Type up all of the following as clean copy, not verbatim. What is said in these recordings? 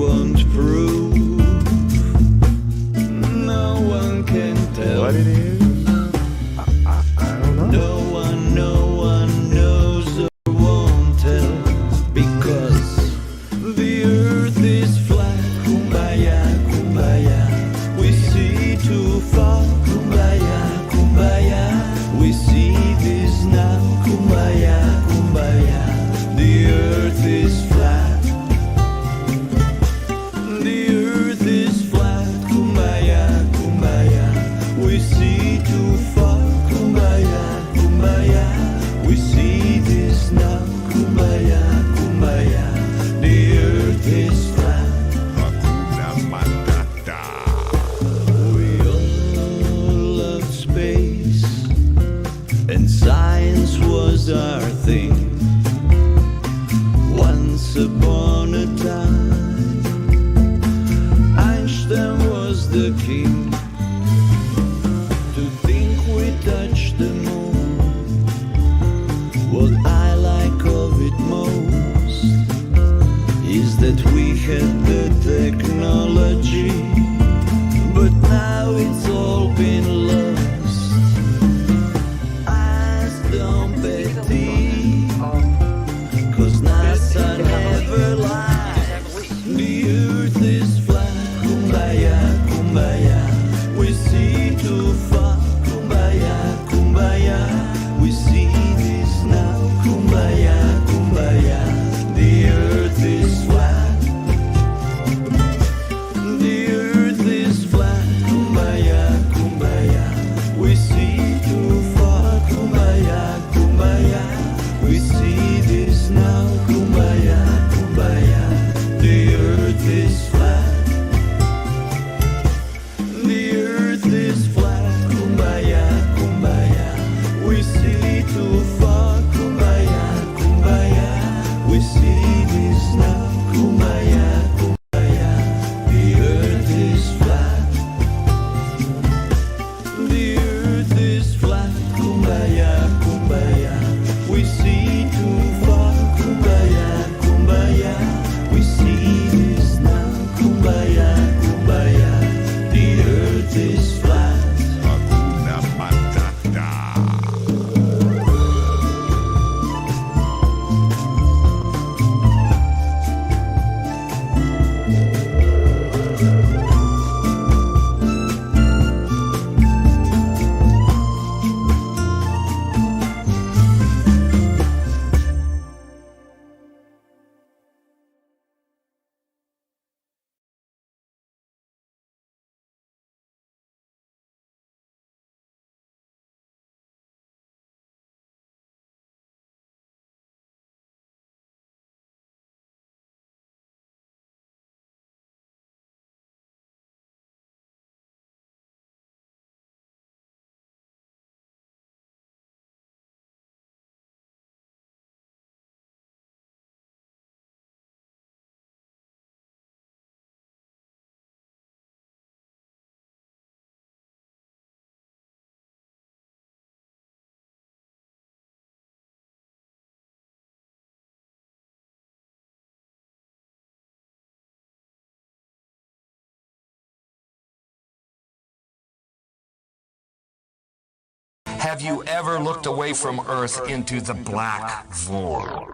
won't prove. No one can tell what it is. I don't know. No one knows or won't tell, because the earth is flat. Kumbaya, kumbaya, we see too far. Kumbaya, kumbaya, we see this now. Kumbaya, kumbaya, the earth is flat. The earth is flat. Kumbaya, kumbaya, we see too far. Kumbaya, kumbaya, we see this now. Kumbaya, kumbaya, the earth is flat. Hakuna Matata. We all loved space, and science was our thing. Once upon a time, Einstein was the king. To think we touched the moon, what I like of it most is that we had the technology, but now it's all been lost. Eyes don't petit, 'cause NASA never lies. The earth is flat. Kumbaya, kumbaya, we see too far. Kumbaya, kumbaya, we see this now. Kumbaya, kumbaya, the earth is flat. The earth is flat. Kumbaya, kumbaya, we see too far. Kumbaya, kumbaya, we see this now. Kumbaya, kumbaya, the earth is flat. The earth is flat. Kumbaya, kumbaya, we see too far. Kumbaya, kumbaya, we see this now. Kumbaya, kumbaya, the earth is flat. The earth is flat. Kumbaya, kumbaya, we see too far. Kumbaya, kumbaya, we see this now. Kumbaya, kumbaya, the earth is flat. Hakuna Matata. Have you ever looked away from Earth into the black void?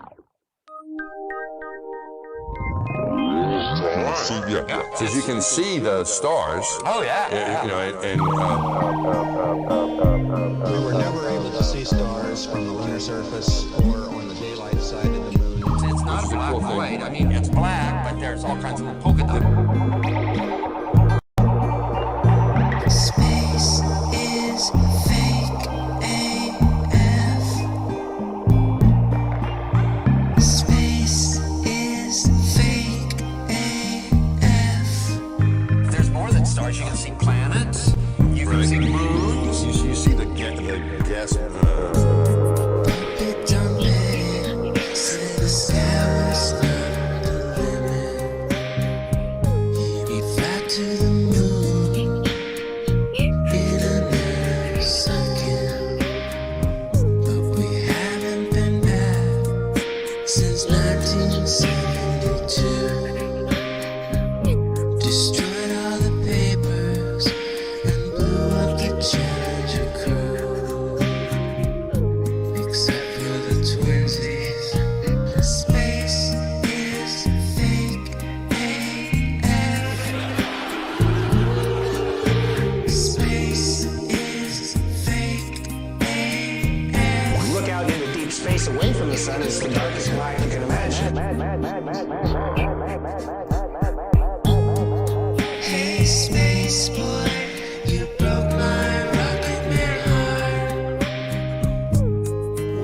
Because you can see the stars. Oh, yeah. You know, We were never able to see stars from the lunar surface or on the daylight side of the moon. It's not a black void. I mean, it's black, but there's all kinds of polka dots. Space is fake AF. Space is fake AF. There's more than stars. You can see planets. You can see moons. you see the gas. It don't let it say the sky was not the limit. It's the darkest night you can imagine. Hey, space boy, you broke my rocket man heart.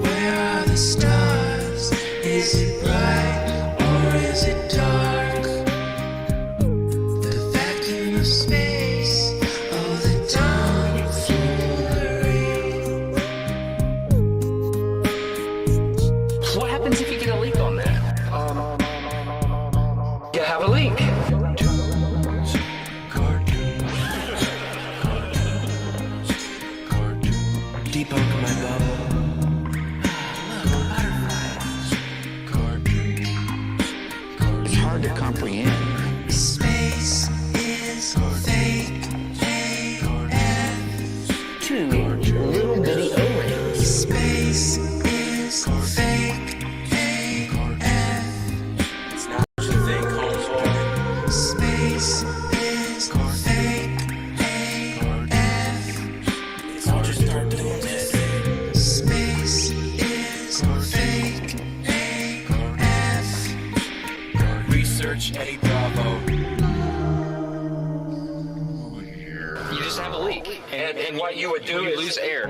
Where are the stars? Is it bright or is it dark? The vacuum of space, oh, the tomfoolery. What happens if you get a leak on that? You have a leak. Debunk my bubble. It's hard to comprehend. Space is fake AF. Two little bitty O-rings. Space is fake AF. It's not what you think, homeboy. Space is fake AF. It's all just start doing this. Space is fake AF. Research Eddie Bravo. You just have a leak. And what you would do is lose air.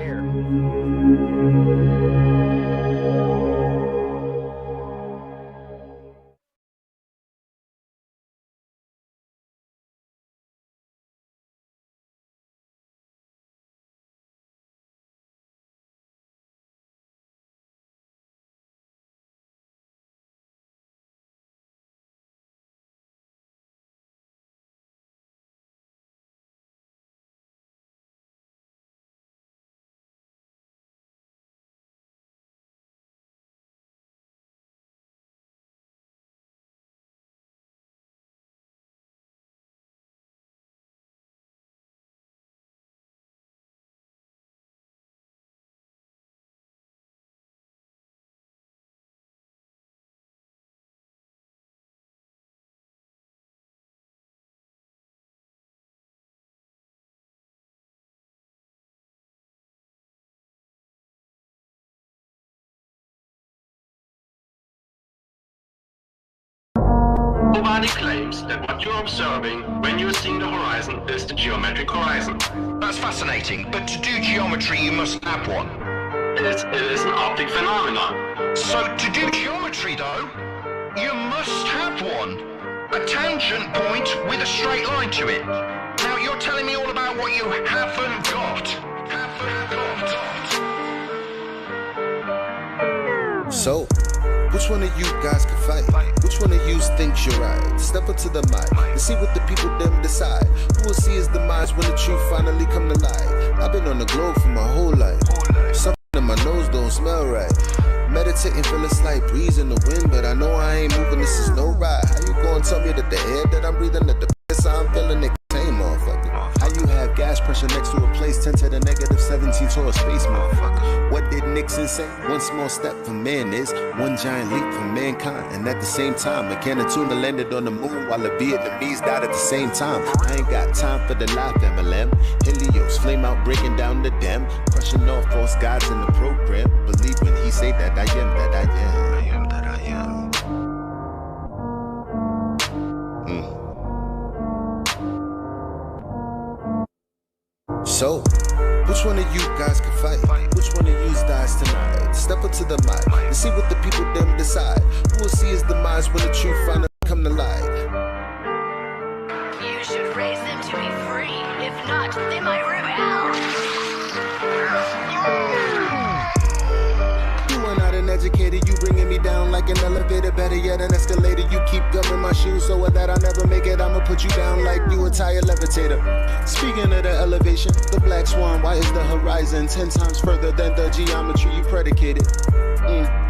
Nobody claims that what you're observing when you're seeing the horizon is the geometric horizon. That's fascinating, but to do geometry you must have one. It is an optic phenomenon. So to do geometry though, you must have one. A tangent point with a straight line to it. Now you're telling me all about what you haven't got. So, which one of you guys can fight? Which one of you thinks you're right? Step up to the mic and see what the people them decide. Who will see his demise when the truth finally come to light? I've been on the globe for my whole life. Something in my nose don't smell right. Meditating, feel a slight breeze in the wind, but I know I ain't moving, this is no ride. How you gonna tell me that the air that I'm breathing, that the piss I'm feeling, it contain, motherfucker? How you have gas pressure next to a place 10 to the negative 17 to a space, motherfucker? What did Nixon say? One small step for man is one giant leap for mankind. And at the same time, a can of tuna landed on the moon while the Vietnamese died at the same time. I ain't got time for the life MLM. Helios, flame out, breaking down the dam. Crushing all false gods in the program. Believe when he say that I am that I am. I am that I am. So, which one of you guys can fight? Which one of you dies tonight? Step up to the mic and see what the people them decide. Who will see his demise when the truth finally come to light? You should raise them to be free. If not, they might rebel. You are not an educator, you bringing me down like an elevator. Better yet, an escalator. You keep gumming my shoes so that I never make it. I'ma put you down like you a tire levitator. Speaking of the elevation, the black swan, why is the horizon 10 times further than the geometry you predicated?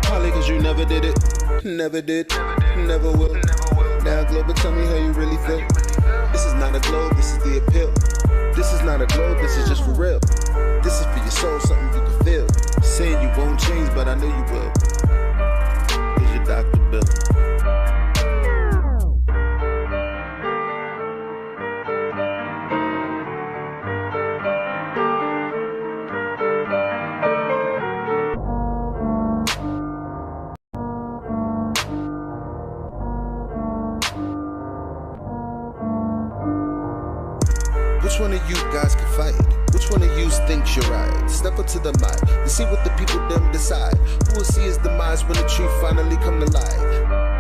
Probably cause you never did it. Never did, never will. Now global, tell me how you really feel. This is not a globe, this is the appeal. This is not a globe, this is just for real. This is for your soul, something you can feel. Saying you won't change, but I know you will. Here's your Dr. Bill. Which one of you guys can fight? Which one of you thinks you're right? Step up to the mic and see what the people them decide. Who will see his demise when the truth finally come to light?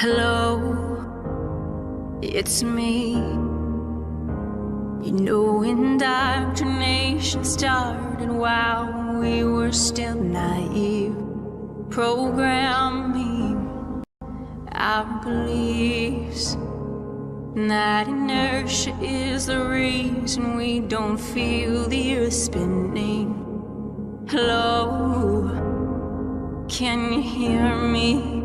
Hello, it's me. You know, indoctrination started while we were still naive. Programming our beliefs. That inertia is the reason we don't feel the earth spinning. Hello, can you hear me?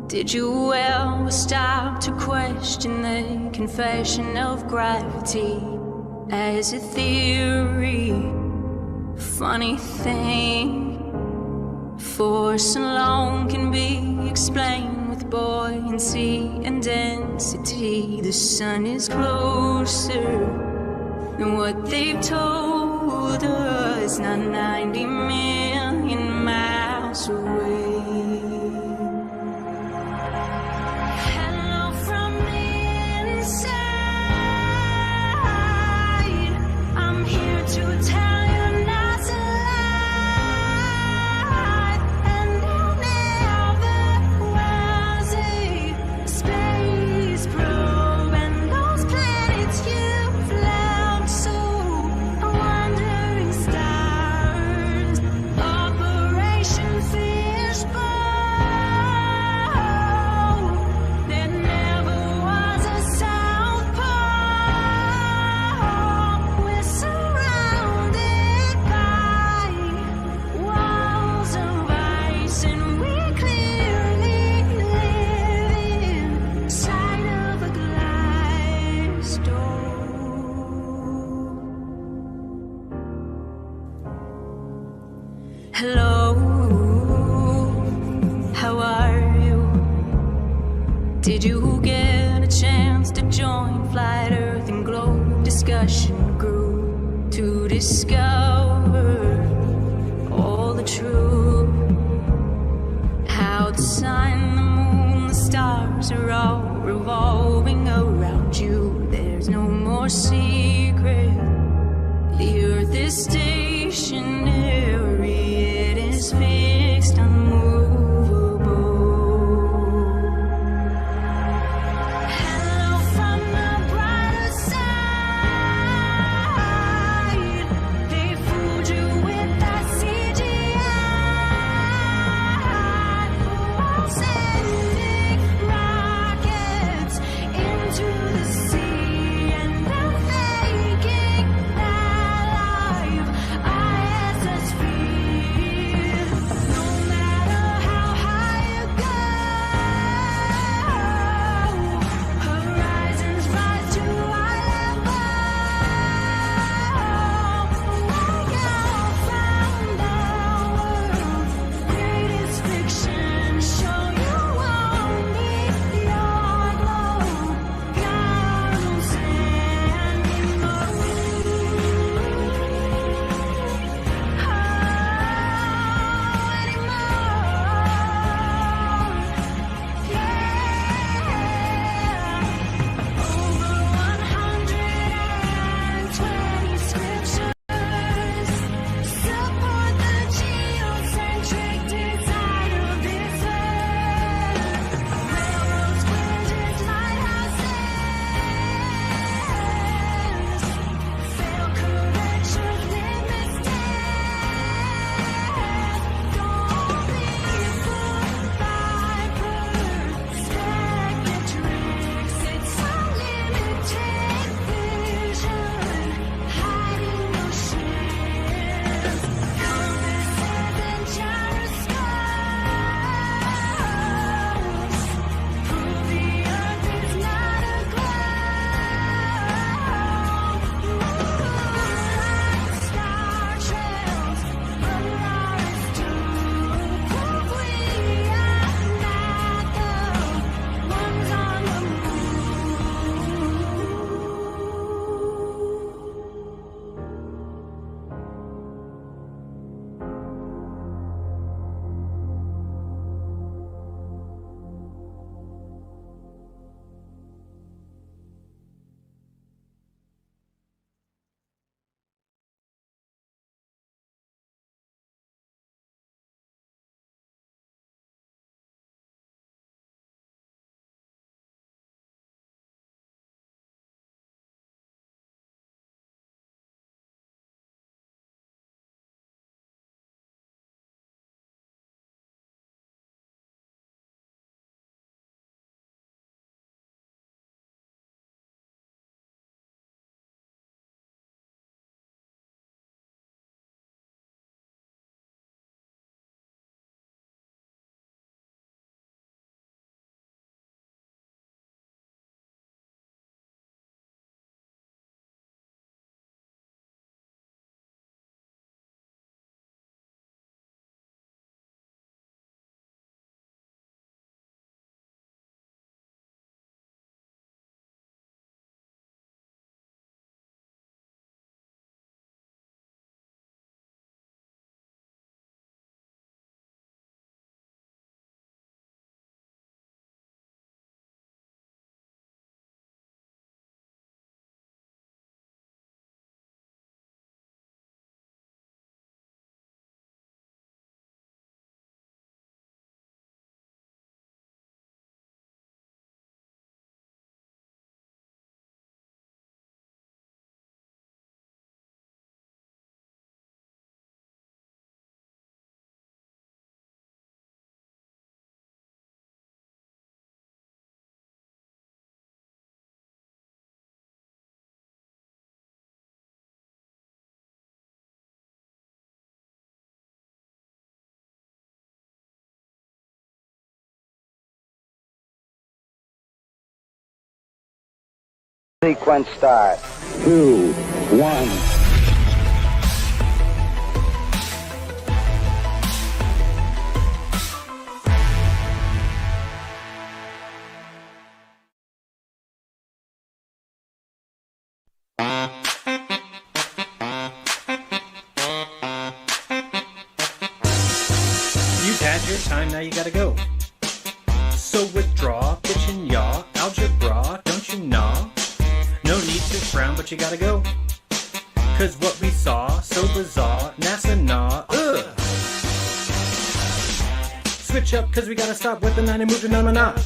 Did you ever stop to question the confession of gravity as a theory? Funny thing, force alone can be explained with buoyancy and density. The sun is closer than what they've told us, not 90 million miles away. Hello from the inside. I'm here to tell you not to lie. And there never was a space probe, and those planets you've left so wandering stars. Operation Fishbowl. There never was a South Pole. We're surrounded by walls of ice, and we clearly live inside of a glass door. Hello, how are you? Did you get a chance to join Flight Earth and Globe discussion group to discover all the truth? How the sun, the moon, the stars are all revolving around you. There's no more secret. The earth is stationary, it is fixed, unmovable. Hello from the brighter side. They fooled you with that CGI. Sending rockets Sequence start. 2, 1. You've had your time, now you gotta go. So withdraw, bitch and yaw, algebra, don't you gnaw? No need to frown, but you gotta go. Cause what we saw, so bizarre, NASA nah, ugh. Switch up, cause we gotta stop with the 9 and move to nominal.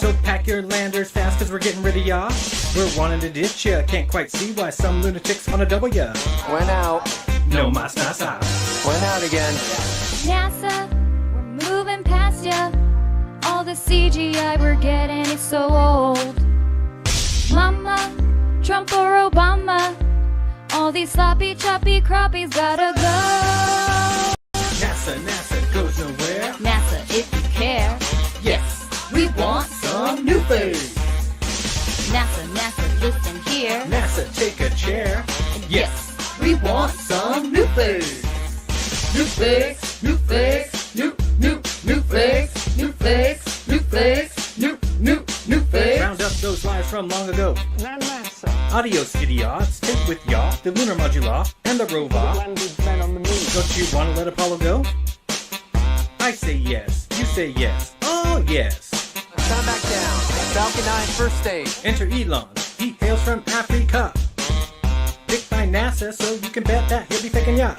So pack your landers fast, cause we're getting rid of ya. We're wanting to ditch ya, can't quite see why some lunatics wanna double ya. Went out. No mas nasa. Went out again. NASA, we're moving past ya. All the CGI we're getting is so old. Mama, Trump or Obama, all these sloppy, choppy crappies gotta go. NASA goes nowhere. NASA, if you care, Yes, we want some new face. NASA, listen here. NASA, take a chair. Yes, we want some new face. New face, new face, new face, new face, new face, new face. Round up those lives from long ago. Adios, idiots. Take with ya the lunar modula and the rover. Don't you want to let Apollo go? I say yes. You say yes. Oh, yes. Come back down. Falcon 9 first stage. Enter Elon. He hails from Africa. Picked by NASA, so you can bet that he'll be faking ya.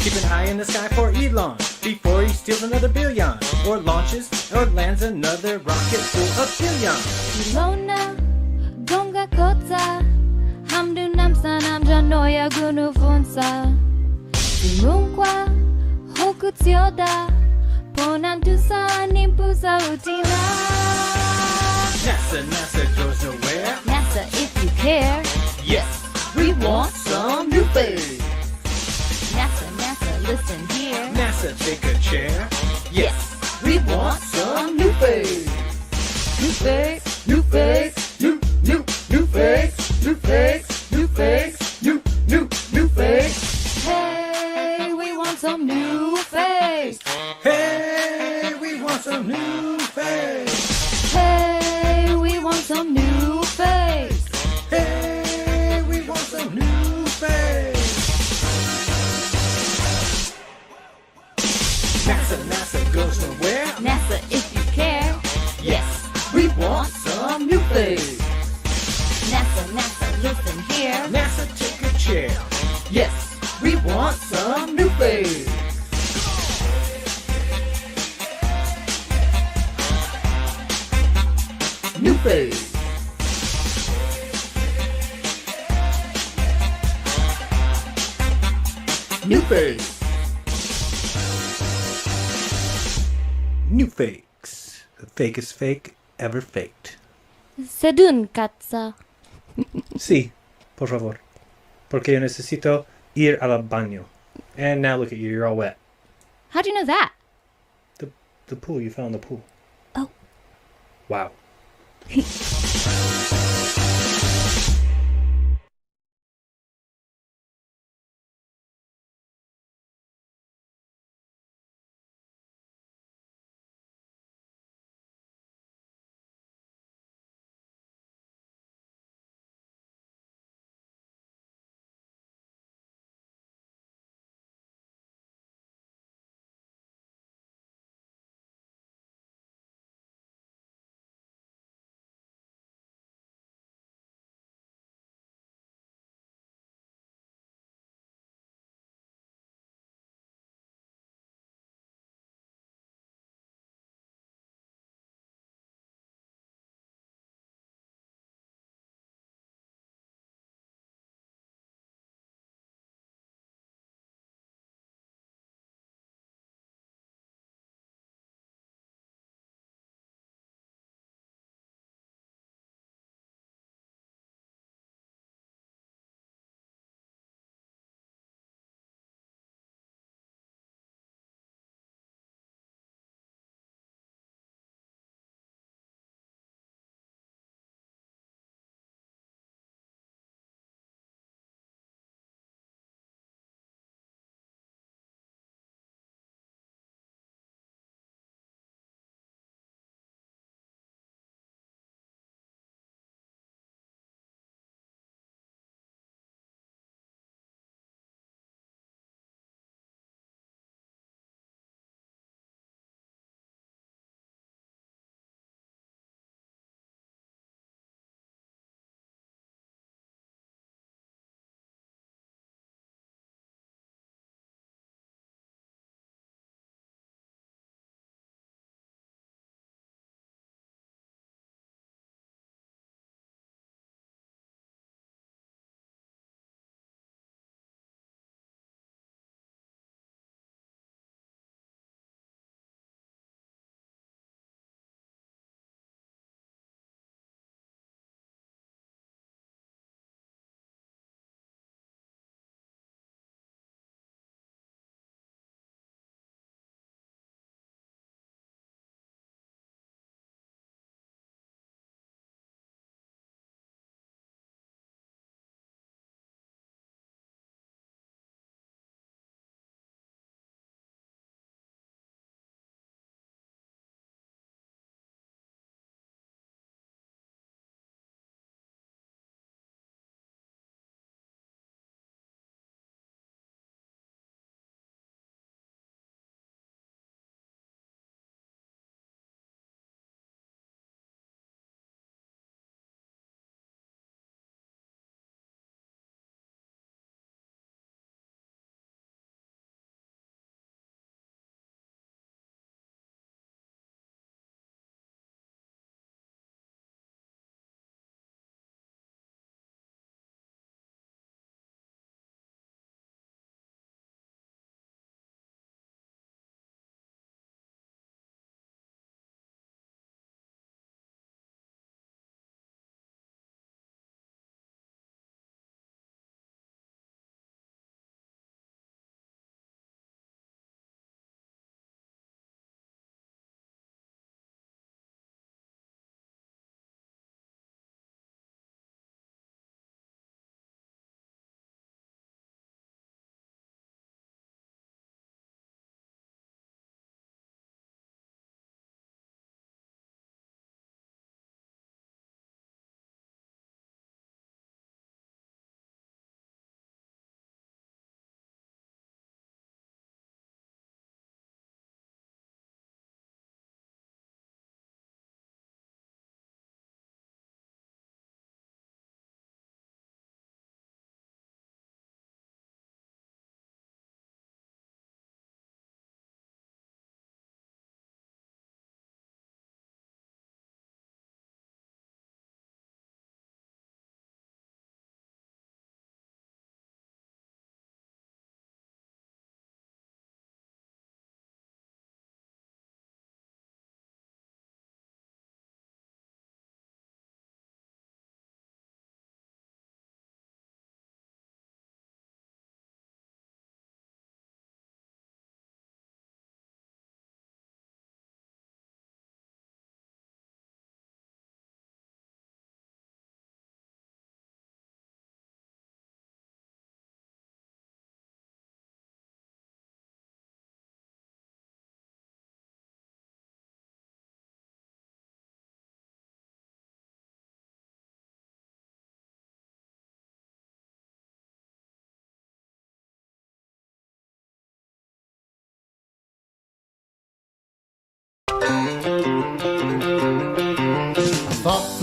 Keep an eye in the sky for Elon before he steals another billion, or launches or lands another rocket full of billion. Ilona, Gonga Kota, Hamdu Namsa Namja Noya Gunu Funsa. Imunkwa, Hoku Tsioda, Ponantusa Nimpusa Utila. NASA goes nowhere. NASA, if you care, Yes, we want some new face. NASA, listen here. NASA, take a chair. Yes, we want some new face. New face, new face, new face, new face, new face, new face. Hey, we want some new face. Hey, we want some new face. Hey, we want some new face. Hey, we want some new face. NASA goes nowhere. NASA, if you care. Yes, we want some new face. NASA, listen here. NASA, take a chair. Yes, we want some new face. New face. New face. New fakes. The fakest fake ever faked. Sedun Katza. Sí, por favor. Porque yo necesito ir al baño. And now look at you, you're all wet. How'd you know that? The pool, you fell in the pool. Oh. Wow.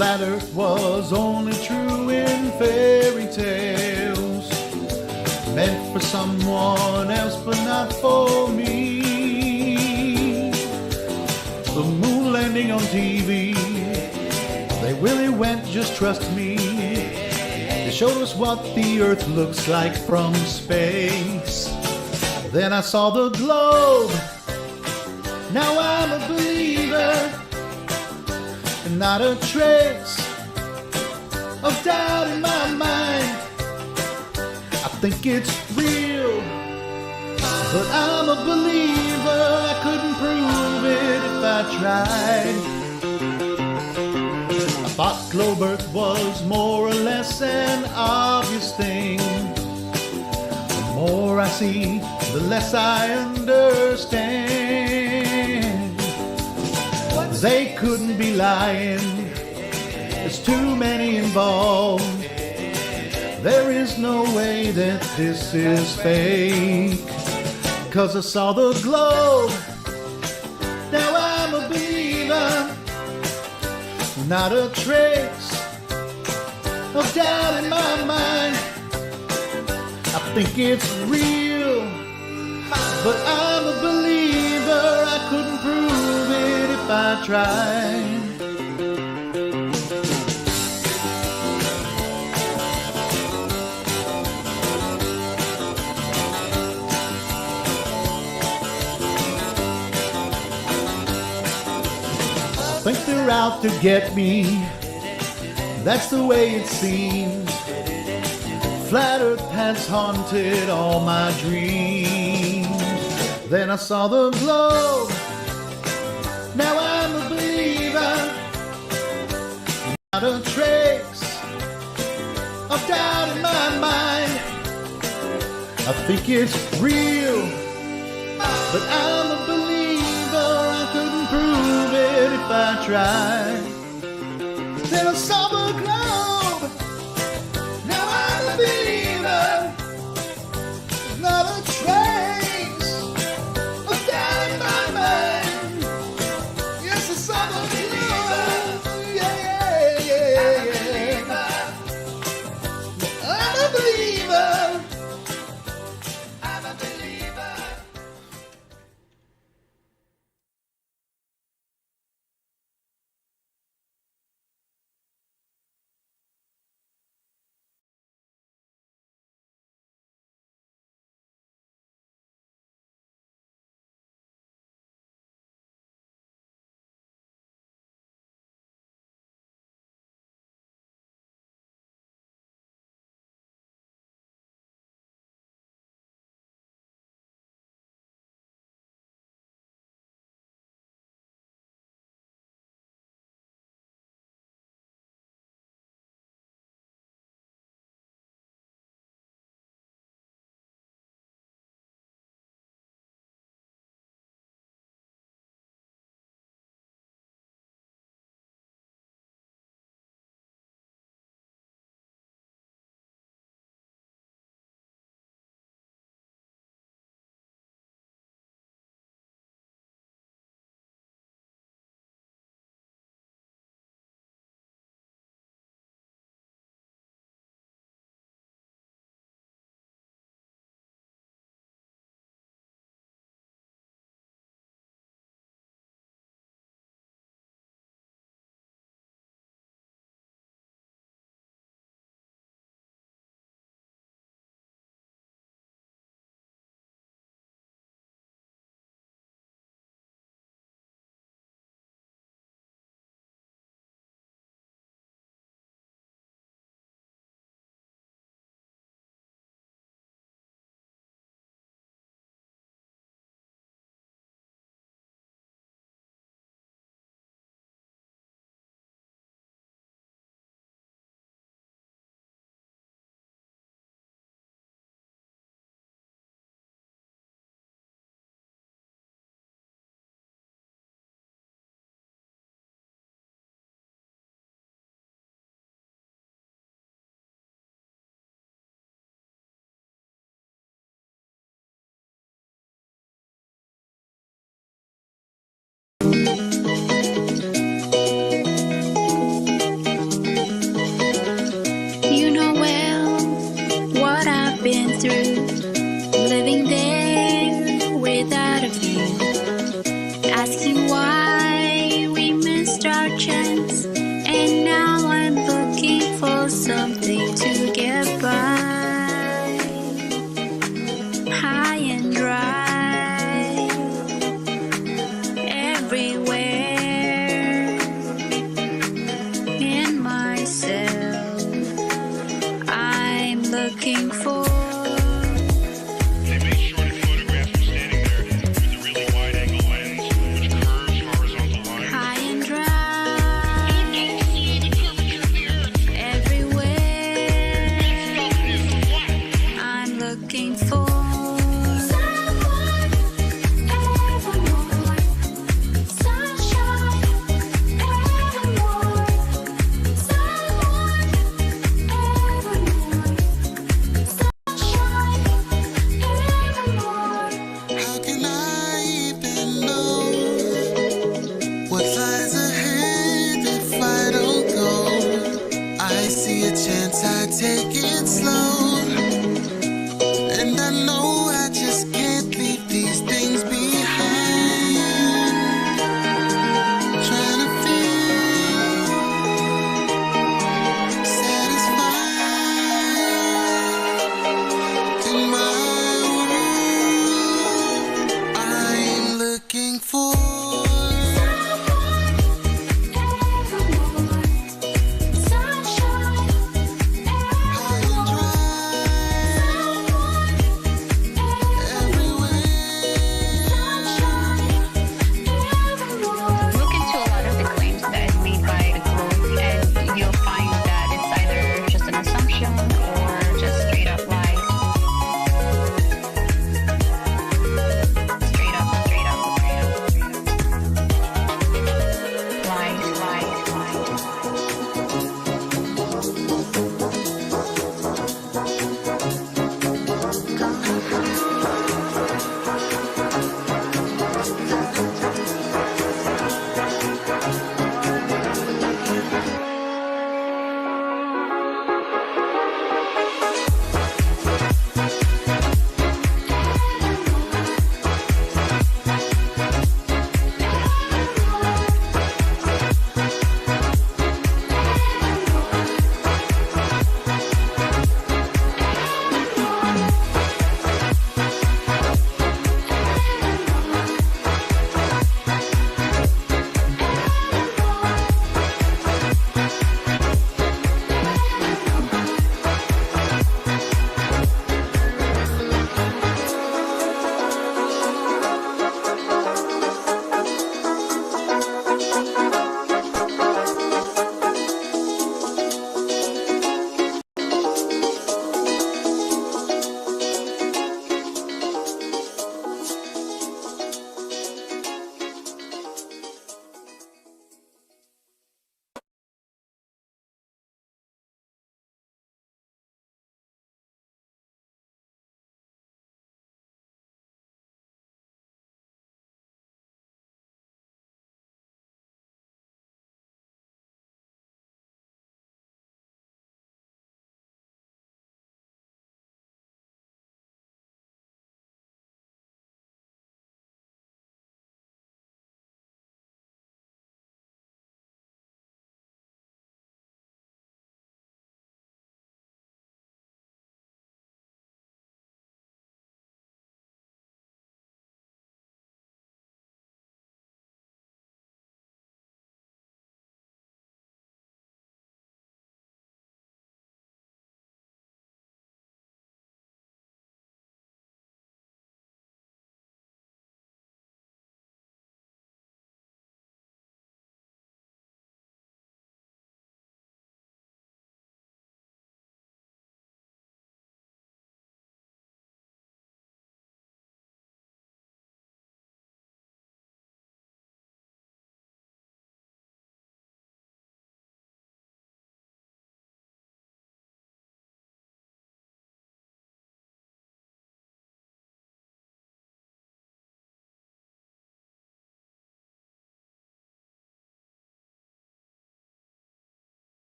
Flat Earth was only true in fairy tales, meant for someone else but not for me. The moon landing on TV, they really went, just trust me. They showed us what the Earth looks like from space. Then I saw the globe, now I'm a believer, and not a trace of doubt in my mind. I think it's real, but I'm a believer. I couldn't prove it if I tried. I thought globe Earth was more or less an obvious thing. The more I see, the less I understand. They couldn't be lying, there's too many involved. There is no way that this is fake. 'Cause I saw the globe, now I'm a believer. Not a trace of doubt in my mind. I think it's real, but I'm a believer. I couldn't prove it if I tried. I think they're out to get me, that's the way it seems. Flat Earth has haunted all my dreams. Then I saw the globe, now I'm a believer. Not a trace of doubt in my mind. I think it's real, but I'm a believer. I couldn't prove it if I tried. Then I saw the globe, now I'm a believer. Not a trace of doubt in my mind. Yes, I saw the globe. Yeah, yeah, yeah, yeah. I'm a believer.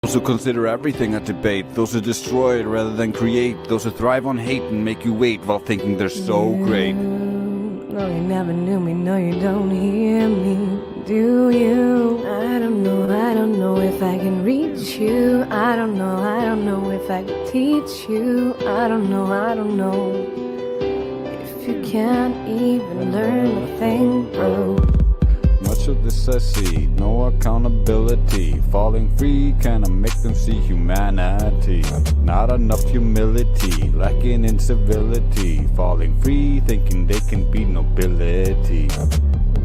Those who consider everything a debate, those who destroy it rather than create, those who thrive on hate and make you wait while thinking they're so great. No, you never knew me, no, you don't hear me, do you? I don't know if I can reach you. I don't know if I can teach you. I don't know if you can't even learn a thing, bro. Much of this I see, no accountability. Falling free, can I make them see humanity? Not enough humility, lacking in civility. Falling free, thinking they can be nobility.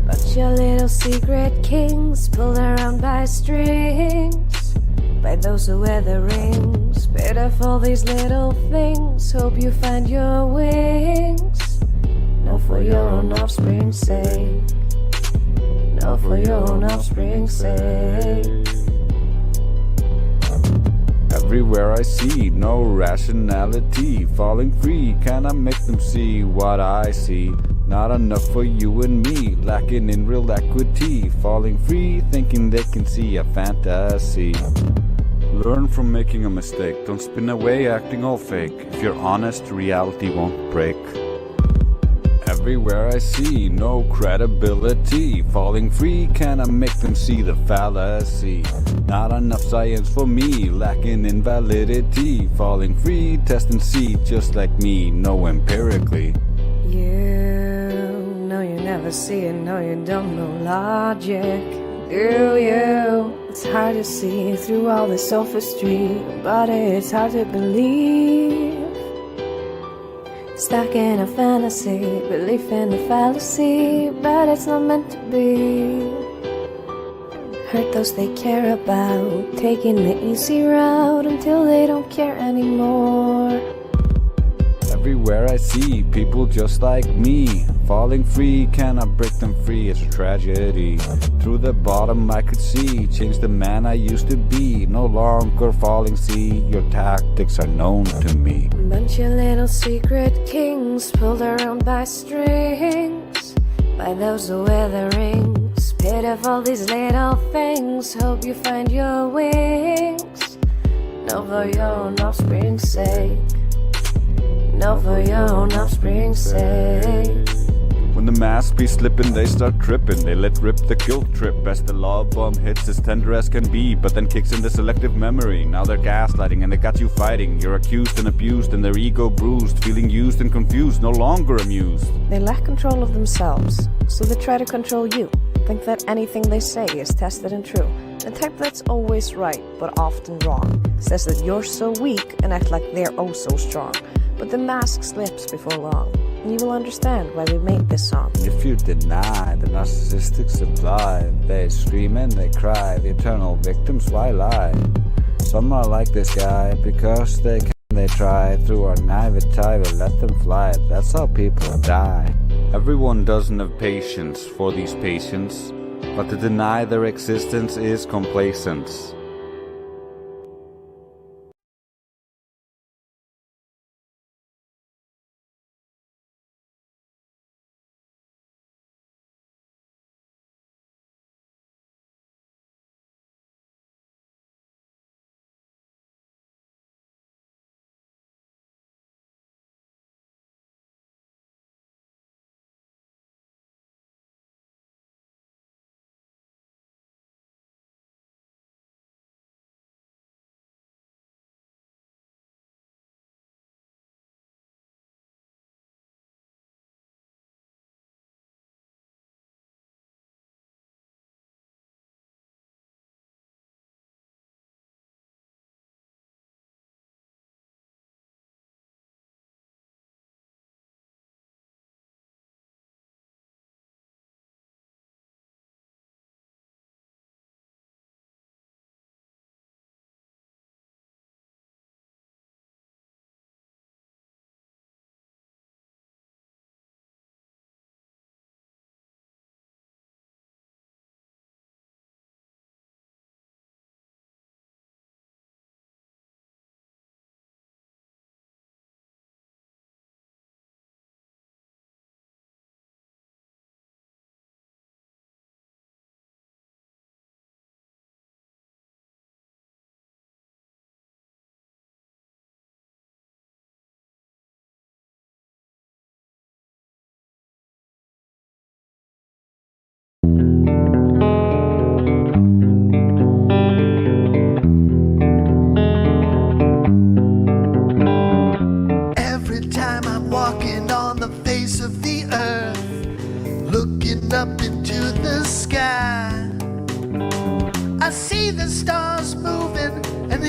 But your little secret kings pulled around by strings, by those who wear the rings. Pitiful these little things, hope you find your wings. No, for your own offspring's sake. No, for your own offspring's sake. Everywhere I see, no rationality. Falling free, can I make them see what I see? Not enough for you and me, lacking in real equity. Falling free, thinking they can see a fantasy. Learn from making a mistake, don't spin away acting all fake. If you're honest, reality won't break. Everywhere I see, no credibility. Falling free, can I make them see the fallacy? Not enough science for me, lacking in validity. Falling free, test and see, just like me, no empirically. You never see it, no, you don't know logic, do you? It's hard to see through all the sophistry, but it's hard to believe. Stuck in a fantasy, belief in a fallacy, but it's not meant to be. Hurt those they care about, taking the easy route until they don't care anymore. Everywhere I see, people just like me. Falling free, can I break them free? It's a tragedy. Through the bottom I could see, change the man I used to be. No longer falling, see, your tactics are known to me. Bunch of little secret kings pulled around by strings, by those who wear the rings. Pitiful these little things, hope you find your wings. No, for your own offspring's sake. No, for your own offspring's sake. When the masks be slipping, they start tripping. They let rip the guilt trip as the love bomb hits as tender as can be, but then kicks in the selective memory. Now they're gaslighting and they got you fighting. You're accused and abused and their ego bruised, feeling used and confused, no longer amused. They lack control of themselves, so they try to control you. Think that anything they say is tested and true. The type that's always right, but often wrong. Says that you're so weak and act like they're oh so strong. But the mask slips before long, and you will understand why we made this song. If you deny the narcissistic supply, they scream and they cry, the eternal victims, why lie? Some are like this guy, because they can, they try. Through our naivety, we let them fly, that's how people die. Everyone doesn't have patience for these patients, but to deny their existence is complacence.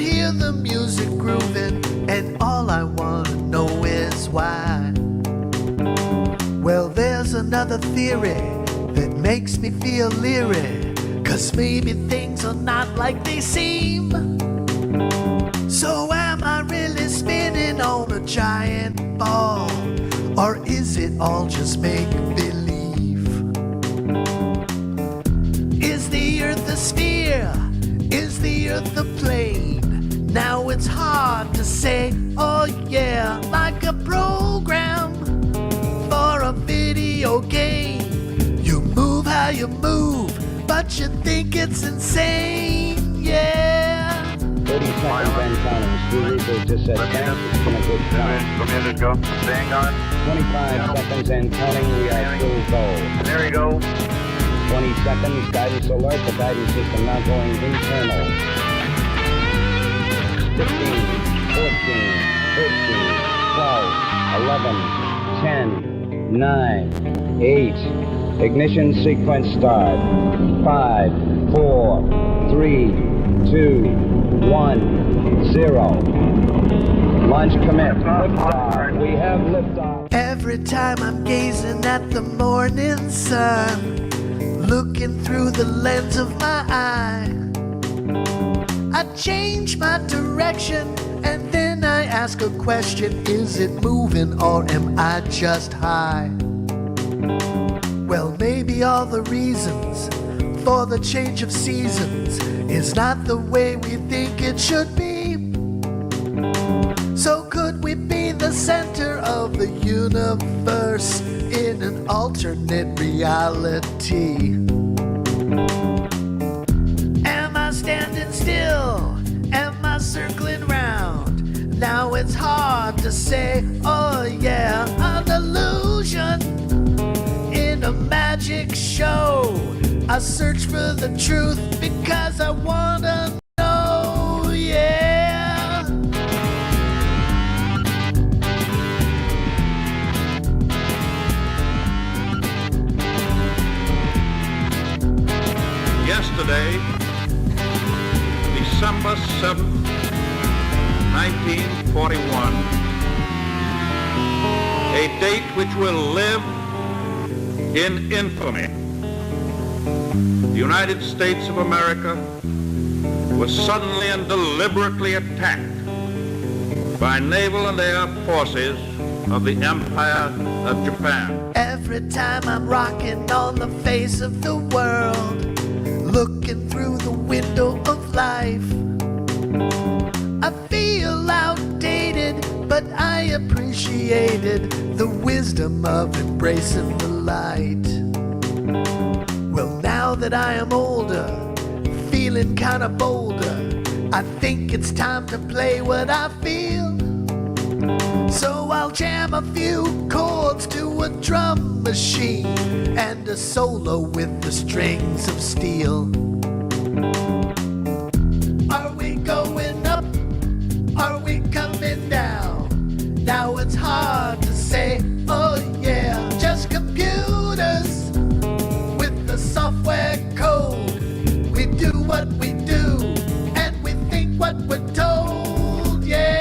hear the music grooving, and all I wanna know is why. Well, there's another theory that makes me feel leery, 'cause maybe things are not like they seem. So am I really spinning on a giant ball, or is it all just make-believe? Is the earth a sphere? Is the earth a plane? Now it's hard to say, oh yeah, like a program for a video game. You move how you move, but you think it's insane, yeah. 30 seconds and counting. Stu Reaper just said thanks. It's been a good time. Commander, go. Staying on. 25 seconds and counting. We are still go. There you go. 20 seconds. Guidance alert. The guidance system now going internal. 15, 14, 13, 12, 11, 10, 9, 8. Ignition sequence start. 5, 4, 3, 2, 1, 0. Launch commit. Liftoff. We have liftoff. Every time I'm gazing at the morning sun, looking through the lens of my eye, I change my direction and then I ask a question. Is it moving or am I just high? Well, maybe all the reasons for the change of seasons is not the way we think it should be. So could we be the center of the universe in an alternate reality? Am I standing still? Am I circling round? Now it's hard to say, oh yeah, an illusion in a magic show. I search for the truth because I wanna know, yeah. Yesterday, December 7th, 1941, a date which will live in infamy. The United States of America was suddenly and deliberately attacked by naval and air forces of the Empire of Japan. Every time I'm rocking on the face of the world, looking through the window of life, I feel outdated, but I appreciated the wisdom of embracing the light. Well, now that I am older, feeling kinda bolder, I think it's time to play what I feel. So I'll jam a few chords to a drum machine and a solo with the strings of steel. Are we going up? Are we coming down? Now it's hard to say, oh yeah, just computers with the software code. We do what we do and we think what we're told, yeah.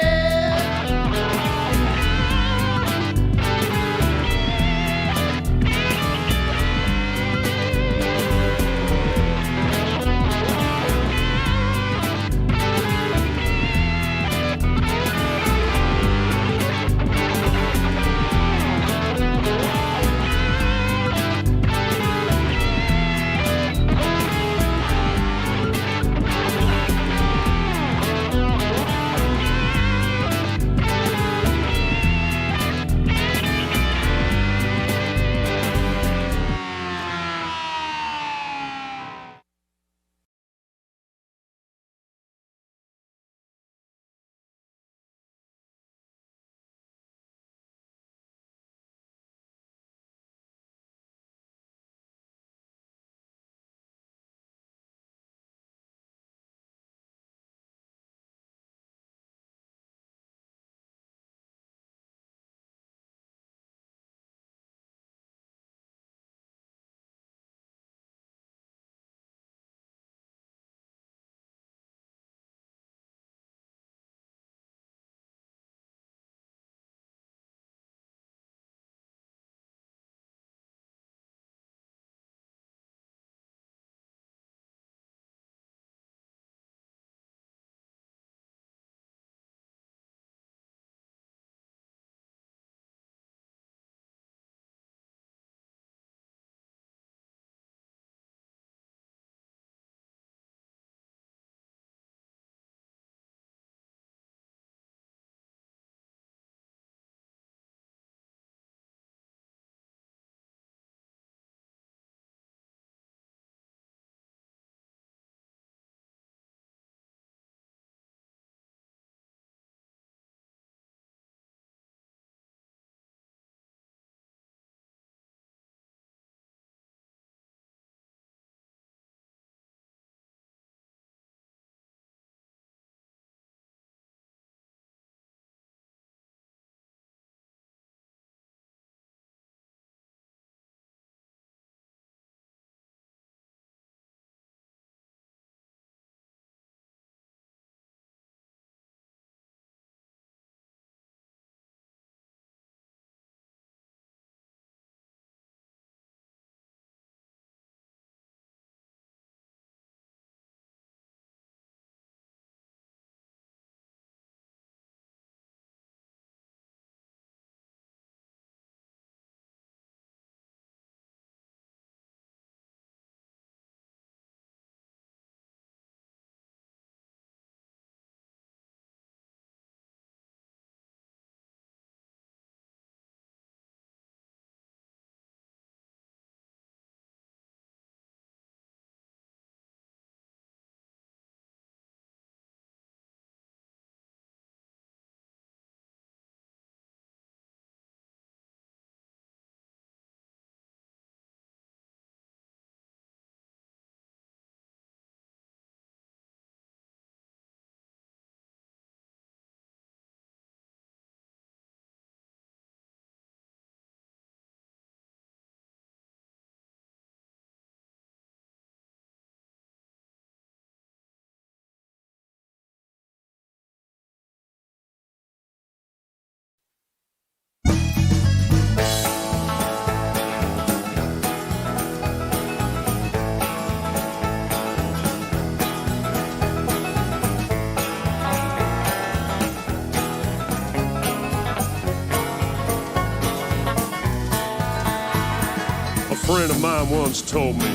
friend of mine once told me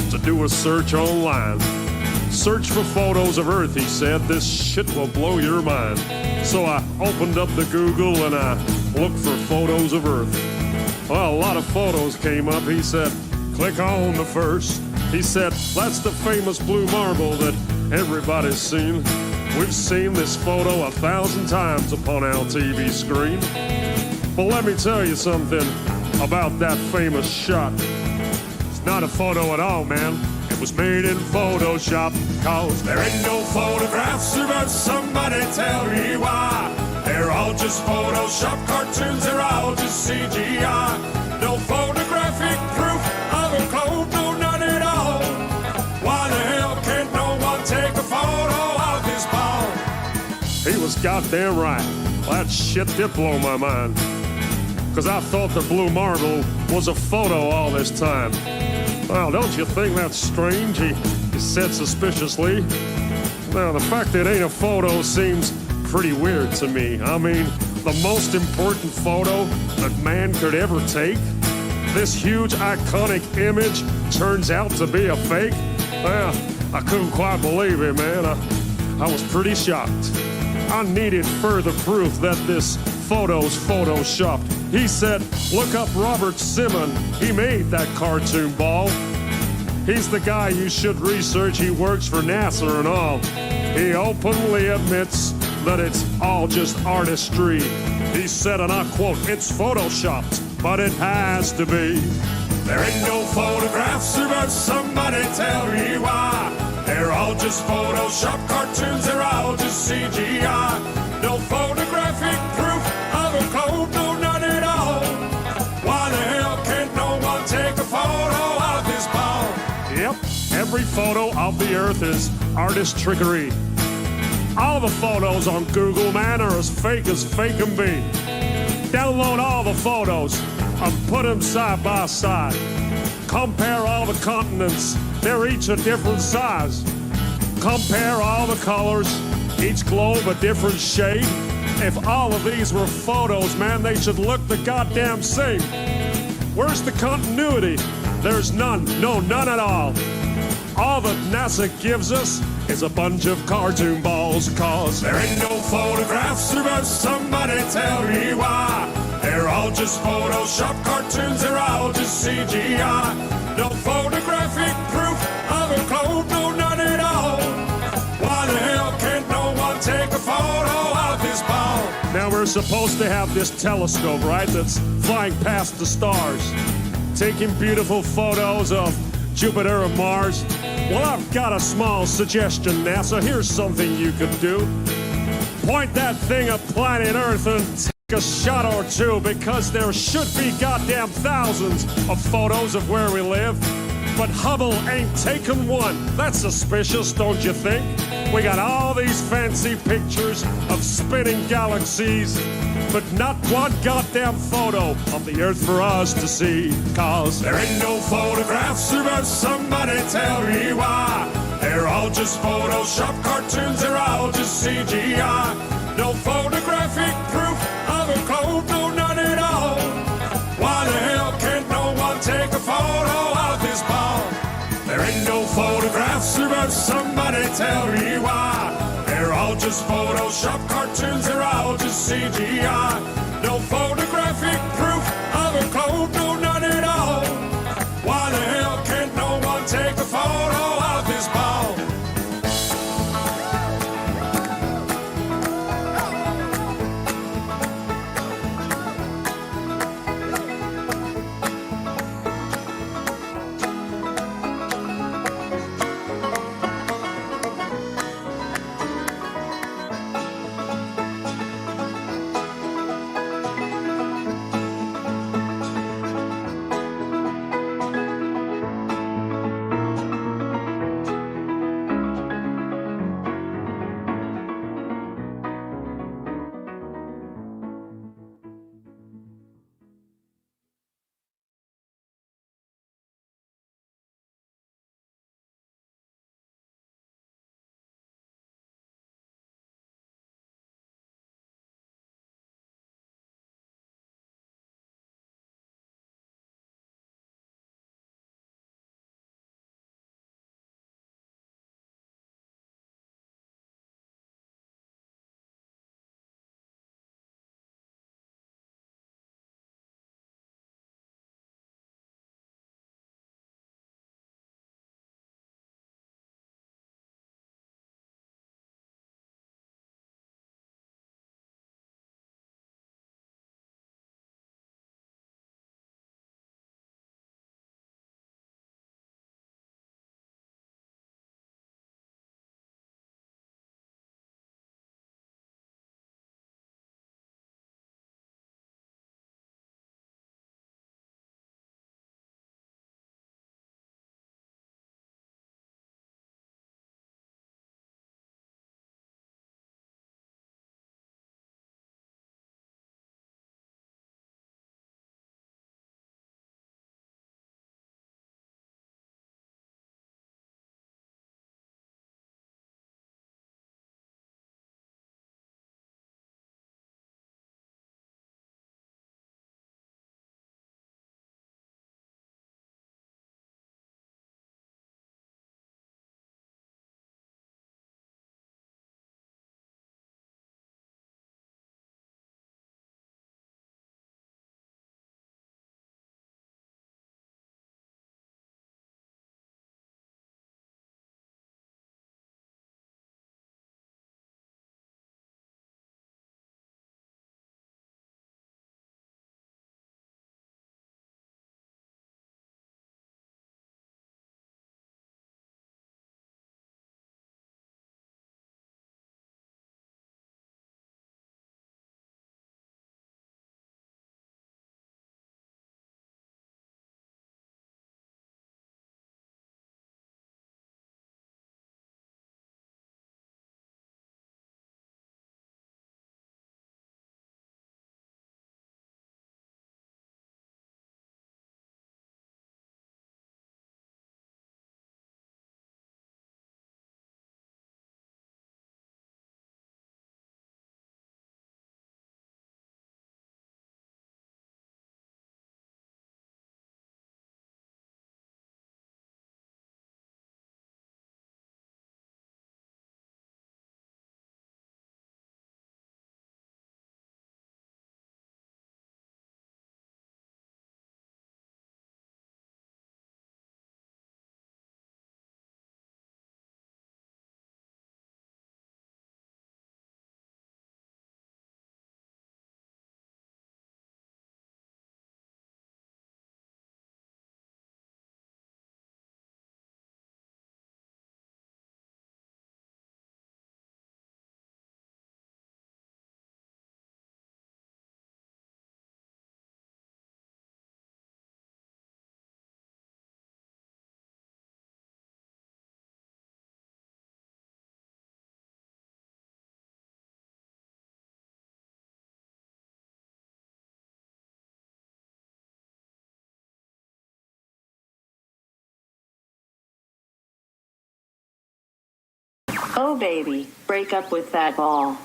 to do a search online. Search for photos of Earth, he said. This shit will blow your mind. So I opened up the Google and I looked for photos of Earth. Well, a lot of photos came up. He said, click on the first. He said, that's the famous blue marble that everybody's seen. We've seen this photo 1,000 times upon our TV screen. But let me tell you something about that famous shot. It's not a photo at all, man. It was made in Photoshop. Cause there ain't no photographs of us, somebody tell me why. They're all just Photoshop cartoons, they're all just CGI. No photographic proof of a globe, no none at all. Why the hell can't no one take a photo of this ball? He was goddamn right. That shit did blow my mind. Cause I thought the blue marble was a photo all this time. Well, don't you think that's strange? He said suspiciously. Now, the fact that it ain't a photo seems pretty weird to me. I mean, the most important photo that man could ever take? This huge iconic image turns out to be a fake? Well, I couldn't quite believe it, man. I was pretty shocked. I needed further proof that this photo's photoshopped. He said, look up Robert Simon. He made that cartoon ball. He's the guy you should research. He works for NASA and all. He openly admits that it's all just artistry. He said, and I quote, it's photoshopped, but it has to be. There ain't no photographs of us, somebody tell me why. They're all just Photoshop cartoons, they're all just CGI. No photographic proof of a globe, no none at all. Why the hell can't no one take a photo of this ball? Yep, every photo of the Earth is artist trickery. All the photos on Google, man, are as fake can be. Download all the photos and put them side by side. Compare all the continents, they're each a different size. Compare all the colors, each globe a different shade. If all of these were photos, man, they should look the goddamn same. Where's the continuity? There's none, no, none at all. All that NASA gives us is a bunch of cartoon balls. Cause there ain't no photographs of us, somebody tell me why. They're all just Photoshop cartoons, they're all just CGI. No photographic proof of a globe, no none at all. Why the hell can't no one take a photo of this ball? Now we're supposed to have this telescope, right, that's flying past the stars, taking beautiful photos of Jupiter and Mars. Well, I've got a small suggestion, NASA. Here's something you could do. Point that thing at planet Earth and take a shot or two, because there should be goddamn thousands of photos of where we live. But Hubble ain't taken one. That's suspicious, don't you think? We got all these fancy pictures of spinning galaxies, but not one goddamn photo of the Earth for us to see. Cause there ain't no photographs of us, somebody tell me why. They're all just Photoshop cartoons, they're all just CGI. No photographic proof of a globe, no none at all. Why the hell can't no one take a photo of this ball? There ain't no photographs of us, somebody tell me why. They're all just Photoshop cartoons, they're all just CGI. No photographic proof of a globe, no none at all. Why the hell can't no one take a photo of this ball? Oh baby, break up with that ball.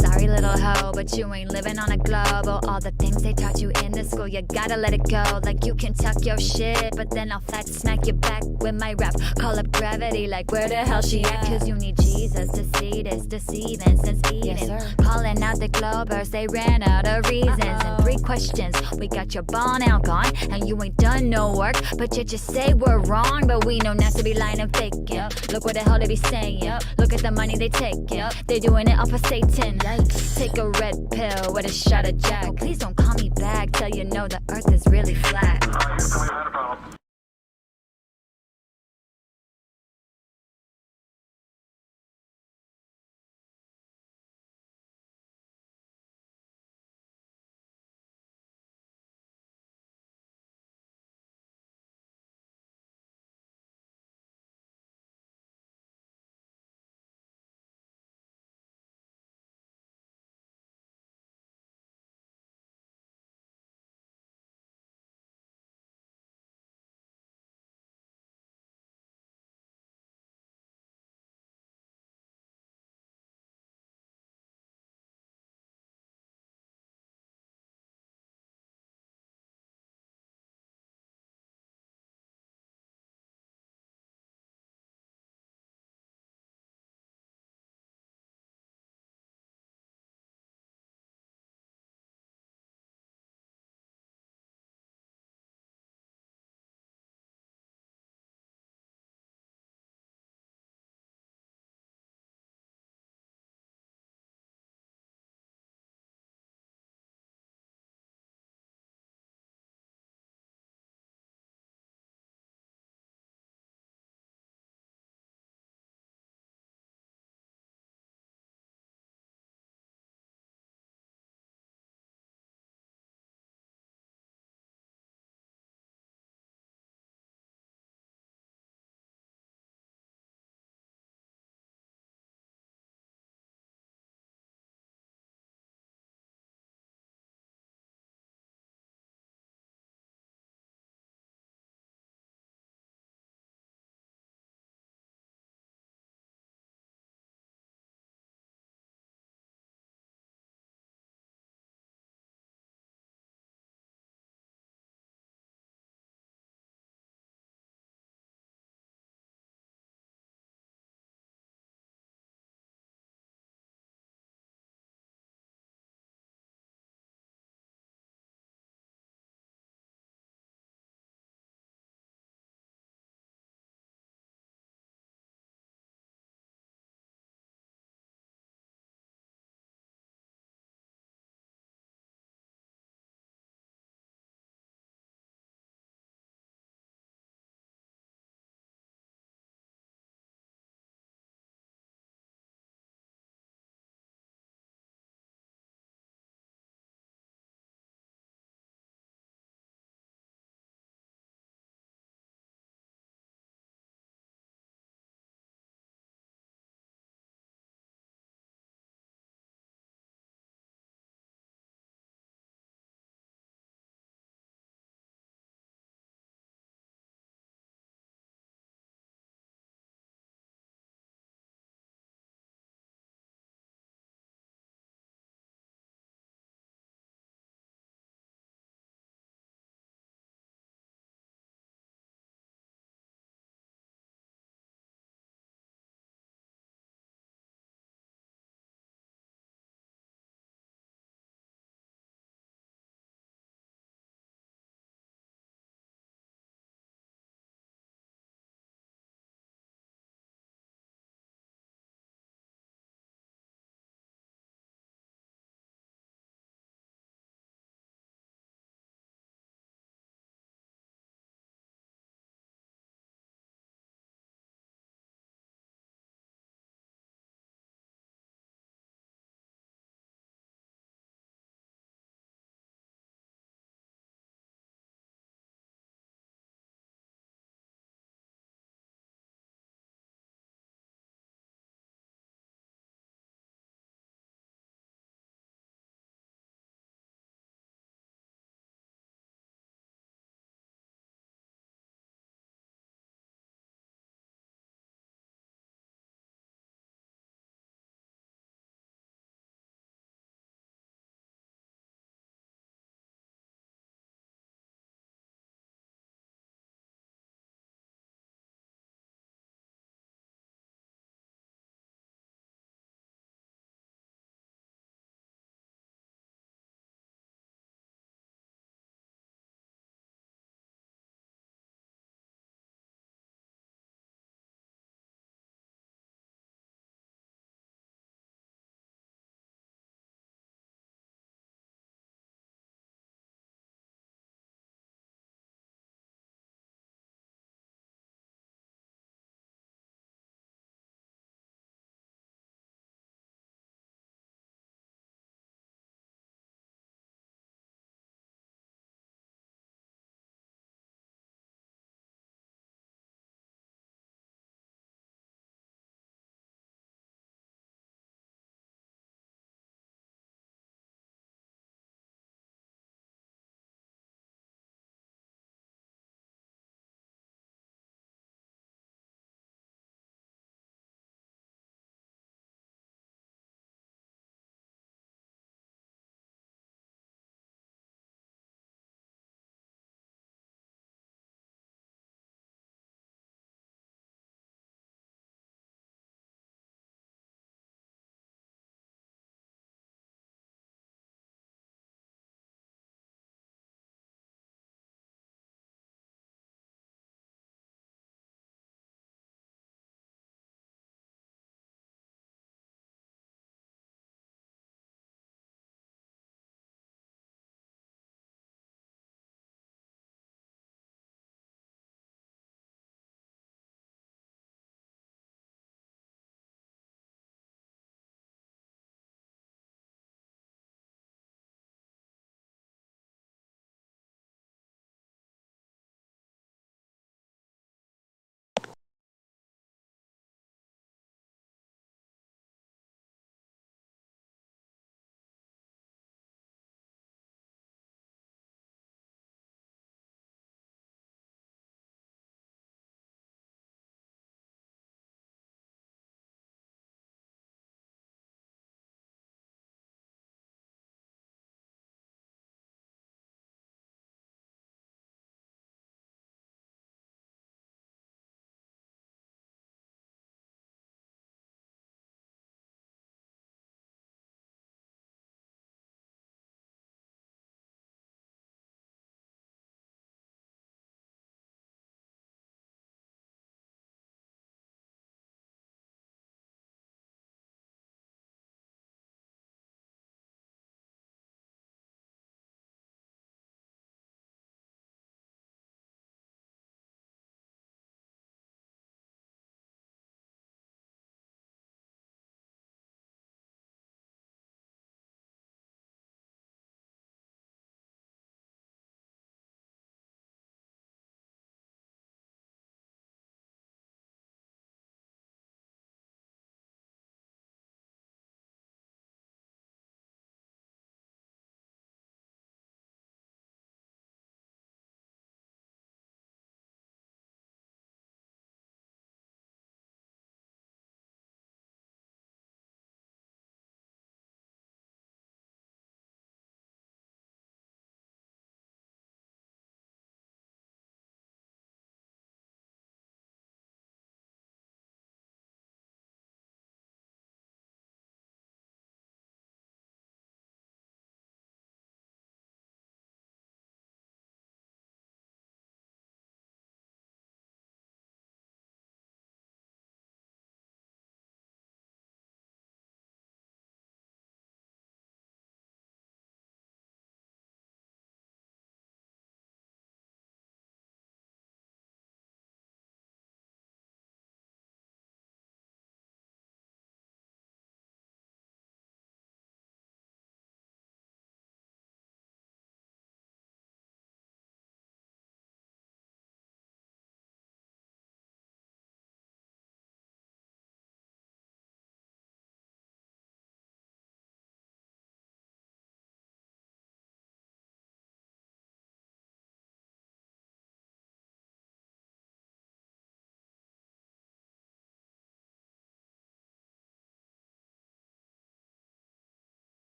Sorry, little hoe, but you ain't living on a globe. Oh, all the things they taught you in the school, you gotta let it go. Like you can talk your shit, but then I'll flat smack you back with my rap. Call up gravity, like where the hell she at? Cause you need Jesus to see this deceiving since Eden. Yes, calling out the Globers, they ran out of reasons. And 3 questions, we got your ball now gone, and you ain't done no work, but you just say we're wrong. But we know not to be lying and faking. Look what the hell they be saying. Look at the money they taking. They doing it off of Satan. Take a red pill with a shot of Jack. Oh, please don't call me back till you know the earth is really flat.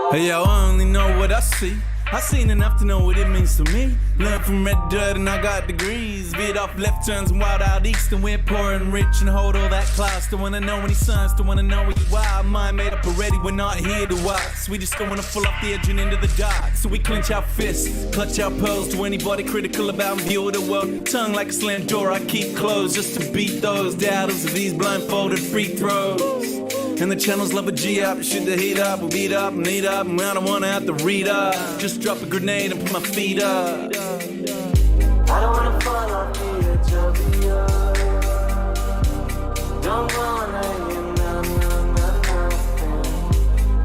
Hey, yo, I only know what I see. I seen enough to know what it means to me. Learned from red dirt and I got degrees. Veered off left turns and wild out east, and we're poor and rich and hold all that class. Don't wanna know any signs, don't wanna know what you are. Mind made up already, we're not here to watch. We just don't wanna fall off the edge and into the dark. So we clench our fists, clutch our pearls to anybody critical about view of the world. Tongue like a slammed door I keep closed just to beat those doubters of these blindfolded free throws. And the channels love a G up, shoot the heat up, we'll beat up, need up, and I don't wanna have to read up. Just drop a grenade and put my feet up. I don't wanna fall off the edge of the earth. Don't wanna hear nothing.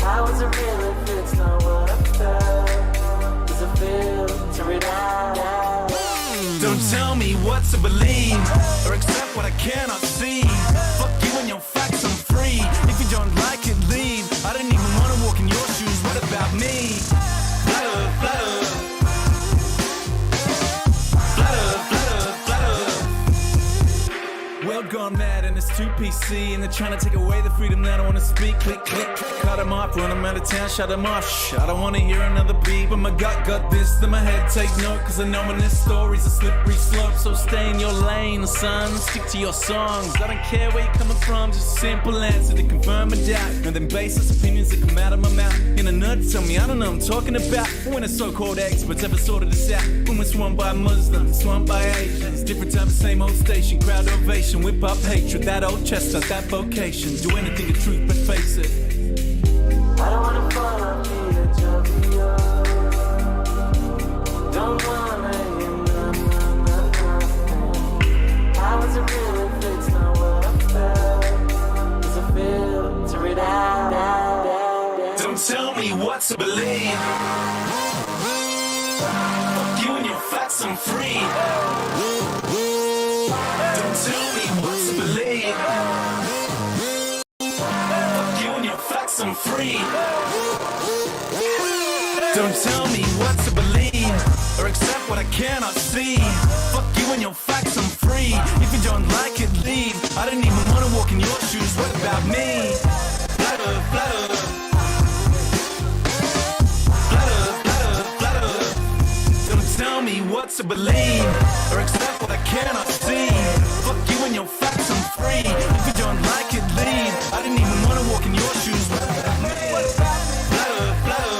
How is it real if it's not what I felt? Does it filter it out? Don't tell me what to believe, or accept what I cannot see. Fuck you and your facts, I'm free. If you don't like it, leave. I don't even wanna walk in your shoes, what about me? Flutter, flutter. Flutter, flutter, flutter. World gone mad and it's too PC, and they're trying to take away the freedom that I wanna speak. Click, click, cut them off, run them out of town, shut them off. Shh, I don't wanna hear another beat, but my gut got this, then my head take note, cause I know when this story's a slippery slope. So stay in your lane, son, stick to your songs. I don't care where you're coming from, just a simple answer to confirm a doubt, and then baseless opinions that come out of my mouth. In a nerd, tell me I don't know what I'm talking about. When the so-called experts ever sorted this out, when we're swamped by Muslims, swamped by Asians, different time, same old station, crowd ovation, whip up hatred, that old chestnut, that vocation, do anything to truth but face it. I don't wanna fall off the edge of the earth. Don't wanna hear nothing. How is it real if it's not what I felt? Does it filter it out? Don't tell me what to believe. Fuck you and your facts, I'm free. Don't tell me what to believe. Fuck you and your facts, I'm free. Don't tell me what to believe, or accept what I cannot see. Fuck you and your facts, I'm free. If you don't like it, leave. I don't even wanna walk in your shoes, what about me? Flutter, flutter. Flutter, flutter, flutter. Don't tell me what to believe, or accept what I cannot see. Fuck you and your facts, I'm free. If you don't like it, leave. I didn't even wanna walk in your shoes, what about me? Flutter, flutter.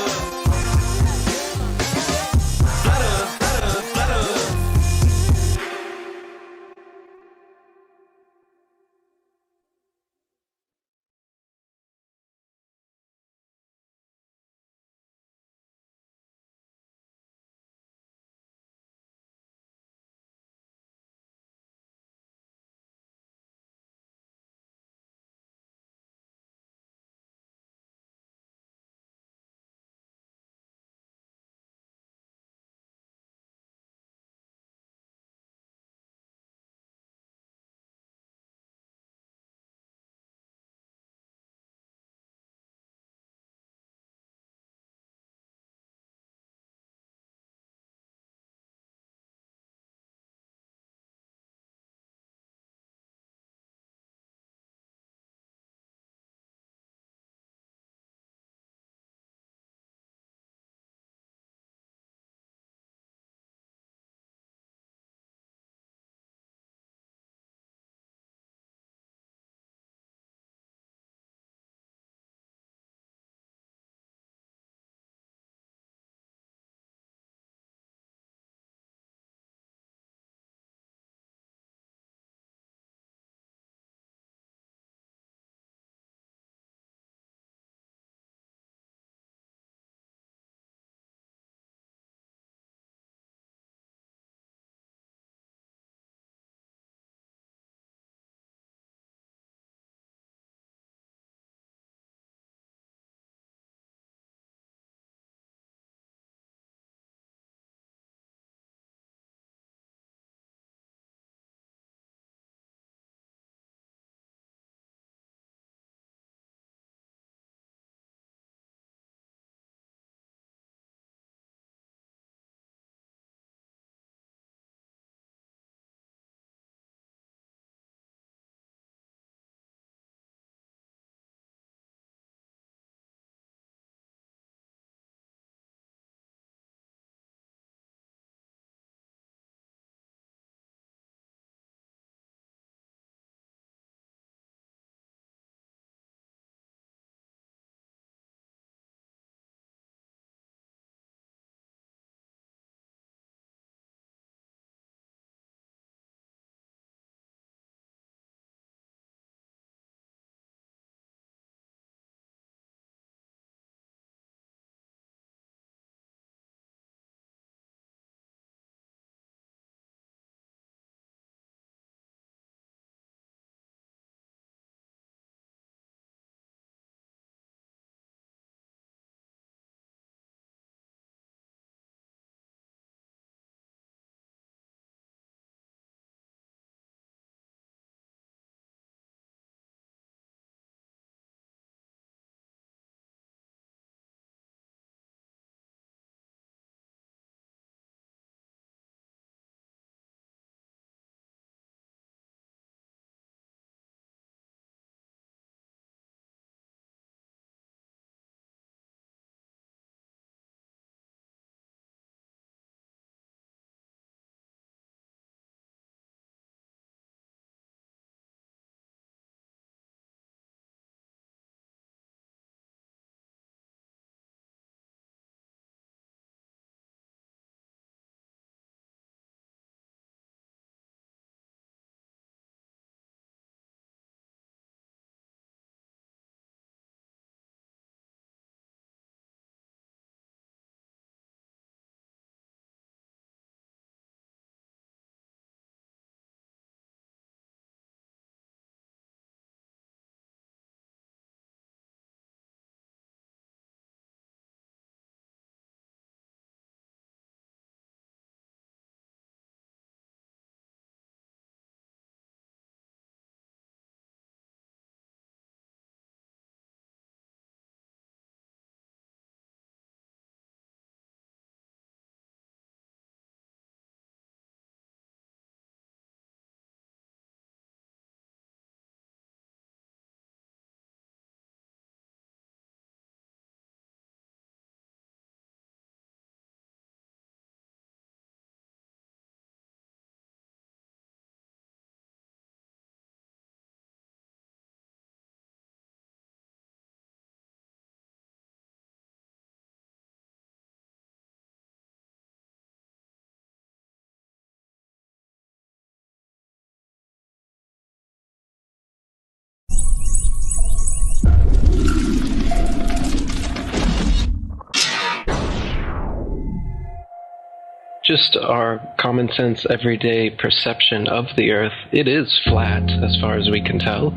Just our common sense, everyday perception of the Earth, it is flat as far as we can tell.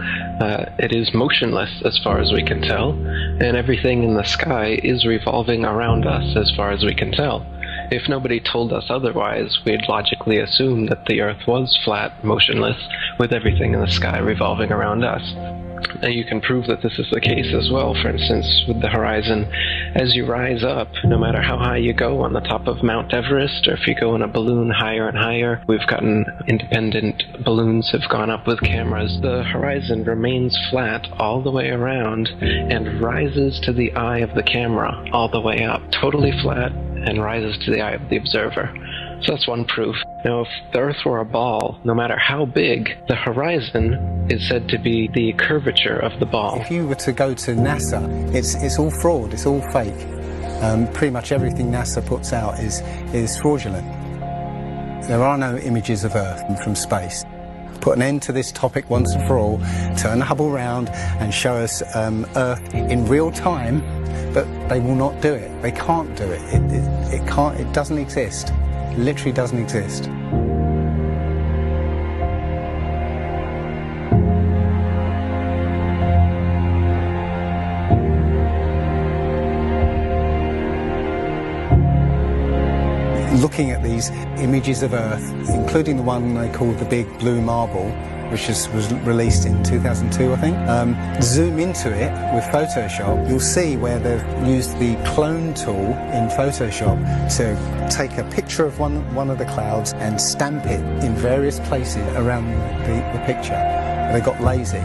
It is motionless as far as we can tell. And everything in the sky is revolving around us as far as we can tell. If nobody told us otherwise, we'd logically assume that the Earth was flat, motionless, with everything in the sky revolving around us. And you can prove that this is the case as well, for instance, with the horizon. As you rise up, no matter how high you go on the top of Mount Everest, or if you go in a balloon higher and higher, we've gotten independent balloons have gone up with cameras. The horizon remains flat all the way around and rises to the eye of the camera all the way up. Totally flat and rises to the eye of the observer. So that's one proof. Now, if the Earth were a ball, no matter how big, the horizon is said to be the curvature of the ball. If you were to go to NASA, it's all fraud, it's all fake. Pretty much everything NASA puts out is fraudulent. There are no images of Earth from space. Put an end to this topic once and for all, turn the Hubble round and show us Earth in real time, but they will not do it. They can't do it. It doesn't exist. Literally doesn't exist. Looking at these images of Earth, including the one they called the Big Blue Marble, which was released in 2002, I think. Zoom into it with Photoshop, you'll see where they've used the clone tool in Photoshop to take a picture of one of the clouds and stamp it in various places around the picture. They got lazy.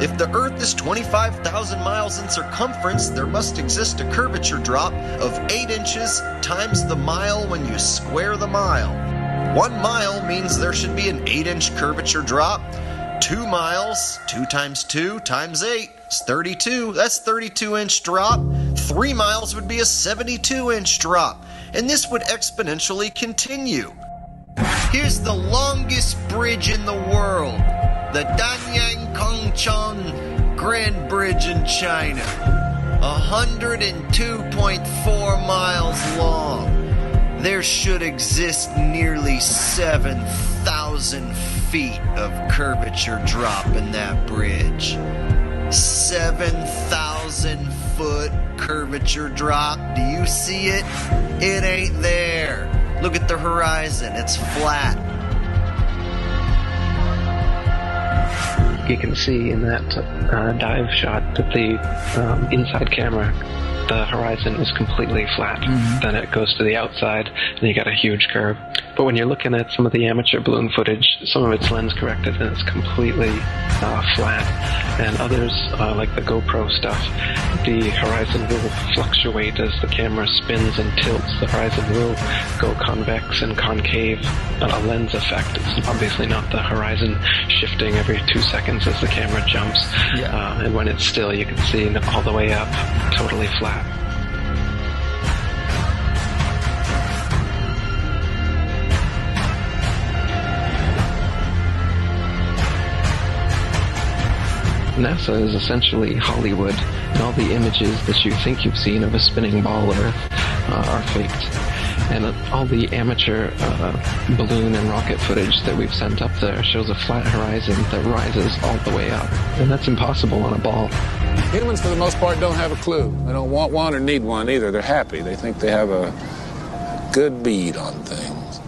If the Earth is 25,000 miles in circumference, there must exist a curvature drop of 8 inches times the mile when you square the mile. 1 mile means there should be an 8-inch curvature drop. 2 miles, 2 times 2 times 8 is 32. That's 32-inch drop. 3 miles would be a 72-inch drop. And this would exponentially continue. Here's the longest bridge in the world. The Danyang Kongchon Grand Bridge in China. 102.4 miles long. There should exist nearly 7,000 feet of curvature drop in that bridge. 7,000 foot curvature drop. Do you see it? It ain't there. Look at the horizon. It's flat. You can see in that dive shot that the inside camera, the horizon is completely flat. Then it goes to the outside and you got a huge curve. But when you're looking at some of the amateur balloon footage, some of it's lens corrected and it's completely flat. And others, like the GoPro stuff, the horizon will fluctuate as the camera spins and tilts. The horizon will go convex and concave, a lens effect. It's obviously not the horizon shifting every 2 seconds as the camera jumps. And when it's still, you can see all the way up, totally flat. NASA is essentially Hollywood, and all the images that you think you've seen of a spinning ball Earth are faked. And all the amateur balloon and rocket footage that we've sent up there shows a flat horizon that rises all the way up. And that's impossible on a ball. Humans, for the most part, don't have a clue. They don't want one or need one either. They're happy. They think they have a good bead on things.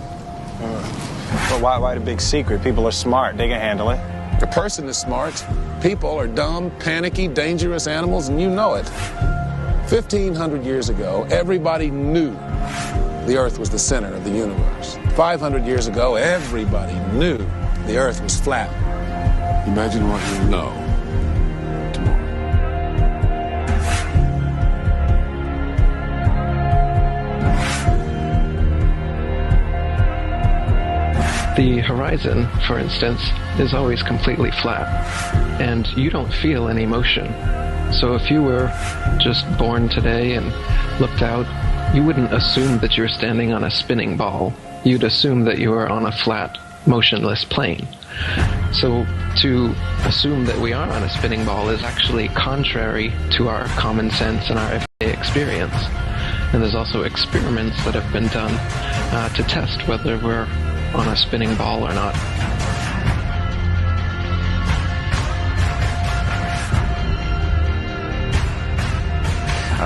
Well, why the big secret? People are smart. They can handle it. A person is smart. People are dumb, panicky, dangerous animals, and you know it. 1,500 years ago, everybody knew the Earth was the center of the universe. 500 years ago, everybody knew the Earth was flat. Imagine what you know tomorrow. The horizon, for instance, is always completely flat, and you don't feel any motion. So if you were just born today and looked out, you wouldn't assume that you're standing on a spinning ball. You'd assume that you were on a flat, motionless plane. So to assume that we are on a spinning ball is actually contrary to our common sense and our everyday experience. And there's also experiments that have been done to test whether we're on a spinning ball or not.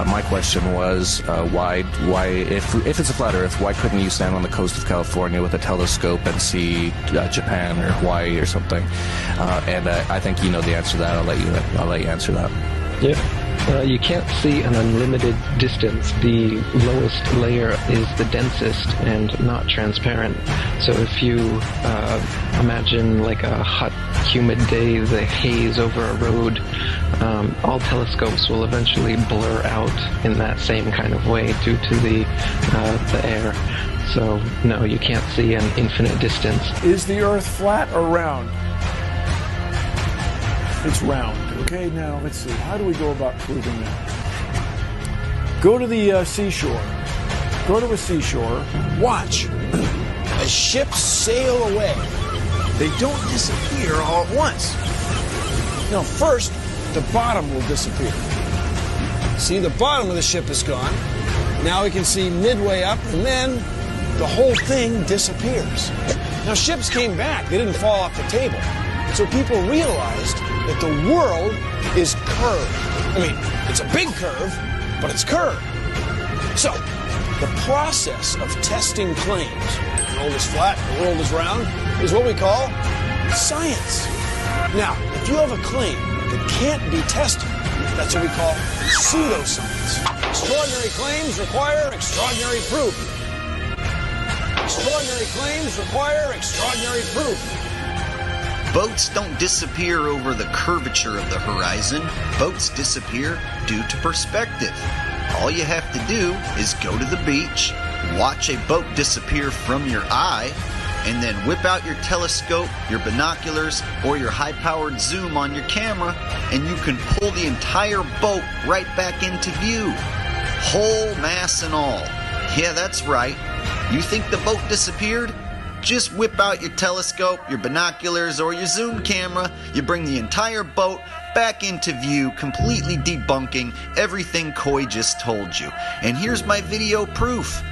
My question was, why, if it's a flat Earth, why couldn't you stand on the coast of California with a telescope and see Japan or Hawaii or something? And I think you know the answer to that. I'll let you answer that. Yeah. You can't see an unlimited distance. The lowest layer is the densest and not transparent. So if you imagine like a hot, humid day, the haze over a road, all telescopes will eventually blur out in that same kind of way due to the air. So no, you can't see an infinite distance. Is the Earth flat or round? It's round. Okay, now let's see. How do we go about proving that? Go to the seashore. Go to a seashore. Watch. As ships sail away, they don't disappear all at once. No, first, the bottom will disappear. See, the bottom of the ship is gone. Now we can see midway up, and then the whole thing disappears. Now, ships came back. They didn't fall off the table. So people realized that the world is curved. I mean, it's a big curve, but it's curved. So, the process of testing claims, the world is flat, the world is round, is what we call science. Now, if you have a claim that can't be tested, that's what we call pseudoscience. Extraordinary claims require extraordinary proof. Extraordinary claims require extraordinary proof. Boats don't disappear over the curvature of the horizon. Boats disappear due to perspective. All you have to do is go to the beach, watch a boat disappear from your eye, and then whip out your telescope, your binoculars, or your high-powered zoom on your camera, and you can pull the entire boat right back into view. Whole mass and all. Yeah, that's right. You think the boat disappeared? Just whip out your telescope, your binoculars, or your zoom camera. You bring the entire boat back into view, completely debunking everything Coy just told you. And here's my video proof.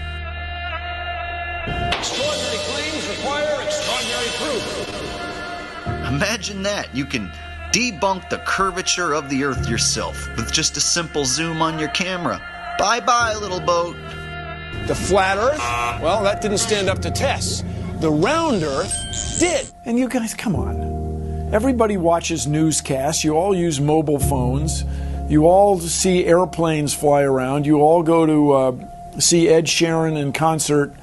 Extraordinary claims require extraordinary proof. Imagine that. You can debunk the curvature of the Earth yourself with just a simple zoom on your camera. Bye-bye, little boat. The flat Earth? Well, that didn't stand up to tests. The round Earth did. And you guys, come on. Everybody watches newscasts. You all use mobile phones. You all see airplanes fly around. You all go to see Ed Sheeran in concert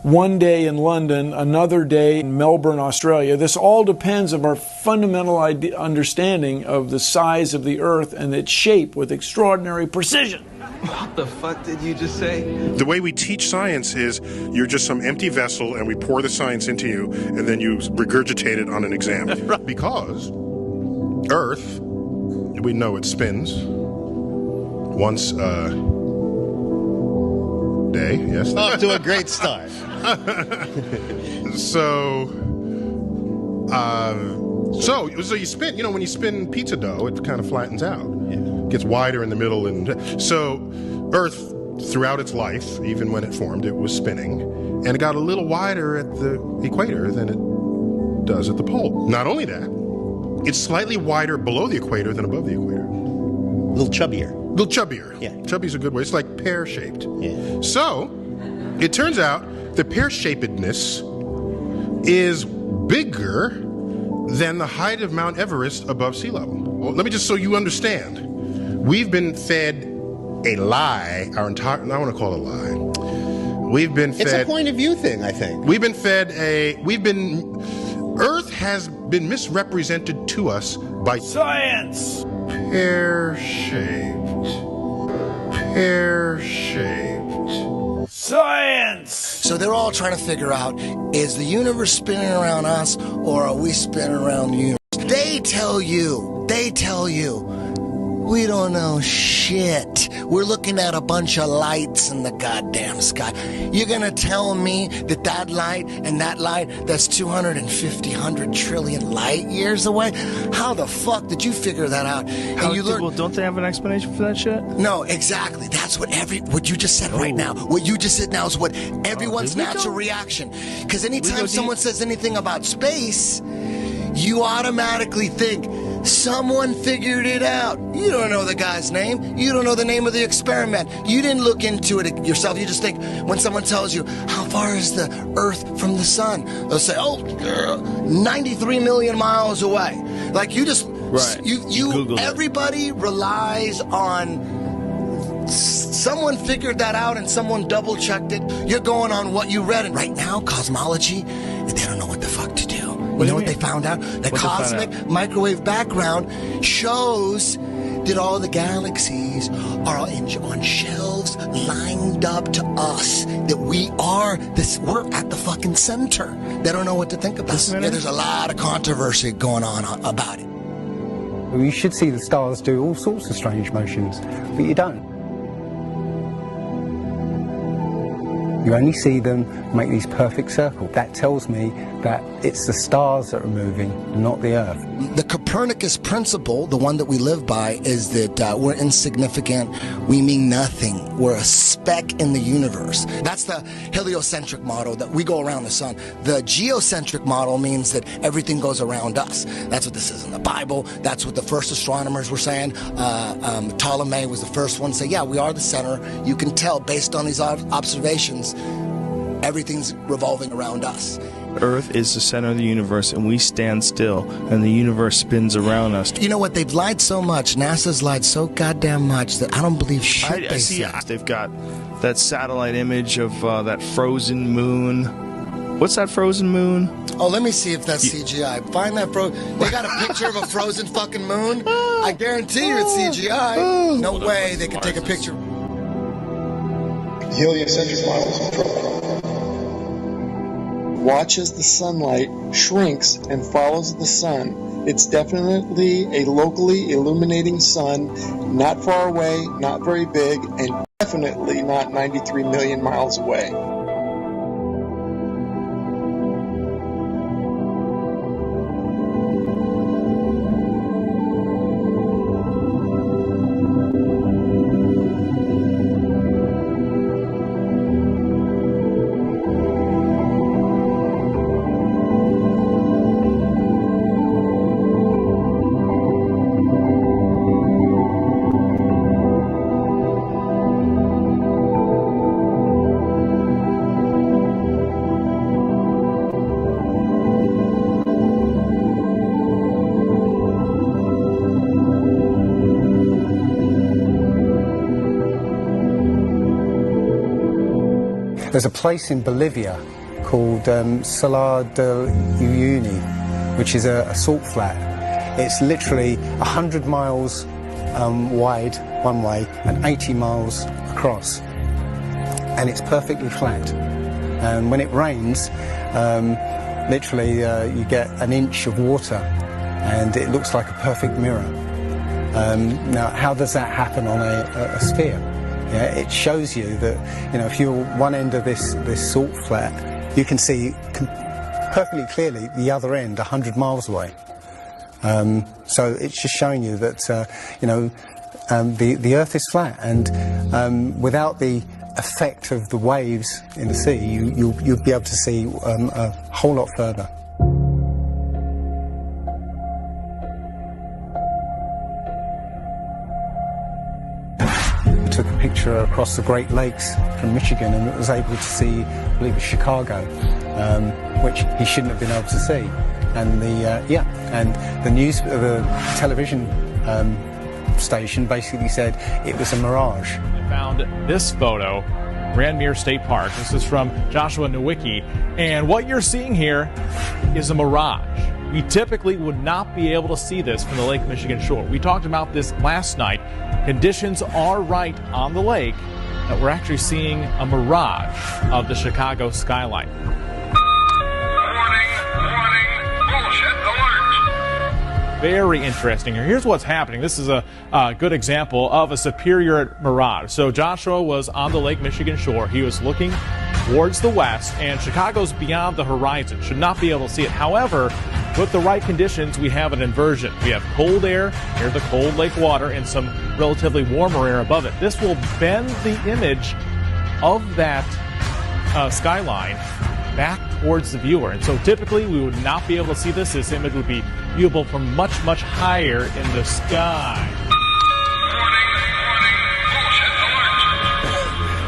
one day in London, another day in Melbourne, Australia. This all depends on our fundamental understanding of the size of the Earth and its shape with extraordinary precision. What the fuck did you just say? The way we teach science is you're just some empty vessel and we pour the science into you and then you regurgitate it on an exam. Because Earth, we know it spins once a day, yes? Off to a great start. So you spin, when you spin pizza dough, it kind of flattens out. Gets wider in the middle, and so Earth throughout its life, even when it formed, it was spinning, and it got a little wider at the equator than it does at the pole. Not only that, it's slightly wider below the equator than above the equator. A little chubbier. Yeah, chubby's a good word. It's like pear-shaped. Yeah. So it turns out the pear-shapedness is bigger than the height of Mount Everest above sea level. Well, let me just so you understand. We've been fed a lie our entire... I want to call it a lie. We've been fed... It's a point of view thing, I think. We've been fed Earth has been misrepresented to us by... Science! Pear-shaped. Science! So they're all trying to figure out, is the universe spinning around us, or are we spinning around the universe? They tell you We don't know shit. We're looking at a bunch of lights in the goddamn sky. You're gonna tell me that that light and that light, that's 250, 100 trillion light years away? How the fuck did you figure that out? And you learn. Well, don't they have an explanation for that shit? No, exactly. That's what you just said right now. What you just said now is what everyone's natural reaction. Because anytime someone says anything about space, you automatically think someone figured it out. You don't know the guy's name. You don't know the name of the experiment. You didn't look into it yourself. You just think when someone tells you, how far is the Earth from the sun? They'll say, 93 million miles away. Like you just, everybody relies on someone figured that out and someone double checked it. You're going on what you read. And right now, cosmology, they don't know what the fuck to do. You know what they found out? The cosmic microwave background shows that all the galaxies are on shelves lined up to us. That we're at the fucking center. They don't know what to think about. Yeah, there's a lot of controversy going on about it. Well, you should see the stars do all sorts of strange motions, but you don't. You only see them make these perfect circles. That tells me that it's the stars that are moving, not the Earth. The Copernicus principle, the one that we live by, is that we're insignificant, we mean nothing, we're a speck in the universe. That's the heliocentric model, that we go around the sun. The geocentric model means that everything goes around us. That's what this is in the Bible. That's what the first astronomers were saying. Ptolemy was the first one to say, yeah, we are the center. You can tell based on these observations, everything's revolving around us. Earth is the center of the universe, and we stand still, and the universe spins around us. You know what? They've lied so much. NASA's lied so goddamn much that I don't believe shit I see. They've got that satellite image of that frozen moon. What's that frozen moon? Oh, let me see if that's CGI. Find that They got a picture of a frozen fucking moon? I guarantee you it's CGI. No way they could take a picture. Heliocentric models. Watch as the sunlight shrinks and follows the sun. It's definitely a locally illuminating sun, not far away, not very big, and definitely not 93 million miles away. There's a place in Bolivia called Salar de Uyuni, which is a salt flat. It's literally 100 miles wide one way and 80 miles across. And it's perfectly flat. And when it rains, literally you get an inch of water and it looks like a perfect mirror. Now, how does that happen on a sphere? Yeah, it shows you that, you know, if you're one end of this salt flat, you can see perfectly clearly the other end 100 miles away. So it's just showing you that, the Earth is flat, and without the effect of the waves in the sea, you'll be able to see a whole lot further. Took a picture across the Great Lakes from Michigan and was able to see, I believe, Chicago, which he shouldn't have been able to see. And the television station basically said it was a mirage. I found this photo, Grandmere State Park. This is from Joshua Nowicki, and what you're seeing here is a mirage. We typically would not be able to see this from the Lake Michigan shore. We talked about this last night. Conditions are right on the lake that we're actually seeing a mirage of the Chicago skyline. Warning, bullshit alert. very interesting here. Here's what's happening. This is a good example of a superior mirage. So Joshua was on the Lake Michigan shore. He was looking towards the west, and Chicago's beyond the horizon. Should not be able to see it. However, with the right conditions, we have an inversion. We have cold air near the cold lake water and some relatively warmer air above it. This will bend the image of that skyline back towards the viewer. And so typically we would not be able to see this. This image would be viewable from much, much higher in the sky.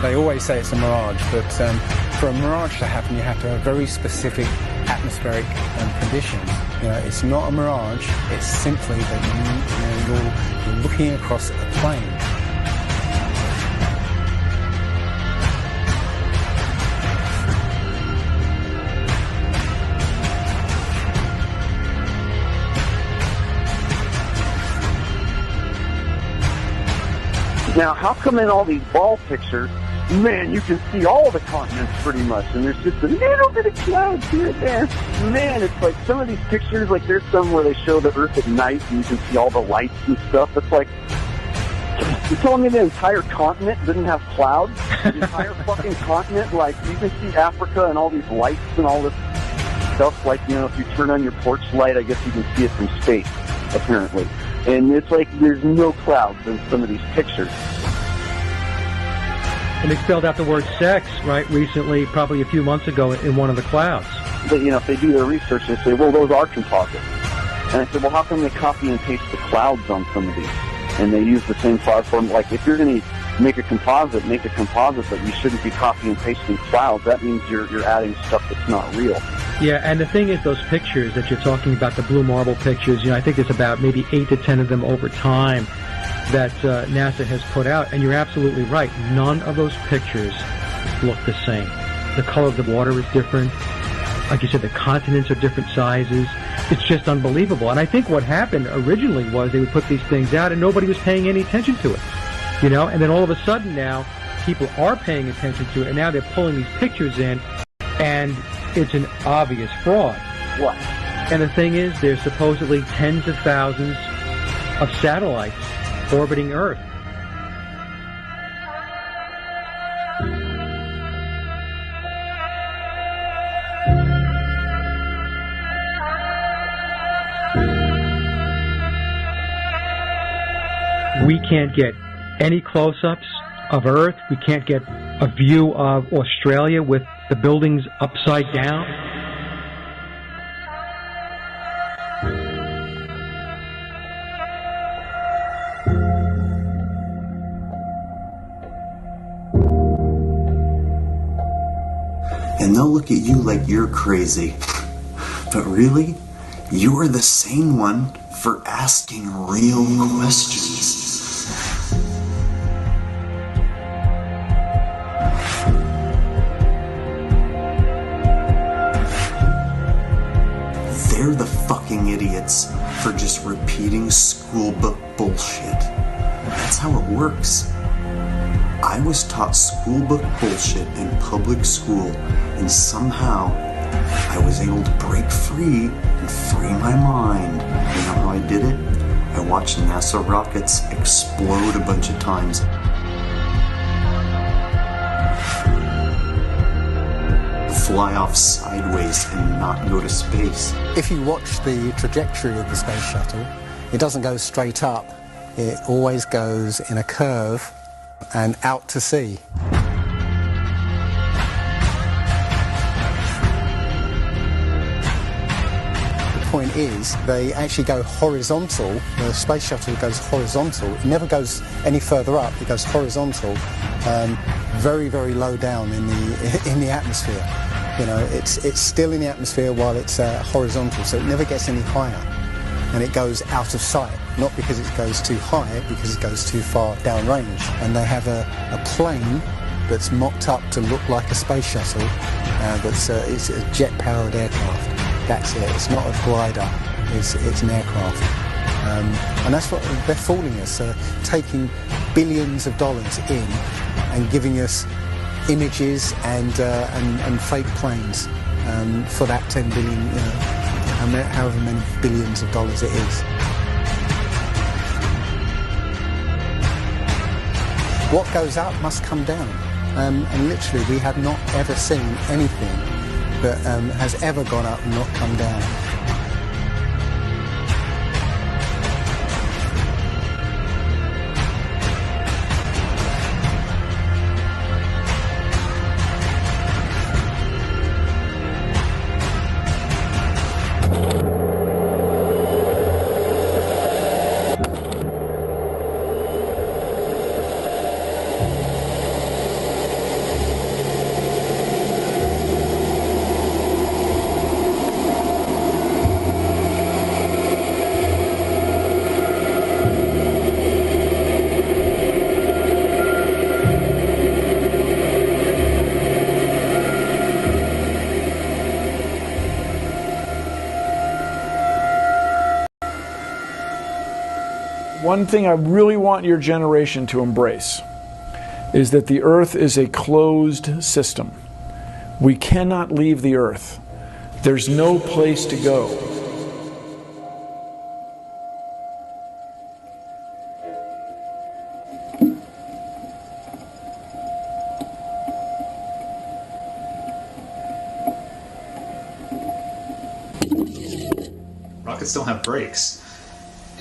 They always say it's a mirage, but for a mirage to happen, you have to have very specific atmospheric conditions. It's not a mirage. It's simply that you're looking across a plane. Now, how come in all these ball pictures, man, you can see all the continents pretty much, and there's just a little bit of clouds here and there. Man, it's like some of these pictures, like there's some where they show the Earth at night, and you can see all the lights and stuff. It's like, you're telling me the entire continent didn't have clouds? The entire fucking continent, like, you can see Africa and all these lights and all this stuff. Like, if you turn on your porch light, I guess you can see it from space, apparently. And it's like there's no clouds in some of these pictures. And they spelled out the word sex, right, recently, probably a few months ago in one of the clouds. But, if they do their research, they say, well, those are composites. And I said, well, how come they copy and paste the clouds on some of these? And they use the same cloud form. Like, if you're going to make a composite, but you shouldn't be copying and pasting clouds. That means you're adding stuff that's not real. Yeah, and the thing is, those pictures that you're talking about, the blue marble pictures, I think there's about maybe 8 to 10 of them over time that NASA has put out, and you're absolutely right. None of those pictures look the same. The color of the water is different. Like you said, the continents are different sizes. It's just unbelievable. And I think what happened originally was they would put these things out and nobody was paying any attention to it. And then all of a sudden now, people are paying attention to it, and now they're pulling these pictures in, and it's an obvious fraud. What? And the thing is, there's supposedly tens of thousands of satellites orbiting Earth. We can't get any close-ups of Earth. We can't get a view of Australia with the buildings upside down. And they'll look at you like you're crazy. But really, you're the sane one for asking real questions. They're the fucking idiots for just repeating school book bullshit. That's how it works. I was taught school book bullshit in public school, and somehow I was able to break free and free my mind. You know how I did it? I watched NASA rockets explode a bunch of times. Fly off sideways and not go to space. If you watch the trajectory of the space shuttle, it doesn't go straight up. It always goes in a curve and out to sea. The point is, they actually go horizontal. The space shuttle goes horizontal. It never goes any further up. It goes horizontal, very, very low down in the atmosphere. It's still in the atmosphere while it's horizontal, so it never gets any higher. And it goes out of sight, not because it goes too high, because it goes too far downrange. And they have a plane that's mocked up to look like a space shuttle, but it's a jet-powered aircraft. That's it. It's not a glider. It's an aircraft. And that's what they're fooling us, taking billions of dollars in and giving us images and fake planes for that $10 billion however many billions of dollars it is. What goes up must come down. And literally, we have not ever seen anything that has ever gone up and not come down. One thing I really want your generation to embrace is that the Earth is a closed system. We cannot leave the Earth. There's no place to go. Rockets don't have brakes.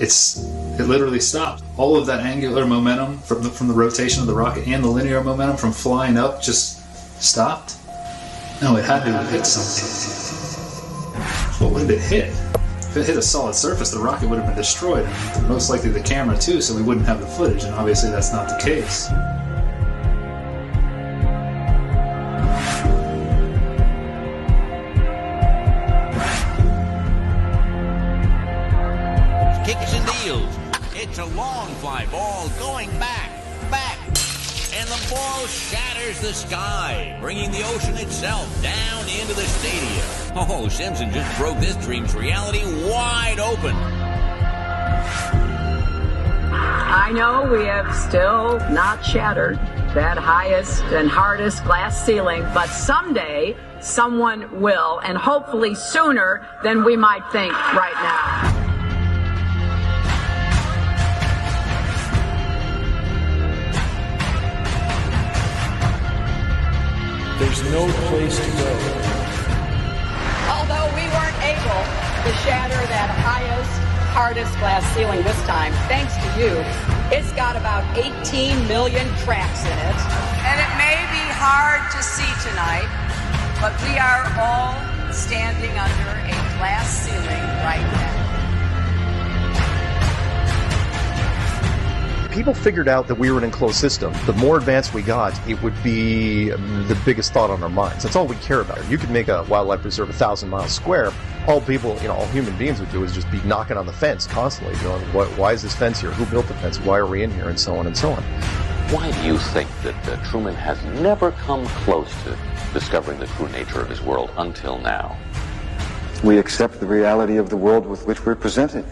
It literally stopped. All of that angular momentum from the rotation of the rocket and the linear momentum from flying up just stopped. No, it had to have hit something. What would it hit? If it hit a solid surface, the rocket would have been destroyed, and most likely the camera too, so we wouldn't have the footage, and obviously that's not the case. Kicks and deals. It's a long fly ball going back, and the ball shatters the sky, bringing the ocean itself down into the stadium. Oh, Simpson just broke this dream's reality wide open. I know we have still not shattered that highest and hardest glass ceiling, but someday someone will, and hopefully sooner than we might think right now. There's no place to go. Although we weren't able to shatter that highest, hardest glass ceiling this time, thanks to you, it's got about 18 million cracks in it. And it may be hard to see tonight, but we are all standing under a glass ceiling right now. People figured out that we were an enclosed system. The more advanced we got, it would be the biggest thought on our minds. That's all we care about. You could make a wildlife reserve 1,000 miles square. All people, all human beings would do is just be knocking on the fence constantly. Why is this fence here? Who built the fence? Why are we in here? And so on and so on. Why do you think that Truman has never come close to discovering the true nature of his world until now? We accept the reality of the world with which we're presented.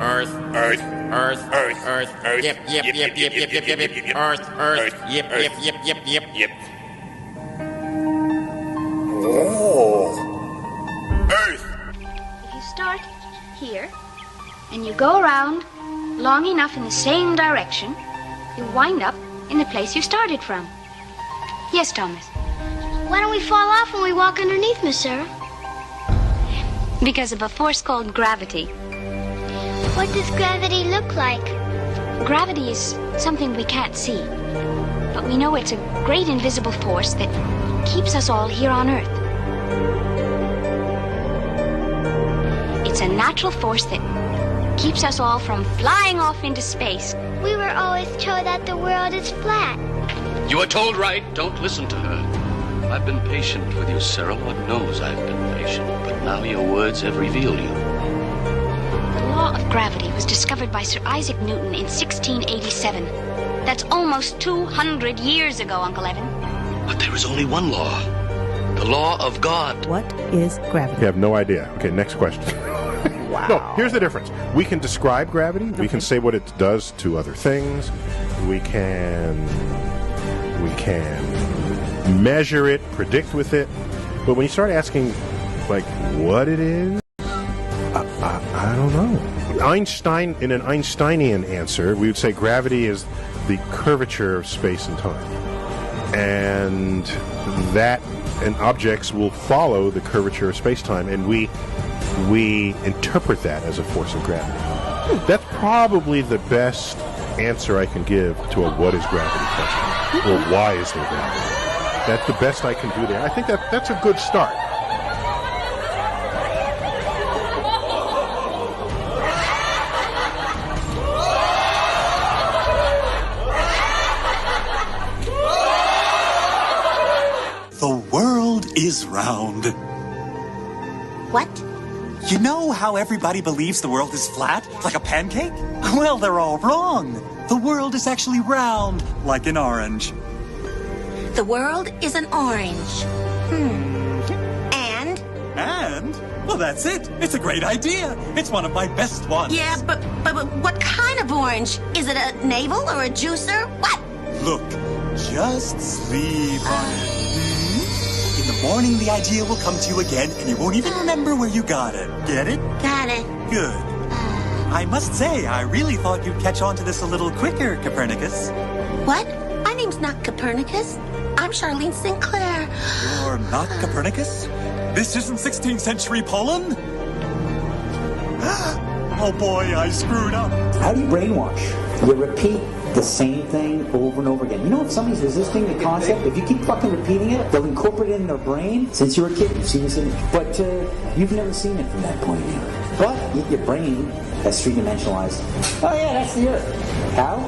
Earth, Earth, Earth, Earth, Earth, Earth, yep, yep, yep, yep, yep, yep, yep, yep, Earth, Earth, yep, yep, yep, yep, yep, yep. Earth. If you start here, and you go around long enough in the same direction, you wind up in the place you started from. Yes, Thomas? Why don't we fall off when we walk underneath, Miss Sarah? Because of a force called gravity. What does gravity look like? Gravity is something we can't see, but we know it's a great invisible force that keeps us all here on Earth. It's a natural force that keeps us all from flying off into space. We were always told that the world is flat. You are told right. Don't listen to her. I've been patient with you, Sarah. Lord knows I've been patient, but now your words have revealed you. The law of gravity was discovered by Sir Isaac Newton in 1687. That's almost 200 years ago, Uncle Evan. But there is only one law. The law of God. What is gravity? You have no idea. Okay, next question. Wow. No, here's the difference. We can describe gravity. Okay. We can say what it does to other things. We can measure it, predict with it. But when you start asking, like, what it is, I don't know. Einstein, in an Einsteinian answer, we would say gravity is the curvature of space and time. And objects will follow the curvature of space-time, and we interpret that as a force of gravity. That's probably the best answer I can give to a what is gravity question, or why is there gravity. That's the best I can do there. I think that's a good start. The world is round. What? You know how everybody believes the world is flat, like a pancake? Well, they're all wrong. The world is actually round, like an orange. The world is an orange. And? And? Well, that's it. It's a great idea. It's one of my best ones. Yeah, but what kind of orange? Is it a navel or a juicer? What? Look, just sleep on it. In the morning, the idea will come to you again, and you won't even remember where you got it. Get it? Got it. Good. I must say, I really thought you'd catch on to this a little quicker, Copernicus. What? My name's not Copernicus. I'm Charlene Sinclair. You're not Copernicus? This isn't 16th century Poland? Oh boy, I screwed up. How do you brainwash? You repeat the same thing over and over again. You know, if somebody's resisting the concept, if you keep fucking repeating it, they'll incorporate it in their brain. Since you were a kid, you've seen this in it, but you've never seen it from that point of view. But your brain has three-dimensionalized. Oh yeah, that's the Earth. How?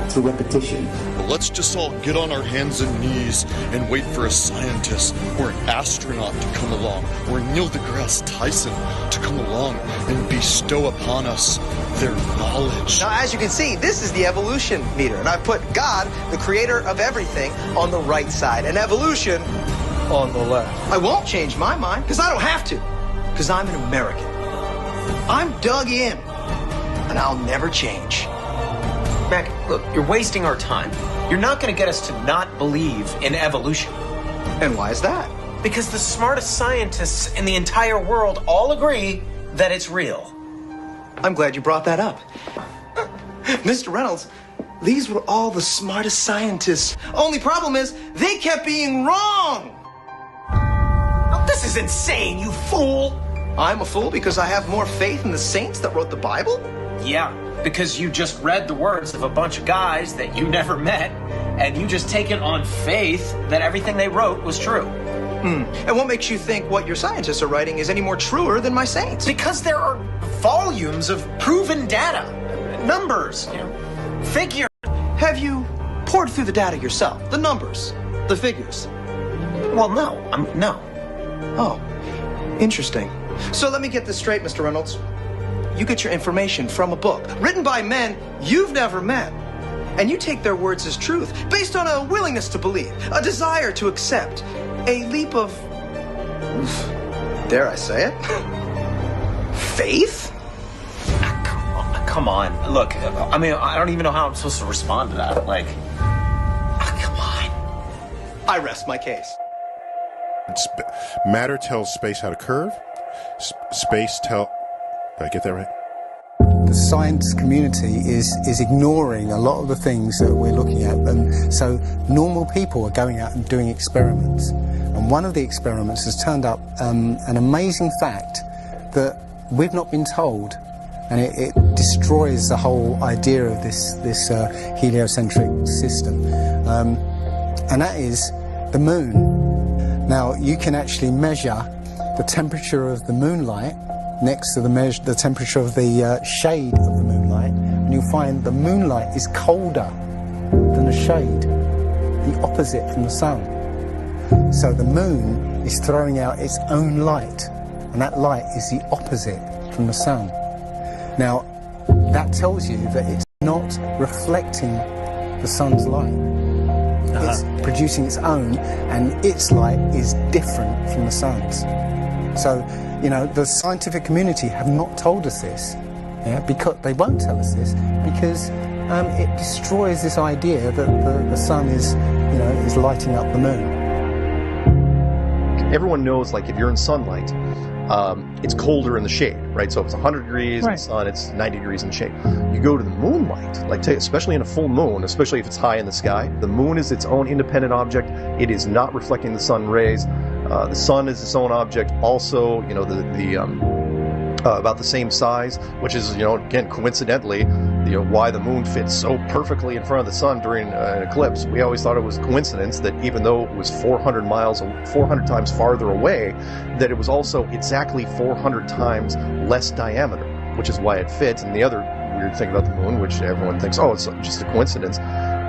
Through repetition. Let's just all get on our hands and knees and wait for a scientist or an astronaut to come along, or Neil deGrasse Tyson to come along and bestow upon us their knowledge. Now, as you can see, this is the evolution meter, and I've put God, the creator of everything, on the right side, and evolution on the left. I won't change my mind, because I don't have to, because I'm an American. I'm dug in, and I'll never change. Mac, look, you're wasting our time. You're not going to get us to not believe in evolution. And why is that? Because the smartest scientists in the entire world all agree that it's real. I'm glad you brought that up. Mr. Reynolds, these were all the smartest scientists. Only problem is, they kept being wrong! Oh, this is insane, you fool! I'm a fool because I have more faith in the saints that wrote the Bible? Yeah, because you just read the words of a bunch of guys that you never met, and you just take it on faith that everything they wrote was true. And what makes you think what your scientists are writing is any more truer than my saints? Because there are volumes of proven data, numbers, figures. Have you poured through the data yourself? The numbers, the figures? Well, no. No. Oh, interesting. So let me get this straight, Mr. Reynolds. You get your information from a book written by men you've never met. And you take their words as truth based on a willingness to believe, a desire to accept, a leap of, dare I say it, faith? Come on. Look, I mean, I don't even know how I'm supposed to respond to that. Like, come on. I rest my case. Matter tells space how to curve. Space tell... Did I get that right? The science community is ignoring a lot of the things that we're looking at, and so normal people are going out and doing experiments. And one of the experiments has turned up an amazing fact that we've not been told, and it destroys the whole idea of this heliocentric system, and that is the moon. Now you can actually measure the temperature of the moonlight next to the temperature of the shade of the moonlight, and you'll find the moonlight is colder than the shade, the opposite from the sun. So the moon is throwing out its own light, and that light is the opposite from the sun. Now, that tells you that it's not reflecting the sun's light. It's producing its own, and its light is different from the sun's. So, you know, the scientific community have not told us this, because they won't tell us this, because it destroys this idea that the sun is, is lighting up the moon. everyone knows, like, if you're in sunlight, it's colder in the shade, right? So if it's 100 degrees in the sun, it's 90 degrees in the shade. You go to the moonlight, like, especially in a full moon, especially if it's high in the sky, the moon is its own independent object. It is not reflecting the sun rays. The sun is its own object. Also, you know, about the same size, which is, you know, again, coincidentally, you know, why the moon fits so perfectly in front of the sun during an eclipse. We always thought it was coincidence that even though it was 400 times farther away, that it was also exactly 400 times less diameter, which is why it fits. And the other weird thing about the moon, which everyone thinks, oh, it's just a coincidence,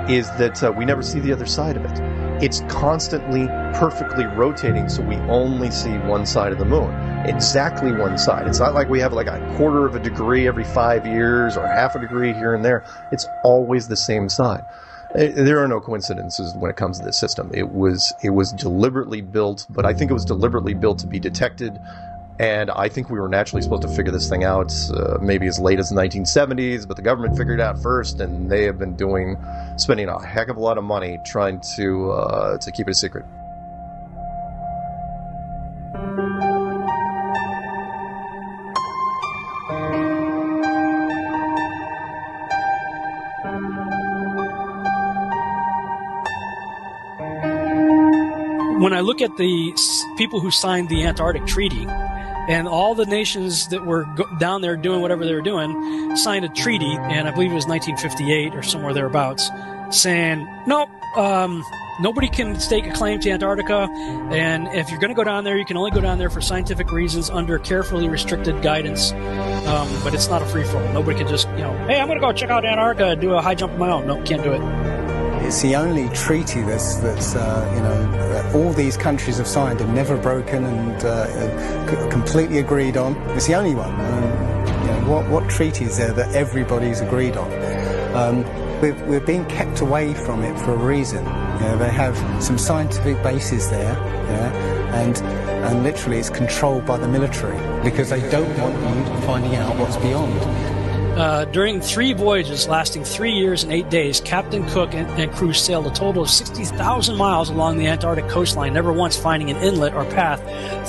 is that we never see the other side of it. It's constantly perfectly rotating, so we only see one side of the moon. Exactly one side. It's not like we have like a quarter of a degree every 5 years or half a degree here and there. It's always the same side. There are no coincidences when it comes to this system. It was deliberately built, but I think it was deliberately built to be detected. And I think we were naturally supposed to figure this thing out maybe as late as the 1970s, but the government figured it out first, and they have been spending a heck of a lot of money trying to keep it a secret. When I look at the people who signed the Antarctic Treaty, and all the nations that were down there doing whatever they were doing signed a treaty, and I believe it was 1958 or somewhere thereabouts, saying, nope, nobody can stake a claim to Antarctica, and if you're going to go down there, you can only go down there for scientific reasons under carefully restricted guidance, but it's not a free-for-all. Nobody can just, you know, hey, I'm going to go check out Antarctica and do a high jump of my own. No, can't do it. It's the only treaty that's you know, all these countries have signed and never broken and completely agreed on. It's the only one. You know, what treaty is there that everybody's agreed on? We're being kept away from it for a reason. You know, they have some scientific bases there, and literally it's controlled by the military because they don't want you finding out what's beyond. During 3 voyages lasting 3 years and 8 days, Captain Cook and crew sailed a total of 60,000 miles along the Antarctic coastline, never once finding an inlet or path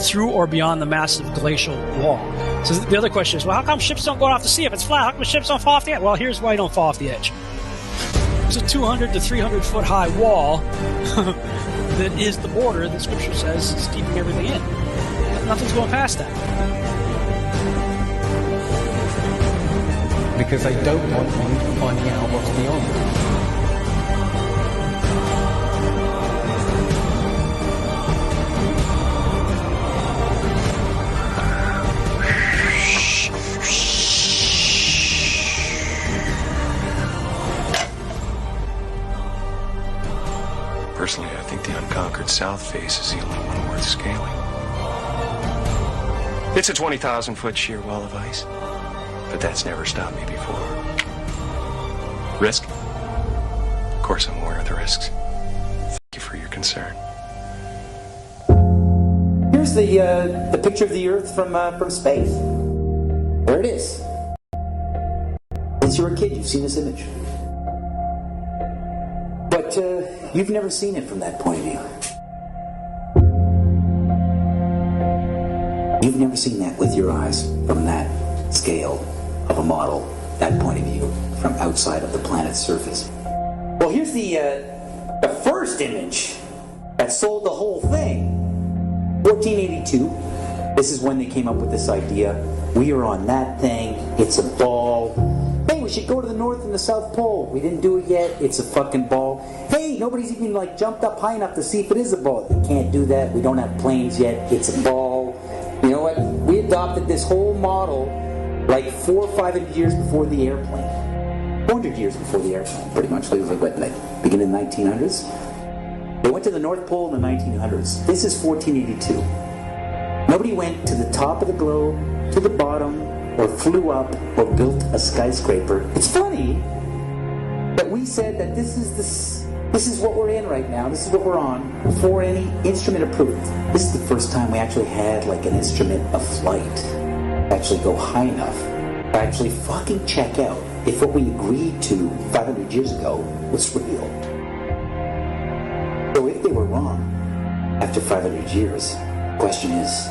through or beyond the massive glacial wall. So the other question is, well, how come ships don't go off the sea if it's flat? How come ships don't fall off the edge? Well, here's why you don't fall off the edge. There's a 200 to 300 foot high wall that is the border that Scripture says is keeping everything in. Nothing's going past that. Because they don't want you finding out what's beyond. Personally, I think the unconquered South face is the only one worth scaling. It's a 20,000-foot sheer wall of ice. But that's never stopped me before. Risk? Of course I'm aware of the risks. Thank you for your concern. Here's the picture of the Earth from space. There it is. Since you were a kid, you've seen this image. But you've never seen it from that point of view. You've never seen that with your eyes from that scale of a model, that point of view, from outside of the planet's surface. Well, here's the first image that sold the whole thing. 1482. This is when they came up with this idea. We are on that thing. It's a ball. Hey, we should go to the North and the South Pole. We didn't do it yet. It's a fucking ball. Hey, nobody's even jumped up high enough to see if it is a ball. You can't do that. We don't have planes yet. It's a ball. You know what? We adopted this whole model 400 or 500 years before the airplane. 400 years before the airplane, pretty much. It was beginning of the 1900s. They went to the North Pole in the 1900s. This is 1482. Nobody went to the top of the globe, to the bottom, or flew up, or built a skyscraper. It's funny that we said that this is what we're in right now. This is what we're on before any instrument approved. This is the first time we actually had an instrument of flight. Actually go high enough to actually fucking check out if what we agreed to 500 years ago was real. So if they were wrong after 500 years, Question is,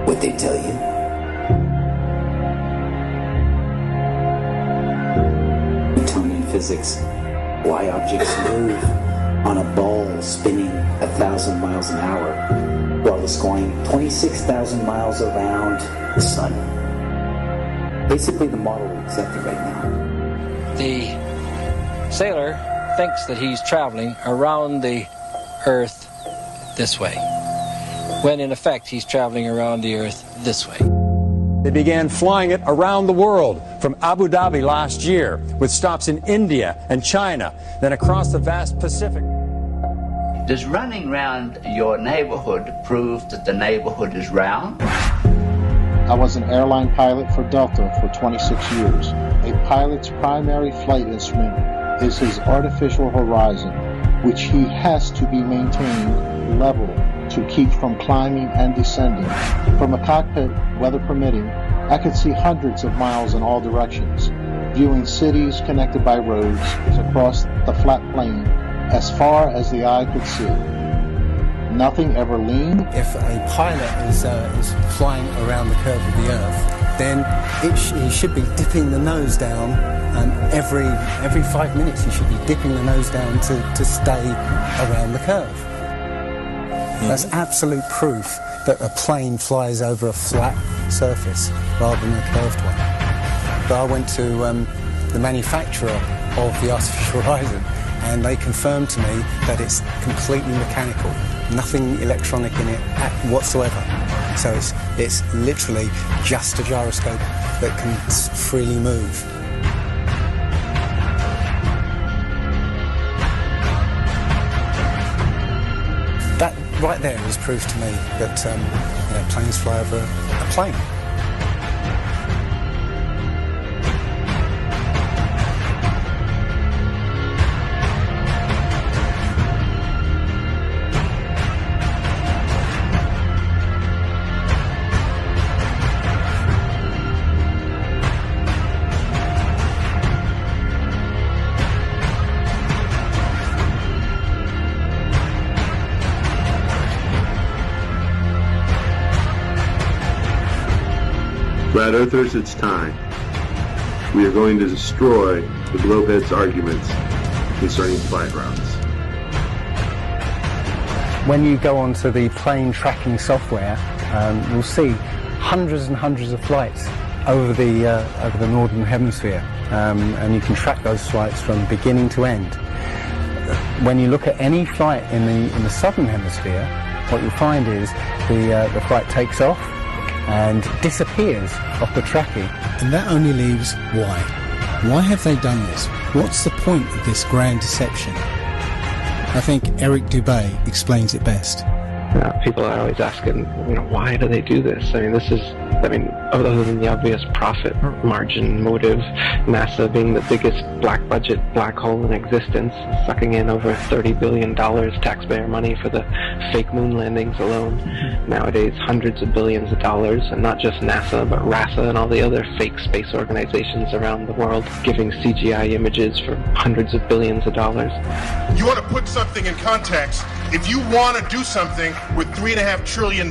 what they tell you? Newtonian physics. Why objects move on a ball spinning 1,000 miles an hour while it's going 26,000 miles around the sun. Basically the model we accepted right now. The sailor thinks that he's traveling around the Earth this way, when in effect he's traveling around the Earth this way. They began flying it around the world, from Abu Dhabi last year, with stops in India and China, then across the vast Pacific. Does running around your neighborhood prove that the neighborhood is round? I was an airline pilot for Delta for 26 years. A pilot's primary flight instrument is his artificial horizon, which he has to be maintained level to keep from climbing and descending. From a cockpit, weather permitting, I could see hundreds of miles in all directions, viewing cities connected by roads across the flat plain as far as the eye could see. Nothing ever leaned. If a pilot is flying around the curve of the Earth, then he should be dipping the nose down every 5 minutes. He should be dipping the nose down to stay around the curve. That's absolute proof that a plane flies over a flat surface rather than a curved one. But I went to the manufacturer of the artificial horizon, and they confirmed to me that it's completely mechanical, nothing electronic in it whatsoever. So it's literally just a gyroscope that can freely move. That right there is proof to me that planes fly over a plane. Flat Earthers, it's time. We are going to destroy the Globeheads' arguments concerning flight routes. When you go onto the plane tracking software, you'll see hundreds and hundreds of flights over the northern hemisphere, and you can track those flights from beginning to end. When you look at any flight in the southern hemisphere, what you'll find is the flight takes off and disappears off the tracking. And that only leaves why. Why have they done this? What's the point of this grand deception? I think Eric Dubay explains it best. People are always asking, why do they do this? Other than the obvious profit margin motive, NASA being the biggest black budget black hole in existence, sucking in over $30 billion taxpayer money for the fake moon landings alone. Nowadays, hundreds of billions of dollars, and not just NASA, but RASA and all the other fake space organizations around the world, giving CGI images for hundreds of billions of dollars. You want to put something in context. If you want to do something with $3.5 trillion,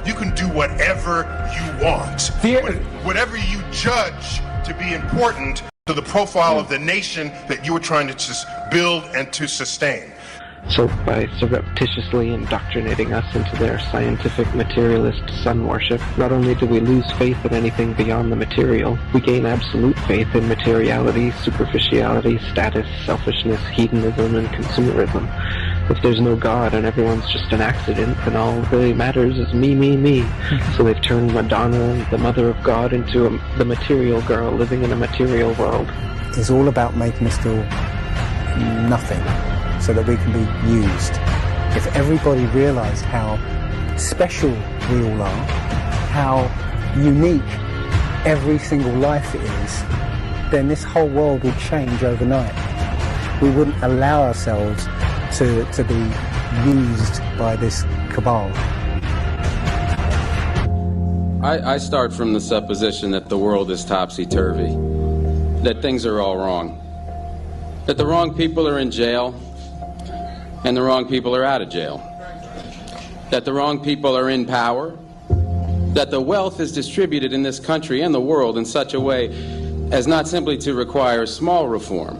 you can do whatever you want. Whatever you judge to be important to the profile of the nation that you are trying to build and to sustain. So by surreptitiously indoctrinating us into their scientific materialist sun worship, not only do we lose faith in anything beyond the material, we gain absolute faith in materiality, superficiality, status, selfishness, hedonism, and consumerism. If there's no God and everyone's just an accident, then all that really matters is me, me, me. So they've turned Madonna, the mother of God, into the material girl living in a material world. It's all about making us feel nothing, so that we can be used. If everybody realised how special we all are, how unique every single life is, then this whole world would change overnight. We wouldn't allow ourselves to be used by this cabal. I start from the supposition that the world is topsy-turvy, that things are all wrong, that the wrong people are in jail, and the wrong people are out of jail. that the wrong people are in power, that the wealth is distributed in this country and the world in such a way as not simply to require small reform,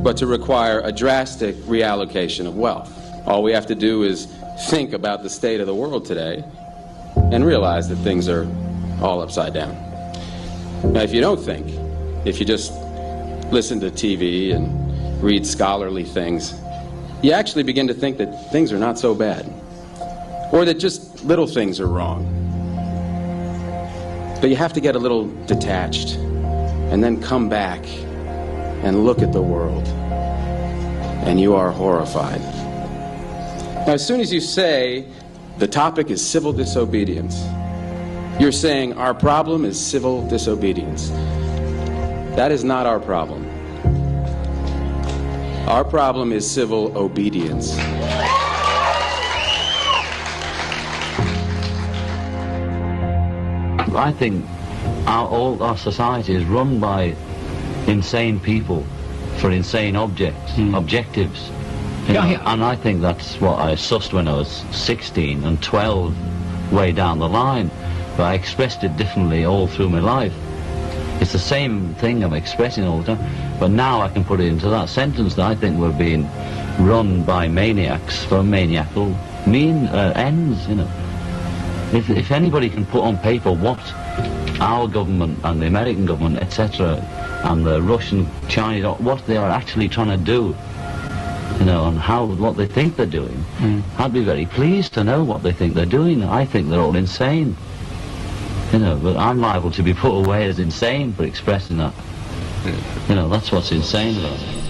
but to require a drastic reallocation of wealth. All we have to do is think about the state of the world today and realize that things are all upside down. Now, if you don't think, if you just listen to TV and read scholarly things, you actually begin to think that things are not so bad, or that just little things are wrong. But you have to get a little detached and then come back and look at the world, and you are horrified. Now, as soon as you say the topic is civil disobedience, you're saying our problem is civil disobedience. That is not our problem. Our problem is civil obedience. I think all our society is run by insane people for insane objectives. You know, and I think that's what I sussed when I was 16 and 12 way down the line, but I expressed it differently all through my life. It's the same thing I'm expressing all the time, but now I can put it into that sentence that I think we're being run by maniacs for maniacal ends, you know. If anybody can put on paper what our government and the American government, etc., and the Russian, Chinese, what they are actually trying to do, you know, and what they think they're doing, I'd be very pleased to know what they think they're doing. I think they're all insane, you know, but I'm liable to be put away as insane for expressing that. You know, that's what's insane about it.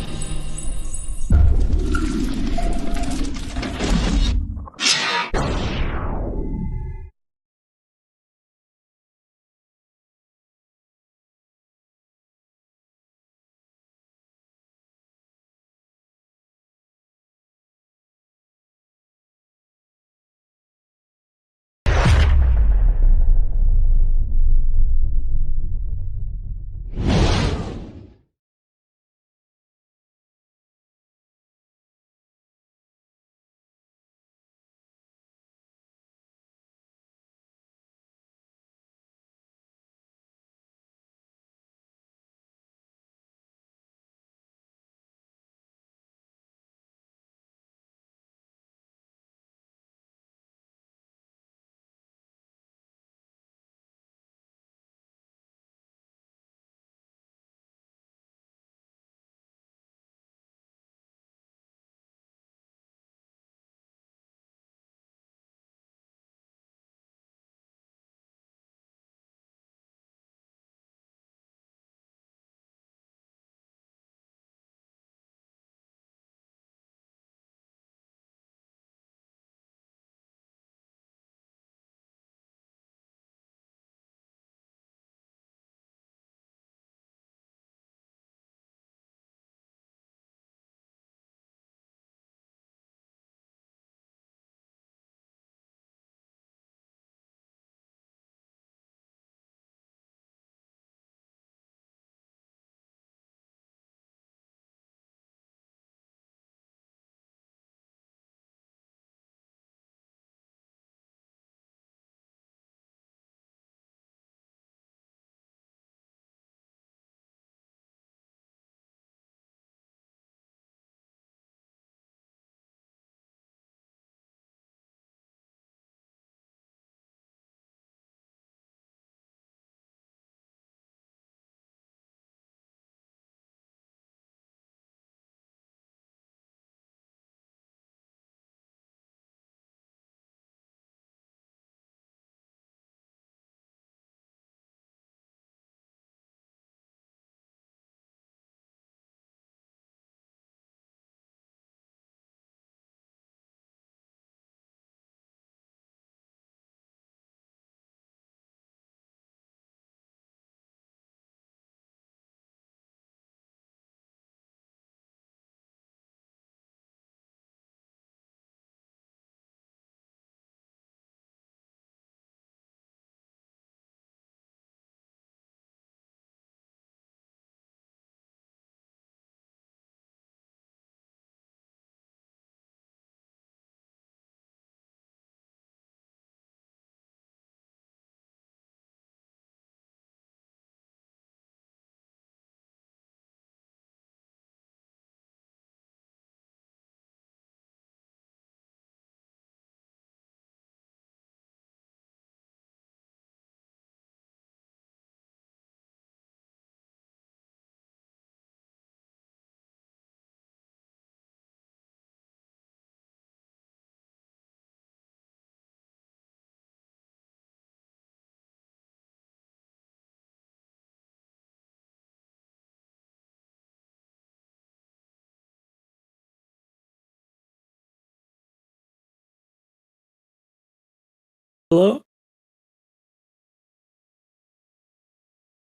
Hello?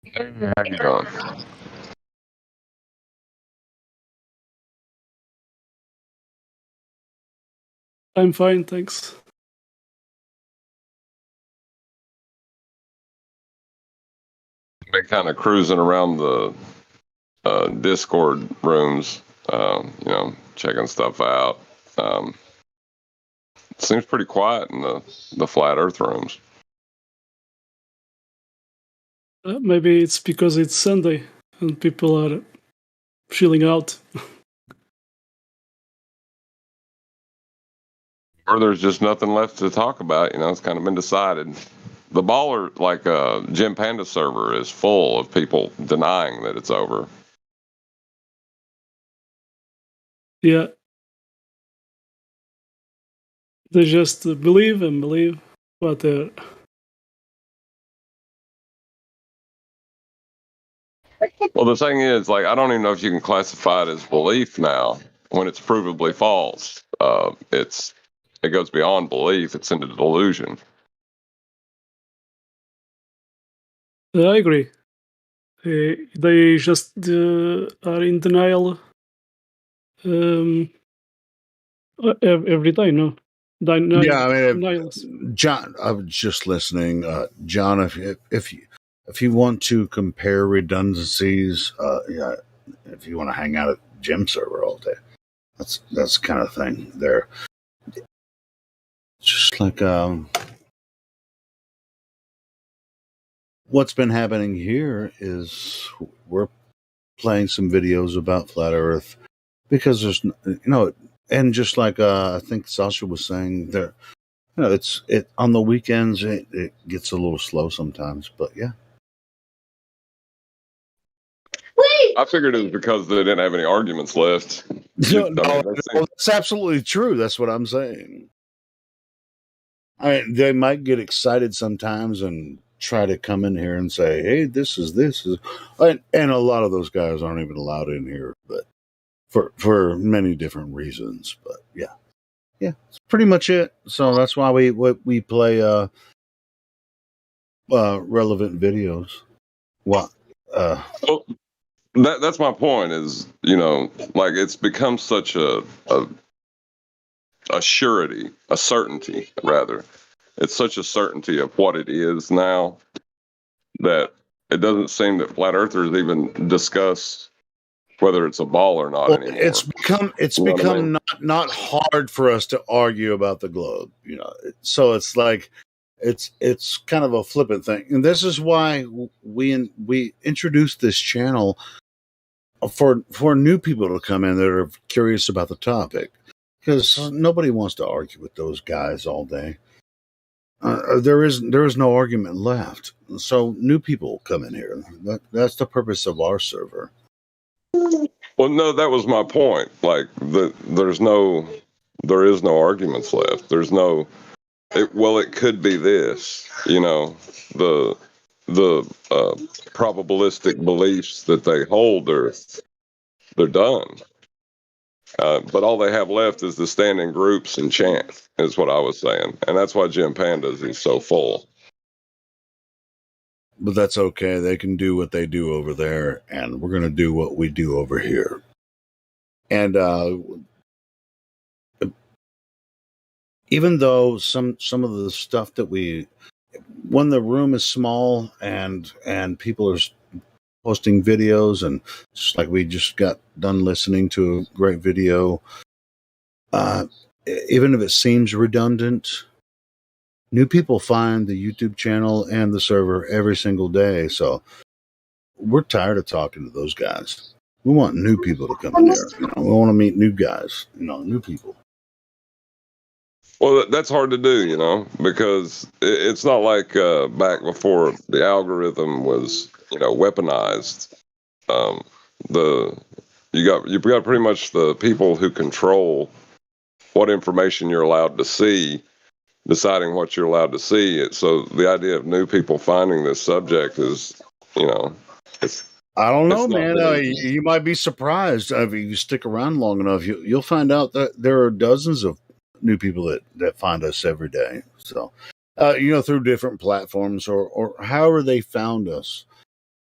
Hey, how you doing? I'm fine, thanks. Been kind of cruising around the Discord rooms, checking stuff out. It seems pretty quiet in the flat Earth rooms. Maybe it's because it's Sunday and people are chilling out. Or there's just nothing left to talk about. It's kind of been decided. The baller, like Jim Panda server, is full of people denying that it's over. Yeah. They just believe and believe what they're... Well, the thing is, like, I don't even know if you can classify it as belief now when it's provably false. It goes beyond belief. It's into delusion. I agree. They just are in denial every day, no? Yeah, I mean, Denials. John, I was just listening. John, if you want to compare redundancies, yeah, if you want to hang out at Jim server all day, that's the kind of thing there. Just like what's been happening here is we're playing some videos about flat Earth because there's and just like I think Sasha was saying there. It's on the weekends. It gets a little slow sometimes, but yeah. I figured it was because they didn't have any arguments left. That's absolutely true. That's what I'm saying. I mean, they might get excited sometimes and try to come in here and say, "Hey, this is," and a lot of those guys aren't even allowed in here, but for many different reasons. But yeah, that's pretty much it. So that's why we play relevant videos. What? Well, that's my point. Is like it's become such a surety, a certainty rather. It's such a certainty of what it is now that it doesn't seem that flat earthers even discuss whether it's a ball or not anymore. It's become not hard for us to argue about the globe, So it's like it's kind of a flippant thing, and this is why we introduced this channel for new people to come in that are curious about the topic, because nobody wants to argue with those guys all day. There is no argument left, so new people come in here. That's the purpose of our server. Well, no, that was my point. Like there is no arguments left. There's no. It could be this. The probabilistic beliefs that they hold they're done. But all they have left is to stand in groups and chant, is what I was saying, and that's why Jim Pandas is so full. But that's okay. They can do what they do over there, and we're going to do what we do over here. And even though some of the stuff that when the room is small and people are posting videos, and just like we just got done listening to a great video, even if it seems redundant, new people find the YouTube channel and the server every single day. So we're tired of talking to those guys. We want new people to come in here. We want to meet new guys, new people. Well, that's hard to do, because it's not like back before the algorithm was, weaponized. You've got pretty much the people who control what information you're allowed to see, deciding what you're allowed to see. So the idea of new people finding this subject is, I don't know, man. You might be surprised. If you stick around long enough, you'll find out that there are dozens of new people that find us every day. So through different platforms or however they found us.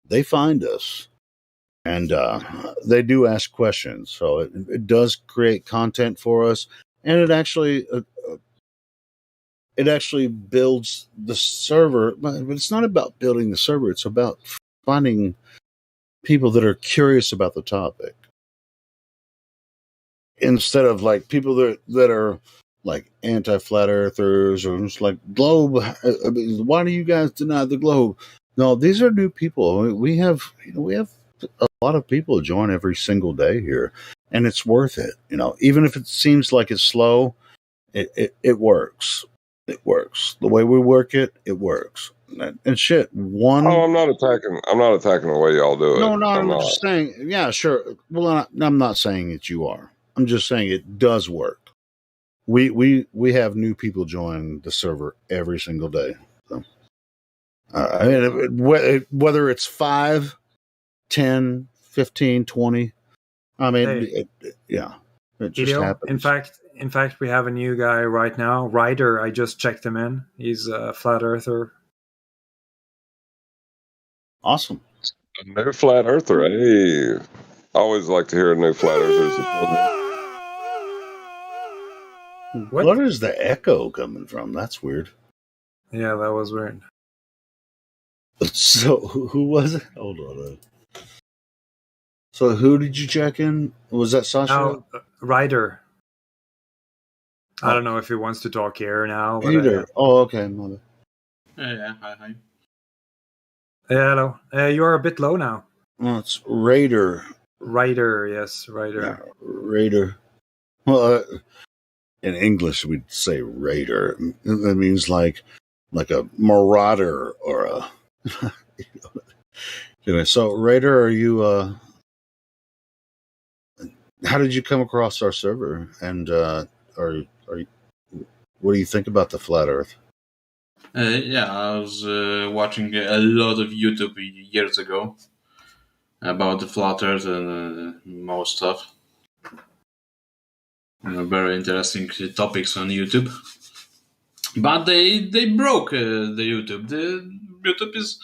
They find us, and they do ask questions. So it does create content for us, and it actually builds the server. But it's not about building the server. It's about finding people that are curious about the topic, instead of like people that are like anti-flat earthers or just like globe. I mean, why do you guys deny the globe? No, these are new people. We have a lot of people join every single day here, and it's worth it. Even if it seems like it's slow, it works. It works. The way we work it works. And shit, I'm not attacking the way y'all do it. No, I'm just saying. Yeah, sure. Well, I'm not saying that you are. I'm just saying it does work. We have new people join the server every single day. So, I mean, whether it's 5, 10, 15, 20. I mean, Hey. it just happens. In fact, we have a new guy right now, Ryder. I just checked him in. He's a flat earther. Awesome. A new flat earther. Hey, I always like to hear new flat earthers. What is the echo coming from? That's weird. Yeah, that was weird. So who was it? Hold on. So who did you check in? Was that Sasha? No, Ryder. I don't know if he wants to talk here now. But Peter. Okay, mother. Yeah, hi. Yeah, hello. You are a bit low now. Oh, it's Raider. Ryder, yes, Ryder. Yeah, Raider. Well, in English, we'd say Raider. That means like a marauder or a. Anyway, so Raider, are you? How did you come across our server? And what do you think about the flat Earth? I was watching a lot of YouTube years ago about the flat Earth and more stuff. Very interesting topics on YouTube. But they broke the YouTube. The YouTube is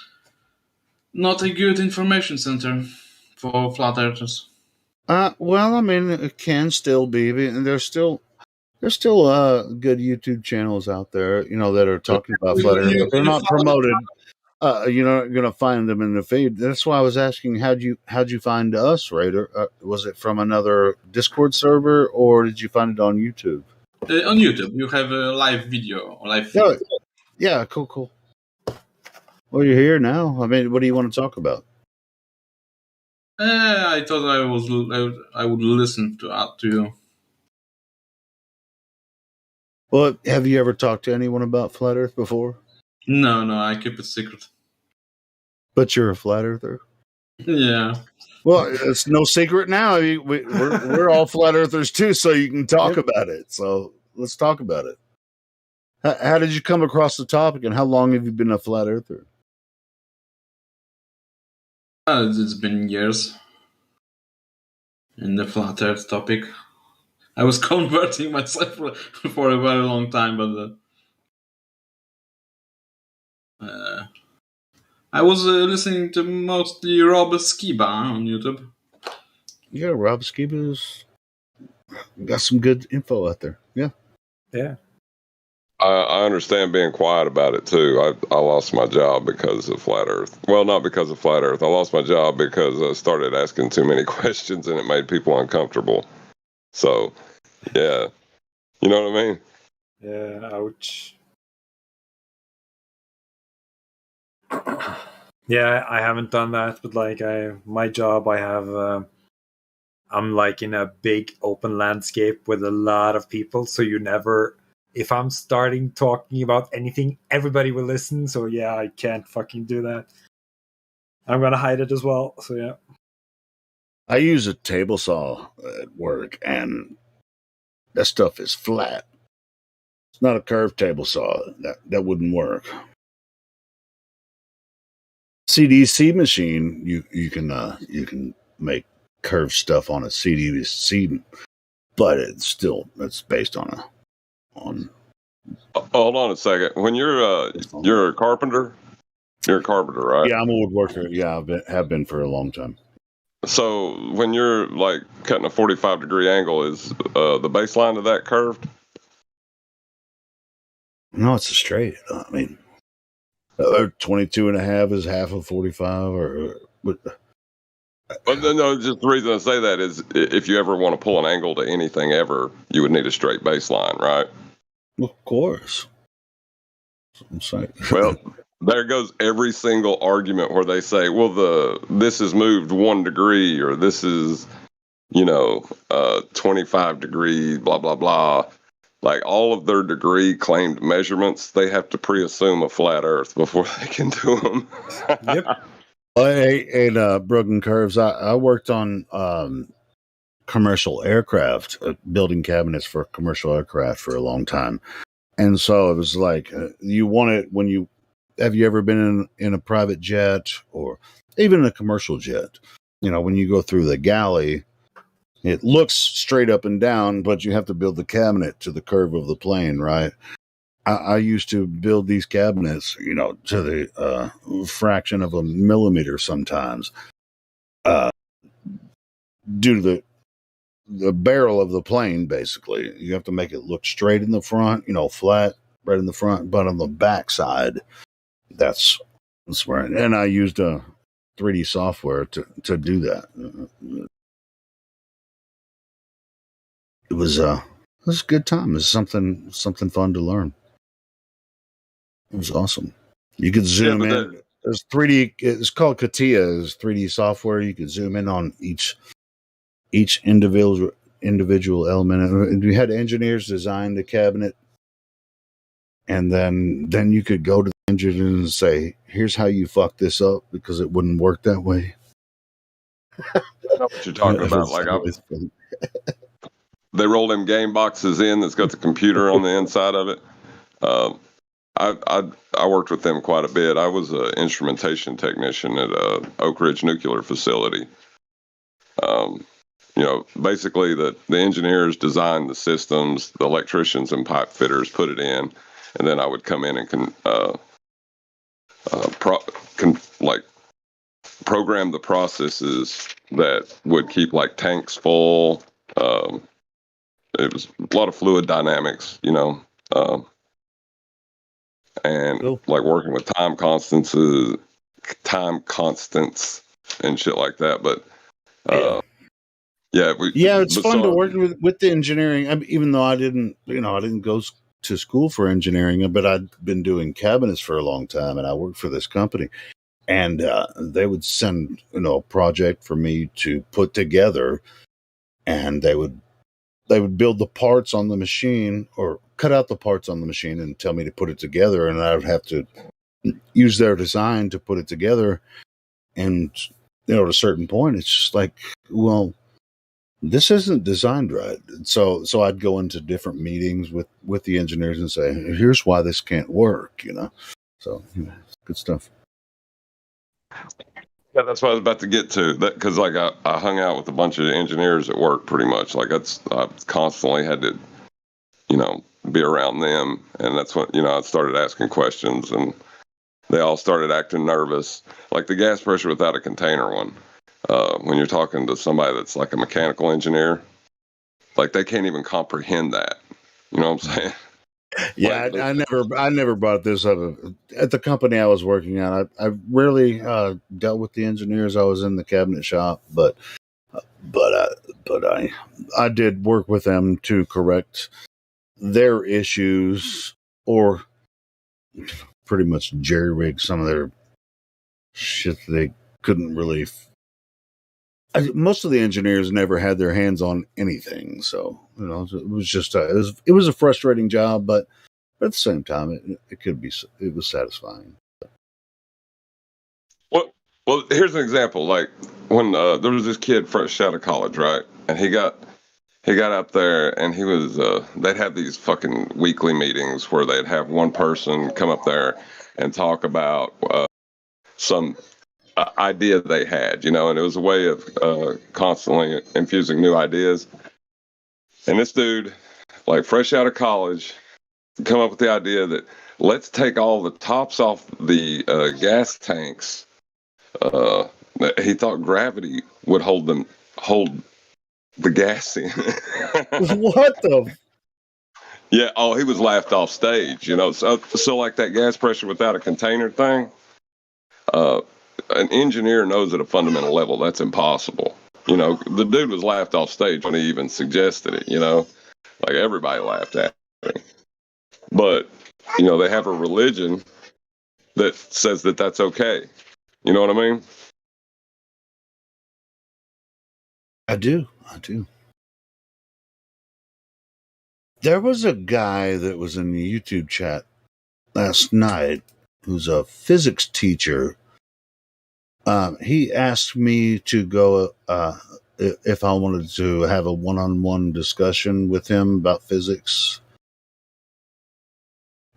not a good information center for flat earthers. Well, I mean, it can still be. There's still good YouTube channels out there, that are talking about flat Earth, but they're not promoted. You're not going to find them in the feed. That's why I was asking, how'd you find us, Raider? Was it from another Discord server, or did you find it on YouTube? On YouTube, you have a live video, live feed. Yeah, cool. Well, you're here now. I mean, what do you want to talk about? I thought I would listen to you. Well, have you ever talked to anyone about flat Earth before? No, I keep it secret. But you're a flat earther? Yeah. Well, it's no secret now. We're all flat earthers too, so you can talk about it. So let's talk about it. How did you come across the topic, and how long have you been a flat earther? It's been years in the flat Earth topic. I was converting myself for a very long time, but I was listening to mostly Rob Skiba on YouTube. Yeah, Rob Skiba's got some good info out there. Yeah. I understand being quiet about it too. I lost my job because of flat Earth. Well, not because of flat Earth. I lost my job because I started asking too many questions and it made people uncomfortable. So, yeah, you know what I mean? Yeah, ouch. Yeah, I haven't done that, but like my job, I have. I'm like in a big open landscape with a lot of people, so you never. If I'm starting talking about anything, everybody will listen. So yeah, I can't fucking do that. I'm gonna hide it as well. So yeah. I use a table saw at work, and that stuff is flat. It's not a curved table saw. That wouldn't work. CDC machine, you can make curved stuff on a CDC, but it's based on hold on a second. When you're a carpenter, right? Yeah, I'm a woodworker. Yeah, have been for a long time. So when you're like cutting a 45-degree angle, is the baseline of that curved? No, it's a straight. I mean, 22 and a half is half of 45, or But no, just the reason I say that is if you ever want to pull an angle to anything ever, you would need a straight baseline, right? Of course. I'm sorry. Well, there goes every single argument where they say, well, this is moved 1 degree, or this is, 25 degree, blah, blah, blah. Like all of their degree claimed measurements, they have to pre-assume a flat earth before they can do them. Yep. And Broken Curves, I worked on commercial aircraft, building cabinets for commercial aircraft for a long time. And so it was like, you want it when have you ever been in a private jet or even a commercial jet? When you go through the galley, it looks straight up and down, but you have to build the cabinet to the curve of the plane, right? I used to build these cabinets, to the fraction of a millimeter sometimes, due to the barrel of the plane. Basically, you have to make it look straight in the front, flat right in the front, but on the back side, that's where. And I used a 3D software to do that. It was a good time. It was something fun to learn. It was awesome. You could zoom in. There's 3D. It's called CATIA. It's 3D software. You could zoom in on each individual element. And we had engineers design the cabinet, and then you could go to the engineer and say, "Here's how you fuck this up because it wouldn't work that way." I know what you're talking about. They roll them game boxes in that's got the computer on the inside of it. I worked with them quite a bit. I was an instrumentation technician at Oak Ridge Nuclear Facility. Basically the engineers designed the systems, the electricians and pipe fitters put it in, and then I would come in and program the processes that would keep like tanks full. It was a lot of fluid dynamics, and cool. Like working with time constants and shit like that. But it's fun to work with the engineering. Even though I didn't go to school for engineering, but I'd been doing cabinets for a long time, and I worked for this company, and they would send a project for me to put together, and they would build the parts on the machine or cut out the parts on the machine and tell me to put it together. And I would have to use their design to put it together. And, at a certain point, it's just like, well, this isn't designed right. So I'd go into different meetings with the engineers and say, here's why this can't work, So, good stuff. Yeah, that's what I was about to get to. That because I hung out with a bunch of engineers at work, pretty much. I constantly had to, be around them, and that's when I started asking questions, and they all started acting nervous. Like the gas pressure without a container one. When you're talking to somebody that's like a mechanical engineer, like they can't even comprehend that. You know what I'm saying? Yeah, I never brought this up at the company I was working at. I rarely dealt with the engineers. I was in the cabinet shop, but I did work with them to correct their issues or pretty much jerry rig some of their shit that they couldn't really. Most of the engineers never had their hands on anything, so it was just it was a frustrating job, but at the same time, it was satisfying. Well, here's an example. Like when there was this kid fresh out of college, right, and he got up there, and he was they'd have these fucking weekly meetings where they'd have one person come up there and talk about some idea they had, and it was a way of constantly infusing new ideas. And this dude, like fresh out of college, come up with the idea that let's take all the tops off the gas tanks. He thought gravity would hold the gas in. What the? Yeah. Oh, he was laughed off stage. So like that gas pressure without a container thing. An engineer knows at a fundamental level that's impossible. The dude was laughed off stage when he even suggested it. Like everybody laughed at him. But they have a religion that says that that's okay. You know what I mean? I do. There was a guy that was in the YouTube chat last night who's a physics teacher. He asked me to go if I wanted to have a one-on-one discussion with him about physics.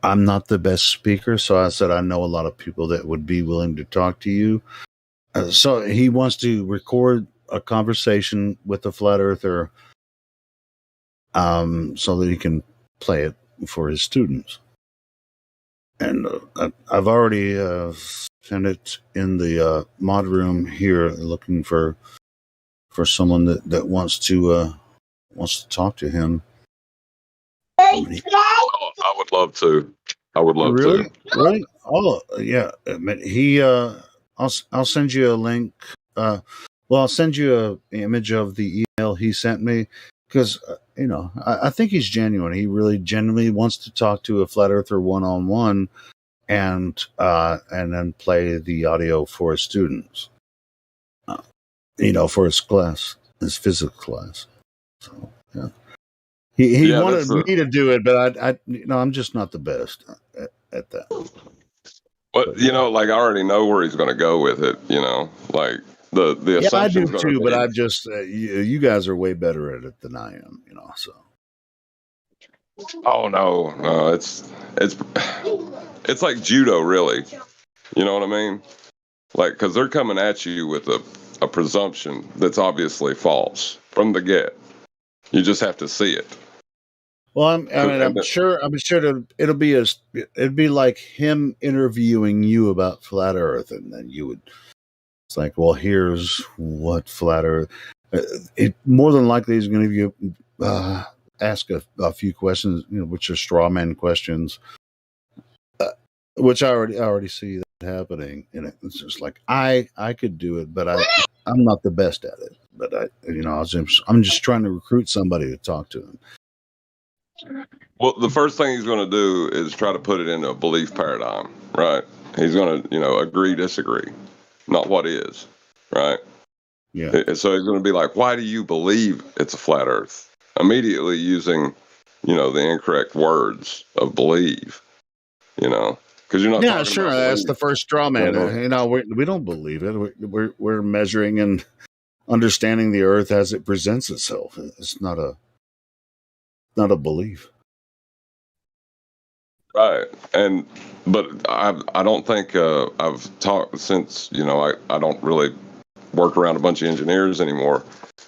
I'm not the best speaker, so I said I know a lot of people that would be willing to talk to you. So he wants to record a conversation with a flat earther so that he can play it for his students. And I've already sent it in the mod room here, looking for someone that wants to talk to him. I would love to. Really? Oh, yeah. I'll send you a link. I'll send you an image of the email he sent me because I think he's genuine. He really genuinely wants to talk to a flat earther one-on-one, and then play the audio for his students. For his class, his physics class. So yeah. He wanted me to do it, but I'm just not the best at that. But like I already know where he's going to go with it. Like the assumption. Yeah, I do too, but I just you guys are way better at it than I am. So. Oh no, it's like judo, really. You know what I mean? Like, because they're coming at you with a presumption that's obviously false from the get. You just have to see it. Well, I'm sure it'd be like him interviewing you about flat Earth, and then it's like, well, here's what flat Earth. It more than likely is going to give you ask a few questions, which are straw man questions, which I already see that happening, and it's just like I could do it, but I'm not the best at it. But I'm just trying to recruit somebody to talk to him. Well, the first thing he's going to do is try to put it into a belief paradigm, right? He's going to, agree, disagree, not what is, right? Yeah. So he's going to be like, why do you believe it's a flat Earth? Immediately using, the incorrect words of believe, because you're not. Yeah, sure. That's the first straw man. We don't believe it. We're measuring and understanding the Earth as it presents itself. It's not a belief. Right. But I don't think I've talked since, I don't really work around a bunch of engineers anymore.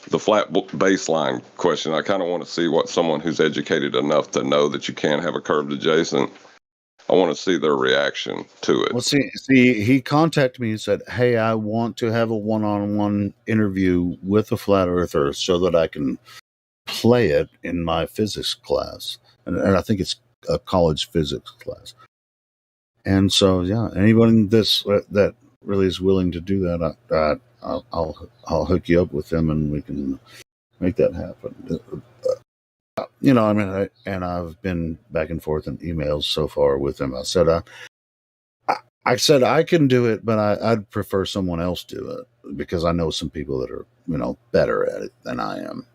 The flat baseline question, I kind of want to see what someone who's educated enough to know that you can't have a curved adjacent. I want to see their reaction to it. Well, see, he contacted me and said, hey, I want to have a one-on-one interview with a flat earther so that I can play it in my physics class. And I think it's a college physics class. And so, yeah, anyone that really is willing to do that, I'll hook you up with them and we can make that happen. And I've been back and forth in emails so far with them. I said I can do it, but I'd prefer someone else do it because I know some people that are, better at it than I am.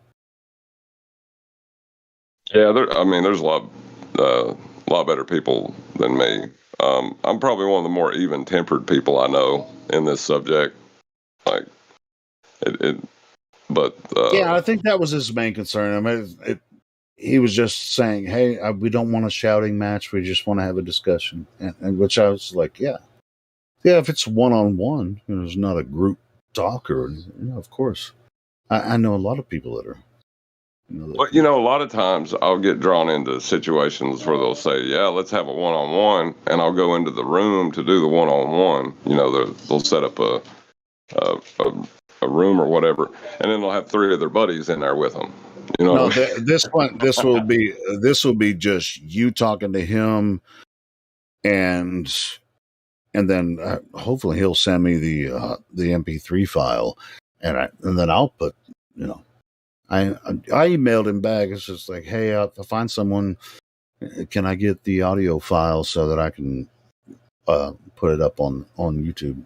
Yeah, there's a lot better people than me. I'm probably one of the more even-tempered people I know in this subject. Like but yeah, I think that was his main concern. He was just saying, "Hey, we don't want a shouting match. We just want to have a discussion." And which I was like, "Yeah, if it's one-on-one, it's not a group talk or of course." I know a lot of people that are But you know, a lot of times I'll get drawn into situations where they'll say, "Yeah, let's have a one-on-one," and I'll go into the room to do the one-on-one. You know, they'll set up a room or whatever, and then they'll have 3 of their buddies in there with them. You know, No, what I mean? this will be just you talking to him, and then hopefully he'll send me the MP3 file, and then I'll put, you know, I emailed him back. It's just like, hey, if I find someone, can I get the audio file so that I can put it up on YouTube?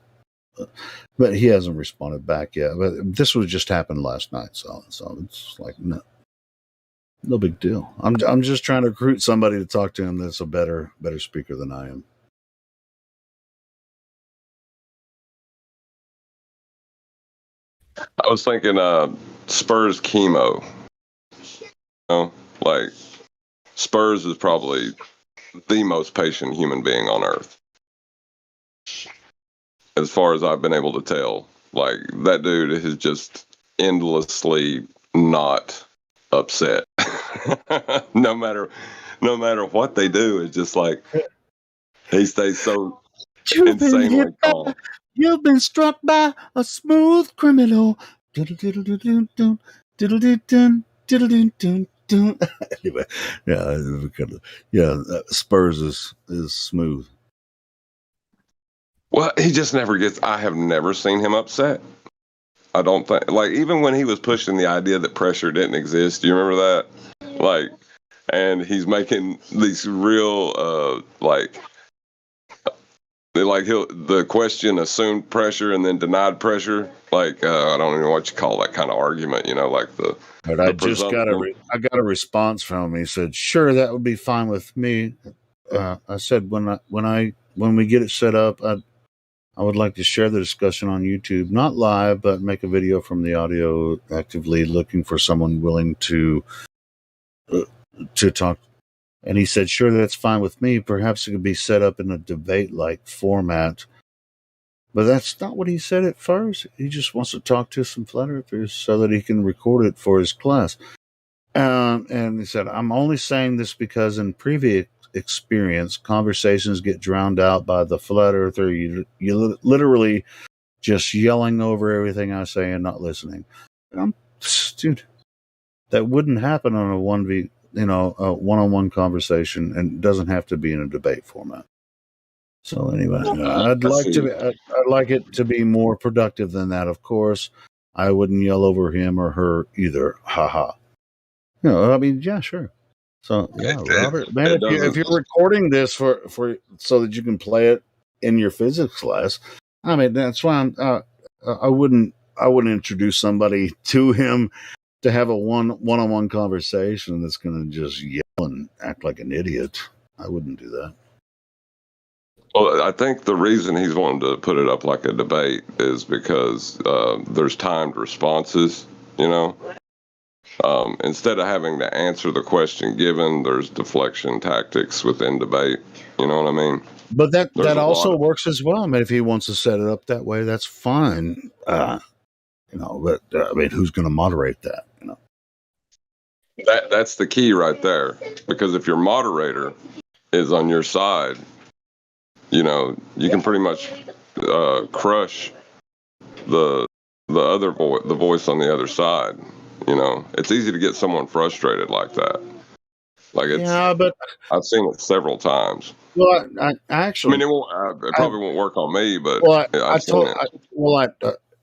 But he hasn't responded back yet. But this was just happened last night, so it's like no big deal. I'm just trying to recruit somebody to talk to him that's a better speaker than I am. I was thinking Spurs chemo. You know, like Spurs is probably the most patient human being on earth. As far as I've been able to tell, like that dude is just endlessly not upset. no matter what they do, it's just like he stays so insanely calm. You've been struck by a smooth criminal. Anyway, Spurs is smooth. Well, he just never gets. I have never seen him upset. I don't think, like, even when he was pushing the idea that pressure didn't exist, do you remember that? Like, and he's making these real, the question assumed pressure and then denied pressure. Like, I don't even know what you call that kind of argument, you know, like the. But I just got a response from him. He said, "Sure, that would be fine with me." I said, when we get it set up, I would like to share the discussion on YouTube, not live, but make a video from the audio, actively looking for someone willing to talk. And he said, "Sure, that's fine with me. Perhaps it could be set up in a debate-like format." But that's not what he said at first. He just wants to talk to some flat earthers so that he can record it for his class. And he said, "I'm only saying this because in previous experience, conversations get drowned out by the flat earther. You literally just yelling over everything I say and not listening." Dude, that wouldn't happen on a a one-on-one conversation, and it doesn't have to be in a debate format. So anyway, I'd like it to be more productive than that. Of course, I wouldn't yell over him or her either. Haha. You know, I mean, yeah, sure. So yeah, Robert, man, if you're recording this for so that you can play it in your physics class, I mean, that's why I wouldn't introduce somebody to him to have a one-on-one conversation that's going to just yell and act like an idiot. I wouldn't do that. Well, I think the reason he's wanting to put it up like a debate is because there's timed responses, you know. Instead of having to answer the question given, there's deflection tactics within debate. You know what I mean? But that also works as well. I mean, if he wants to set it up that way, that's fine. You know, but I mean, who's going to moderate that? You know, that's the key right there. Because if your moderator is on your side, you know, you can pretty much crush the voice on the other side. You know, it's easy to get someone frustrated like that. Like but I've seen it several times. Well, I actually, I mean, it probably won't work on me, but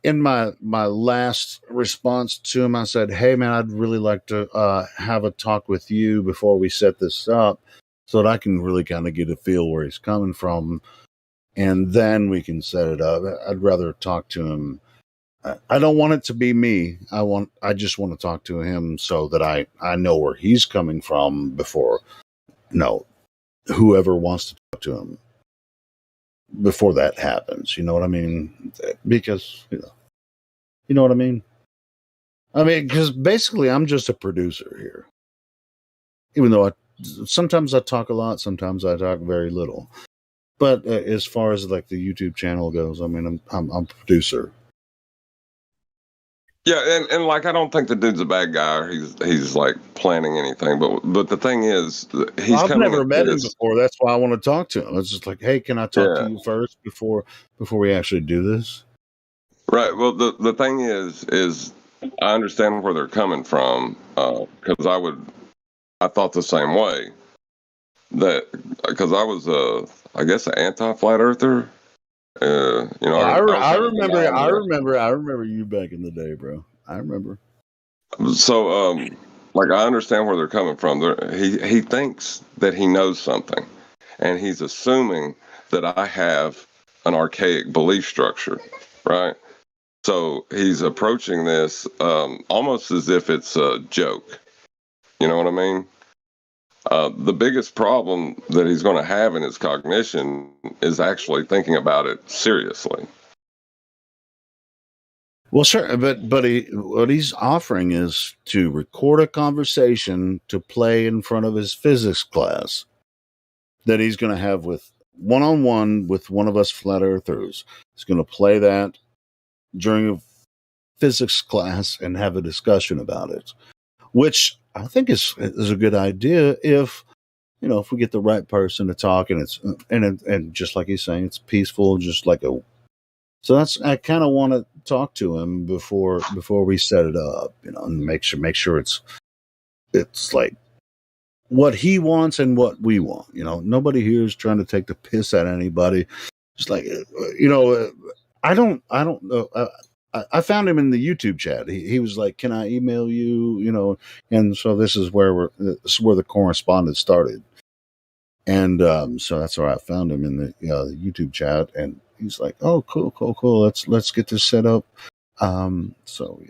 in my last response to him, I said, "Hey, man, I'd really like to have a talk with you before we set this up, so that I can really kind of get a feel where he's coming from, and then we can set it up." I'd rather talk to him. I don't want it to be me. I just want to talk to him so that I know where he's coming from before, whoever wants to talk to him before that happens. You know what I mean? Because, you know what I mean? I mean, because basically I'm just a producer here. Even though sometimes I talk a lot, sometimes I talk very little. But as far as like the YouTube channel goes, I mean, I'm a producer. Yeah, and like I don't think the dude's a bad guy. Or he's like planning anything. But the thing is, he's I've coming never into met him this. before. That's why I want to talk to him. It's just like, hey, can I talk to Yeah. you first before we actually do this? Right. Well, the thing is I understand where they're coming from because I thought the same way that because I was I guess an anti-flat earther. I was I kind of denying it. remember you back in the day, bro. I remember. So like I understand where they're coming from. He thinks that he knows something, and he's assuming that I have an archaic belief structure, right? So he's approaching this almost as if it's a joke. You know what I mean? The biggest problem that he's going to have in his cognition is actually thinking about it seriously. Well, sure, but what he's offering is to record a conversation to play in front of his physics class that he's going to have with one-on-one with one of us flat earthers. He's going to play that during a physics class and have a discussion about it, which I think is a good idea if we get the right person to talk and it's and just like he's saying, it's peaceful, just like a. So I kind of want to talk to him before we set it up, and make sure it's like what he wants and what we want. Nobody here is trying to take the piss at anybody. Just like I don't know. I found him in the YouTube chat. He was like, "Can I email you?" And so this is where the correspondence started. And so that's where I found him in the YouTube chat, and he's like, "Oh, cool. Let's get this set up." So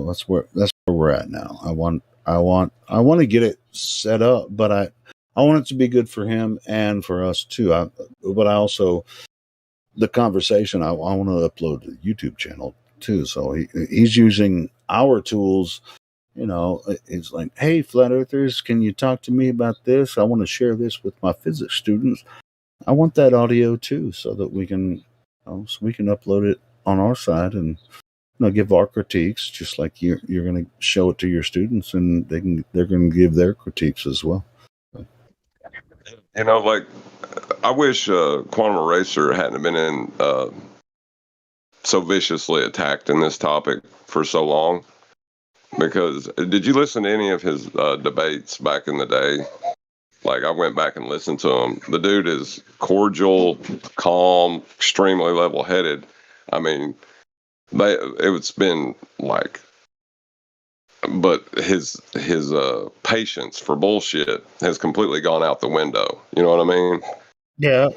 that's where we're at now. I want to get it set up, but I want it to be good for him and for us too. But I also the conversation I want to upload to the YouTube channel too. So he's using our tools. It's like, hey, flat earthers, can you talk to me about this? I want to share this with my physics students. I want that audio too, so that we can upload it on our side and give our critiques, just like you're going to show it to your students, and they're going to give their critiques as well. Like I wish Quantum Eraser hadn't been in so viciously attacked in this topic for so long. Because did you listen to any of his debates back in the day? Like I went back and listened to him. The dude is cordial, calm, extremely level-headed. I mean, it's been like, but his patience for bullshit has completely gone out the window. You know what I mean? Yeah,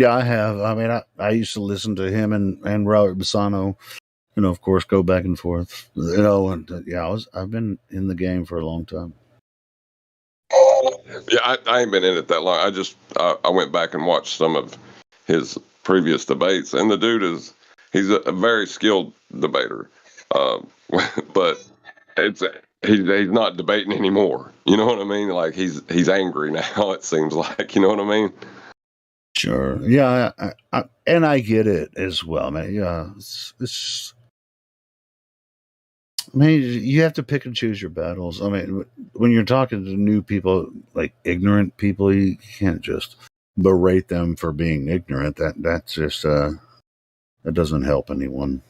I have. I mean, I used to listen to him and Robert Bassano. Of course, go back and forth. I've been in the game for a long time. Yeah, I ain't been in it that long. I went back and watched some of his previous debates, and the dude he's a very skilled debater, but he's not debating anymore. You know what I mean? Like he's angry now. It seems like, you know what I mean? Sure. Yeah, and I get it as well, man. Yeah, it's. I mean, you have to pick and choose your battles. I mean, when you're talking to new people, like ignorant people, you can't just berate them for being ignorant. That's just that doesn't help anyone.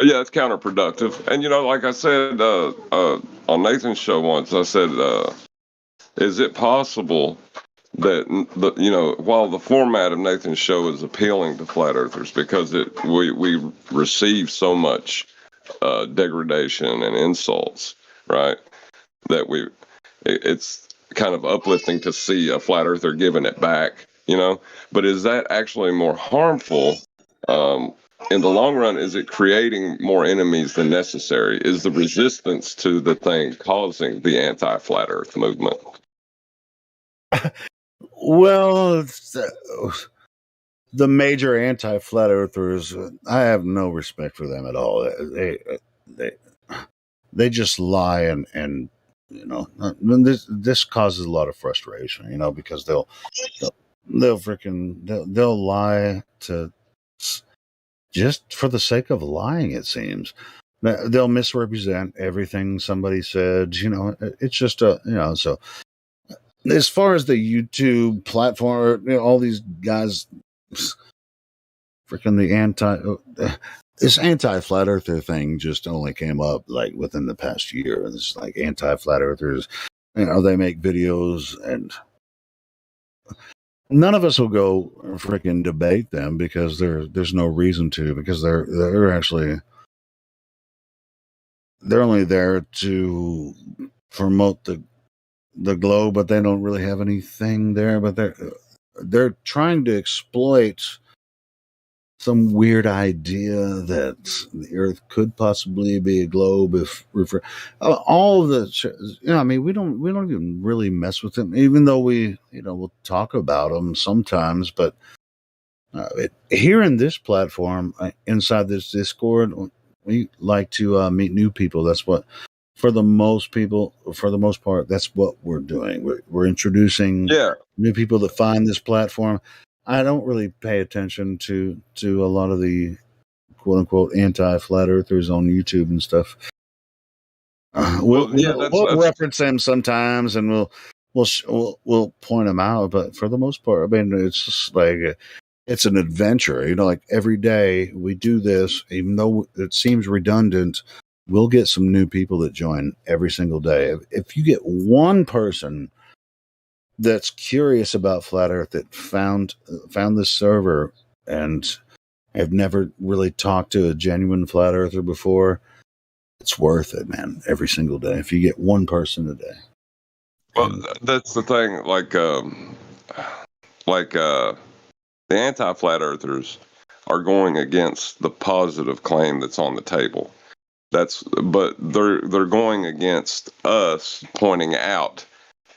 Yeah, it's counterproductive. And like I said on Nathan's show once, I said, is it possible that while the format of Nathan's show is appealing to flat earthers because we receive so much degradation and insults, right? That it's kind of uplifting to see a flat earther giving it back, But is that actually more harmful? In the long run, is it creating more enemies than necessary? Is the resistance to the thing causing the anti-flat earth movement? Well, the major anti-flat earthers, I have no respect for them at all. They just lie and this causes a lot of frustration, because they'll lie to just for the sake of lying, it seems. They'll misrepresent everything somebody said. It's just so as far as the YouTube platform, all these guys, freaking this anti-flat earther thing just only came up like within the past year. It's like anti-flat earthers, they make videos, and none of us will go freaking debate them because there's no reason to, because they're only there to promote the globe, but they don't really have anything there. But they're trying to exploit some weird idea that the Earth could possibly be a globe. All of the, we don't even really mess with them, even though we'll talk about them sometimes. But here in this platform, inside this Discord, we like to meet new people. That's what, for the most part, that's what we're doing. We're introducing new people that find this platform. I don't really pay attention to a lot of the quote unquote anti-flat earthers on YouTube and stuff. We'll reference them sometimes, and we'll point them out. But for the most part, it's just like it's an adventure. Like every day we do this, even though it seems redundant. We'll get some new people that join every single day. If you get one person that's curious about flat Earth that found this server and have never really talked to a genuine flat earther before, it's worth it, man. Every single day, if you get one person a day. Well, that's the thing. The anti-flat earthers are going against the positive claim that's on the table. But they're going against us pointing out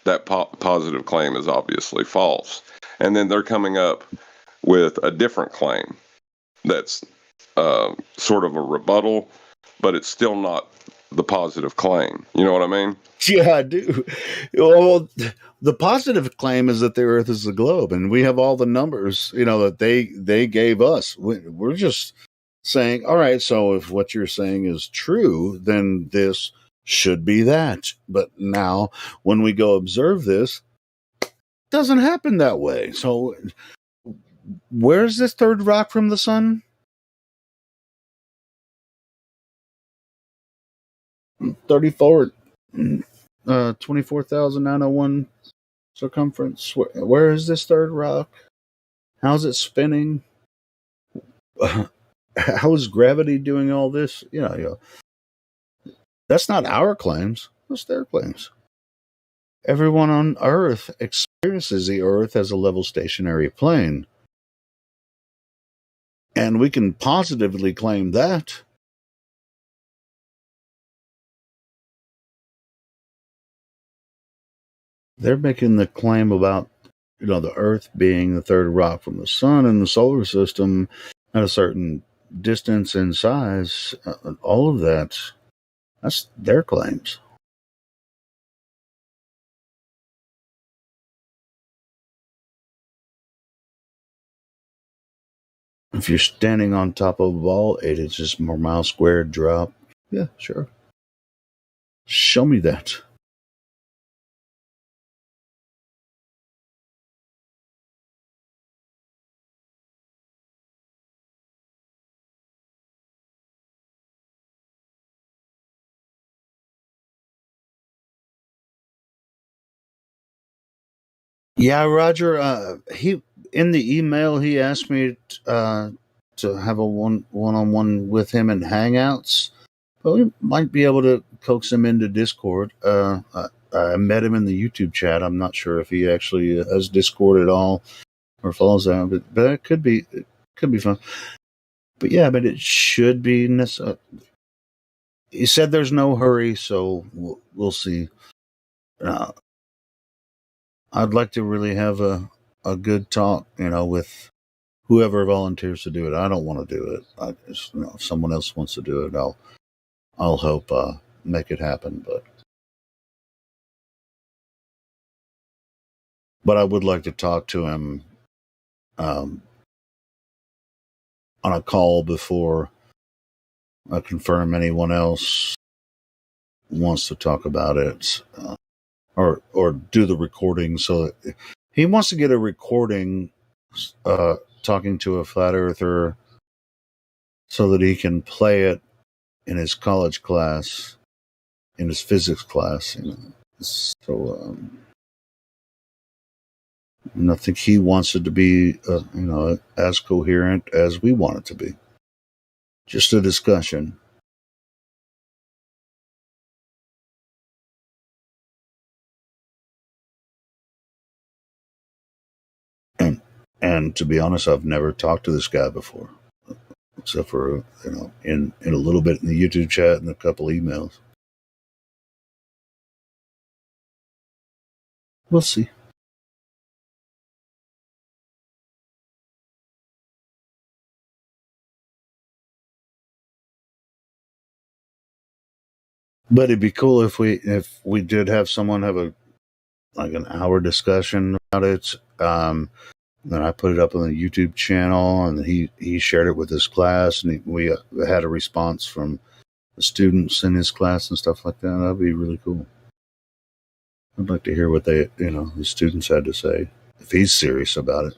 that positive claim is obviously false. And then they're coming up with a different claim that's sort of a rebuttal, but it's still not the positive claim. You know what I mean? Yeah, I do. Well, the positive claim is that the Earth is a globe, and we have all the numbers, that they gave us. We're just saying, all right, so if what you're saying is true, then this should be that. But now when we go observe this, it doesn't happen that way. So where's this third rock from the sun? 24,901 circumference. Where is this third rock? How's it spinning? How is gravity doing all this? That's not our claims. That's their claims. Everyone on Earth experiences the Earth as a level stationary plane. And we can positively claim that. They're making the claim about, the Earth being the third rock from the sun in the solar system at a certain distance and size. All of that's their claims. If you're standing on top of a ball, 8 inches per mile squared drop. Yeah, sure. Show me that. Yeah, Roger. He in the email he asked me to have a one-on-one with him in Hangouts. But we might be able to coax him into Discord. I met him in the YouTube chat. I'm not sure if he actually has Discord at all or follows that, but it could be fun. But yeah, but it should be necessary. He said there's no hurry, so we'll see. I'd like to really have a good talk, with whoever volunteers to do it. I don't want to do it. If someone else wants to do it, I'll help make it happen. But I would like to talk to him on a call before I confirm anyone else wants to talk about it, or do the recording. So that he wants to get a recording talking to a flat earther so that he can play it in his college class, in his physics class. So, and I think he wants it to be, as coherent as we want it to be. Just a discussion. And to be honest, I've never talked to this guy before, except for in a little bit in the YouTube chat and a couple emails. We'll see. But it'd be cool if we did have someone have an hour discussion about it. Then I put it up on the YouTube channel, and he shared it with his class, and we had a response from the students in his class and stuff like that. That'd be really cool. I'd like to hear what the students had to say, if he's serious about it.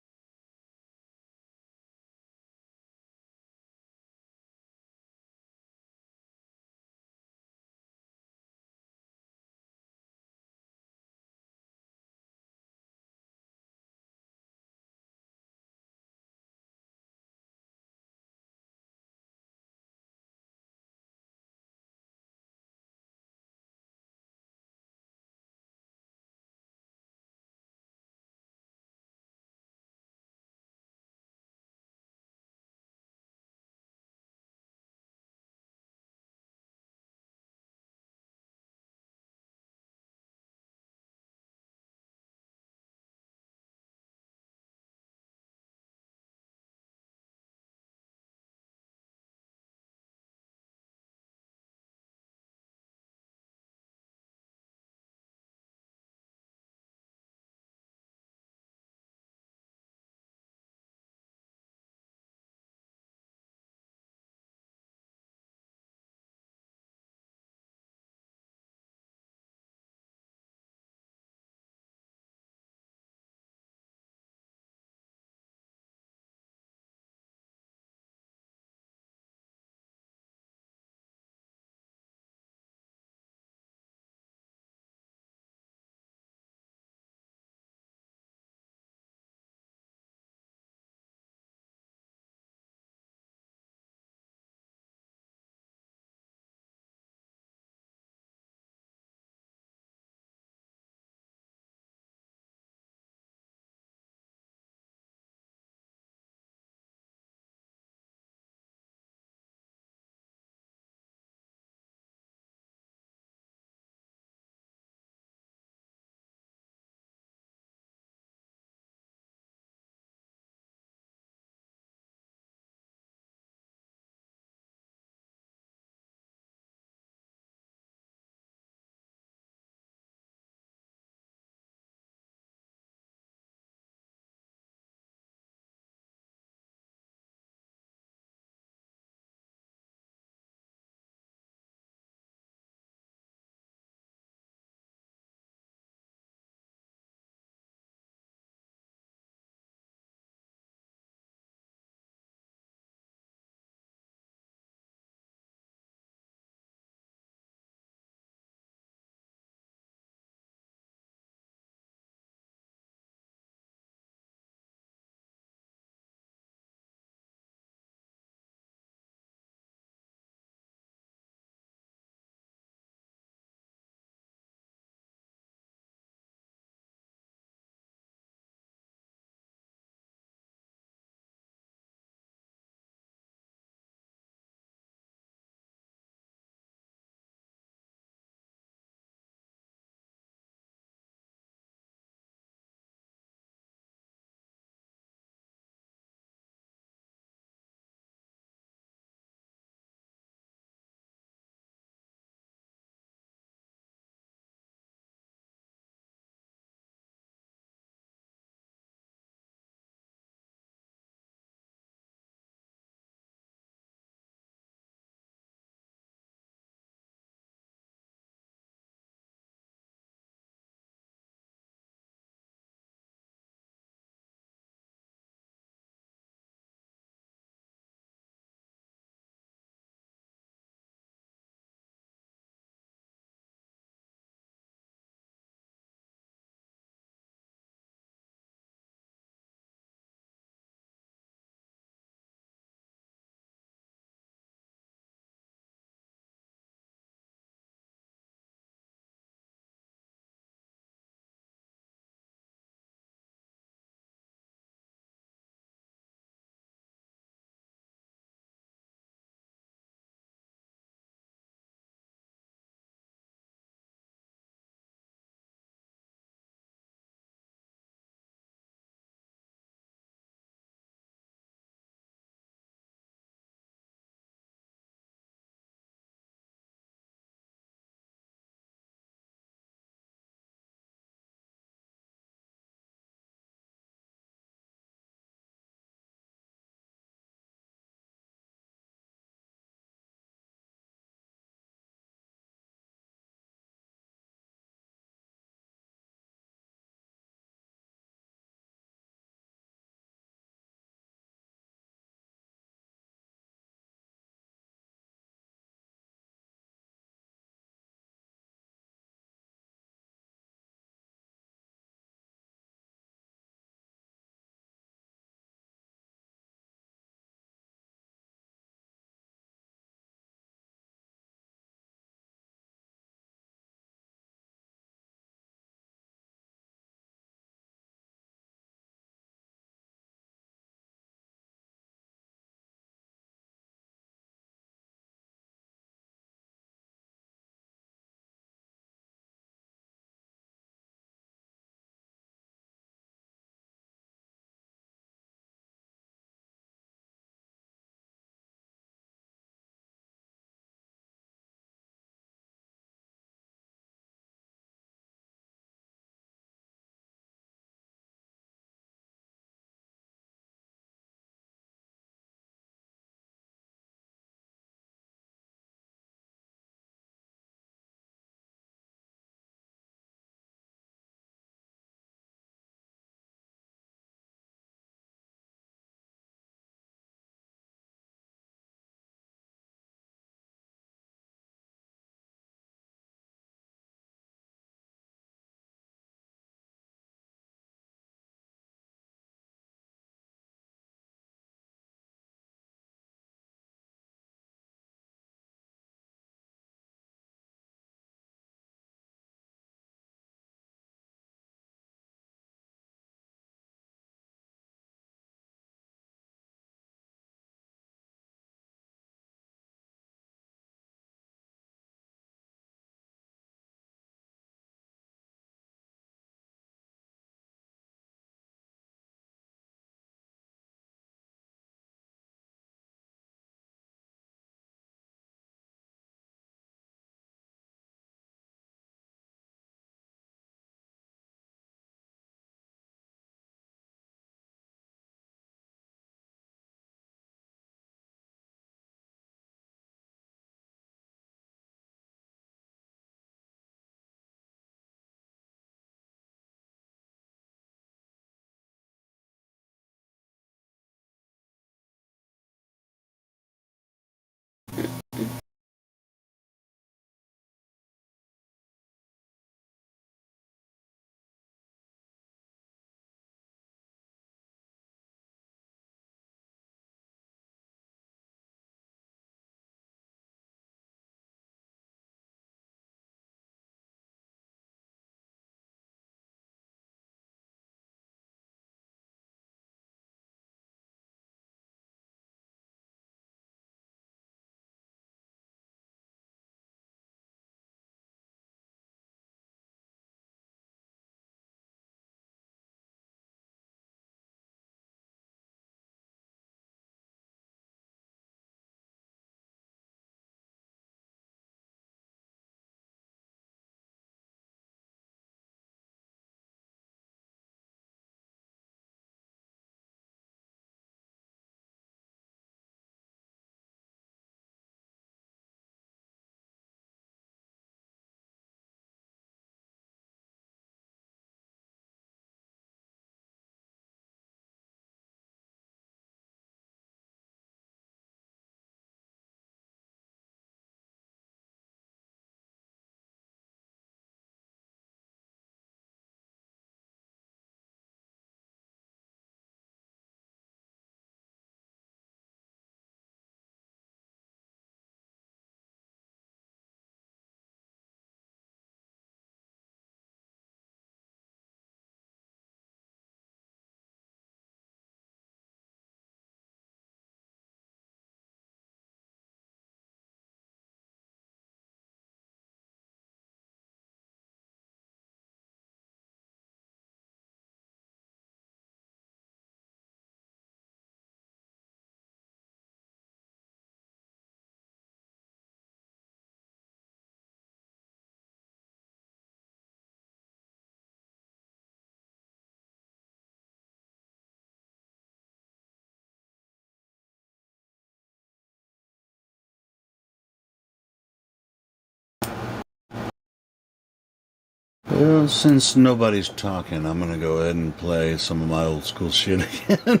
Well, since nobody's talking, I'm gonna go ahead and play some of my old school shit again.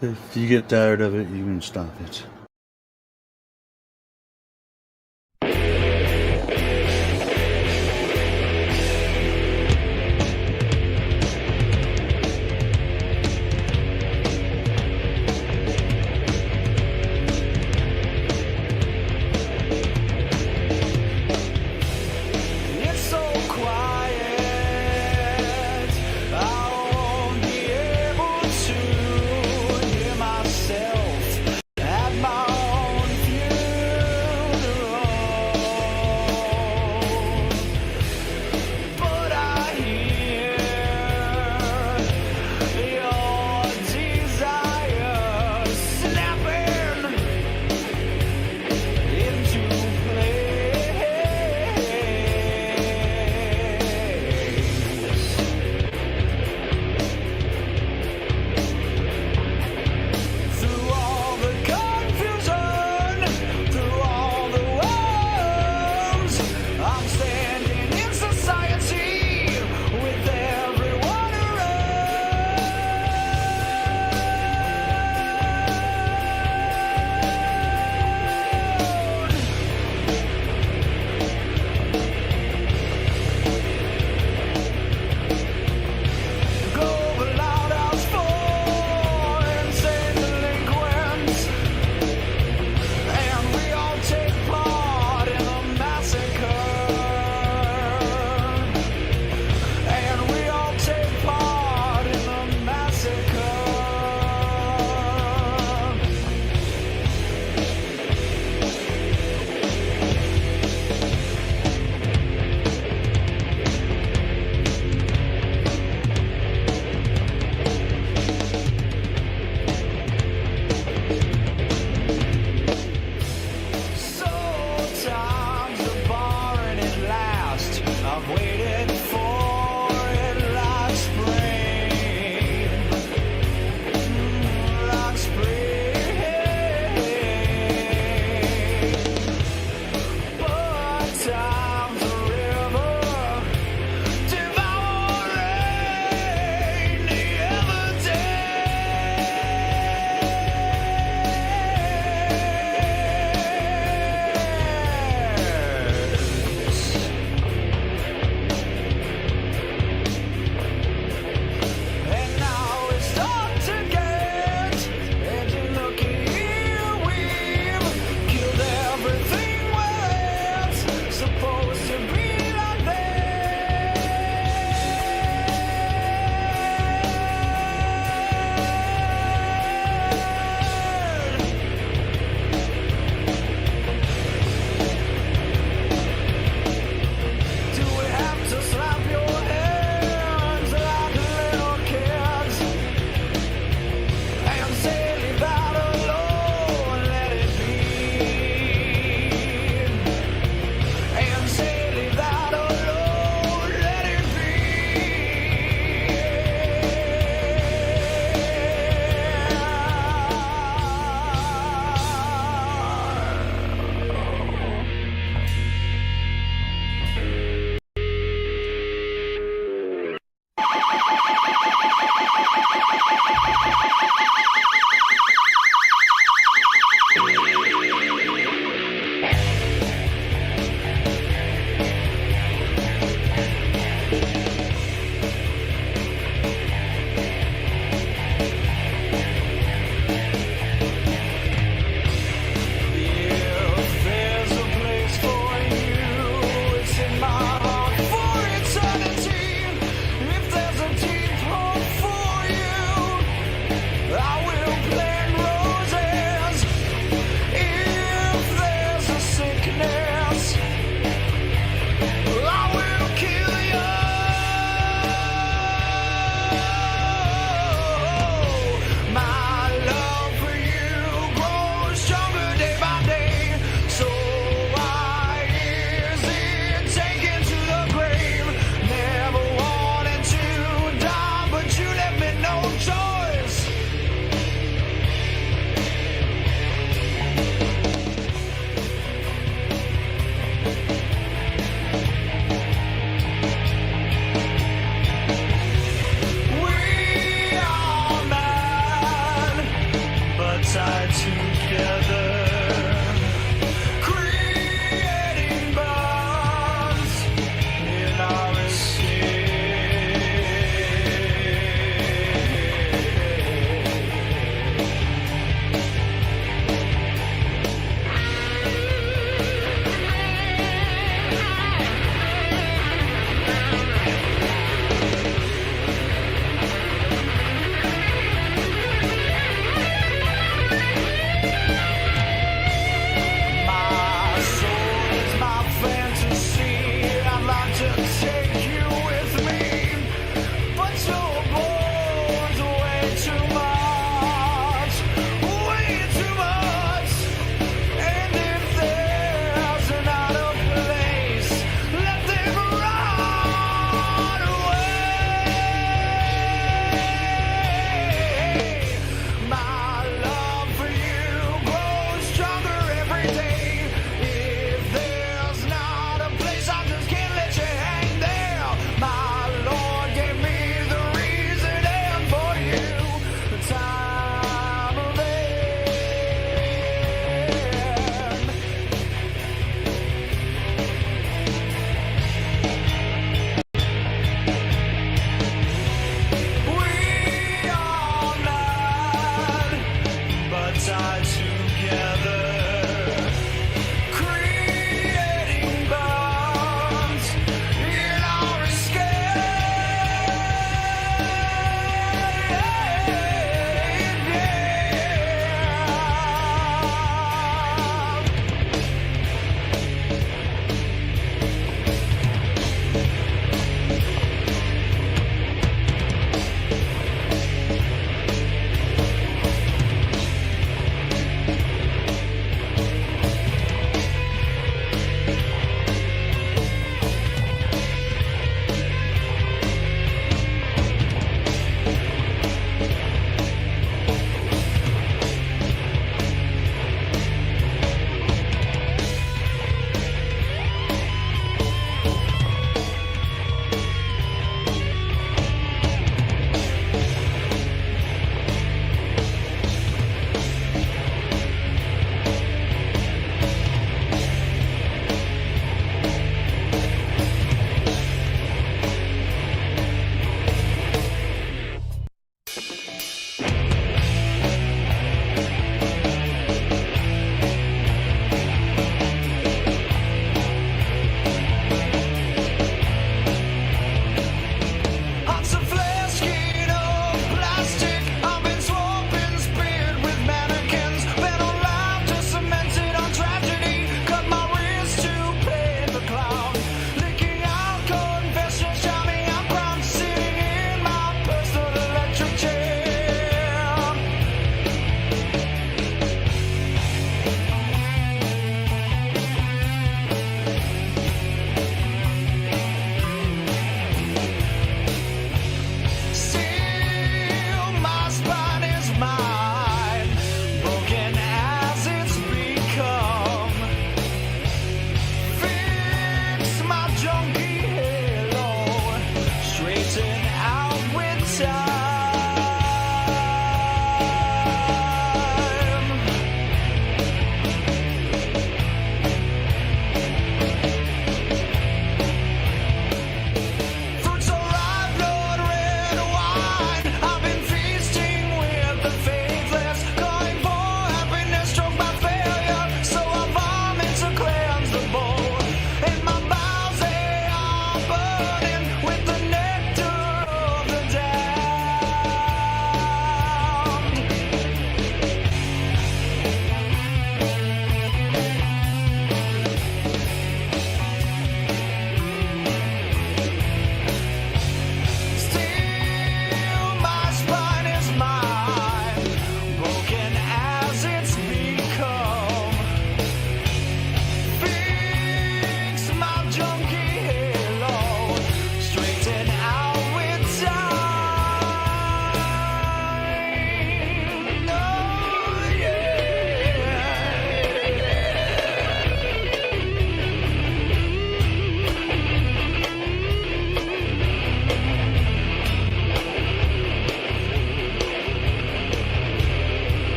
If you get tired of it, you can stop it. I will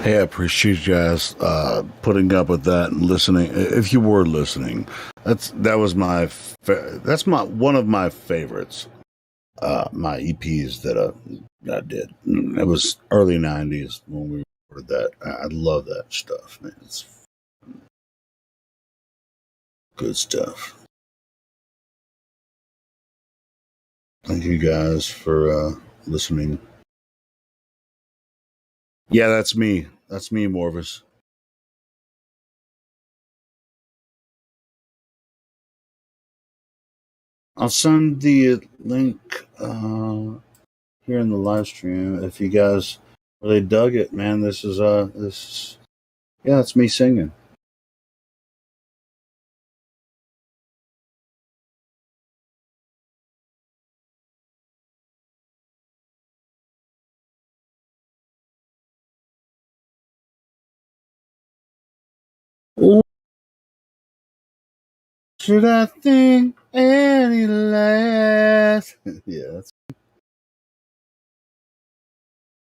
Hey, I appreciate you guys putting up with that and listening. If you were listening, that's one of my favorites. My EPs that I did. It was early '90s when we recorded that. I love that stuff, man. It's good stuff. Thank you guys for listening. Yeah, that's me. That's me, Morvis. I'll send the link here in the live stream if you guys really dug it, man. Yeah, it's me singing. Should I think any less?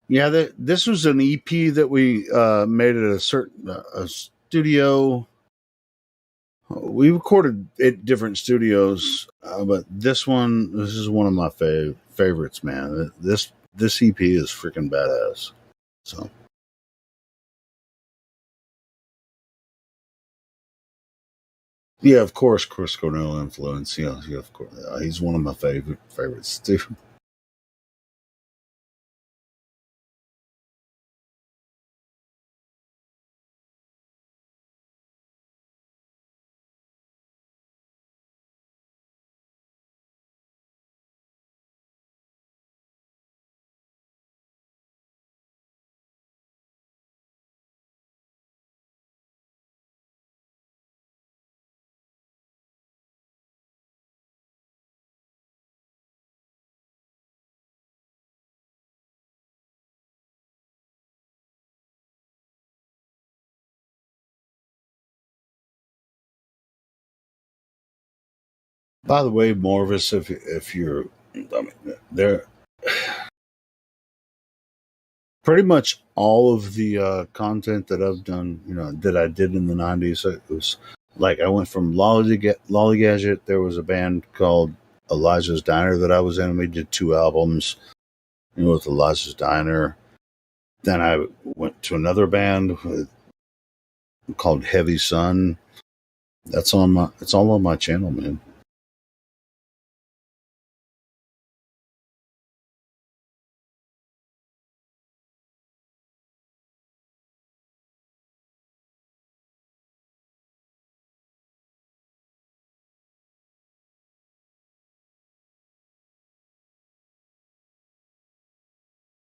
Yeah, this was an EP that we made at a certain a studio. We recorded at different studios, but this is one of my favorites, man. This EP is freaking badass. So. Yeah, of course, Chris Cornell influence. Yeah, of course. He's one of my favorites too. By the way, Morvis, if you're, there, pretty much all of the content that I've done, that I did in the '90s, it was like I went from Lollygadget. There was a band called Elijah's Diner that I was in. We did 2 albums, with Elijah's Diner. Then I went to another band called Heavy Sun. It's all on my channel, man.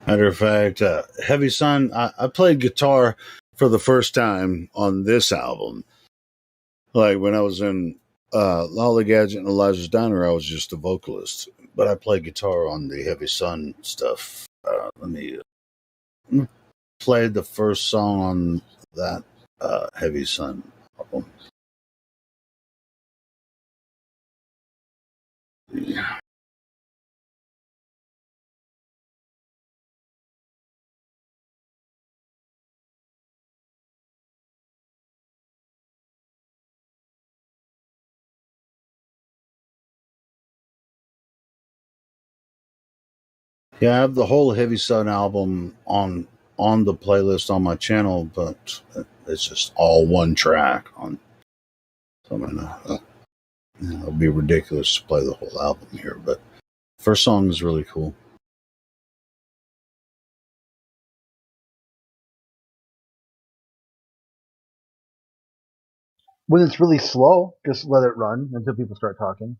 Matter of fact, Heavy Sun, I played guitar for the first time on this album. Like when I was in Lollygadget and Elijah's Diner, I was just a vocalist. But I played guitar on the Heavy Sun stuff. Let me play the first song on that Heavy Sun album. Yeah. Yeah, I have the whole Heavy Sun album on the playlist on my channel, but it's just all one track on. So I'm gonna, it'll be ridiculous to play the whole album here, but first song is really cool. When it's really slow, just let it run until people start talking.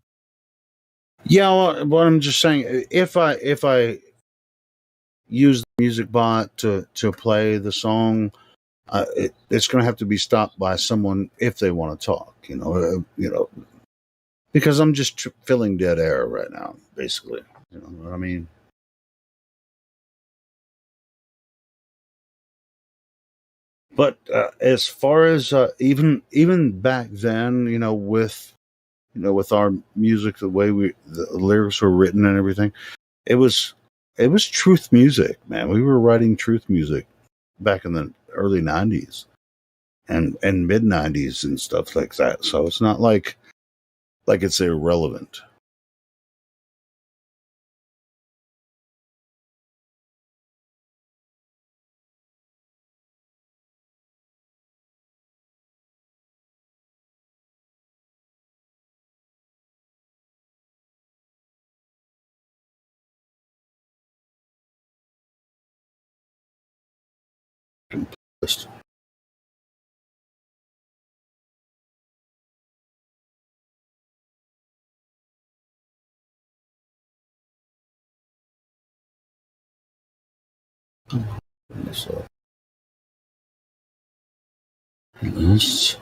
Yeah, well, what I'm just saying, if I use the music bot to play the song, it's going to have to be stopped by someone if they want to talk. Because I'm just filling dead air right now, basically. You know what I mean? But as far as even back then, with our music, the way the lyrics were written and everything, it was truth music, man. We were writing truth music back in the early 90s and mid 90s and stuff like that. So it's not like it's irrelevant. So, this.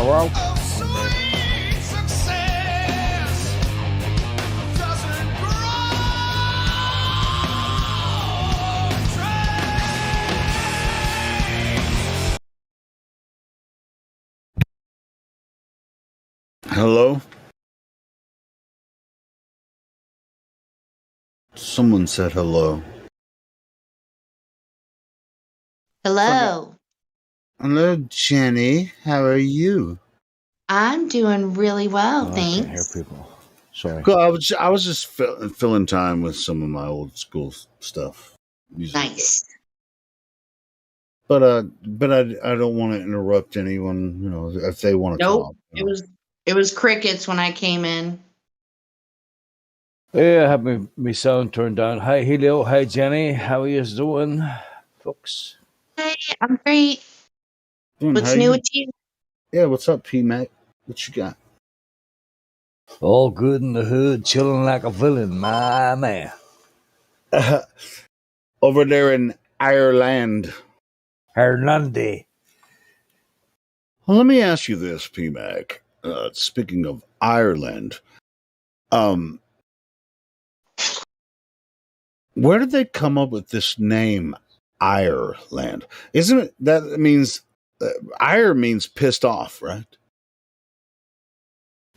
Hello? Hello? Someone said hello. Hello. Hello, Jenny. How are you? I'm doing really well, Oh, I can't hear thanks. people. Sorry. Cool. I was just filling time with some of my old school stuff. Nice. But I don't want to interrupt anyone. You know, if they want to Nope. talk. It was crickets when I came in. Yeah, I have my sound turned down. Hi, Helio. Hi, Jenny. How are you doing, folks? Hey, I'm great. What's How new you? with you? Yeah, what's up, P Mac? What you got? All good in the hood, chilling like a villain, my man. Over there in Ireland. Hernande. Well, let me ask you this, P Mac. Speaking of Ireland, where did they come up with this name, Ireland? Isn't it that means ire means pissed off, right?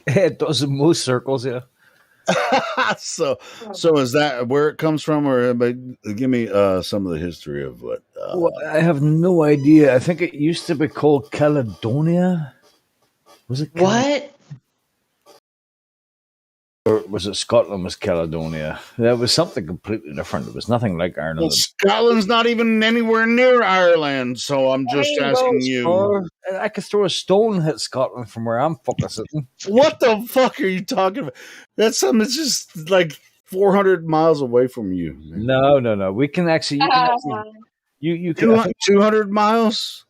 It does in most circles, yeah. so is that where it comes from, or give me some of the history of what? Well, I have no idea. I think it used to be called Caledonia. Was it What? Or was it Scotland was Caledonia? That was something completely different. It was nothing like Ireland. Well, Scotland's not even anywhere near Ireland, so I'm just asking you. Or I could throw a stone at Scotland from where I'm fucking sitting. What the fuck are you talking about? That's something that's just like 400 miles away from you. No. We can actually. You can 200 miles.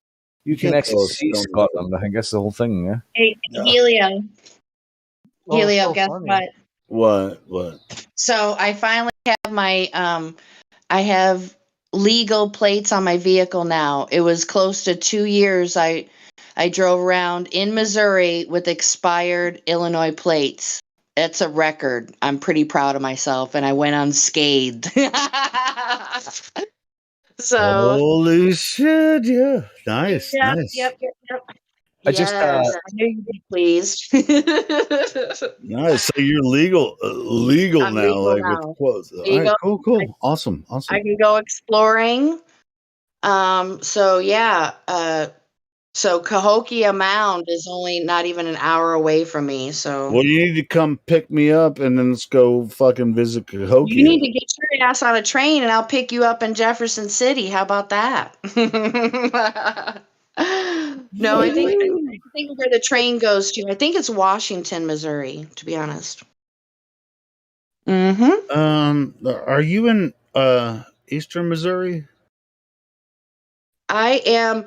You can actually see Scotland. I think that's the whole thing. Yeah. Hey, Helio. Helio, guess what? What? So I finally have my I have legal plates on my vehicle now. It was close to 2 years I drove around in Missouri with expired Illinois plates. It's a record. I'm pretty proud of myself, and I went unscathed. So holy shit, yeah. Nice. Yep. I just I knew you'd be pleased. Nice. So you're legal I'm now, legal like now. with quotes. All Legal. right, cool. Awesome. I can go exploring. So yeah. So Cahokia Mound is only not even an hour away from me. So Well, you need to come pick me up and then let's go fucking visit Cahokia. you need to get your ass on a train, and I'll pick you up in Jefferson City. How about that? No, I think where the train goes to. I think it's Washington, Missouri. To be honest. Mm-hmm. Are you in Eastern Missouri? I am.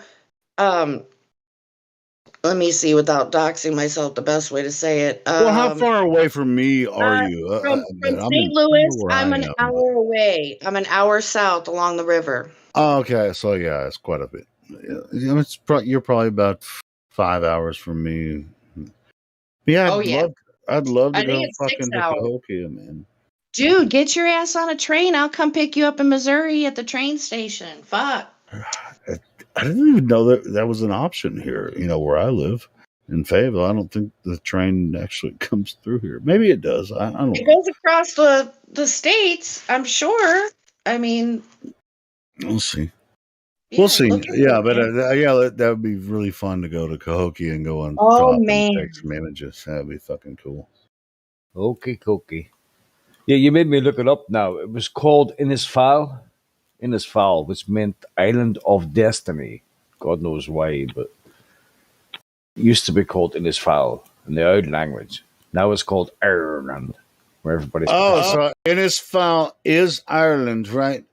Let me see without doxing myself. The best way to say it. Well, how far away from me are you? From St. Louis, I'm an hour away. I'm an hour south along the river. Oh, okay. So yeah, it's quite a bit. Yeah, you're probably about 5 hours from me. Yeah, I'd love to go fucking to Cahokia, man. Dude, get your ass on a train. I'll come pick you up in Missouri at the train station. Fuck. I didn't even know that was an option here, where I live in Fayetteville. I don't think the train actually comes through here. Maybe it does. I don't know. It goes across the states, I'm sure. I mean, we'll see. We'll see. Yeah, but that would be really fun to go to Cahokia and go on top and take some images. That'd be fucking cool. Okay. Yeah, you made me look it up now. It was called Innisfail, which meant Island of Destiny. God knows why, but it used to be called Innisfail in the old language. Now it's called Ireland, where everybody's. So Innisfail is Ireland, right?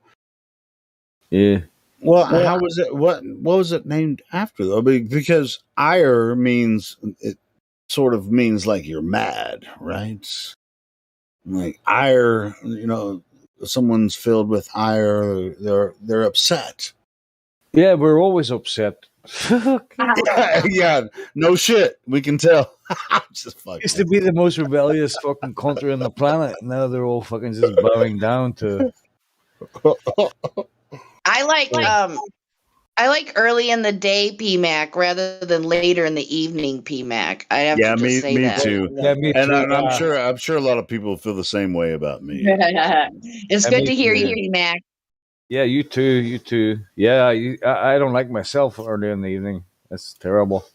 Yeah. Well, how was it? What was it named after though? Because ire sort of means like you're mad, right? Like ire, someone's filled with ire, they're upset. Yeah, we're always upset. yeah, no shit. We can tell. Just fucking. Used to be the most rebellious fucking country on the planet. Now they're all fucking just bowing down to. I like early in the day PMAC rather than later in the evening PMAC. I have to just say that. Too. Yeah, me too. And I'm sure a lot of people feel the same way about me. It's good to hear you, PMAC. Yeah, you too. Yeah, I don't like myself early in the evening. That's terrible.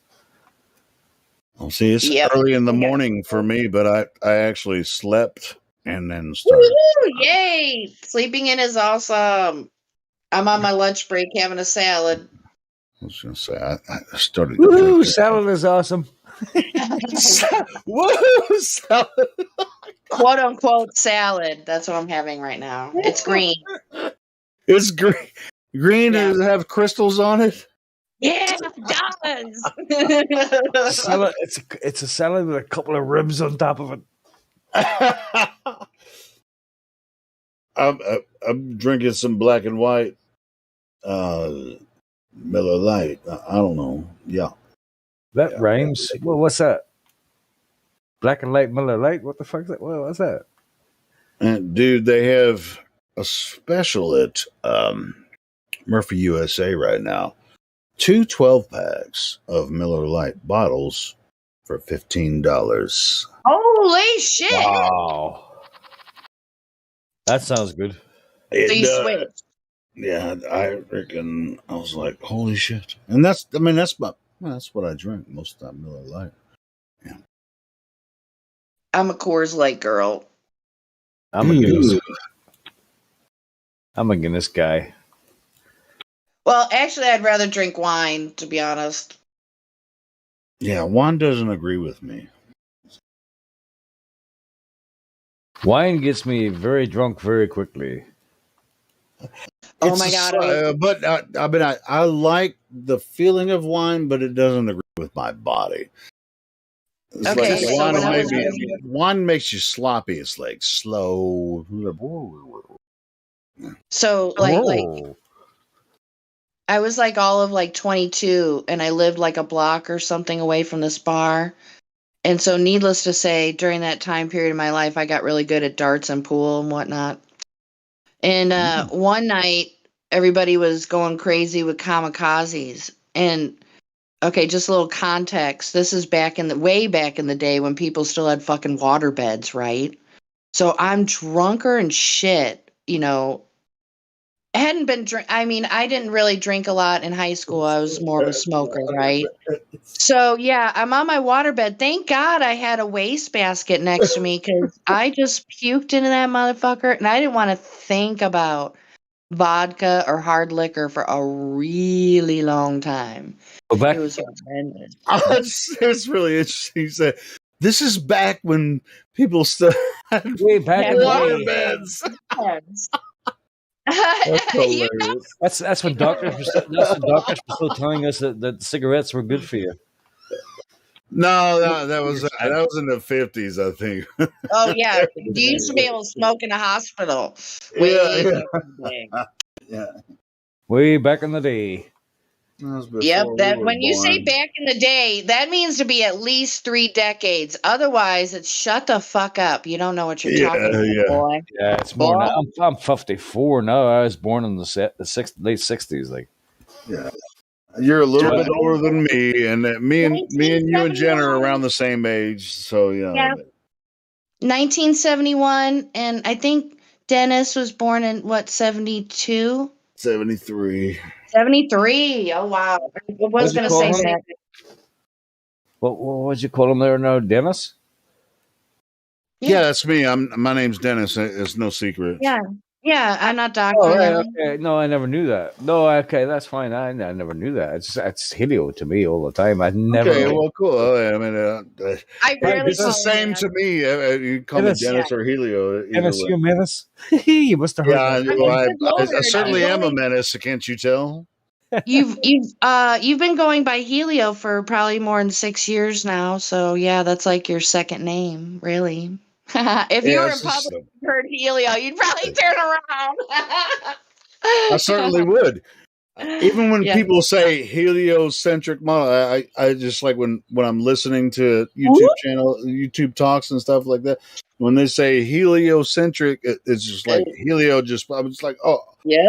Well, see, it's early in the morning for me, but I actually slept and then started. Woo-hoo, yay! Sleeping in is awesome. I'm on my lunch break having a salad. I was going to say, I started. Woo, salad is awesome. Woo, salad. Quote unquote salad. That's what I'm having right now. It's green. It's green. Green, does it have crystals on it? Yeah, it does. Salad, it's a salad with a couple of ribs on top of it. I'm drinking some black and white Miller Lite. I don't know. Yeah. That rhymes. Well, what's that? Black and Light Miller Lite? What the fuck is that? What's that? And dude, they have a special at Murphy USA right now. 2 12-packs of Miller Lite bottles for $15. Holy shit! Wow. That sounds good. So you switch. Yeah, I reckon I was like, holy shit. And that's what I drink most of the time, Miller Lite. Yeah. I'm a Coors Light girl. I'm a Guinness guy. Well, actually, I'd rather drink wine, to be honest. Yeah, wine doesn't agree with me. Wine gets me very drunk very quickly. Oh my God! But I like the feeling of wine, but it doesn't agree with my body. It's Okay, like wine makes you sloppy. It's like slow. So like I was like all of like 22, and I lived like a block or something away from this bar. And so, needless to say, during that time period of my life, I got really good at darts and pool and whatnot. And one night, everybody was going crazy with kamikazes. And okay, just a little context. This is way back in the day when people still had fucking water beds, right? So I'm drunker and shit, you know. I hadn't been I didn't really drink a lot in high school. I was more of a smoker, right? So yeah, I'm on my waterbed. Thank God I had a wastebasket next to me because I just puked into that motherfucker, and I didn't want to think about vodka or hard liquor for a really long time. It was horrendous. It's really interesting. You said this is back when people still had way back in water the beds. That's hilarious. That's when doctors were still telling us that cigarettes were good for you. No, that was in the 50s, I think. Oh yeah, you used to be able to smoke in a hospital. Yeah. Way back in the day. Yep, when you say back in the day, that means to be at least 3 decades. Otherwise, it's shut the fuck up. You don't know what you're talking about, boy. Yeah, it's more now. I'm 54 now. I was born in the late 60s. Like, yeah, you're a little bit older than me, and me and you and Jen are around the same age. So yeah, 1971, and I think Dennis was born in what 72. 73. 73. Oh wow! I was going to say that. What would you call him there now, Dennis? Yeah, that's me. My name's Dennis. It's no secret. Yeah, I'm not Dr. Oh, right, okay. No, I never knew that. No, okay, that's fine. I never knew that. It's Helio to me all the time. I never. Okay, well, cool. I mean, it's the same to me. You call me Dennis or Helio. Dennis, you a menace? You must have heard. Yeah, I certainly am a menace. Can't you tell? You've been going by Helio for probably more than 6 years now. So yeah, that's like your second name, really. If you were in public and heard Helio, you'd probably turn around. I certainly would. Even when people say heliocentric model, I just like when I'm listening to YouTube talks and stuff like that. When they say heliocentric, it's just like Helio. I'm just like, oh,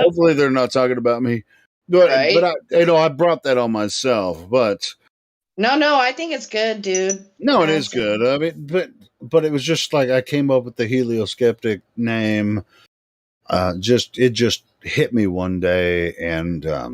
hopefully they're not talking about me. But I brought that on myself. But no, I think it's good, dude. No, it is good. I mean, but it was just like I came up with the Helioskeptic name. It just hit me one day, and a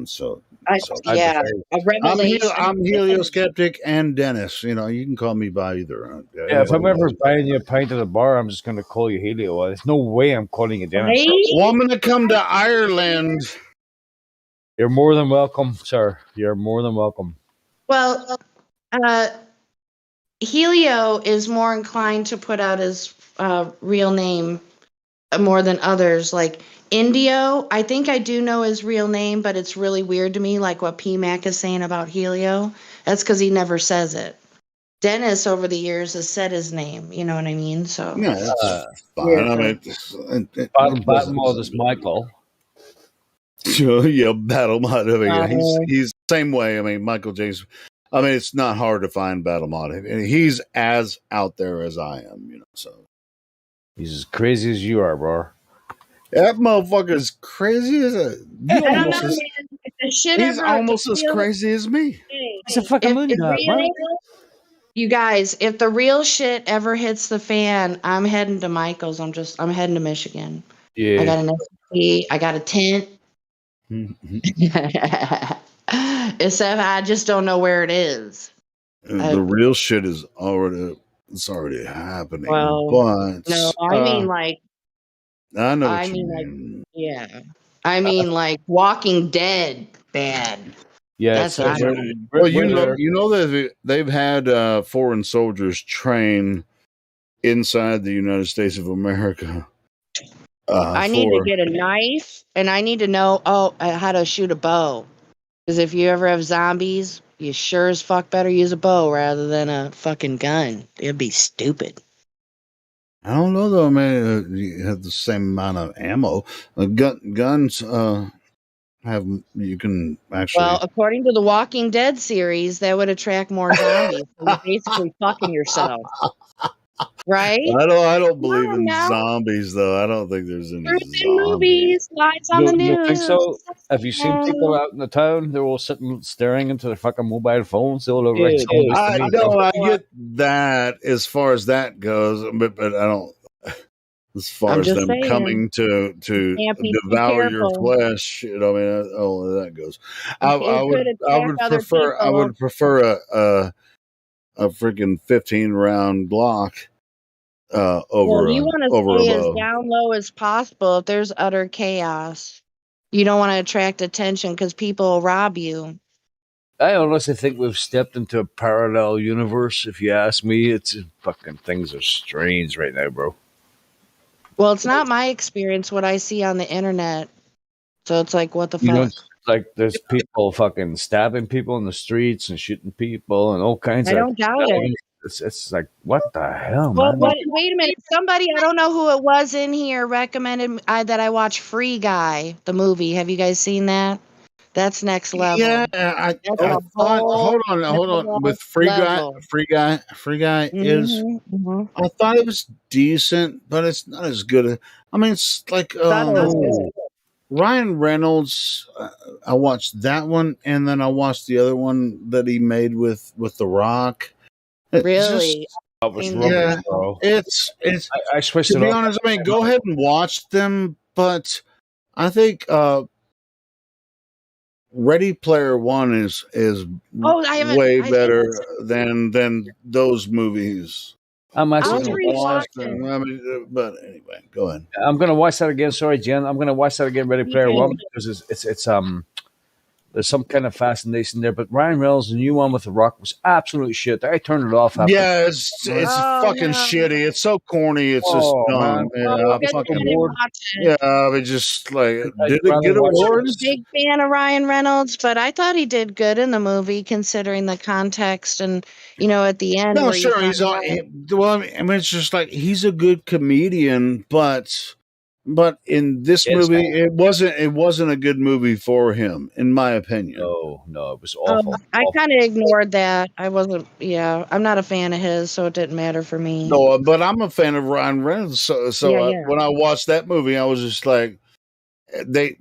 revelation. I'm Helioskeptic and Dennis. You know, you can call me by either. Yeah, if I'm ever buying you a pint at a bar, I'm just going to call you Helio. There's no way I'm calling you Dennis. Well, I'm going to come to Ireland. You're more than welcome, sir. You're more than welcome. Well, Helio is more inclined to put out his real name more than others. Like Indio, I think I do know his real name, but it's really weird to me, like what PMAC is saying about Helio. That's because he never says it. Dennis, over the years, has said his name. You know what I mean? So yeah, that's fine. I mean, bottom of this Michael. Yeah, Battle Mod. I mean, he's the same way. I mean, Michael James. I mean, it's not hard to find Battle Mod. And he's as out there as I am, you know. So he's as crazy as you are, bro. That motherfucker's crazy as a. He's almost as crazy as me. He's a fucking moon dog, bro. You guys, if the real shit ever hits the fan, I'm heading to Michael's. I'm heading to Michigan. I got an SUV. I got a tent. Except I just don't know where it is. The real shit is already happening. Well, But no, I mean like I know what I you mean mean. like yeah. I mean like Walking Dead bad. Yeah, That's what I mean. Well, you know that they've had foreign soldiers train inside the United States of America. I need to get a knife and I need to know how to shoot a bow. Because if you ever have zombies, you sure as fuck better use a bow rather than a fucking gun. It'd be stupid. I don't know though, man. You have the same amount of ammo. Guns have you can actually. Well, according to the Walking Dead series, that would attract more zombies. So you're basically fucking yourself. Right? I don't believe Come on in now. zombies though. I don't think there's any Truth in zombies. movies, lights on the You news. don't think so? Have you seen people out in the town? They're all sitting staring into their fucking mobile phones. They all look like zombies to me. I get that as far as that goes, but I don't. As far I'm as just them saying. coming to Can't be too devour your careful. flesh, you know, I mean, that goes. It could attract other I would people. prefer a freaking 15-round Glock over Well, you a want to stay as down low as possible if there's utter chaos. You don't want to attract attention because people will rob you. I honestly think we've stepped into a parallel universe. If you ask me, it's fucking things are strange right now, bro. Well, it's not my experience what I see on the internet. So it's like, what the You fuck? know, like there's people fucking stabbing people in the streets and shooting people and all kinds I of. don't doubt it. It's like what the hell, Well, man? wait a minute. Somebody, I don't know who it was in here, recommended that I watch Free Guy, the movie. Have you guys seen that? That's next level. Yeah, I thought. Hold on. With Free Guy is. I thought it was decent, but it's not as good. I mean, it's like Ryan Reynolds. I watched that one, and then I watched the other one that he made with The Rock. Really? That was rubbish, bro. It's. I switched to it be off. honest, I mean, go ahead and watch them, but I think Ready Player One is way better than those movies. I'm actually gonna watch them. I mean, but anyway, go ahead. I'm gonna watch that again. Sorry, Jen. I'm gonna watch that again. Ready Player One because it's there's some kind of fascination there. But Ryan Reynolds, the new one with The Rock, was absolute shit. I turned it off. Yeah, it's fucking shitty. It's so corny. It's just dumb. Yeah, but just like, did it get awards? Big fan of Ryan Reynolds, but I thought he did good in the movie considering the context and at the end. No, where sure, you he's on. Well, I mean, it's just like he's a good comedian, but in this movie, it wasn't a good movie for him, in my opinion. No, it was awful. I kind of ignored that. I wasn't. Yeah, I'm not a fan of his, so it didn't matter for me. No, but I'm a fan of Ryan Reynolds. So when I watched that movie, I was just like, they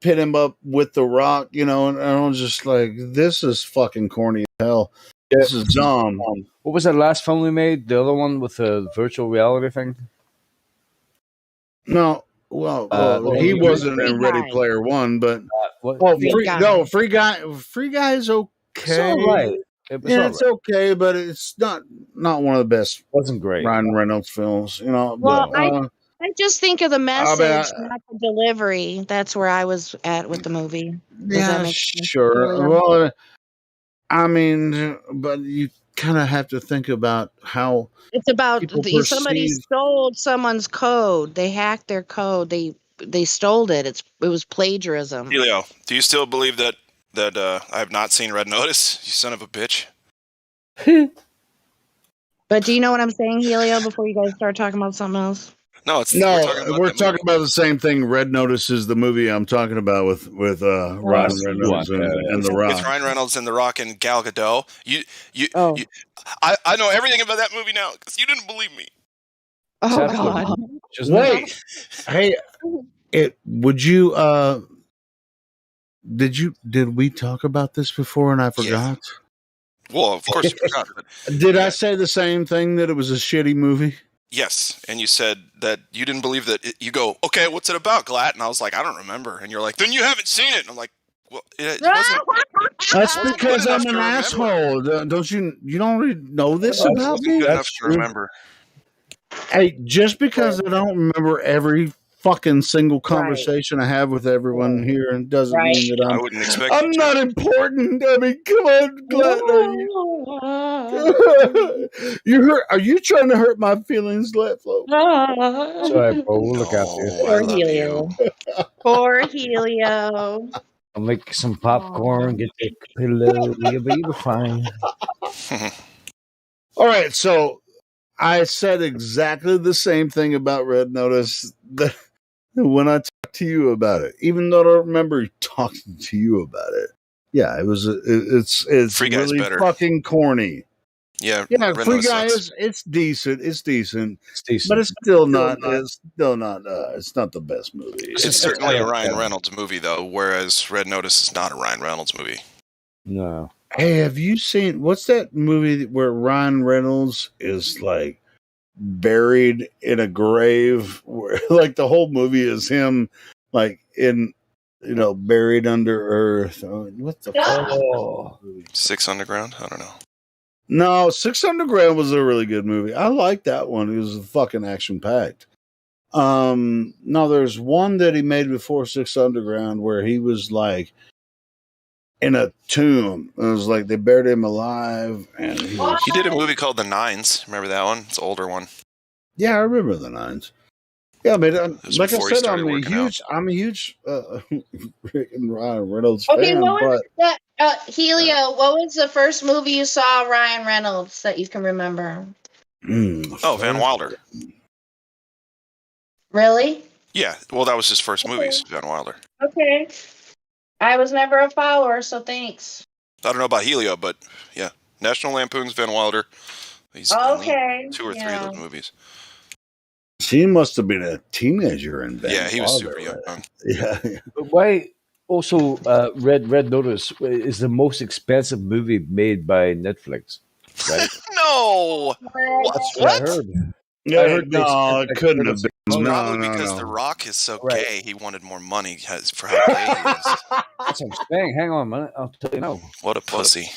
pit him up with The Rock, and I was just like, this is fucking corny as hell. This is dumb. What was that last film we made? The other one with the virtual reality thing? No, he wasn't in Ready Player One, but Free Guy is okay. It's all right. It's okay, but it's not one of the best. Wasn't great. Ryan Reynolds films, Well, I just think of the message, mean, not the delivery. That's where I was at with the movie. Does that make sense? Sure. Well, I mean, but you kind of have to think about how it's about somebody perceive- stole someone's code. They hacked their code. They stole it. It was plagiarism. Helio, do you still believe that I have not seen Red Notice? You son of a bitch. But do you know what I'm saying, Helio? Before you guys start talking about something else. No, we're talking about the same thing. Red Notice is the movie I'm talking about with Ryan Reynolds and The Rock. It's Ryan Reynolds and The Rock and Gal Gadot. I know everything about that movie now because you didn't believe me. Oh God! Wait, hey, would you? Did we talk about this before and I forgot? Well, of course you forgot. But Did I say the same thing, that it was a shitty movie? yes, and you said that you didn't believe that. You go, okay, what's it about, Glatt? And I was like, I don't remember. And you're like, then you haven't seen it. And I'm like, well, it wasn't. That's wasn't because good I'm enough an to remember. asshole. Don't you? You don't really know this It about wasn't me? good enough to remember. Hey, just because I don't remember every fucking single conversation I have with everyone here, and doesn't mean that I wouldn't expect I'm not important. I mean, come on, Glenn. You hurt? Are you trying to hurt my feelings, Let Flow? Sorry, bro. We'll look after you. Poor Helio. Poor Helio. I'll make some popcorn, get you a pillow. You'll be fine. All right, so I said exactly the same thing about Red Notice that when I talked to you about it, even though I don't remember talking to you about it. Yeah, it was. It's Free Guy's really better. fucking corny. Yeah, Yeah, Red Free Notice Guy sucks. it's decent. It's decent. It's decent, but it's still not. It's still not. It's not the best movie. It's certainly a Ryan Reynolds movie, though, whereas Red Notice is not a Ryan Reynolds movie. No. Hey, have you seen what's that movie where Ryan Reynolds is like buried in a grave? Where like the whole movie is him, like in buried under earth. Oh, what the fuck? 6 Underground? I don't know. No, Six Underground was a really good movie. I like that one. It was fucking action packed. No, there's one that he made before Six Underground where he was like in a tomb. It was like they buried him alive, and He did a movie called The Nines. Remember that one? It's an older one. Yeah, I remember the Nines. Yeah, but like I before he said, started I'm a working huge Rick and Ryan Reynolds Okay, fan. what was But that? Helio, what was the first movie you saw Ryan Reynolds that you can remember? Van Wilder. Really? Yeah, well, that was his first movies, Van Wilder. Okay. I was never a follower, so thanks. I don't know about Helio, but yeah. National Lampoon's Van Wilder. He's Okay. in 2 or 3 of those movies. she must have been a teenager in Van Yeah, he was Wilder, super young. right? Yeah. But why? Also, Red Notice is the most expensive movie made by Netflix, right? No! That's what I heard. Yeah, I heard no, it couldn't have been. No, Probably because no. The Rock is so Right. gay, he wanted more money for how gay he is. That's what I'm saying. Hang on a minute. I'll tell you now. What a pussy.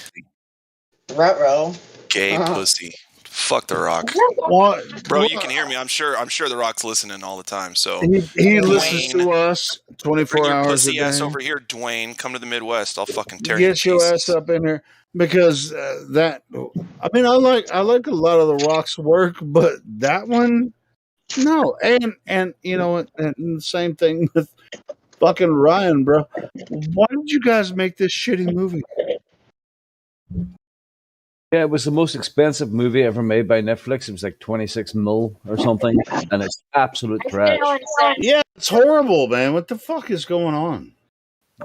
Ruh-roh. Gay pussy. Fuck The Rock. What? Bro, you can hear me. I'm sure The Rock's listening all the time. So He listens to us 24 bring your hours a pussy day. ass over here, Dwayne. Come to the Midwest. I'll fucking tear Get you your to ass pieces. up in here because that. I mean, I like a lot of the Rock's work, but that one, no. And you know what? And the same thing with fucking Ryan, bro. Why did you guys make this shitty movie? Yeah, it was the most expensive movie ever made by Netflix. It was like 26 mil or something, and it's absolute trash. Yeah, it's horrible, man. What the fuck is going on?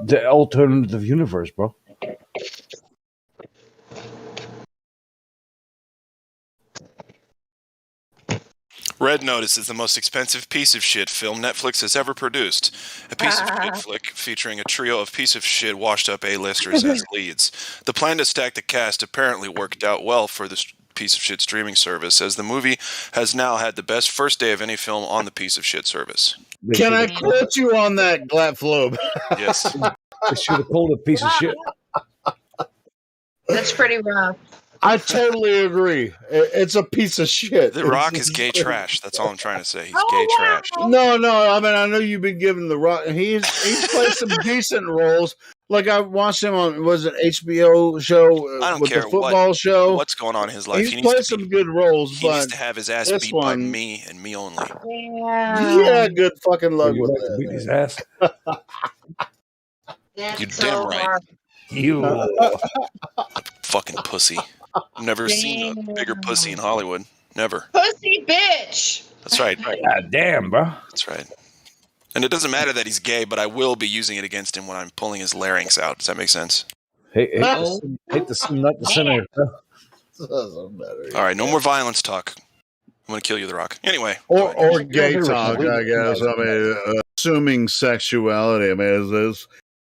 The alternative universe, bro. Red Notice is the most expensive piece of shit film Netflix has ever produced. A piece of shit flick featuring a trio of piece of shit washed up A-listers as leads. The plan to stack the cast apparently worked out well for this piece of shit streaming service, as the movie has now had the best first day of any film on the piece of shit service. Can I quote you on that, Glatflobe? Yes. They should have called it a piece of shit. That's pretty rough. I totally agree. It's a piece of shit. The Rock is gay trash. That's all I'm trying to say. He's gay trash. No. I mean, I know you've been giving the Rock. He's played some decent roles. Like I watched him on was it HBO show I don't with care the football show. what's going on in his life. He's played some good roles, He but needs to have his ass this beat by one- me and me only. Yeah, good fucking luck with Beat that. his ass. You damn right. You Fucking pussy. I've never seen a bigger pussy in Hollywood. Never. Pussy bitch. That's right. God damn, bro. That's right. And it doesn't matter that he's gay, but I will be using it against him when I'm pulling his larynx out. Does that make sense? Hate the sin, not the sinner. All right, no more violence talk. I'm going to kill you, The Rock. Anyway. Or gay talk, I guess. I mean, assuming sexuality. I mean,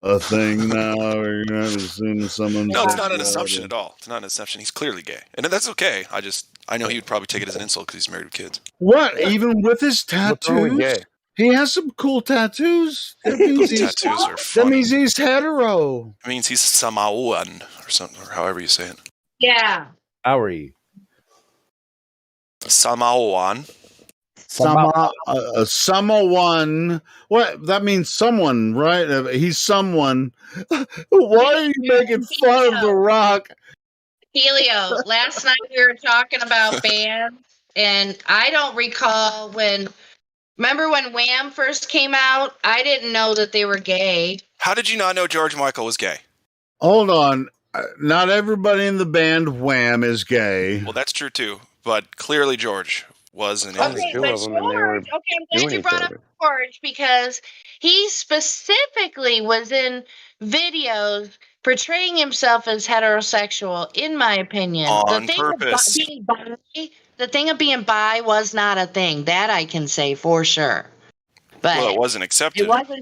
a thing now. You're not assuming someone's. No, it's not an assumption at all. It's not an assumption. He's clearly gay, and that's okay. I know he would probably take it as an insult because he's married with kids. What? Even with his What's wrong with tattoos? gay? He has some cool tattoos. That means His he's, tattoos are that funny. means he's hetero. It means he's Samoan or something, or however you say it. Yeah. Maori. Samoan. Samoan. What? That means someone, right? He's someone. Why are you making fun of The Rock? Helio, last night we were talking about bands, and I don't recall remember when Wham first came out? I didn't know that they were gay. How did you not know George Michael was gay? Hold on. Not everybody in the band Wham is gay. Well, that's true too, but clearly George was and is. Okay, but George, I'm glad you brought up George because he specifically was in videos portraying himself as heterosexual, in my opinion. On purpose. The thing of being bi was not a thing. That I can say for sure. But Well, it wasn't accepted. it wasn't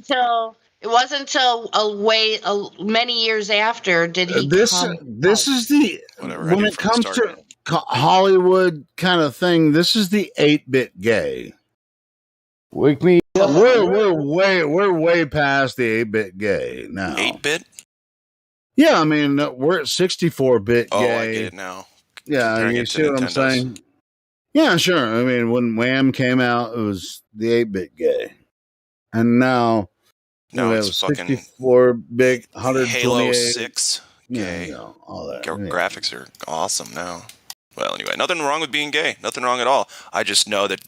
until many years after did he This is the Whatever, when it comes to Hollywood kind of thing. This is the 8-bit gay. Wake me up. We're way past the 8-bit gay now. 8-bit? Yeah, I mean we're at 64-bit Oh, gay. I get it now. Yeah, Comparing you it to see what I'm Nintendo's. saying? Yeah, sure. I mean, when Wham came out, it was the 8-bit gay, and now No, we it's have fucking 64-bit, 128. Halo 6 Yeah, gay. you know, all that. Graphics are awesome now. Well, anyway, nothing wrong with being gay. Nothing wrong at all. I just know that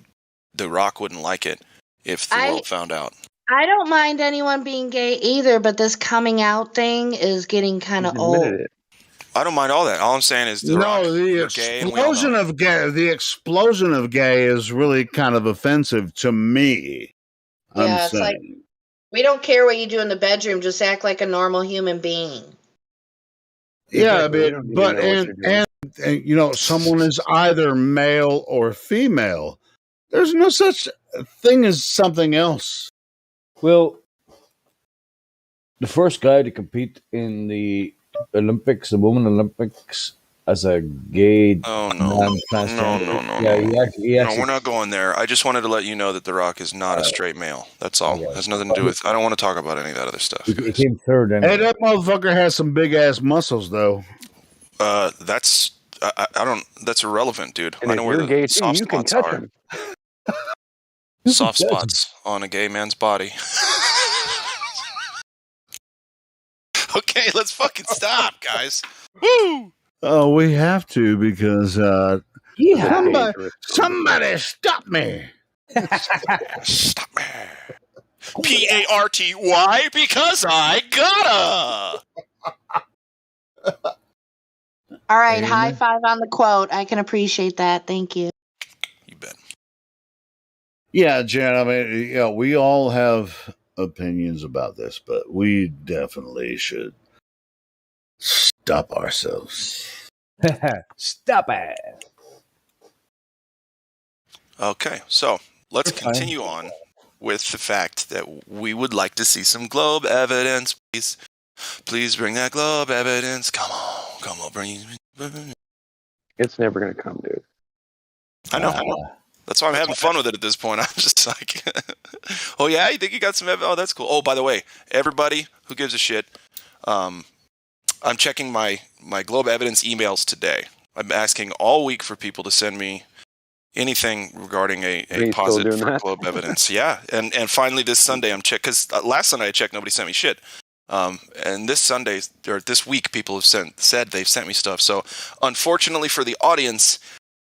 The Rock wouldn't like it if the world found out. I don't mind anyone being gay either, but this coming out thing is getting kind of old. I don't mind all that. All I'm saying is The Rock, The you're gay and we all explosion know. of gay. The explosion of gay is really kind of offensive to me. Yeah, it's like we don't care what you do in the bedroom. Just act like a normal human being. Yeah, Exactly. You don't need to but know what you're doing. and you know, someone is either male or female. There's no such thing as something else. Well, the first guy to compete in the Olympics, the Women Olympics, as a gay man transgender. No. Yeah, he actually, We're not going there. I just wanted to let you know that The Rock is not a straight male. That's all. It has nothing to do with. I don't want to talk about any of that other stuff. he came third. Hey, that motherfucker has some big ass muscles, though. That's I don't. That's irrelevant, dude. And I if know where you're the gay too, soft you can spots touch are. him. Soft spots on a gay man's body. Okay, let's fucking stop, guys. Woo! Oh, we have to because somebody stop me. Stop me. P-A-R-T-Y because I gotta. All right, high five on the quote. I can appreciate that. Thank you. Yeah, Jen, I mean, yeah, we all have opinions about this, but we definitely should stop ourselves. Stop it. Okay, so let's continue on with the fact that we would like to see some globe evidence, please. Please bring that globe evidence. Come on, bring it. It's never going to come, dude. I know. That's why I'm having fun with it at this point. I'm just like, oh yeah, you think you got some evidence? Oh, that's cool. Oh, by the way, everybody who gives a shit, I'm checking my globe evidence emails today. I'm asking all week for people to send me anything regarding a posit for globe evidence. Yeah, and finally this Sunday I'm checking, because last Sunday I checked, nobody sent me shit. And this Sunday, or this week, people have said they've sent me stuff. So unfortunately for the audience,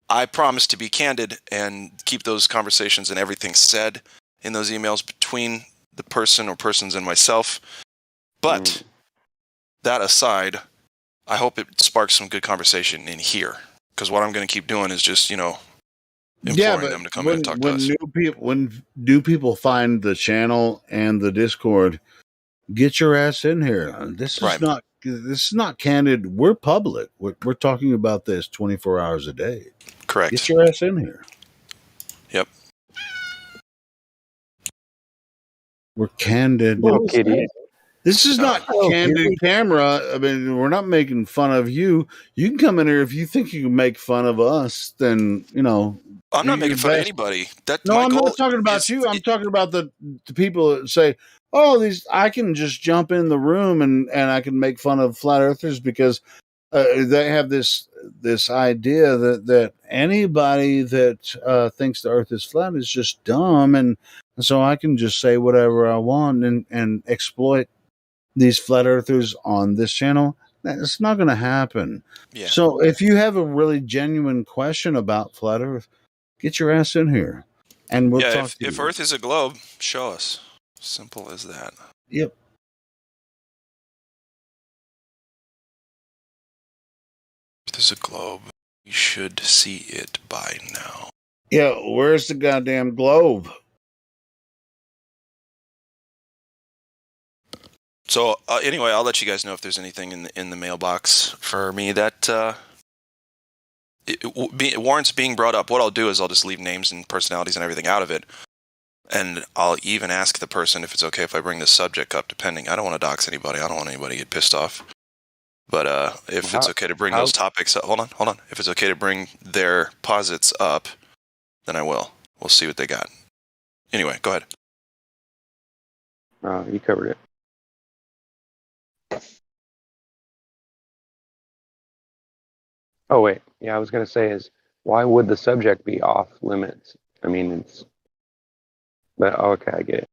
I promise to be candid and keep those conversations and everything said in those emails between the person or persons and myself. But that aside, I hope it sparks some good conversation in here. Because what I'm going to keep doing is just, imploring them to come in and talk to us. When new people find the channel and the Discord, get your ass in here. This is not candid. We're public. We're talking about this 24 hours a day. Correct. Get your ass in here. Yep. We're candid. Little kitty. This is not candid camera. I mean, we're not making fun of you. You can come in here if you think you can make fun of us. Then I'm not making fun of anybody. I'm not talking about you. I'm talking about the people that say, "Oh, I can just jump in the room and I can make fun of flat earthers because they have this idea that anybody that thinks the Earth is flat is just dumb, and so I can just say whatever I want and exploit these flat earthers on this channel." It's not going to happen. Yeah. So if you have a really genuine question about flat Earth, get your ass in here, and we'll talk to you. If Earth is a globe, show us. Simple as that. Yep. Earth is a globe. You should see it by now. Yeah, where's the goddamn globe? So anyway, I'll let you guys know if there's anything in the mailbox for me that warrants being brought up. What I'll do is I'll just leave names and personalities and everything out of it, and I'll even ask the person if it's okay if I bring this subject up. Depending, I don't want to dox anybody. I don't want anybody to get pissed off. But if it's okay to bring those topics up, hold on. If it's okay to bring their posits up, then I will. We'll see what they got. Anyway, go ahead. You covered it. Oh, wait. Yeah, I was going to say why would the subject be off limits? I mean, but okay, I get it.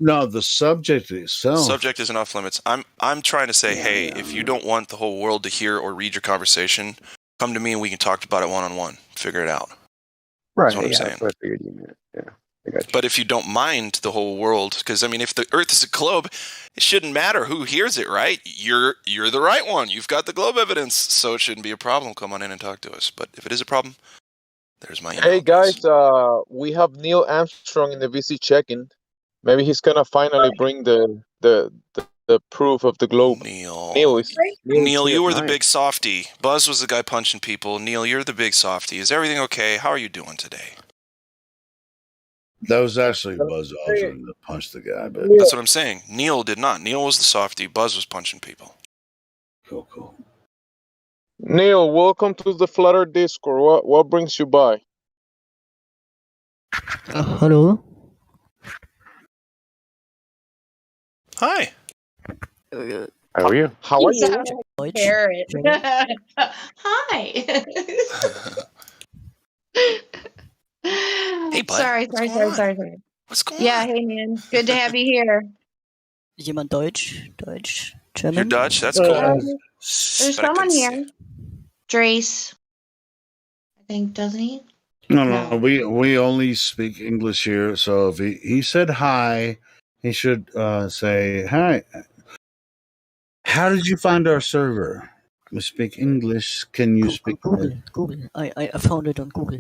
No, the subject itself. Subject isn't off limits. I'm trying to say, hey, if you don't want the whole world to hear or read your conversation, come to me and we can talk about it one-on-one. Figure it out. Right. That's what I'm saying. That's what I figured you meant. Yeah, I got you. But if you don't mind the whole world, because I mean, if the Earth is a globe, it shouldn't matter who hears it, right? You're the right one. You've got the globe evidence, so it shouldn't be a problem. Come on in and talk to us. But if it is a problem, there's my email. Hey guys, we have Neil Armstrong in the VC check-in. Maybe he's gonna finally bring the proof of the globe. Neil, you were the big softy. Buzz was the guy punching people. Neil, you're the big softy. Is everything okay? How are you doing today? That was actually Buzz Aldrin that punched the guy. But that's what I'm saying. Neil did not. Neil was the softy. Buzz was punching people. Cool. Neil, welcome to the Flat Earth Discord. What brings you by? Hello. Hi. How are you? How are you? Parrot. Hi. Hey, bud. Sorry. What's going Yeah, on? hey man. Good to have you here. Jemand Deutsch? German? You're Dutch? That's cool. There's someone here. Drace. I think, doesn't he? No. We only speak English here. So if he said hi, he should say hi. How did you find our server? We speak English. Can you speak Google. I found it on Google.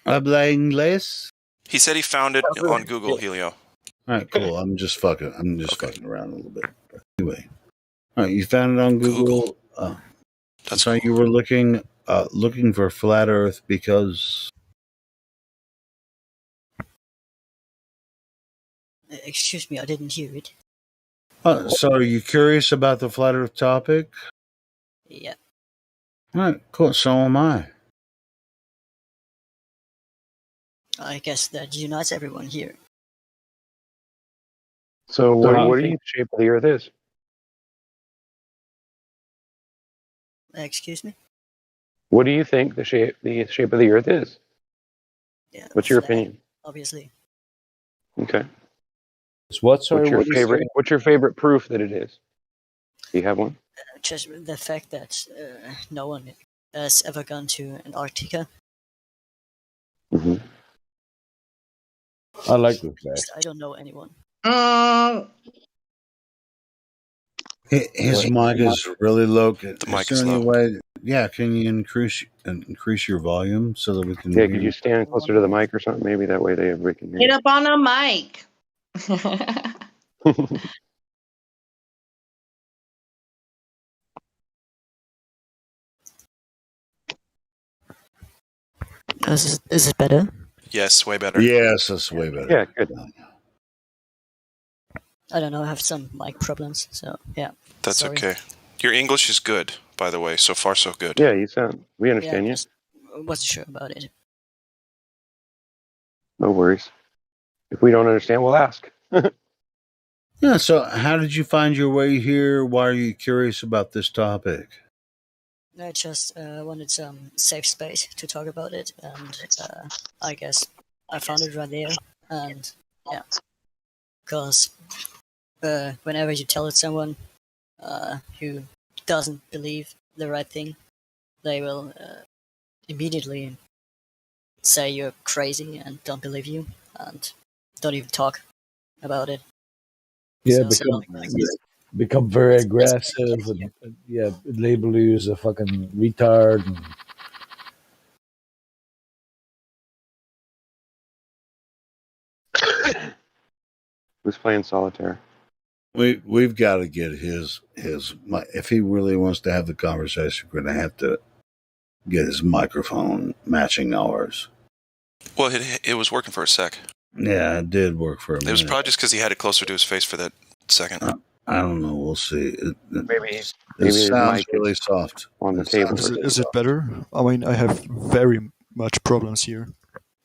Habla inglés? He said he found it on Google, Helio. All right, cool. I'm just fucking around a little bit. Anyway, all right, you found it on Google. That's why you were looking for flat Earth because. Excuse me, I didn't hear it. So are you curious about the flat Earth topic? Yeah. All right, cool. So am I. I guess that unites everyone here. So what do you think the shape of the Earth is? Excuse me? What do you think the shape of the Earth is? Yeah. What's your opinion? Obviously. Okay. What's your favorite proof that it is? Do you have one? Just the fact that no one has ever gone to Antarctica. Mm-hmm. I like the fact. I don't know anyone. His mic is really low. The mic is low. Can you increase your volume so that we can? Yeah, could you stand closer to the mic or something? Maybe that way everybody can hear. Get up on a mic. Is it better? Yes, way better. Yes, that's way better. Yeah, good. I don't know. I have some mic problems, so yeah. That's sorry. okay. Your English is good, by the way. So far, so good. Yeah, we Yeah, understand you. just wasn't sure about it. No worries. If we don't understand, we'll ask. Yeah, so how did you find your way here? Why are you curious about this topic? I just wanted some safe space to talk about it, and I guess I found it right there. And yeah, because whenever you tell it someone who doesn't believe the right thing, they will immediately say you're crazy and don't believe you, and don't even talk about it. Yeah, So, become very aggressive and yeah, label you as a fucking retard. And Who's playing solitaire? We've got to get his if he really wants to have the conversation, we're going to have to get his microphone matching ours. Well, it was working for a sec. Yeah, it did work for a minute. It was probably just because he had it closer to his face for that second. I don't know. We'll see. Maybe it his sounds mic really is soft on the table. Is it better? I mean, I have very much problems here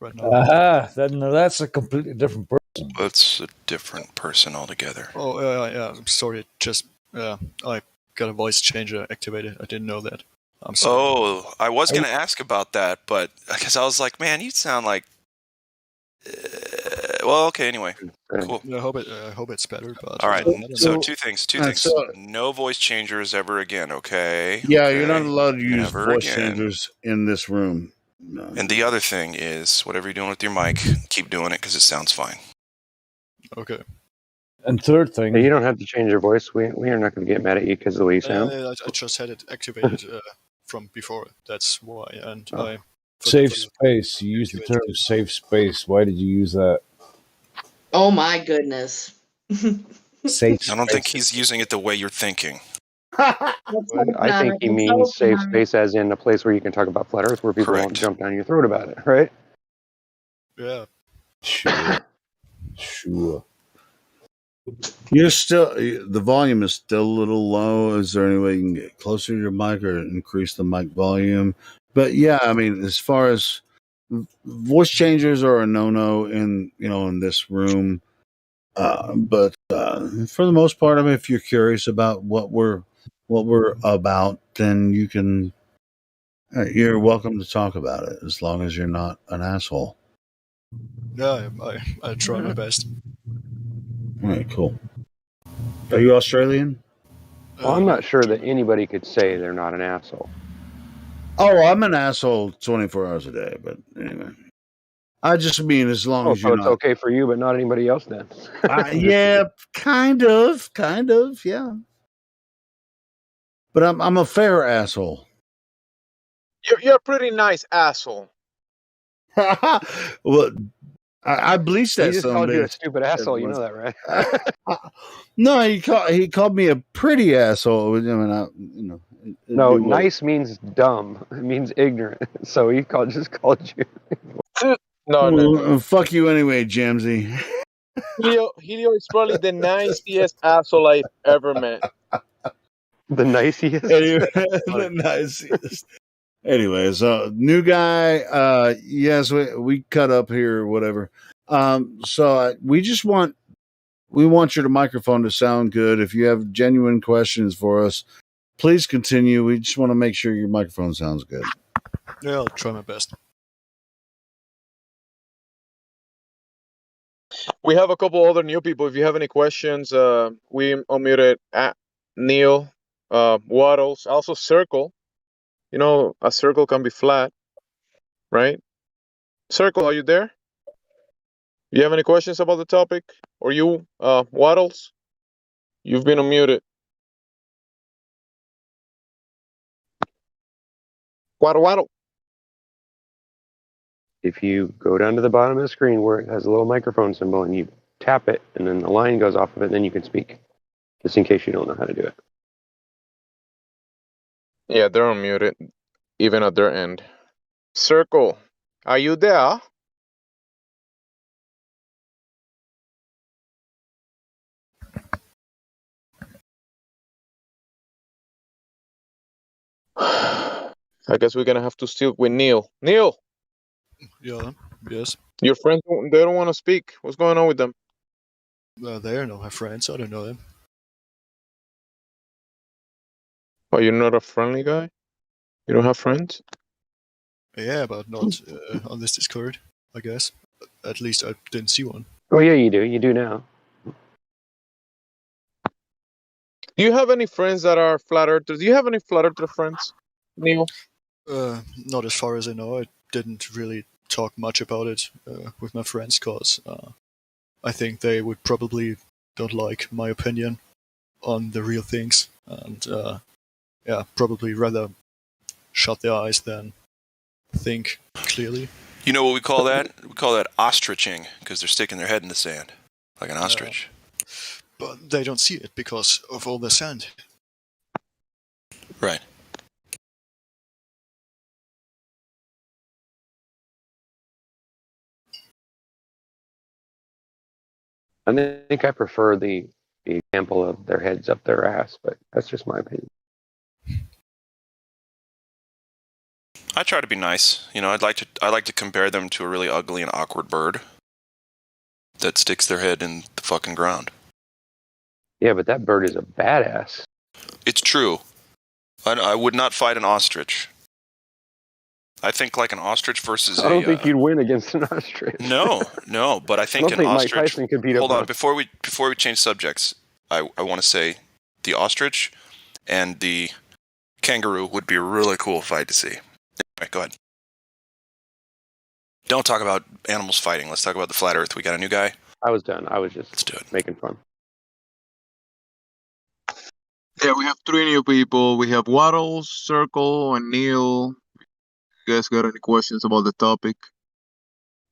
right now. Aha! That's a completely different person. That's a different person altogether. Oh, yeah. I'm sorry. Just I got a voice changer activated. I didn't know that. I'm sorry. Oh, I was going to ask about that, but because I was like, man, you sound like. Well, okay. Anyway, cool. I hope it's better. But all right. So two things. so- No voice changers ever again. Okay. Yeah, okay. you're not allowed to use Never voice again. changers in this room. No. And the other thing is, whatever you're doing with your mic, keep doing it because it sounds fine. Okay. And third thing, You don't have to change your voice. We are not going to get mad at you because of the way you sound. I just had it activated from before. That's why. And I safe space. You use the term safe space. Why did you use that? Oh my goodness. Safe I don't think he's using it the way you're thinking. I think he means safe space as in a place where you can talk about flat Earth, where people won't jump down your throat about it, right? Yeah. Sure. You're still the volume is still a little low. Is there any way you can get closer to your mic or increase the mic volume? But yeah, I mean, as far as voice changers are a no-no in this room. But for the most part, I mean, if you're curious about what we're about, then you're welcome to talk about it as long as you're not an asshole. Yeah, I try my best. All right, cool. Are you Australian? Well, I'm not sure that anybody could say they're not an asshole. Oh, I'm an asshole 24 hours a day, but anyway. I just mean as long as so you're it's not. okay for you, but not anybody else then. Yeah, kind of, yeah. But I'm a fair asshole. You're a pretty nice asshole. Well, I bleached that. He just called you a stupid asshole. You know that, right? No, he called me a pretty asshole. I mean, no, nice means dumb. It means ignorant. So he just called you. No. Fuck you anyway, Jamsey. Helio is probably the nicest asshole I've ever met. The nicest? The nicest. Anyways, new guy. Yes, we cut up here or whatever. So we want your microphone to sound good. If you have genuine questions for us, please continue. We just want to make sure your microphone sounds good. Yeah, I'll try my best. We have a couple other new people. If you have any questions, we unmuted at Neil, Waddles, also Circle. A circle can be flat, right? Circle, are you there? You have any questions about the topic? Or you, Waddles? You've been unmuted. Waddle. If you go down to the bottom of the screen where it has a little microphone symbol and you tap it and then the line goes off of it, then you can speak. Just in case you don't know how to do it. Yeah, they're unmuted, even at their end. Circle, are you there? I guess we're gonna have to stick with Neil. Neil, Yeah. Yes. your friends they don't want to speak. What's going on with them? They are not my friends. I don't know them. Oh, you're not a friendly guy. You don't have friends. Yeah, but not on this Discord, I guess. At least I didn't see one. Oh yeah, you do. You do now. Do you have any friends that are flat earthers? Do you have any flat earther friends, Neil? Not as far as I know. I didn't really talk much about it with my friends because I think they would probably don't like my opinion on the real things, and yeah, probably rather shut their eyes than think clearly. You know what we call that? We call that ostriching because they're sticking their head in the sand like an ostrich. But they don't see it because of all the sand. Right. I think I prefer the example of their heads up their ass, but that's just my opinion. I try to be nice. You know, I like to compare them to a really ugly and awkward bird that sticks their head in the fucking ground. Yeah, but that bird is a badass. It's true. I would not fight an ostrich. I think like an ostrich versus I don't think you'd win against an ostrich. No, but I think I don't think ostrich. Mike Tyson could beat Hold up on, before we change subjects, I want to say the ostrich and the kangaroo would be a really cool fight to see. Anyway, go ahead. Don't talk about animals fighting. Let's talk about the flat Earth. We got a new guy. I was done. I was just Let's do it. Making fun. Yeah, we have 3 new people. We have Waddles, Circle, and Neil. You guys got any questions about the topic?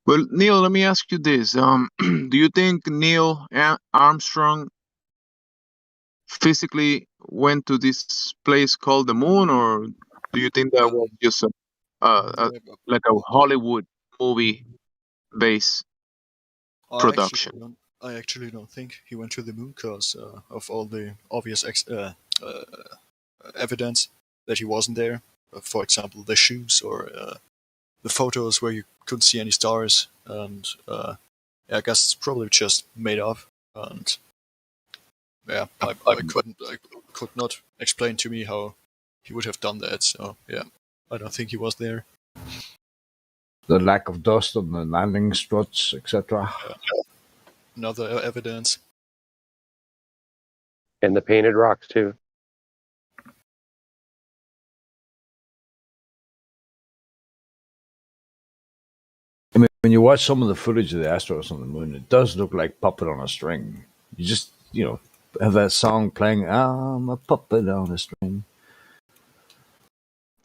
Well, Neil, let me ask you this. Do you think Neil Armstrong physically went to this place called the moon, or do you think that was just like a Hollywood movie base production? I actually don't think he went to the moon because of all the obvious evidence that he wasn't there. For example, the shoes or the photos where you couldn't see any stars, and yeah, I guess it's probably just made up. And yeah, I could not explain to me how he would have done that. So yeah, I don't think he was there. The lack of dust on the landing struts, etc. Another evidence. And the painted rocks too. I mean, when you watch some of the footage of the Astros on the moon, it does look like Puppet on a String. You just, have that song playing, I'm a puppet on a string.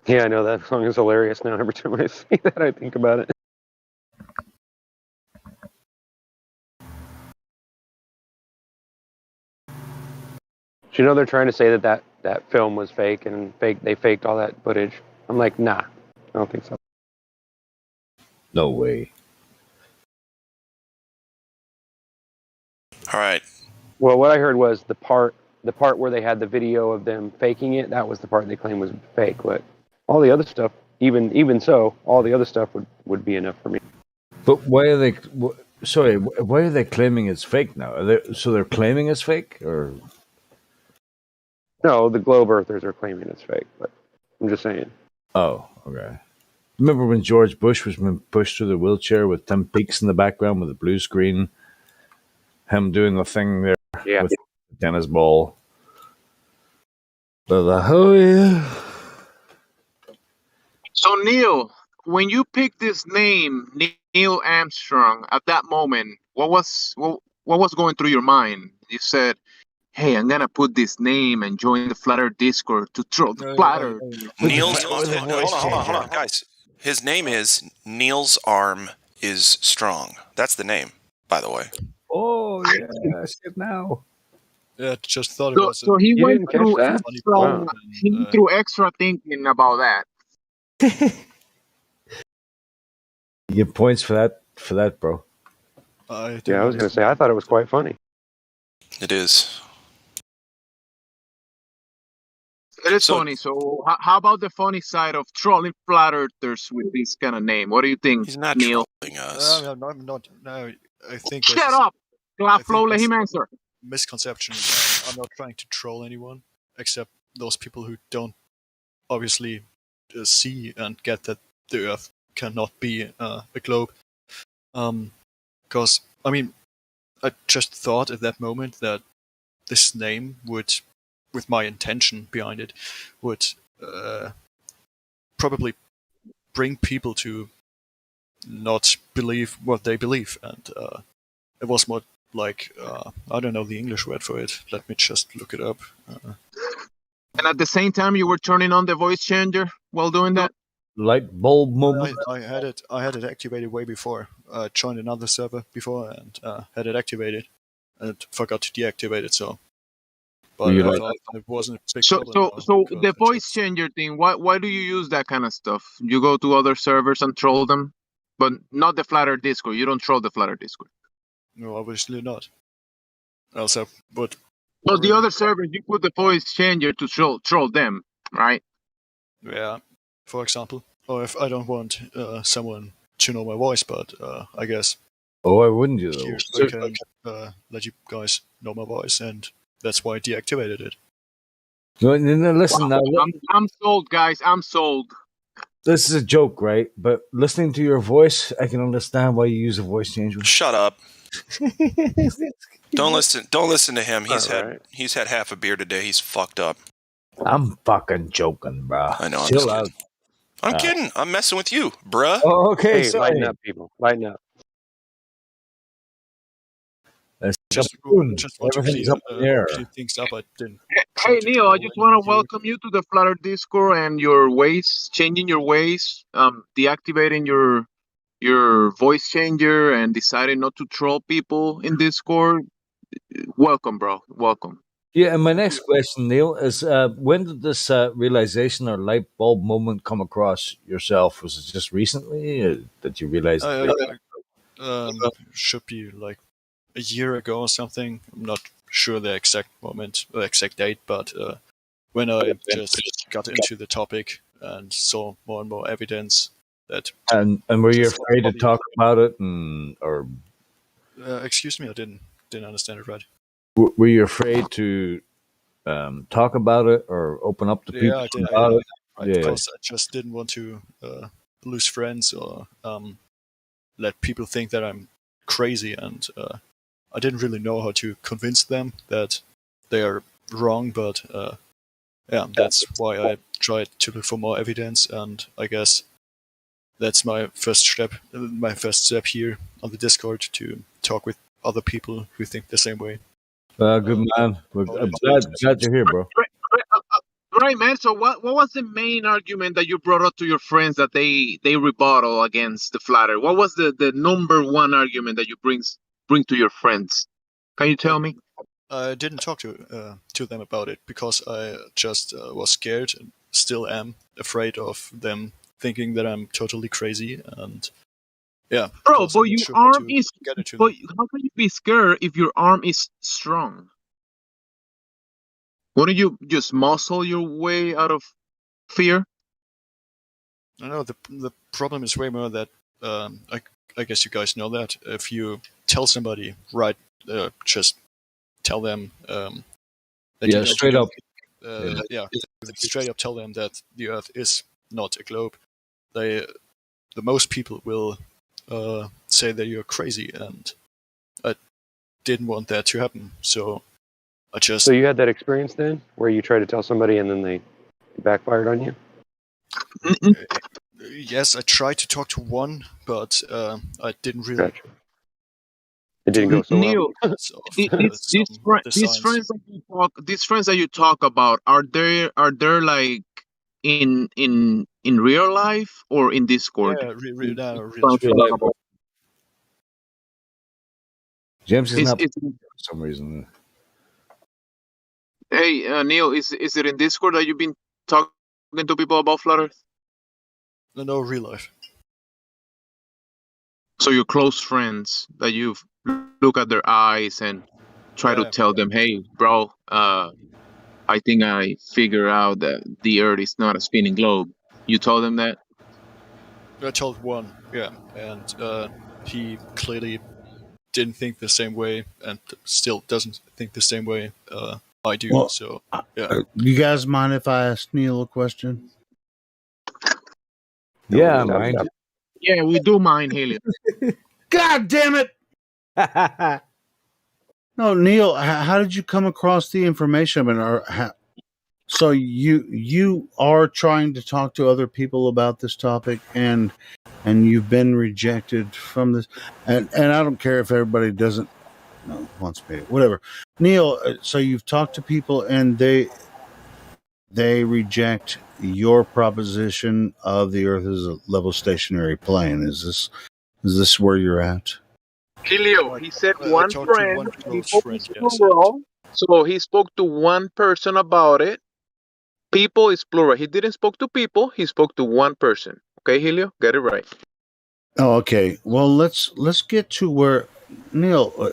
Yeah, I know that song is hilarious now. Every time I see that, I think about it. Do you know they're trying to say that film was fake and they faked all that footage? I'm like, nah, I don't think so. No way. All right. Well, what I heard was the part where they had the video of them faking it. That was the part they claimed was fake. But all the other stuff, even so, all the other stuff would be enough for me. But why are they? Sorry, why are they claiming it's fake now? So they're claiming it's fake, or no? The globe earthers are claiming it's fake, but I'm just saying. Oh, okay. Remember when George Bush was being pushed through the wheelchair with Tim Peaks in the background with a blue screen? Him doing the thing there with the tennis ball. Oh yeah. So Neil, when you picked this name, Neil Armstrong, at that moment, what was going through your mind? You said, "Hey, I'm gonna put this name and join the Flat Earth Discord to throw the Flat Earth." Neil's hold on, guys. His name is Neil's Arm is Strong. That's the name, by the way. Oh yeah, I see it now. Yeah, just thought it was. So he went through through extra thinking about that. You get points for that, bro. Yeah, I was gonna say I thought it was quite funny. It is. It is funny. So how about the funny side of trolling flat earthers with this kind of name? What do you think, He's not Neil? trolling us. I'm not. No, I think Shut up! Glaflo, let him answer. Misconception. I'm not trying to troll anyone, except those people who don't obviously see and get that the Earth cannot be a globe. Because I mean, I just thought at that moment that this name would, with my intention behind it, would probably bring people to not believe what they believe, and it was more like I don't know the English word for it. Let me just look it up. And at the same time, you were turning on the voice changer while doing that. Light bulb moment. I had it activated way before. I joined another server before and had it activated, and forgot to deactivate it. So, but I thought it wasn't a big problem. So the voice changer thing. Why do you use that kind of stuff? You go to other servers and troll them, but not the Flat Earth Discord. You don't troll the Flat Earth Discord. No, obviously not. Also, but the other servers, you put the voice changer to troll them, right? Yeah, for example, or if I don't want someone to know my voice, but I guess. Oh, why wouldn't you though? I can let you guys know my voice, and that's why I deactivated it. No, listen now. I'm sold, guys. I'm sold. This is a joke, right? But listening to your voice, I can understand why you use a voice changer. Shut up. Don't listen to him. He's had half a beer today. He's fucked up. I'm fucking joking, bro. I know. Chill out. I'm kidding. I'm messing with you, bruh. Oh, okay. Hey, lighten up, people. Lighten up. Just want to clear things up. I didn't. Hey Neil, I just want to welcome you to the Flat Earth Discord and your ways, changing your ways, deactivating your voice changer and deciding not to troll people in Discord. Welcome, bro. Welcome. Yeah, and my next question, Neil, is when did this realization or light bulb moment come across yourself? Was it just recently that you realized? Should be like a year ago or something. I'm not sure the exact moment, the exact date, but when I just got into the topic and saw more and more evidence that. And were you afraid to talk about it, or? Excuse me, I didn't understand it right. Were you afraid to talk about it or open up to people I did. about it? Because I just didn't want to lose friends or let people think that I'm crazy, and I didn't really know how to convince them that they are wrong. But that's why I tried to look for more evidence, and I guess that's my first step. My first step here on the Discord, to talk with other people who think the same way. Good man. I'm glad you're here, bro. Right, man. So what was the main argument that you brought up to your friends that they rebuttal against the Flat Earth? What was the number one argument that you bring to your friends? Can you tell me? I didn't talk to them about it because I just was scared and still am afraid of them thinking that I'm totally crazy, and yeah. Bro, but your arm is. But how can you be scared if your arm is strong? Wouldn't you just muscle your way out of fear? I know the problem is way more that I guess you guys know that if you tell somebody, right, just tell them that straight up. Straight up tell them that the Earth is not a globe. The most people will say that you're crazy, and I didn't want that to happen, so I just. So you had that experience then, where you tried to tell somebody and then they backfired on you? Yes, I tried to talk to one, but I didn't really. Gotcha. It didn't go so Neil, well. these friends that you talk about, are they like in real life or in Discord? Yeah, real life. James is not for some reason. Hey, Neil, is it in Discord that you've been talking to people about Flat Earth? No, real life. So your close friends that you've look at their eyes and try to tell them, hey, bro, I think I figure out that the Earth is not a spinning globe. You told them that? I told one, yeah, and he clearly didn't think the same way, and still doesn't think the same way I do. Well, So yeah. You guys mind if I ask Neil a question? Yeah, I mind. Yeah, we do mind helium. God damn it! No, Neil, how did you come across the information? I mean, so you are trying to talk to other people about this topic, and you've been rejected from this, and I don't care if everybody doesn't wants me, whatever. Neil, so you've talked to people, and they reject your proposition of the Earth as a level stationary plane. Is this where you're at? Helio, he said I one talked to friend. one close People friend, is yes. plural. So he spoke to one person about it. People is plural. He didn't spoke to people. He spoke to one person. Okay, Helio, get it right. Oh, okay. Well, let's get to where Neil.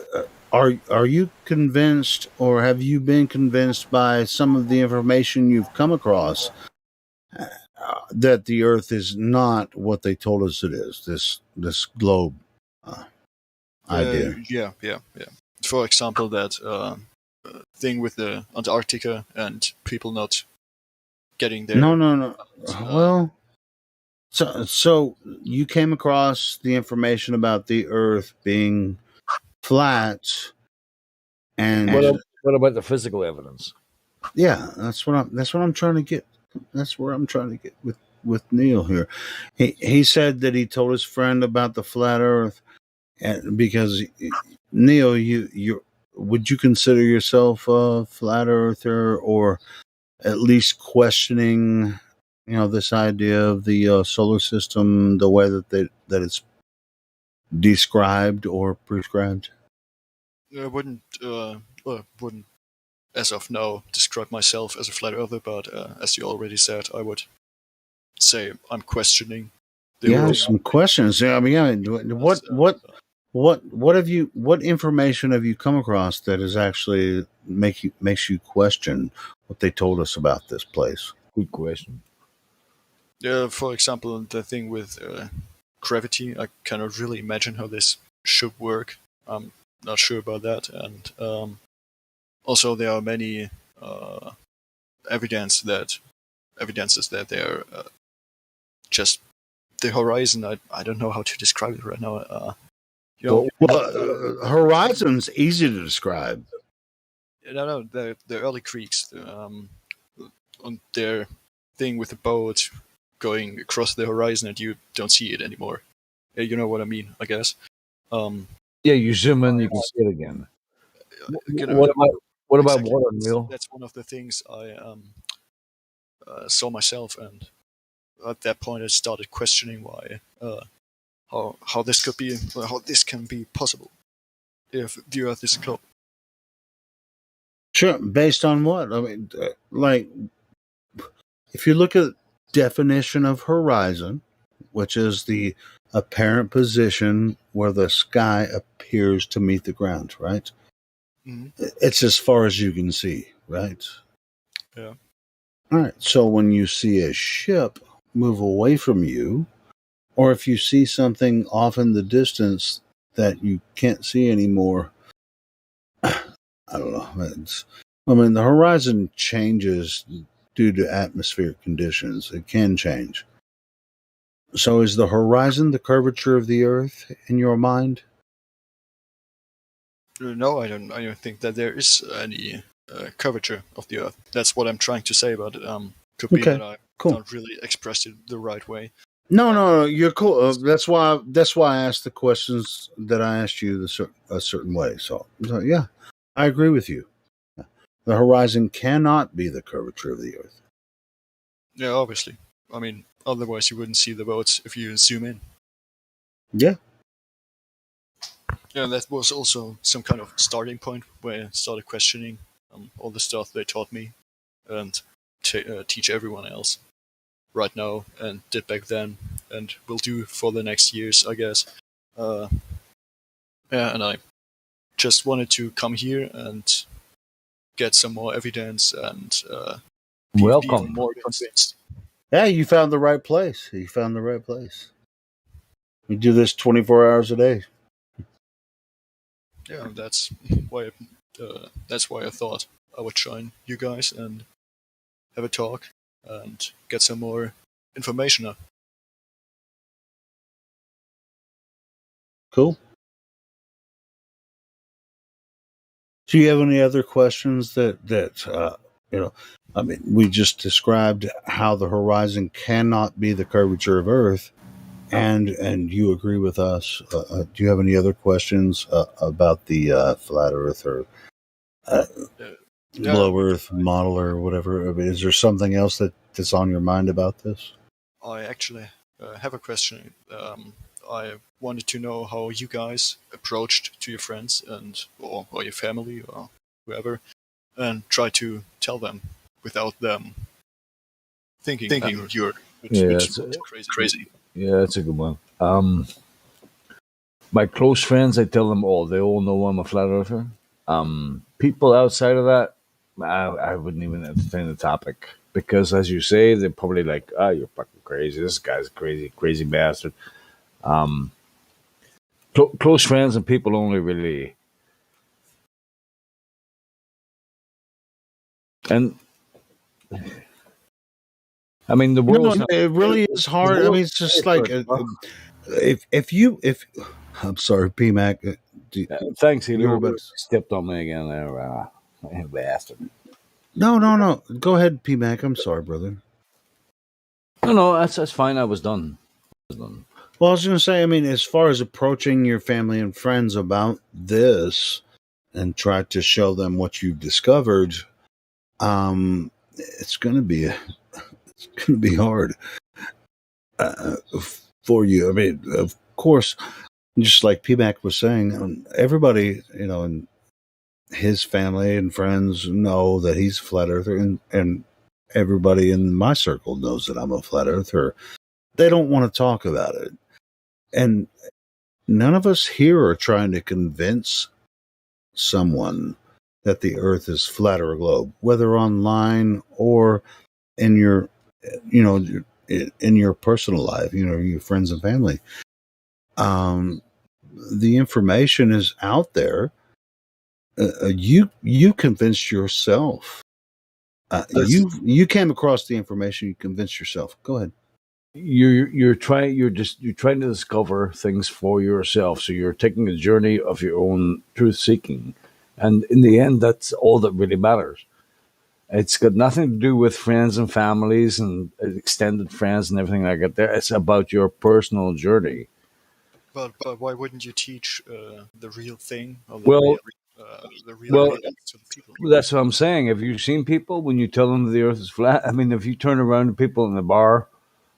Are you convinced, or have you been convinced by some of the information you've come across that the Earth is not what they told us it is? This globe idea. Yeah. For example, that thing with the Antarctica and people not getting there. No. Well, so you came across the information about the Earth being flat, and What about the physical evidence? yeah, that's what I'm trying to get. That's where I'm trying to get with Neil here. He said that he told his friend about the flat Earth, and because Neil, you would you consider yourself a flat earther, or at least questioning, this idea of the solar system, the way that it's described or prescribed? I wouldn't as of now describe myself as a flat earther, but as you already said, I would say I'm questioning the Yeah, whole some questions. Yeah, I mean, what information have you come across that is actually makes you question what they told us about this place? Good question. Yeah, for example, the thing with gravity, I cannot really imagine how this should work. I'm not sure about that, and also there are many evidences that they're just the horizon. I don't know how to describe it right now. Horizon's easy to describe. No, the early Greeks, on their thing with the boat going across the horizon, and you don't see it anymore. You know what I mean, I guess. Yeah, you zoom in, you can see it again. You know, What about exactly, water, Neil? That's one of the things I saw myself, and at that point I started questioning why, how this could be, how this can be possible if the Earth is a globe. Sure, based on what? I mean, like, if you look at definition of horizon, which is the apparent position where the sky appears to meet the ground, right? Mhm. It's as far as you can see, right? Yeah. All right. So when you see a ship move away from you, or if you see something off in the distance that you can't see anymore, I don't know. The horizon changes due to atmospheric conditions. It can change. So is the horizon the curvature of the Earth in your mind? No, I don't think that there is any curvature of the Earth. That's what I'm trying to say about it. Could be Okay, that I cool. don't really express it the right way. No, you're cool. That's why I asked the questions that I asked you a certain way. So yeah, I agree with you. The horizon cannot be the curvature of the Earth. Yeah, obviously. I mean, otherwise you wouldn't see the boats if you zoom in. Yeah. Yeah, that was also some kind of starting point where I started questioning all the stuff they taught me and teach everyone else right now, and did back then, and will do for the next years, I guess. Yeah, and I just wanted to come here and get some more evidence and Welcome. be more convinced. Yeah, you found the right place. You found the right place. We do this 24 hours a day. Yeah, that's why I thought I would join you guys and have a talk and get some more information up. Cool. Do you have any other questions that I mean, we just described how the horizon cannot be the curvature of Earth, and you agree with us. Do you have any other questions about the flat Earth or globe Earth model or whatever? I mean, is there something else that's on your mind about this? I actually have a question. I wanted to know how you guys approached to your friends or your family or whoever, and try to tell them without them thinking you're crazy. Yeah, that's a good one. My close friends, I tell them all. They all know I'm a flat earther. People outside of that, I wouldn't even entertain the topic because, as you say, they're probably like, "Ah, you're fucking crazy. This guy's a crazy bastard." Close friends and people only really, and I mean the world. It really is hard. I mean, it's just like if I'm sorry, PMAC. Thanks, Hilo. You were about to stepped on me again there, bastard. No. Go ahead, PMAC. I'm sorry, brother. No, that's fine. I was done. Well, I was going to say, I mean, as far as approaching your family and friends about this and try to show them what you've discovered, it's going to be hard for you. I mean, of course, just like PMAC was saying, everybody, and his family and friends know that he's a flat earther, and everybody in my circle knows that I'm a flat earther. They don't want to talk about it. And none of us here are trying to convince someone that the earth is flat or a globe, whether online or in your, in your personal life, your friends and family. The information is out there. You convinced yourself. You came across the information. You convinced yourself. Go ahead. You're trying to discover things for yourself. So you're taking a journey of your own truth seeking, and in the end, that's all that really matters. It's got nothing to do with friends and families and extended friends and everything like that. There, it's about your personal journey. But why wouldn't you teach the real thing? Or Well, the real evidence to the people. That's what I'm saying. Have you seen people when you tell them the Earth is flat? I mean, if you turn around to people in the bar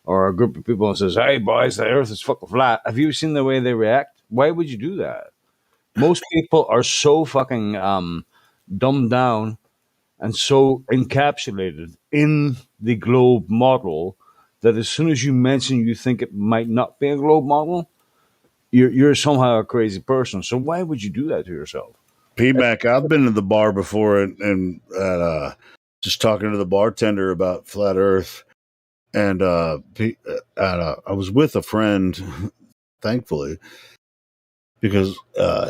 or a group of people and says, "Hey, boys, the Earth is fucking flat," have you seen the way they react? Why would you do that? Most people are so fucking dumbed down and so encapsulated in the globe model that as soon as you mention you think it might not be a globe model, you're somehow a crazy person. So why would you do that to yourself? PMAC, I've been to the bar before and just talking to the bartender about flat Earth, and I was with a friend, thankfully, because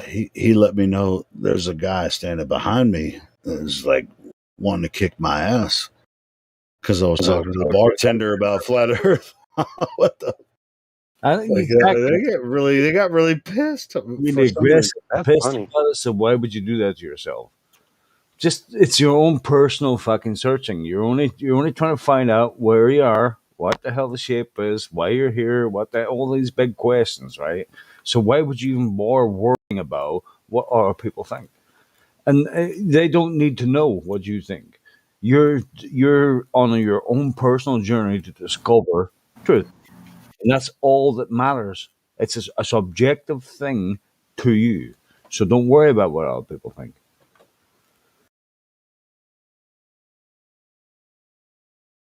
he let me know there's a guy standing behind me that's like wanting to kick my ass because I was talking to the bartender about flat Earth. What the? They got really pissed. Really pissed about it. So why would you do that to yourself? Just it's your own personal fucking searching. You're only trying to find out where you are, what the hell the shape is, why you're here, all these big questions, right? So why would you even bother worrying about what other people think? And they don't need to know what you think. You're on your own personal journey to discover truth, and that's all that matters. It's a subjective thing to you. So don't worry about what other people think.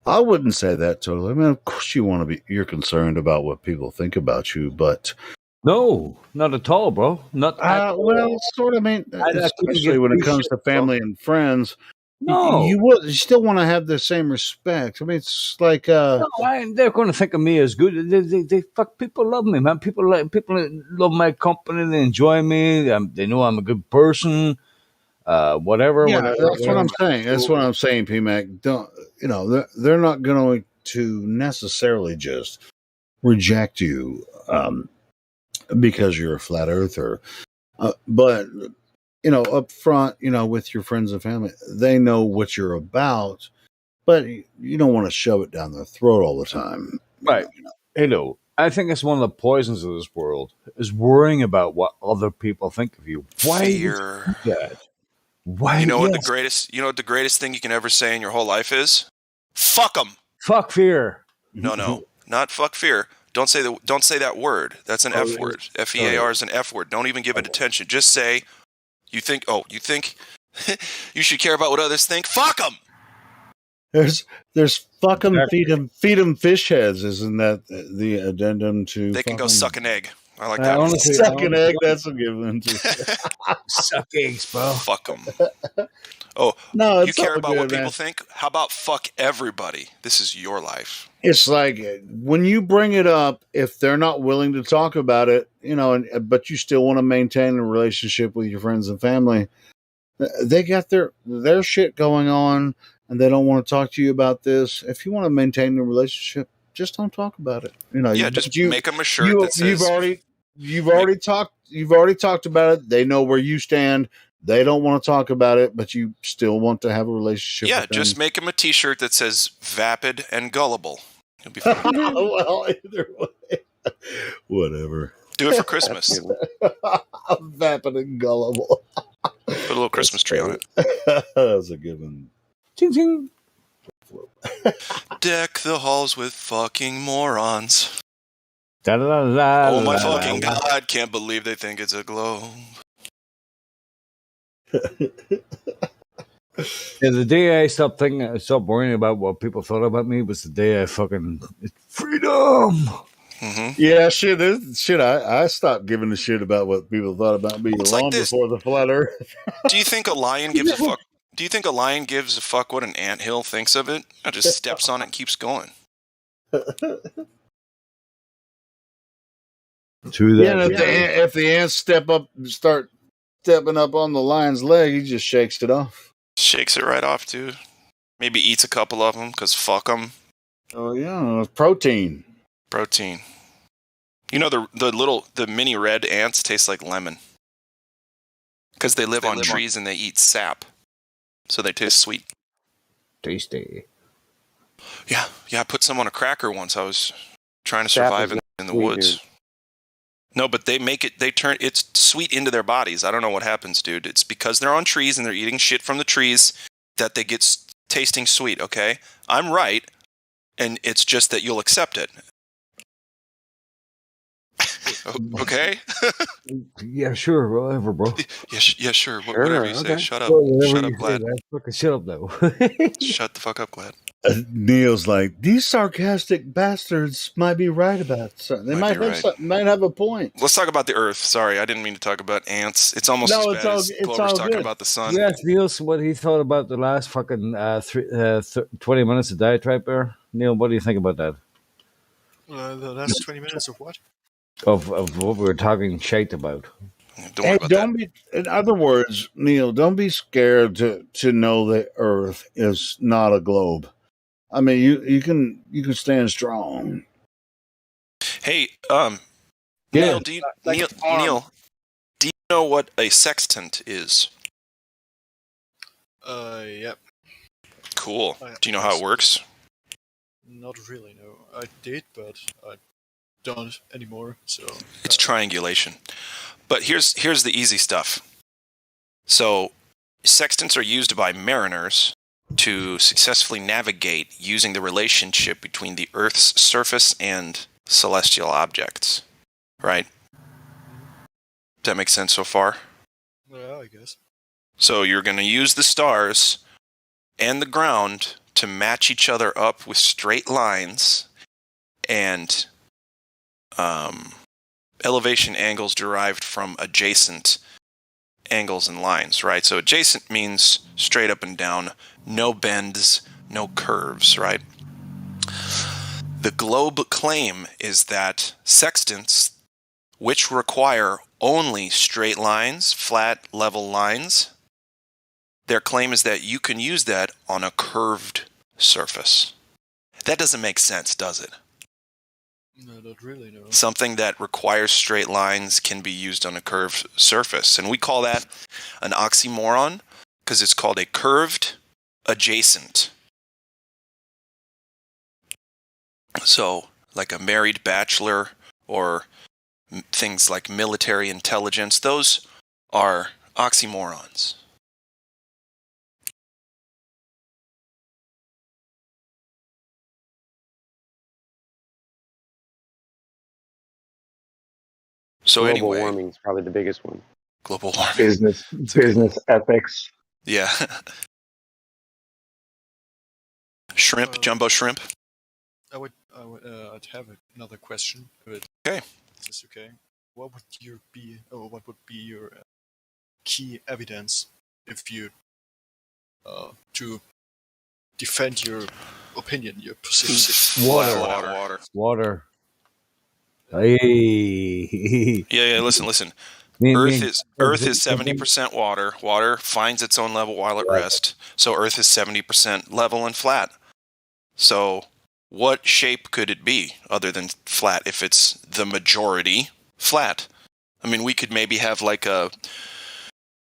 I wouldn't say that totally. I mean, of course you're concerned about what people think about you, but No, not at all, bro. Not at all. Well, sort of. I mean, I couldn't especially give when it two comes to shits, bro. family and friends, No. you still want to have the same respect. I mean, it's like No, they're going to think of me as good. They fuck. People love me, man. People love my company. They enjoy me. They know I'm a good person. Whatever. yeah, Whatever. that's what whatever. I'm saying. That's what I'm saying, PMAC. Don't they're not going to necessarily just reject you because you're a flat earther, but up front, with your friends and family, they know what you're about, but you don't want to shove it down their throat all the time. Right. Hello. I think it's one of the poisons of this world is worrying about what other people think of you. Why would you Fear. do that? Why? You know what the yes. greatest? You know what the greatest thing you can ever say in your whole life is? Fuck them. Fuck fear. No, not fuck fear. Don't say that word. That's an F word. FEAR is an F word. Don't even give it attention. Just say, you think you should care about what others think? Fuck them. There's fuck 'em, feed 'em fish heads. Isn't that the addendum to? They can go suck an egg. I like I that one. honestly- Suck an egg. That's a good one too. Suck eggs, bro. Fuck them. Oh, No, you it's care all about good, what people man. think? How about fuck everybody? This is your life. It's like when you bring it up, if they're not willing to talk about it, but you still want to maintain a relationship with your friends and family, they got their shit going on, and they don't want to talk to you about this. If you want to maintain the relationship, just don't talk about it. Yeah, just make them a shirt that says you've already talked about it. They know where you stand. They don't want to talk about it, but you still want to have a relationship. Yeah, with them. just make them a T-shirt that says "vapid and gullible." It'll be fun. Well, either way, whatever. Do it for Christmas. Vapid and gullible. Put a little Christmas tree on it. That's a good one. Ching ching. Deck the halls with fucking morons. Da, da, da, da, Oh my da, fucking da. god! Can't believe they think it's a globe. Yeah, the day I stopped worrying about what people thought about me was the day I fucking freedom. Mm-hmm. Yeah, shit. I stopped giving a shit about what people thought about me It's long like this. before the flat Earth. Do you think a lion gives a fuck? Do you think a lion gives a fuck what an anthill thinks of it? It just steps on it and keeps going. True that. Yeah, and if the ants start stepping up on the lion's leg, he just shakes it off. Shakes it right off, dude. Maybe eats a couple of them because fuck them. Oh yeah, protein. Protein. You know the mini red ants taste like lemon because they live on trees and they eat sap, so they taste sweet. Tasty. Yeah. I put some on a cracker once. I was trying to survive in the woods. Dude. No, but they turn it's sweet into their bodies. I don't know what happens, dude. It's because they're on trees and they're eating shit from the trees that they get tasting sweet, okay? I'm right, and it's just that you'll accept it. Okay? Yeah, sure, whatever, bro. Yeah, sure. Whatever you say. Okay. Shut up. Whatever Shut up, you say, Glad. man. Fucking shut up, though. Shut the fuck up, Glad. Neil's like, these sarcastic bastards might be right about something. They might have a point. Let's talk about the Earth. Sorry, I didn't mean to talk about ants. It's almost No, as bad as Glover's talking good. about the sun. You asked Neil what he thought about the last fucking 20 minutes of diatribe there. Neil, what do you think about that? The last 20 minutes of what? Of what we were talking shite about. Don't be. In other words, Neil, don't be scared to know that Earth is not a globe. I mean, you can stand strong. Hey, Neil, do you know what a sextant is? Yep. Cool. Do you know how it works? Not really, no. I did, but I don't anymore, so... It's triangulation. But here's the easy stuff. So, sextants are used by mariners to successfully navigate using the relationship between the Earth's surface and celestial objects. Right? Does that make sense so far? Yeah, I guess. So you're going to use the stars and the ground to match each other up with straight lines and elevation angles derived from adjacent angles and lines, right? So adjacent means straight up and down, no bends, no curves, right? The globe claim is that sextants, which require only straight lines, flat, level lines, their claim is that you can use that on a curved surface. That doesn't make sense, does it? No, not really, no. Something that requires straight lines can be used on a curved surface. And we call that an oxymoron because it's called a curved adjacent. So, like a married bachelor or things like military intelligence, those are oxymorons. So global anyway, warming is probably the biggest one. Global warming. Business ethics. Yeah. Shrimp, jumbo shrimp. I'd have another question. Okay. Is this okay? What would be your key evidence if you to defend your opinion, your position? Water. Hey. Yeah. Listen. Me Earth and is 70% water. Water finds its own level while at rest. So Earth is 70% level and flat. So what shape could it be other than flat if it's the majority flat? I mean, we could maybe have like a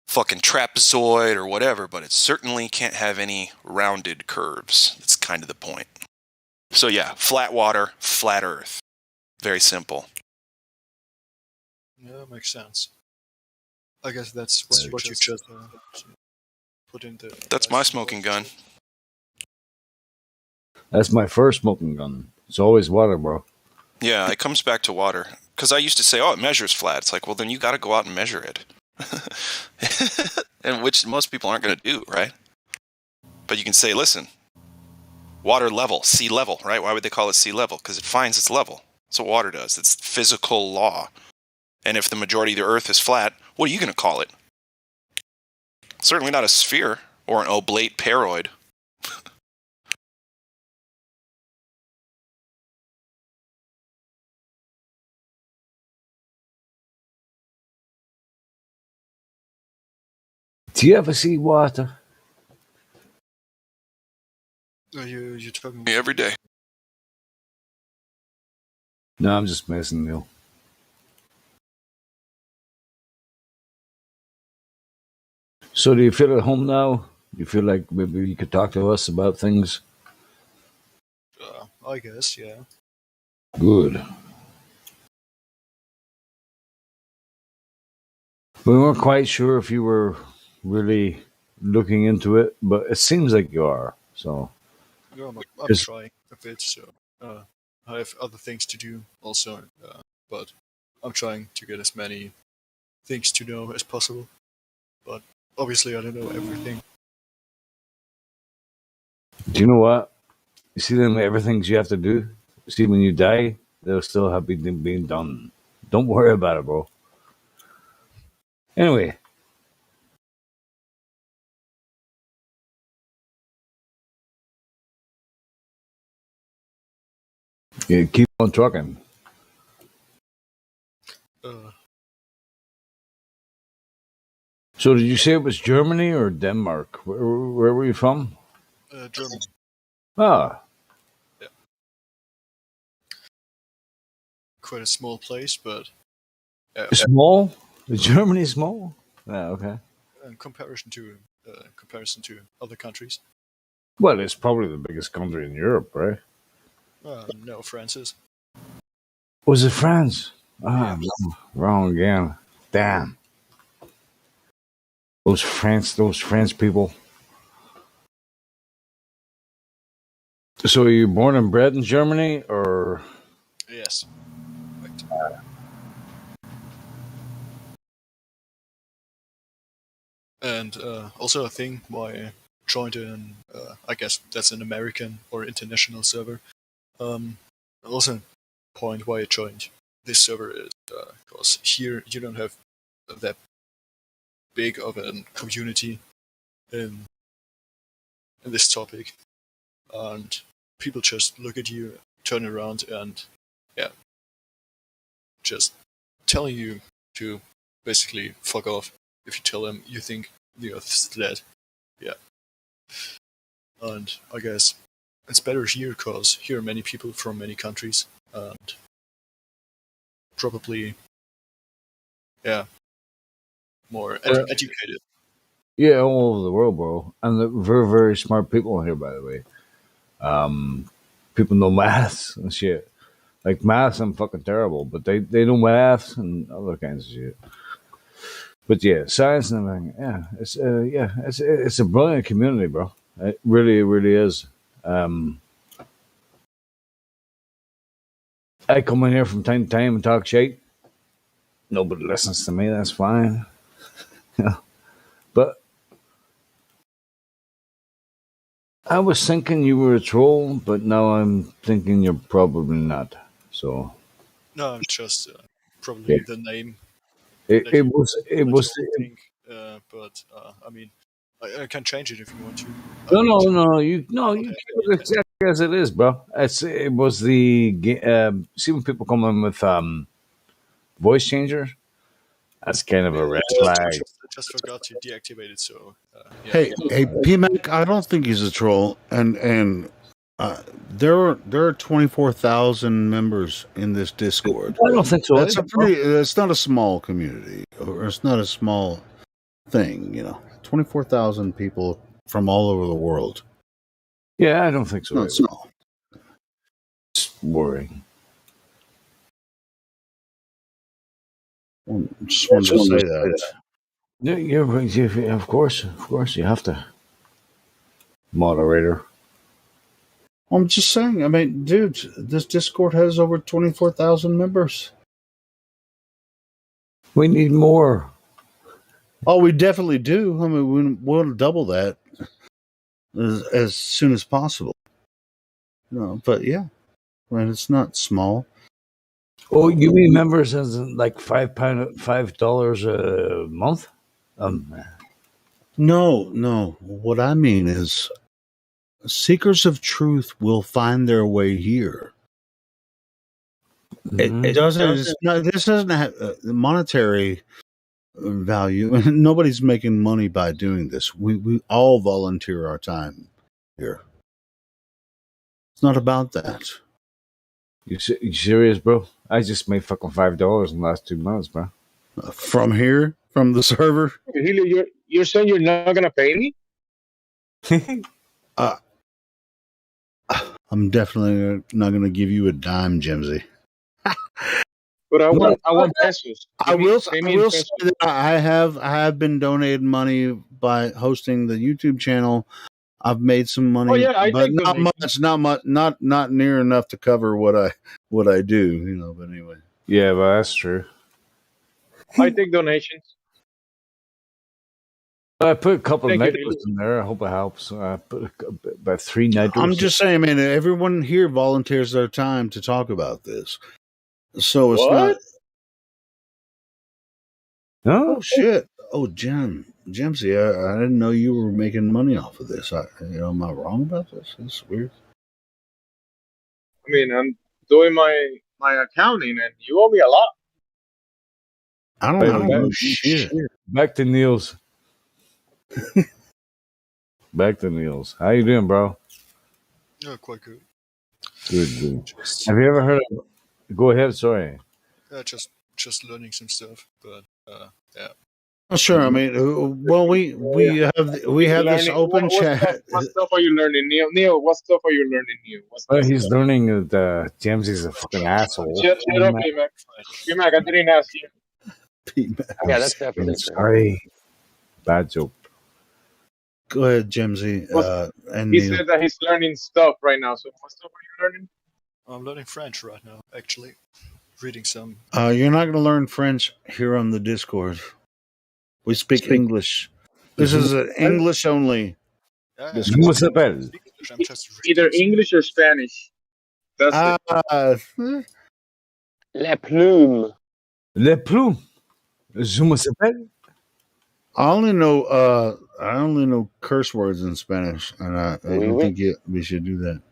fucking trapezoid or whatever, but it certainly can't have any rounded curves. That's kind of the point. So yeah, flat water, flat Earth. Very simple. Yeah, that makes sense. I guess that's what you just put in the... That's my smoking gun. That's my first smoking gun. It's always water, bro. Yeah, it comes back to water. Because I used to say, oh, it measures flat. It's like, well, then you got to go out and measure it. And which most people aren't going to do, right? But you can say, listen, water level, sea level, right? Why would they call it sea level? Because it finds its level. That's what water does. It's physical law. And if the majority of the Earth is flat, what are you going to call it? Certainly not a sphere or an oblate paroid. Do you ever see water? You're talking me every day. No, I'm just messing, Neil. So do you feel at home now? You feel like maybe you could talk to us about things? I guess, yeah. Good. We weren't quite sure if you were really looking into it, but it seems like you are. So, Yeah, I'm trying a bit, so I have other things to do also, but I'm trying to get as many things to know as possible. But obviously, I don't know everything. do you know what? You see them everything you have to do? See, when you die, they'll still have been being done. Don't worry about it, bro. Anyway. Yeah, keep on trucking. So did you say it was Germany or Denmark? Where were you from? Germany. Ah. Yeah. Quite a small place, but... Small? Is Germany small? Yeah, okay. In comparison to other countries. Well, it's probably the biggest country in Europe, right? No, France is. Was it France? Ah, no, wrong again. Damn. Those France people. So, are you born and bred in Germany, or? Yes. Right. And also a thing why I joined in, I guess that's an American or international server. Also a point why I joined this server is, because here you don't have that big of a community in this topic, and people just look at you, turn around, and just telling you to basically fuck off if you tell them you think the Earth is dead. Yeah. And I guess it's better here because here are many people from many countries and probably, more educated. Yeah, all over the world, bro. And they're very, very smart people here, by the way. People know maths and shit. Like maths, I'm fucking terrible, but they know maths and other kinds of shit. But yeah, science and everything. It's a brilliant community, bro. It really is. I come in here from time to time and talk shit. Nobody listens to me. That's fine. But I was thinking you were a troll, but now I'm thinking you're probably not. So No, just probably the name. it was. But I mean, I can change it if you want to. No. You keep it exactly as it is, bro. It was the see when people come in with voice changers. That's kind of a red flag. I just forgot to deactivate it. So Hey, PMac, I don't think he's a troll, and there are 24,000 members in this Discord. I don't think so. That's it's not a small community, or it's not a small thing. 24,000 people from all over the world. Yeah, I don't think so. No, it's small. It's worrying. Just wanted to say that. Yeah, of course, you have to. Moderator. I'm just saying. I mean, dude, this Discord has over 24,000 members. We need more. Oh, we definitely do. I mean, we'll double that as soon as possible. But yeah, I mean, it's not small. Oh, you mean members as in like $5 a month? No. What I mean is, seekers of truth will find their way here. It doesn't. This doesn't have monetary value. Nobody's making money by doing this. We all volunteer our time here. It's not about that. You serious, bro? I just made fucking $5 in the last 2 months, bro. From here, from the server. Helio, you're saying you're not gonna pay me? I'm definitely not going to give you a dime, Jimsy. But I want pesos. I will say that I have been donated money by hosting the YouTube channel. I've made some money, but not much, not near enough to cover what I do, But anyway, yeah, but that's true. I take donations. I put a couple of nitrous in there. I hope it helps. I put about 3 nitrous. I'm just saying, man. Everyone here volunteers their time to talk about this, so it's not. No. Oh shit! Oh, Jimsy, I didn't know you were making money off of this. Am I wrong about this? It's weird. I mean, I'm doing my accounting, and you owe me a lot. I don't know shit. Back to Niels. Back to Niels. How you doing, bro? Yeah, quite good. Good. Have you ever heard of? Go ahead. Sorry. Yeah, just learning some stuff, but yeah. Oh, sure. I mean, well, we have this open chat. What stuff are you learning, Neil? Neil, what stuff are you learning, Neil? He's learning that James is a fucking asshole. Shut up, P-Mac. P-Mac, I didn't ask you. Yeah, that's definitely. Sorry. Bad joke. Go ahead, Jimsy. And he Neil. said that he's learning stuff right now. So what stuff are you learning? I'm learning French right now, actually. Reading some. You're not going to learn French here on the Discord. We speak English. This is an English only. Either English or Spanish. That's it. La plume. Le plume. Zuma s'appelle? I only know curse words in Spanish, and I don't think we should do that.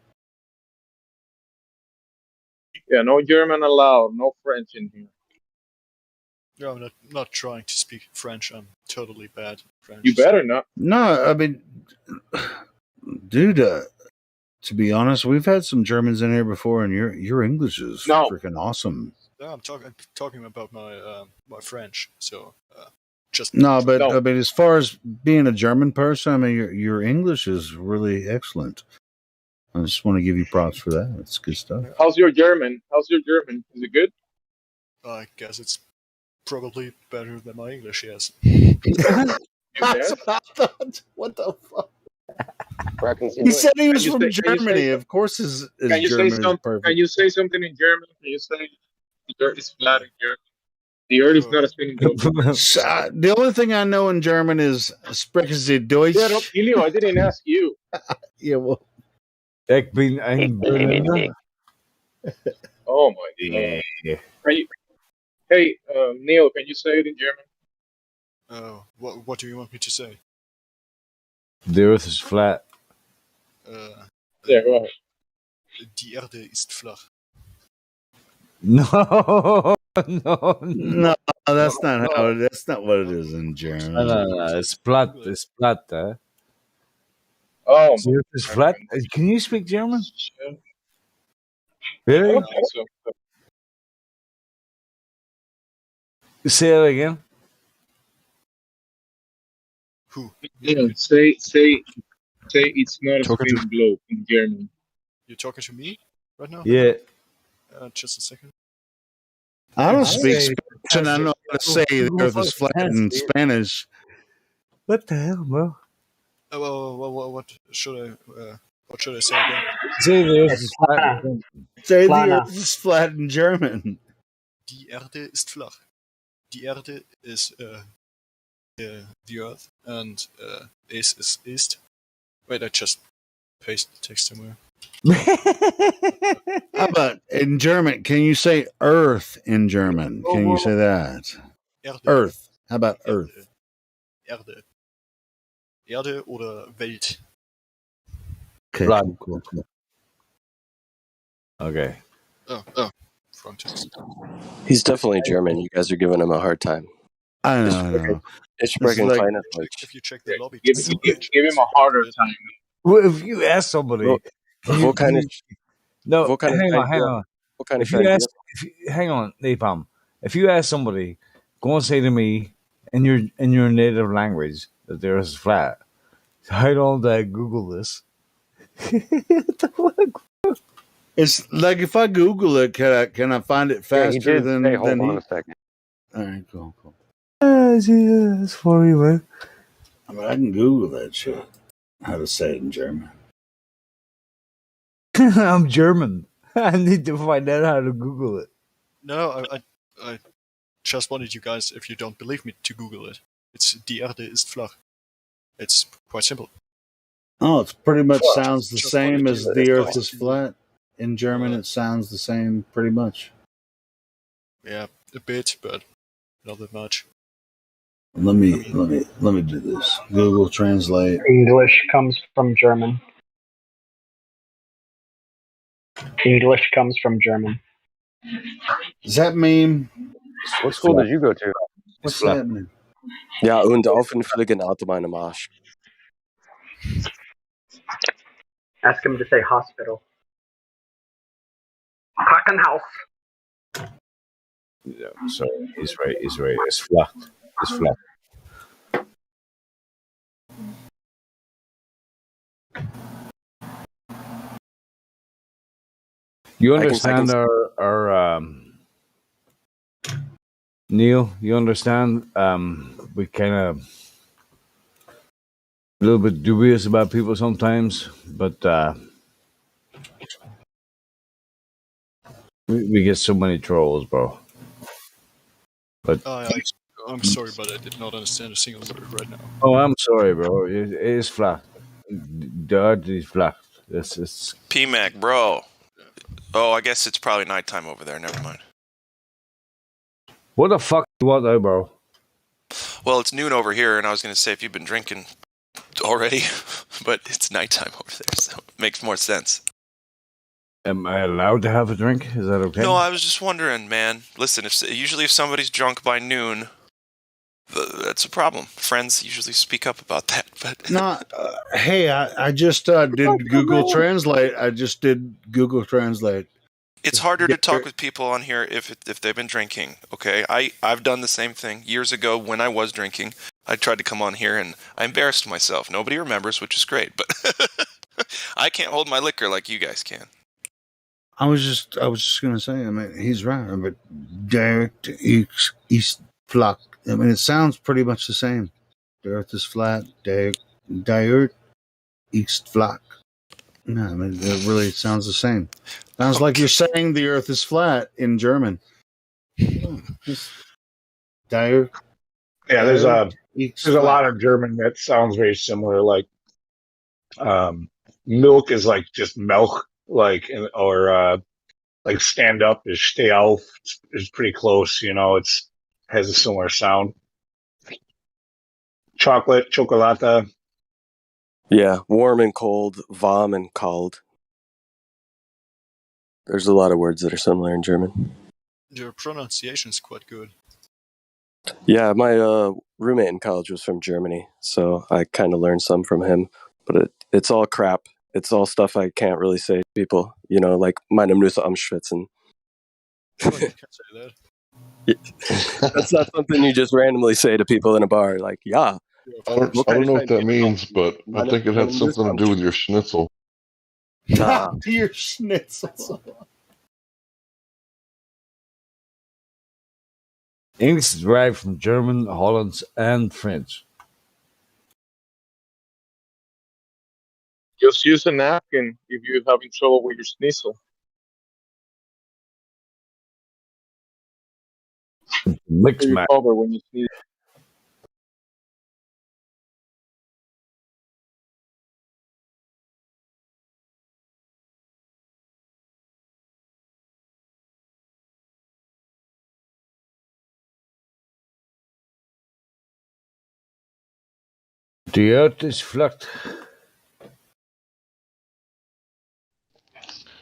Yeah, no German allowed, no French in here. No, I'm not trying to speak French. I'm totally bad at French. You better not. No, I mean, dude. To be honest, we've had some Germans in here before, and your English is freaking awesome. No, I'm talking about my my French. So just No, but I mean, as far as being a German person, I mean, your English is really excellent. I just want to give you props for that. It's good stuff. How's your German? Is it good? I guess it's probably better than my English. Yes. That's what I thought. What the fuck? He said he was from Germany. Of course, his German is perfect. Can you say something in German? Can you say the earth is flat in German? The earth is not a spinning globe. The only thing I know in German is "Sprechen Sie Deutsch?" Yeah, no, Elio, I didn't ask you. Yeah, well, Ich bin ein Berliner. Oh my god. Hey, Neil, can you say it in German? What do you want me to say? The earth is flat. Yeah, go ahead. Die Erde ist flach. No, that's not how. That's not what it is in German. No. It's flat. It's flat. Huh? Oh, the earth is flat. Can you speak German? I Really? don't think so. Say it again. Who? Yeah, say it's not a spinning globe in German. You're talking to me right now? Yeah. Just a second. I don't speak Spanish, and I know how to say the earth is flat in Spanish. What the hell, bro? What should I say again? Say the earth is flat. Say the earth is flat in German. Die Erde ist flach. Die Erde is the earth, and is east. Wait, I just pasted the text somewhere. How about in German? Can you say earth in German? Can you say that? Erde. Earth. How about earth? Erde. Erde oder Welt. Okay. Cool. Okay. Oh. Front text. He's definitely German. You guys are giving him a hard time. I know. Ich spreche like, keine Deutsch. If you check the lobby, Give him a harder time. Well, if you ask somebody, What kind of hang on. What kind of hang on, Napalm. If you ask somebody, go and say to me in your native language that the earth is flat. I don't Google this. What the fuck? It's like if I Google it, can I find it faster than hold on he? a second. All right, cool. That's funny, man. I mean, I can Google that shit. How to say it in German. I'm German. I need to find out how to Google it. No, I just wanted you guys, if you don't believe me, to Google it. It's Die Erde ist flach. It's quite simple. Oh, it pretty much sounds the same as the earth is flat. In German, it sounds the same pretty much. Yeah, a bit, but not that much. Let me do this. Google Translate. English comes from German. English comes from German. Does that mean? What school did you go to? What's that mean? Ja, und auf einen völligen Auto meinem Arsch. Ask him to say hospital. Krankenhaus. Yeah, so he's right. It's flat. You understand our Neil? You understand? We kind of a little bit dubious about people sometimes, but we get so many trolls, bro. But I'm sorry, but I did not understand a single word right now. oh, I'm sorry, bro. It is flat. The earth is flat. It's PMAC, bro. Oh, I guess it's probably nighttime over there. Never mind. What the fuck do you want though, bro? Well, it's noon over here, and I was going to say if you've been drinking already, but it's nighttime over there, so it makes more sense. Am I allowed to have a drink? Is that okay? No, I was just wondering, man. Listen, usually if somebody's drunk by noon, that's a problem. Friends usually speak up about that. But No, hey, I just did Google Translate. it's harder to talk with people on here if they've been drinking. Okay, I've done the same thing years ago when I was drinking. I tried to come on here and I embarrassed myself. Nobody remembers, which is great, but I can't hold my liquor like you guys can. I was just gonna say. I mean, he's right. But dirt east flock. I mean, it sounds pretty much the same. The earth is flat. Dirt east flock. No, I mean, it really sounds the same. Sounds like you're saying the earth is flat in German. Dirt. Yeah, there's a lot of German that sounds very similar. Like milk is like just milk, like or like stand up is stay auf is pretty close. You know, it's has a similar sound. Chocolate, chocolata. Yeah, warm and cold, warm and kalt. There's a lot of words that are similar in German. Your pronunciation is quite good. Yeah, my roommate in college was from Germany, so I kind of learned some from him. But it's all crap. It's all stuff I can't really say to people. You know, like meine Nüsse am Schwitzen. Oh, you can't say that. That's not something you just randomly say to people in a bar. Like, yeah. I don't know what that means, but I think it had something to do with your schnitzel. Nah. Your schnitzel. English is derived from German, Hollands, and French. Just use a napkin if you're having trouble with your sneasel. Mix You match. cover when you sneeze. The earth is flat.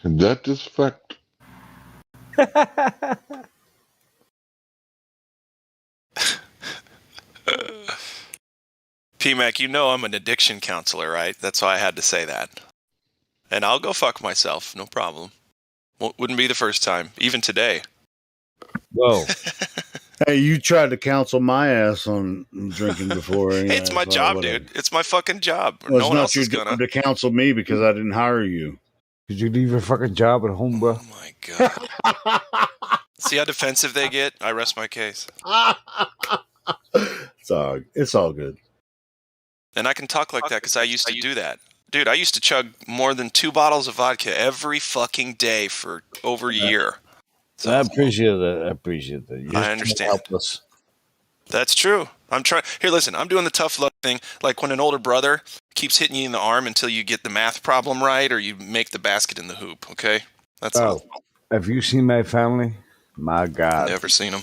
That is fact. P-Mac, you know I'm an addiction counselor, right? That's why I had to say that. And I'll go fuck myself, no problem. Wouldn't be the first time, even today. Whoa. Hey, you tried to counsel my ass on drinking before. Anyway, It's my so job, whatever. dude. It's my fucking job. Well, No it's one not else your is gonna. job to counsel me because I didn't hire you. Did you leave your fucking job at home, bro? Oh my god. See how defensive they get? I rest my case. It's all good. And I can talk like that because I used to do that. Dude, I used to chug more than 2 bottles of vodka every fucking day for over a year. So, I appreciate that. I understand. Help us. That's true. I'm trying. Here, listen. I'm doing the tough love thing. Like when an older brother keeps hitting you in the arm until you get the math problem right, or you make the basket in the hoop. Okay, that's all. Have you seen my family? My God, Never seen them.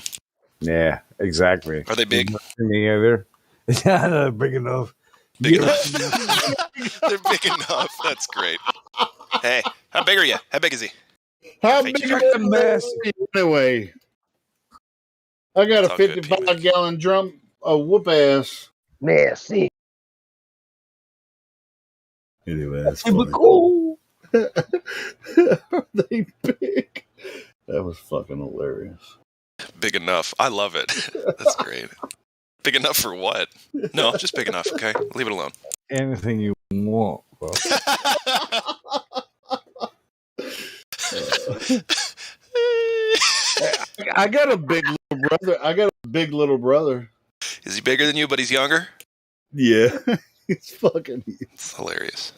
Yeah, exactly. Are they big? Me either. Yeah, they're big enough. Big enough. They're big enough. That's great. Hey, how big are you? How big is he? How big is that mess? Anyway, I got a 55-gallon drum of whoop ass. Nasty. Anyway, that's funny. Cool. Are they big? That was fucking hilarious. Big enough. I love it. That's great. Big enough for what? No, just big enough, okay? Leave it alone. Anything you want, bro. I got a big little brother. Is he bigger than you, but he's younger? Yeah. He's fucking huge. It's hilarious.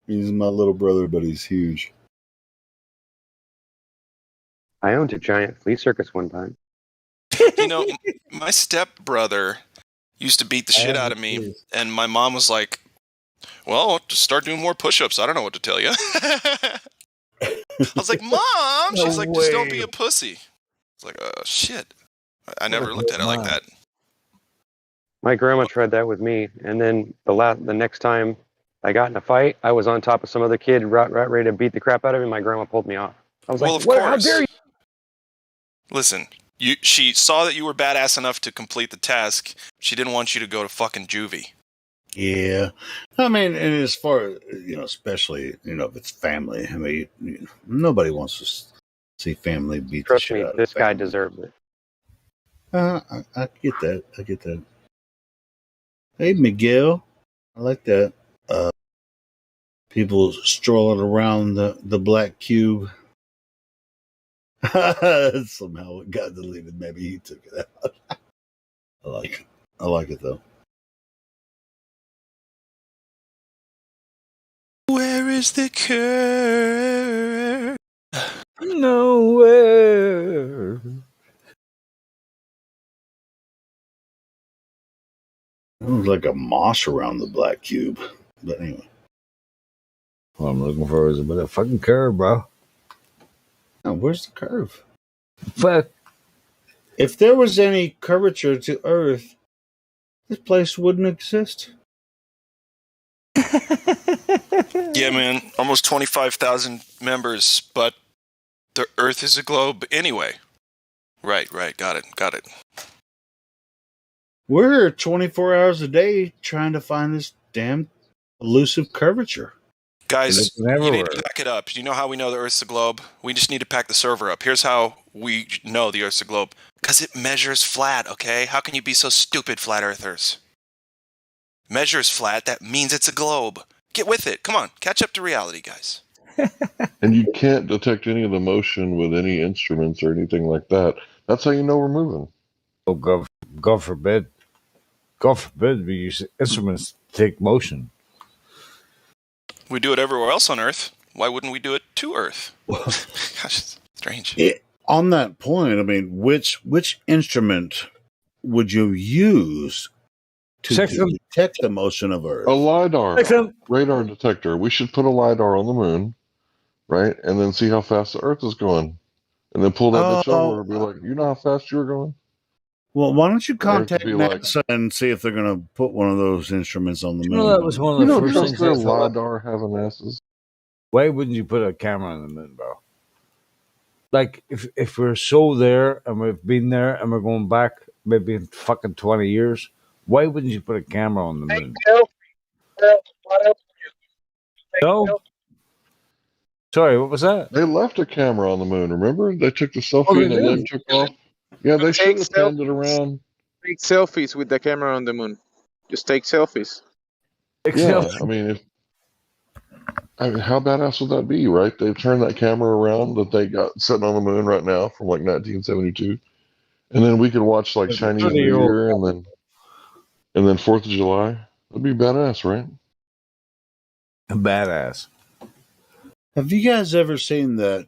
He's my little brother, but he's huge. I owned a giant flea circus one time. You know, my stepbrother used to beat the shit out of me, and my mom was like, well, just start doing more push-ups. I don't know what to tell you. I was like, Mom! She's like, just don't be a pussy. It's like, oh, shit. I never looked at it like that. My grandma tried that with me, and then the next time I got in a fight, I was on top of some other kid, right ready to beat the crap out of him. My grandma pulled me off. I was Well, like, of "What? How course. dare you?" Listen, she saw that you were badass enough to complete the task. She didn't want you to go to fucking juvie. Yeah, I mean, and as far as especially if it's family, I mean, nobody wants to see family beat Trust the me, shit out this of guy family. deserved it. I get that. I get that. Hey, Miguel, I like that. People strolling around the black cube. Somehow it got deleted. Maybe he took it out. I like it. I like it though. Where is the curve? Nowhere. It was like a moss around the black cube. But anyway. What I'm looking for is a bit of fucking curve, bro. Now, where's the curve? Fuck. If there was any curvature to Earth, this place wouldn't exist. Yeah, man. Almost 25,000 members, but the Earth is a globe anyway. Right. Got it. We're here 24 hours a day trying to find this damn elusive curvature. Guys, you need to pack it up. Do you know how we know the Earth's a globe? We just need to pack the server up. Here's how we know the Earth's a globe. Because it measures flat, okay? How can you be so stupid, flat earthers? Measures flat, that means it's a globe. Get with it. Come on, catch up to reality, guys. And you can't detect any of the motion with any instruments or anything like that. That's how you know we're moving. Oh, God forbid. God forbid we use instruments to take motion. We do it everywhere else on Earth. Why wouldn't we do it to Earth? Gosh, it's strange. On that point, I mean, which instrument would you use to detect the motion of Earth? A LiDAR. Radar detector. We should put a LiDAR on the moon, right? And then see how fast the Earth is going. And then pull that bitch over and be like, you know how fast you were going? Well, why don't you contact be NASA and see if they're going to put one of those instruments on the moon? know that was one of the first things their I thought. LiDAR having asses. Why wouldn't you put a camera on the moon, bro? Like, if we're so there and we've been there and we're going back maybe in fucking 20 years, why wouldn't you put a camera on the moon? No? Sorry, what was that? They left a camera on the moon, remember? They took the selfie and then took off. Yeah, they should have panned it around. Take selfies with the camera on the moon. Just take selfies. Yeah, I mean, how badass would that be, right? They turned that camera around that they got sitting on the moon right now from like 1972, and then we could watch like Chinese New Year and then 4th of July. That'd be badass, right? Badass. Have you guys ever seen that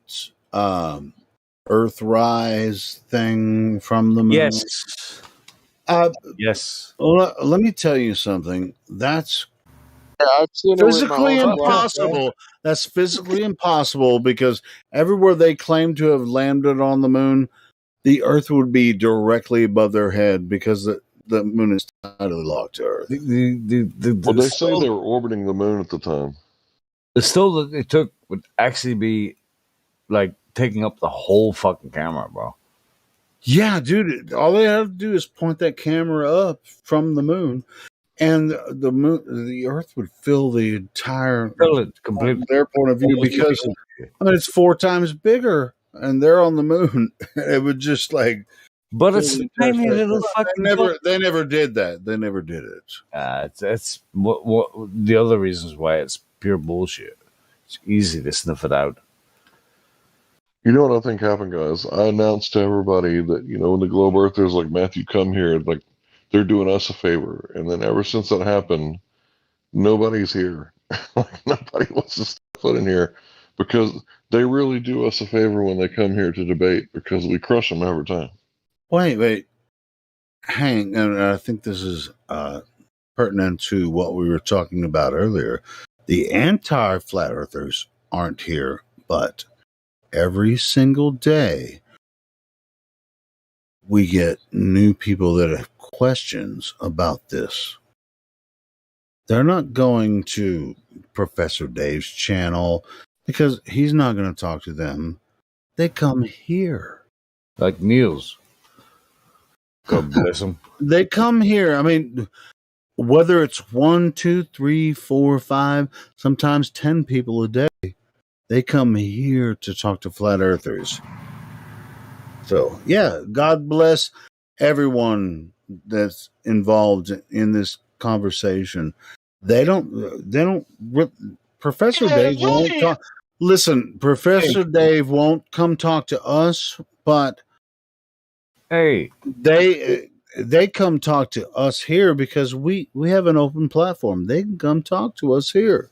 Earthrise thing from the moon? Yes. Yes. Well, let me tell you something. That's I've seen it with my physically own impossible. That's physically impossible because everywhere they claim to have landed on the moon, the Earth would be directly above their head because the moon is tidally locked to Earth. Well, they say they were orbiting the moon at the time. The still that they took would actually be like taking up the whole fucking camera, bro. Yeah, dude. All they have to do is point that camera up from the moon, and the moon, the Earth would fill the entire completely. Their point of view, because I mean it's 4 times bigger, and they're on the moon. It would just like, but it's a tiny little fucking. They never did that. They never did it. It's what the other reasons why it's pure bullshit. It's easy to sniff it out. You know what I think happened, guys? I announced to everybody that, when the globe earthers like, Matthew, come here, like they're doing us a favor. And then ever since that happened, nobody's here. Like nobody wants to step foot in here because they really do us a favor when they come here to debate because we crush them every time. Wait. Hang, and I think this is pertinent to what we were talking about earlier. The anti-flat earthers aren't here, but every single day we get new people that have questions about this, they're not going to Professor Dave's channel because he's not going to talk to them. They come here. Like Niels. God bless him. They come here. I mean, whether it's 1, 2, 3, 4, 5, sometimes 10 people a day, they come here to talk to flat earthers. So, yeah, God bless everyone that's involved in this conversation. Professor Dave won't talk. Listen, Professor Dave won't come talk to us, but hey, they come talk to us here because we have an open platform. They can come talk to us here.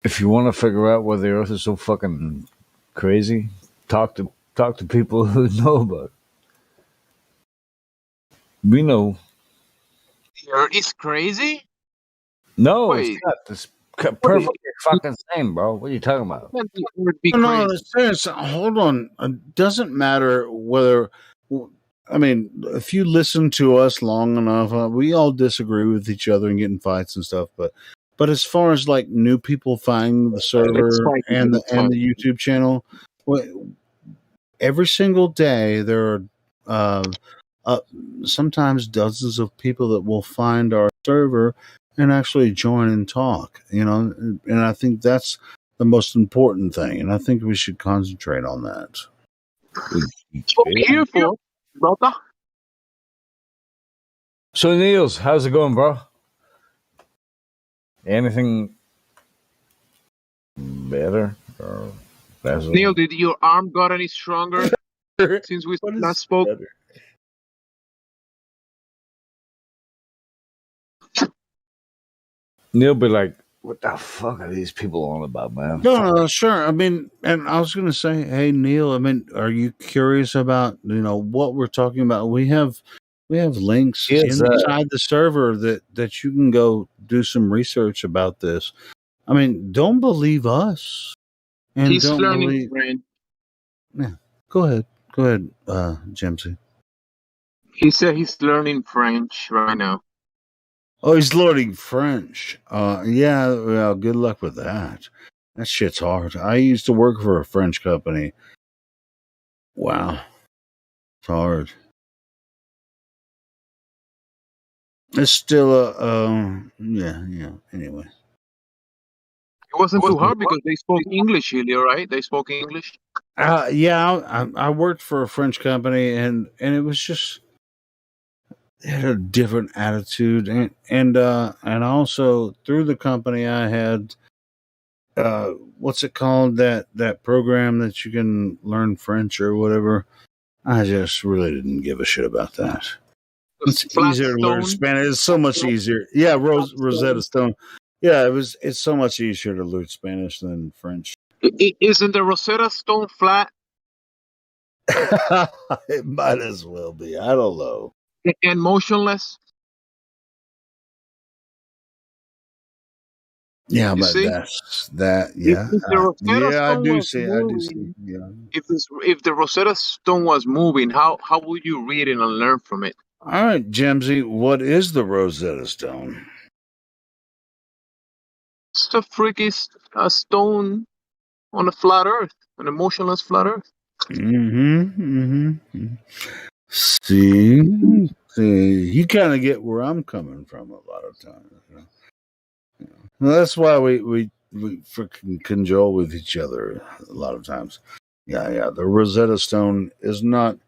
If you want to figure out why the Earth is so fucking crazy, talk to people who know about it. We know. The Earth is crazy? No, Wait. it's not. It's perfectly fucking same, bro. What are you talking about? No, seriously, hold on. It doesn't matter whether. I mean, if you listen to us long enough, we all disagree with each other and get in fights and stuff. But as far as like new people finding the server and the YouTube channel, every single day there are sometimes dozens of people that will find our server and actually join and talk. And I think that's the most important thing, and I think we should concentrate on that. Careful, brother. So Niels, how's it going, bro? Anything better or better? Neil, did your arm got any stronger since we last spoke? Better? Neil be like, what the fuck are these people on about, man? No, sure. I mean, and I was going to say, hey, Neil, I mean, are you curious about, what we're talking about? We have links inside the server that you can go do some research about this. I mean, don't believe us. And He's don't learning believe. French. Yeah, go ahead, Jimsy. He said he's learning French right now. Oh, he's learning French. Yeah, well, good luck with that. That shit's hard. I used to work for a French company. Wow. It's hard. It's still yeah. Anyway. It wasn't too hard because they spoke English here, right? They spoke English. Yeah, I worked for a French company, and it was just, it had a different attitude, and also through the company I had what's it called, that program that you can learn French or whatever. I just really didn't give a shit about that. It's easier to learn Spanish. It's so much easier. Yeah, Rosetta Stone. Yeah, it's so much easier to learn Spanish than French. Isn't the Rosetta Stone flat? It might as well be. I don't know. And motionless? Yeah, but that's that. Yeah, I do see. Yeah. If the Rosetta Stone was moving, how would you read it and learn from it? All right, Jemsy, what is the Rosetta Stone? It's a freaky stone on a flat Earth, an emotionless flat Earth. See, you kind of get where I'm coming from a lot of times. Well, that's why we freaking conjole with each other a lot of times. Yeah. The Rosetta Stone is not.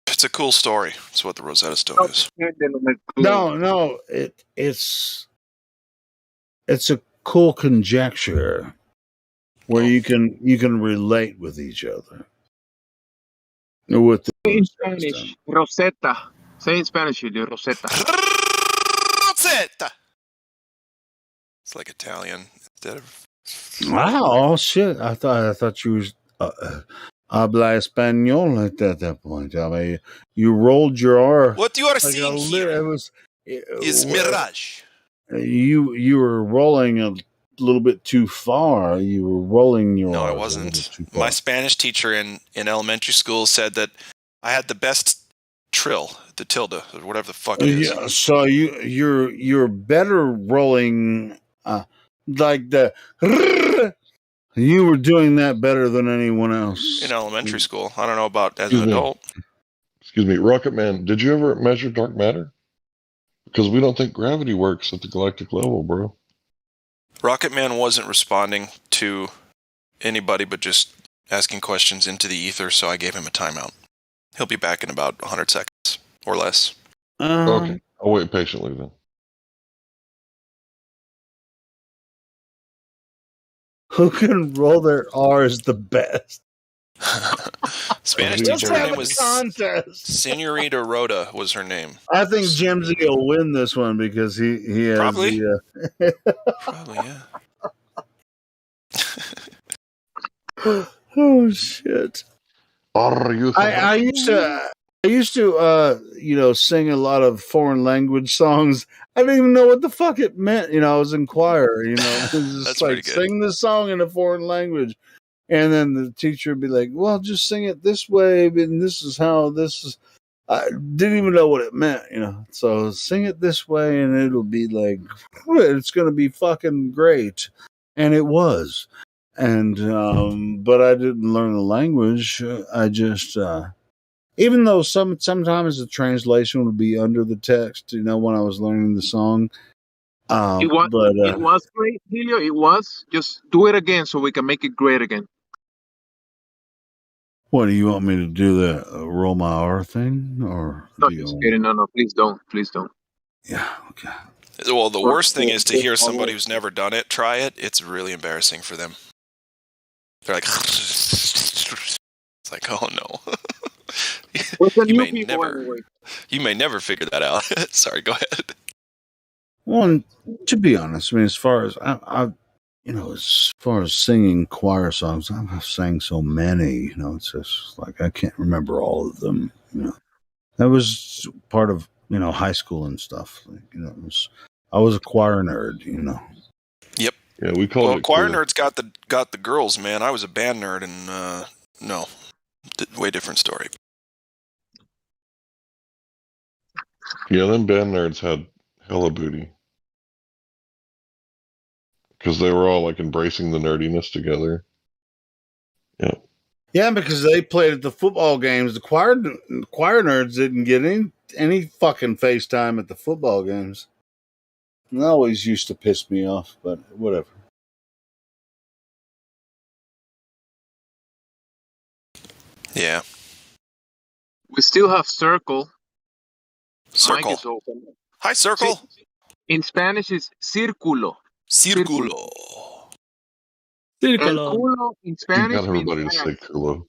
It's a cool story. That's what the Rosetta Stone is. No, it's a cool conjecture where you can relate with each other. With in Spanish, Rosetta. Say in Spanish, you do Rosetta. Rosetta. It's like Italian instead of. Wow! Oh shit! I thought you was habla español at that point. I mean, you rolled your R. What you are seeing here is mirage. You were rolling little bit too far. You were rolling your No, I R's wasn't. a little too far. My Spanish teacher in elementary school said that I had the best trill, the tilde, or whatever the fuck it is. Yeah, so you're better rolling like the. You were doing that better than anyone else. In elementary school. I don't know about as Excuse an me. adult. Excuse me, Rocket Man, did you ever measure dark matter? Because we don't think gravity works at the galactic level, bro. Rocket Man wasn't responding to anybody but just asking questions into the ether, so I gave him a timeout. He'll be back in about 100 seconds or less. Okay, I'll wait patiently then. Who can roll their R's the best? Spanish Let's teacher, her have name a was contest. Senorita Rhoda was her name. I think Jimsy will win this one because he has Probably. the. Probably, yeah. Oh shit! I used to sing a lot of foreign language songs. I didn't even know what the fuck it meant. I was in choir. It was just That's like pretty good. sing this song in a foreign language, and then the teacher would be like, "Well, just sing it this way, and this is how this is." I didn't even know what it meant. So sing it this way, and it'll be like it's gonna be fucking great, and it was. And but I didn't learn the language. I just even though sometimes the translation would be under the text, when I was learning the song. It was great, Helio. It was. Just do it again so we can make it great again. What do you want me to do? The roll my R thing, or No, just kidding. No, please don't. Please don't. Yeah. Okay. Well, the worst thing is to hear somebody who's never done it try it. It's really embarrassing for them. They're like, it's like, oh no. You may never figure that out. Sorry, go ahead. Well, to be honest, I mean, as far as as far as singing choir songs, I've sang so many. It's just like I can't remember all of them. That was part of high school and stuff. I was a choir nerd. Yep. Yeah, we called it choir cool. nerds got the girls, man. I was a band nerd, and no, way different story. Yeah, them band nerds had hella booty. Because they were all like embracing the nerdiness together. Yeah. Yeah, because they played at the football games. The choir nerds didn't get any fucking FaceTime at the football games. And that always used to piss me off, but whatever. Yeah. We still have Circle. Circle. Mike is open. Hi, Circle. In Spanish, it's Círculo. Círculo. El culo in You Spanish got everybody to means say culo.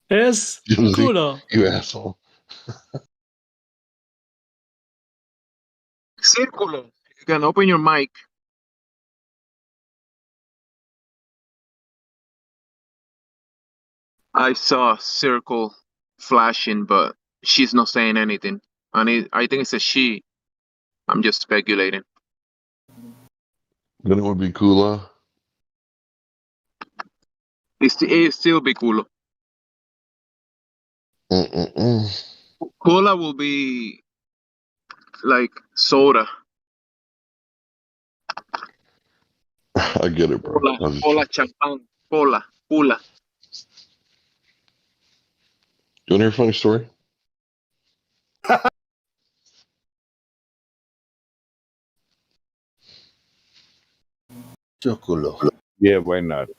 Es culo. You asshole. Círculo. You can open your mic. I saw Circle flashing, but she's not saying anything. And I think it's a she. I'm just speculating. Then it would be Kula. It still be culo. Cola will be like soda. I get it, bro. Cola champán. Cola. Cula. You want to hear a funny story? Chocolate. Yeah, why not?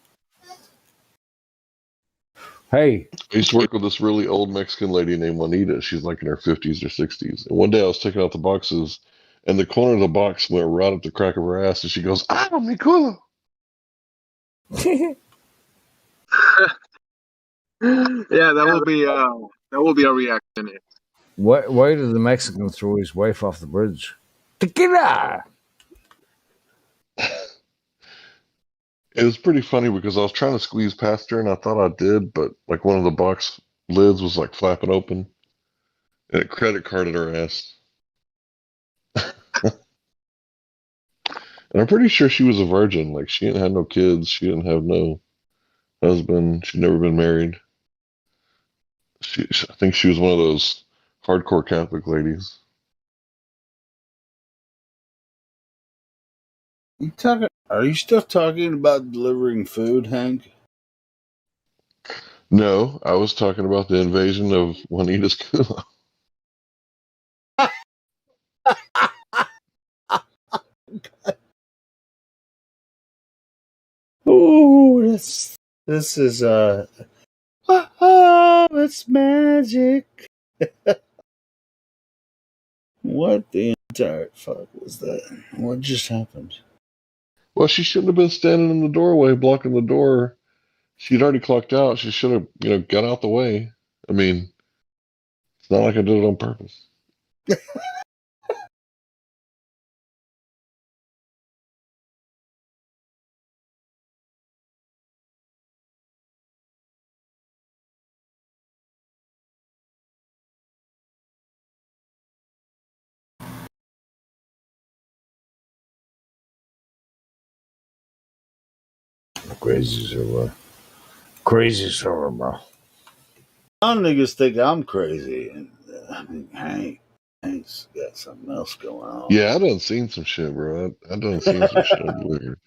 Hey. I used to work with this really old Mexican lady named Juanita. She's like in her 50s or 60s. And one day I was taking out the boxes, and the corner of the box went right up the crack of her ass, and she goes, "Ah, mi culo." Yeah, that will be a reaction. Why did the Mexican throw his wife off the bridge? Tequila! It was pretty funny because I was trying to squeeze past her, and I thought I did, but like one of the box lids was like flapping open, and it credit carded her ass. And I'm pretty sure she was a virgin. Like, she didn't have no kids. She didn't have no husband. She'd never been married. I think she was one of those hardcore Catholic ladies. Are you still talking about delivering food, Hank? No, I was talking about the invasion of Juanita's Culo. Oh, this is it's magic. What the entire fuck was that? What just happened? Well, she shouldn't have been standing in the doorway blocking the door. She'd already clocked out. She should have, got out the way. I mean, it's not like I did it on purpose. Crazy server. Crazy server, bro. Some niggas think I'm crazy. And, I mean, Hank's got something else going on. Yeah, I done seen some shit, bro. I done seen some shit weird.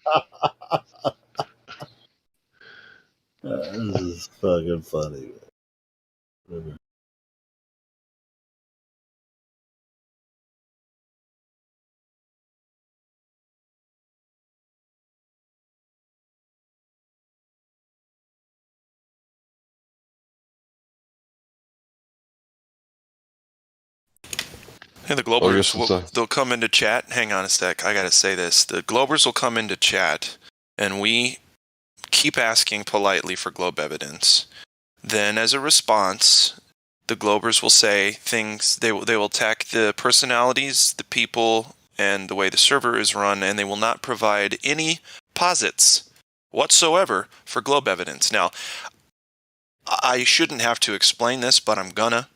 This is fucking funny. Hey, the Globers, they'll come into chat. Hang on a sec. I got to say this. The Globers will come into chat, and we keep asking politely for globe evidence. Then, as a response, the Globers will say things. They will attack the personalities, the people, and the way the server is run, and they will not provide any posits whatsoever for globe evidence. Now, I shouldn't have to explain this, but I'm gonna.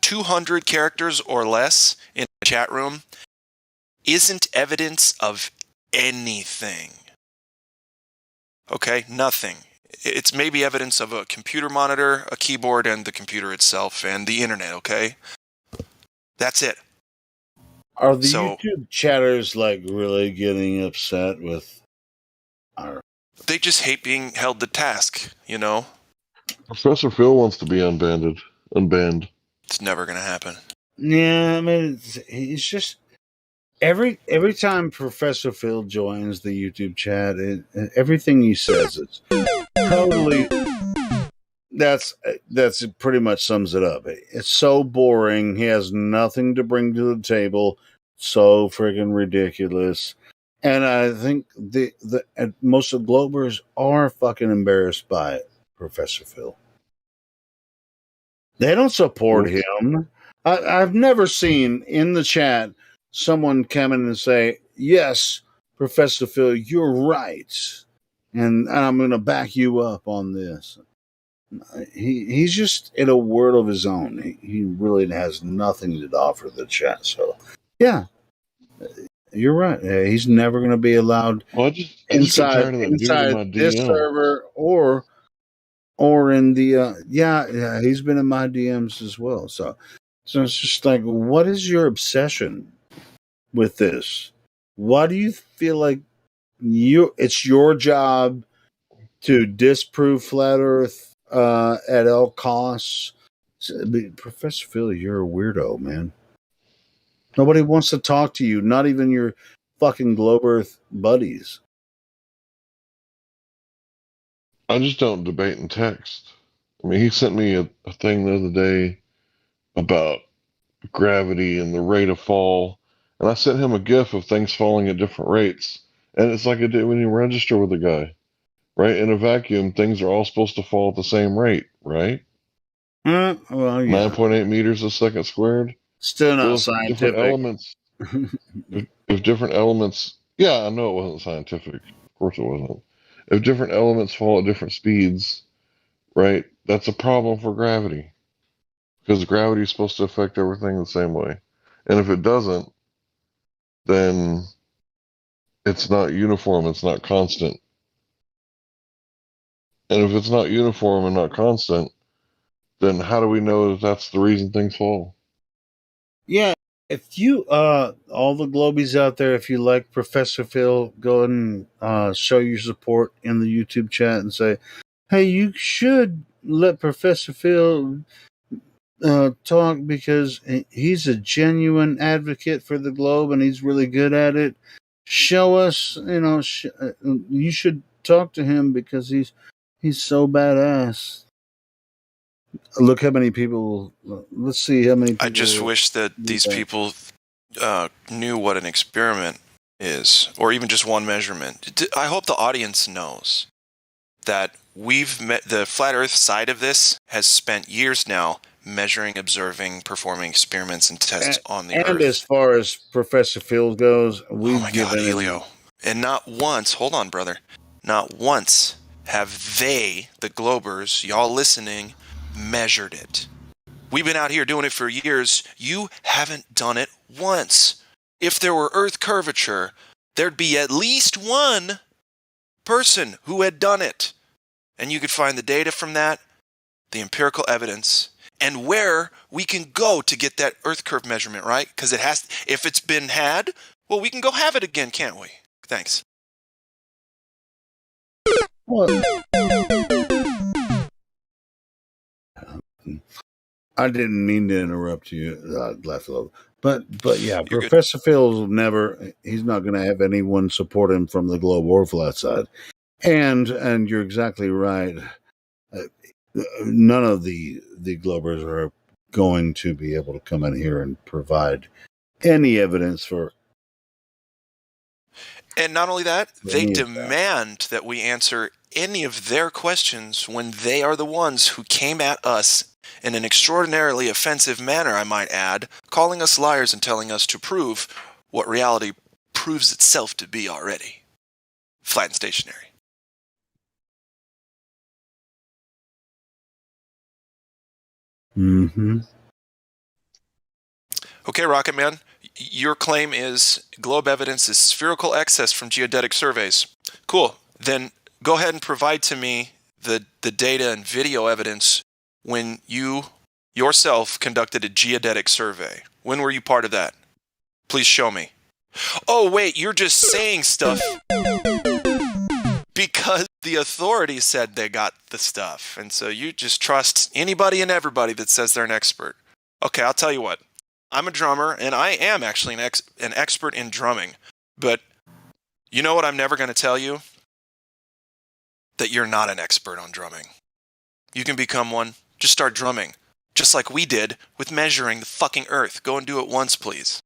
200 characters or less in a chat room isn't evidence of anything. Okay? Nothing. It's maybe evidence of a computer monitor, a keyboard, and the computer itself, and the internet, okay? That's it. Are the YouTube chatters like really getting upset with our... They just hate being held to task, you know? Professor Phil wants to be unbanned. It's never going to happen. Yeah, I mean, it's just every time Professor Phil joins the YouTube chat, everything he says is totally. That's pretty much sums it up. It's so boring. He has nothing to bring to the table. So friggin' ridiculous. And I think the most of the Globers are fucking embarrassed by it, Professor Phil. They don't support him. I've never seen in the chat someone come in and say, yes, Professor Phil, you're right. And I'm going to back you up on this. He's just in a world of his own. He really has nothing to offer the chat. So, yeah, you're right. He's never going to be allowed inside this server or in the yeah, he's been in my DMs as well. So it's just like, what is your obsession with this? Why do you feel like it's your job to disprove flat Earth at all costs? Professor Phil, you're a weirdo, man. Nobody wants to talk to you, not even your fucking globe Earth buddies. I just don't debate in text. I mean, he sent me a thing the other day about gravity and the rate of fall, and I sent him a GIF of things falling at different rates, and it's like it did when you register with a guy, right? In a vacuum, things are all supposed to fall at the same rate, right? Well, yeah. 9.8 meters a second squared. Still not scientific. Different elements. if different elements, yeah, I know it wasn't scientific. Of course it wasn't. If different elements fall at different speeds, right, that's a problem for gravity. Because gravity is supposed to affect everything the same way. And if it doesn't, then It's not uniform. It's not constant. And if it's not uniform and not constant, then how do we know that that's the reason things fall? Yeah, if you all the globies out there, if you like Professor Phil, go ahead and show your support in the YouTube chat and say, hey, you should let Professor Phil talk because he's a genuine advocate for the globe and he's really good at it. Show us, you should talk to him because he's so badass. Look how many people. Let's see how many people. I just wish that these people knew what an experiment is, or even just one measurement. I hope the audience knows that the flat Earth side of this has spent years now measuring, observing, performing experiments and tests on the Earth. And as far as Professor Phil goes, we've oh my God, Helio. And not once, hold on, brother, not once have they, the Globers, y'all listening, measured it. We've been out here doing it for years. You haven't done it once. If there were Earth curvature, there'd be at least one person who had done it. And you could find the data from that, the empirical evidence, and where we can go to get that Earth curve measurement, right? Because if it's been had, well, we can go have it again, can't we? Thanks. I didn't mean to interrupt you, Leffler. But yeah, you're Professor Phil's he's not going to have anyone support him from the globe or flat side. And you're exactly right. None of the Globers are going to be able to come in here and provide any evidence for. And not only that, they demand that we answer any of their questions when they are the ones who came at us in an extraordinarily offensive manner, I might add, calling us liars and telling us to prove what reality proves itself to be already. Flat and stationary. Mm-hmm. Okay, Rocket Man, your claim is globe evidence is spherical excess from geodetic surveys. Cool. Then go ahead and provide to me the data and video evidence when you yourself conducted a geodetic survey. When were you part of that? Please show me. Oh, wait, you're just saying stuff because the authorities said they got the stuff. And so you just trust anybody and everybody that says they're an expert. Okay, I'll tell you what. I'm a drummer, and I am actually an expert in drumming. But you know what I'm never going to tell you? That you're not an expert on drumming. You can become one. Just start drumming. Just like we did with measuring the fucking Earth. Go and do it once, please.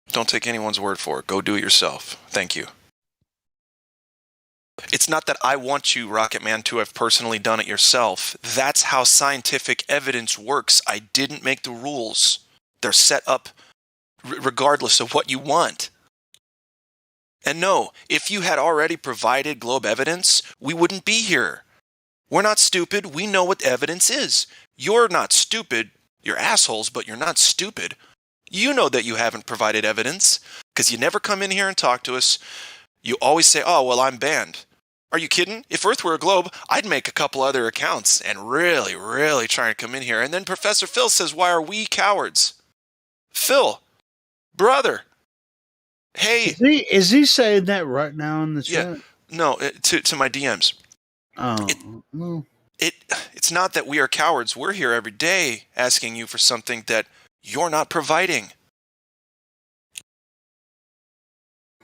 Don't take anyone's word for it. Go do it yourself. Thank you. It's not that I want you, Rocket Man, to have personally done it yourself. That's how scientific evidence works. I didn't make the rules. They're set up regardless of what you want. And no, if you had already provided globe evidence, we wouldn't be here. We're not stupid. We know what evidence is. You're not stupid. You're assholes, but you're not stupid. You know that you haven't provided evidence because you never come in here and talk to us. You always say, oh, well, I'm banned. Are you kidding? If Earth were a globe, I'd make a couple other accounts and really, really try and come in here. And then Professor Phil says, why are we cowards? Phil, brother, hey. Is he saying that right now in the chat? No, to my DMs. Oh, It's not that we are cowards. We're here every day asking you for something that you're not providing.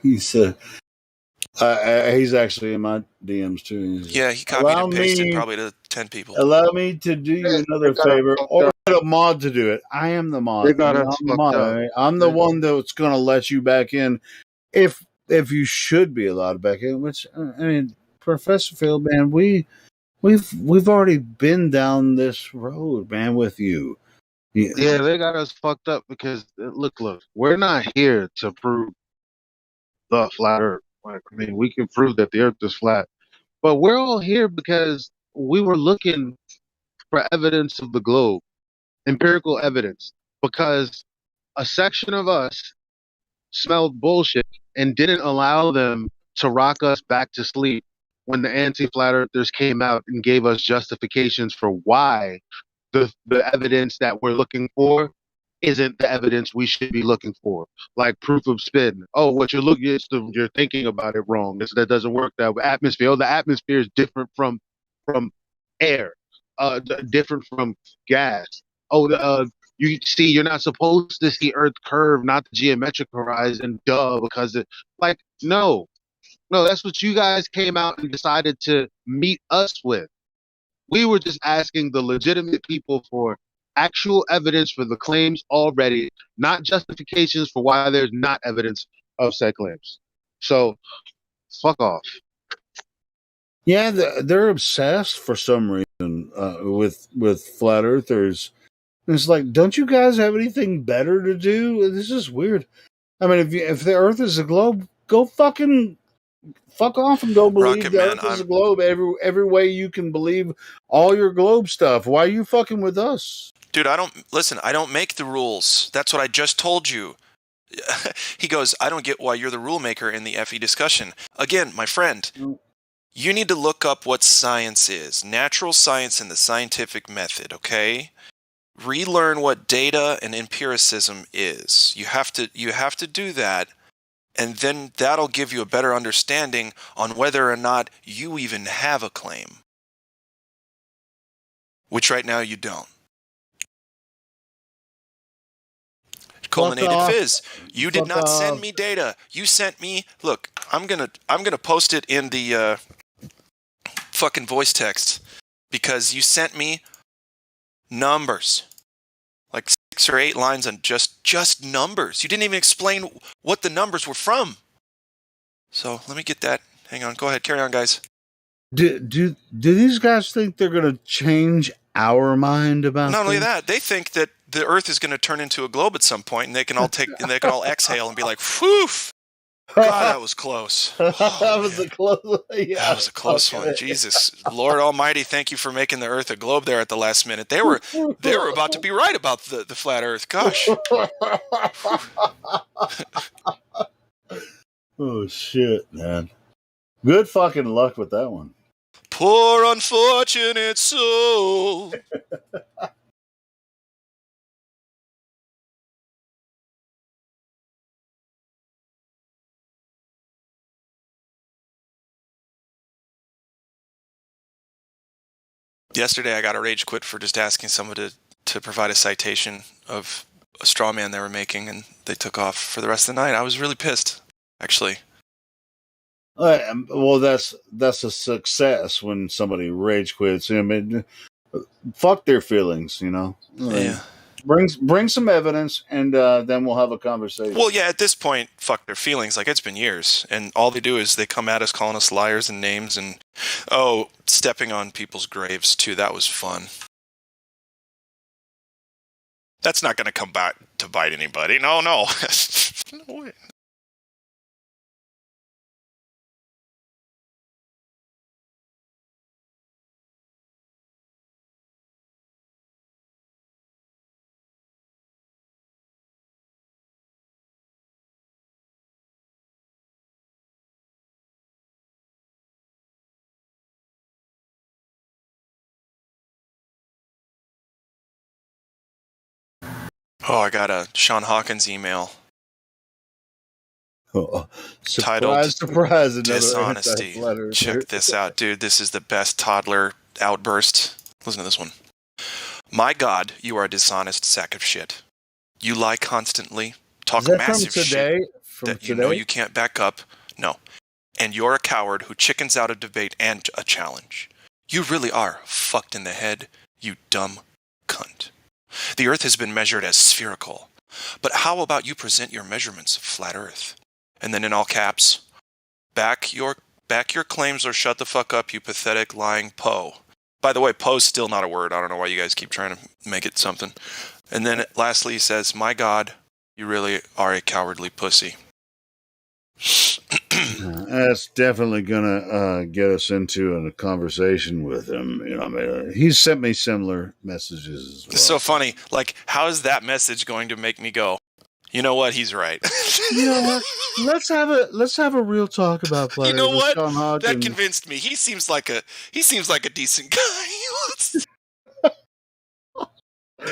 He's actually in my DMs too. Yeah, he copied and pasted probably to 10 people. Allow me to do you another favor, or get a mod to do it. I am the mod. I'm the one that's going to let you back in, if you should be allowed back in. Which I mean, Professor Phil, man, we've already been down this road, man, with you. Yeah, they got us fucked up because look, we're not here to prove the flat Earth. Like, I mean, we can prove that the Earth is flat But we're all here because we were looking for evidence of the globe, empirical evidence, because a section of us smelled bullshit and didn't allow them to rock us back to sleep when the anti-flat earthers came out and gave us justifications for why the evidence that we're looking for isn't the evidence we should be looking for, like proof of spin. Oh, what you're looking at, you're thinking about it wrong. That doesn't work. That atmosphere. Oh, the atmosphere is different from air, different from gas. Oh, you see, you're not supposed to see Earth curve, not the geometric horizon. Duh, because no, that's what you guys came out and decided to meet us with. We were just asking the legitimate people for actual evidence for the claims already, not justifications for why there's not evidence of said claims. So, fuck off. Yeah, they're obsessed for some reason with flat earthers. And it's like, don't you guys have anything better to do? This is weird. I mean, if the Earth is a globe, go fuck off and go believe Rocket the Man, Earth is a globe every way you can believe all your globe stuff. Why are you fucking with us? Dude, I don't make the rules. That's what I just told you. He goes, I don't get why you're the rule maker in the FE discussion. Again, my friend, you need to look up what science is. Natural science and the scientific method, okay? Relearn what data and empiricism is. You have to do that, and then that'll give you a better understanding on whether or not you even have a claim. Which right now you don't. Culminated Fizz, you did not send me data. You sent me. Look, I'm gonna post it in the fucking voice text because you sent me numbers, like 6 or 8 lines on just numbers. You didn't even explain what the numbers were from. So let me get that. Hang on. Go ahead. Carry on, guys. Do these guys think they're gonna change our mind about? Not only that, they think that the Earth is going to turn into a globe at some point, and they can all exhale and be like, "Whew, God, that was close." That was a close. Yeah, that was a close one. Jesus, Lord Almighty, thank you for making the Earth a globe there at the last minute. They were about to be right about the flat Earth. Gosh. Oh shit, man! Good fucking luck with that one. Poor unfortunate soul. Yesterday, I got a rage quit for just asking someone to provide a citation of a straw man they were making, and they took off for the rest of the night. I was really pissed, actually. Well, that's a success when somebody rage quits. I mean, fuck their feelings, you know. Yeah. Bring some evidence, and then we'll have a conversation. Well, yeah, at this point, fuck their feelings. Like, it's been years, and all they do is they come at us calling us liars and names, and stepping on people's graves too. That was fun. That's not going to come back to bite anybody. No. No way. Oh, I got a Sean Hawkins email. Surprise, surprise, another dishonesty. Check this out, dude. This is the best toddler outburst. Listen to this one. My God, you are a dishonest sack of shit. You lie constantly, talk massive shit that you know you can't back up. No. And you're a coward who chickens out a debate and a challenge. You really are fucked in the head, you dumb cunt. The Earth has been measured as spherical. But how about you present your measurements of flat Earth? And then in all caps, back your claims or shut the fuck up, you pathetic lying Poe. By the way, Poe's still not a word. I don't know why you guys keep trying to make it something. And then lastly he says, my God, you really are a cowardly pussy. That's definitely gonna get us into a conversation with him. I mean, he's sent me similar messages as well. It's so funny. Like, how is that message going to make me go, you know what? He's right. You know what? Let's have a real talk about flat You know Earth with what? Sean That Hawkins. convinced me. He seems like a decent guy.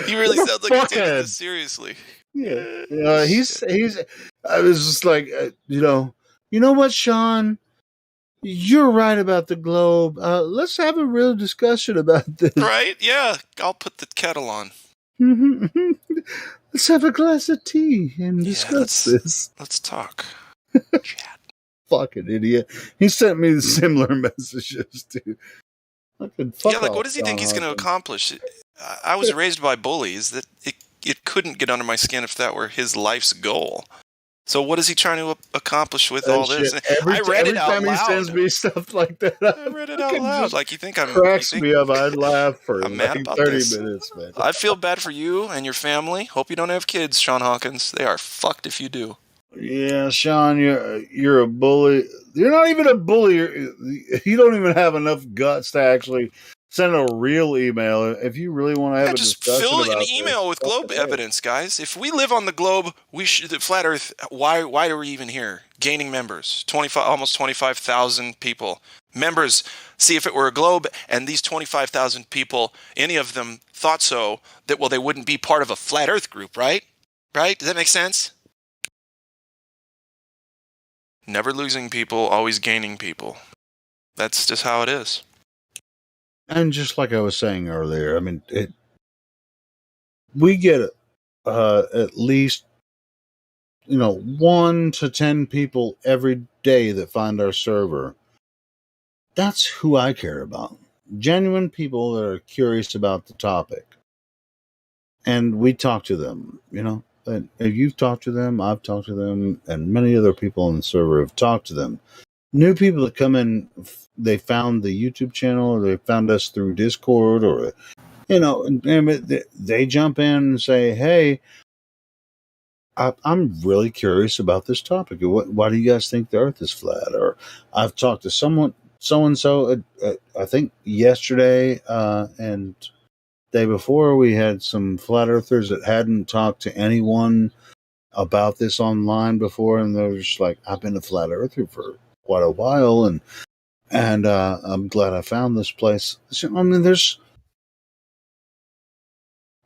He really What a sounds like he's taking fuckhead. this seriously. Yeah, he's. I was just like, you know what, Sean? You're right about the globe. Let's have a real discussion about this. Right? Yeah. I'll put the kettle on. Let's have a glass of tea and discuss this. Let's talk. Fucking idiot. He sent me similar messages too. Fucking fuck Yeah, like, off, what does he think Sean he's going to Hawkins. accomplish? I was raised by bullies. That it couldn't get under my skin if that were his life's goal. So what is he trying to accomplish with all this? Shit. I read it out Every time he sends loud. me stuff like that, I read it out loud. Like, you think I'm... cracks me up. I'd laugh for I'm mad like about 30 this. minutes, man. I feel bad for you and your family. Hope you don't have kids, Sean Hawkins. They are fucked if you do. Yeah, Sean, you're a bully. You're not even a bully. You don't even have enough guts to actually send a real email. If you really want to have a discussion Fill about an email with globe evidence, guys. If we live on the globe, we should. The flat Earth. Why are we even here? Gaining members. Almost 25,000 people. Members. See, if it were a globe and these 25,000 people, any of them thought so, that they wouldn't be part of a flat Earth group, right? Right? Does that make sense? Never losing people, always gaining people. That's just how it is. And just like I was saying earlier, I mean, we get at least 1 to 10 people every day that find our server. That's who I care about. Genuine people that are curious about the topic. And we talk to them, And if you've talked to them, I've talked to them, and many other people on the server have talked to them. New people that come in, they found the YouTube channel, or they found us through Discord, or they jump in and say, "Hey, I'm really curious about this topic. Why do you guys think the Earth is flat?" Or I've talked to so and so. I think yesterday and day before, we had some flat earthers that hadn't talked to anyone about this online before, and they're just like, "I've been a flat earther for quite a while, and I'm glad I found this place." I mean, this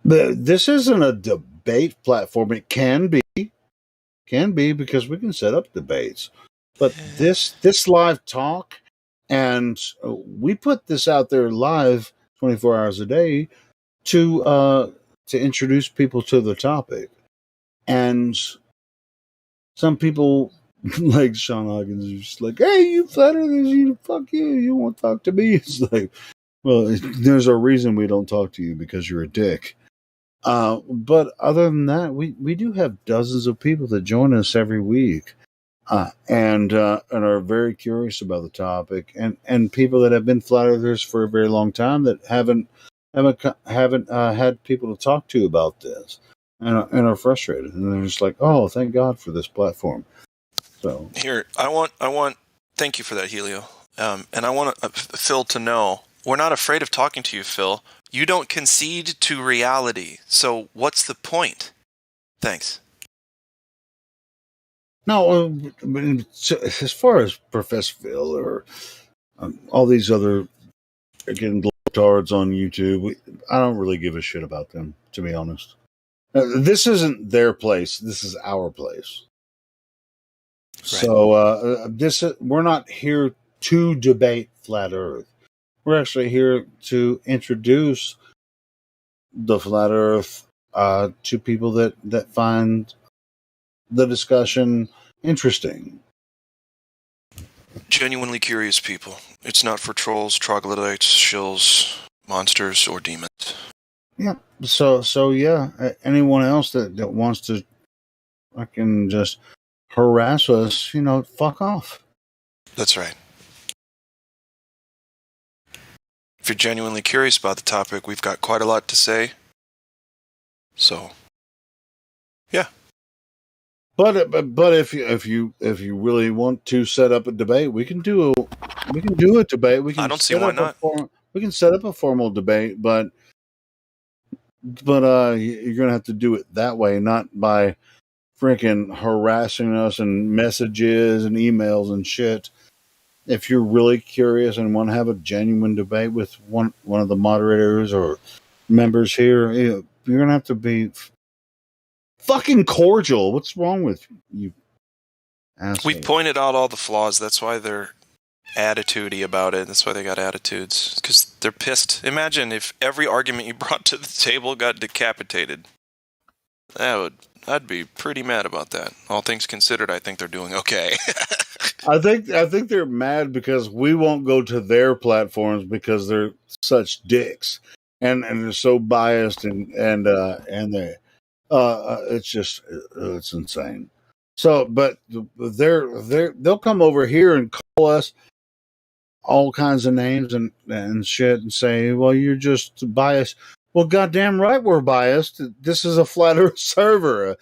isn't a debate platform. It can be because we can set up debates, but this live talk, and we put this out there live 24 hours a day to introduce people to the topic. And some people like Sean Hawkins are just like, "Hey, you flat earthers, fuck you won't talk to me." It's like, well, there's a reason we don't talk to you, because you're a dick. But other than that, we do have dozens of people that join us every week, and are very curious about the topic, and people that have been flat earthers for a very long time that haven't had people to talk to about this, and are frustrated, and they're just like, "Oh, thank God for this platform." So here, I want. Thank you for that, Helio. And I want Phil to know we're not afraid of talking to you, Phil. You don't concede to reality, so what's the point? Thanks. No, as far as Professor Phil or all these other globetards on YouTube, I don't really give a shit about them, to be honest. This isn't their place. This is our place. Right. So we're not here to debate flat Earth. We're actually here to introduce the flat Earth to people that find the discussion interesting. Genuinely curious people. It's not for trolls, troglodytes, shills, monsters, or demons. Yeah. So yeah. Anyone else that wants to fucking just harass us, fuck off. That's right. If you're genuinely curious about the topic, we've got quite a lot to say. So, yeah. But if you really want to set up a debate, we can do a debate. We can I don't see why not. We can set up a formal debate, but you're gonna have to do it that way, not by freaking harassing us and messages and emails and shit. If you're really curious and want to have a genuine debate with one of the moderators or members here, you're gonna have to be fucking cordial. What's wrong with you, asshole? We've pointed out all the flaws. That's why they're attitudey about it. That's why they got attitudes. Because they're pissed. Imagine if every argument you brought to the table got decapitated. I'd be pretty mad about that. All things considered, I think they're doing okay. I think they're mad because we won't go to their platforms because they're such dicks and they're so biased and they it's just it's insane. So, but they'll come over here and call us all kinds of names and shit and say, well, you're just biased. Well, goddamn right we're biased. This is a flat Earth server.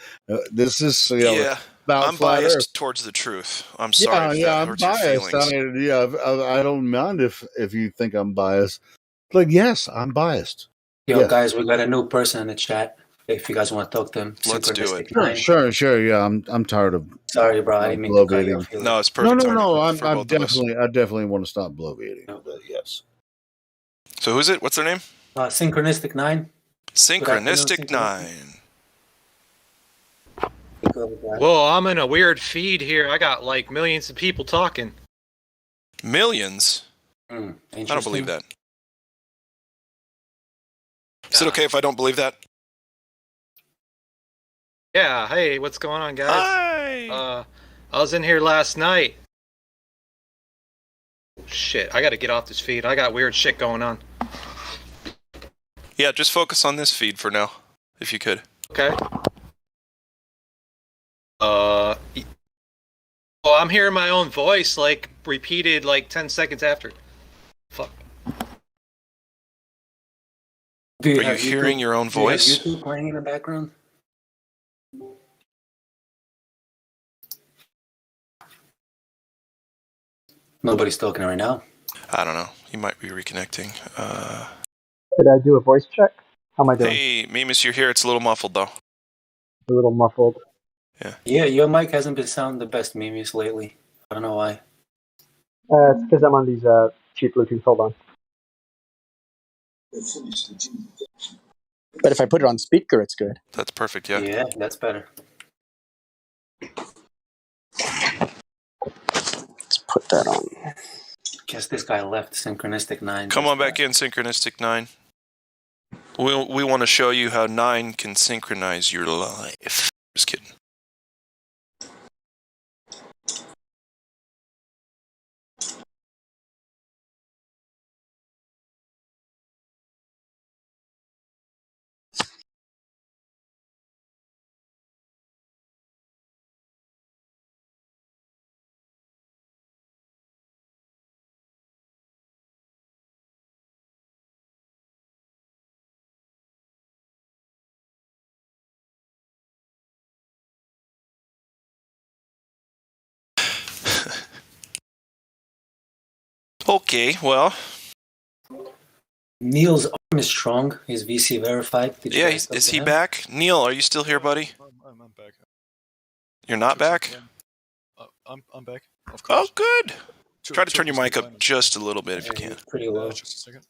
This is about I'm flat biased Earth. towards the truth. I'm sorry if that I'm hurts your biased. feelings. I mean, I don't mind if you think I'm biased. Like, yes, I'm biased. Yo, Yes. guys, we got a new person in the chat. If you guys want to talk to him, Let's do it. Sure. Yeah, I'm tired of. Sorry, bro. I didn't mean to cut you off. No, it's perfect. No. timing for I both of us. definitely want to stop bloviating. But yes. So who's it? What's their name? Synchronistic 9. Synchronistic 9. Whoa, I'm in a weird feed here. I got like millions of people talking. Millions? I don't believe that. Is it okay if I don't believe that? Yeah, hey, what's going on, guys? Hi! I was in here last night. Shit, I gotta get off this feed. I got weird shit going on. Yeah, just focus on this feed for now, if you could. Okay. Well, I'm hearing my own voice, like, repeated, like, 10 seconds after. Fuck. Are you hearing your own voice? Do you have YouTube playing in the background? Nobody's talking right now. I don't know. You might be reconnecting. Did I do a voice check? How am I doing? Hey, Mimus, you're here. It's a little muffled, though. A little muffled. Yeah, your mic hasn't been sounding the best, Mimus, lately. I don't know why. It's because I'm on these cheap Bluetooth. Hold on. But if I put it on speaker, it's good. That's perfect, yeah. Yeah, that's better. Let's put that on. Guess this guy left Synchronistic 9. Come on back in, Synchronistic 9. We want to show you how 9 can synchronize your life. Just kidding. Okay, well. Neil's arm is strong. He's VC verified. Did you Yeah, guys talk is to he him? back? Neil, are you still here, buddy? I'm back. You're not back? I'm back. Of Oh, course. good. Try to turn your mic up just a little bit if you can. Pretty low. Just a second.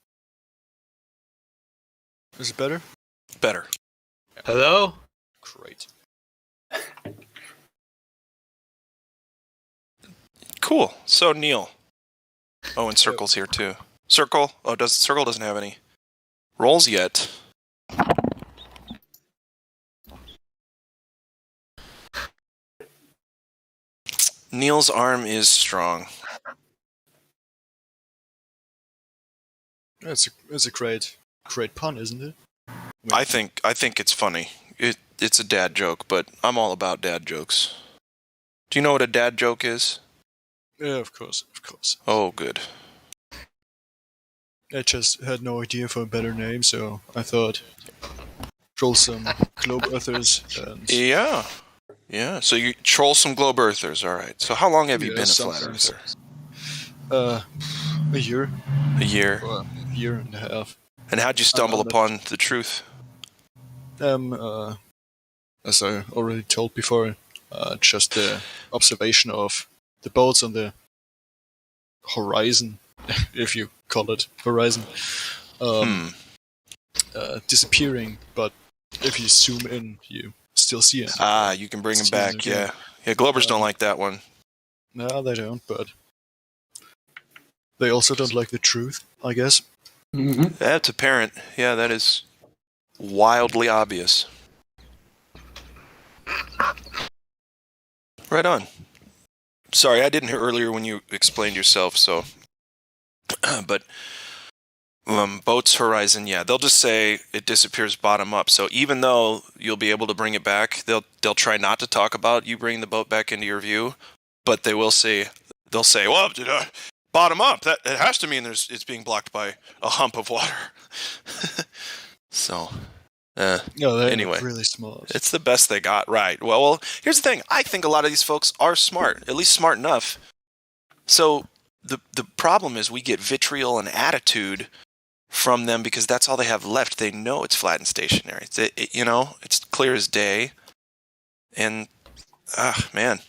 Is it better? Better. Hello? Great. Cool. So, Neil. Oh, and Circle's here, too. Circle? Oh, Circle doesn't have any roles yet. Neil's arm is strong. It's a great pun, isn't it? I think it's funny. It's a dad joke, but I'm all about dad jokes. Do you know what a dad joke is? Yeah, of course. Oh, good. I just had no idea for a better name, so I thought troll some globe earthers and Yeah. Yeah. So you troll some globe earthers. All right. So how long have you Yeah, been a flat sometimes. earther? A year. A year. Or a year and a half. And how'd you stumble upon the truth? As I already told before, just the observation of the boats on the horizon, if you call it horizon, disappearing. But if you zoom in, you still see it. You can bring them back. Yeah. Yeah. Globers don't like that one. No, they don't. But they also don't like the truth, I guess. That's apparent. Yeah, that is wildly obvious. Right on. Sorry, I didn't hear earlier when you explained yourself, so. But boats horizon, yeah, they'll just say it disappears bottom up. So even though you'll be able to bring it back, they'll try not to talk about you bringing the boat back into your view, but they'll say, well, bottom up. That it has to mean it's being blocked by a hump of water. So. Anyway, really smart. It's the best they got, right? Well, here's the thing. I think a lot of these folks are smart, at least smart enough. So the problem is we get vitriol and attitude from them because that's all they have left. They know it's flat and stationary. It's clear as day. And man,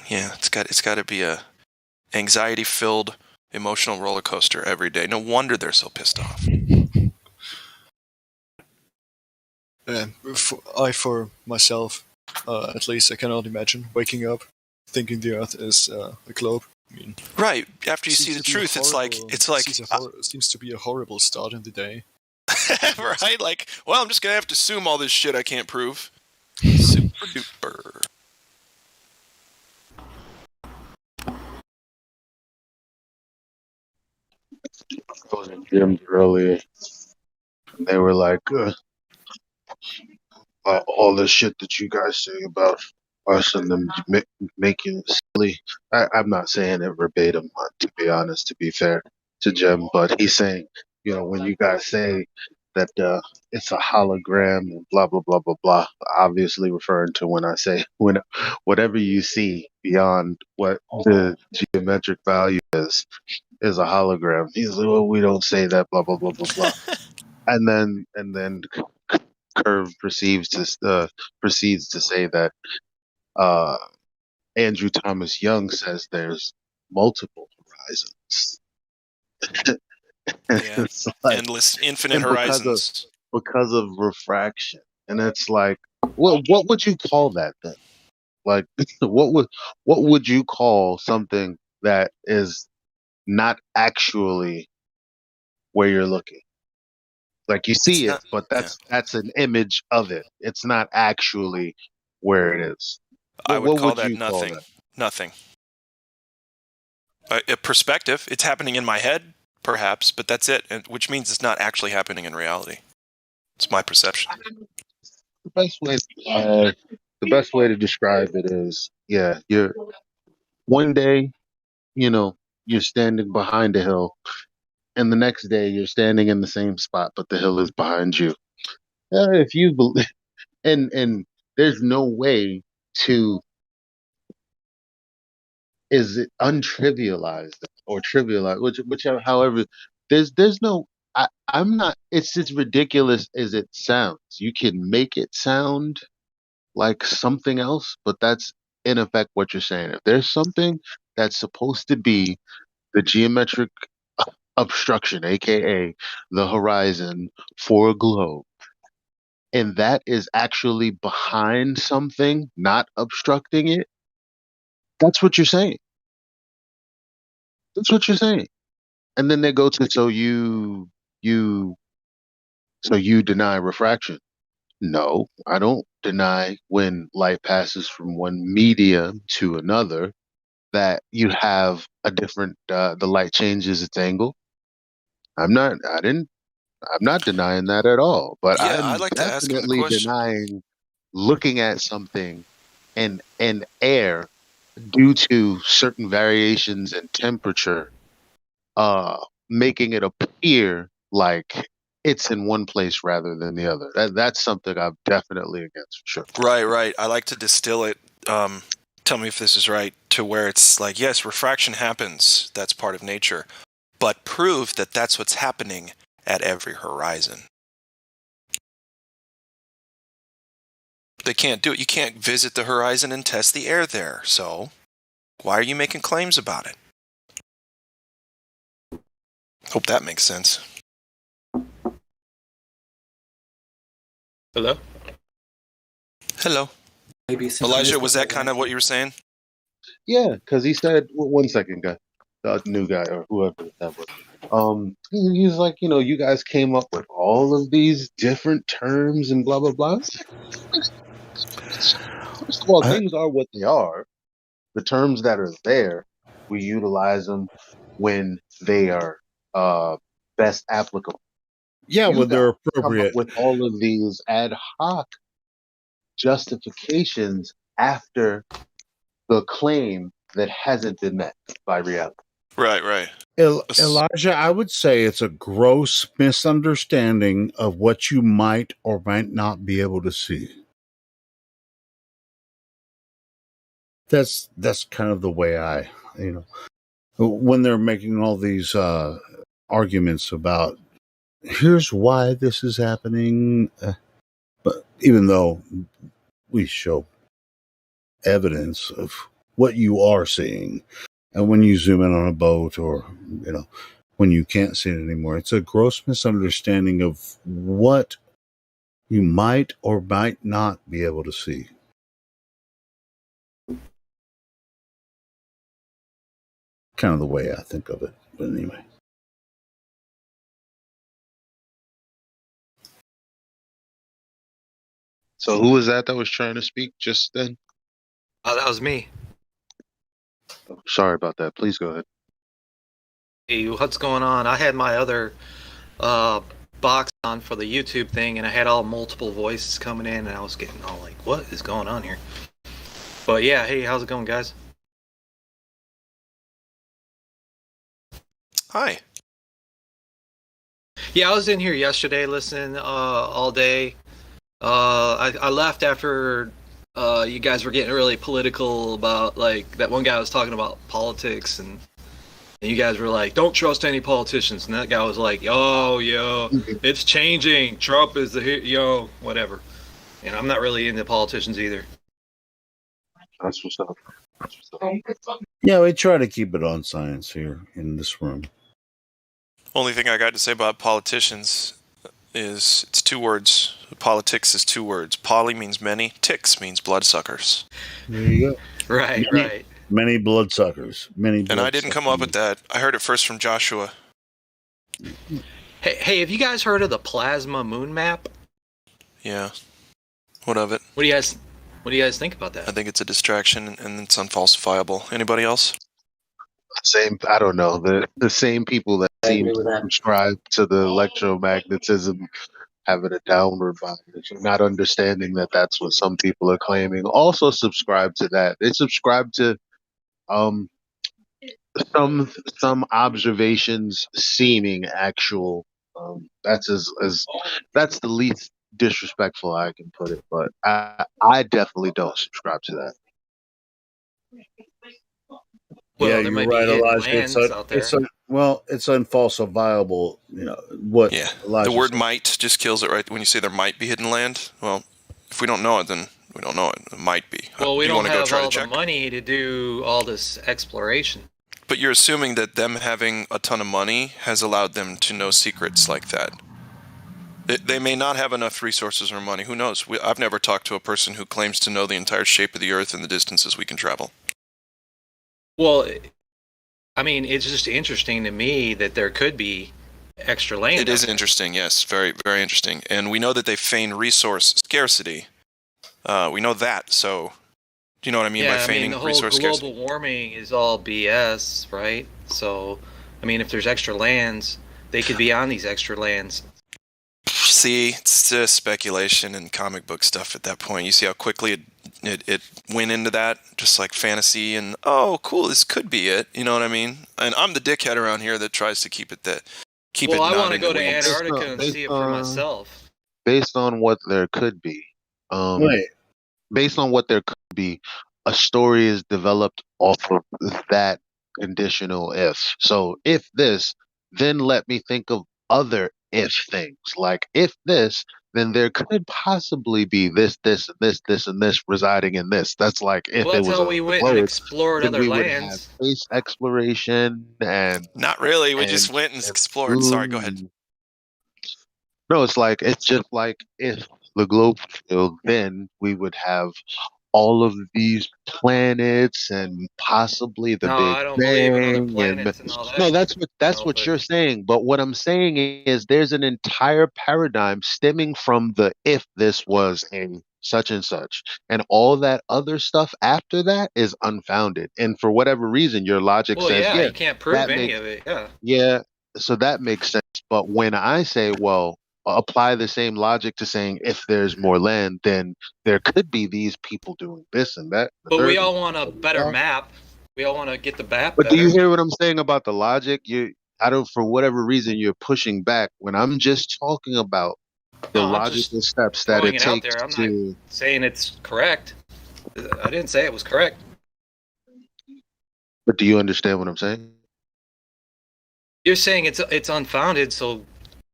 yeah, it's got to be a anxiety-filled emotional roller coaster every day. No wonder they're so pissed off. For myself, at least, I cannot imagine waking up thinking the Earth is a globe. I mean, right after you see the truth, it's like seems to be a horrible start in the day. Right? Like, well, I'm just gonna have to assume all this shit I can't prove. Super duper. I was in gyms earlier, and they were like, all the shit that you guys say about us and them making it silly. I'm not saying it verbatim, to be honest, to be fair to Jim, but he's saying, when you guys say that it's a hologram and blah, blah, blah, blah, blah, obviously referring to when I say, whatever you see beyond what the geometric value is a hologram. He's like, well, we don't say that, blah, blah, blah, blah, blah. And then Curve proceeds to say that Andrew Thomas Young says there's multiple horizons. Yeah. Endless, infinite horizons. Because of refraction. And it's like, well, what would you call that then? Like, what would you call something that is not actually where you're looking? Like you see it, but that's an image of it. It's not actually where it is. I would call that nothing. Nothing. A perspective. It's happening in my head, perhaps, but that's it. Which means it's not actually happening in reality. It's my perception. The best way to describe it is, you're one day, you're standing behind a hill, and the next day you're standing in the same spot, but the hill is behind you. If you believe, and there's no way to is it untrivialized or trivialized, whichever, however, there's no. I'm not. It's as ridiculous as it sounds. You can make it sound like something else, but that's in effect what you're saying. If there's something that's supposed to be the geometric obstruction, aka the horizon for a globe, and that is actually behind something, not obstructing it, that's what you're saying. That's what you're saying. And then they go to you deny refraction. No, I don't deny when light passes from one medium to another that you have a different the light changes its angle. I'm not denying that at all, but Yeah, I'm I'd like to ask him the definitely question. denying looking at something in air due to certain variations in temperature making it appear like it's in one place rather than the other. That's something I'm definitely against, for sure. Right. I like to distill it. Tell me if this is right, to where it's like, yes, refraction happens. That's part of nature. But prove that that's what's happening at every horizon. They can't do it. You can't visit the horizon and test the air there. So why are you making claims about it? Hope that makes sense. Hello? Hello. Maybe Elijah, was that kind of what you were saying? Yeah, because he said, one second, guy, the new guy or whoever that was. He's like, you guys came up with all of these different terms and blah blah blah. First of all, things are what they are. The terms that are there, we utilize them when they are best applicable. Yeah, You when they're guys come up appropriate. with all of these ad hoc justifications after the claim that hasn't been met by reality. Right. Elijah, I would say it's a gross misunderstanding of what you might or might not be able to see. That's kind of the way when they're making all these arguments about here's why this is happening, but even though we show evidence of what you are seeing, and when you zoom in on a boat or when you can't see it anymore, it's a gross misunderstanding of what you might or might not be able to see. Kind of the way I think of it, but anyway. So who was that was trying to speak just then? Oh, that was me. Sorry about that. Please go ahead. Hey, what's going on? I had my other box on for the YouTube thing, and I had all multiple voices coming in, and I was getting all like, what is going on here? But yeah, hey, how's it going, guys? Hi. Yeah, I was in here yesterday listening all day. I left after you guys were getting really political about, like, that one guy was talking about politics, and you guys were like, don't trust any politicians. And that guy was like, yo, it's changing. Trump is the whatever. And I'm not really into politicians either. That's what's up. Yeah, we try to keep it on science here in this room. Only thing I got to say about politicians is it's 2 words. Politics is 2 words. Poly means many. Ticks means bloodsuckers. There you go. Right. Many bloodsuckers. And I didn't come up with that. I heard it first from Joshua. Hey, have you guys heard of the plasma moon map? Yeah. What of it? What do you guys think about that? I think it's a distraction and it's unfalsifiable. Anybody else? I don't know. The same people that seem to subscribe to the electromagnetism having a downward bias, not understanding that that's what some people are claiming, also subscribe to that. They subscribe to some observations seeming actual. That's that's the least disrespectful I can put it, but I definitely don't subscribe to that. Well, yeah, you're right, Elijah. It's unfalsifiable. What? Yeah, Elijah the word said. might just kills it, right? When you say there might be hidden land, well, if we don't know it, then we don't know it. It might be. Well, we you don't want to go have try all to the check? money to do all this exploration. But you're assuming that them having a ton of money has allowed them to know secrets like that. They may not have enough resources or money. Who knows? I've never talked to a person who claims to know the entire shape of the Earth and the distances we can travel. Well, I mean, it's just interesting to me that there could be extra land. It is interesting, yes. Very, very interesting. And we know that they feign resource scarcity. We know that, so... Do you know what I mean by feigning the whole resource scarcity? global warming is all BS, right? So, I mean, if there's extra lands, they could be on these extra lands. See, it's just speculation and comic book stuff at that point. You see how quickly it went into that, just like fantasy and, oh, cool, this could be it. You know what I mean? And I'm the dickhead around here that tries to keep it that keep Well, it I want to go to non-influenced. Antarctica and see it for myself. Based on what there could be, Wait. based on what there could be, a story is developed off of that conditional if. So if this, then let me think of other if things. Like if this, then there could possibly be this, this, and this, this, and this residing in this. That's like if Well, it that's was how a we went and globe, explored then other we would have lands. space exploration Not really. We just and went and and explored. Sorry, go ahead. food. No, it's just like if the globe filled, then we would have all of these planets and possibly the No, Big I don't believe in other Bang and planets and all no, that. that's what But you're saying. But what I'm saying is there's an entire paradigm stemming from the if this was a such and such. And all that other stuff after that is unfounded. And for whatever reason, your logic well, says, yeah, yeah, you can't prove that any makes of it. Yeah. yeah, so that makes sense. But when I say, well, apply the same logic to saying if there's more land, then there could be these people doing this and that, the But we third. all want a better map. We all want to get the map But do you better. hear what I'm saying about the logic? I don't, for whatever reason, you're pushing back when I'm just talking about the No, I'm just logical steps that throwing it it out takes there. I'm not to. saying it's correct. I didn't say it was correct. But do you understand what I'm saying? You're saying it's unfounded, so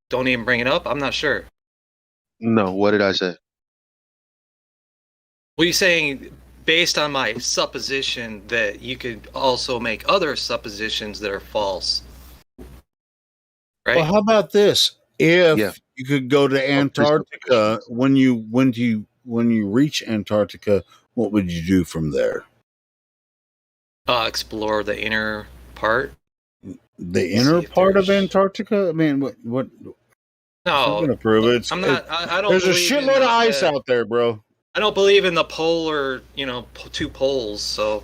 don't even bring it up. I'm not sure. No, what did I say? Well, you're saying based on my supposition that you could also make other suppositions that are false, right? Well, how about this? If Yeah. you could go to Antarctica, when you reach Antarctica, what would you do from there? Explore the inner part. The inner part of Antarctica? I mean, what No, I'm gonna prove it. I'm not. I don't. There's a believe in shitload of ice out there, bro. I don't believe in the polar, two poles. So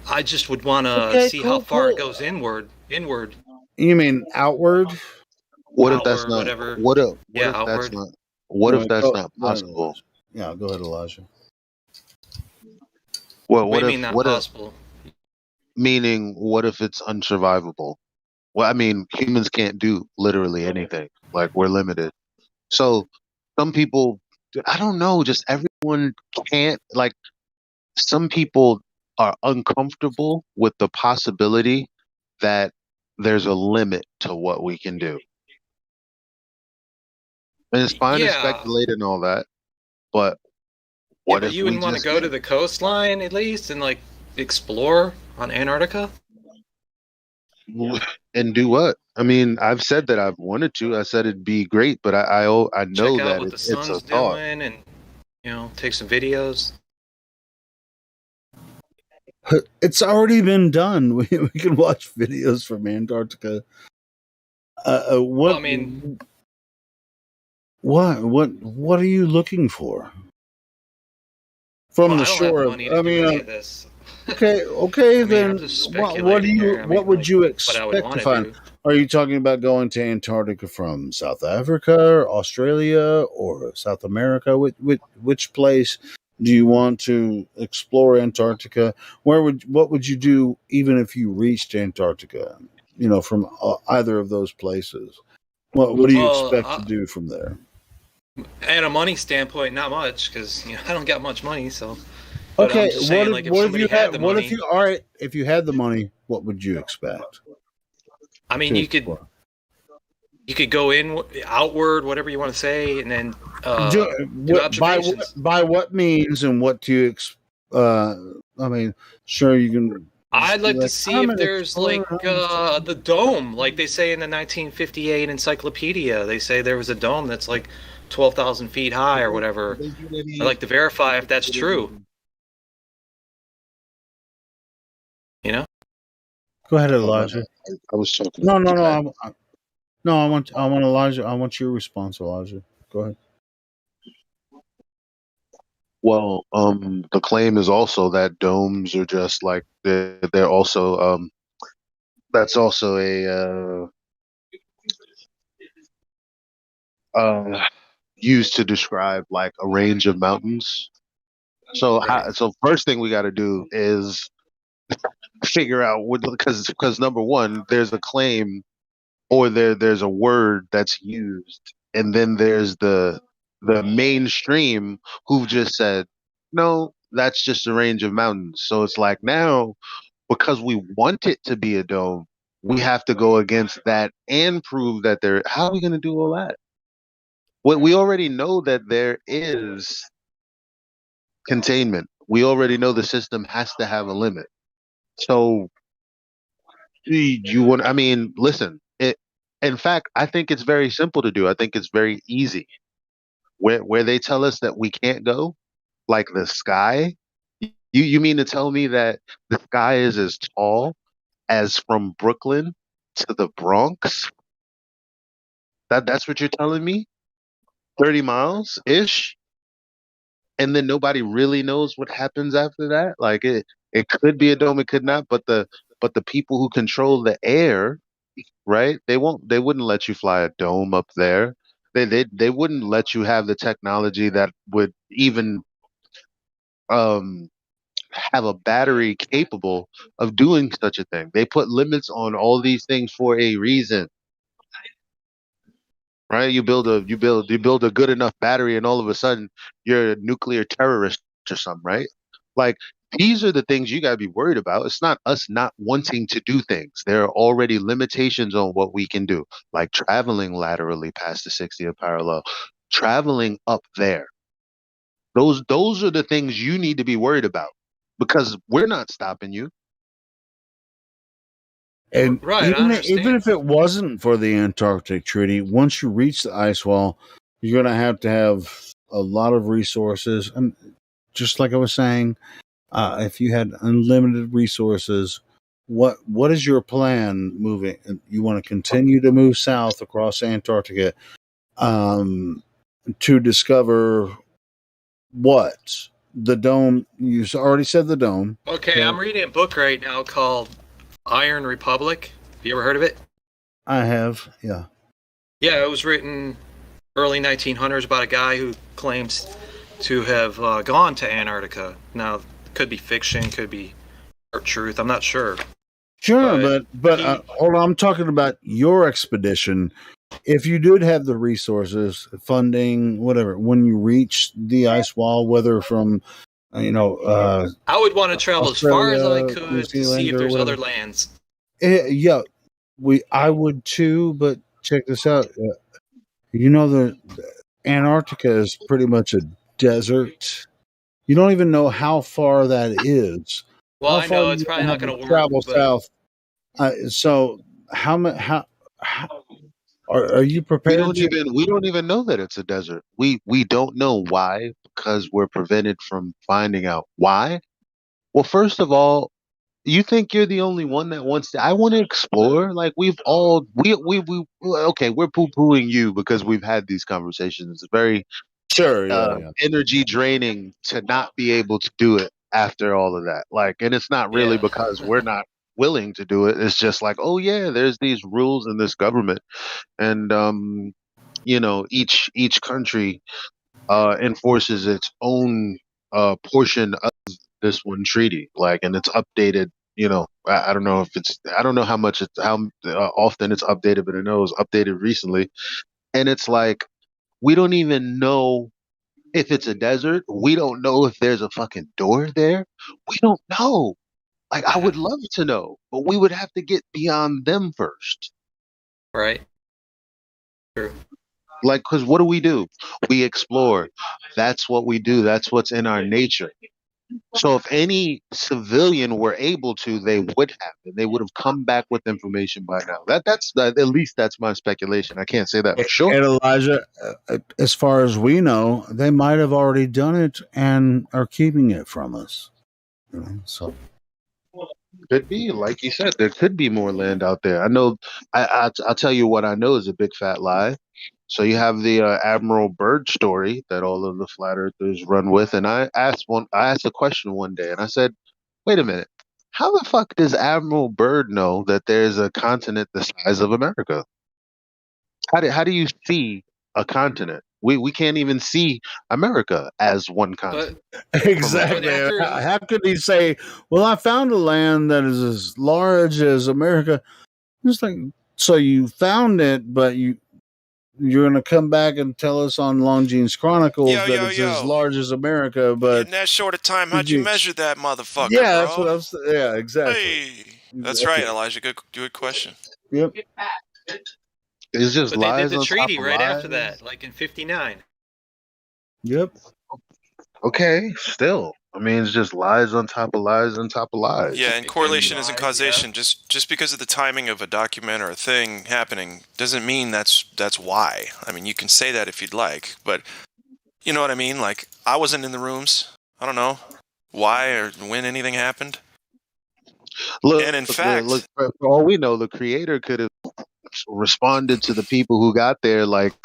I just would want to see how far it goes inward. Inward. You mean outward? What if that's Outward, not? whatever. What if? What Yeah, if that's outward. not? What if that's Go not ahead, possible? Yeah, go ahead, Elijah. Well, What do you mean not possible? Meaning, what if it's unsurvivable? Well, I mean, humans can't do literally anything. Like, we're limited. So, some people, I don't know, just everyone can't, like, some people are uncomfortable with the possibility that there's a limit to what we can do. And it's fine to Yeah. speculate and all that, but Yeah, what but if you we wouldn't want to just go to the coastline at least and explore on Antarctica? and do what? I mean, I've said that I've wanted to. I said it'd be great, but I know Check out that what the it's a sun's thought. doing and take some videos. It's already been done. We can watch videos from Antarctica. What? Well, I mean, what are you looking for from the I don't shore? have money to do any of this. Okay, I mean, then I'm just what do speculating you? here. I What mean, would you what I would expect want to to find? do. Are you talking about going to Antarctica from South Africa, or Australia, or South America? Which place do you want to explore Antarctica? What would you do even if you reached Antarctica? From either of those places. What do you expect to do from there? At a money standpoint, not much because I don't got much money. So, but Okay, I'm just saying, if somebody had the money, if you had the money, what would you expect? I mean, you could go outward, whatever you want to say, and then do observations. By what means and what do you? I mean, sure you can. I'd like to see if there's the dome, like they say in the 1958 encyclopedia. They say there was a dome that's 12,000 feet high or whatever. I'd like to verify if that's true. Go ahead, Elijah. I was talking. No. I want Elijah. I want your response, Elijah. Go ahead. Well, the claim is also that domes are just like they're also that's also a used to describe like a range of mountains. So so first thing we got to do is figure out what, because number one, there's a claim or there's a word that's used, and then there's the mainstream who've just said, no, that's just a range of mountains. So it's like now, because we want it to be a dome, we have to go against that and prove that there. How are we going to do all that? We already know that there is containment. We already know the system has to have a limit. So you want? I mean, listen. In fact, I think it's very simple to do. I think it's very easy. Where they tell us that we can't go, like the sky. You mean to tell me that the sky is as tall as from Brooklyn to the Bronx? That's what you're telling me? 30 miles ish? And then nobody really knows what happens after that? Like it could be a dome, it could not, but the people who control the air, right? They wouldn't let you fly a dome up there. They wouldn't let you have the technology that would even um have a battery capable of doing such a thing. They put limits on all these things for a reason, right? You build a good enough battery, and all of a sudden you're a nuclear terrorist or something, right? Like these are the things you got to be worried about. It's not us not wanting to do things. There are already limitations on what we can do, like traveling laterally past the 60th parallel, traveling up there. Those are the things you need to be worried about because we're not stopping you. And Right, I even understand. if it wasn't for the Antarctic Treaty, once you reach the ice wall, you're going to have a lot of resources. And just like I was saying, if you had unlimited resources, what is your plan moving? You want to continue to move south across Antarctica to discover what? The dome. You already said the dome. Okay, I'm reading a book right now called Iron Republic. Have you ever heard of it? I have, yeah. Yeah, it was written early 1900s about a guy who claims to have gone to Antarctica. Now, could be fiction, could be truth. I'm not sure. Sure, but hold on. I'm talking about your expedition. If you did have the resources, funding, whatever, when you reach the ice wall, whether from I would want to travel as far as I Australia, New could to see Zealand, if or there's whatever. other lands. Yeah, I would too. But check this out. The Antarctica is pretty much a desert. You don't even know how far that is. Well, How I far know do it's you probably have not to going to work, travel but south? So how are you prepared to? We don't even know that it's a desert. We don't know why because we're prevented from finding out why. Well, first of all, you think you're the only one that wants to? I want to explore. Like we've all we okay, we're poo pooing you because we've had these conversations. It's very Sure, yeah. energy draining to not be able to do it after all of that. Like, and it's not really yeah. because we're not willing to do it. It's just like, oh yeah, there's these rules in this government, and each country enforces its own portion of this one treaty, like, and it's updated. I don't know if I don't know how much how often it's updated, but I know it was updated recently, and it's like we don't even know if it's a desert. We don't know if there's a fucking door there. We don't know. Like, I would love to know, but we would have to get beyond them first. Right. True. Like, because what do? We explore. That's what we do. That's what's in our nature. So if any civilian were able to, they would have, and they would have come back with information by now. That's at least that's my speculation. I can't say that for sure. And Elijah, as far as we know, they might have already done it and are keeping it from us. So Could be, like you said, there could be more land out there. I know. I'll tell you what I know is a big fat lie. So you have the Admiral Byrd story that all of the flat earthers run with, and I asked a question one day, and I said, "Wait a minute, how the fuck does Admiral Byrd know that there's a continent the size of America? How do you see a continent? We can't even see America as one continent. exactly. How could he say, "Well, I found a land that is as large as America"? It's like, So you found it, but you're going to come back and tell us on Longines Chronicles that it's as large as America, but in that short of time, how'd you measure that motherfucker, yeah, bro? that's what I was. Yeah, exactly. Hey, that's right, Elijah. Good question. Yep. It's just But they did lies the on top treaty of right lies. after that, like in '59. Yep. Okay, still. I mean, it's just lies on top of lies on top of lies. Yeah, and correlation isn't causation. Just because of the timing of a document or a thing happening doesn't mean that's why. I mean, you can say that if you'd like, but you know what I mean? Like, I wasn't in the rooms. I don't know why or when anything happened. Look, and in fact, look, for all we know, the creator could have responded to the people who got there like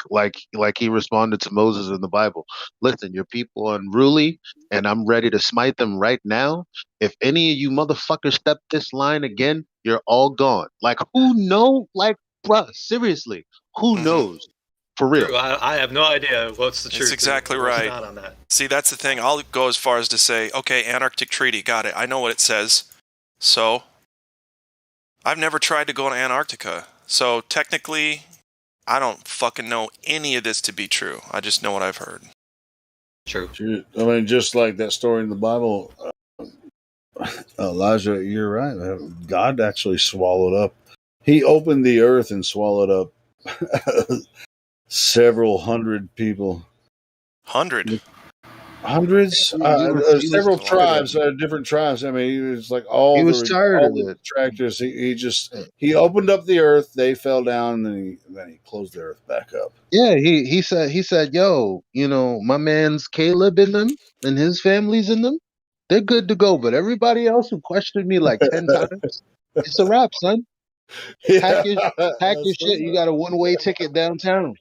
he responded to Moses in the Bible. Listen, your people are unruly, and I'm ready to smite them right now. If any of you motherfuckers step this line again, you're all gone. Like, who know? Like, bruh, seriously, who knows? For real. True, I have no idea what's the truth. It's exactly and what's right. Not on that. See, that's the thing. I'll go as far as to say, okay, Antarctic Treaty, got it. I know what it says. So, I've never tried to go to Antarctica. So, technically, I don't fucking know any of this to be true. I just know what I've heard. True. I mean, just like that story in the Bible, Elijah, you're right. God actually swallowed up. He opened the earth and swallowed up several hundred people. Hundreds. Several tribes, different tribes. I mean, it's like all He was the tired all of the it. tractors. He opened up the earth. They fell down, and then he closed the earth back up. Yeah, he said, yo, you know, my man's Caleb in them and his family's in them. They're good to go. But everybody else who questioned me like 10 times, it's a wrap, son. Pack your shit. You got a one-way ticket downtown.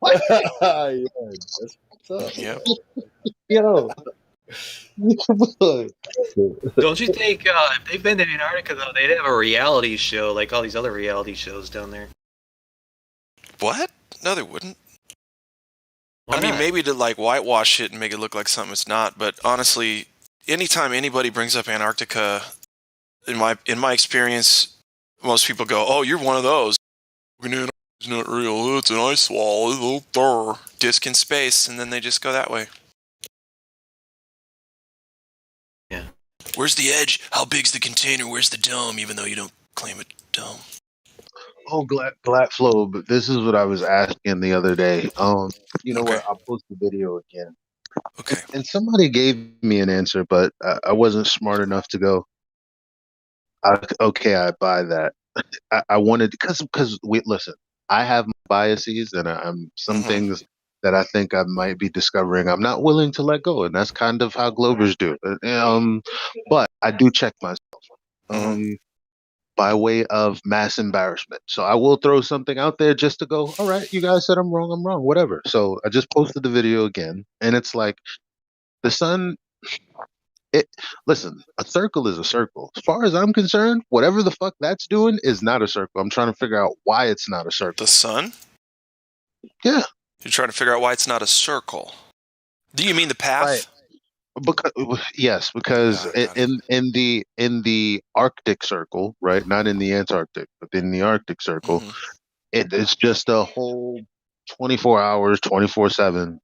What? Yeah, that's tough. Yep. Yo. Don't you think if they've been to Antarctica though, they'd have a reality show like all these other reality shows down there? What? No, they wouldn't. Why I mean, not? maybe to like whitewash it and make it look like something it's not. But honestly, anytime anybody brings up Antarctica, in my experience, most people go, "Oh, you're one of those. Antarctica's not real. It's an ice wall. Oh, disc in space," and then they just go that way. Yeah. Where's the edge? How big's the container? Where's the dome? Even though you don't claim a dome. Oh, Glad Flow, but this is what I was asking the other day. You know what? I'll post the video again. Okay. And somebody gave me an answer, but I wasn't smart enough to go, okay, I buy that. I wanted, because listen, I have my biases, and I'm some things that I think I might be discovering I'm not willing to let go, and that's kind of how Glovers do. But I do check myself. By way of mass embarrassment. So I will throw something out there just to go, all right, you guys said I'm wrong, whatever. So I just posted the video again, and it's like the sun. Listen, a circle is a circle. As far as I'm concerned, whatever the fuck that's doing is not a circle. I'm trying to figure out why it's not a circle. The sun? Yeah. You're trying to figure out why it's not a circle. Do you mean the path? Right. Because in the Arctic Circle, right? Not in the Antarctic, but in the Arctic Circle, it's just a whole 24 hours, 24/7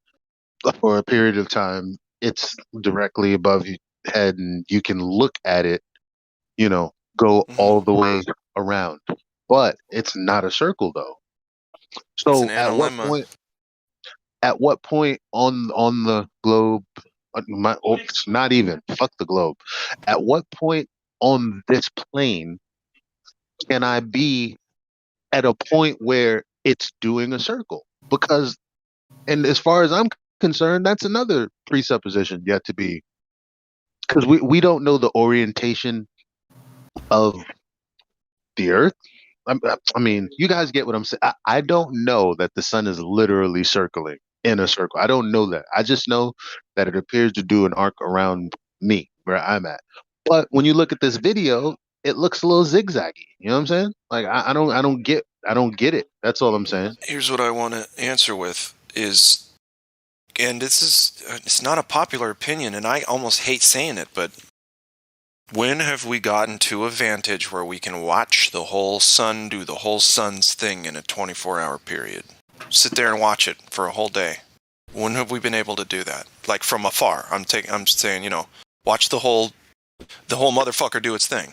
for a period of time. It's directly above your head, and you can look at it, go all the way around. But it's not a circle, though. So at what point on the globe? Not even. Fuck the globe. At what point on this plane can I be at a point where it's doing a circle? Because, and as far as I'm concerned, that's another presupposition yet to be, because we don't know the orientation of the Earth. I mean, you guys get what I'm saying. I don't know that the sun is literally circling in a circle. I don't know that. I just know that it appears to do an arc around me where I'm at. But when you look at this video, it looks a little zigzaggy. You know what I'm saying? Like I don't get it. That's all I'm saying. Here's what I want to answer with is, and it's not a popular opinion, and I almost hate saying it, but When have we gotten to a vantage where we can watch the whole sun do the whole sun's thing in a 24-hour period? Sit there and watch it for a whole day. When have we been able to do that? Like from afar. I'm saying, watch the whole motherfucker do its thing.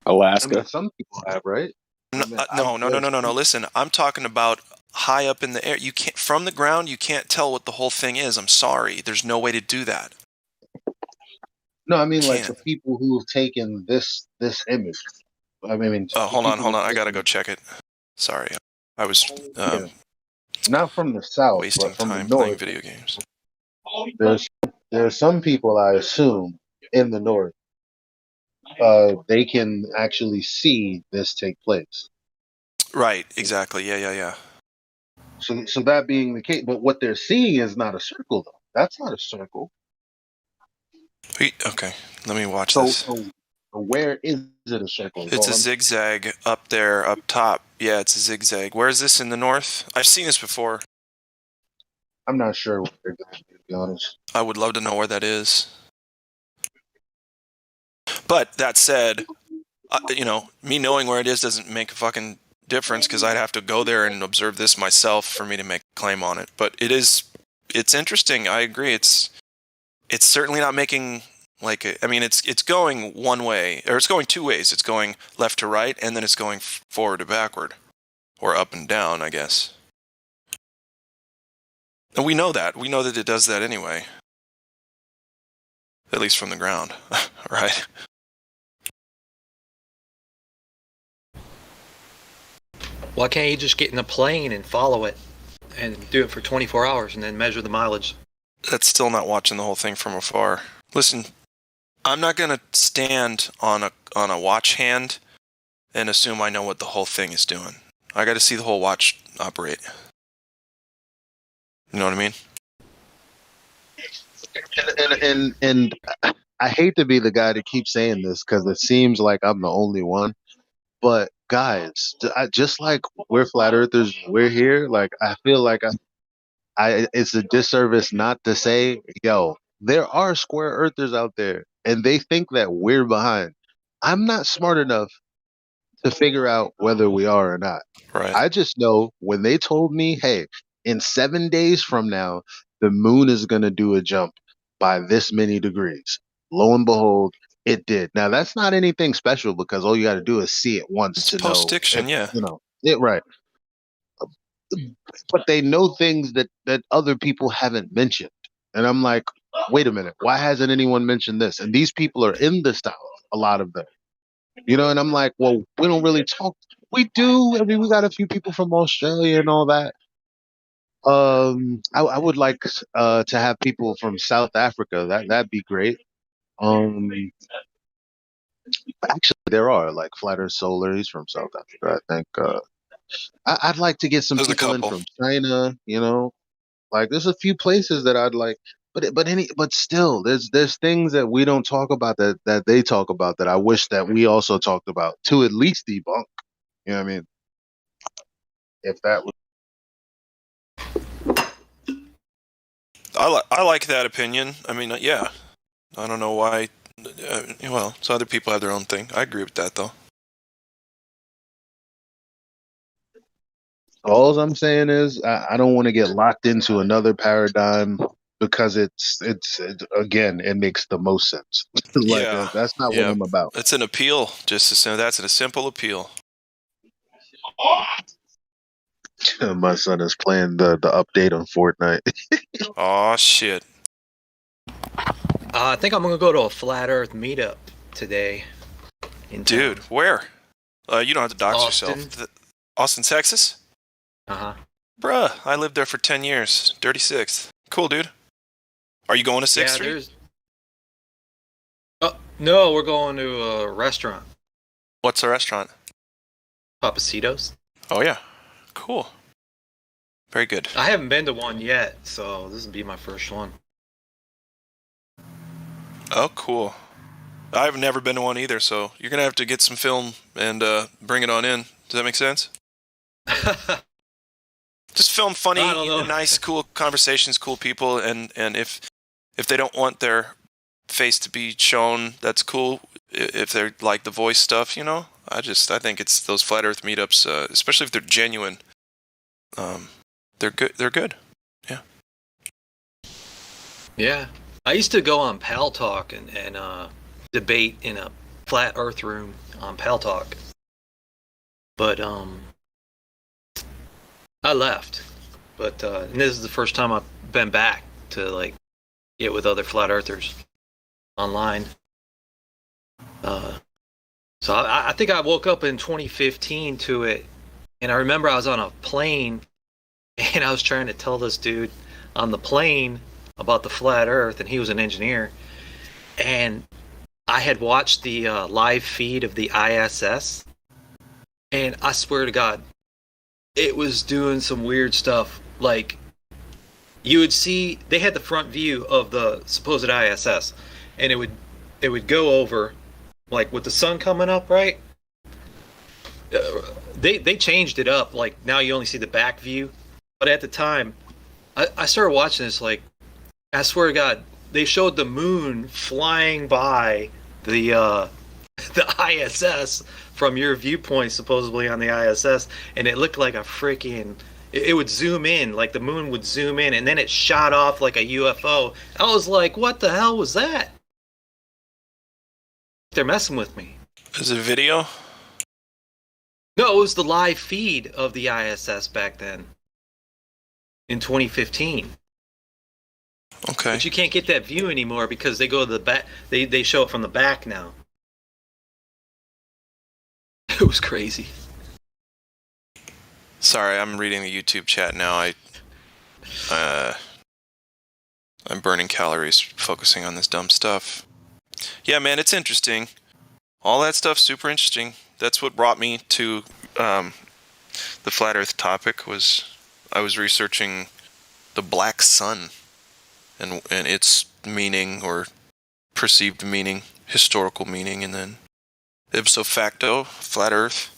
Alaska. I mean, some people have, right? No. Listen, I'm talking about high up in the air. You can't, from the ground, you can't tell what the whole thing is. I'm sorry. There's no way to do that. No, I mean like the people who have taken this image. I mean, hold on. I gotta go check it. Sorry, I was not from the south, wasting but from time the playing north. video games. There are some people, I assume, in the north. They can actually see this take place. Right. Exactly. Yeah. So that being the case, but what they're seeing is not a circle, though. That's not a circle. Okay, let me watch this. So where is it a circle? It's a zigzag up there, up top. Yeah, it's a zigzag. Where is this in the north? I've seen this before. I'm not sure where they're going, to be honest. I would love to know where that is. But that said, me knowing where it is doesn't make a fucking difference because I'd have to go there and observe this myself for me to make a claim on it. But it's interesting. I agree. It's certainly not making it's going one way, or it's going two ways. It's going left to right, and then it's going forward to backward, or up and down, I guess. And we know that. We know that it does that anyway. At least from the ground, right? Why can't you just get in a plane and follow it and do it for 24 hours and then measure the mileage? That's still not watching the whole thing from afar. Listen, I'm not going to stand on a watch hand and assume I know what the whole thing is doing. I got to see the whole watch operate. You know what I mean? And I hate to be the guy to keep saying this because it seems like I'm the only one. But guys, just like we're flat earthers, we're here. Like I feel like it's a disservice not to say, yo, there are square earthers out there, and they think that we're behind. I'm not smart enough to figure out whether we are or not. Right. I just know when they told me, hey, in 7 days from now, the moon is going to do a jump by this many degrees. Lo and behold, it did. Now that's not anything special because all you got to do is see it once to know. Post-diction, yeah. It right. But they know things that other people haven't mentioned. And I'm like, wait a minute, why hasn't anyone mentioned this? And these people are in the South, a lot of them. And I'm like, well, we don't really talk. We do. I mean, we got a few people from Australia and all that. I would like to have people from South Africa. That'd be great. Actually, there are like Flat Earth Solar. He's from South Africa, I think. I'd like to get some people in from China. Like there's a few places that I'd like, but still, there's things that we don't talk about that they talk about that I wish that we also talked about to at least debunk. You know what I mean? If that was. I like that opinion. I mean, yeah. I don't know why. So other people have their own thing. I agree with that, though. All I'm saying is I don't want to get locked into another paradigm because it's again, it makes the most sense. That's not what I'm about. It's an appeal. Just as simple. That's a simple appeal. My son is playing the update on Fortnite. Oh shit! I think I'm gonna go to a flat Earth meetup today. Dude, where? You don't have to dox Austin. yourself. Austin, Texas. Bruh, I lived there for 10 years. Dirty Sixth. Cool, dude. Are you going to 6th Street? No, we're going to a restaurant. What's a restaurant? Papacitos. Oh, yeah. Cool. Very good. I haven't been to one yet, so this will be my first one. Oh, cool. I've never been to one either, so you're going to have to get some film and bring it on in. Does that make sense? Just film funny, nice, cool conversations, cool people, and if they don't want their face to be shown, that's cool. If they're like the voice stuff, I think it's those flat Earth meetups, especially if they're genuine. They're good. They're good. Yeah. Yeah. I used to go on Pal Talk and debate in a flat Earth room on Pal Talk, but I left. But and this is the first time I've been back to like get with other flat earthers online. So I think I woke up in 2015 to it, and I remember I was on a plane, and I was trying to tell this dude on the plane about the flat Earth, and he was an engineer, and I had watched the live feed of the ISS, and I swear to God, it was doing some weird stuff. Like, you would see, they had the front view of the supposed ISS, and it would go over, like with the sun coming up, right? They changed it up. Like, now you only see the back view. But at the time, I started watching this, like, I swear to God, they showed the moon flying by the ISS from your viewpoint, supposedly on the ISS, and it looked like a freaking... It would zoom in, like the moon would zoom in, and then it shot off like a UFO. I was like, what the hell was that? They're messing with me. Is it video? No, it was the live feed of the ISS back then. In 2015. Okay. But you can't get that view anymore because they go to the back. They show it from the back now. It was crazy. Sorry, I'm reading the YouTube chat now. I'm burning calories focusing on this dumb stuff. Yeah, man, it's interesting. All that stuff's super interesting. That's what brought me to the flat Earth topic. I was researching the black sun and its meaning or perceived meaning, historical meaning, and then ipso facto, flat Earth.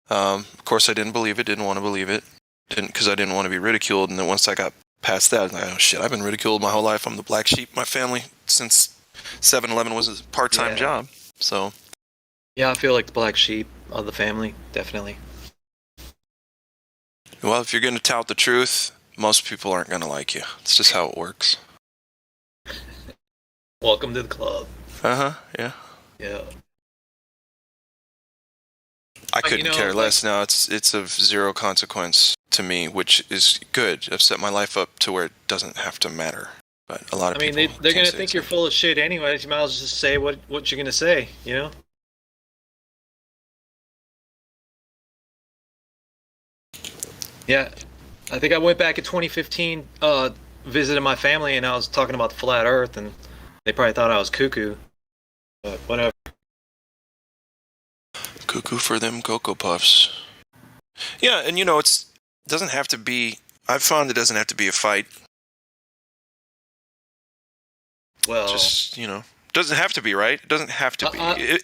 Of course, I didn't believe it, didn't want to believe it, because I didn't want to be ridiculed. And then once I got past that, I was like, oh shit, I've been ridiculed my whole life. I'm the black sheep of my family since 7-Eleven was a part-time job. So, yeah, I feel like the black sheep of the family, definitely. Well, if you're going to tout the truth, most people aren't going to like you. It's just how it works. Welcome to the club. Yeah. Yeah. I couldn't care less now. It's of zero consequence to me, which is good. I've set my life up to where it doesn't have to matter. But a lot of people... they're going to think you're full of shit anyways. You might as well just say what you're going to say, you know? Yeah. I think I went back in 2015, visited my family, and I was talking about the flat Earth, and they probably thought I was cuckoo. But whatever. Cuckoo for them Cocoa Puffs. Yeah, and it doesn't have to be... I've found it doesn't have to be a fight. Well... Just, doesn't have to be, right? It doesn't have to be.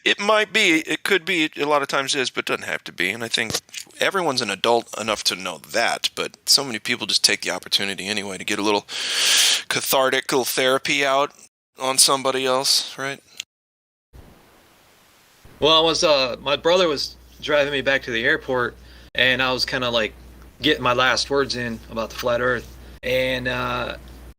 It might be. It could be. A lot of times it is, but it doesn't have to be. And I think everyone's an adult enough to know that, but so many people just take the opportunity anyway to get a little cathartic, little therapy out on somebody else, right? Well, I was my brother was driving me back to the airport, and I was kind of like getting my last words in about the flat Earth, and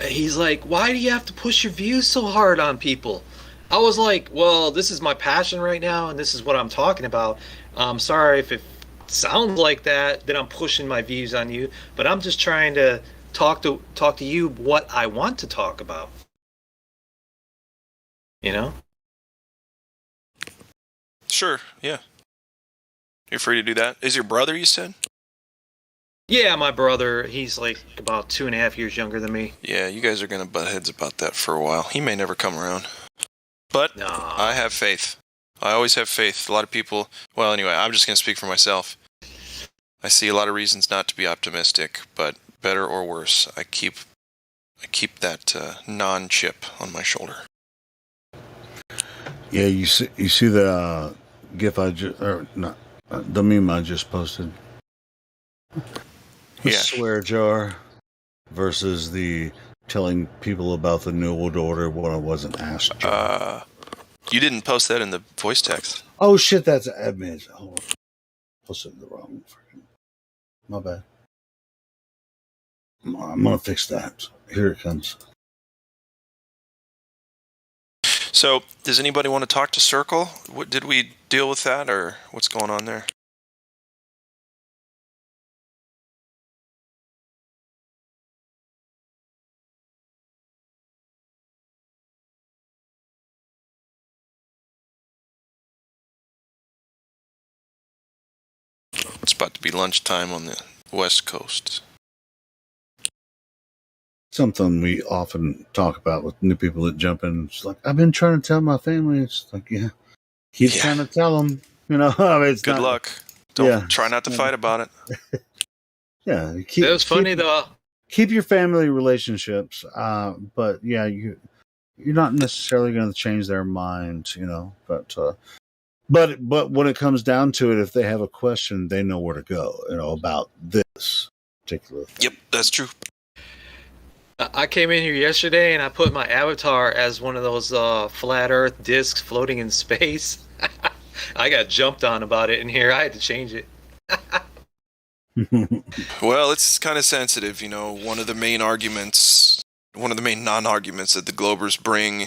he's like, "Why do you have to push your views so hard on people?" I was like, "Well, this is my passion right now, and this is what I'm talking about. I'm sorry if it sounds like that I'm pushing my views on you, but I'm just trying to talk to you what I want to talk about." You know? Sure, yeah. You're free to do that. Is your brother, you said? Yeah, my brother. He's like about 2.5 years younger than me. Yeah, you guys are going to butt heads about that for a while. He may never come around. But I have faith. I always have faith. A lot of people... Well, anyway, I'm just going to speak for myself. I see a lot of reasons not to be optimistic, but better or worse, I keep that non-chip on my shoulder. Yeah, you see the GIF the meme I just posted. The swear jar versus the telling people about the New World Order when I wasn't asked. You didn't post that in the voice text. Oh shit, that's admin. Oh, posted the wrong. My bad. I'm gonna fix that. Here it comes. So, does anybody want to talk to Circle? What, did we deal with that, or what's going on there? It's about to be lunchtime on the West Coast. Something we often talk about with new people that jump in. It's like, I've been trying to tell my family. It's like, keep trying to tell them. I mean, it's Good luck. Don't try not to fight about it. Yeah, It was funny though. Keep your family relationships, but you're not necessarily going to change their mind, But when it comes down to it, if they have a question, they know where to go, about this particular thing. Yep, that's true. I came in here yesterday and I put my avatar as one of those flat Earth discs floating in space. I got jumped on about it in here. I had to change it. Well, it's kind of sensitive, One of the main non-arguments that the Globers bring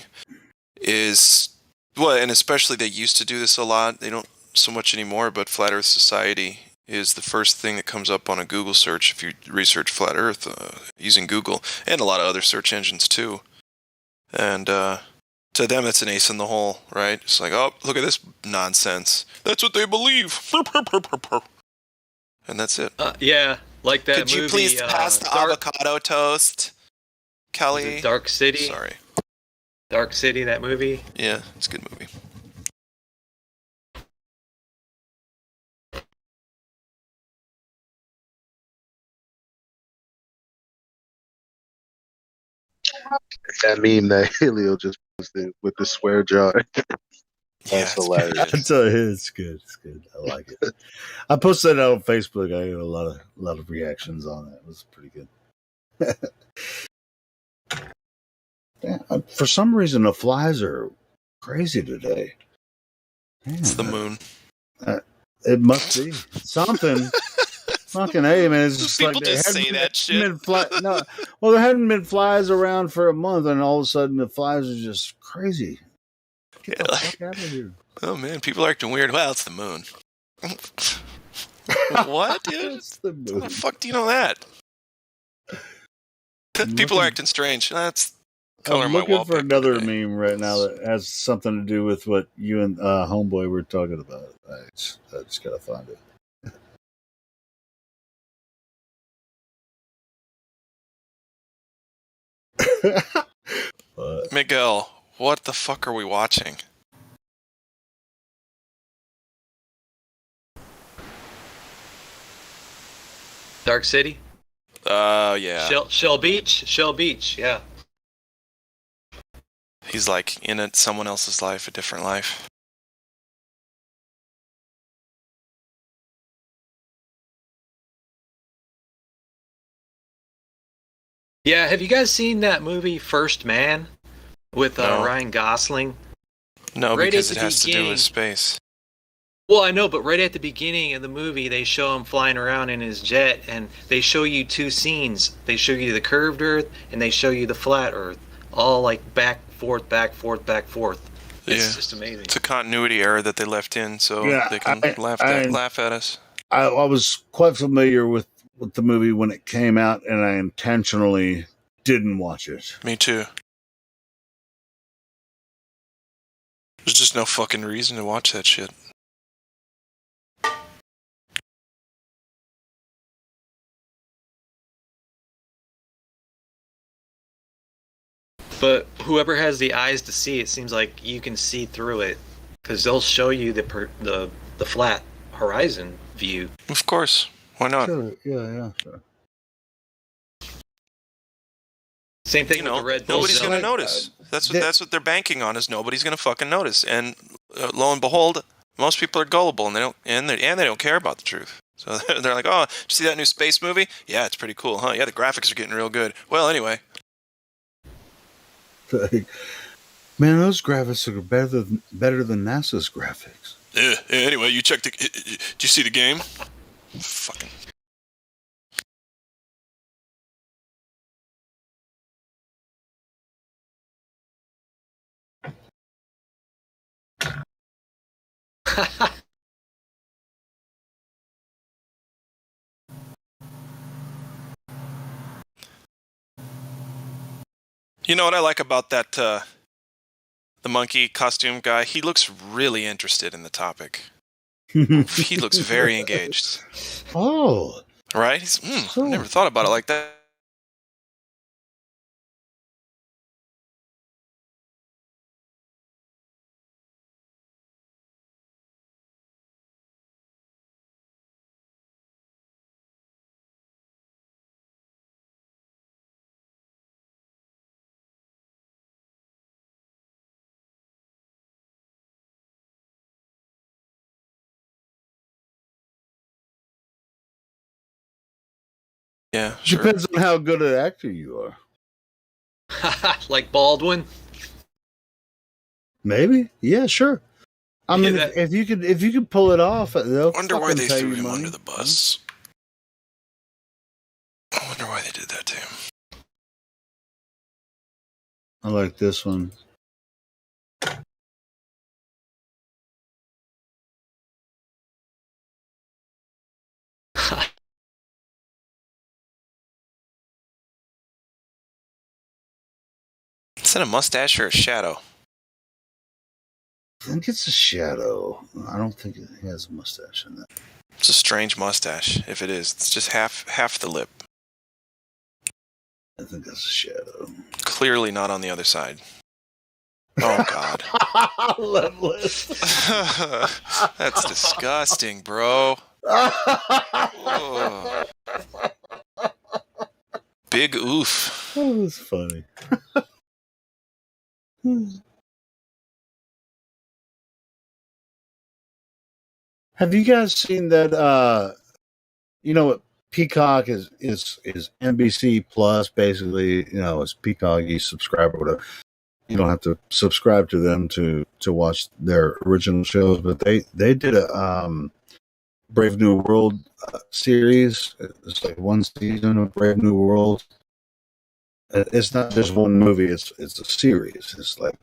is, and especially they used to do this a lot. They don't so much anymore, but Flat Earth Society is the first thing that comes up on a Google search if you research Flat Earth using Google, and a lot of other search engines too. And to them, it's an ace in the hole, right? It's like, oh, look at this nonsense. That's what they believe. And that's it. Yeah, like that Could movie. you please pass the avocado toast, Kelly? Dark City. Sorry. Dark City, that movie. Yeah, it's a good movie. That meme that Helio just posted with the swear jar. That's hilarious. I tell you, it's good. It's good. I like it. I posted it on Facebook. I got a lot of reactions on it. It was pretty good. Yeah, for some reason, the flies are crazy today. It's the moon. It must be something. Fucking A, man. It's just People like just say that shit. There hadn't been flies around for a month, and all of a sudden the flies are just crazy. Get the fuck out of here. Oh, man. People are acting weird. Well, it's the moon. What, dude? It's the moon. How the fuck do you know that? People are acting strange. That's color I'm my looking wallpaper for another today. meme right now that has something to do with what you and Homeboy were talking about. I just gotta find it. Miguel, what the fuck are we watching? Dark City. Yeah. Shell Beach. Yeah. He's like in someone else's life, a different life. Yeah. Have you guys seen that movie First Man with Ryan Gosling? No, Right because at it the has to do beginning- with space. Well, I know, but right at the beginning of the movie, they show him flying around in his jet, and they show you two scenes. They show you the curved Earth, and they show you the flat Earth, all like back, forth, back, forth, back, forth. It's just amazing. It's a continuity error that they left in, so they can laugh at us. I was quite familiar with the movie when it came out, and I intentionally didn't watch it. Me too. There's just no fucking reason to watch that shit. But whoever has the eyes to see, it seems like you can see through it, because they'll show you the flat horizon view. Of course, why not? Sure. Yeah, sure. Same thing with the red. Nobody's going to notice. That's what they're banking on, is nobody's going to fucking notice. And lo and behold, most people are gullible, and they don't care about the truth. So they're like, "Oh, did you see that new space movie? Yeah, it's pretty cool, huh? Yeah, the graphics are getting real good. Well, anyway." Like, man, those graphics are better than NASA's graphics. Yeah. Anyway, you checked the. Did you see the game? Fucking. You know what I like about that, the monkey costume guy? He looks really interested in the topic. He looks very engaged. Oh. Right? He's, I never thought about it like that. Yeah, sure. Depends on how good an actor you are. Like Baldwin. Maybe. Yeah, sure. I mean, Yeah, if you could pull it off, they'll Wonder why fucking they pay threw you him money. under the bus. I wonder why they did that to him. I like this one. Is that a mustache or a shadow? I think it's a shadow. I don't think it has a mustache in that. It's a strange mustache. If it is, it's just half the lip. I think that's a shadow. Clearly not on the other side. Oh God. That's disgusting, bro. Oh. Big oof. That was funny. Have you guys seen that? You know what? Peacock is NBC Plus. Basically, you know, it's Peacock. You subscribe or whatever. You don't have to subscribe to them to watch their original shows, but they did a Brave New World series. It's like one season of Brave New World. It's not just one movie. It's a series. It's like,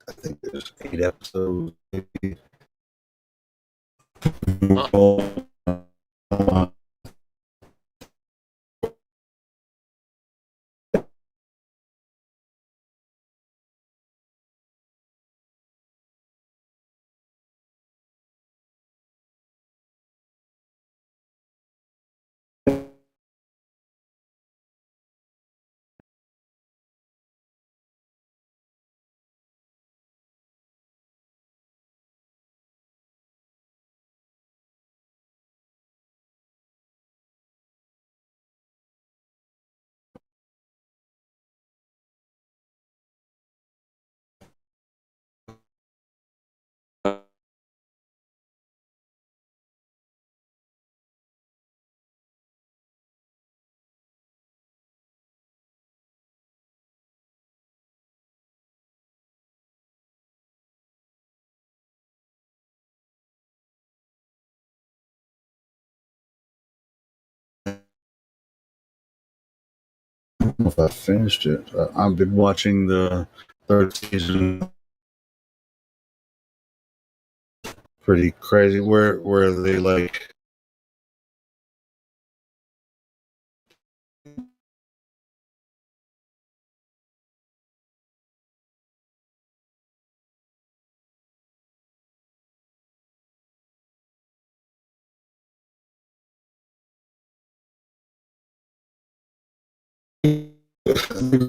I think there's 8 episodes. Maybe. I don't know if I finished it. I've been watching the third season. Pretty crazy. Where they like.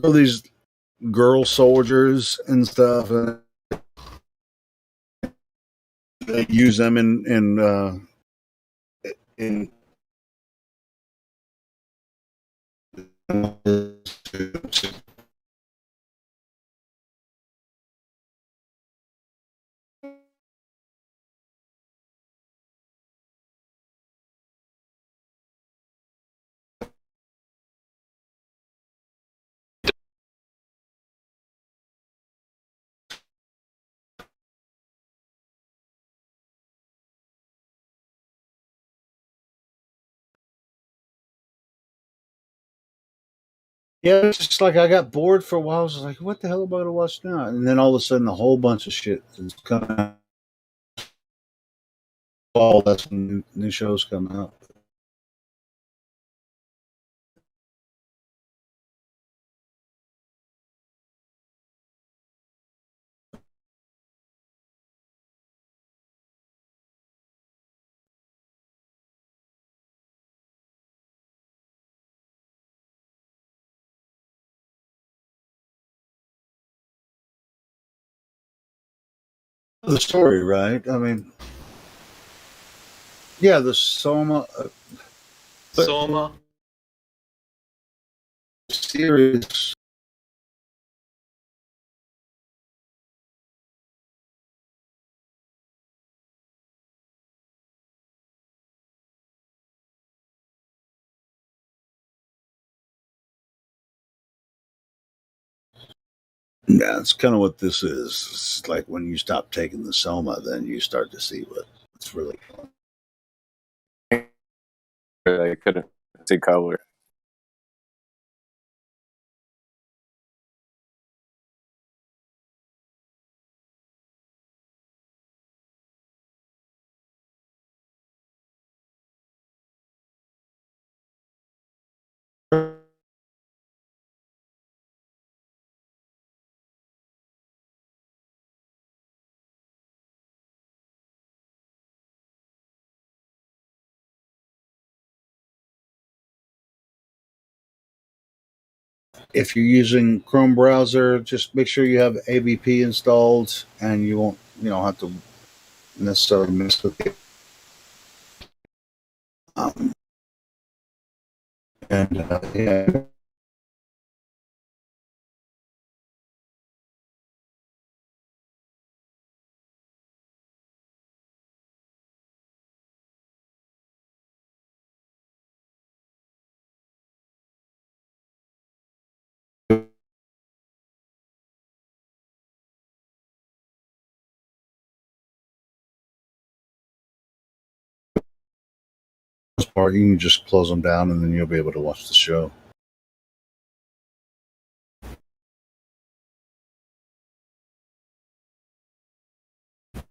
All these girl soldiers and stuff, and they use them in Yeah, it's just like I got bored for a while. I was like, what the hell am I going to watch now? And then all of a sudden, a whole bunch of shit is coming out. All that's when new shows come out. The story, right? I mean, yeah, the Soma Soma. series. Yeah, it's kind of what this is. It's like when you stop taking the Soma, then you start to see what's really going on. I couldn't see color. If you're using Chrome browser, just make sure you have ABP installed, and you won't, have to necessarily mess with it. And yeah. Part, you can just close them down, and then you'll be able to watch the show.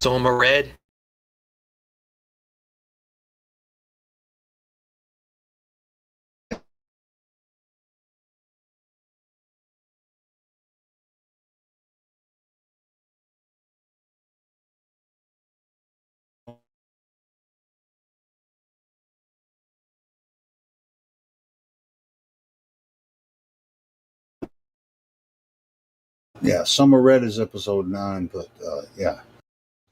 Soma Red. Yeah, Summer Red is episode 9, but yeah.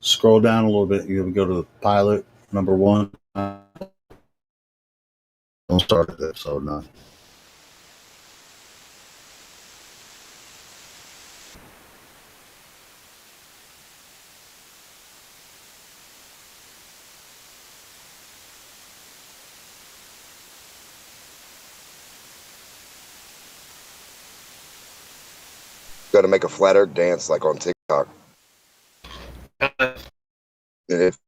Scroll down a little bit, you'll go to pilot number 1. Don't start at episode 9. Got to make a flat earth dance like on TikTok. And if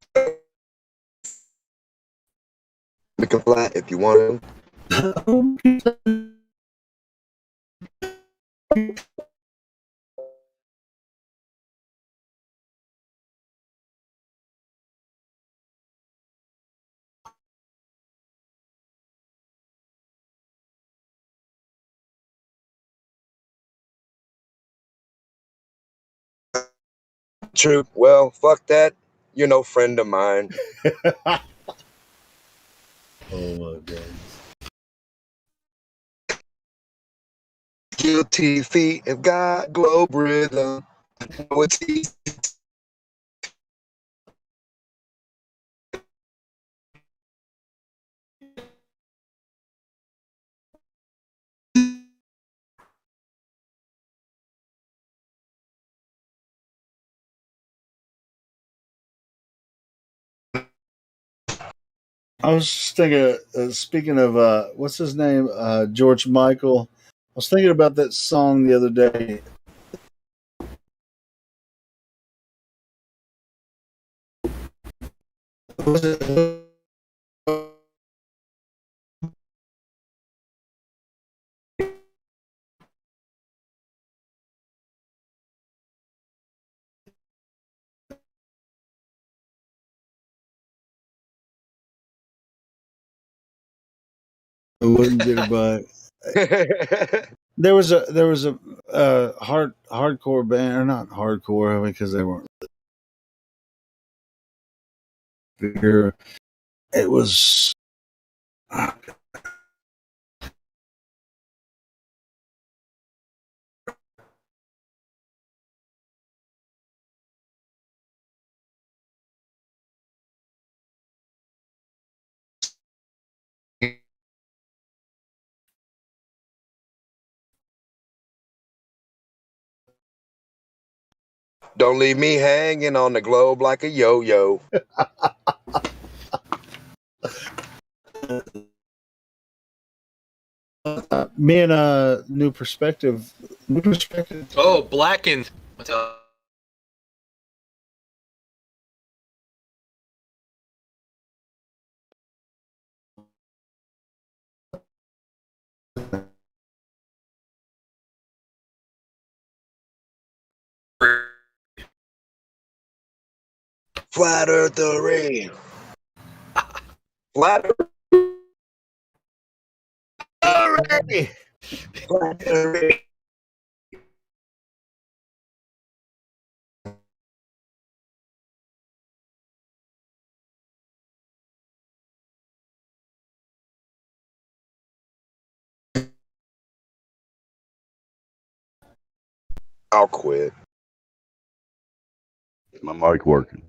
make a flat if you want to. True. Well, fuck that. You're no friend of mine. Oh my god. Guilty feet have got globe rhythm. Oh, it's easy. I was just thinking, speaking of, what's his name? George Michael. I was thinking about that song the other day. Was it? wouldn't get it, but there was a hardcore band, or not hardcore, because they weren't here. It was Don't leave me hanging on the globe like a yo-yo. me and New Perspective. Oh, Blackened. What's up? Flat Earthery. Flat Earthery. Flat Earthery. I'll quit. My mic working?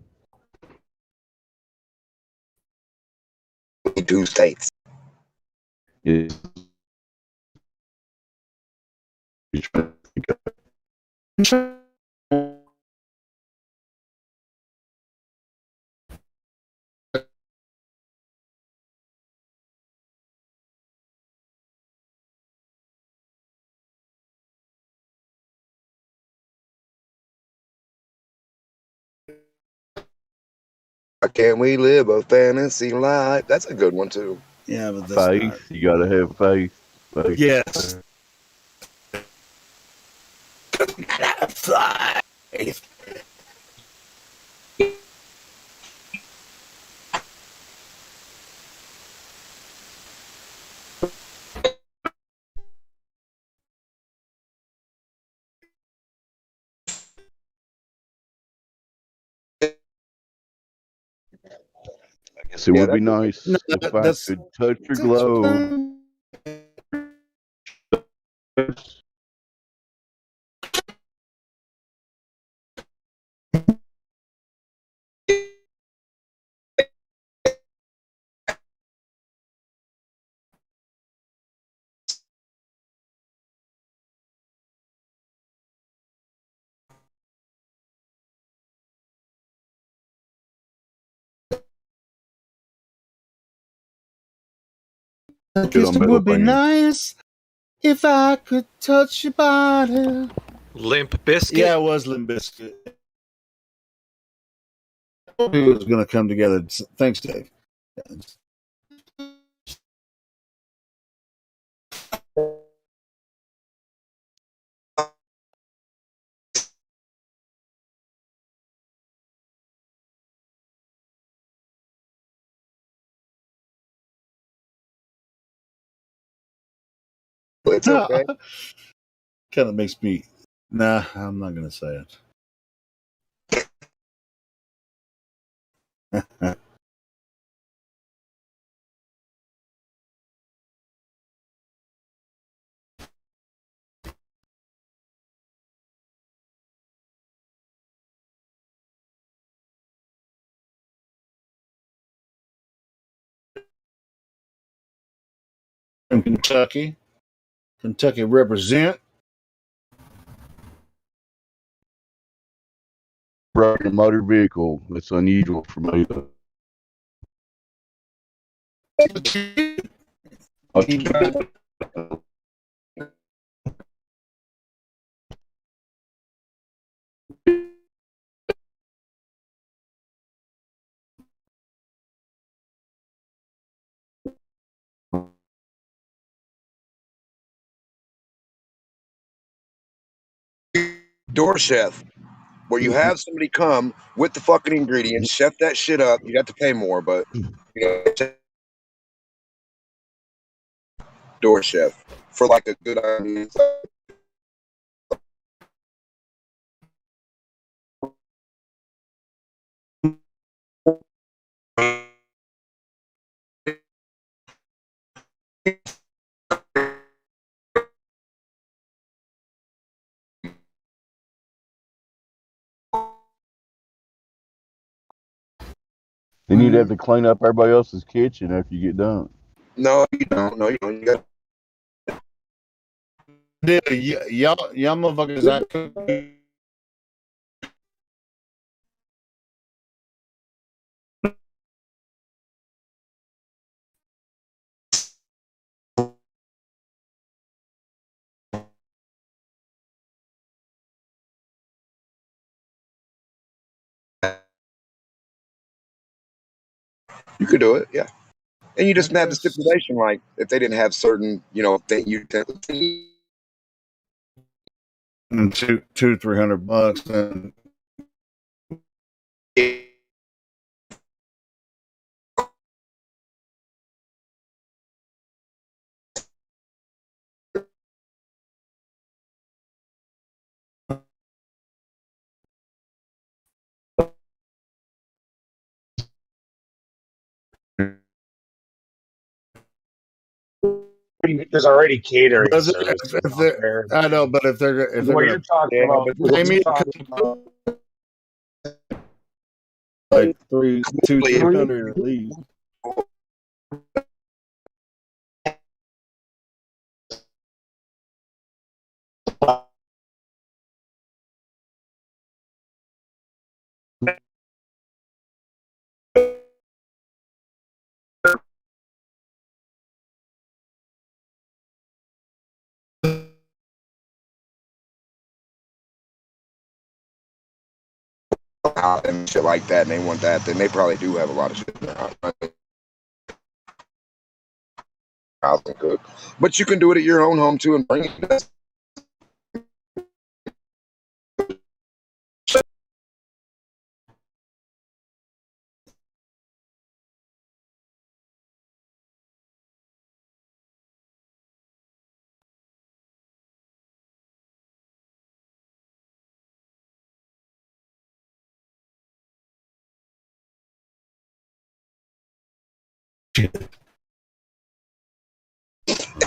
Two states. Yeah. Why can't we live a fantasy life? That's a good one too. Yeah, but that's Faith. You gotta have faith. Faith. Yes. I guess it would be nice if I could touch your globe. I guess it would be nice if I could touch your body. Limp Biscuit? Yeah, it was Limp Biscuit. It was going to come together. Thanks, Dave. It's okay. Kind of makes me. Nah, I'm not going to say it. From Kentucky. Kentucky represent. Riding a motor vehicle. That's unusual for me. Door chef, where you have somebody come with the fucking ingredients, chef that shit up. You have to pay more, but you know, door chef for like a good idea. Then you'd have to clean up everybody else's kitchen after you get done. No, you don't. No, you don't. You got. Dude, y'all motherfuckers out. You could do it, yeah. And you just have the stipulation, like if they didn't have certain, you. And $200-300, and There's already catering But services if out they're, there. I know, but if they're What you're gonna talking about, pay me like $300 at least. And shit like that, and they want that, then they probably do have a lot of shit in their house and cook. But you can do it at your own home too and bring it.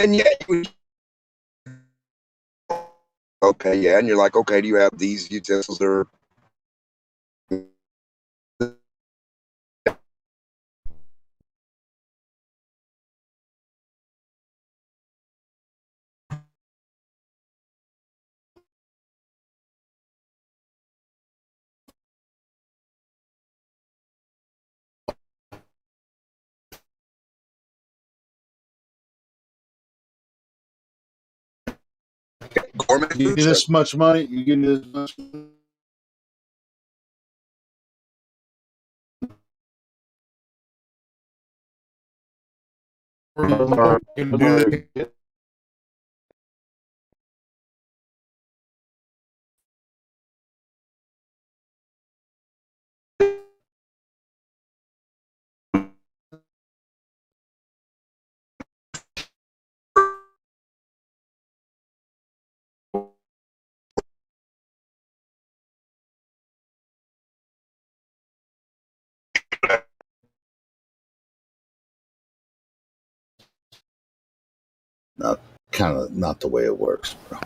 And yeah, okay, yeah, and you're like, okay, do you have these utensils that are gourmet You food get stuff? this much money, you get this much not the way it works, bro.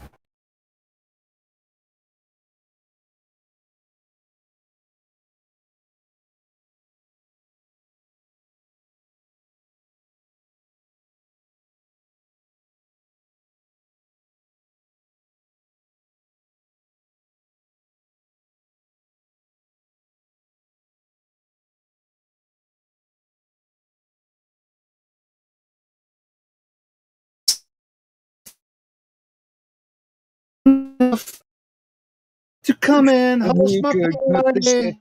To come and host my party.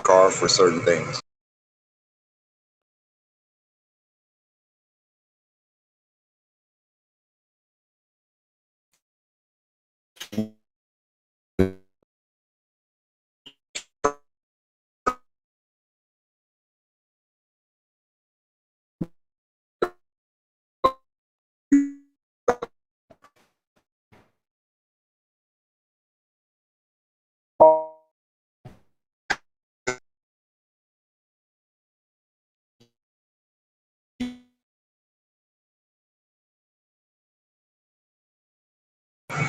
car for certain things.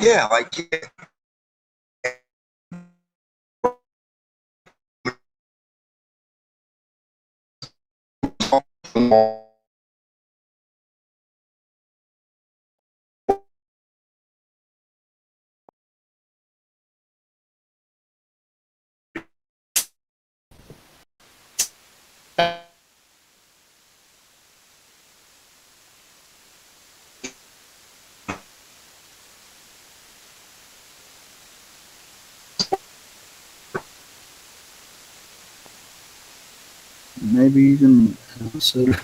Yeah, like Maybe you can answer.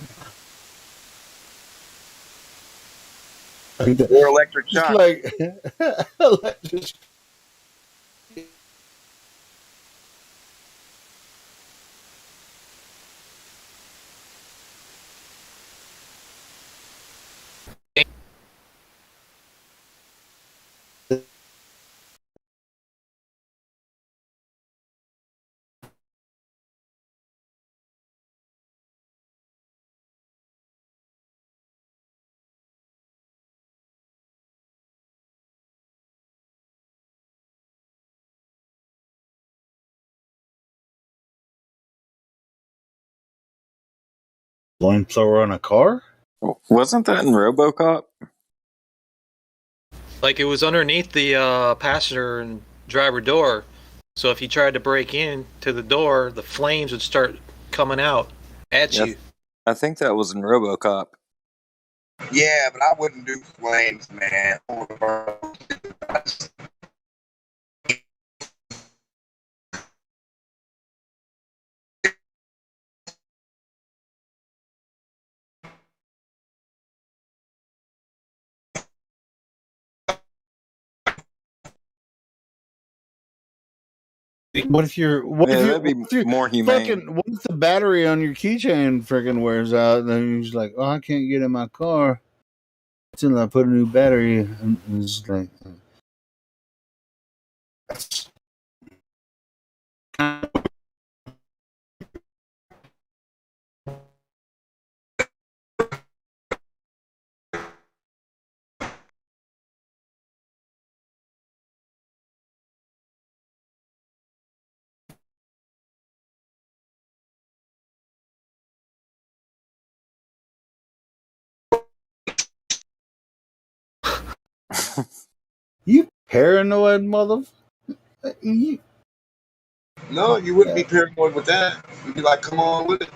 or electric Just shock. like electric. Flamethrower on a car? Wasn't that in RoboCop? Like it was underneath the passenger and driver door, so if you tried to break in to the door, the flames would start coming out at you. I think that was in RoboCop. Yeah, but I wouldn't do flames, man. What if you're more humane. fucking? What if the battery on your keychain freaking wears out? And then you're just like, oh, I can't get in my car until I put a new battery. And it's like, you paranoid mother. You, No, you wouldn't be paranoid with that. You'd be like, come on with it.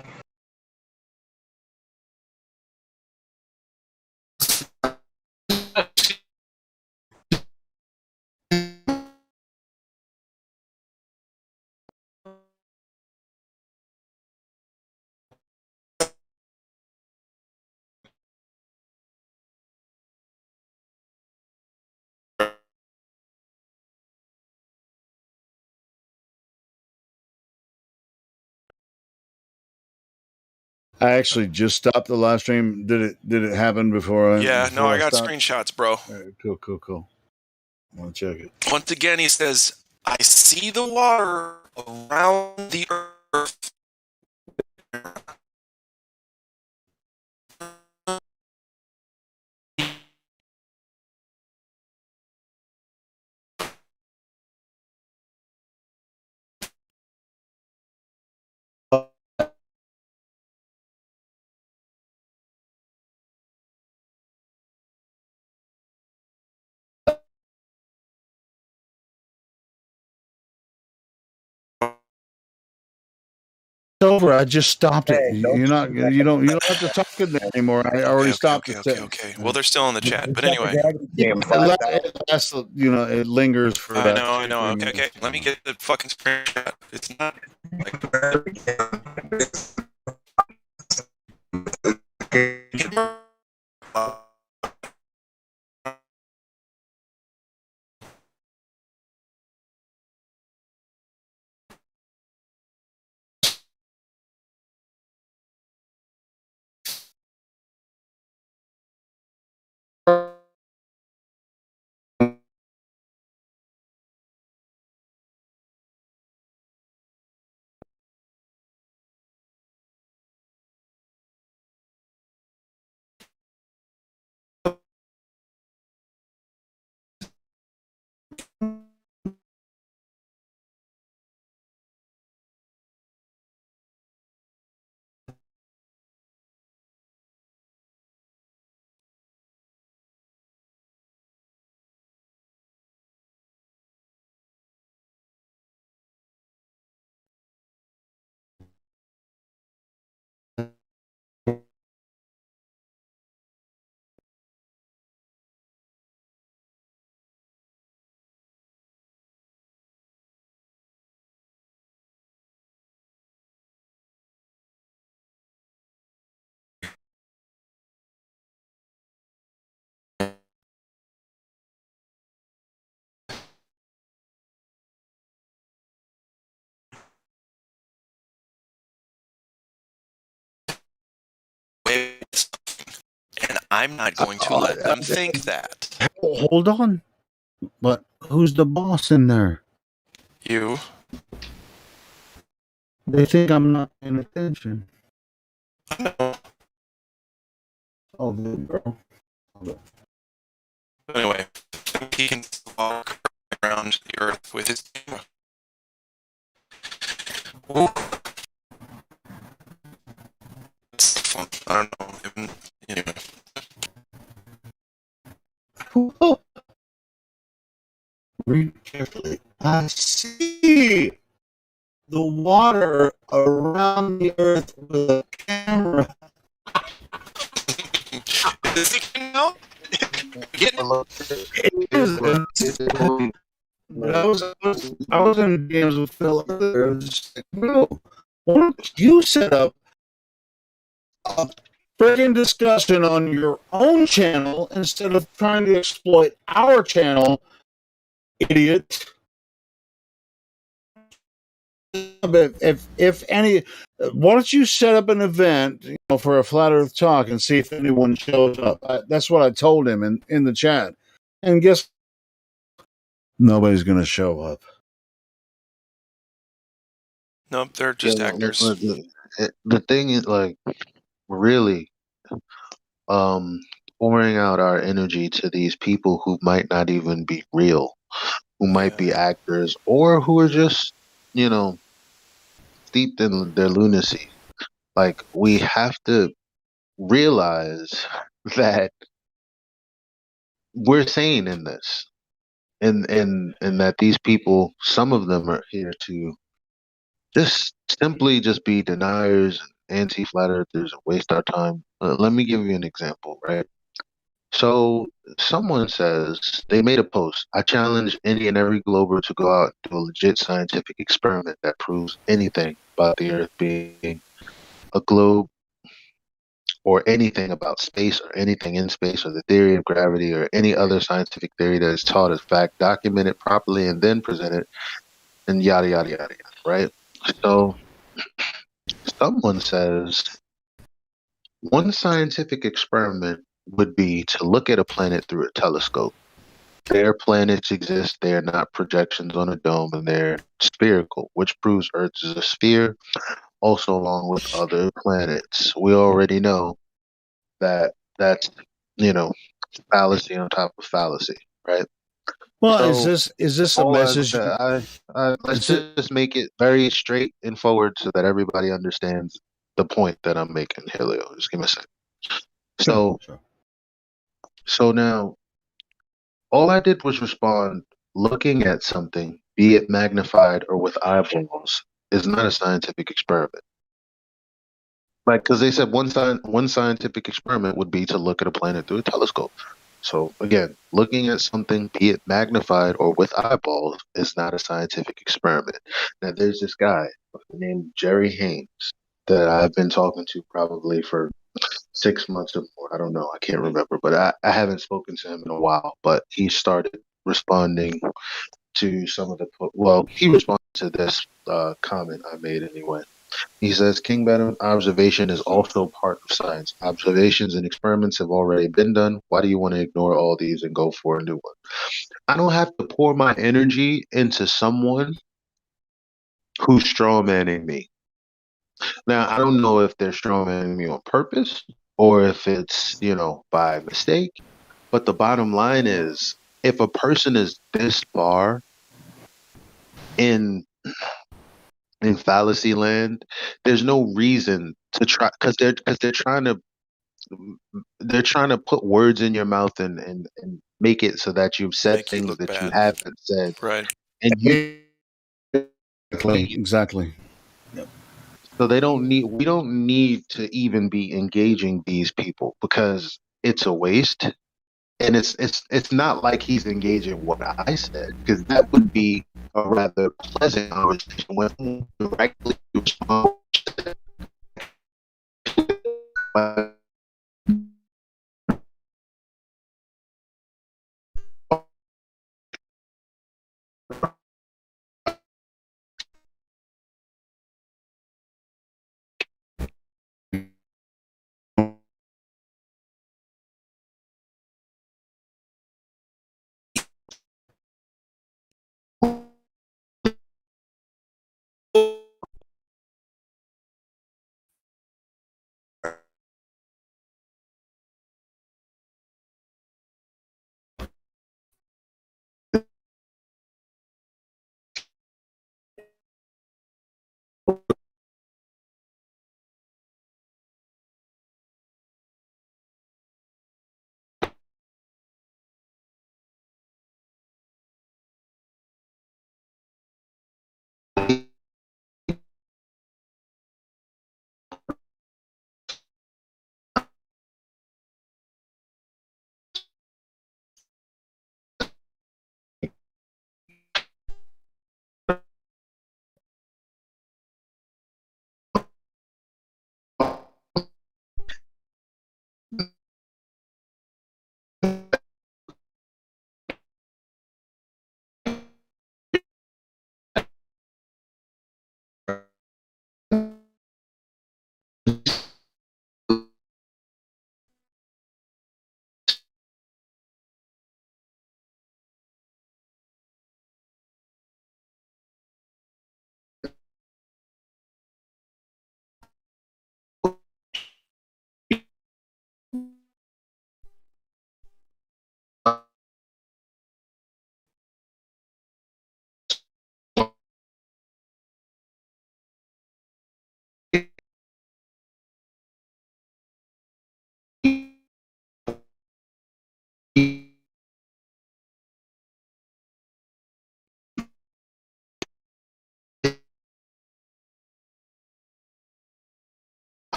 I actually just stopped the live stream. Did it happen before? I got stopped? screenshots, bro. Right, cool. I'll check it. Once again, he says, I see the water around the earth. Over. I just stopped it. You don't have to talk in there anymore. I already stopped it. Okay. Well, they're still in the chat, but anyway. It lingers for. I know. Okay. Let me get the fucking screenshot. It's not And I'm not going to let them think that. Hold on. But who's the boss in there? You. They think I'm not paying attention. Oh, good girl. Anyway, he can walk around the earth with his camera. Ooh. It's fun. I don't know. Anyway. Read carefully. I see the water around the earth with a camera. Is it now? I was in games with Phil earlier. I was just like, bro, why don't you set up a friggin' discussion on your own channel instead of trying to exploit our channel, idiot? If any, why don't you set up an event, for a Flat Earth talk and see if anyone shows up? That's what I told him in the chat, and guess nobody's going to show up. Nope, they're just actors. The thing is, like, really, pouring out our energy to these people who might not even be real, who might be actors, or who are just, steeped in their lunacy. Like, we have to realize that we're sane in this, and that these people, some of them are here to just be deniers and anti-flat earthers and waste our time. Let me give you an example, right? So someone says they made a post. I challenge any and every glober to go out and do a legit scientific experiment that proves anything about the Earth being a globe, or anything about space, or anything in space, or the theory of gravity, or any other scientific theory that is taught as fact, documented properly, and then presented, and yada yada yada, right? So someone says one scientific experiment would be to look at a planet through a telescope. Their planets exist, they are not projections on a dome, and they're spherical, which proves Earth is a sphere, also along with other planets. We already know that that's, fallacy on top of fallacy, right? Well, So, is this a message? Let's just make it very straight and forward so that everybody understands the point that I'm making here, Leo. Just give me a second. So now, all I did was respond. Looking at something, be it magnified or with eyeballs, is not a scientific experiment. Like, because they said one scientific experiment would be to look at a planet through a telescope. So again, looking at something, be it magnified or with eyeballs, is not a scientific experiment. Now, there's this guy named Jerry Haynes that I've been talking to probably for 6 months or more. I don't know. I can't remember, but I haven't spoken to him in a while. But he started responding to some of the well, he responded to this comment I made anyway. He says King Benham observation is also part of science. Observations and experiments have already been done. Why do you want to ignore all these and go for a new one? I don't have to pour my energy into someone who's strawmanning me. Now, I don't know if they're strawmanning me on purpose or if it's, by mistake. But the bottom line is, if a person is this far in fallacy land, there's no reason to try because they're trying to put words in your mouth and make it so that you've said Make you things look that you bad. haven't said. Right. And you Exactly. so we don't need to even be engaging these people because it's a waste. And it's not like he's engaging what I said, because that would be a rather pleasant conversation when someone directly responds.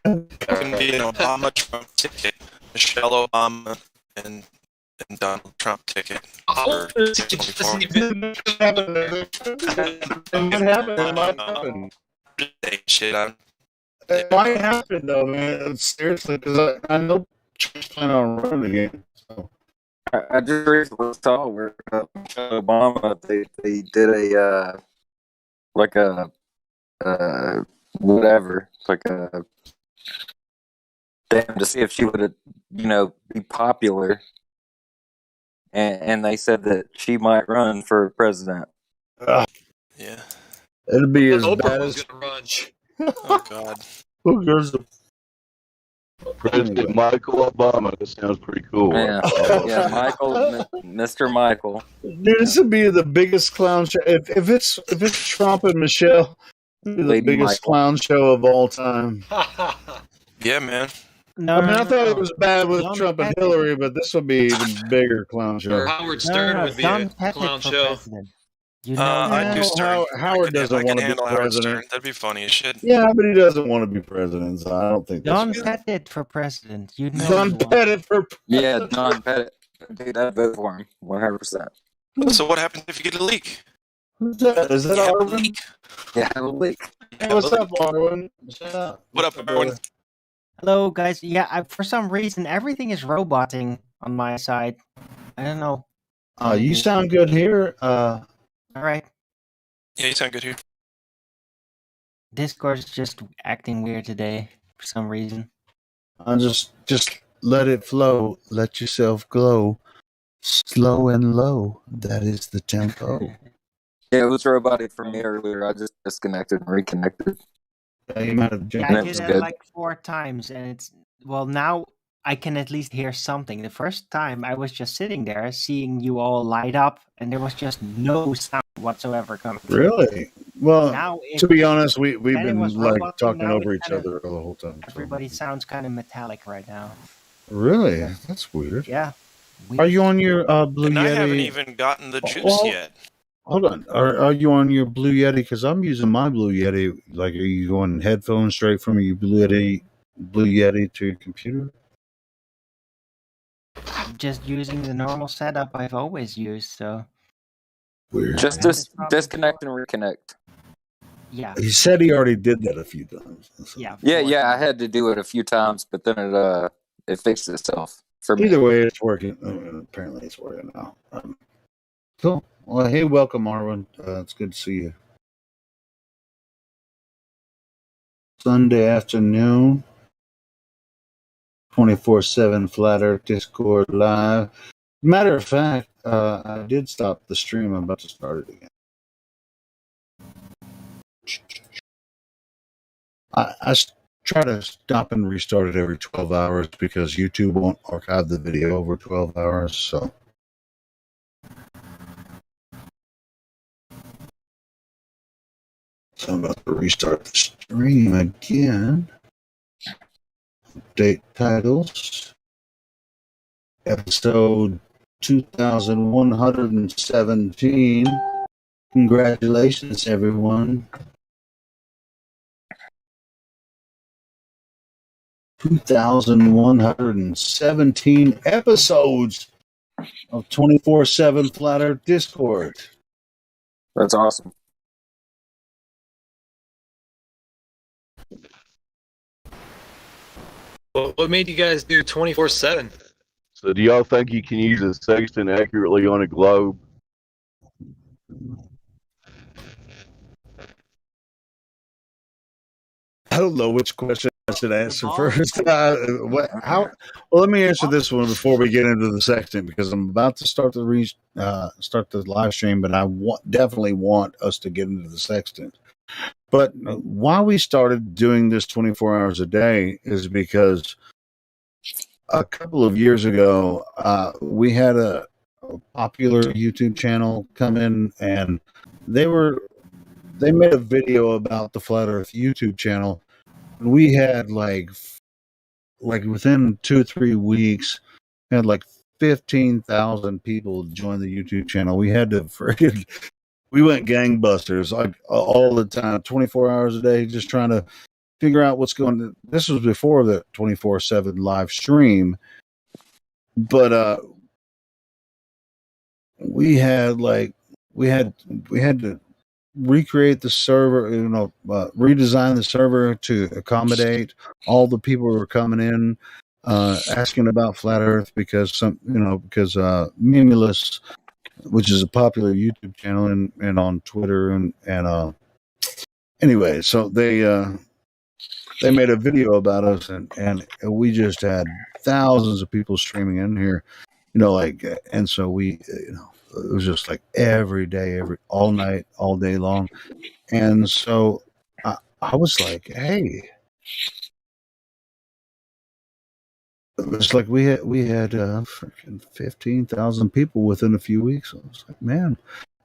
It can be an Obama Trump ticket, Michelle Obama, and Donald Trump ticket. For 24. It might happen. Shit, It might happen though, man. Seriously, because I know Trump's planning on running again. So. I just recently saw where Michelle Obama they did a like a whatever, like a damn, to see if she would be popular, and they said that she might run for president. Yeah, it'd be as Oprah bad was as. gonna run. Oh God. Who goes to President Michael Obama? That sounds pretty cool. Yeah, yeah, Michael, Mr. Michael. Dude, this would be the biggest clown show. If it's Trump and Michelle, it'd be the Lady biggest Michael. clown show of all time. Yeah, man. No, I mean, I thought it was bad with Don't Trump and pet Hillary, but this would be even bigger clown show. Or Howard Stern would be a Don't pet clown it for show. president. You know, I'd do Stern. Howard doesn't I can want to be handle Howard Stern. president. That'd be funny as shit. Yeah, but he doesn't want to be president, so I don't think that's Don good. Pettit for president. You know, Don you want- Pettit for Yeah, Don Pettit. Dude, I'd vote for him 100%. So what happens if you get a leak? Who's that? Is that You have a Arvin? leak. Yeah, a leak. Hey, what's up, Arvin? Shut up. What up, everyone? Hello, guys. Yeah, for some reason, everything is roboting on my side. I don't know. You sound good here. All right. Yeah, you sound good here. Discord's just acting weird today for some reason. Just let it flow. Let yourself glow. Slow and low. That is the tempo. Yeah, it was robotic for me earlier. I just disconnected and reconnected. Yeah, you might have jumped. Yeah, I it did was that good. like 4 times, and it's now I can at least hear something. The first time I was just sitting there, seeing you all light up, and there was just no sound whatsoever coming. Really? Well, Now to be honest, we've then it been was like roboting, talking now over it's each kinda- other the whole time. so. Everybody sounds kind of metallic right now. Really? That's weird. Yeah. Are you on your Blue And Yeti? I haven't even gotten the juice Well, yet. Hold on. Are you on your Blue Yeti? Because I'm using my Blue Yeti. Like, are you going headphones straight from your Blue Yeti to your computer? I'm just using the normal setup I've always used, so Weird. Just disconnect and reconnect. yeah. He said he already did that a few times. Yeah. Yeah, I had to do it a few times, but then it fixed itself for me. Either way, it's working. Apparently, it's working now. Cool. Well, hey, welcome, Marvin. It's good to see you. Sunday afternoon, 24/7 Flat Earth Discord live. Matter of fact, I did stop the stream. I'm about to start it again. I try to stop and restart it every 12 hours because YouTube won't archive the video over 12 hours. So. So I'm about to restart the stream again. Update titles. Episode 2117. Congratulations, everyone. 2,117 episodes of 24/7 Flat Earth Discord. That's awesome. What made you guys do 24/7? So, do y'all think you can use a sextant accurately on a globe? I don't know which question I should answer first. Well, let me answer this one before we get into the sextant, because I'm about to start start the live stream, but I definitely want us to get into the sextant. But why we started doing this 24 hours a day is because a couple of years ago, we had a popular YouTube channel come in, and they made a video about the Flat Earth YouTube channel. We had like within 2 or 3 weeks, had like 15,000 people join the YouTube channel. We had to we went gangbusters like all the time, 24 hours a day, just trying to figure out what's going on. This was before the 24/7 live stream, but we had to recreate the server, redesign the server to accommodate all the people who were coming in, asking about flat Earth because Mimulus, which is a popular YouTube channel and on Twitter and anyway, so they made a video about us and we just had thousands of people streaming in here, and so we, it was just like every day, all night, all day long. And so I was like, hey, it was like we had freaking 15,000 people within a few weeks. I was like, man,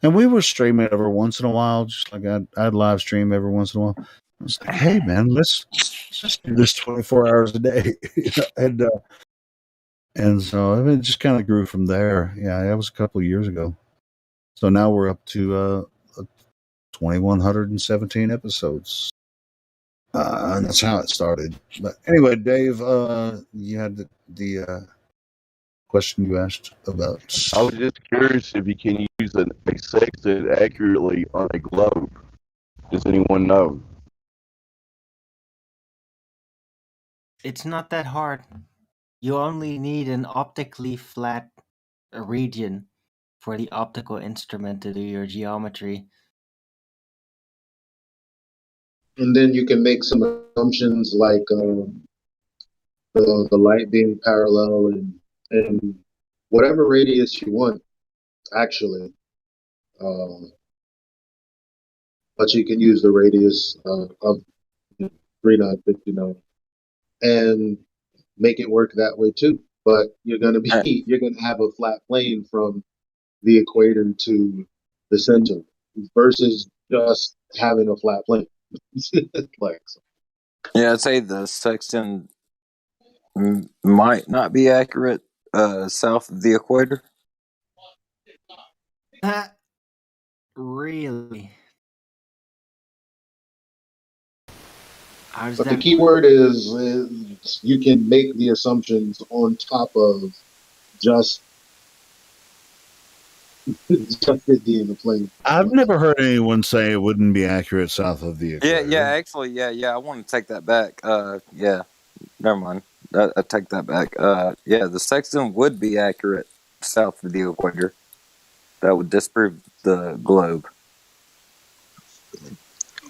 and we were streaming every once in a while, just like I'd live stream every once in a while. I was like, hey, man, let's just do this 24 hours a day, and so it just kind of grew from there. Yeah, that was a couple of years ago. So now we're up to 2,117 episodes. And that's how it started. But anyway, Dave, you had the question you asked about. I was just curious if you can use a sextant accurately on a globe. Does anyone know? It's not that hard. You only need an optically flat region for the optical instrument to do your geometry. And then you can make some assumptions like the light being parallel and whatever radius you want, actually. But you can use the radius of 3959 and make it work that way too. But you're gonna have a flat plane from the equator to the center versus just having a flat plane. Yeah, I'd say the sextant might not be accurate south of the equator. Really? But the key word is you can make the assumptions on top of just it being a plane. I've never heard anyone say it wouldn't be accurate south of the equator. Yeah, I want to take that back. Yeah, never mind. I take that back. Yeah, the sextant would be accurate south of the equator. That would disprove the globe.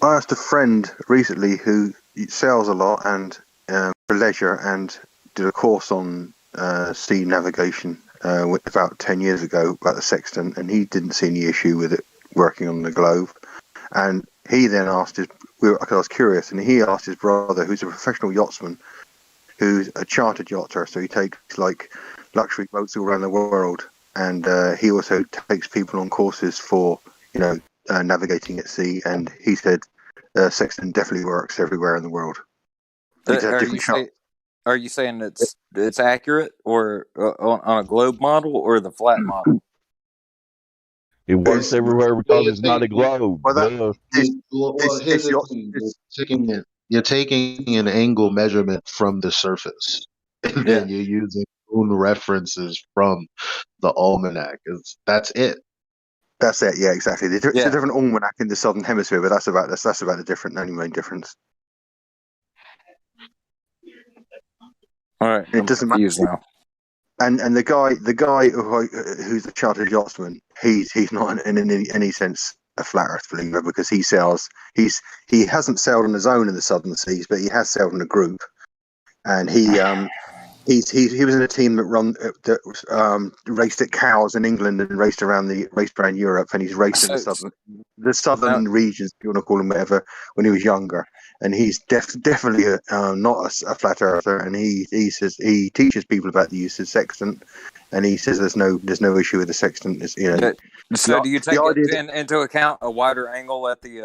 I asked a friend recently who sails a lot and for leisure and did a course on sea navigation about 10 years ago about the sextant, and he didn't see any issue with it working on the globe. And he then asked I was curious, and he asked his brother, who's a professional yachtsman, who's a chartered yachter, so he takes like luxury boats all around the world, and he also takes people on courses for navigating at sea, and he said sextant definitely works everywhere in the world. Are you saying it's accurate or on a globe model or the flat model? It works everywhere because it's not a globe. You're taking an angle measurement from the surface, and then you're using moon references from the almanac. That's it. That's it. Yeah, exactly. It's a different almanac in the southern hemisphere, but that's about the only main difference. All right, it doesn't matter now. And the guy who's the chartered yachtsman, he's not in any sense a flat Earth believer, because he hasn't sailed on his own in the southern seas, but he has sailed in a group, and he was in a team that raced at Cowes in England and raced around Europe, and he's raced in the southern regions, if you want to call them whatever, when he was younger. And he's definitely not a flat earther, and he says he teaches people about the use of sextant, and he says there's no issue with the sextant. So do you take into account a wider angle at the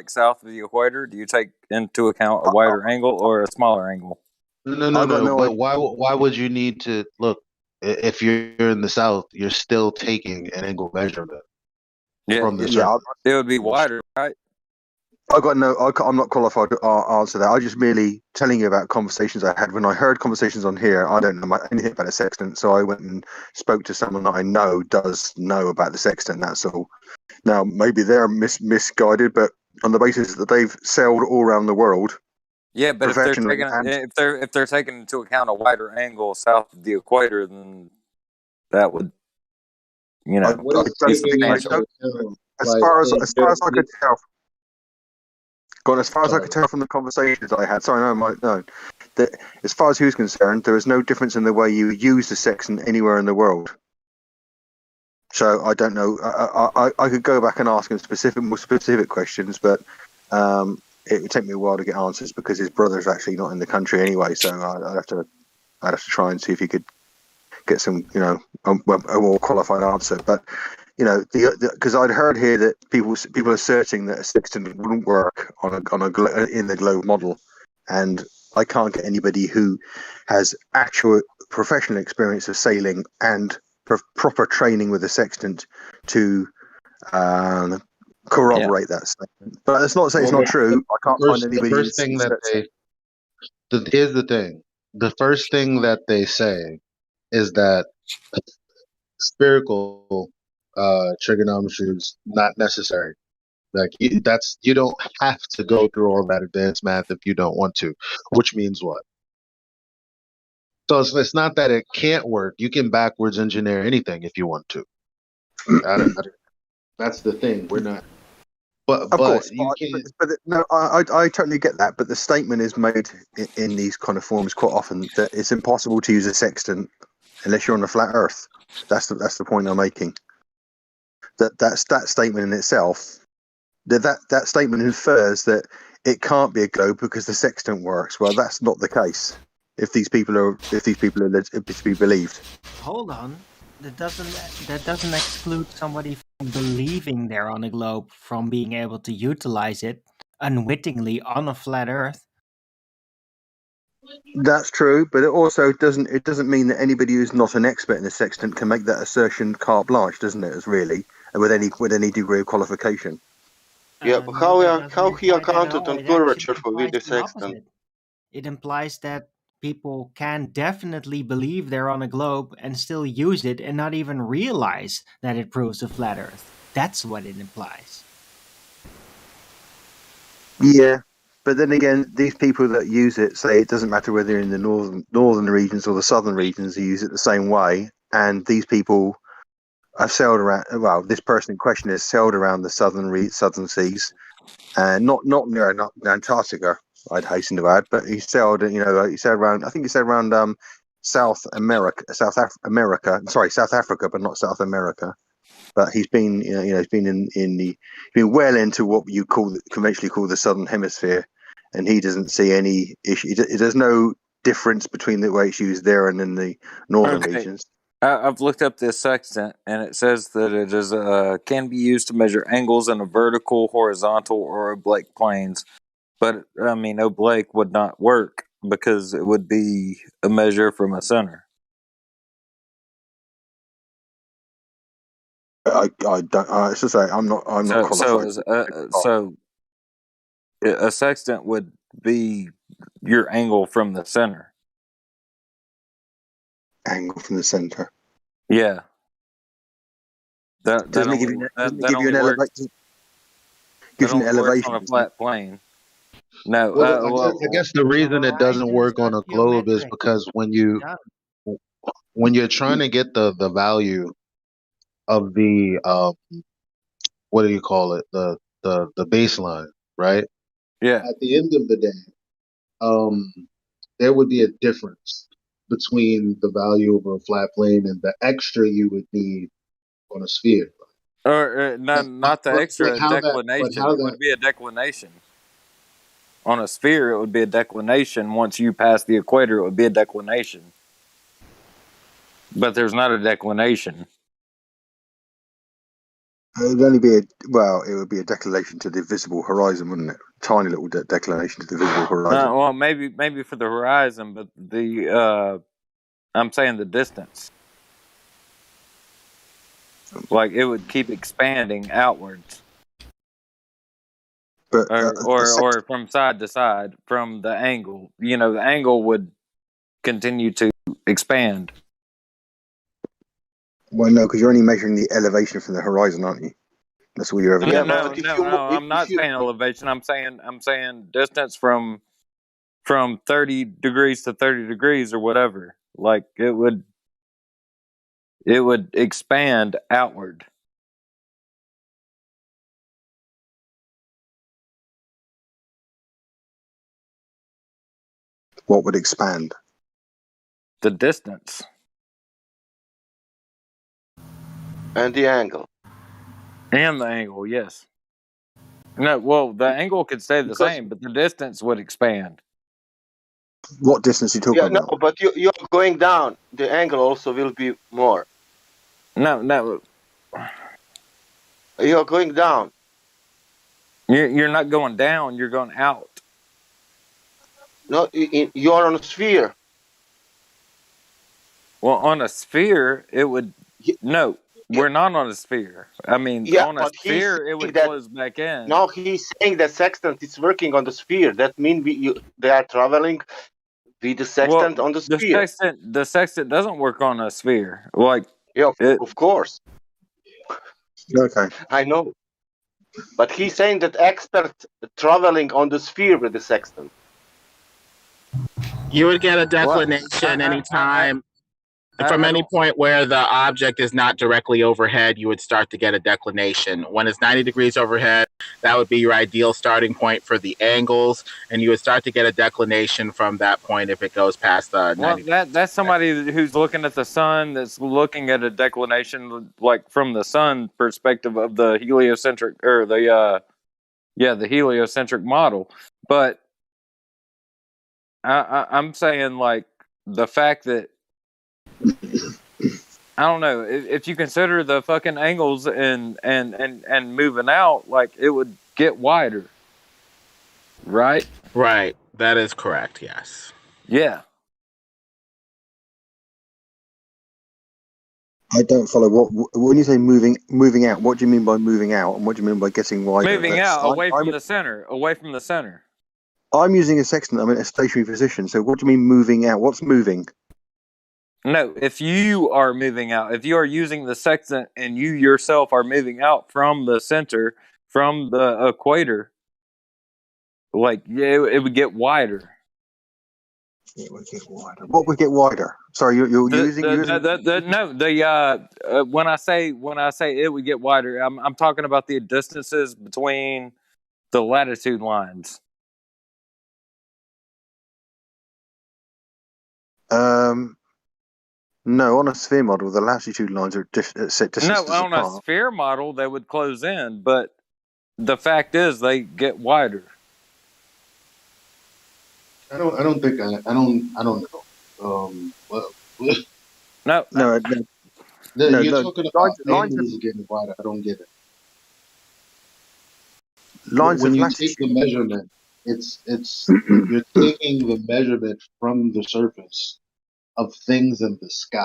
south of the equator? Do you take into account a wider angle or a smaller angle? No. But why would you need to look? If you're in the south, you're still taking an angle measurement from the surface. It would be wider, right? I'm not qualified to answer that. I just merely telling you about conversations I had when I heard conversations on here. I don't know anything about a sextant, so I went and spoke to someone that I know does know about the sextant. That's all. Now maybe they're misguided, but on the basis that they've sailed all around the world, Yeah, but if they're professionally, taking and if they're taking into account a wider angle south of the equator, then that would What is don't, be taking into substantial. account? as Like, far as hey, as far as I could tell, as far as I sorry. could tell from the conversations I had, sorry, no, that as far as he was concerned, there was no difference in the way you use the sextant anywhere in the world. So I don't know. I could go back and ask him more specific questions, but it would take me a while to get answers because his brother's actually not in the country anyway. So I'd have to try and see if he could get some, a more qualified answer. But because I'd heard here that people are asserting that a sextant wouldn't work in the globe model, and I can't get anybody who has actual professional experience of sailing and proper training with a sextant to corroborate that statement. But that's not to say it's not true. I can't find The anybody first who's thing that said so. here's the thing. The first thing that they say is that spherical trigonometry is not necessary. Like you don't have to go through all that advanced math if you don't want to. Which means what? So it's not that it can't work. You can backwards engineer anything if you want to. That's the thing. We're not. Of course, You can't. but no, I totally get that. But the statement is made in these kind of forms quite often that it's impossible to use a sextant unless you're on a flat Earth. That's the point I'm making. That statement in itself, that statement infers that it can't be a globe because the sextant works. Well, that's not the case. If these people are to be believed. Hold on. That doesn't exclude somebody from believing they're on a globe from being able to utilize it unwittingly on a flat Earth. That's true, but it doesn't mean that anybody who's not an expert in the sextant can make that assertion carte blanche, doesn't it? As really with any degree of qualification. Yeah, but No, that doesn't how he imply that at accounted all. on It actually curvature for with implies the the sextant? opposite. It implies that people can definitely believe they're on a globe and still use it and not even realize that it proves a flat Earth. That's what it implies. Yeah, but then again, these people that use it say it doesn't matter whether you're in the northern regions or the southern regions. They use it the same way, and these people have sailed around. Well, this person in question has sailed around the southern seas, and not near Antarctica. I'd hasten to add, but he sailed. He sailed around. I think he sailed around South America. Sorry, South Africa, but not South America. But he's been, he's been he's been well into what you conventionally call the southern hemisphere, and he doesn't see any issue. There's no difference between the way it's used there and in the northern regions. I've looked up this sextant, and it says that it is can be used to measure angles in a vertical, horizontal, or oblique planes. But I mean, oblique would not work because it would be a measure from a center. I don't. As I say, I'm not qualified. So a sextant would be your angle from the center. Angle from the center. Yeah. Doesn't it give you an elevation? Gives you an elevation on a flat plane. No. Well, I guess the reason it doesn't work on a globe is because when you're trying to get the value of the what do you call it, the baseline, right? Yeah. At the end of the day, there would be a difference between the value of a flat plane and the extra you would need on a sphere. Or not the extra declination. how It would be a declination. On a sphere, it would be a declination. Once you pass the equator, it would be a declination. But there's not a declination. It would be a declination to the visible horizon, wouldn't it? Tiny little declination to the visible horizon. Well, maybe for the horizon, but I'm saying the distance. Like it would keep expanding outwards. But or from side to side from the angle. You know, the angle would continue to expand. well, no, because you're only measuring the elevation from the horizon, aren't you? That's all you're ever No, doing. I'm not saying elevation. I'm saying distance from 30 degrees to 30 degrees or whatever. Like it would expand outward. What would expand? The distance. And the angle. And the angle, yes. No, well, the angle could stay the same, but the distance would expand. What distance are you talking Yeah, no, about? but you're going down. The angle also will be more. No. You're going down. You're not going down. You're going out. No, you're on a sphere. Well, on a sphere, it would. No, we're not on a sphere. I mean, Yeah, on a but he's sphere, it saying would that. close back in. No, he's saying that sextant is working on the sphere. That means they are traveling with the sextant on the sphere. The sextant doesn't work on a sphere. Like, yeah, of course. Okay. I know. But he's saying that experts traveling on the sphere with the sextant. You would get a declination anytime from any point where the object is not directly overhead. You would start to get a declination. When it's 90 degrees overhead, that would be your ideal starting point for the angles, and you would start to get a declination from that point if it goes past the 90. Well, that's somebody who's looking at the sun. That's looking at a declination, like from the sun perspective of the heliocentric or the heliocentric model. But I'm saying, like, the fact that I don't know if you consider the fucking angles and moving out, like it would get wider, right? Right, that is correct. Yes. Yeah. I don't follow. What when you say moving out? What do you mean by moving out, and what do you mean by getting wider? Moving out away from the center. Away from the center. I'm using a sextant. I'm in a stationary position. So what do you mean moving out? What's moving? No, if you are moving out, if you are using the sextant and you yourself are moving out from the center, from the equator, like it would get wider. It would get wider. What would get wider? Sorry, you're using. When I say it would get wider, I'm talking about the distances between the latitude lines. No, on a sphere model, the latitude lines are set distances No, on apart. a sphere model, they would close in, but the fact is they get wider. I don't think I don't know. No. You're talking about angles getting wider. I don't get it. When you take the measurement, it's you're taking the measurement from the surface of things in the sky.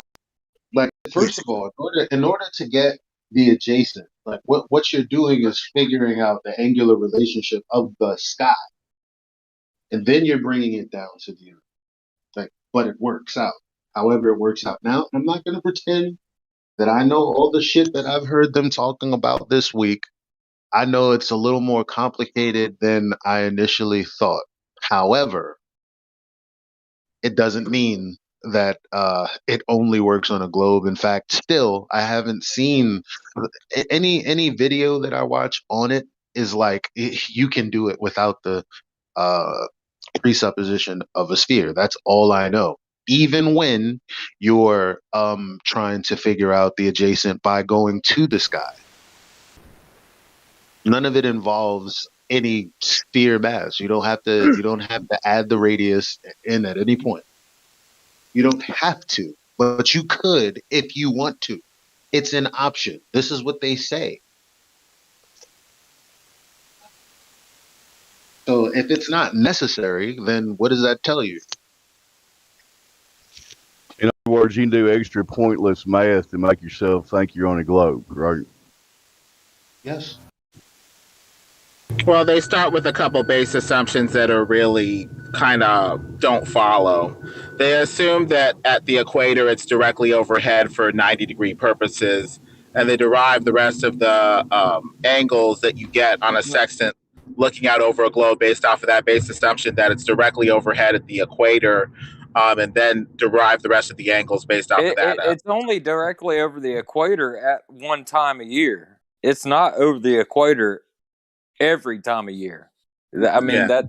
Like, first of all, in order to get the adjacent, like what you're doing is figuring out the angular relationship of the sky, and then you're bringing it down to the earth. Like, but it works out. However, it works out. Now, I'm not going to pretend that I know all the shit that I've heard them talking about this week. I know it's a little more complicated than I initially thought. However, it doesn't mean that it only works on a globe. In fact, still, I haven't seen any video that I watch on it is like you can do it without the presupposition of a sphere. That's all I know. Even when you're trying to figure out the adjacent by going to the sky, none of it involves any sphere mass. You don't have to add the radius in at any point. You don't have to, but you could if you want to. It's an option. This is what they say. So if it's not necessary, then what does that tell you? In other words, you can do extra pointless math to make yourself think you're on a globe, right? Yes. Well, they start with a couple base assumptions that are really kind of don't follow. They assume that at the equator it's directly overhead for 90-degree purposes, and they derive the rest of the angles that you get on a sextant looking out over a globe based off of that base assumption that it's directly overhead at the equator, and then derive the rest of the angles based off of that. It's only directly over the equator at one time a year. It's not over the equator every time of year. I mean that.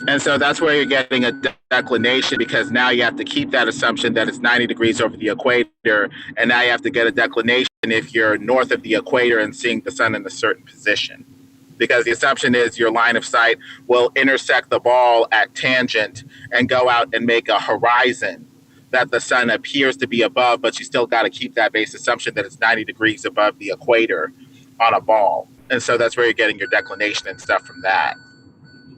And so that's where you're getting a declination, because now you have to keep that assumption that it's 90 degrees over the equator, and now you have to get a declination if you're north of the equator and seeing the sun in a certain position. Because the assumption is your line of sight will intersect the ball at tangent and go out and make a horizon that the sun appears to be above, but you still got to keep that base assumption that it's 90 degrees above the equator on a ball. And so that's where you're getting your declination and stuff from that,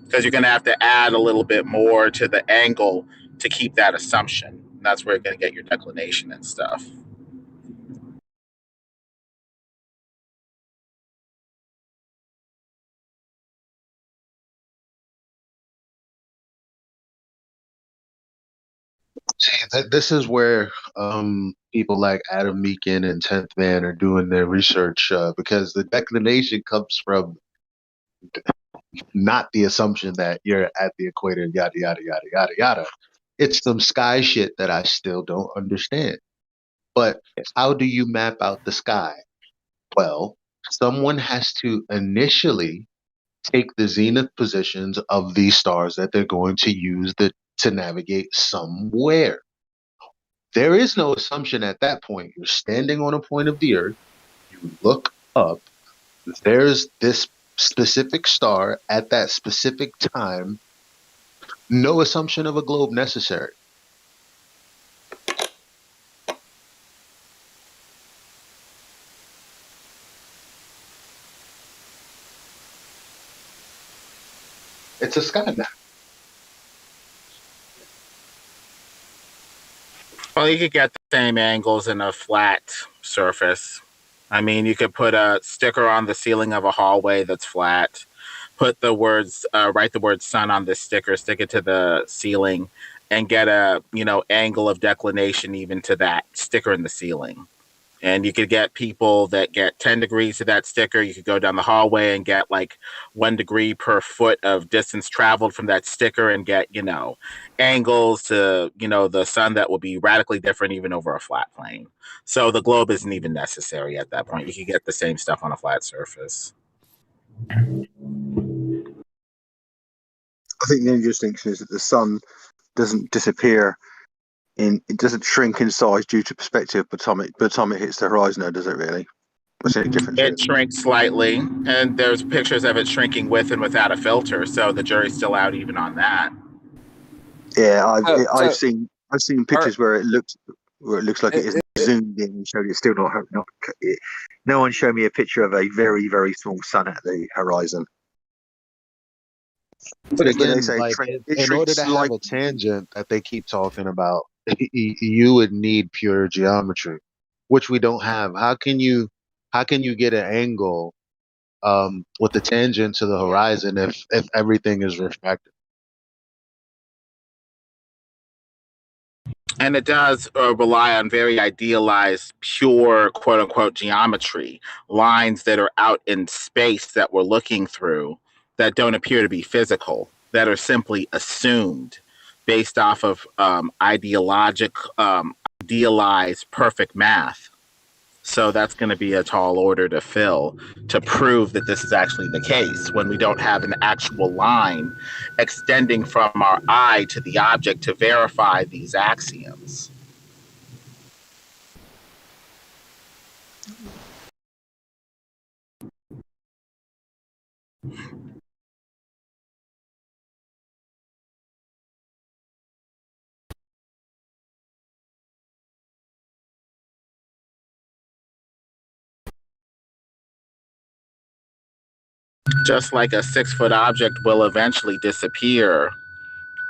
because you're going to have to add a little bit more to the angle to keep that assumption. That's where you're going to get your declination and stuff. See, this is where people like Adam Meakin and Tenth Man are doing their research, because the declination comes from not the assumption that you're at the equator, yada yada yada yada yada. It's some sky shit that I still don't understand. But how do you map out the sky? Well, someone has to initially take the zenith positions of these stars that they're going to use to navigate somewhere. There is no assumption at that point. You're standing on a point of the earth, you look up, there's this specific star at that specific time. No assumption of a globe necessary. It's a sky map. Well, you could get the same angles in a flat surface. I mean, you could put a sticker on the ceiling of a hallway that's flat. Put the words, write the word "sun" on this sticker, stick it to the ceiling, and get a angle of declination even to that sticker in the ceiling. And you could get people that get 10 degrees to that sticker. You could go down the hallway and get like 1 degree per foot of distance traveled from that sticker and get, angles to, the sun that will be radically different even over a flat plane. So the globe isn't even necessary at that point. You can get the same stuff on a flat surface. I think the only distinction is that the sun doesn't disappear it doesn't shrink in size due to perspective by the time it hits the horizon, though, does it really? What's the difference? It shrinks slightly, and there's pictures of it shrinking with and without a filter, so the jury's still out even on that. Yeah, I've seen pictures where it looks like it is zoomed in and showed it's still not. No one showed me a picture of a very, very small sun at the horizon. But again, in order to have a tangent that they keep talking about, you would need pure geometry, which we don't have. How can you get an angle with the tangent to the horizon if everything is refracted? And it does rely on very idealized, pure, quote unquote, geometry, lines that are out in space that we're looking through that don't appear to be physical, that are simply assumed based off of idealized perfect math. So that's going to be a tall order to fill to prove that this is actually the case when we don't have an actual line extending from our eye to the object to verify these axioms. Just like a 6-foot object will eventually disappear,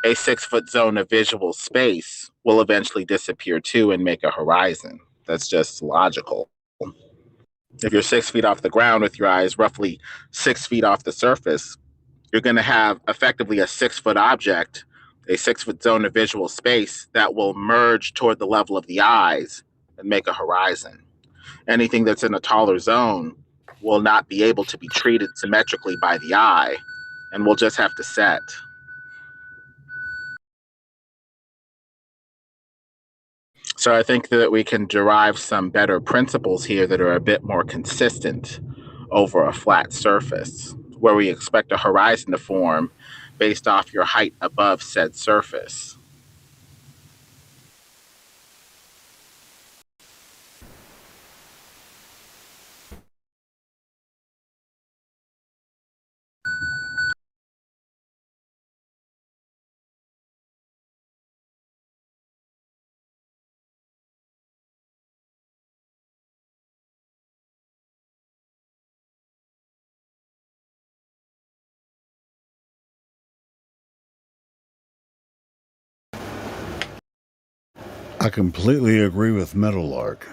a 6-foot zone of visual space will eventually disappear too and make a horizon. That's just logical. If you're 6 feet off the ground with your eyes roughly 6 feet off the surface, you're going to have effectively a 6-foot object, a 6-foot zone of visual space that will merge toward the level of the eyes and make a horizon. Anything that's in a taller zone will not be able to be treated symmetrically by the eye and will just have to set. So I think that we can derive some better principles here that are a bit more consistent over a flat surface, where we expect a horizon to form based off your height above said surface. I completely agree with Meadowlark,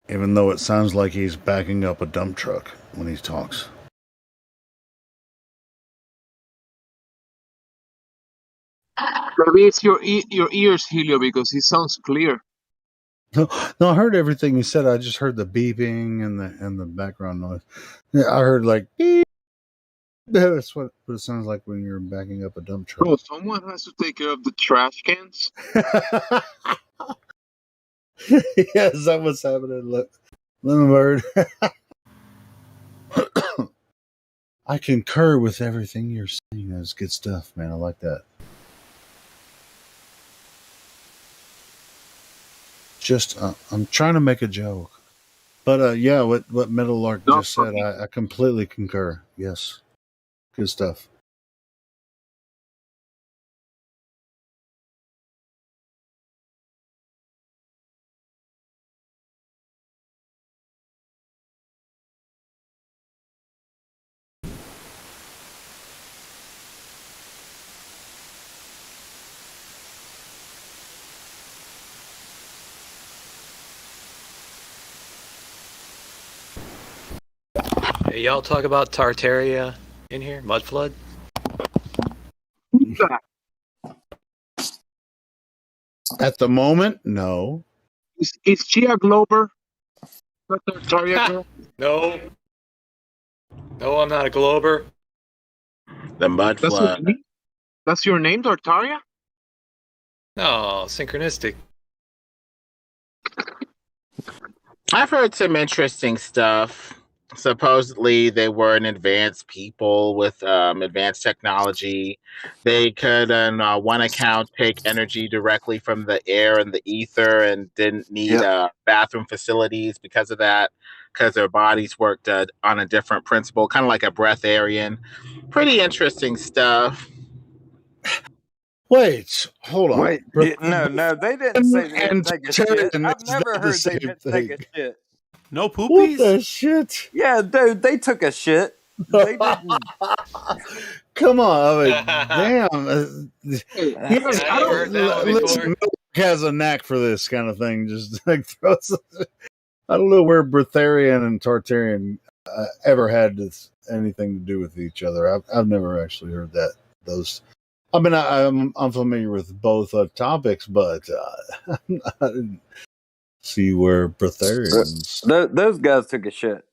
even though it sounds like he's backing up a dump truck when he talks. Maybe it's your ears, Helio, because he sounds clear. No, I heard everything you said. I just heard the beeping and the background noise. Yeah, I heard like beep. That's what it sounds like when you're backing up a dump truck. Bro, someone has to take care of the trash cans. Yeah, is that what's happening? Look, Lemon Bird. I concur with everything you're saying. That's good stuff, man. I like that. Just, I'm trying to make a joke. But yeah, what Meadowlark just said, I completely concur. Yes. Good stuff. Hey, y'all talk about Tartaria in here? Mud flood? At the moment, no. Is she a Glober? Not Tartaria girl? No. No, I'm not a Glober. The mud flood. That's your name, Tartaria? No, synchronistic. I've heard some interesting stuff. Supposedly, they were an advanced people with advanced technology. They could, on one account, take energy directly from the air and the ether and didn't need bathroom facilities because of that, because their bodies worked on a different principle, kind of like a breatharian. Pretty interesting stuff. Wait, hold on. Wait, no, they didn't say they didn't take a shit. I've never heard they didn't take a shit. No poopies? What the shit? Yeah, dude, they took a shit. They didn't. Come on, I mean, damn. Yes, I never heard that one before. Listen, Milk has a knack for this kind of thing. Just like throws. I don't know where Breatharian and Tartarian ever had anything to do with each other. I've never actually heard that. Those. I mean, I'm familiar with both topics, but I didn't see where Breatharians. Those guys took a shit.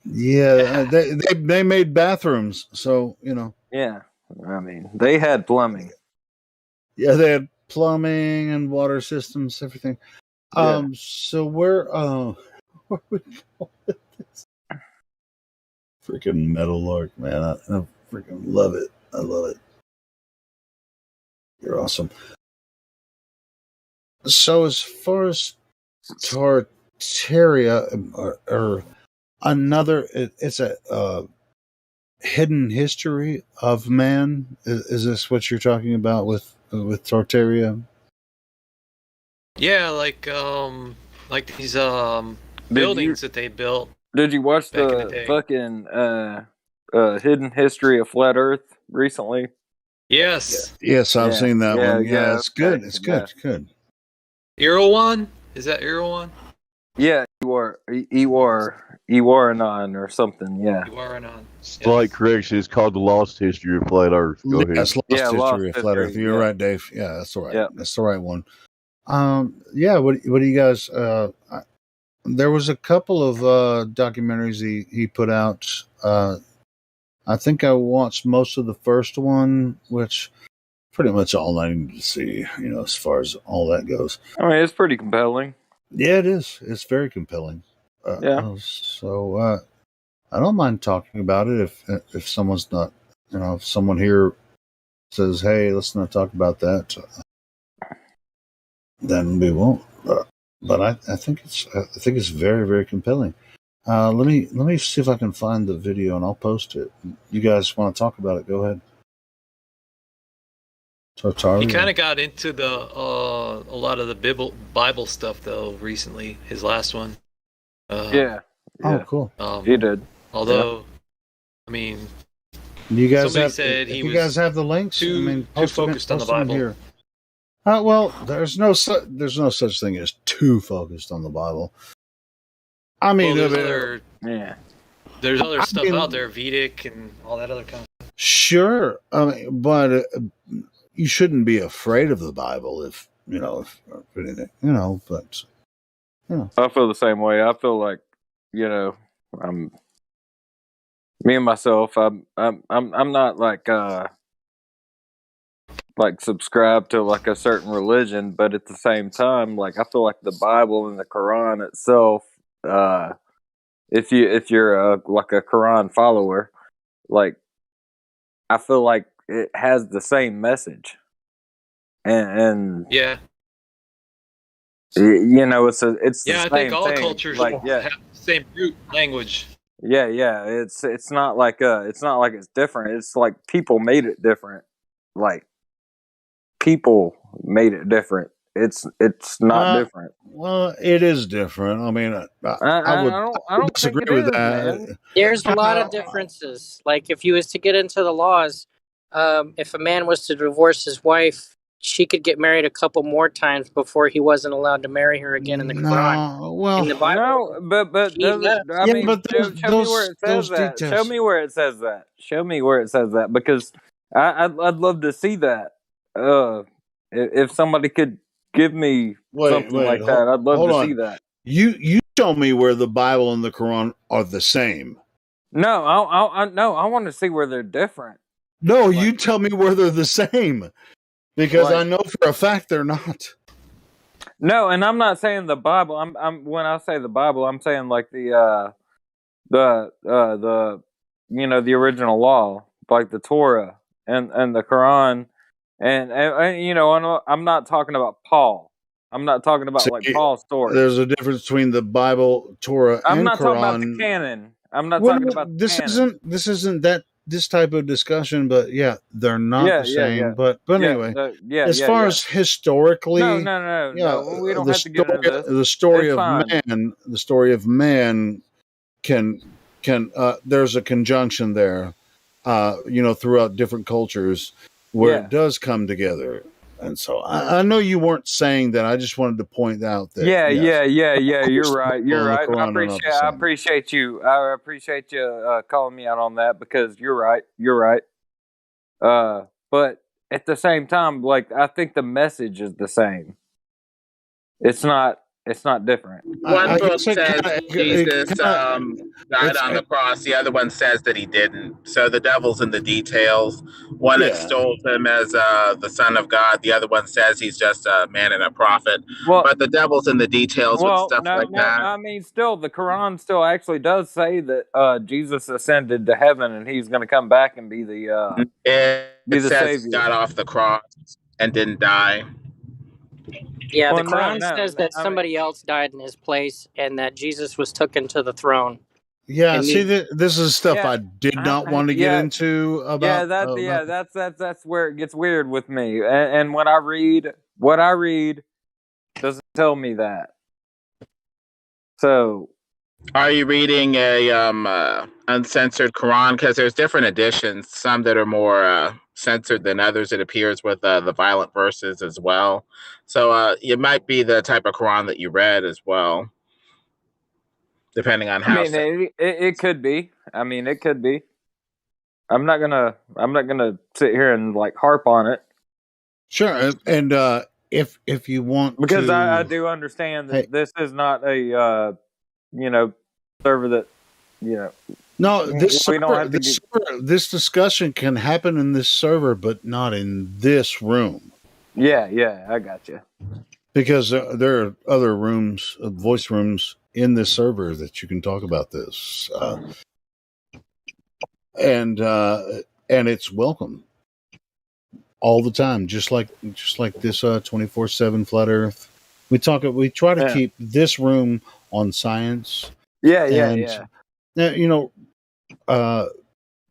Yeah, they made bathrooms, so you know. Yeah, I mean, they had plumbing. Yeah, they had plumbing and water systems, everything. Yeah. So where we going with this? Freaking Meadowlark, man! I freaking love it. I love it. You're awesome. So as far as Tartaria or another, it's a hidden history of man. Is this what you're talking about with Tartaria? Yeah, like these buildings that they built. Did you watch the fucking hidden history of flat Earth recently? Yes. Yes, I've seen that one. Yeah, it's okay. good. It's good. Good. Erewhon? Is that Erewhon? Yeah, Ewarenon or something. Yeah. Ewarenon. Slight correction. It's called The Lost History of Flat Earth. Go ahead. Yes, Lost Yeah, Lost History of Flat Earth. History. You're Yeah. right, Dave. Yeah, that's the right. Yeah. That's the right one. Yeah. What do you guys? There was a couple of documentaries he put out. I think I watched most of the first one, which pretty much all I need to see. As far as all that goes. I mean, it's pretty compelling. Yeah, it is. It's very compelling. Yeah. So I don't mind talking about it if someone's not, if someone here says, "Hey, let's not talk about that," then we won't. But I think it's very, very compelling. Let me see if I can find the video and I'll post it. You guys want to talk about it? Go ahead. Tartaria. He kind of got into the a lot of the Bible stuff though recently. His last one. Yeah. Oh, cool. He did. Although, I mean, you guys somebody have, said if he you was guys have the links. too focused on the post them Bible. here. Well, there's no such thing as too focused on the Bible. I mean, well, there's other I stuff mean, out there, Vedic and all that other kind of stuff. Sure, I mean, but you shouldn't be afraid of the Bible if anything, But I feel the same way. I feel like, I'm me and myself. I'm not like subscribed to like a certain religion, but at the same time, like I feel like the Bible and the Quran itself. If you're like a Quran follower, like I feel like it has the same message, and yeah, it's the I same think all thing. cultures Like have the same root language. Yeah. It's not like it's different. It's like people made it different. Like people made it different. It's not different. Well, it is different. I mean, I would I don't disagree think it with is, that. man. There's a lot of differences. Like if you was to get into the laws, if a man was to divorce his wife, she could get married a couple more times before he wasn't allowed to marry her again in the Quran. Well, in the Bible, but does it, I Yeah, mean, but show me where it says those that. Show details. me where it says that. Show me where it says that, because I'd love to see that. If somebody could give me something like that, I'd love hold to on. see that. You show me where the Bible and the Quran are the same. No, I want to see where they're different. No, you tell me where they're the same, because I Like- know for a fact they're not. No, and I'm not saying the Bible. I'm when I say the Bible, I'm saying like the the original law, like the Torah and the Quran, and I'm not talking about Paul. I'm not talking about like Paul's story. There's a difference between the Bible, Torah, I'm and not Quran. talking about the canon. I'm not Well, talking about the this canon. isn't this type of discussion, but yeah, they're not Yeah, the same. yeah. But anyway, as far as historically, No. We don't have to get into this. The story It's of fine. man can there's a conjunction there, throughout different cultures where it does come together. And so I know you weren't saying that. I just wanted to point out that. Yeah. of You're course, right. the You're Bible and the right. Quran I are not the same. appreciate you. I appreciate you calling me out on that, because you're right. You're right. But at the same time, like I think the message is the same. It's not different. One book says Jesus died on the cross. The other one says that he didn't. So the devil's in the details. One extols him as the son of God. The other one says he's just a man and a prophet. But the devil's in the details with stuff like that. I mean, still, the Quran still actually does say that Jesus ascended to heaven and he's going to come back and be the It says savior. he got off the cross and didn't die. Yeah, Well, the Quran says that somebody else died in his place and that Jesus was taken to the throne. Yeah, And see, this is stuff I did not want to get into about. That's where it gets weird with me. And when I read what I read, doesn't tell me that. So, are you reading a uncensored Quran? Because there's different editions. Some that are more censored than others. It appears with the violent verses as well. So it might be the type of Quran that you read as well. depending on I how. mean, it could be. I mean, it could be. I'm not gonna sit here and like harp on it Sure, and if you want because I to, do understand hey, that this is not a server that no, we don't have to get. this discussion can happen in this server, but not in this room. Yeah, I got you. Because there are other rooms, voice rooms in this server that you can talk about this, and it's welcome all the time, just like this 24/7 flat Earth. We try to keep this room on science. Yeah.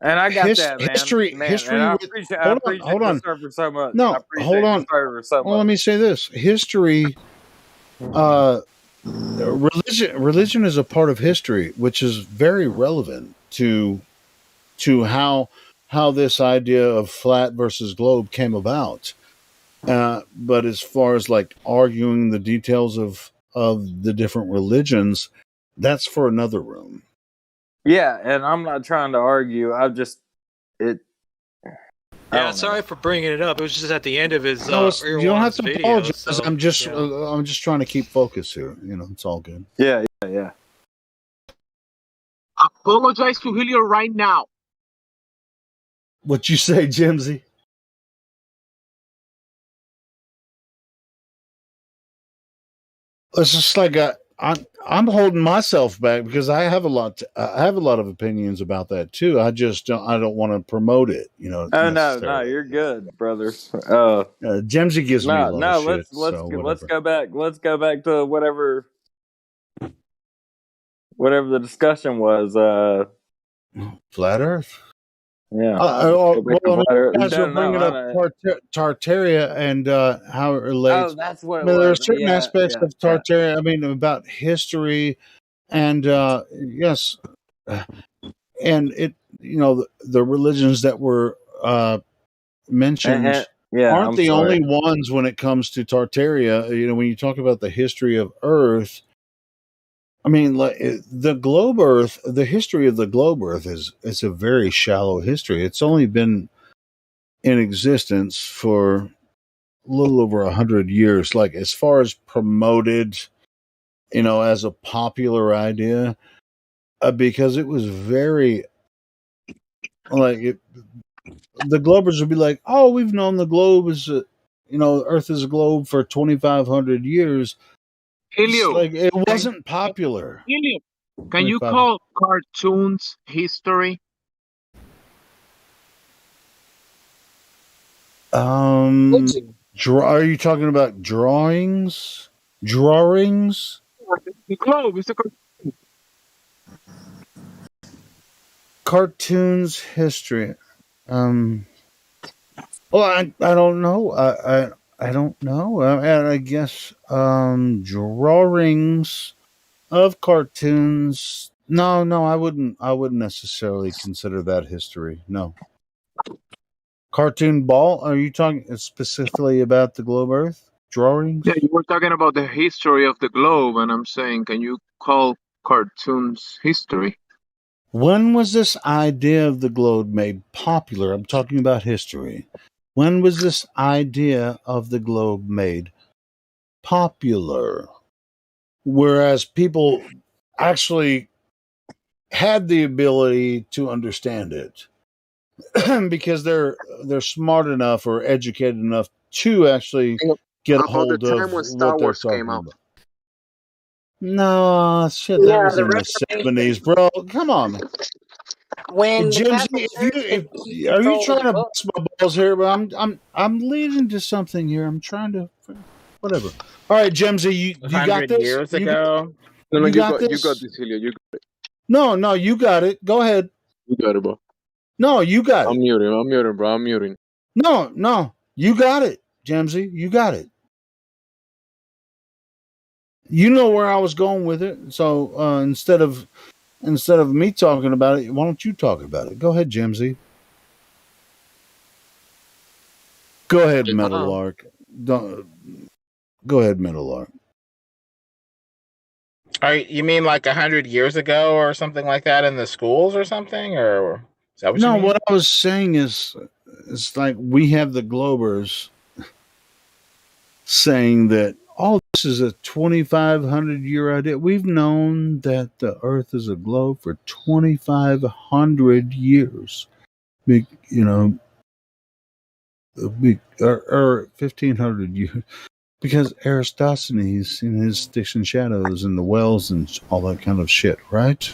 And I got that, man. History. And I appreciate the server so much. I No, hold appreciate the on. server so Well, let much. me say this: history. Religion is a part of history, which is very relevant to how this idea of flat versus globe came about. But as far as like arguing the details of the different religions, that's for another room. Yeah, and I'm not trying to argue. I just it. Yeah, sorry for bringing it up. It was just at the end of his you don't have to video, apologize. so, I'm just trying to keep focus here. It's all good. Yeah. Apologize to Julio right now. What you say, Jimsy? It's just like I'm holding myself back because I have a lot of opinions about that too. I don't want to promote it. Oh no, you're good, brother. Jimsy gives me a lot of shit. Let's go back. Let's go back to whatever the discussion was. Flat Earth. Yeah. You guys were bringing up Tartaria and how it relates. Oh, that's what it There are was. certain aspects of Tartaria. I mean, about history, and yes, and it. The religions that were mentioned aren't the only ones when it comes to Tartaria. When you talk about the history of Earth. I mean, like the globe Earth, the history of the globe Earth is a very shallow history. It's only been in existence for a little over 100 years. Like as far as promoted, as a popular idea, because it was very like the Globers would be like, "Oh, we've known the globe is, Earth is a globe for 2,500 years." Helio, like it wasn't popular. Helio, can you call cartoons history? Are you talking about drawings? Drawings? The globe is the cartoons history. Well, I don't know. I don't know. I guess drawings of cartoons. No, I wouldn't necessarily consider that history. No. Cartoon ball? Are you talking specifically about the globe Earth? Drawings? Yeah, you were talking about the history of the globe, and I'm saying, can you call cartoons history? When was this idea of the globe made popular? I'm talking about history. When was this idea of the globe made popular? Whereas people actually had the ability to understand it because they're smart enough or educated enough to actually get a hold of what they're talking about. No, shit, that was in the 70s, bro. Come on. When Jimsy, are you trying to bust my balls here? But I'm leading to something here. I'm trying to whatever. All right, Jimsy, you got this? Years ago? You got this? You got this, Helio. You got it. No, you got it. Go ahead. You got it, bro. No, you got it. I'm muting, bro. I'm muting. No, you got it, Jimsy. You got it. You know where I was going with it. So instead of me talking about it, why don't you talk about it? Go ahead, Jimsy. Go ahead, Metalark. Go ahead, Metalark. You mean like 100 years ago or something like that in the schools or something, or is that what you No, mean? what I was saying is, it's like we have the Globers saying that, oh, this is a 2,500-year idea. We've known that the Earth is a globe for 2,500 years. You know, or 1,500 years. Because Aristophanes in his Sticks and Shadows and the Wells and all that kind of shit, right?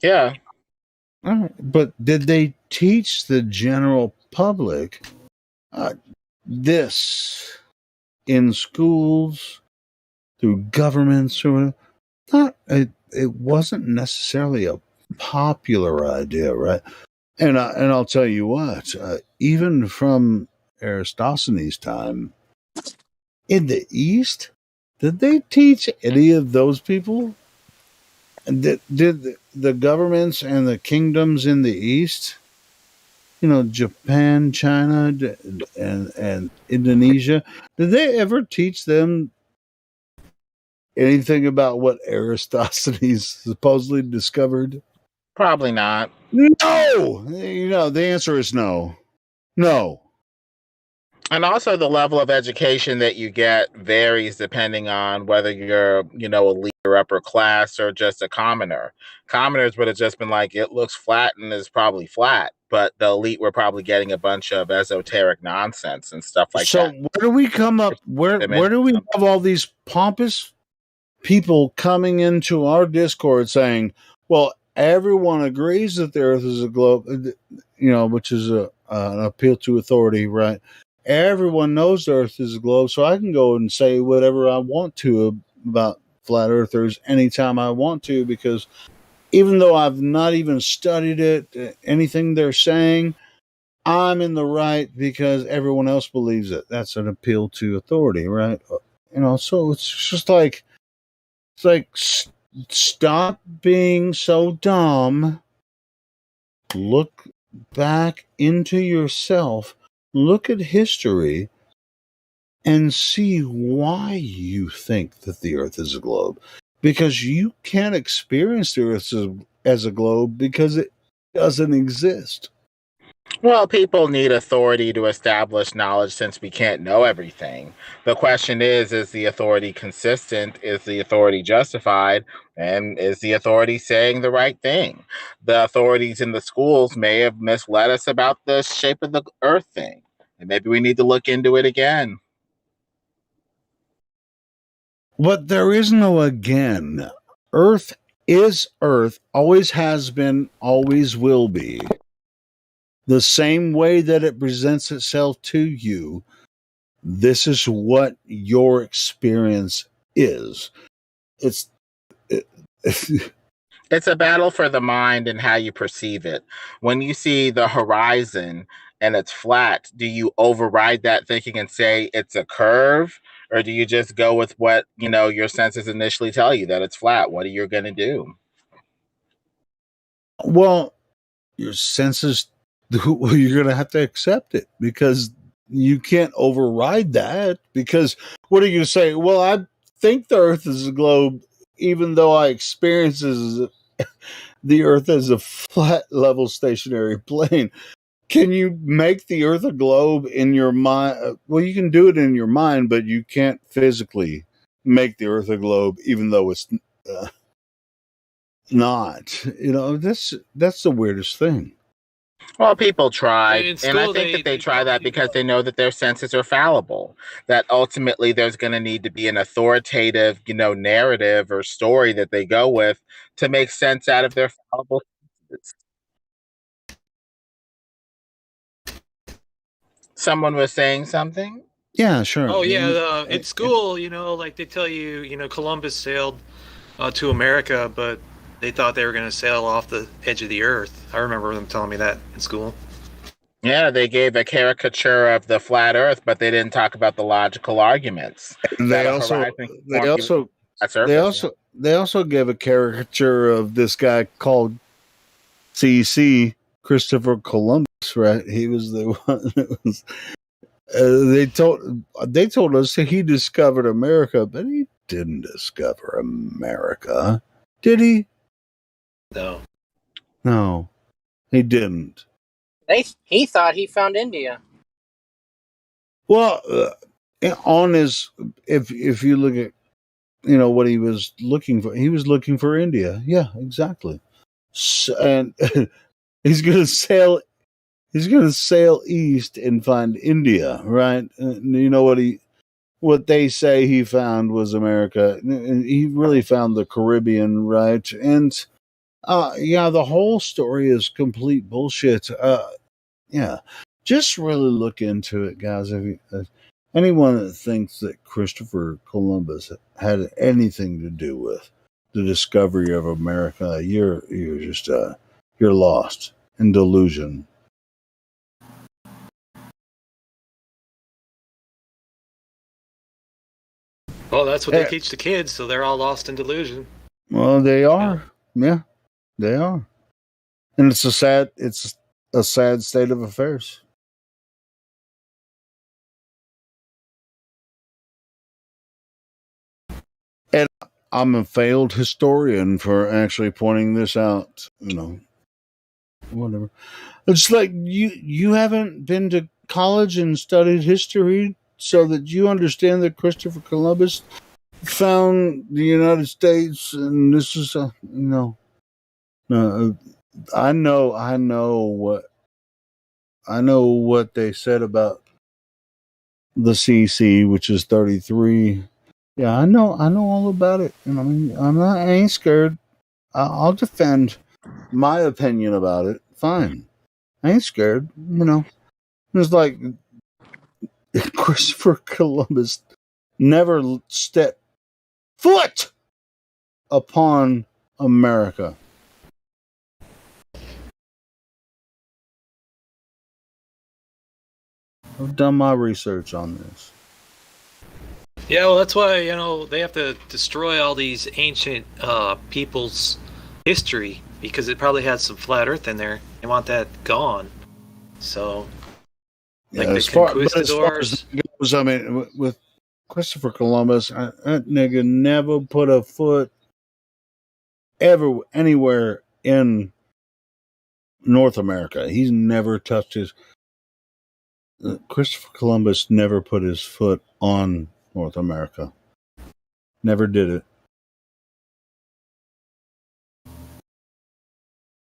Yeah. All right. But did they teach the general public this in schools, through governments, or whatever? Not? It wasn't necessarily a popular idea, right? And I'll tell you what, even from Aristophanes' time in the East, did they teach any of those people? Did the governments and the kingdoms in the East, Japan, China, and Indonesia, did they ever teach them anything about what Aristophanes supposedly discovered? Probably not. No! The answer is no. No. And also, the level of education that you get varies depending on whether you're, elite or upper class or just a commoner. Commoners would have just been like, it looks flat and is probably flat, but the elite were probably getting a bunch of esoteric nonsense and stuff like So that. where do we come up? Where do we have all these pompous people coming into our Discord saying, "Well, everyone agrees that the Earth is a globe," which is an appeal to authority, right? Everyone knows the Earth is a globe, so I can go and say whatever I want to about flat earthers anytime I want to, because even though I've not even studied it, anything they're saying, I'm in the right because everyone else believes it. That's an appeal to authority, right? So it's just like, stop being so dumb. Look back into yourself. Look at history and see why you think that the Earth is a globe. Because you can't experience the Earth as a globe because it doesn't exist. Well, people need authority to establish knowledge since we can't know everything. The question is the authority consistent? Is the authority justified? And is the authority saying the right thing? The authorities in the schools may have misled us about the shape of the earth thing. And maybe we need to look into it again. But there is no again. Earth is Earth, always has been, always will be. The same way that it presents itself to you, this is what your experience is. It's It's a battle for the mind and how you perceive it. When you see the horizon and it's flat, do you override that thinking and say it's a curve? Or do you just go with what, your senses initially tell you that it's flat? What are you going to do? well, your senses, you're going to have to accept it because you can't override that. Because what are you going to say? Well, I think the Earth is a globe, even though I experience the Earth as a flat, level, stationary plane. Can you make the Earth a globe in your mind? Well, you can do it in your mind, but you can't physically make the Earth a globe, even though it's not. That's the weirdest thing. Well, people try, In and I school, think that they try tell that because they know that their senses are fallible. That ultimately there's going to need to be an authoritative, narrative or story that they go with to make sense out of their fallible senses. Someone was saying something? Yeah, sure. Oh yeah, in school, like they tell you, Columbus sailed to America, but they thought they were going to sail off the edge of the earth. I remember them telling me that in school. Yeah, they gave a caricature of the flat Earth, but they didn't talk about the logical arguments They that a also horizon can they form even also a they surface. also they also gave a caricature of this guy called CC, Christopher Columbus. Right, he was the one that was. They told us he discovered America, but he didn't discover America, did he? No. No, he didn't. He thought he found India. Well, on his, if you look at what he was looking for India. Yeah, exactly. And he's gonna sail. He's gonna sail east and find India, right? And you know what they say he found was America. And he really found the Caribbean, right? And yeah, the whole story is complete bullshit. Yeah, just really look into it, guys. If anyone that thinks that Christopher Columbus had anything to do with the discovery of America, you're just you're lost in delusion. Well, that's what they teach the kids, so they're all lost in delusion. Well, they are. Yeah, they are. And it's a sad state of affairs. And I'm a failed historian for actually pointing this out, whatever. It's like you haven't been to college and studied history so that you understand that Christopher Columbus found the United States, and this is no. I know what they said about the CC, which is 33. Yeah, I know all about it, and I ain't scared. I'll defend my opinion about it. Fine, I ain't scared. It's like Christopher Columbus never stepped foot upon America. I've done my research on this. Yeah, well, that's why they have to destroy all these ancient people's history because it probably has some flat Earth in there. They want that gone. So, like the conquistadors. As I mean, with Christopher Columbus, that nigga never put a foot ever anywhere in North America. He's never touched his. Christopher Columbus never put his foot on North America. Never did it.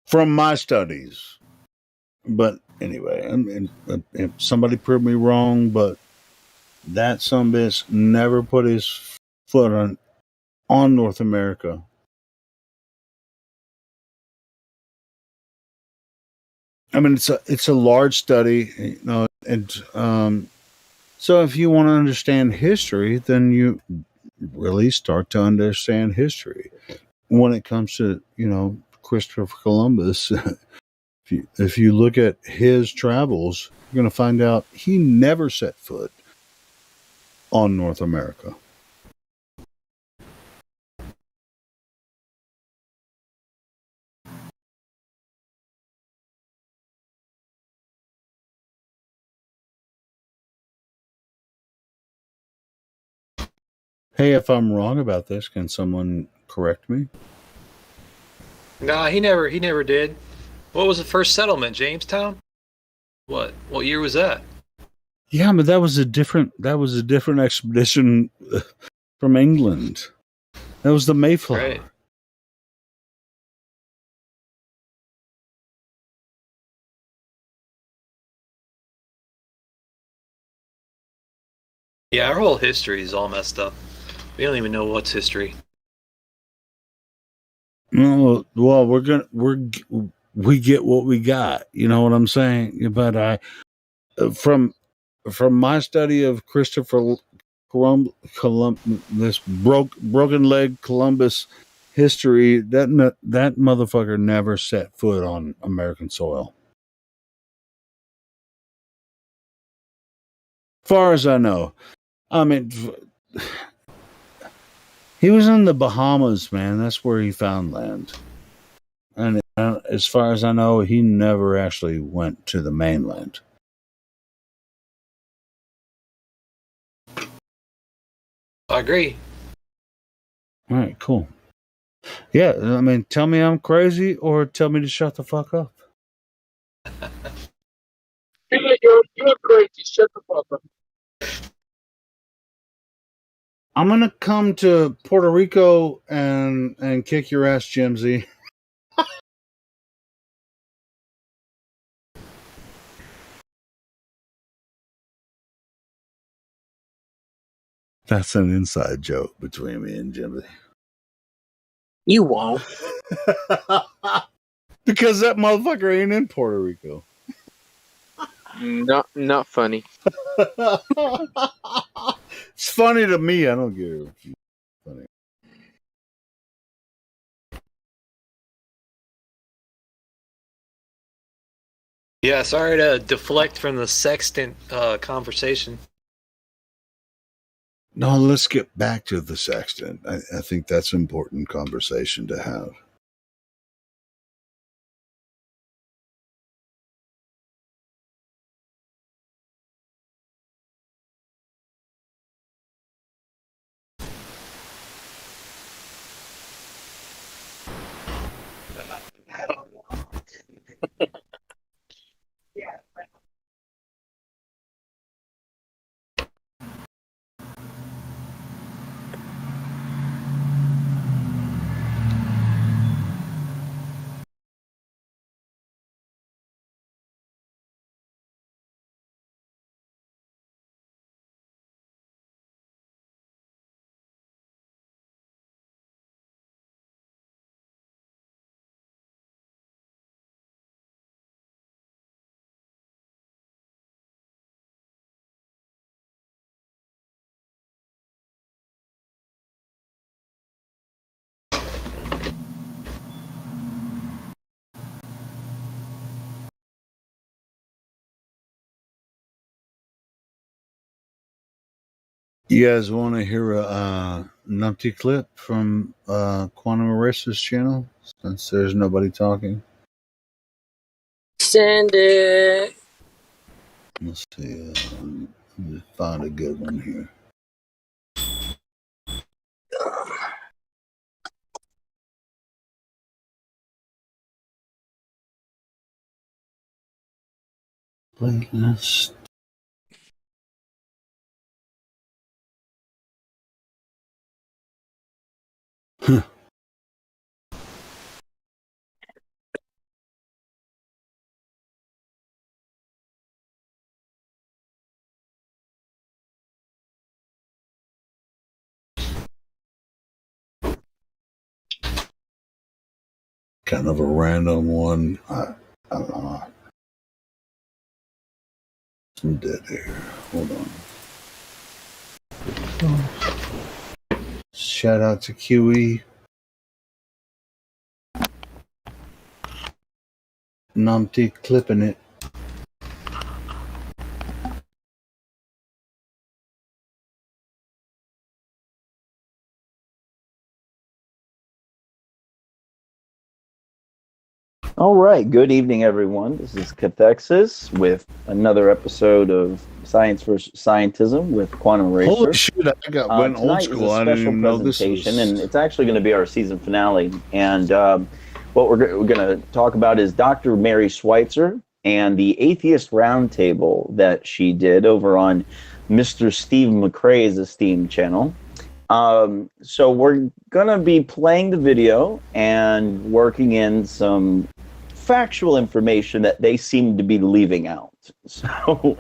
From my studies. But anyway, and if somebody proved me wrong, but that sumbitch never put his foot on North America. I mean, it's a large study, and so if you want to understand history, then you really start to understand history. When it comes to Christopher Columbus, if you look at his travels, you're going to find out he never set foot on North America. Hey, if I'm wrong about this, can someone correct me? Nah, he never did. What was the first settlement? Jamestown? What year was that? Yeah, but that was a different expedition from England. That was the Mayflower. Right. Yeah, our whole history is all messed up. We don't even know what's history. No, well, we get what we got. You know what I'm saying? But from my study of Christopher Columbus, this broken leg Columbus history, that motherfucker never set foot on American soil. Far as I know. I mean, he was in the Bahamas, man. That's where he found land. And as far as I know, he never actually went to the mainland. I agree. All right, cool. Yeah, I mean, tell me I'm crazy or tell me to shut the fuck up. You're crazy. Shut the fuck up. I'm gonna come to Puerto Rico and kick your ass, Jimsy. That's an inside joke between me and Jimsy. You won't. Because that motherfucker ain't in Puerto Rico. Not funny. It's funny to me. I don't get it. Funny. Yeah, sorry to deflect from the sextant conversation. No, let's get back to the sextant. I think that's an important conversation to have. You guys want to hear a numpty clip from Quantum Eraser's channel? Since there's nobody talking. Send it. Let's see. Let me find a good one here. Playlist. Huh. Kind of a random one. I don't know. Some dead air. Hold on. Shout out to QE. Numpty clipping it. All right. Good evening, everyone. This is Cathexis with another episode of Science vs. Scientism with Quantum Eraser. Holy shit, I went old tonight school. is a I didn't special even know this presentation, was... and it's actually going to be our season finale. And what we're going to talk about is Dr. Mary Schweitzer and the Atheist Roundtable that she did over on Mr. Steve McRae's esteemed channel. So we're going to be playing the video and working in some factual information that they seem to be leaving out. So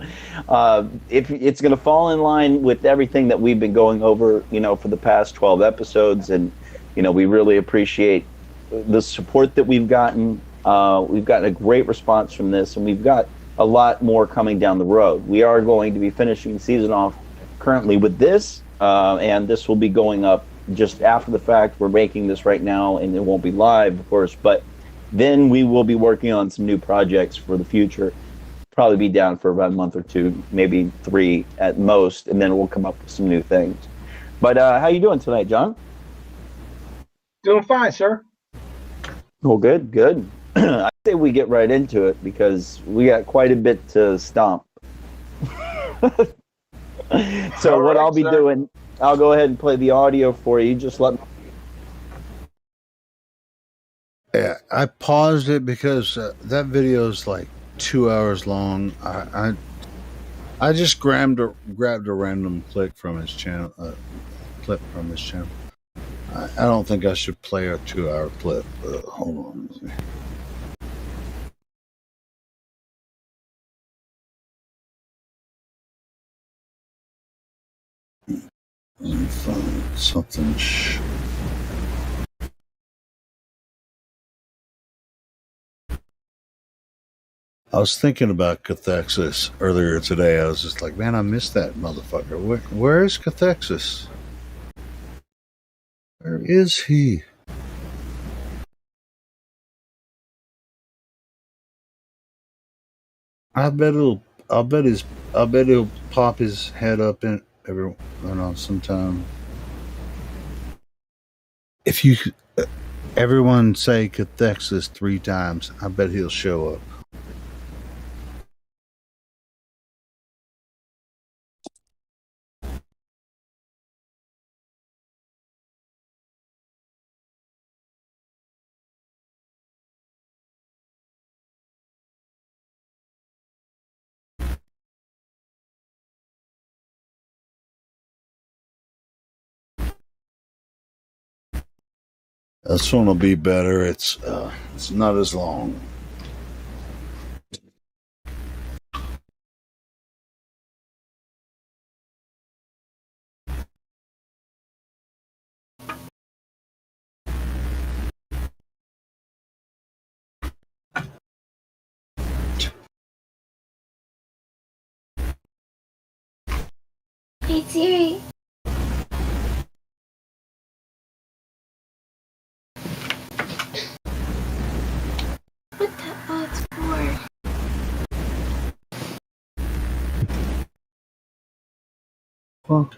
if it's going to fall in line with everything that we've been going over, for the past 12 episodes. And, we really appreciate the support that we've gotten. We've gotten a great response from this, and we've got a lot more coming down the road. We are going to be finishing the season off currently with this, and this will be going up just after the fact. We're making this right now, and it won't be live, of course, but then we will be working on some new projects for the future. Probably be down for about a month or two, maybe 3 at most, and then we'll come up with some new things. But how you doing tonight, John? Doing fine, sir. Well, good. I say we get right into it because we got quite a bit to stomp. So what I'll be doing, I'll go ahead and play the audio for you. Just let me Yeah, I paused it because that video is like 2 hours long. I just grabbed a random clip from his channel. I don't think I should play a 2 hour clip. Hold on. Let me find something. I was thinking about Cathexis earlier today. I was just like, man, I missed that motherfucker. Where is Cathexis? Where is he? I bet he'll pop his head up in sometime. If you everyone say Cathexis 3 times, I bet he'll show up. This one will be better. It's not as long. Hey Siri. What the odds for? Fuck.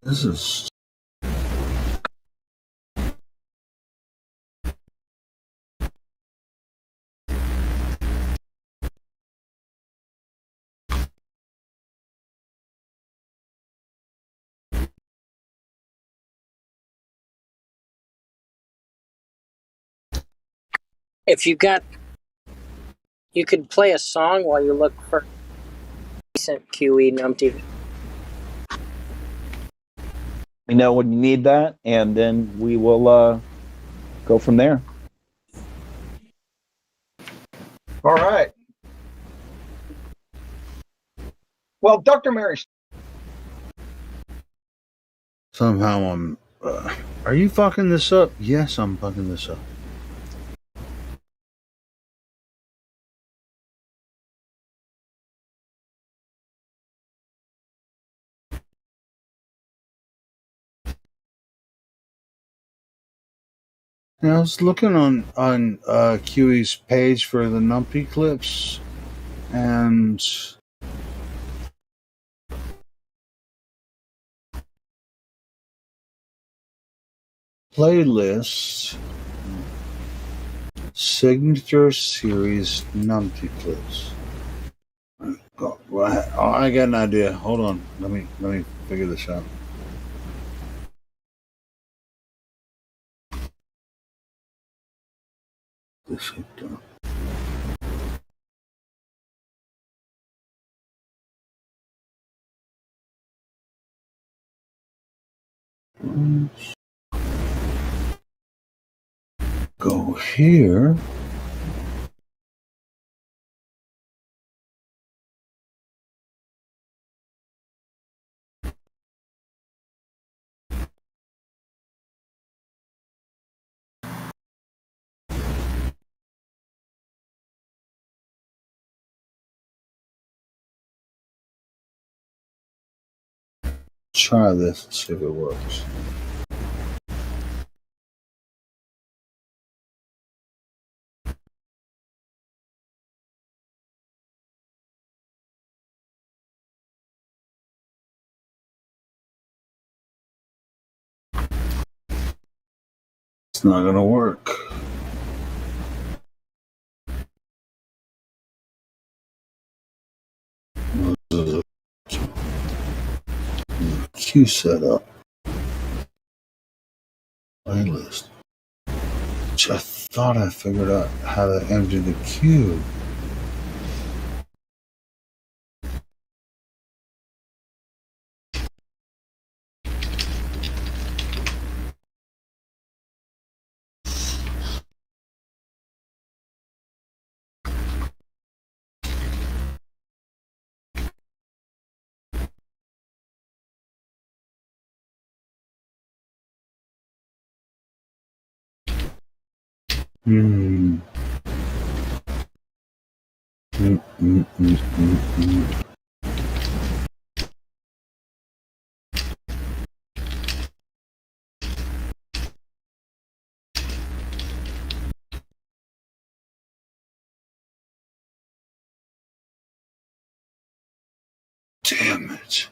This is. If you could play a song while you look for decent QE numpty. We know when you need that, and then we will go from there. All right. Well, Dr. Mary. Somehow I'm. Are you fucking this up? Yes, I'm fucking this up. I was looking on QE's page for the Numpty clips, and playlist signature series Numpty clips. I got an idea. Hold on. Let me figure this out. This is done. Go here. Try this and see if it works. It's not gonna work. queue setup. Playlist. Which I thought I figured out how to empty the queue. Hmm. Damn it.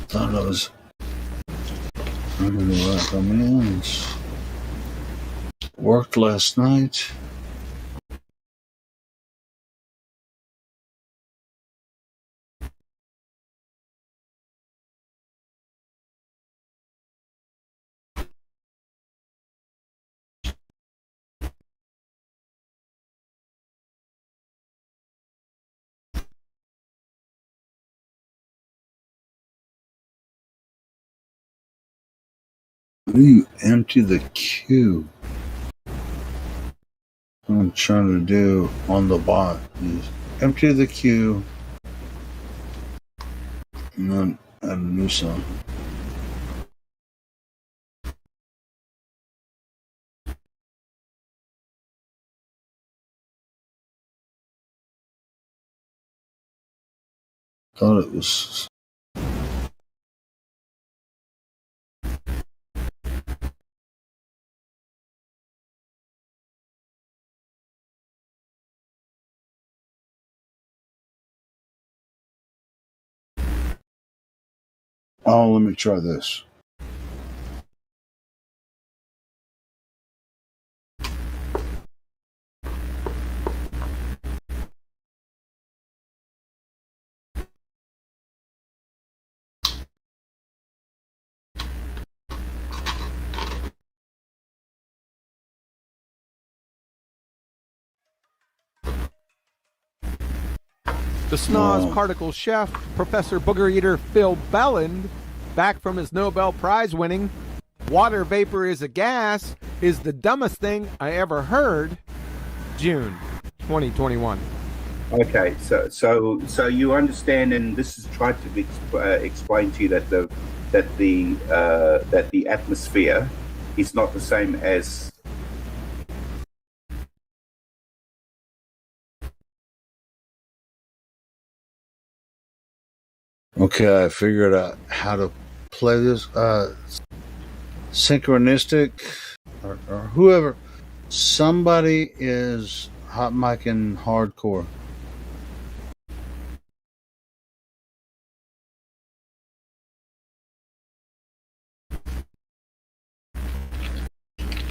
Thought I was running the right commands. Worked last night. How do you empty the queue? What I'm trying to do on the bot is empty the queue and then add a new song. Thought it was. Oh, let me try this. The Snoz particle chef, Professor Booger Eater Phil Belland, back from his Nobel Prize winning "Water Vapor is a Gas is the Dumbest Thing I Ever Heard," June 2021. Okay, so you understand, and this is tried to be explain to you that the atmosphere is not the same as. Okay, I figured out how to play this. Synchronistic, or whoever. Somebody is hot micing hardcore.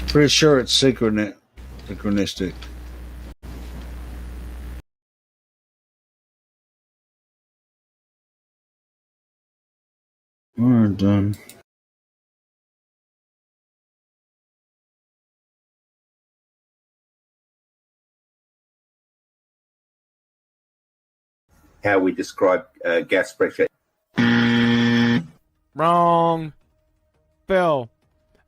Pretty sure it's synchronistic. We're done. How we describe gas pressure. Wrong. Phil,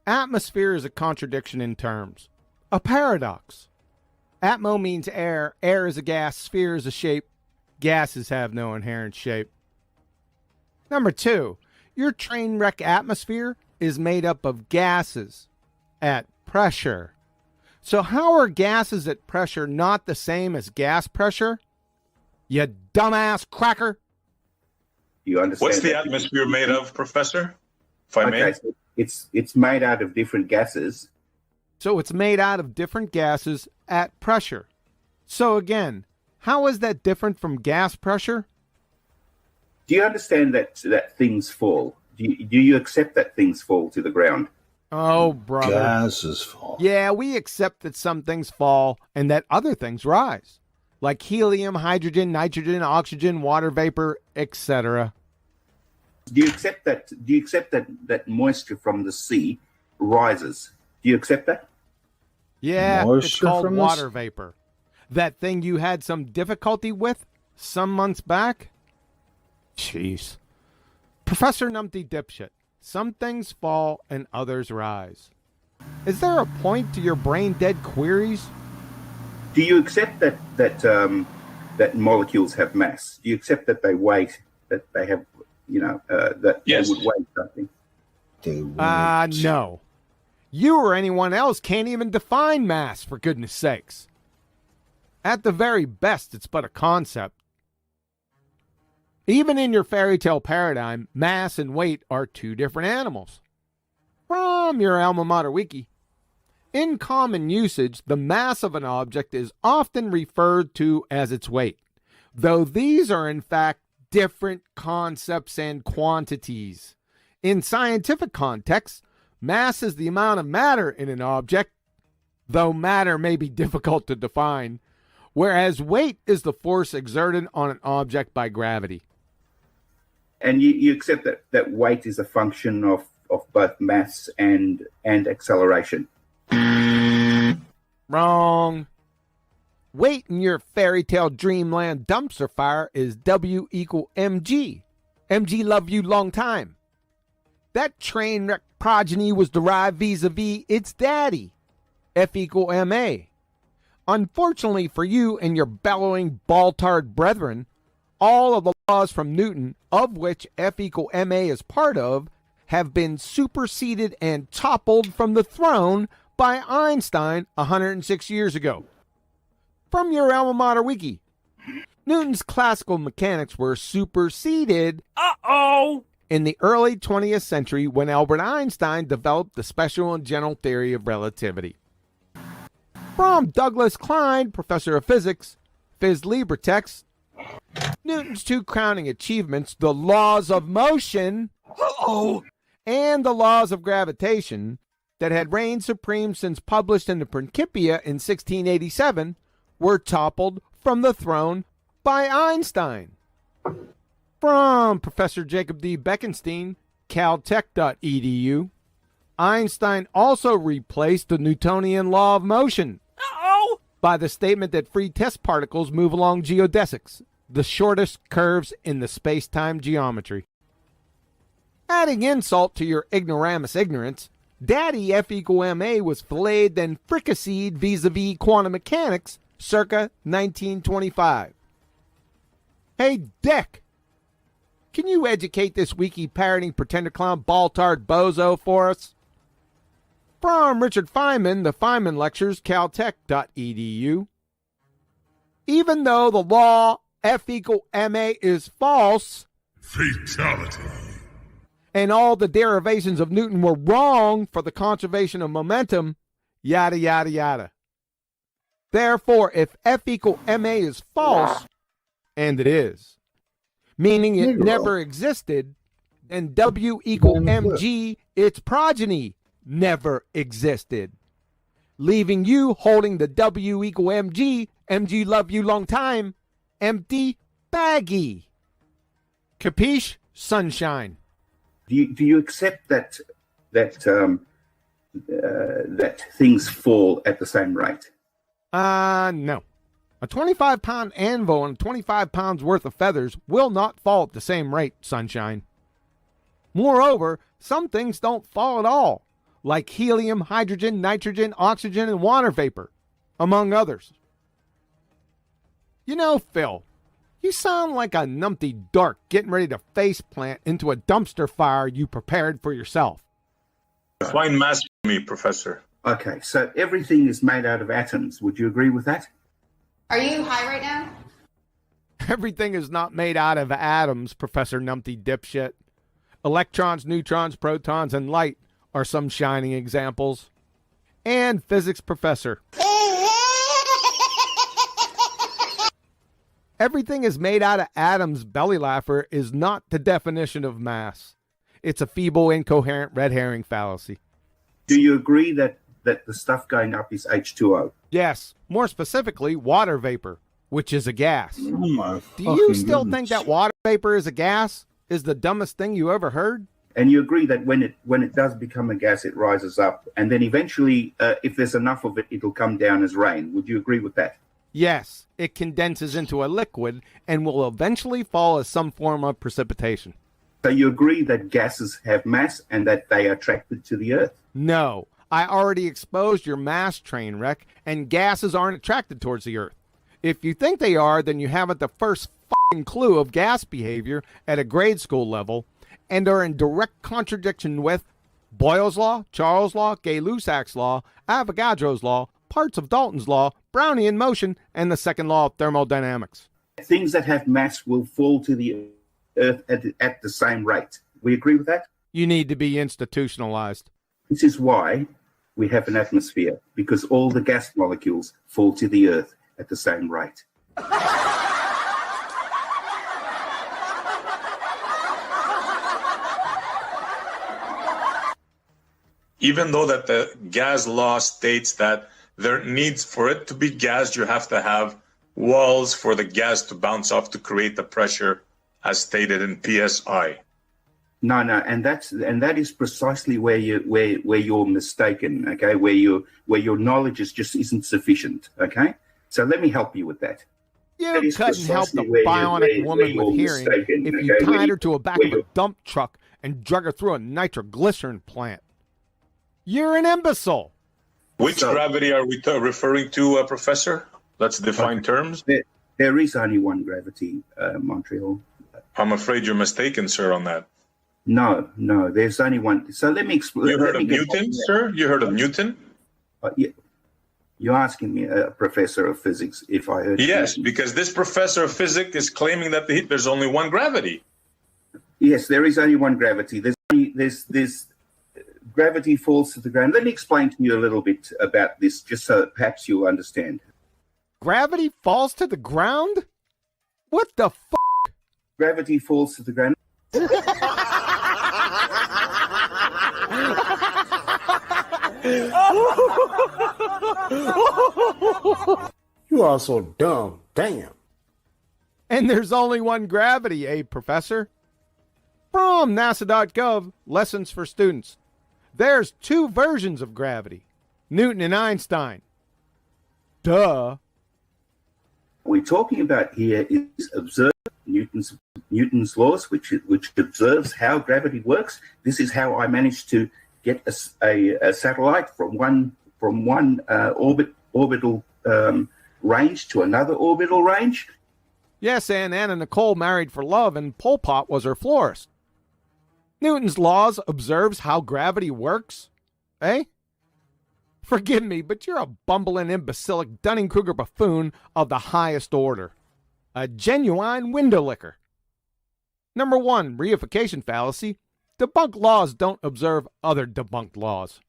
atmosphere is a contradiction in terms. A paradox. Atmo means air. Air is a gas. Sphere is a shape. Gases have no inherent shape. Number 2, your train wreck atmosphere is made up of gases at pressure. So how are gases at pressure not the same as gas pressure? You dumbass cracker. You understand? What's the atmosphere made of, Professor? If I may. So it's made out of different gases. So it's made out of different gases at pressure. So again, how is that different from gas pressure? Do you understand that things fall? Do you accept that things fall to the ground? Oh, brother. Gases fall. Yeah, we accept that some things fall and that other things rise, like helium, hydrogen, nitrogen, oxygen, water vapor, etc. Do you accept that? Do you accept that moisture from the sea rises? Do you accept that? Yeah, it's Moisture called from the water vapor. That thing you had some difficulty with some months back? Jeez. Professor Numpty Dipshit, some things fall and others rise. Is there a point to your brain-dead queries? Do you accept that molecules have mass? Do you accept that they weigh, that they have, that Yes. they would weigh something? No. You or anyone else can't even define mass, for goodness sakes. At the very best, it's but a concept. Even in your fairy tale paradigm, mass and weight are two different animals. From your alma mater wiki. In common usage, the mass of an object is often referred to as its weight, though these are in fact different concepts and quantities. In scientific contexts, mass is the amount of matter in an object, though matter may be difficult to define, whereas weight is the force exerted on an object by gravity. And you accept that weight is a function of both mass and acceleration? Wrong. Weight in your fairy tale dreamland dumpster fire is W equal mg. Mg love you long time. That train wreck progeny was derived vis-a-vis its daddy, F equal ma. Unfortunately for you and your bellowing ball-tarred brethren, all of the laws from Newton, of which F equal ma is part of, have been superseded and toppled from the throne by Einstein 106 years ago. From your alma mater wiki, Newton's classical mechanics were superseded in the early 20th century when Albert Einstein developed the special and general theory of relativity. From Douglas Klein, professor of physics, Phys Libre text, Newton's two crowning achievements, the laws of motion and the laws of gravitation, that had reigned supreme since published in the Principia in 1687, were toppled from the throne by Einstein. From Professor Jacob D. Bekenstein, caltech.edu, Einstein also replaced the Newtonian law of motion by the statement that free test particles move along geodesics, the shortest curves in the space-time geometry. Adding insult to your ignoramus ignorance, Daddy F equal ma was filleted and fricasseed vis-a-vis quantum mechanics circa 1925. Hey, Dick, can you educate this wiki parroting pretender clown ball-tard bozo for us? From Richard Feynman, the Feynman Lectures, caltech.edu. Even though the law F equal ma is false, Fatality. And all the derivations of Newton were wrong for the conservation of momentum, yada, yada, yada. Therefore, if F equal ma is false, and it is, meaning it never existed, then W equal mg, its progeny, never existed, leaving you holding the W equal mg, mg love you long time, empty baggy. Capiche, sunshine? Do you accept that things fall at the same rate? No. A 25-pound anvil and 25 pounds worth of feathers will not fall at the same rate, sunshine. Moreover, some things don't fall at all, like helium, hydrogen, nitrogen, oxygen, and water vapor, among others. You know, Phil, you sound like a numpty dork getting ready to faceplant into a dumpster fire you prepared for yourself. Define mass for me, Professor. Okay, so everything is made out of atoms. Would you agree with that? Are you high right now? Everything is not made out of atoms, Professor Numpty Dipshit. Electrons, neutrons, protons, and light are some shining examples. And physics professor. Everything is made out of atoms, belly laugher, is not the definition of mass. It's a feeble, incoherent red herring fallacy. Do you agree that the stuff going up is H2O? Yes, more specifically, water vapor, which is a gas. Oh my Do you still think that water vapor is a gas? is the dumbest thing you ever heard? And you agree that when it does become a gas, it rises up, and then eventually, if there's enough of it, it'll come down as rain. Would you agree with that? Yes, it condenses into a liquid and will eventually fall as some form of precipitation. So you agree that gases have mass and that they are attracted to the Earth? No, I already exposed your mass train wreck, and gases aren't attracted towards the Earth. If you think they are, then you haven't the first fucking clue of gas behavior at a grade school level, and are in direct contradiction with Boyle's Law, Charles' Law, Gay-Lussac's Law, Avogadro's Law, parts of Dalton's Law, Brownian motion, and the second law of thermodynamics. Things that have mass will fall to the Earth at the same rate. We agree with that? You need to be institutionalized. This is why we have an atmosphere, because all the gas molecules fall to the Earth at the same rate. Even though that the gas law states that there needs, for it to be gas, you have to have walls for the gas to bounce off to create the pressure as stated in PSI. No, and that is precisely where you're mistaken, okay? Where your knowledge just isn't sufficient, okay? So let me help you with that. You couldn't help the bionic woman with hearing if you tied her to a back of a dump truck and drug her through a nitroglycerin plant. You're an imbecile. Which gravity are we referring to, Professor? Let's define terms. There is only one gravity, Montreal. I'm afraid you're mistaken, sir, on that. No, there's only one. So let me explain. You heard of Newton, sir? You heard of Newton? Yeah. You're asking me, a professor of physics, if I heard. Yes, because this professor of physics is claiming that there's only one gravity. Yes, there is only one gravity. There's gravity falls to the ground. Let me explain to you a little bit about this, just so that perhaps you'll understand. Gravity falls to the ground? What the fuck? Gravity falls to the ground. You are so dumb. Damn. And there's only one gravity, eh, Professor? From NASA.gov, lessons for students. There's two versions of gravity, Newton and Einstein. Duh. What we're talking about here is observe Newton's laws, which observes how gravity works. This is how I managed to get a satellite from one orbital range to another orbital range. Yes, and Anna Nicole married for love, and Pol Pot was her florist. Newton's laws observes how gravity works, eh? Forgive me, but you're a bumbling, imbecilic Dunning-Kruger buffoon of the highest order. A genuine window licker. Number 1, reification fallacy. Debunked laws don't observe other debunked laws.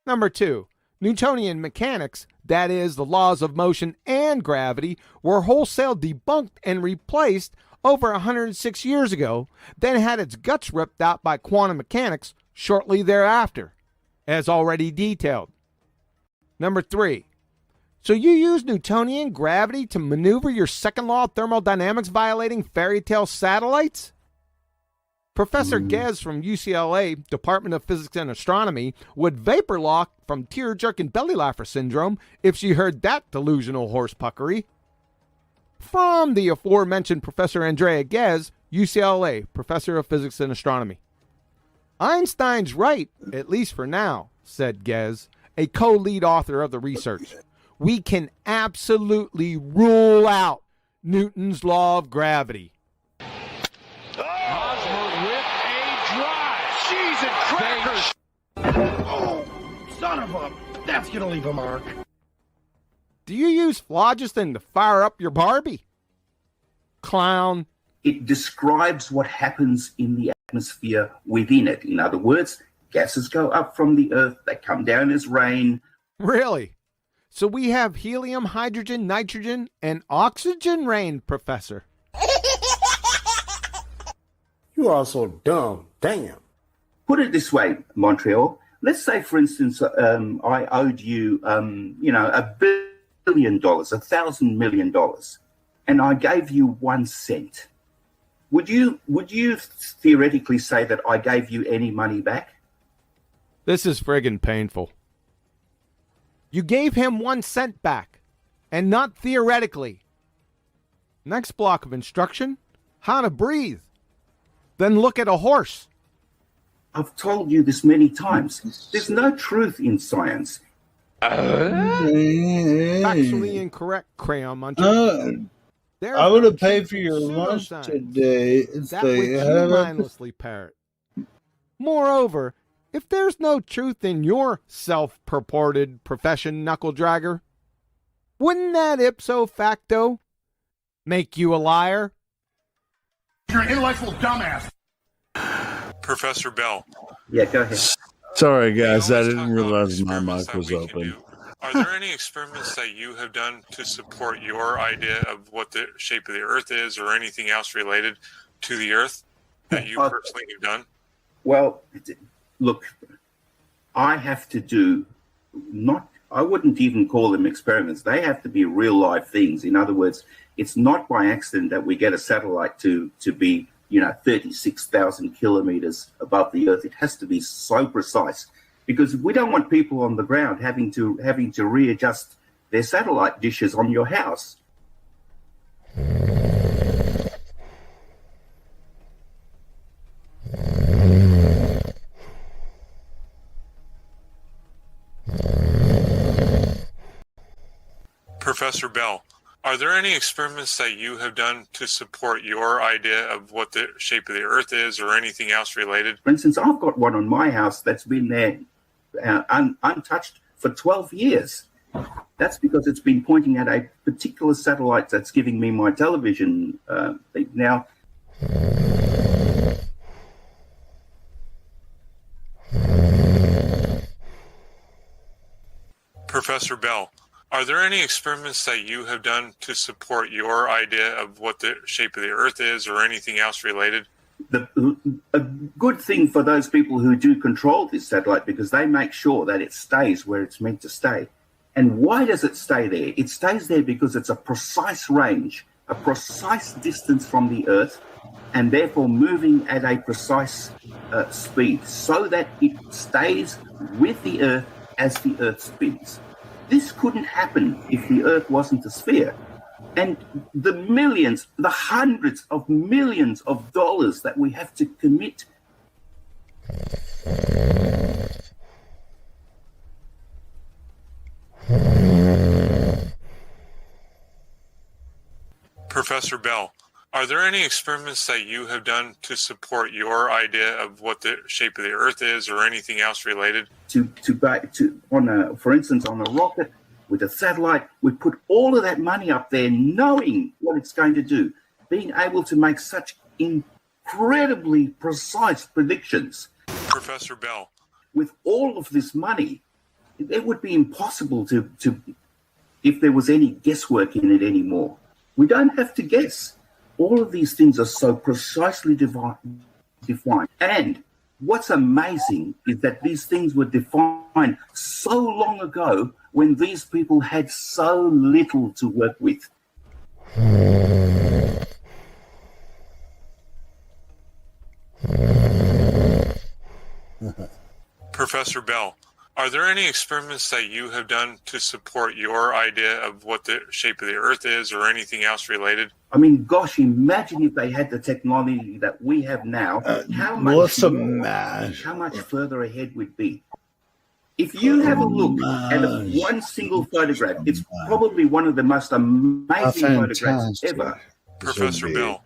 Number 2, Newtonian mechanics, that is, the laws of motion and gravity, were wholesale debunked and replaced over 106 years ago, then had its guts ripped out by quantum mechanics shortly thereafter, as already detailed. Number 3, so you use Newtonian gravity to maneuver your second law of thermodynamics violating fairy tale satellites? Professor Gez from UCLA, Department of Physics and Astronomy, would vapor lock from tear-jerking belly laugher syndrome if she heard that delusional horsepuckery. From the aforementioned Professor Andrea Ghez, UCLA, Professor of Physics and Astronomy. Einstein's right, at least for now, said Ghez, a co-lead author of the research. We can absolutely rule out Newton's law of gravity. Hosmer with a drive. Cheese and crackers. Oh, son of a... That's going to leave a mark. Do you use phlogiston to fire up your Barbie? Clown. It describes what happens in the atmosphere within it. In other words, gases go up from the Earth, they come down as rain. Really? So we have helium, hydrogen, nitrogen, and oxygen rain, Professor. You are so dumb. Damn. Put it this way, Montreal. Let's say, for instance, I owed you, $1 billion, $1,000 million, and I gave you 1 cent. Would you theoretically say that I gave you any money back? This is friggin' painful. You gave him 1 cent back, and not theoretically. Next block of instruction, how to breathe. Then look at a horse. I've told you this many times. There's no truth in science. Factually incorrect, Crayon Muncher. I would have paid for your lunch today if that they which you had mindlessly parrot. Moreover, if there's no truth in your self-purported profession, knuckle-dragger, wouldn't that ipso facto make you a liar? You're an intellectual dumbass. Professor Bell. Yeah, go ahead. Sorry, guys, I didn't realize my mic was open. Are there any experiments that you have done to support your idea of what the shape of the Earth is, or anything else related to the Earth that you personally have done? Well, look, I have to do I wouldn't even call them experiments. They have to be real life things. In other words, it's not by accident that we get a satellite to be, 36,000 kilometers above the Earth. It has to be so precise, because we don't want people on the ground having to readjust their satellite dishes on your house. Professor Bell, are there any experiments that you have done to support your idea of what the shape of the Earth is, or anything else related? For instance, I've got one on my house that's been there untouched for 12 years. That's because it's been pointing at a particular satellite that's giving me my television thing. Now, Professor Bell, are there any experiments that you have done to support your idea of what the shape of the Earth is, or anything else related? a good thing for those people who do control this satellite, because they make sure that it stays where it's meant to stay. And why does it stay there? It stays there because it's a precise range, a precise distance from the Earth, and therefore moving at a precise speed, so that it stays with the Earth as the Earth spins. This couldn't happen if the Earth wasn't a sphere. And the millions, the hundreds of millions of dollars that we have to commit. Professor Bell, are there any experiments that you have done to support your idea of what the shape of the Earth is, or anything else related? For instance, on a rocket with a satellite, we put all of that money up there, knowing what it's going to do, being able to make such incredibly precise predictions. Professor Bell, with all of this money, it would be impossible to if there was any guesswork in it anymore. We don't have to guess. All of these things are so precisely defined. And what's amazing is that these things were defined so long ago, when these people had so little to work with. Professor Bell, are there any experiments that you have done to support your idea of what the shape of the Earth is, or anything else related? I mean, gosh, imagine if they had the technology that we have now, how much further ahead we'd be. If you have a look at one single photograph, it's probably one of the most amazing photographs ever. Professor Bell.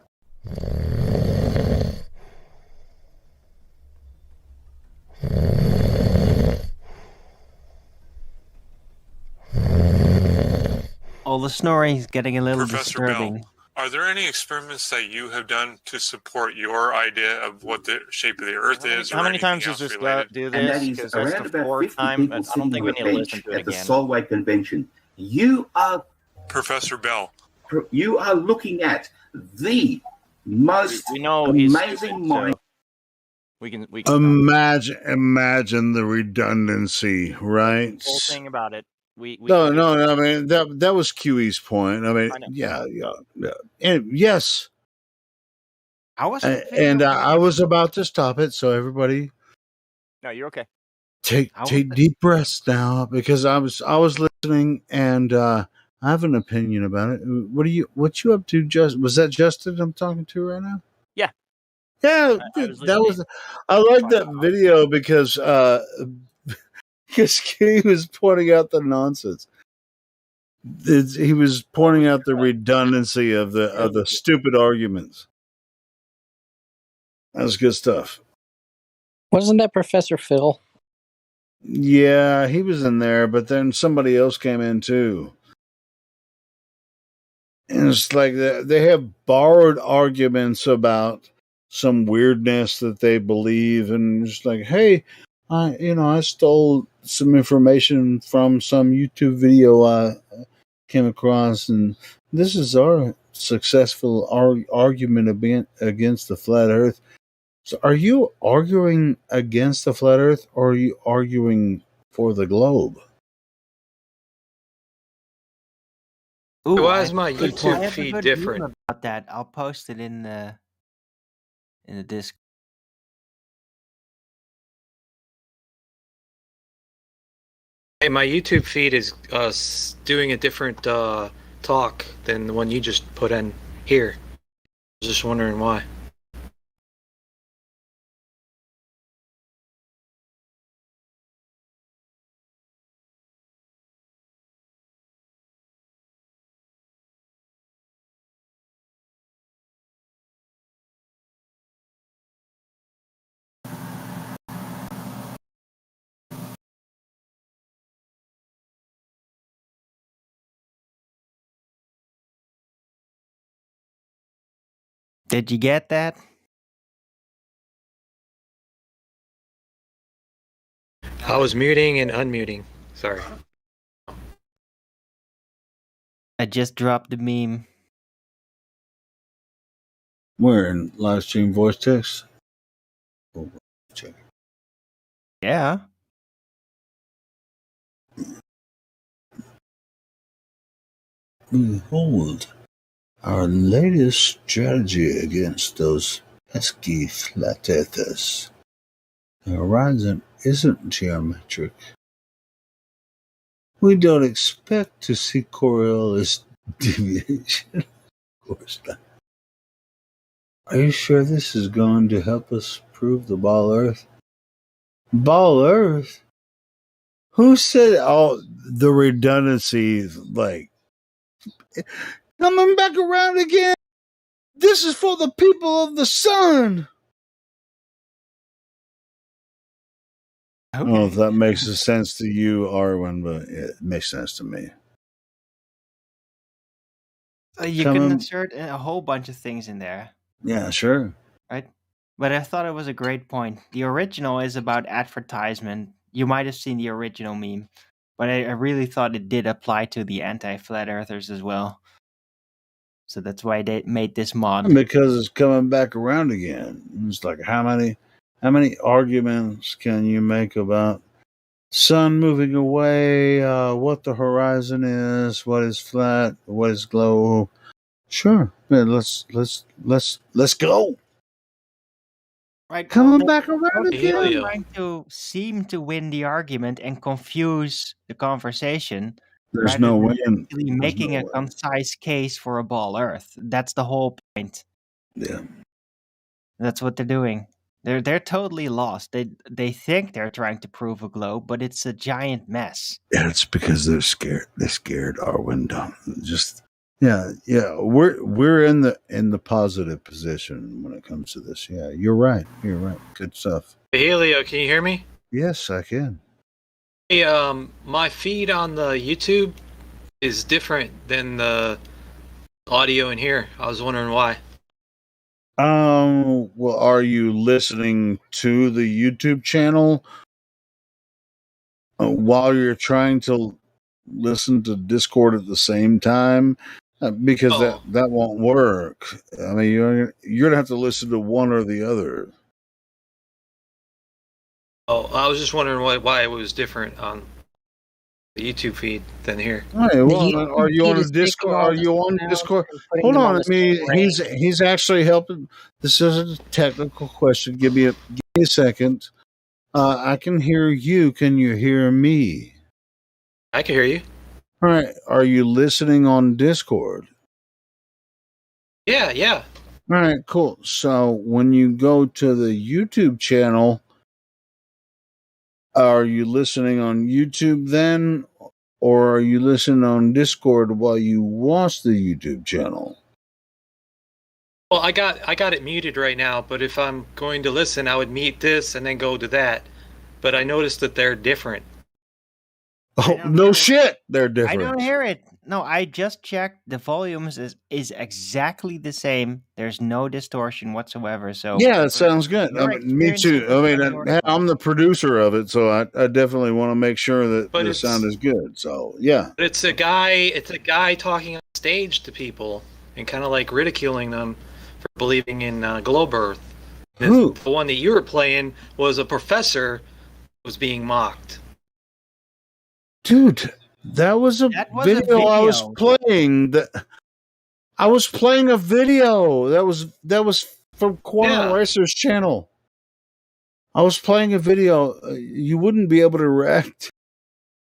Oh, the snoring is getting a little Professor disturbing. Bell, are there any experiments that you have done to support your idea of what the shape of the Earth is, or How many anything times else does this related? do And that this? is Because around that's the about fourth 50 time. people I don't sitting think on we a need to listen bench to it at the again. Solway Convention. You are Professor Bell. You are looking at the most We know he's amazing stupid, mind. so we can Imagine the redundancy, right? the whole thing about it. We No, I mean that was QE's point. I mean, I know. yeah, and yes, I was And I was about to stop it, so everybody No, you're okay. take deep breaths now, because I was listening, and I have an opinion about it. What you up to? Was that Justin I'm talking to right now? Yeah. Yeah, I was that was. listening. I like that video because he was pointing out the nonsense. He was pointing out the redundancy of the stupid arguments. That was good stuff. Wasn't that Professor Phil? Yeah, he was in there, but then somebody else came in too. And it's like they have borrowed arguments about some weirdness that they believe, and it's like, hey, I stole some information from some YouTube video I came across, and this is our successful argument against the flat Earth. So, are you arguing against the flat Earth, or are you arguing for the globe? Ooh, Why I is my have a good- YouTube I have a feed good different? meme about that. I'll post it in the disc. Hey, my YouTube feed is doing a different talk than the one you just put in here. I was just wondering why. Did you get that? I was muting and unmuting. Sorry. I just dropped the meme. We're in Livestream voice text. Check. Yeah. Behold, our latest strategy against those pesky flat earthers. The horizon isn't geometric. We don't expect to see Coriolis deviation. Of course not. Are you sure this is going to help us prove the ball Earth? Ball Earth? Who said the redundancy, like, coming back around again? This is for the people of the sun. I don't know if that makes sense to you, Arwen, but it makes sense to me. You can insert a whole bunch of things in there. Yeah, sure. Right? But I thought it was a great point. The original is about advertisement. You might have seen the original meme, but I really thought it did apply to the anti-flat earthers as well. So that's why they made this mod. Because it's coming back around again. It's like how many arguments can you make about sun moving away, what the horizon is, what is flat, what is globe? Sure, man, let's go. Right, coming back around they're again. trying to seem to win the argument and confuse the conversation. There's rather no than win. actually There's making no a win. concise case for a ball Earth. That's the whole point. Yeah, that's what they're doing. They're totally lost. They think they're trying to prove a globe, but it's a giant mess. Yeah, it's because they're scared. They're scared. Arwen, don't just. Yeah. We're in the positive position when it comes to this. Yeah, you're right. You're right. Good stuff. Hey, Helio, can you hear me? Yes, I can. Hey, my feed on the YouTube is different than the audio in here. I was wondering why. Well, are you listening to the YouTube channel while you're trying to listen to Discord at the same time? Because that won't work. I mean, you're gonna have to listen to one or the other. Oh, I was just wondering why it was different on. the YouTube feed than here. Hey, well, are you on is a taking Discord? all Are the you on sounds Discord? and putting Hold them on on. the I mean, same range. he's actually helping. This is a technical question. Give me a second. I can hear you. Can you hear me? I can hear you. All right. Are you listening on Discord? Yeah, yeah. All right, cool. So when you go to the YouTube channel, are you listening on YouTube then, or are you listening on Discord while you watch the YouTube channel? Well, I got it muted right now, but if I'm going to listen, I would mute this and then go to that. But I noticed that they're different. Oh, no shit. They're I different. don't hear it. No, I just checked. The volumes is exactly the same. There's no distortion whatsoever. So Yeah, it sounds good. I Your mean, me experience too. is I mean, exactly what it I'm the producer of it, so I definitely want to make sure that But the sound is good. So, yeah. But it's a guy talking on stage to people and kind of like ridiculing them for believing in globe Earth. Who? The one that you were playing was a professor who was being mocked. Dude, that was a video I was playing. I was playing a video that was from Quantum Racer's channel. I was playing a video. You wouldn't be able to react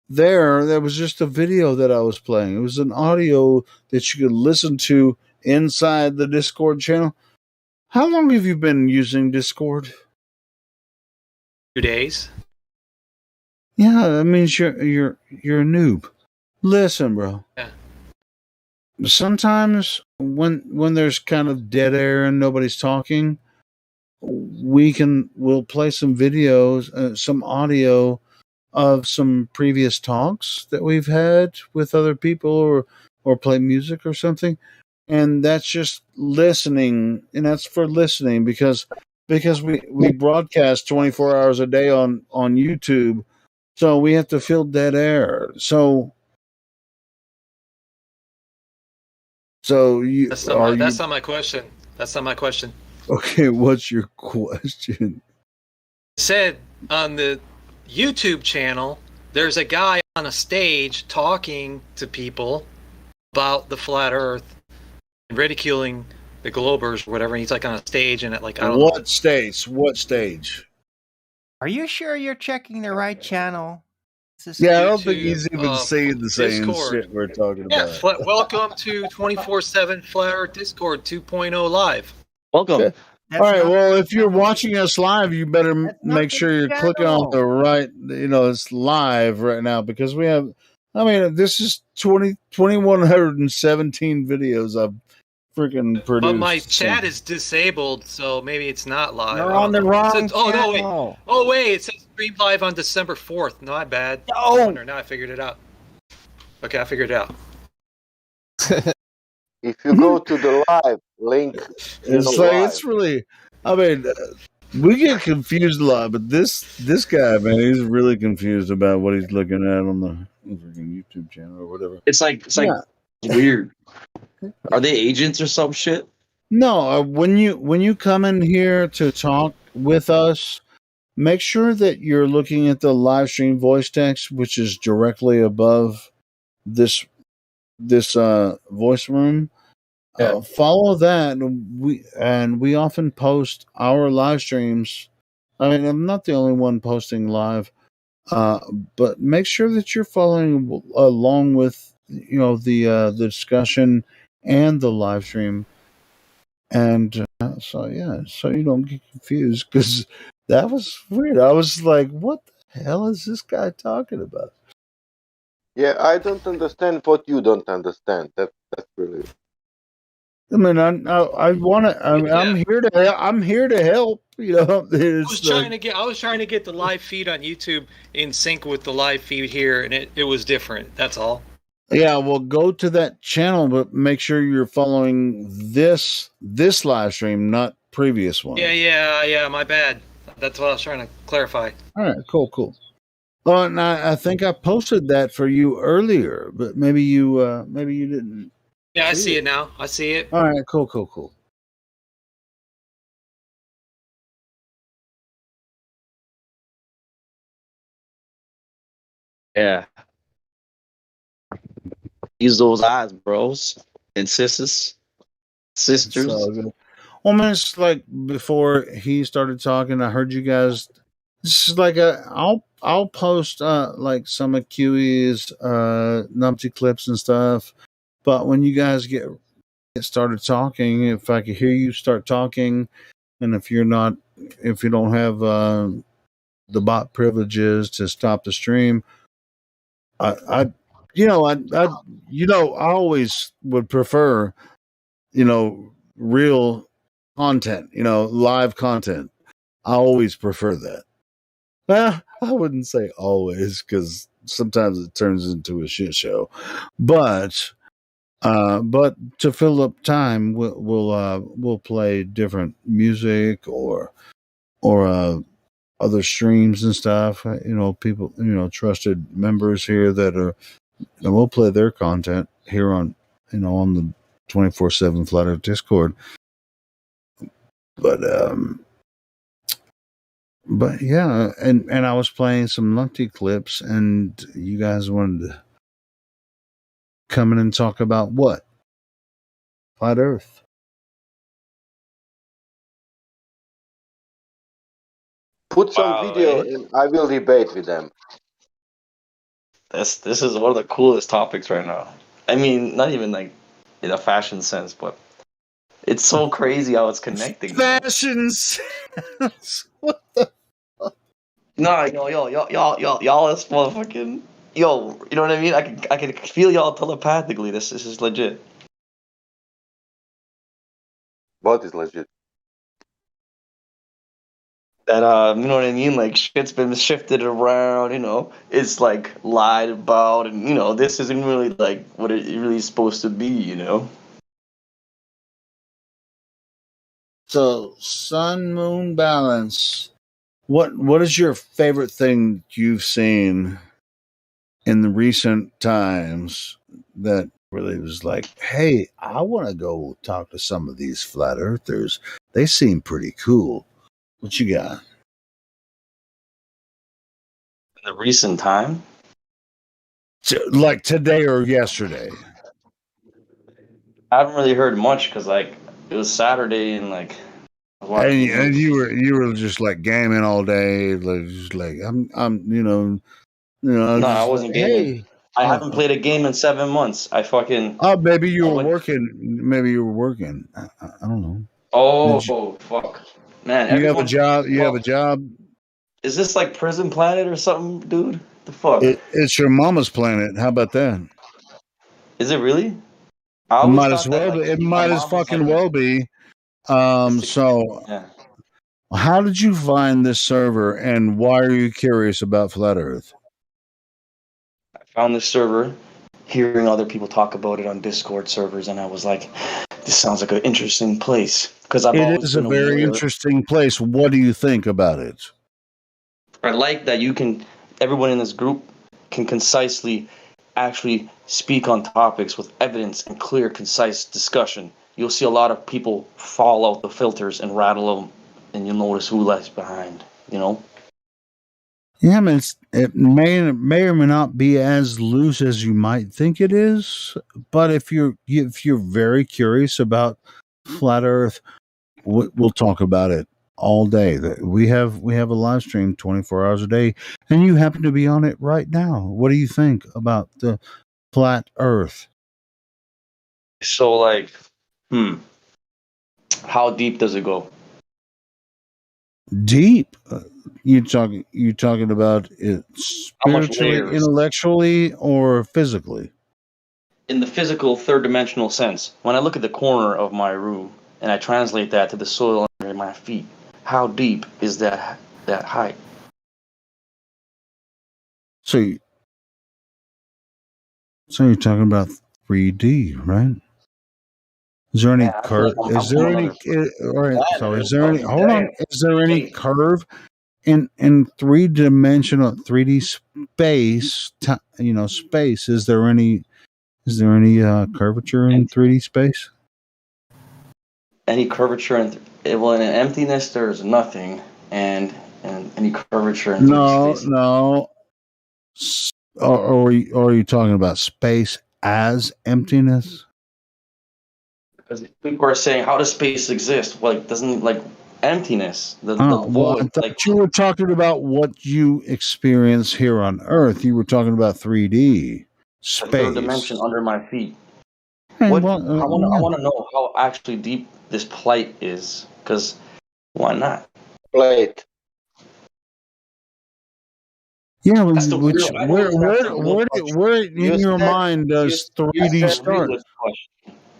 there. That was just a video that I was playing. It was an audio that you could listen to inside the Discord channel. How long have you been using Discord? 2 days. Yeah, that means you're a noob. Listen, bro. Yeah. Sometimes when there's kind of dead air and nobody's talking, we'll play some videos, some audio of some previous talks that we've had with other people, or play music or something, and that's just listening, and that's for listening because we broadcast 24 hours a day on YouTube, so we have to fill dead air. So you That's you not my question. That's not my question. okay? What's your question? Said on the YouTube channel, there's a guy on a stage talking to people about the flat Earth and ridiculing the globers or whatever. And he's like on a stage and I don't know. What stage? Are you sure you're checking the right channel? Yeah, I don't think he's even saying the same Discord. shit we're talking Yeah, about. welcome to 24/7 Flat Earth Discord 2.0 live. Welcome. All right. Well, if you're watching us live, you better make sure you're clicking on the right. It's live right now because we have. I mean, this is 2,117 videos I've freaking produced. But my chat is disabled, so maybe it's not live. You're on the wrong no, wait. channel. Oh, wait. It says stream live on December 4th. Not bad. No. Now I figured it out. Okay, I figured it out. If you go to the live link, It's really. I mean, we get confused a lot, but this guy, man, he's really confused about what he's looking at on the freaking YouTube channel or whatever. It's like weird. Are they agents or some shit? No, when you come in here to talk with us, make sure that you're looking at the live stream voice text, which is directly above this voice room. Follow that, and we often post our live streams. I mean, I'm not the only one posting live, but make sure that you're following along with the discussion and the live stream. And so you don't get confused, because that was weird. I was like, what the hell is this guy talking about? Yeah, I don't understand what you don't understand. That's really. I mean, I want to. I mean, I'm here to help. I was trying to get the live feed on YouTube in sync with the live feed here, and it was different. That's all. Yeah, well, go to that channel, but make sure you're following this live stream, not previous one. Yeah. My bad. That's what I was trying to clarify. All right, cool. Oh, and I think I posted that for you earlier, but maybe you didn't. Yeah, I see it now. I see it. All right, cool. Yeah. Use those eyes, bros and sisters. So good. Well, man, it's like before he started talking, I heard you guys. This is like I'll post like some of QE's numpty clips and stuff. But when you guys get started talking, if I could hear you start talking, and if you don't have the bot privileges to stop the stream, I I always would prefer, real content, live content. I always prefer that. Well, I wouldn't say always, because sometimes it turns into a shit show. But to fill up time, we'll play different music or other streams and stuff. People, trusted members here that are, and we'll play their content here on the 24/7 Flat Earth Discord. But yeah, and I was playing some Lunty clips, and you guys wanted to come in and talk about what? Flat Earth. Put some video and I will debate with them. This is one of the coolest topics right now. I mean, not even like in a fashion sense, but it's so crazy how it's connecting. Fashion sense. What the fuck? No, y'all is motherfucking yo. You know what I mean? I can feel y'all telepathically. This is legit. What is legit? That you know what I mean? Like shit's been shifted around. It's like lied about, and this isn't really like what it really is supposed to be. So, sun moon balance. What is your favorite thing you've seen in the recent times that really was like, hey, I want to go talk to some of these flat earthers. They seem pretty cool. What you got? In the recent time? Like today or yesterday? I haven't really heard much because like it was Saturday and like and you were just like gaming all day, like just like I'm No, I just wasn't like, gaming. hey. I haven't played a game in 7 months. I fucking. Oh, maybe you were working. Maybe you were working. I don't know. Oh fuck, man! You have a job. You have a job. Is this like Prison Planet or something, dude? The fuck? It's your mama's planet. How about that? Is it really? It might as well be. It might as fucking well be. So, yeah. How did you find this server, and why are you curious about Flat Earth? I found this server, hearing other people talk about it on Discord servers, and I was like, "This sounds like an interesting place." Because It is a very interesting place. What do you think about it? I like that everyone in this group can concisely actually speak on topics with evidence and clear, concise discussion. You'll see a lot of people fall out the filters and rattle them, and you'll notice who left behind, Yeah, I mean, it may or may not be as loose as you might think it is, but if you're very curious about Flat Earth, we'll talk about it all day. We have a live stream 24 hours a day, and you happen to be on it right now. What do you think about the Flat Earth? So, like, how deep does it go? Deep. You talking about it spiritually, intellectually, or physically? In the physical, third-dimensional sense. When I look at the corner of my room and I translate that to the soil under my feet, how deep is that height? So you're talking about 3D, right? Is there any curve? Is there any? All right. So is there any? Hold on. Is there any curve in 3-dimensional 3D space? Space. Is there any curvature in 3D space? Any curvature in in emptiness there's nothing, and any curvature in 3D space. No. Or are you talking about space as emptiness? Because people are saying, how does space exist? Well, like, doesn't like emptiness, the Well, I void, thought like you were talking about what you experience here on Earth. You were talking about 3D the third dimension space. under my feet. Hey, What well, I yeah. want to know how actually deep this plight is. Because why not? Plate. Yeah, That's the which real. I know that's the real question. where in your mind does That's 3D the start? realest question.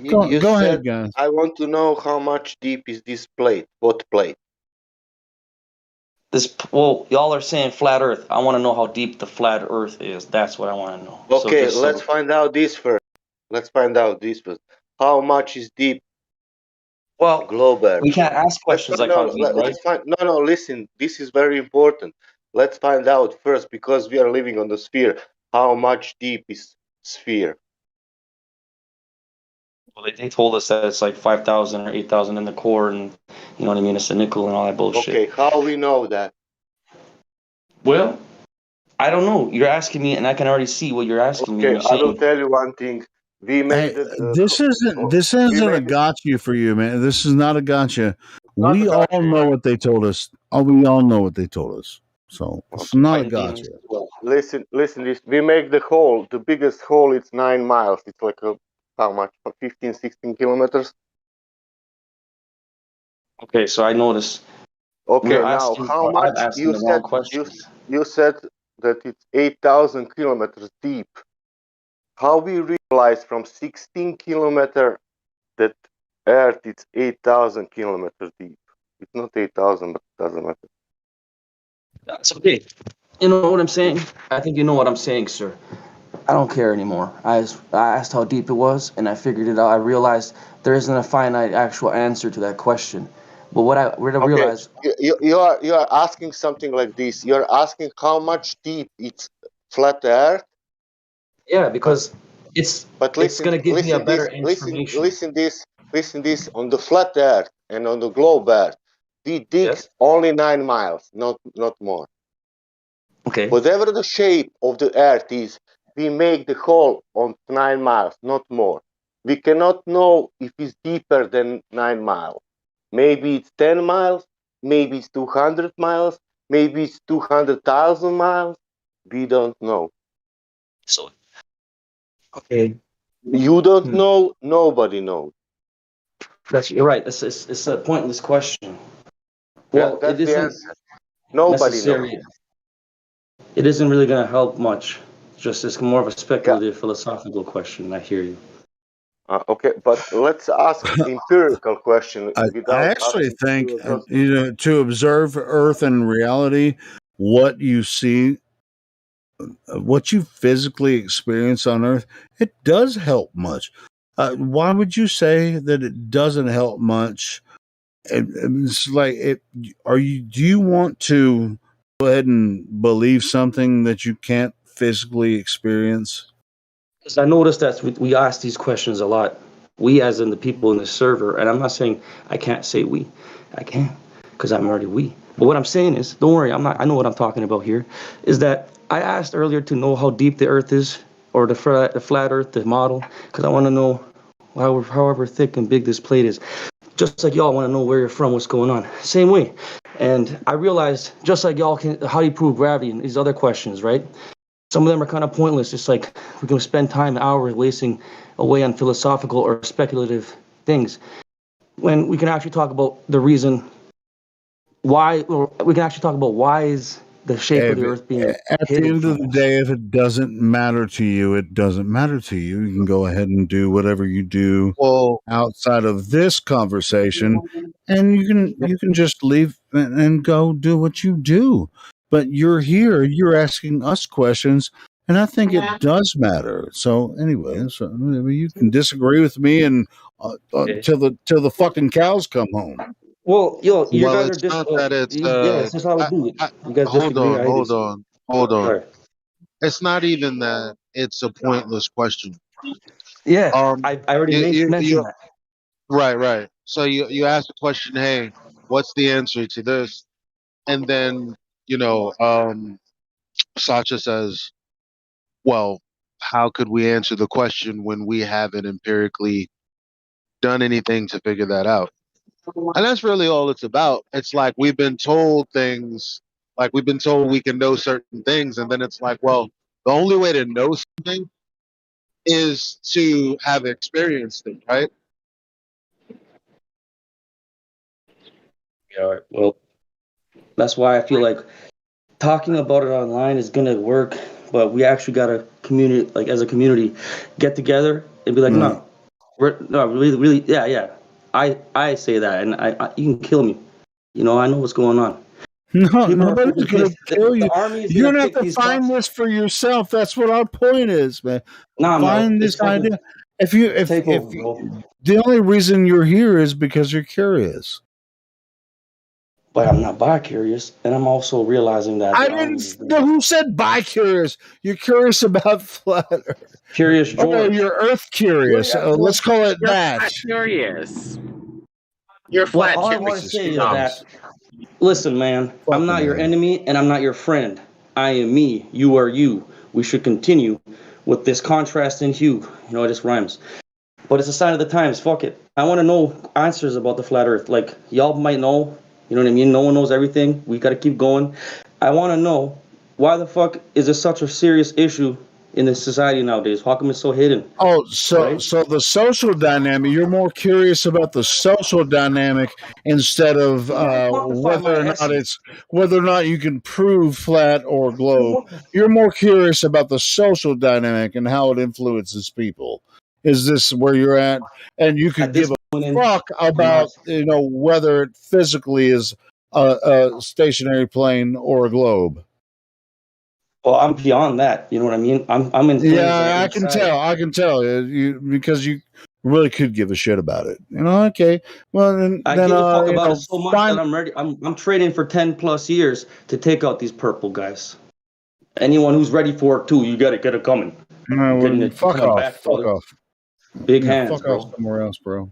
You Go said, ahead, guys. I want to know how much deep is this plate. What plate? Well, y'all are saying flat Earth. I want to know how deep the flat Earth is. That's what I want to know. Okay, let's find out this first. Let's find out this first. How much is deep? Well, globe Earth? we can't ask questions like how deep, right? Let's find. No, no. Listen, this is very important. Let's find out first because we are living on the sphere. How much deep is sphere? Well, they told us that it's like 5,000 or 8,000 in the core, and you know what I mean. It's a nickel and all that bullshit. Okay, how we know that? Well, I don't know. You're asking me, and I can already see what you're asking me. Okay, You're I will saying, tell you one thing. We made Hey, the. this We isn't a made it. gotcha for you, man. This is not a gotcha. Not a We all gotcha. know what they told us. We all know what they told us. So it's not a gotcha. Listen, listen. This we make the hole. The biggest hole. It's 9 miles. It's like how much? 15, 16 kilometers. okay, so I noticed. Okay, We're now asking, how or I'm much asking you the said? wrong questions. You said that it's 8,000 kilometers deep. How we realize from 16 kilometer that Earth is 8,000 kilometers deep? It's not 8,000, but it doesn't matter. That's okay. You know what I'm saying? I think you know what I'm saying, sir. I don't care anymore. I asked how deep it was, and I figured it out. I realized there isn't a finite actual answer to that question. But what I Okay, realized, you are asking something like this. You are asking how much deep it's flat Earth. yeah, because But it's listen, gonna give me a better information. listen this. On the flat Earth and on the globe Earth, we dig Yes. only 9 miles, not more. Okay. Whatever the shape of the Earth is, we make the hole on 9 miles, not more. We cannot know if it's deeper than 9 miles. Maybe it's 10 miles, maybe it's 200 miles, maybe it's 200,000 miles. We don't know. So, okay. You don't know, nobody knows. You're right. It's a pointless question. Well, it That's the isn't answer. Nobody knows. necessary. It isn't really gonna help much. Just it's more of a Yeah. speculative, philosophical question. I hear you. Okay, but let's ask empirical question I without actually asking think, philosophical. to observe Earth in reality, what you see, what you physically experience on Earth, it does help much. Why would you say that it doesn't help much? It's like it. Are you? Do you want to go ahead and believe something that you can't physically experience? Because I noticed that we ask these questions a lot. We, as in the people in the server, and I'm not saying I can't say we. I can, because I'm already we. But what I'm saying is, don't worry, I'm not. I know what I'm talking about here. Is that I asked earlier to know how deep the Earth is, or the flat Earth, the model, because I want to know however thick and big this plate is. Just like y'all want to know where you're from, what's going on. Same way. And I realized, just like y'all can, how do you prove gravity and these other questions, right? Some of them are kind of pointless. It's like we're going to spend time, hours wasting away on philosophical or speculative things when we can actually talk about the reason why, or we can actually talk about why is the shape of the earth being At the hidden end of from the us. day, if it doesn't matter to you, it doesn't matter to you. You can go ahead and do whatever you do outside of this conversation, and you can just leave and go do what you do. But you're here, you're asking us questions, and I think it does matter. So anyway, so you can disagree with me and till the fucking cows come home. Well, yo, you Well, guys are it's not that it's yeah, it's just how we do it. You guys hold disagree, on, I hold disagree. on, hold All on. right. It's not even that it's a pointless question. Yeah, I already mentioned You that. right. So you ask the question, hey, what's the answer to this? And then, you know, Sacha says, well, how could we answer the question when we haven't empirically done anything to figure that out? And that's really all it's about. It's like we've been told things, like we've been told we can know certain things, and then it's like, well, the only way to know something is to have experienced it, right? Yeah, well, that's why I feel like talking about it online is gonna work, but we actually gotta community, like as a community, get together and be like, no, no, really, really, yeah, yeah. I say that, and you can kill me. You know, I know what's going on. No, People are nobody's freaking gonna pissed. kill The you. army is You're gonna gonna have pick to these find cops. this for yourself. That's what our point is, man. Nah, bro, Find it's this fucking idea. If take over, bro. the only reason you're here is because you're curious. But I'm not bi-curious, and I'm also realizing that I the army didn't is know who said bi-curious. You're curious about flat Earth. Curious George. Okay, you're Earth curious. Let's call it You're that. flat curious. You're Well, flat all I curious. want to say is Thomas. that, listen, man, I'm not your enemy and I'm not your friend. I am me. You are you. We should continue with this contrast in hue. You know, it just rhymes. But it's a sign of the times. Fuck it. I want to know answers about the flat Earth. Like, y'all might know. You know what I mean? No one knows everything. We got to keep going. I want to know why the fuck is this such a serious issue in this society nowadays? How come it's so hidden? Oh, so Right? so the social dynamic. You're more curious about the social dynamic instead of Quantify my essence. whether or not you can prove flat or globe. You're more curious about the social dynamic and how it influences people. Is this where you're at? And you could At give this a point in fuck my about whether it physically is a stationary plane or a globe. Well, I'm beyond that. You know what I mean? I'm in things that are Yeah, I can inside. tell. I can tell you because you really could give a shit about it. Okay. Well, I then give a fuck about it so much that fine. I'm ready. I'm trading for 10 plus years to take out these purple guys. Anyone who's ready for it too, you got to get it coming. No, Getting well, it fuck coming off. back, Fuck brother. off. Big Yeah, hands, fuck off bro. somewhere else, bro.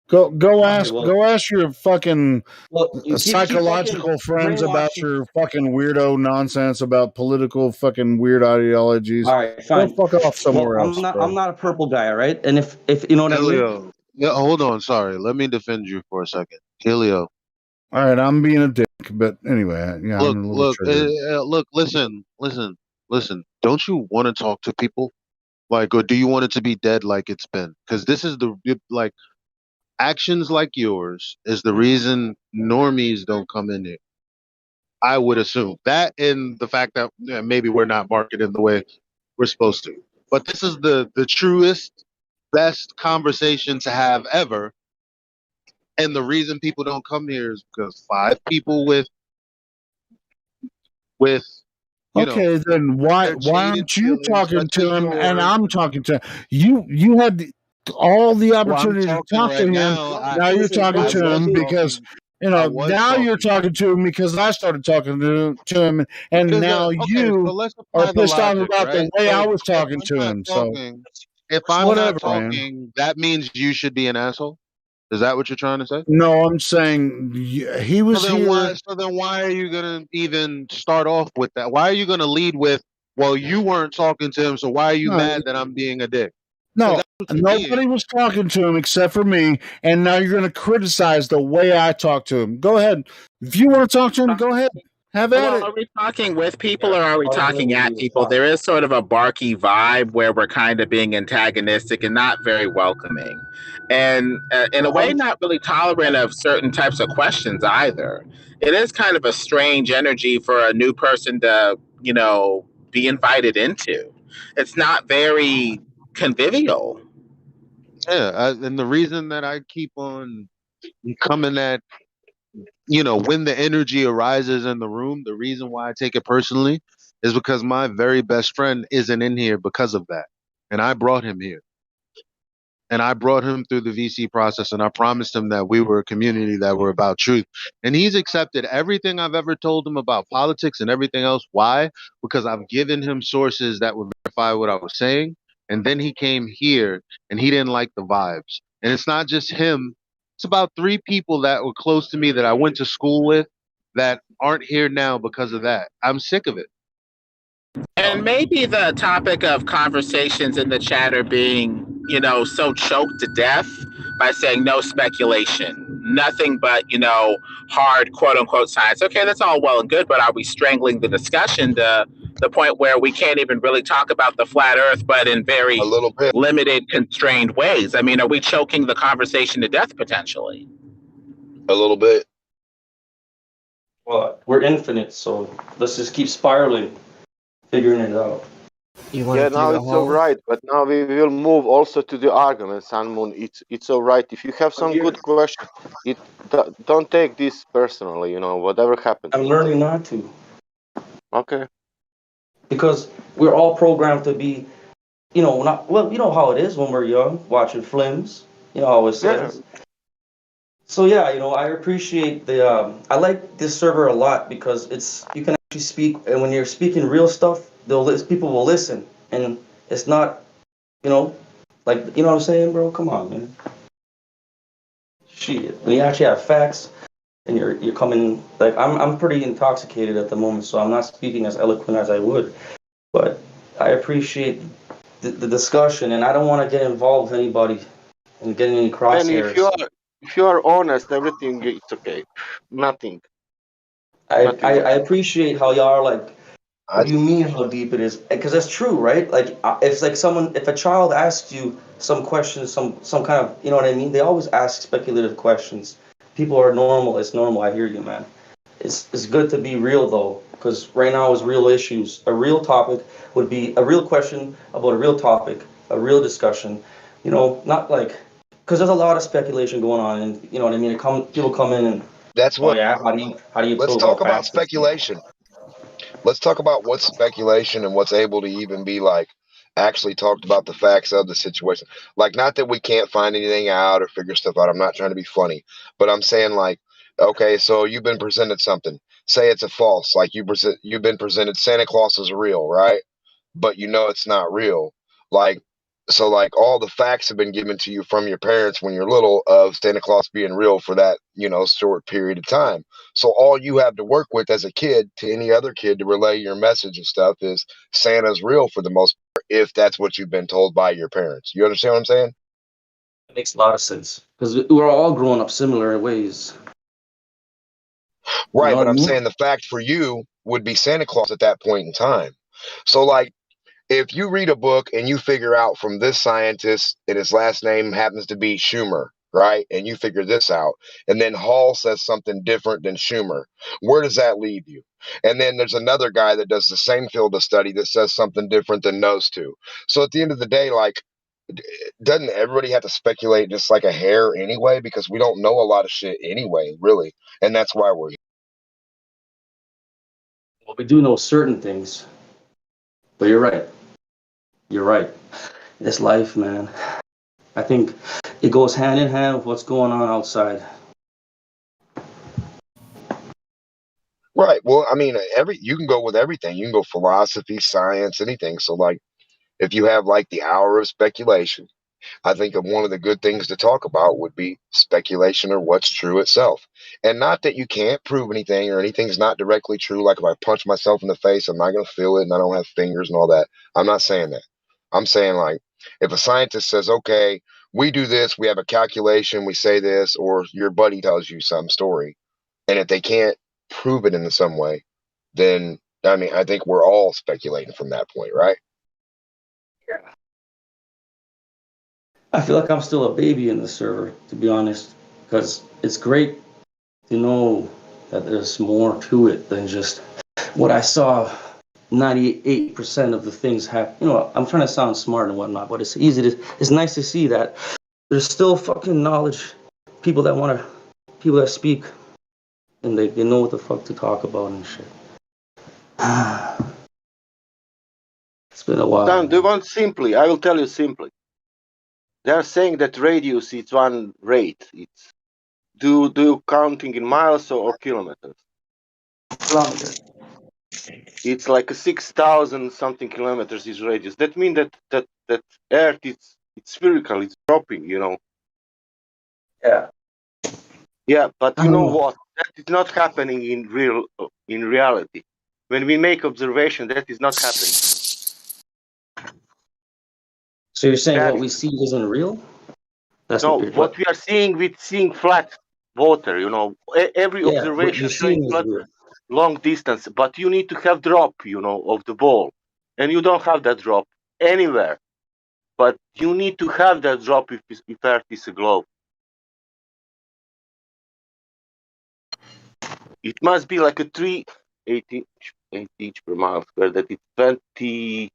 Go Okay, ask well, go ask your fucking look, you keep fucking psychological friends about brainwashing. your fucking weirdo nonsense about political fucking weird ideologies. All right, Go fine. fuck off Well, somewhere I'm else, not bro. I'm not a purple guy, all right? And if you know what I mean. Helio. Yeah, hold on. Sorry. Let me defend you for a second. Helio. All right, I'm being a dick, but anyway, yeah, Look, I'm a little look, triggered. look, listen. Don't you want to talk to people? Like, or do you want it to be dead like it's been? Because this is like, actions like yours is the reason normies don't come in here. I would assume that, and the fact that maybe we're not marketing the way we're supposed to. But this is the truest, best conversation to have ever. And the reason people don't come here is because five people with you know Okay, then why their jaded aren't you feelings talking such as to him and yours. I'm talking to him? You had all the Well, I'm opportunity to talking talk to right him. now. Now you're talking I to was him because talking. I was now you're talking talking to him because I started talking to him, and because now okay, you so let's are apply the pissed off logic, about the right? way I So was if talking I'm to not him. So talking, if I'm not whatever, man. talking, that means you should be an asshole. Is that what you're trying to say? No, I'm saying he was here. So then why are you gonna even start off with that? Why are you gonna lead with, well, you weren't talking to him, so why are you No, mad that I'm being a dick? Because no, that's what you're nobody being. was talking to him except for me, and now you're going to criticize the way I talk to him. Go ahead. If you want to talk to him, go ahead. Have at Well, it. are we talking with people or are we talking at people? There is sort of a barky vibe where we're kind of being antagonistic and not very welcoming. And in a way, not really tolerant of certain types of questions either. It is kind of a strange energy for a new person to, be invited into. It's not very convivial. Yeah, and the reason that I keep on coming at, when the energy arises in the room, the reason why I take it personally is because my very best friend isn't in here because of that. And I brought him here. And I brought him through the VC process, and I promised him that we were a community that were about truth. And he's accepted everything I've ever told him about politics and everything else. Why? Because I've given him sources that would verify what I was saying. And then he came here and he didn't like the vibes. And it's not just him, it's about three people that were close to me that I went to school with that aren't here now because of that. I'm sick of it. And maybe the topic of conversations in the chat are being, so choked to death by saying no speculation, nothing but, hard quote unquote science. Okay, that's all well and good, but are we strangling the discussion to the point where we can't even really talk about the flat earth, but in very A little bit. limited, constrained ways? I mean, are we choking the conversation to death potentially? A little bit. Well, we're infinite, so let's just keep spiraling, figuring it out. You Yeah, now it's all right, but now we will move also to the argument, Sun Moon. It's all right if you have some good question. Don't take this personally. Whatever happens. I'm learning not to. Okay. Because we're all programmed to be, not well. You know how it is when we're young, watching films. You know how it says. So yeah, I appreciate I like this server a lot because you can actually speak, and when you're speaking real stuff, people will listen, and it's not, like what I'm saying, bro. Come on, man. Shit, when you actually have facts, and you're coming like I'm pretty intoxicated at the moment, so I'm not speaking as eloquent as I would, but I appreciate the discussion, and I don't want to get involved with anybody and getting any And crosshairs. if you are honest, everything it's okay. Nothing. I appreciate how y'all are like, what do you mean how deep it is? Because that's true, right? Like, if if a child asks you some questions, some kind of, you know what I mean? They always ask speculative questions. People are normal. It's normal. I hear you, man. It's good to be real though, because right now is real issues. A real topic would be a real question about a real topic, a real discussion. Not like, because there's a lot of speculation going on, and you know what I mean. People come in and, That's oh what. yeah, how do you Let's prove talk our about facts? speculation. Let's talk about what's speculation and what's able to even be like actually talked about the facts of the situation. Like, not that we can't find anything out or figure stuff out. I'm not trying to be funny, but I'm saying like, okay, so you've been presented something. Say it's a false. Like you've been presented Santa Claus is real, right? But it's not real. Like, so like all the facts have been given to you from your parents when you're little of Santa Claus being real for that, short period of time. So all you have to work with as a kid to any other kid to relay your message and stuff is Santa's real for the most part, if that's what you've been told by your parents. You understand what I'm saying? It makes a lot of sense because we're all growing up similar ways. Right, You know but what I I'm mean? saying the fact for you would be Santa Claus at that point in time. So like if you read a book and you figure out from this scientist and his last name happens to be Schumer, right? And you figure this out, and then Hall says something different than Schumer, where does that leave you? And then there's another guy that does the same field of study that says something different than those two. So at the end of the day, like, doesn't everybody have to speculate just like a hair anyway? Because we don't know a lot of shit anyway, really. And that's why we're here. Well, we do know certain things, but you're right. You're right. It's life, man. I think it goes hand in hand with what's going on outside. Right. Well, I mean, you can go with everything. You can go philosophy, science, anything. So, like, if you have like the hour of speculation, I think of one of the good things to talk about would be speculation or what's true itself. And not that you can't prove anything or anything's not directly true. Like if I punch myself in the face, I'm not going to feel it and I don't have fingers and all that. I'm not saying that. I'm saying like if a scientist says, okay, we do this, we have a calculation, we say this, or your buddy tells you some story, and if they can't prove it in some way, then I mean, I think we're all speculating from that point, right? I feel like I'm still a baby in the server, to be honest, because it's great to know that there's more to it than just what I saw. 98% of the things have, I'm trying to sound smart and whatnot, but it's nice to see that there's still fucking knowledge, people that speak, and they know what the fuck to talk about and shit. It's been a while. Sam, do you want simply? I will tell you simply. They are saying that radius is one rate. It's do you counting in miles or kilometers? Kilometers. It's like a 6,000 something kilometers is radius. That means that Earth it's spherical. It's dropping. Yeah. Yeah, but you know what? That is not happening in reality. When we make observation, that is not happening. So you're saying That what we see isn't real? That's no, what you're what we are seeing, we're seeing flat water. You know, every Yeah, what observation you're showing seeing is flat real. long distance, but you need to have drop, you know, of the ball, and you don't have that drop anywhere. But you need to have that drop if Earth is a globe. It must be like a 8 inch per mile square. That it's 20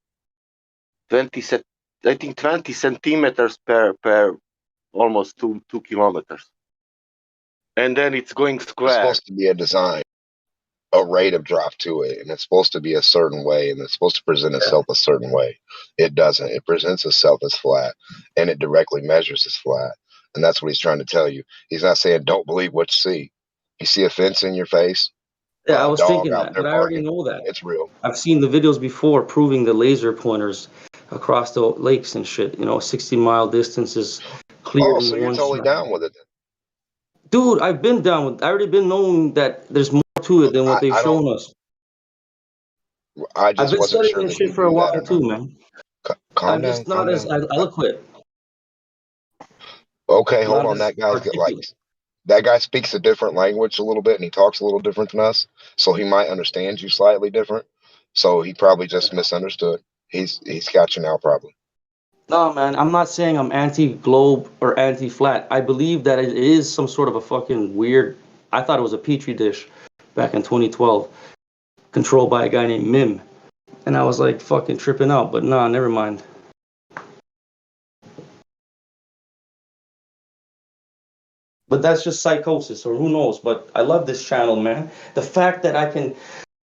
I think 20 centimeters per almost 2 kilometers, and then it's going It's square. supposed to be a design, a rate of drop to it, and it's supposed to be a certain way, and it's supposed to present itself a certain way. It doesn't. It presents itself as flat, and it directly measures as flat. And that's what he's trying to tell you. He's not saying don't believe what you see. You see a fence in your face, Yeah, I a was dog thinking out that, there but I already barking. know that. It's real. I've seen the videos before proving the laser pointers across the lakes and shit. You know, 60-mile distances cleared Oh, so in you're one totally shot. down with it then. Dude, I've been down with. I already been knowing that there's more to it than what they've I don't. shown us. I I've just been wasn't studying sure this that you shit for a knew that while or not. too, man. Calm I'm down, just calm not as down. eloquent, Okay, hold not on. as That guy's got like articulate. that guy speaks a different language a little bit, and he talks a little different than us, so he might understand you slightly different. So he probably just misunderstood. He's got you now, probably. No, man, I'm not saying I'm anti-globe or anti-flat. I believe that it is some sort of a fucking weird. I thought it was a petri dish back in 2012, controlled by a guy named Mim, and I was like fucking tripping out. But nah, never mind. But that's just psychosis, or who knows. But I love this channel, man. The fact that I can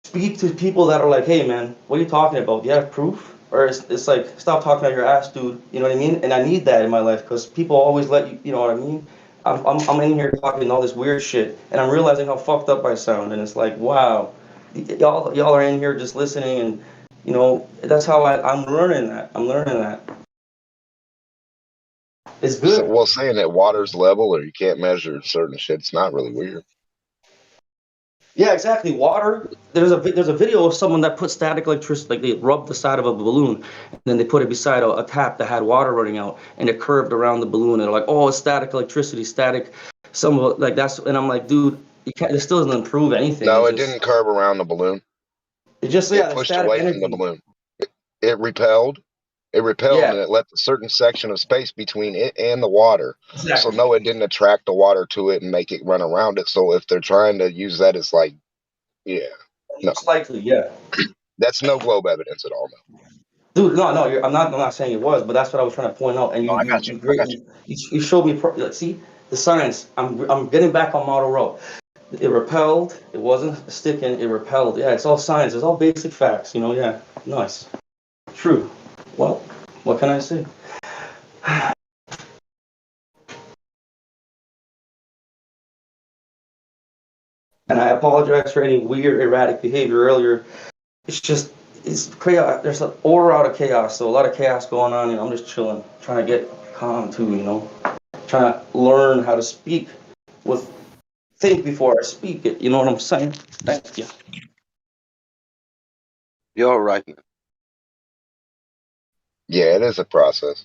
speak to people that are like, hey, man, what are you talking about? Do you have proof? Or it's like, stop talking out your ass, dude. You know what I mean? And I need that in my life because people always let you, you know what I mean? I'm in here talking all this weird shit, and I'm realizing how fucked up I sound. And it's like, wow, y'all are in here just listening, and you know, that's how I'm learning that. I'm learning that. It's So, good. well, saying that water's level or you can't measure certain shit, it's not really weird. Yeah, exactly. Water. There's a video of someone that put static electricity, like they rubbed the side of a balloon, and then they put it beside a tap that had water running out, and it curved around the balloon. And they're like, oh, it's static electricity, static. Some of it, like that's, and I'm like, dude, you can't. It still doesn't improve anything. No, it didn't curve around the balloon. It just It yeah, the pushed static away from the energy. balloon. It repelled. It repelled, Yeah, and it left a certain section of space between it and the water. So exactly. no, it didn't attract the water to it and make it run around it. So if they're trying to use that as like, yeah, no, Most likely, yeah. that's no globe evidence at all. No, Dude, no, I'm not saying it was, but that's what I was trying to point out. And no, I got you. you I got you. greatly, you showed me. Like, see the science. I'm getting back on model row. It repelled. It wasn't sticking. It repelled. Yeah, it's all science. It's all basic facts. You know. Yeah. Nice. True. Well, what can I say? And I apologize for any weird, erratic behavior earlier. It's just it's chaos. There's an order out of chaos. So a lot of chaos going on, and I'm just chilling, trying to get calm too. You know, trying to learn how to speak with think before I speak it. You know what I'm saying? Thank you. You're all right, man. Yeah, it is a process.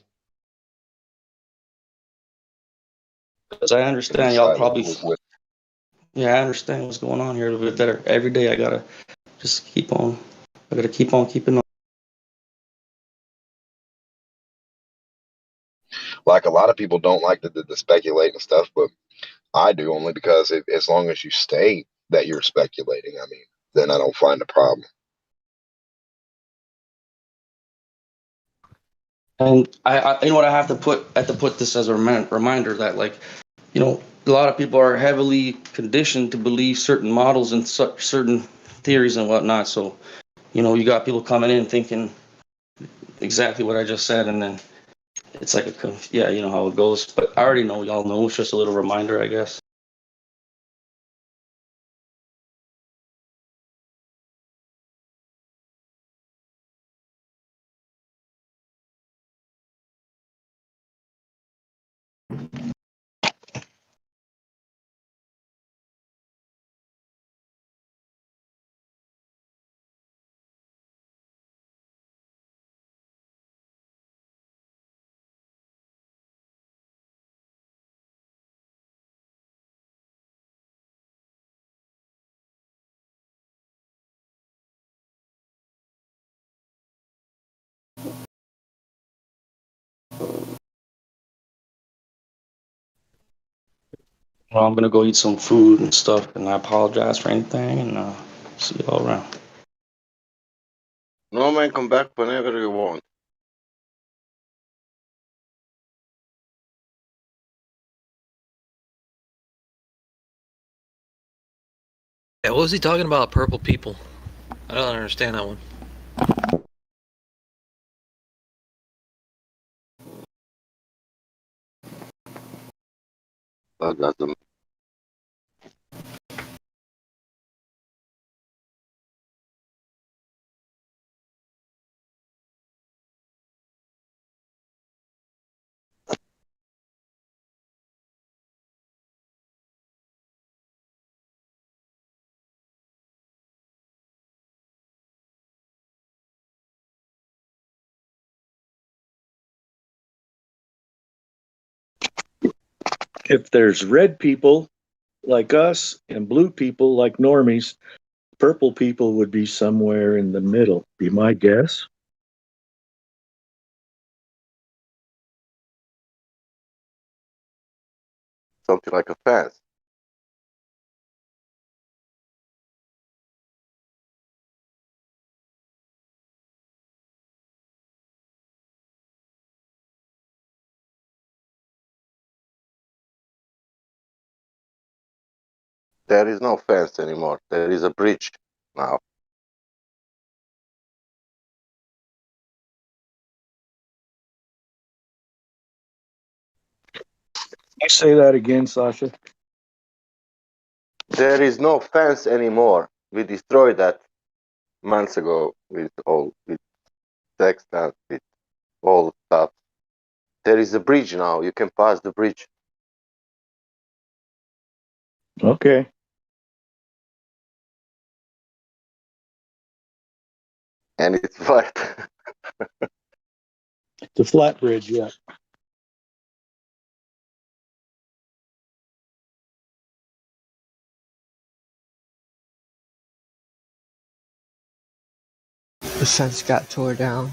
Because I To be understand y'all slightly probably. with Yeah, I understand what's going on here a little bit better. Every day I gotta just keep on. I gotta keep on keeping on. like a lot of people don't like the speculate and stuff, but I do only because as long as you state that you're speculating, I mean, then I don't find a problem. And you know what, I have to put this as a reminder that, like, you know, a lot of people are heavily conditioned to believe certain models and certain theories and whatnot. So, you know, you got people coming in thinking exactly what I just said, and then it's like yeah, you know how it goes. But I already know, y'all know. It's just a little reminder, I guess. Well, I'm gonna go eat some food and stuff, and I apologize for anything, and see you all around. No, man, come back whenever you want. Yeah, what was he talking about? Purple people. I don't understand that one. That doesn't. If there's red people like us and blue people like normies, purple people would be somewhere in the middle, be my guess. Something like a fence. There is no fence anymore. There is a bridge now. You say that again, Sasha? There is no fence anymore. We destroyed that months ago with text and with all stuff. There is a bridge now. You can pass the bridge. Okay. And it's white. The flat bridge, yeah. The fence got tore down.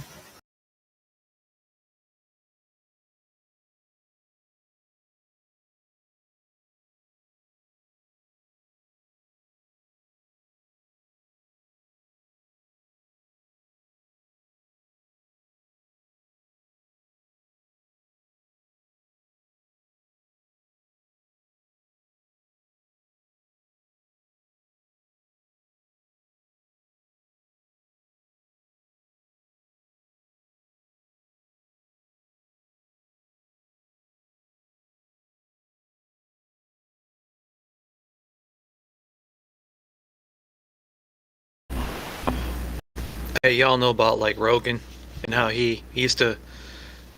Hey, y'all know about like Rogan and how he used to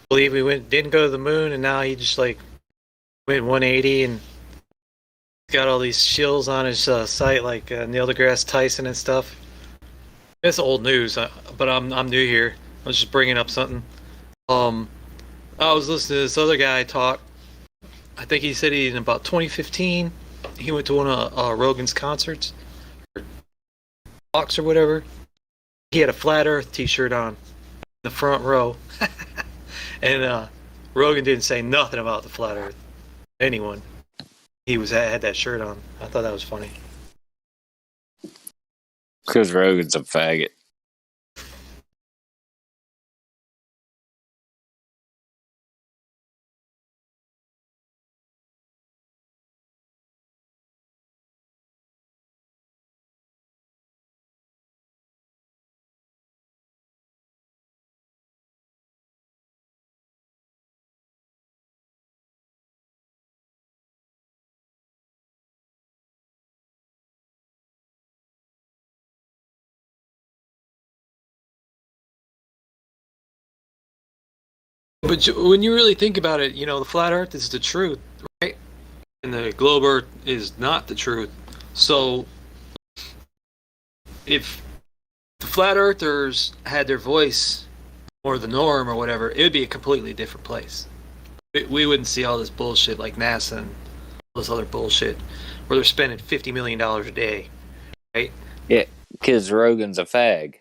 believe we didn't go to the moon, and now he just like went 180 and got all these shills on his site like Neil deGrasse Tyson and stuff. It's old news, but I'm new here. I was just bringing up something. I was listening to this other guy talk. I think he said in about 2015 he went to one of Rogan's concerts, or talks or whatever. He had a flat Earth T-shirt on in the front row, and Rogan didn't say nothing about the flat Earth. Anyone. He had that shirt on. I thought that was funny. Because Rogan's a faggot. But when you really think about it, you know, the flat Earth is the truth, right? And the globe Earth is not the truth. So, if the flat Earthers had their voice or the norm or whatever, it would be a completely different place. We wouldn't see all this bullshit like NASA and all this other bullshit where they're spending $50 million a day, right? Yeah, because Rogan's a fag.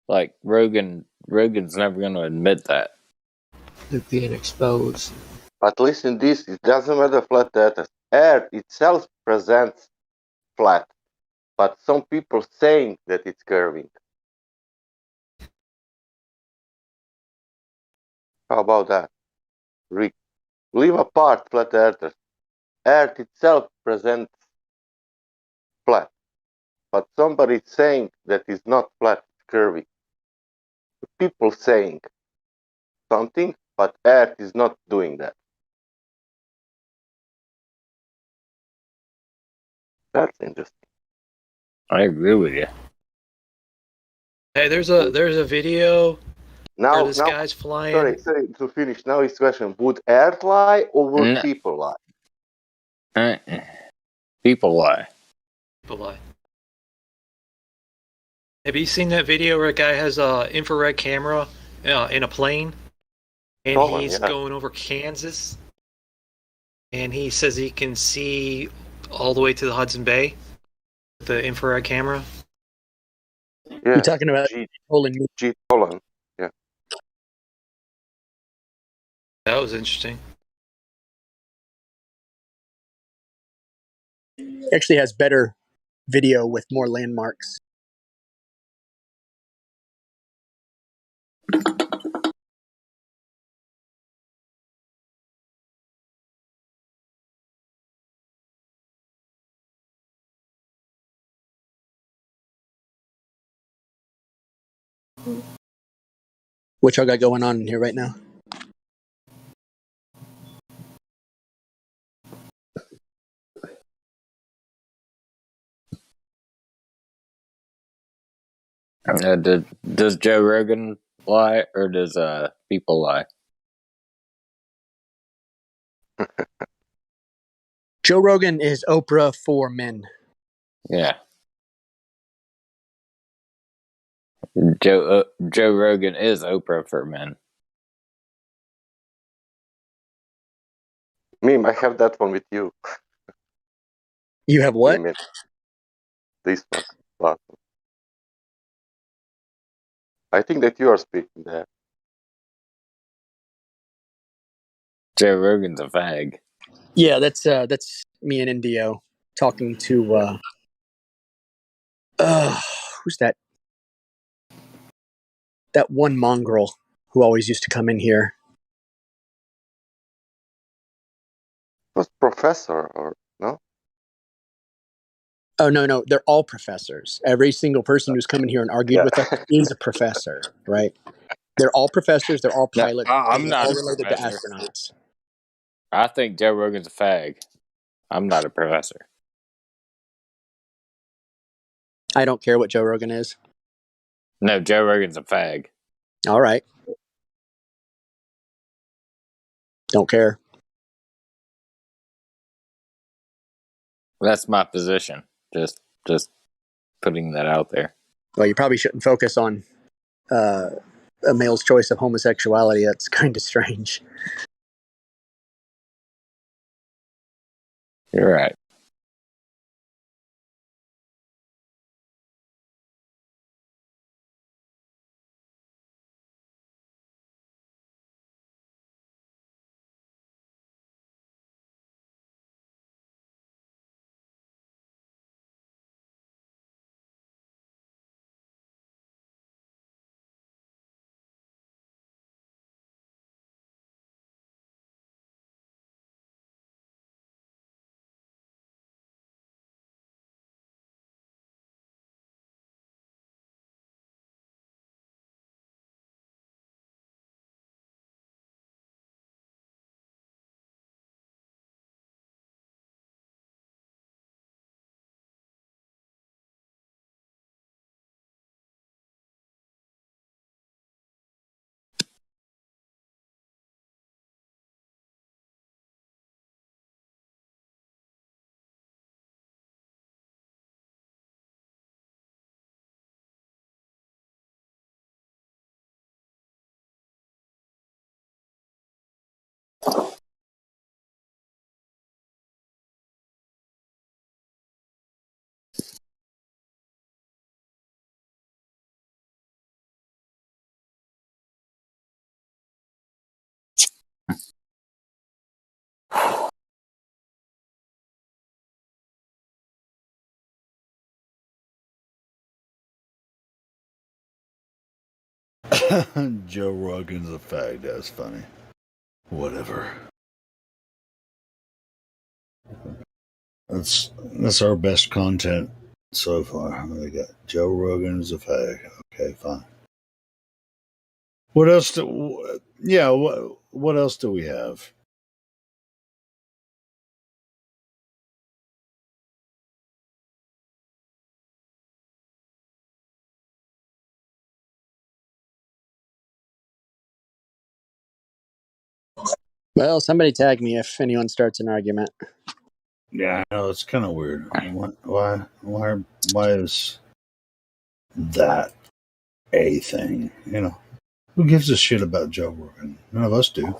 Like, Rogan's never going to admit that. They're being exposed. At least in this, it doesn't matter flat earth. Earth itself presents flat, but some people saying that it's curving. How about that, Rick? Leave apart flat earthers. Earth itself presents flat, but somebody is saying that it's not flat, it's curving. People saying something, but Earth is not doing that. That's interesting. I agree with you. Hey, there's a video where Now, this guy's flying. sorry to finish. Now his question: would Earth lie or would No. people lie? People lie. People lie. Have you seen that video where a guy has a infrared camera in a plane, and he's going over Kansas, and he says he can see all the way to the Hudson Bay with the infrared camera? Yeah. You're talking about Poland. Poland. Yeah. That was interesting. It actually has better video with more landmarks. What y'all got going on in here right now? Does Joe Rogan lie or does people lie? Joe Rogan is Oprah for men. Yeah. Joe Rogan is Oprah for men. Meme, I have that one with you. You have what? This one. Last one. I think that you are speaking there. Joe Rogan's a fag. Yeah, that's me and Indio talking to who's that? That one mongrel who always used to come in here. Was professor or no? Oh no, they're all professors. Every single person who's come in here and argued with us is a professor, right? They're all professors. They're all pilots. I'm and not all a related to professor. astronauts. I think Joe Rogan's a fag. I'm not a professor. I don't care what Joe Rogan is. No, Joe Rogan's a fag. All right. Don't care. That's my position. Just putting that out there. Well, you probably shouldn't focus on a male's choice of homosexuality. That's kind of strange. You're right. Joe Rogan's a fag. That's funny. Whatever. That's our best content so far. We got Joe Rogan's a fag. Okay, fine. What else what else do we have? Well, somebody tag me if anyone starts an argument. Yeah, I know it's kind of weird. Why is that a thing? You know, who gives a shit about Joe Rogan? None of us do.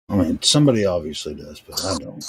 I mean, somebody obviously does, but I don't.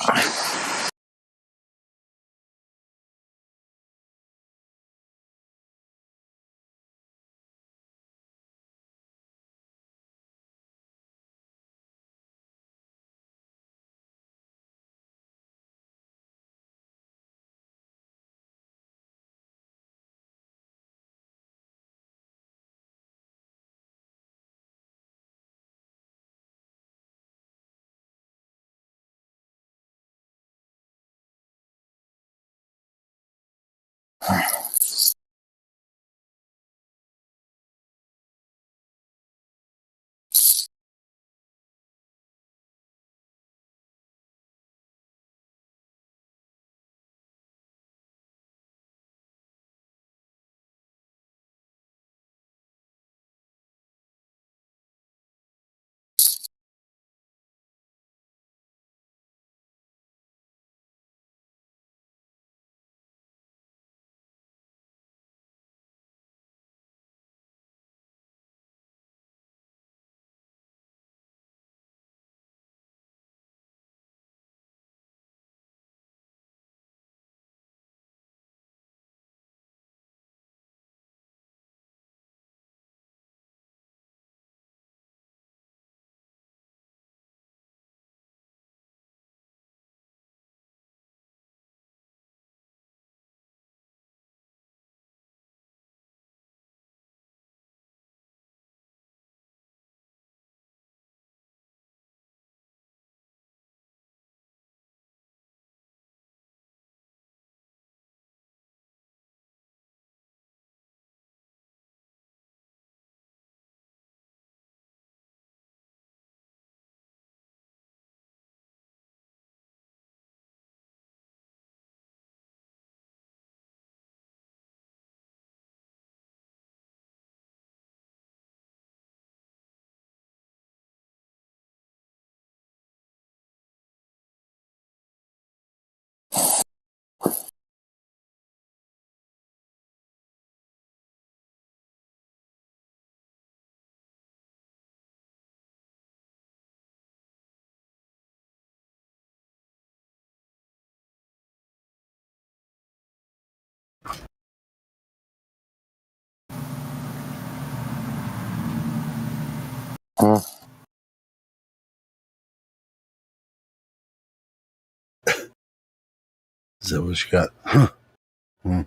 Is that what you got? Huh. Hmm.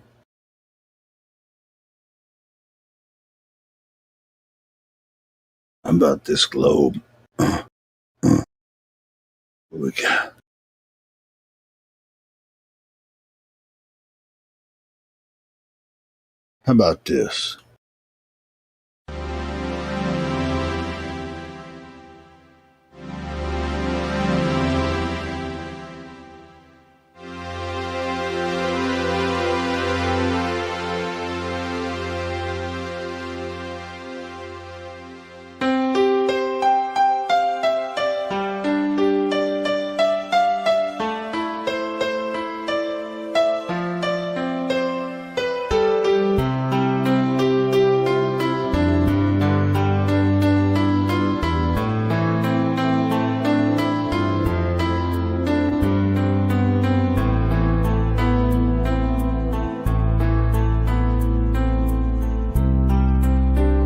How about this globe? What we got? How about this?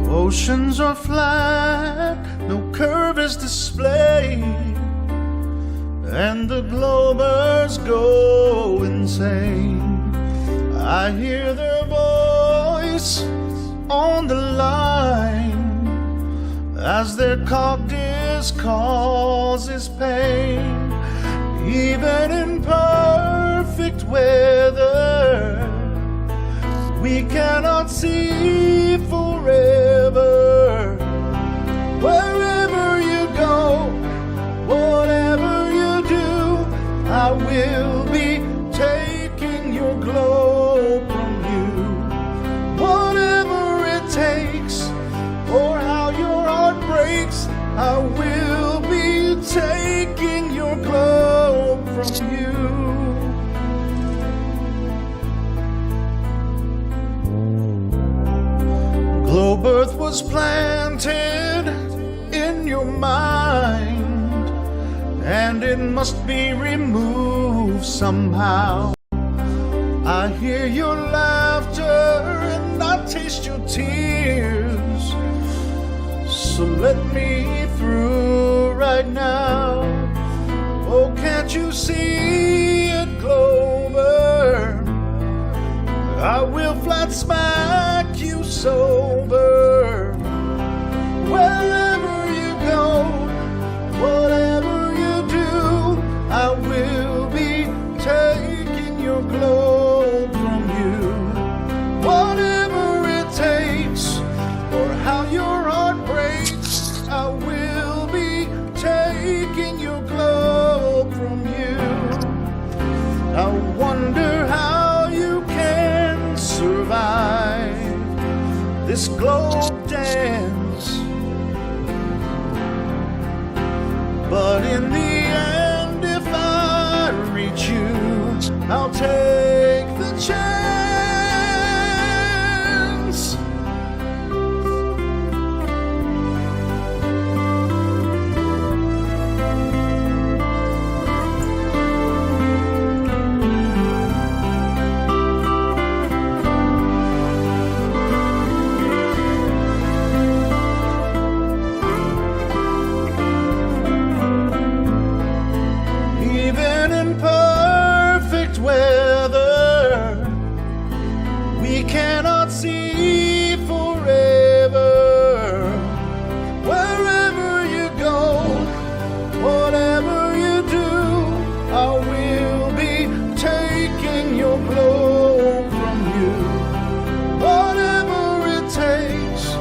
Oceans are flat, no curve is displayed, and the globers go insane. I hear their voice on the line as their cogdice causes pain. Even in perfect weather, we cannot see forever. Wherever you go, whatever you do, I will be taking your globe from you. Whatever it takes, or how your heart breaks, I will be taking your globe from you. Globe Earth was planted in your mind, and it must be removed somehow. I hear your laughter and I taste your tears, so let me through right now. Oh, can't you see it, Glover? I will flat smack you sober. Wherever you go, whatever you do, I will be taking your globe from you. Whatever it takes, or how your heart breaks, I will be taking your globe from you. I wonder how you can survive this globe dance, but in the end, if I reach you, I'll take the chance. Even in perfect weather, we cannot see forever. Wherever you go, whatever you do, I will be taking your globe from you. Whatever it takes,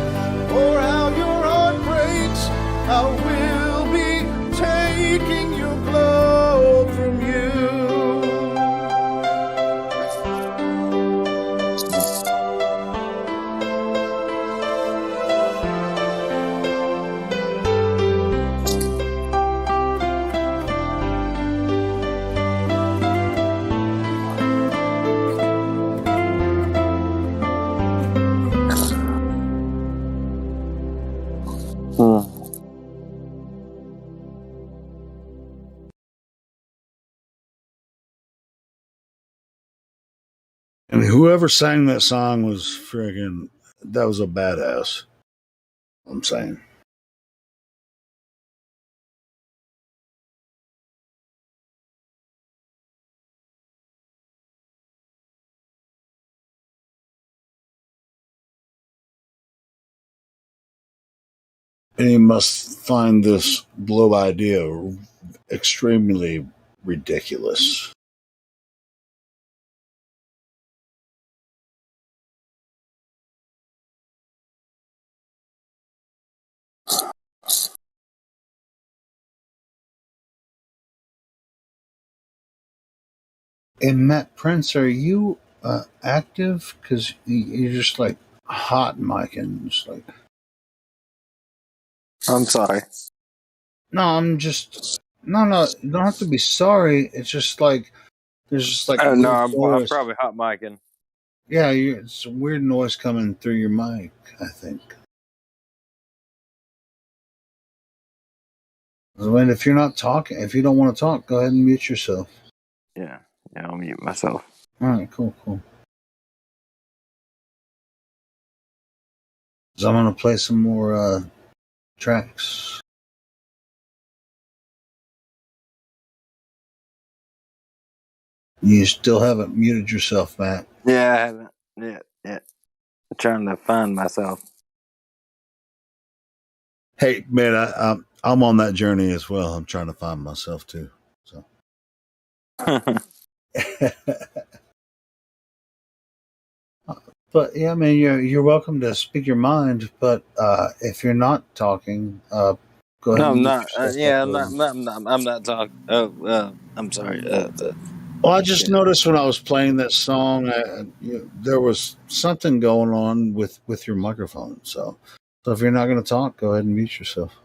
or how your heart breaks, I will be taking your globe from you. I mean, whoever sang that song was friggin', that was a badass. I'm saying. And you must find this globe idea extremely ridiculous. And Matt Prince, are you active? Because you're just like hot micing. Just like, I'm sorry. no, I'm just no. You don't have to be sorry. It's just like there's just like No, weird I'm noise. probably hot micing. Yeah, it's a weird noise coming through your mic, I think. I mean, if you're not talking, if you don't want to talk, go ahead and mute yourself. Yeah, I'll mute myself. All right, cool. So I'm gonna play some more tracks. You still haven't muted yourself, Matt. Yeah, I haven't. Yeah. trying to find myself. Hey, man, I'm on that journey as well. I'm trying to find myself too. So, but yeah, man, you're welcome to speak your mind. But if you're not talking, go ahead. No, I'm and not. I'm not talking. Oh, I'm sorry. Well, I just noticed when I was playing that song, there was something going on with your microphone. So if you're not going to talk, go ahead and mute yourself.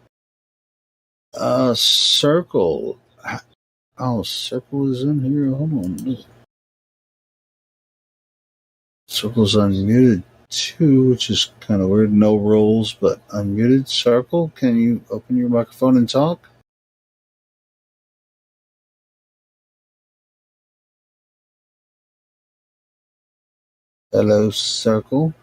Circle. Oh, Circle is in here. Hold on. Circle's unmuted too, which is kind of weird. No rules, but unmuted. Circle, can you open your microphone and talk? Hello, Circle.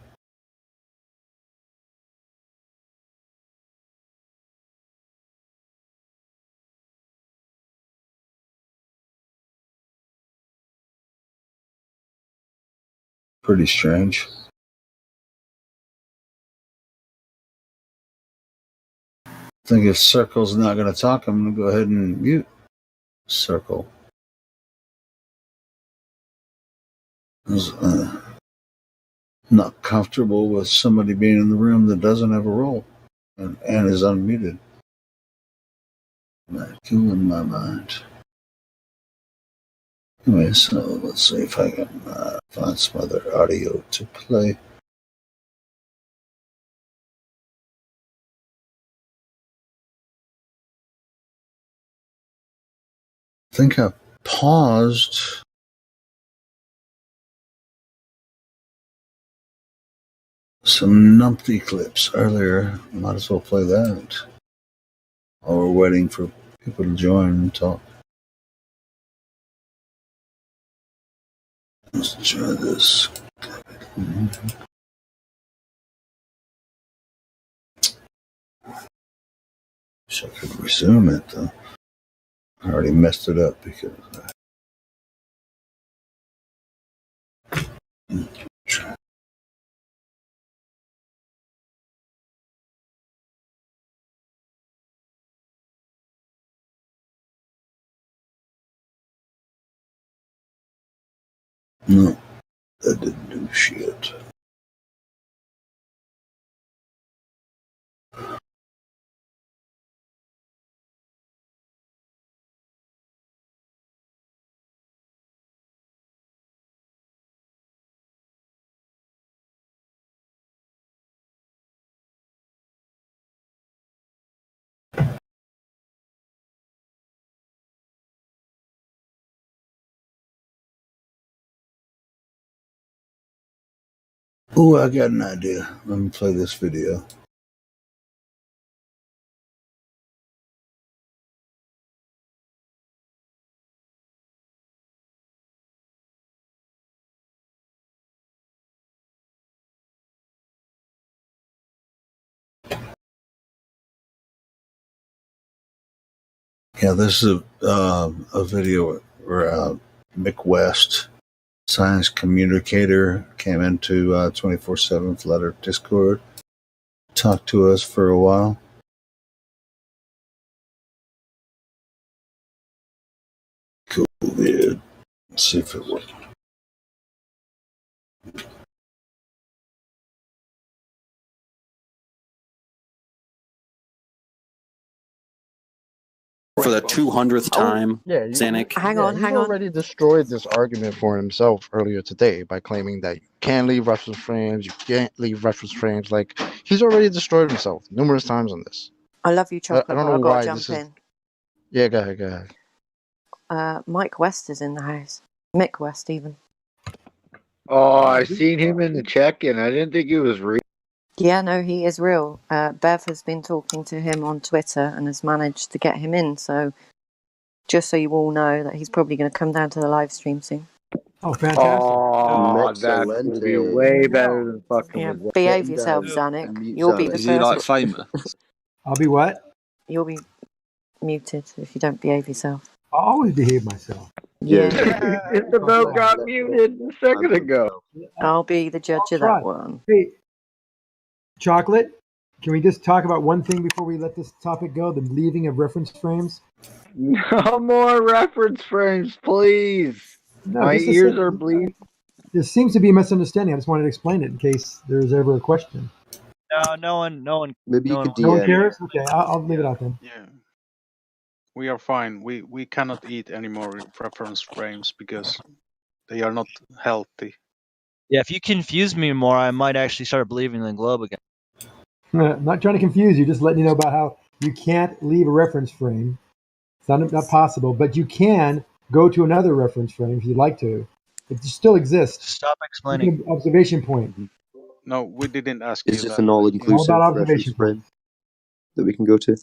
Pretty strange. I think if Circle's not going to talk, I'm going to go ahead and mute Circle. Not comfortable with somebody being in the room that doesn't have a role and is unmuted. Not in my mind. Anyway, so let's see if I can find some other audio to play. I think I paused some numpty clips earlier. Might as well play that. While we're waiting for people to join and talk. Let's try this. Wish I could resume it though. I already messed it up because no, that didn't do shit. Oh, I got an idea. Let me play this video. Yeah, this is a video where Mick West, science communicator, came into 24/7 Flutter Discord, talked to us for a while. Cool, dude. Let's see if it works. For the 200th time, Zanuck. Hang on. He already destroyed this argument for himself earlier today by claiming that you can't leave reference frames, you can't leave reference frames. Like, he's already destroyed himself numerous times on this. I love you, Chocolate, I don't but know I've got why to jump this is. in. Yeah, go ahead. Mike West is in the house. Mick West, even. Oh, I seen him in the check-in. I didn't think he was real. Yeah, no, he is real. Bev has been talking to him on Twitter and has managed to get him in. So, just so you all know that he's probably going to come down to the live stream soon. Oh, fantastic. Oh, that's going to be way better than fucking Yeah, with behave yourself, Zanuck. You'll be the Is first. he like famous? I'll be what? You'll be muted if you don't behave yourself. I always behave myself. Yeah. Isabel got muted a second ago. I'll be the judge of that one. Hey, Chocolate, can we just talk about one thing before we let this topic go? The leaving of reference frames? No more reference frames, please. No, My just a ears second. are bleeding. There seems to be a misunderstanding. I just wanted to explain it in case there's ever a question. No one. Maybe no you could one, No one DM. cares? Okay, I'll leave it out then. Yeah. We are fine. We cannot eat any more reference frames because they are not healthy. Yeah, if you confuse me more, I might actually start believing in the globe again. I'm not trying to confuse you, just letting you know about how you can't leave a reference frame. It's not possible, but you can go to another reference frame if you'd like to. It still exists. Stop explaining. Observation point. No, we didn't ask Is you this that. an All all-inclusive about reference observation frame that we can go to?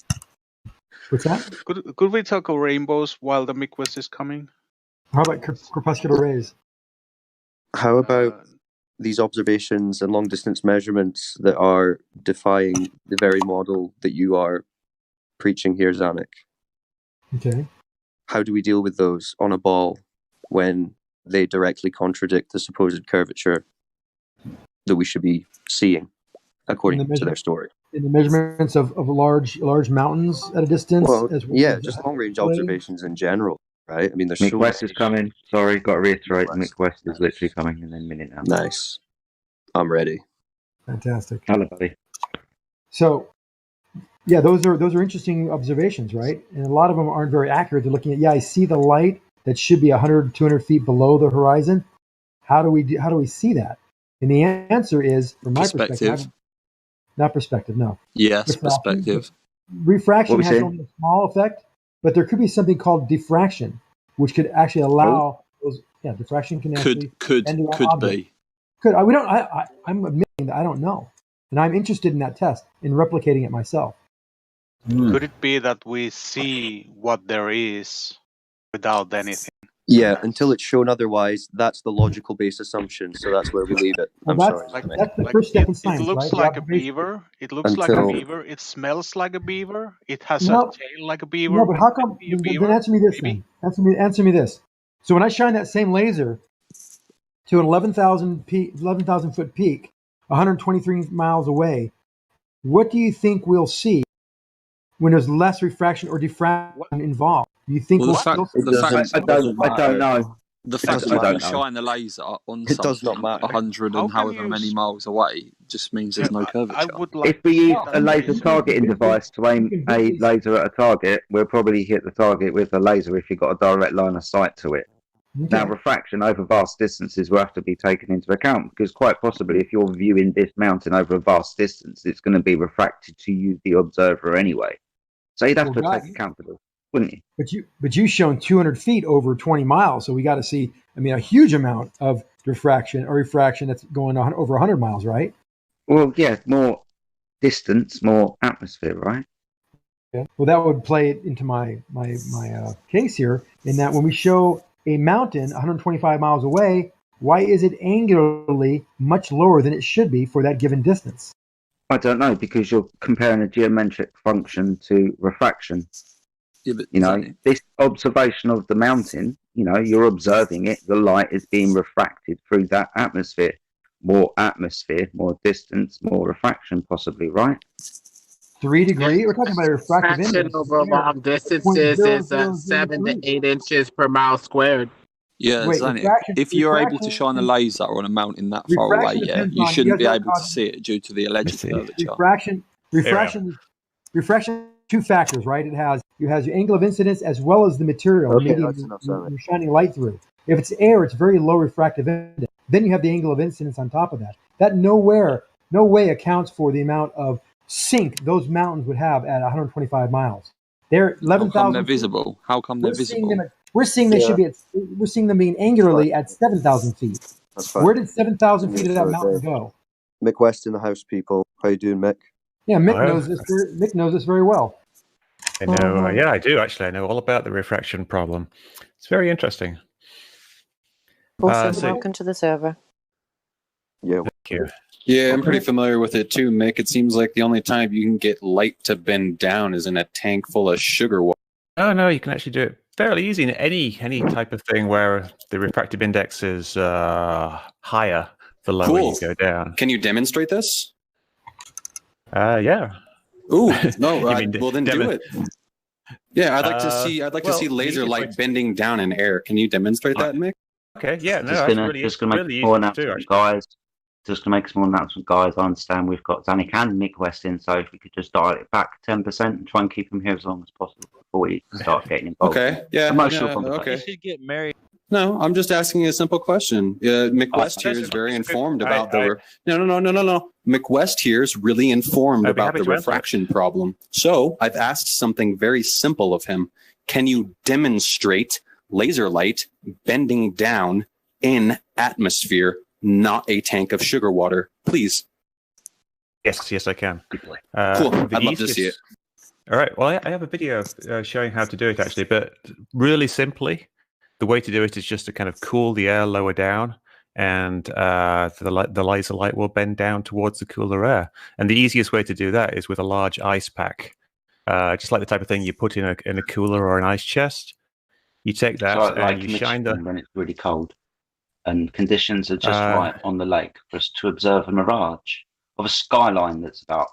What's that? Could we talk of rainbows while the Midwest is coming? How about corpuscular rays? How about these observations and long-distance measurements that are defying the very model that you are preaching here, Zanuck? Okay. How do we deal with those on a ball when they directly contradict the supposed curvature that we should be seeing according to their story? In the measurements of large mountains at a distance? Well, as well yeah, as just long-range display? observations in general, right? I mean, there's Mick so West many. is coming. Sorry, got to reiterate. Mick West is literally coming in a minute now. Nice. I'm ready. Fantastic. Hello, buddy. So, yeah, those are interesting observations, right? And a lot of them aren't very accurate. They're looking at, I see the light that should be 100, 200 feet below the horizon. How do we see that? And the answer is, from my perspective, not perspective, no. Yes, perspective. Refraction has only a small effect, but there could be something called diffraction, which could actually allow those. Yeah, diffraction can actually could be. Could we don't? I'm admitting that I don't know, and I'm interested in that test in replicating it myself. Could it be that we see what there is without anything? Yeah, until it's shown otherwise, that's the logical base assumption. So that's where we leave it. Well, I'm sorry. That's the first step in science, It looks right? like a beaver. It looks like a beaver. It smells like a beaver. It has a tail like a beaver. No, but how come? Then answer me this. Then answer me this. So when I shine that same laser to an 11,000 foot peak, 123 miles away, what do you think we'll see when there's less refraction or diffraction involved? Do you think I don't know. The fact that you shine the laser on something 100 and however many miles away just means there's no curvature. If we use a laser targeting device to aim a laser at a target, we'll probably hit the target with the laser if you've got a direct line of sight to it. Okay. Now, refraction over vast distances will have to be taken into account because quite possibly if you're viewing this mountain over a vast distance, it's going to be refracted to you, the observer, anyway. So you'd have to take account of this, wouldn't you? But you've shown 200 feet over 20 miles, so we got to see, a huge amount of diffraction or refraction that's going on over 100 miles, right? Well, yeah, more distance, more atmosphere, right? Yeah. Well, that would play into my case here in that when we show a mountain 125 miles away, why is it angularly much lower than it should be for that given distance? I don't know, because you're comparing a geometric function to refraction. Yeah, but this observation of the mountain, you're observing it, the light is being refracted through that atmosphere. More atmosphere, more distance, more refraction, possibly, right? 3 degrees? We're talking about a refractive index. Over long distances is 7 to 8 inches per mile squared. Yeah, Zanuck, if you're able to shine a laser on a mountain that far away, you shouldn't be able to see it due to the alleged curvature. Refraction, two factors, right? You have your angle of incidence as well as the material you're shining light through. If it's air, it's very low refractive index. Then you have the angle of incidence on top of that. That no way accounts for the amount of sink those mountains would have at 125 miles. They're 11,000. How come they're visible? How come they're visible? We're seeing they should be. We're seeing them being angularly at 7,000 feet. That's fine. Where did 7,000 feet of that mountain go? Mick West in the house, people. How you doing, Mick? Yeah, Mick knows this. Mick knows this very well. I know. Yeah, I do actually. I know all about the refraction problem. It's very interesting. Awesome. Welcome to the server. Yeah. Thank you. Yeah, I'm pretty familiar with it too, Mick. It seems like the only time you can get light to bend down is in a tank full of sugar water. Oh, no, you can actually do it fairly easy in any type of thing where the refractive index is higher the lower you go down. Can you demonstrate this? Yeah. Ooh, no. well, then do it. Yeah, I'd like to see. I'd like to see laser light bending down in air. Can you demonstrate that, Mick? Okay. Yeah. No. Just gonna make a small announcement, guys. Just to make a small announcement, guys. I understand we've got Zanik and Mick West in, so if we could just dial it back 10% and try and keep them here as long as possible before we start getting involved. Okay. Yeah. Okay. You should get married. No, I'm just asking a simple question. Mick West here is very informed about the. No. Mick West here is really informed about the refraction problem. So I've asked something very simple of him. Can you demonstrate laser light bending down in atmosphere, not a tank of sugar water, please? Yes, I can. Cool. I'd love to see it. All right. Well, I have a video showing how to do it actually, but really simply. The way to do it is just to kind of cool the air lower down, and the laser light will bend down towards the cooler air. And the easiest way to do that is with a large ice pack, just like the type of thing you put in a cooler or an ice chest. You take that and you shine the when it's really cold, and conditions are just right on the lake for us to observe a mirage of a skyline that's about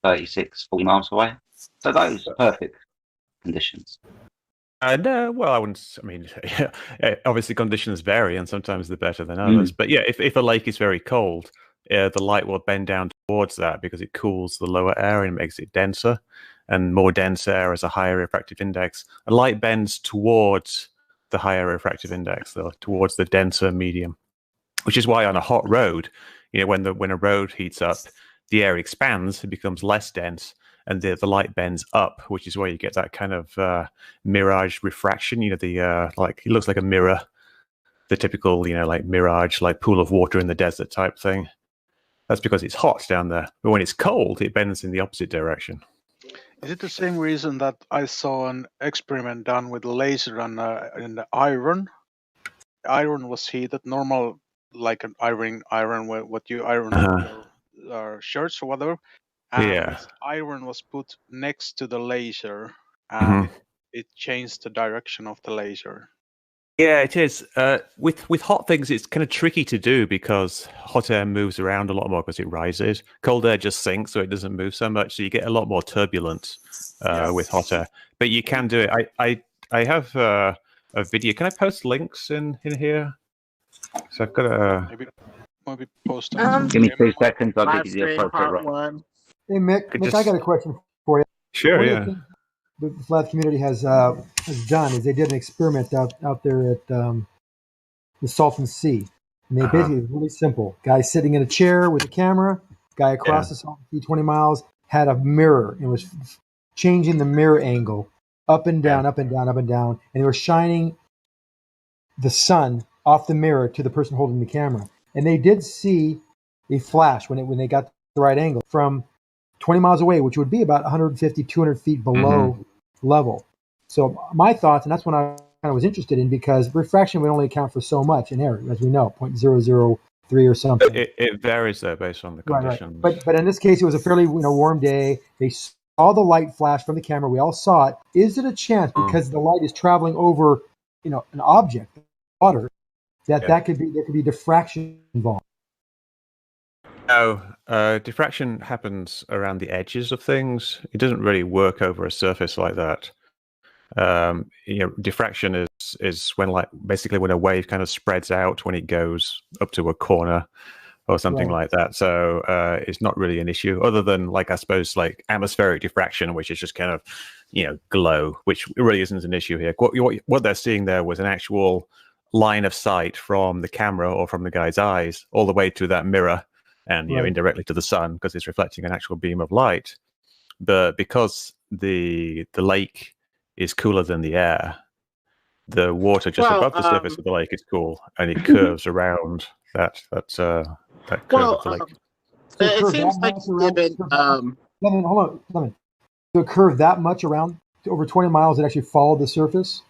36, 40 miles away. So those are perfect conditions. No, well, I wouldn't. I mean, obviously conditions vary, and sometimes they're better than others. But yeah, if a lake is very cold, the light will bend down towards that because it cools the lower air and makes it denser, and more dense air has a higher refractive index. A light bends towards the higher refractive index, though, towards the denser medium, which is why on a hot road, when a road heats up, the air expands, it becomes less dense. And the light bends up, which is where you get that kind of mirage refraction. It looks like a mirror, the typical, like mirage, like pool of water in the desert type thing. That's because it's hot down there. But when it's cold, it bends in the opposite direction. Is it the same reason that I saw an experiment done with laser and the iron? Iron was heated, normal, like an iron, what you iron your shirts or whatever. And iron was put next to the laser, and it changed the direction of the laser. Yeah, it is. With hot things, it's kind of tricky to do because hot air moves around a lot more because it rises. Cold air just sinks, so it doesn't move so much. So you get a lot more turbulence with hot air. But you can do it. I have a video. Can I post links in here? So I've got a maybe post. Give me 2 seconds. I'll give you the appropriate. Hey Mick, I got a question for you. Sure, One of the things the flat community has done is they did an experiment out there at the Salton Sea, and they basically it's really simple. Guy sitting in a chair with a camera, guy across the Salton Sea 20 miles had a mirror and was changing the mirror angle up and down, up and down, up and down, and they were shining the sun off the mirror to the person holding the camera, and they did see a flash when they got the right angle from 20 miles away, which would be about 150, 200 feet below level. So my thoughts, and that's when I kind of was interested in, because refraction would only account for so much in air, as we know, 0.003 or something. It varies though based on the conditions. Right. But in this case, it was a fairly warm day. They saw the light flash from the camera. We all saw it. Is it a chance, because the light is traveling over an object, water, there could be diffraction involved? No, diffraction happens around the edges of things. It doesn't really work over a surface like that. Diffraction is when basically when a wave kind of spreads out when it goes up to a corner or something like that. So it's not really an issue, other than I suppose atmospheric diffraction, which is just kind of glow, which really isn't an issue here. What they're seeing there was an actual line of sight from the camera or from the guy's eyes all the way to that mirror. And indirectly to the sun, because it's reflecting an actual beam of light. But because the lake is cooler than the air, the water just above the surface of the lake is cool, and it curves around that curve of the lake. It seems like Hold on. So it curved that much around over 20 miles, it actually followed the surface?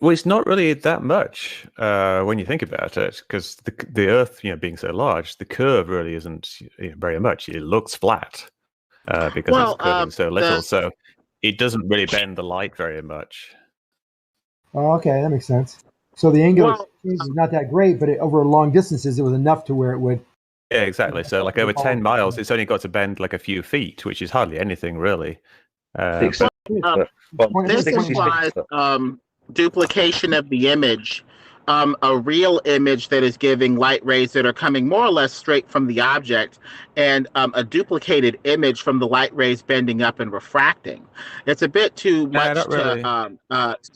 Well, it's not really that much when you think about it, because the Earth, being so large, the curve really isn't very much. It looks flat because it's curving so little, so it doesn't really bend the light very much. Oh, okay, that makes sense. So the angular change is not that great, but over long distances, it was enough to where it would. Yeah, exactly. So like over 10 miles, it's only got to bend like a few feet, which is hardly anything really. This implies duplication of the image, a real image that is giving light rays that are coming more or less straight from the object, and a duplicated image from the light rays bending up and refracting. It's a bit too much to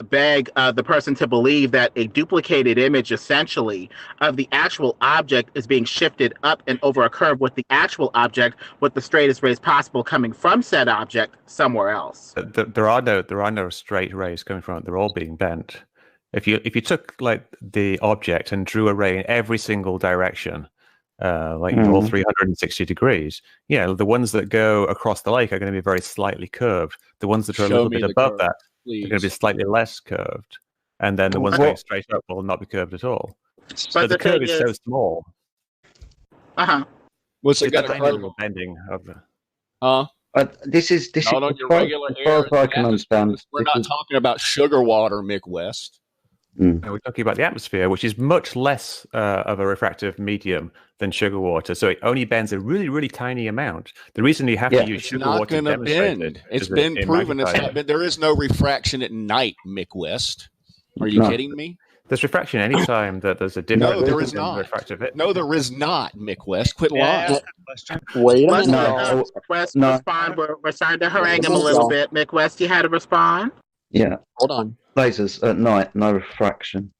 beg the person to believe that a duplicated image, essentially, of the actual object is being shifted up and over a curve with the actual object with the straightest rays possible coming from said object somewhere else. There are no straight rays coming from it. They're all being bent. If you took like the object and drew a ray in every single direction, all 360 degrees, the ones that go across the lake are going to be very slightly curved. The ones that are a little bit above that are going to be slightly less curved, and then the ones going straight up will not be curved at all. So the curve is so small. What's it got a bending of the? This is not on your regular air. We're not talking about sugar water, Mick West. We're talking about the atmosphere, which is much less of a refractive medium than sugar water. So it only bends a really, really tiny amount. The reason you have to use sugar water to demonstrate it, it's been proven it's not been. There is no refraction at night, Mick West. Are you kidding me? There's refraction anytime that there's a difference. No, there is not. No, there is not, Mick West. Quit lying. Wait a minute. No. West respond. We're starting to harangue him a little bit. Mick West, you had to respond? Yeah. Hold on. Lasers at night, no refraction.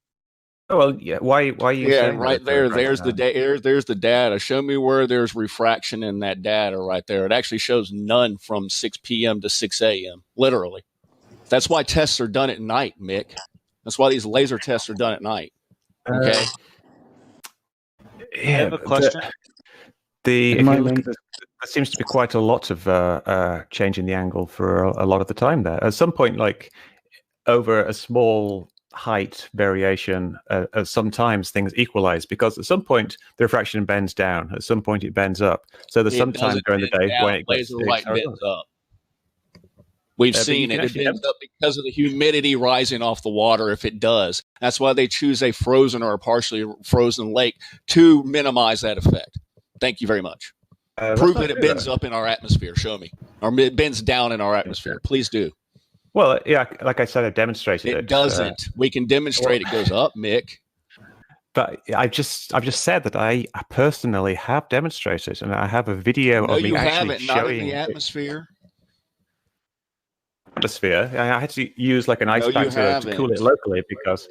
Oh, well, yeah. Why you? Yeah, right there. There's the there's the data. Show me where there's refraction in that data right there. It actually shows none from 6 p.m. to 6 a.m. Literally. That's why tests are done at night, Mick. That's why these laser tests are done at night. Okay. I have a question. There seems to be quite a lot of change in the angle for a lot of the time there. At some point, like over a small height variation, sometimes things equalize because at some point the refraction bends down. At some point it bends up. So there's some time during the day when it laser light bends up. We've seen it. It bends up because of the humidity rising off the water if it does. That's why they choose a frozen or a partially frozen lake to minimize that effect. Thank you very much. Prove that it bends up in our atmosphere. Show me. Or it bends down in our atmosphere. Please do. Well, yeah, like I said, I demonstrated it. It doesn't. We can demonstrate it goes up, Mick. But I've just said that I personally have demonstrated, and I have a video of me actually showing not in the atmosphere. Atmosphere. I had to use like an ice pack to cool it locally because,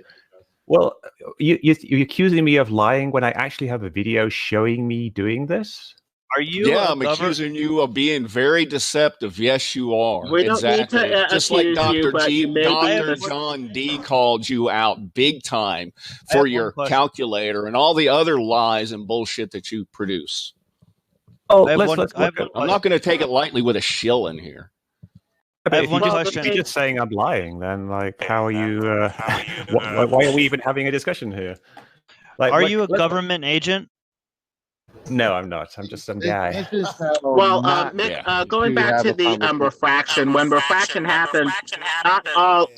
well, you're accusing me of lying when I actually have a video showing me doing this. Are you? Yeah, I'm accusing you of being very deceptive. Yes, you are. We don't need to just like Dr. Dr. John D called you out big time for your calculator and all the other lies and bullshit that you produce. Oh, I'm not going to take it lightly with a shill in here. I have one question. If you're just saying I'm lying, then like, how are you? Why are we even having a discussion here? Like, are you a government agent? No, I'm not. I'm just some guy. Well, Mick, going back to the refraction, when refraction happens, not all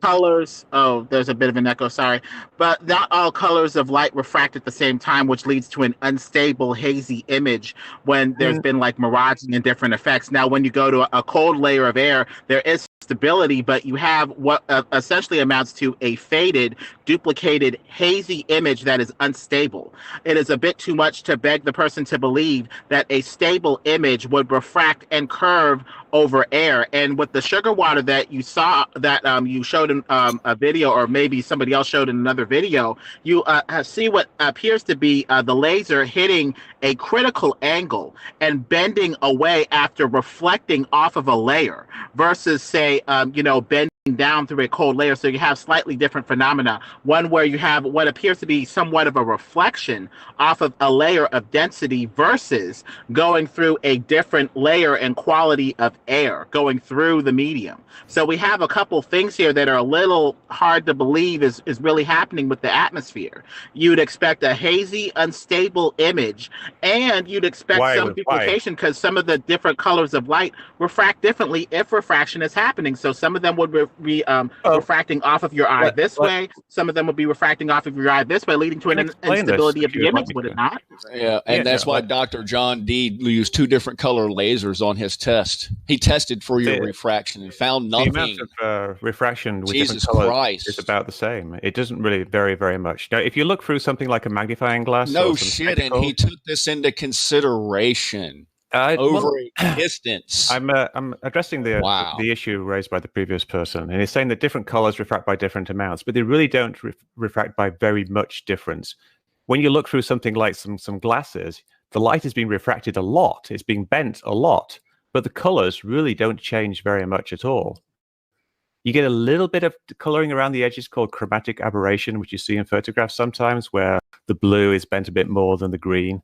colors. Oh, there's a bit of an echo. Sorry, but not all colors of light refract at the same time, which leads to an unstable, hazy image when there's been like miraging and different effects. Now, when you go to a cold layer of air, there is stability, but you have what essentially amounts to a faded, duplicated, hazy image that is unstable. It is a bit too much to beg the person to believe that a stable image would refract and curve over air. And with the sugar water that you saw, that you showed in a video, or maybe somebody else showed in another video, you see what appears to be the laser hitting a critical angle and bending away after reflecting off of a layer versus, say, bending down through a cold layer. So you have slightly different phenomena. One where you have what appears to be somewhat of a reflection off of a layer of density versus going through a different layer and quality of air going through the medium. So we have a couple things here that are a little hard to believe is really happening with the atmosphere. You'd expect a hazy, unstable image, and you'd expect some duplication because some of the different colors of light refract differently if refraction is happening. So some of them would refracting off of your eye this way. Some of them would be refracting off of your eye this way, leading to an instability of the image, would it not? Yeah, and that's why Dr. John D used 2 different color lasers on his test. He tested for your refraction and found nothing. The amount of refraction with Jesus different colors Christ. is about the same. It doesn't really vary very much. Now, if you look through something like a magnifying glass, No shit, and he took this into consideration over a distance. I'm addressing the issue raised by the previous person, and he's saying that different colors refract by different amounts, but they really don't refract by very much difference. When you look through something like some glasses, the light is being refracted a lot. It's being bent a lot, but the colors really don't change very much at all. You get a little bit of coloring around the edges called chromatic aberration, which you see in photographs sometimes, where the blue is bent a bit more than the green.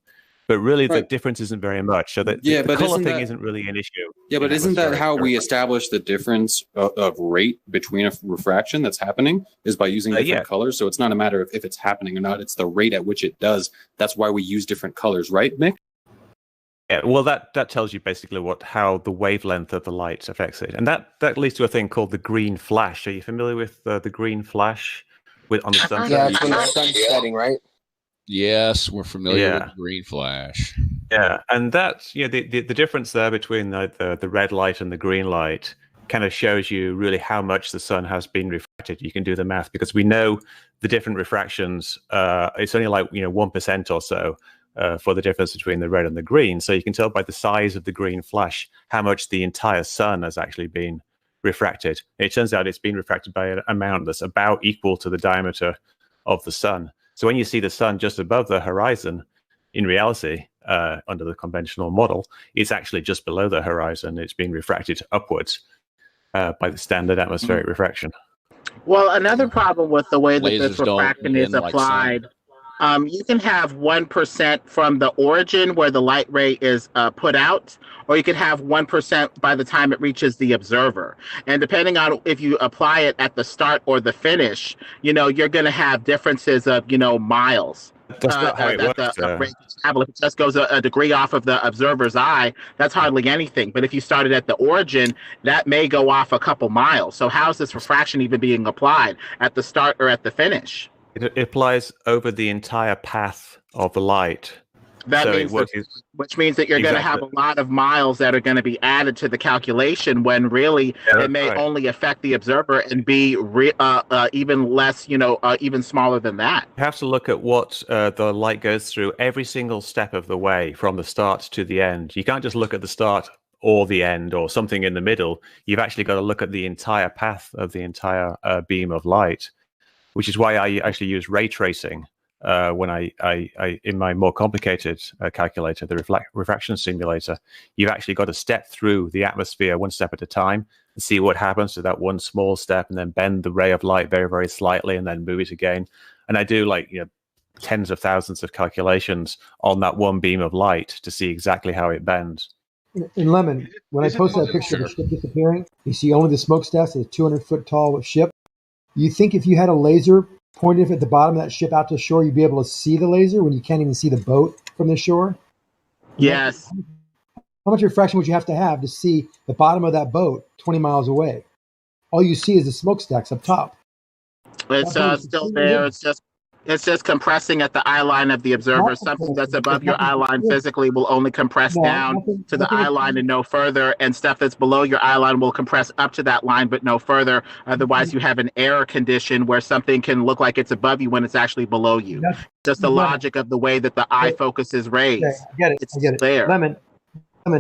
But really, the difference isn't very much. So the color thing isn't really an issue. Yeah, but isn't that how we establish the difference of rate between a refraction that's happening is by using different colors? So it's not a matter of if it's happening or not. It's the rate at which it does. That's why we use different colors, right, Mick? Yeah, well, that tells you basically how the wavelength of the light affects it. And that leads to a thing called the green flash. Are you familiar with the green flash on the sun? Yeah, it's when the sun's setting, right? Yes, we're familiar with green flash. Yeah, and that's the difference there between the red light and the green light kind of shows you really how much the sun has been refracted. You can do the math because we know the different refractions. It's only like 1% or so for the difference between the red and the green. So you can tell by the size of the green flash how much the entire sun has actually been refracted. It turns out it's been refracted by an amount that's about equal to the diameter of the sun. So when you see the sun just above the horizon, in reality, under the conventional model, it's actually just below the horizon. It's being refracted upwards by the standard atmospheric refraction. Well, another problem with the way that this refraction is applied, you can have 1% from the origin where the light ray is put out, or you could have 1% by the time it reaches the observer. And depending on if you apply it at the start or the finish, you're going to have differences of, miles. That's not how it works. If it just goes a degree off of the observer's eye, that's hardly anything. But if you started at the origin, that may go off a couple miles. So how's this refraction even being applied at the start or at the finish? It applies over the entire path of the light. That means which means that you're going to have a lot of miles that are going to be added to the calculation when really it may only affect the observer and be even less, even smaller than that. You have to look at what the light goes through every single step of the way from the start to the end. You can't just look at the start or the end or something in the middle. You've actually got to look at the entire path of the entire beam of light, which is why I actually use ray tracing. When I in my more complicated calculator, the refraction simulator, you've actually got to step through the atmosphere one step at a time and see what happens to that one small step, and then bend the ray of light very, very slightly, and then move it again. And I do tens of thousands of calculations on that one beam of light to see exactly how it bends. In Lemon, when I posted that picture of the ship disappearing, you see only the smokestacks of a 200-foot tall ship. You think if you had a laser pointed at the bottom of that ship out to shore, you'd be able to see the laser when you can't even see the boat from the shore? Yes. How much refraction would you have to see the bottom of that boat 20 miles away? All you see is the smokestacks up top. It's still there. It's just compressing at the eye line of the observer. Something that's above your eye line physically will only compress down to the eye line and no further, and stuff that's below your eye line will compress up to that line but no further. Otherwise, you have an error condition where something can look like it's above you when it's actually below you. Just the logic of the way that the eye focuses rays. Okay, I get it. It's I get it. there. Lemon,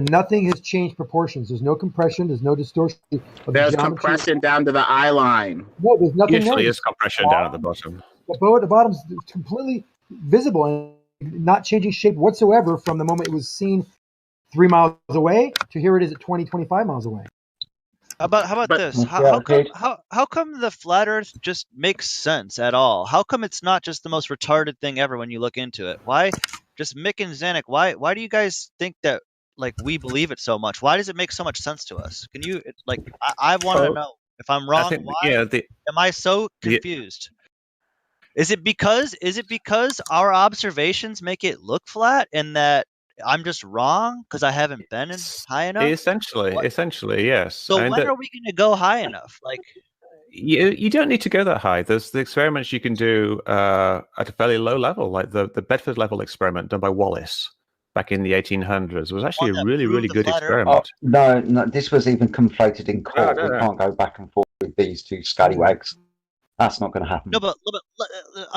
nothing has changed proportions. There's no compression. There's no distortion. There's compression down to the eye line. No, there's nothing Usually there. is compression down at the bottom. The boat at the bottom is completely visible and not changing shape whatsoever from the moment it was seen 3 miles away to here it is at 20, 25 miles away. How about this? How come the flat Earth just makes sense at all? How come it's not just the most retarded thing ever when you look into it? Why, just Mick and Zanuck, why do you guys think that we believe it so much? Why does it make so much sense to us? Can you I want to know if I'm wrong. Am I so confused? Is it because our observations make it look flat and that I'm just wrong because I haven't been high enough? Essentially, yes. So when are we going to go high enough? You don't need to go that high. There's the experiments you can do at a fairly low level, like the Bedford level experiment done by Wallace back in the 1800s was actually a really, really good experiment. No, this was even conflated in court. No. We can't go back and forth with these two scallywags. That's not going to happen. No, but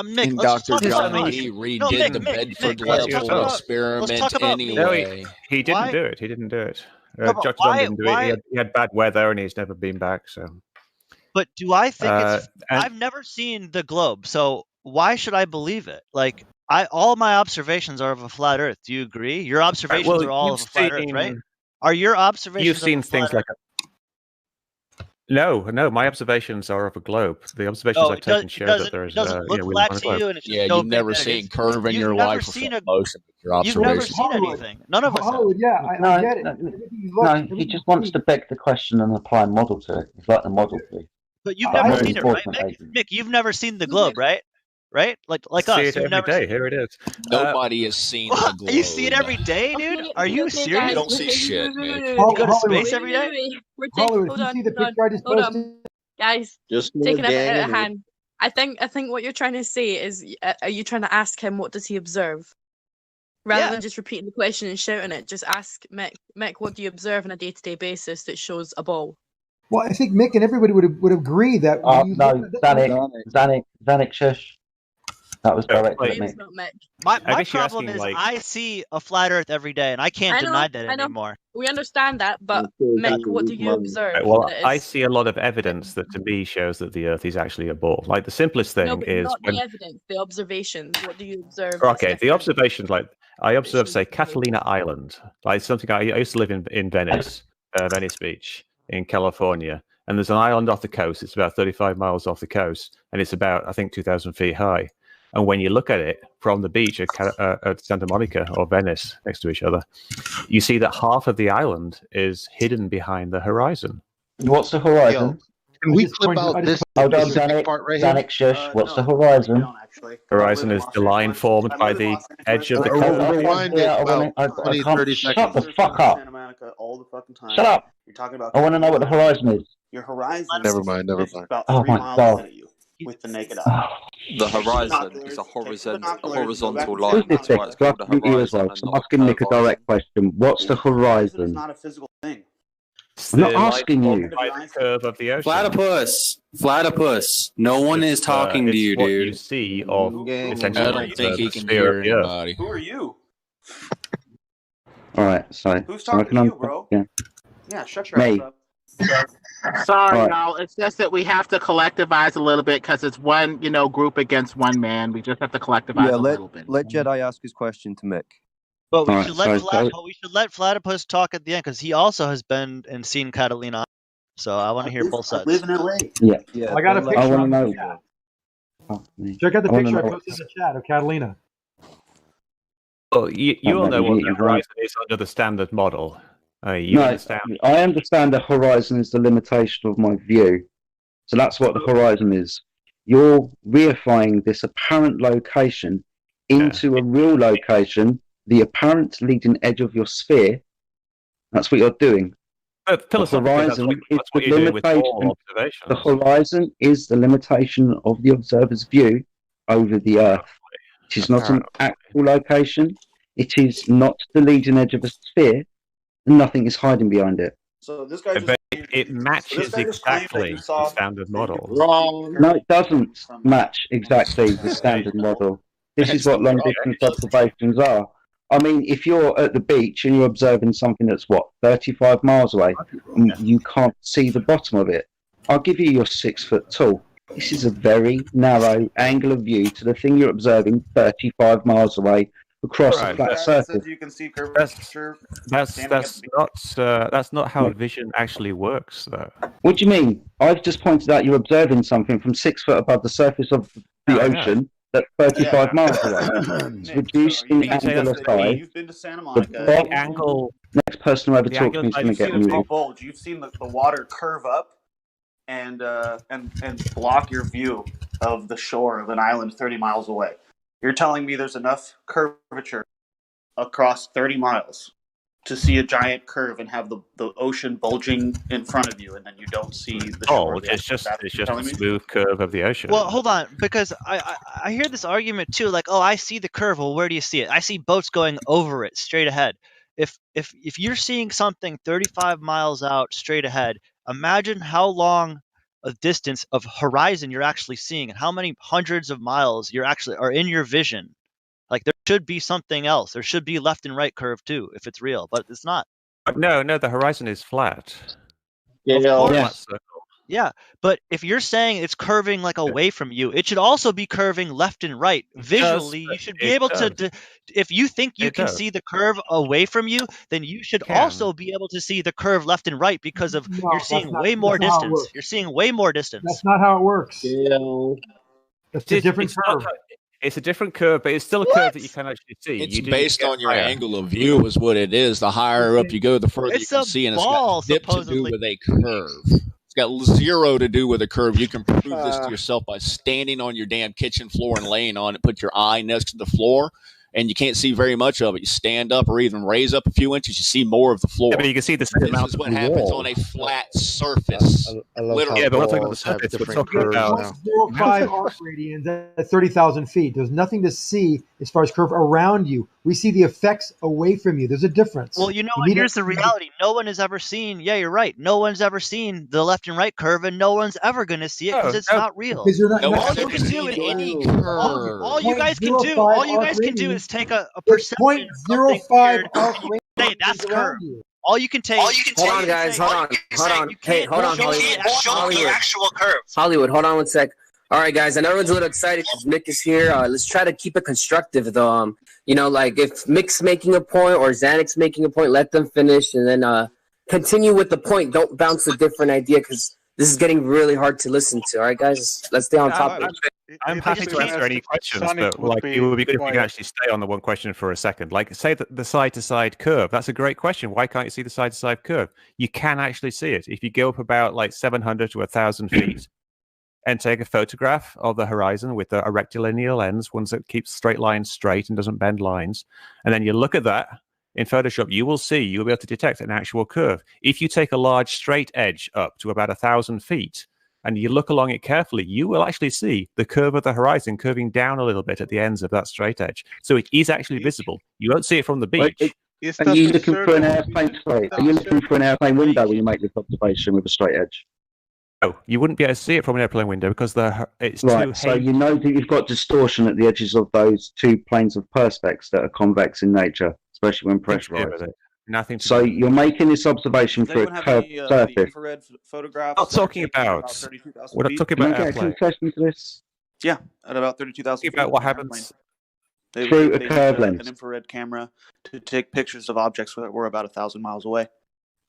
Mick, And let's Dr. talk about Johnny E. Reed did the Bedford level experiment anyway. He didn't do it. He didn't do it. No, but Dr. John didn't do it. He had bad weather and he's never been back. So. But do I think I've never seen the globe, so why should I believe it? Like, all my observations are of a flat Earth. Do you agree? Your observations are all of a flat Earth, right? Are your observations? You've seen things like. No, my observations are of a globe. The observations I've taken show that there is. Doesn't look flat to you, and it's just you've never seen curve in your life before motion with your You've never observations. seen anything. None of us have. I get it. No, he just wants to beg the question and apply a model to it. He's like the model to. But you've never seen it, right, Mick? You've never seen the globe, right? Right? Like us. See it every day. Here it is. Nobody has seen the globe. You see it every day, dude? Are you serious? You don't see shit, man. You go to space every day? We're taking, hold on. Guys, just taking it out of hand. I think what you're trying to say is, are you trying to ask him what does he observe? Rather than just repeating the question and shouting it, just ask Mick. Mick, what do you observe on a day-to-day basis that shows a ball? Well, I think Mick and everybody would agree that. Zanik, shush. That was directed at me. My problem is I see a flat Earth every day, and I can't deny that anymore. We understand that, but Mick, what do you observe? Well, I see a lot of evidence that to me shows that the Earth is actually a ball. Like the simplest thing is not the evidence, the observations. What do you observe? Okay, the observations, like I observe, say, Catalina Island. Like something I used to live in Venice, Venice Beach in California, and there's an island off the coast. It's about 35 miles off the coast, and it's about, I think, 2,000 feet high. And when you look at it from the beach at Santa Monica or Venice next to each other, you see that half of the island is hidden behind the horizon. What's the horizon? Can we clip out this part right here? Zanik, shush. What's the horizon? Horizon is the line formed by the edge of the coast. Rewind it about 20, 30 seconds. Shut the fuck up. Shut up. You're talking about. I want to know what the horizon is. Your horizon. Never mind. About oh 3 my miles God. ahead of you with the naked eye. The horizon is a horizontal line. Who's this That's why it's called a horizon. I'm asking Nick a direct question. What's the horizon? It's not a physical thing. I'm not asking you. By the curve of the ocean. Platypus. No one is talking to you, what dude. You see of essentially I don't think he can hear anybody. Who are you? All right, sorry. Who's talking to you, bro? Yeah, shut your ass up. Sorry, y'all. It's just that we have to collectivize a little bit because it's one, group against one man. We just have to collectivize a little bit. Let Jedi ask his question to Mick. But we should let Platypus talk at the end because he also has been and seen Catalina. So I want to hear both sides. I live in LA. Yeah. I got a picture. I want to know. Check out the picture I posted in the chat of Catalina. Well, you all know what the horizon is under the standard model. Understand. I understand the horizon is the limitation of my view. So that's what the horizon is. You're reifying this apparent location into a real location, the apparent leading edge of your sphere. That's what you're doing. The horizon is the limitation. The horizon is the limitation of the observer's view over the Earth. It is not an actual location. It is not the leading edge of a sphere. Nothing is hiding behind it. So this guy it matches exactly the standard model. Wrong. No, it doesn't match exactly the standard model. This is what long distance observations are. I mean, if you're at the beach and you're observing something that's 35 miles away, and you can't see the bottom of it, I'll give you your 6 foot tall. This is a very narrow angle of view to the thing you're observing 35 miles away across a flat surface. You can see curvature. That's not how vision actually works, though. What do you mean? I've just pointed out you're observing something from 6 foot above the surface of the ocean that's 35 miles away. It's reduced in angular size. You've been to Santa Monica. The angle. Next person who ever talks to me is going to get muted. Bulge. You've seen the water curve up and block your view of the shore of an island 30 miles away. You're telling me there's enough curvature across 30 miles to see a giant curve and have the ocean bulging in front of you, and then you don't see the shore. It's just a smooth curve of the ocean. Well, hold on, because I hear this argument too, like, oh, I see the curve. Well, where do you see it? I see boats going over it straight ahead. If you're seeing something 35 miles out straight ahead, imagine how long a distance of horizon you're actually seeing, and how many hundreds of miles you're actually are in your vision. Like, there should be something else. There should be left and right curve too, if it's real, but it's not. No, the horizon is flat. Of course. Flat circle. Yeah, but if you're saying it's curving like away from you, it should also be curving left and right. Visually, you should be able to. If you think you can see the curve away from you, then you should also be able to see the curve left and right, because of you're seeing way more distance. You're seeing way more distance. That's not how it works. That's a different curve. It's a different curve, but it's still a curve that you can actually see. It's based on your angle of view, is what it is. The higher up you go, the further you can see, and it's got dip to do with a curve. It's got zero to do with a curve. You can prove this to yourself by standing on your damn kitchen floor and laying on it. Put your eye next to the floor, and you can't see very much of it. You stand up or even raise up a few inches, you see more of the floor. Yeah, but you can see the same amount. This is what happens on a flat surface. Literally. Yeah, but we're talking about the surface. We're talking about 0.05 arc radians at 30,000 feet. There's nothing to see as far as curve around you. We see the effects away from you. There's a difference. Well, you know what? Here's the reality. No one has ever seen. Yeah, you're right. No one's ever seen the left and right curve, and no one's ever going to see it because it's not real. Because you're not, all you can do is any curve. All you guys can do. All you guys can do is take a percentage. 0.05 arc radians. Say that's curve. All you can take. Hold on, guys. Hold on. Hey, hold on, Hollywood, hold on one sec. All right, guys. I know everyone's a little excited because Mick is here. Let's try to keep it constructive, though. You know, like if Mick's making a point or Xanix's making a point, let them finish and then continue with the point. Don't bounce a different idea because this is getting really hard to listen to. All right, guys. Let's stay on topic. I'm happy to answer any questions, but like it would be good if we could actually stay on the one question for a second. Like, say that the side-to-side curve. That's a great question. Why can't you see the side-to-side curve? You can actually see it if you go up about like 700 to 1,000 feet and take a photograph of the horizon with a rectilinear lens, one that keeps straight lines straight and doesn't bend lines, and then you look at that in Photoshop. You'll be able to detect an actual curve. If you take a large straight edge up to about 1,000 feet. And you look along it carefully, you will actually see the curve of the horizon curving down a little bit at the ends of that straight edge. So it is actually visible. You won't see it from the beach. Are you looking for an airplane? Are you looking for an airplane window when you make this observation with a straight edge? No, you wouldn't be able to see it from an airplane window because it's right. too So you know that you've got distortion at the edges of those two planes of perspex that are convex in nature, especially when pressurized. Nothing. So you're making this observation through a curved surface. Infrared photographs. We're not talking about airplane. Question to this? Yeah, at about 32,000 feet. About what happens through a curved lens. An infrared camera to take pictures of objects that were about 1,000 miles away.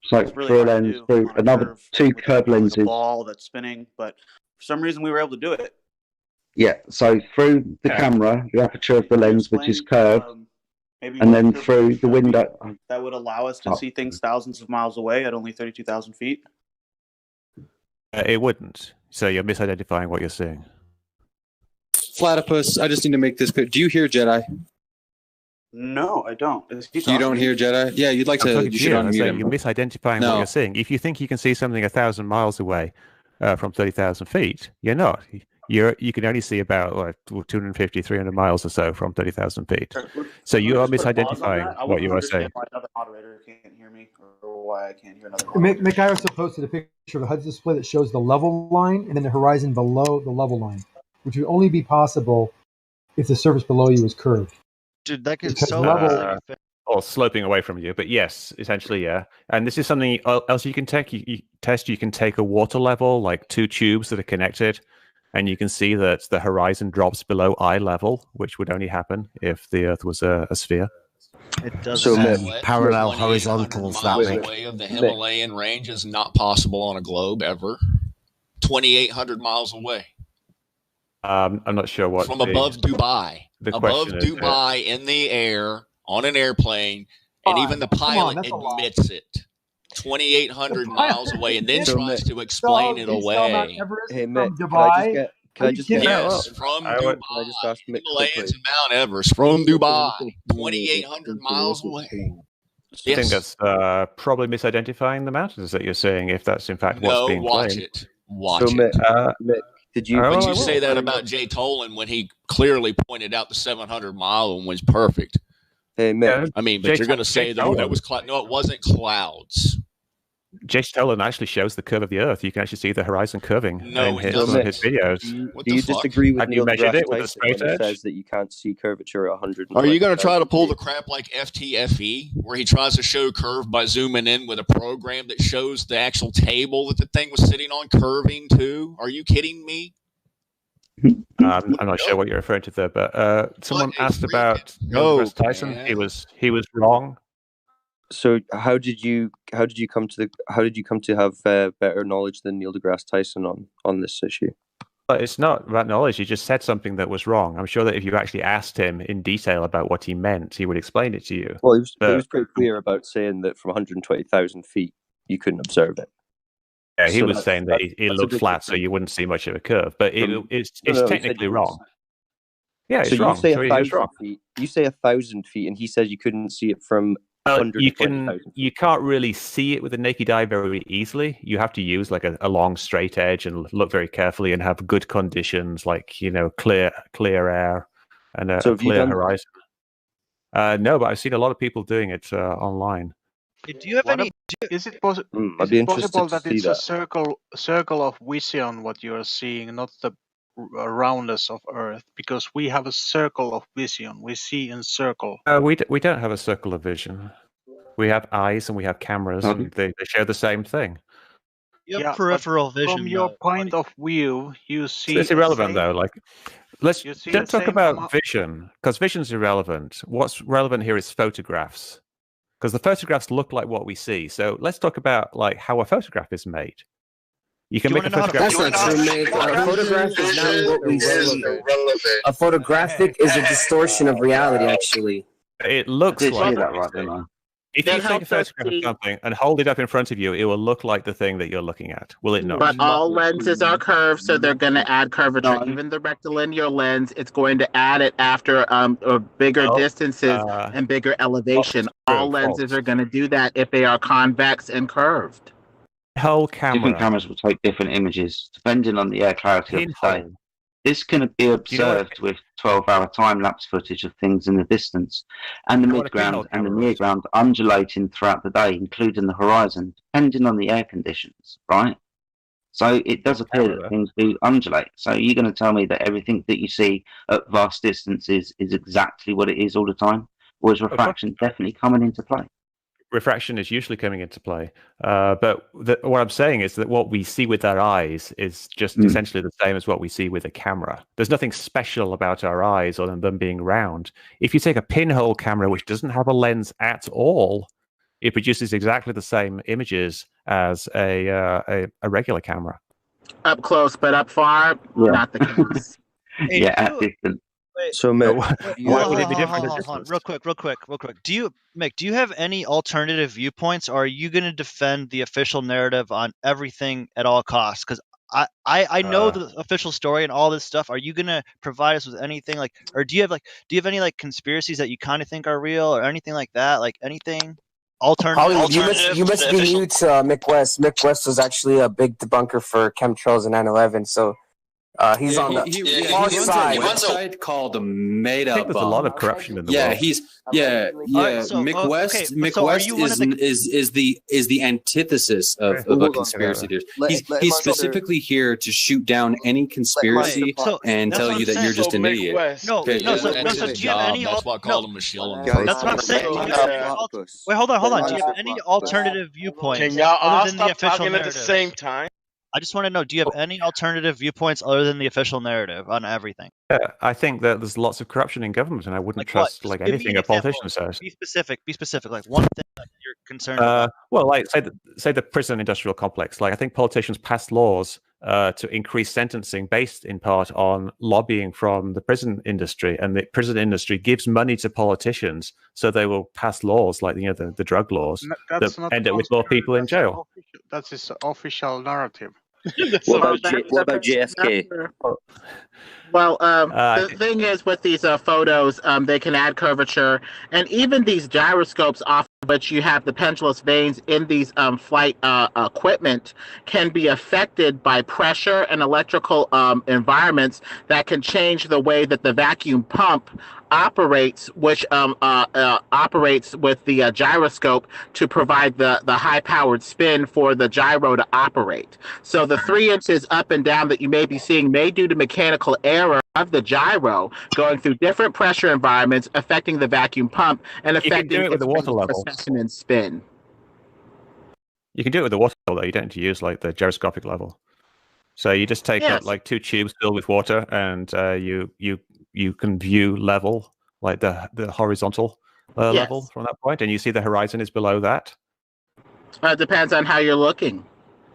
So through a lens, through another two curved lenses. A ball that's spinning, but for some reason we were able to do it. Yeah. So through the camera, the aperture of the lens, which is curved. And then through the window. That would allow us to see things thousands of miles away at only 32,000 feet? It wouldn't. So you're misidentifying what you're seeing. Platypus, I just need to make this clear. Do you hear Jedi? No, I don't. You don't hear Jedi? Yeah, you'd like to. You should unmute him. You're misidentifying what you're seeing. If you think you can see something 1,000 miles away from 30,000 feet, you're not. You can only see about 250, 300 miles or so from 30,000 feet. So you are misidentifying what you are saying. Why another moderator can't hear me, or why I can't hear another moderator. Mick, I also posted a picture of a HUD display that shows the level line and then the horizon below the level line, which would only be possible if the surface below you was curved. Dude, that gets so or sloping away from you, but yes, essentially, yeah. And this is something else you can take. You can take a water level, like two tubes that are connected. And you can see that the horizon drops below eye level, which would only happen if the Earth was a sphere. It does. So parallel horizontals that way of the Himalayan range is not possible on a globe ever. 2,800 miles away. I'm not sure what from above Dubai. Above Dubai in the air on an airplane, and even the pilot admits it. 2,800 miles away, and then tries to explain it away. Hey, Mick, can I just get yes, from Dubai, I just ask Mick Himalayas and Mount Everest, from Dubai, 2,800 miles away. I think that's probably misidentifying the mountains that you're saying, if that's in fact what's being watch claimed. it. Watch So, it. Mick, did you? But you say that about Jay Tolan when he clearly pointed out the 700-mile one was perfect. Hey, Mick. I mean, but you're going to say that it was cloud. No, it wasn't clouds. Jason Tolan actually shows the curve of the Earth. You can actually see the horizon curving in his videos. Do you disagree with Neil deGrasse Tyson when he says that you can't see curvature at 100? Are you going to try to pull the crap like FTFE, where he tries to show curve by zooming in with a program that shows the actual table that the thing was sitting on curving too? Are you kidding me? I'm not sure what you're referring to there, but someone asked about Neil deGrasse Tyson. He was wrong. So how did you come to have better knowledge than Neil deGrasse Tyson on this issue? But it's not about knowledge. He just said something that was wrong. I'm sure that if you actually asked him in detail about what he meant, he would explain it to you. Well, he was pretty clear about saying that from 120,000 feet you couldn't observe it. Yeah, he was saying that it looked flat, so you wouldn't see much of a curve. But it's technically wrong. Yeah, it's wrong. You say 1,000 feet. You say 1,000 feet, and he says you couldn't see it from. You can't really see it with the naked eye very easily. You have to use like a long straight edge and look very carefully and have good conditions, like clear air and a clear horizon. No, but I've seen a lot of people doing it online. Do you have any? Is it possible that it's a circle of vision what you are seeing, not the roundness of Earth? Because we have a circle of vision. We see in circle. We don't have a circle of vision. We have eyes and we have cameras, and they share the same thing. You have peripheral vision. From your point of view, you see. It's irrelevant though. Like, don't talk about vision, because vision's irrelevant. What's relevant here is photographs, because the photographs look like what we see. So let's talk about like how a photograph is made. You can make a photograph. That's not true, mate. A photograph is not what we see. A photographic is a distortion of reality, actually. It looks like that, right? Didn't I? If you take a photograph of something and hold it up in front of you, it will look like the thing that you're looking at. Will it not? But all lenses are curved, so they're going to add curvature. Even the rectilinear lens, it's going to add it after bigger distances and bigger elevation. All lenses are going to do that if they are convex and curved. Whole camera. Different cameras will take different images depending on the air clarity of the day. This can be observed with 12-hour time-lapse footage of things in the distance, and the midground and the near ground undulating throughout the day, including the horizon, depending on the air conditions, right? So it does appear that things do undulate. So you're going to tell me that everything that you see at vast distances is exactly what it is all the time? Or is refraction definitely coming into play? Refraction is usually coming into play. But what I'm saying is that what we see with our eyes is just essentially the same as what we see with a camera. There's nothing special about our eyes other than them being round. If you take a pinhole camera, which doesn't have a lens at all, it produces exactly the same images as a regular camera. Up close, but up far, not the case. At distance. So, Mick, would it be different? Hold on. Real quick. Do you have any alternative viewpoints, or are you going to defend the official narrative on everything at all costs? Because I know the official story and all this stuff. Are you going to provide us with anything like, or do you have any like conspiracies that you kind of think are real, or anything like that? Like anything alternative? You must be new to Mick West. Mick West was actually a big debunker for chemtrails and 9/11. So. He's on the far side. He runs a website called Made Up. I think there's a lot of corruption in the world. Mick West. Mick West is the antithesis of a conspiracy theorist. He's specifically here to shoot down any conspiracy and tell you that you're just an idiot. So do you have any? That's why I called him Michelle. That's what I'm saying. Wait, hold on. Do you have any alternative viewpoints? Can y'all all other than the stop official talking narrative? at the same time? I just want to know, do you have any alternative viewpoints other than the official narrative on everything? I think that there's lots of corruption in government, and I wouldn't trust anything a politician says. Be specific. Like one thing that you're concerned about. Well, like say the prison industrial complex. Like I think politicians passed laws to increase sentencing based in part on lobbying from the prison industry, and the prison industry gives money to politicians, so they will pass laws like the drug laws that end up with more people in jail. That's his official narrative. What about JFK? Well, the thing is with these photos, they can add curvature, and even these gyroscopes off the which you have the pendulous veins in these flight equipment, can be affected by pressure and electrical environments that can change the way that the vacuum pump operates, which operates with the gyroscope to provide the high-powered spin for the gyro to operate. So the 3 inches up and down that you may be seeing may due to mechanical error of the gyro going through different pressure environments, affecting the vacuum pump and You can affecting do it with its the water rate of level. precession and spin. You can do it with the water level, though. You don't need to use like the gyroscopic level. So you just take up like 2 tubes filled with water, and you can view level, like the horizontal level from that point, and you see the horizon is below that. Depends on how you're looking.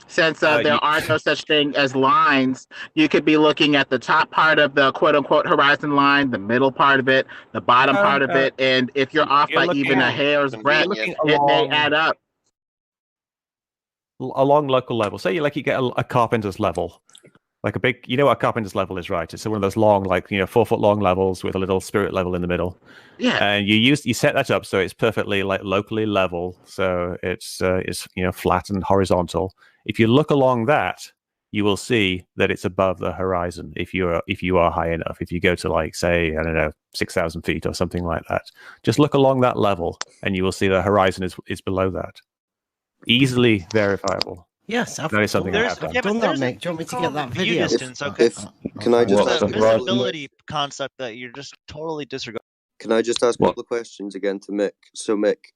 Since there are no such thing as lines, you could be looking at the top part of the quote-unquote horizon line, the middle part of it, the bottom part of it, and if you're off by even a hair's breadth, it may add up. Along local level. Say you get a carpenter's level. Like a big, you know what a carpenter's level is, right? It's one of those long, 4 foot long levels with a little spirit level in the middle. Yeah. And you set that up so it's perfectly locally level, so it's flat and horizontal. If you look along that, you will see that it's above the horizon. If you are high enough, if you go to say 6,000 feet or something like that, just look along that level, and you will see the horizon is below that. Easily verifiable. Yes, that is something I have done. Done that, mate. Do you want me to get that View video? distance, okay. Can I just It's ask a a question? visibility concept that you're just totally disregarding. Can I just ask a couple of questions again to Mick? So, Mick,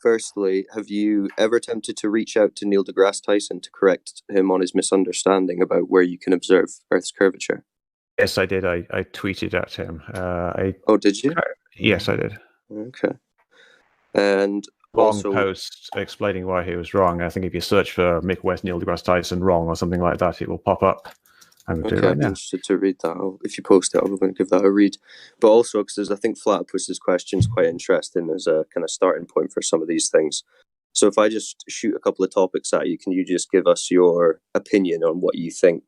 firstly, have you ever attempted to reach out to Neil deGrasse Tyson to correct him on his misunderstanding about where you can observe Earth's curvature? Yes, I did. I tweeted at him. Oh, did you? Yes, I did. Okay. And long also, post explaining why he was wrong. I think if you search for Mick West, Neil deGrasse Tyson wrong or something like that, it will pop up. I'm okay, I'd be interested to read that. If you post it, I'm going to give that a read. But also, because I think Platypus's question is quite interesting as a kind of starting point for some of these things. So if I just shoot a couple of topics at you, can you just give us your opinion on what you think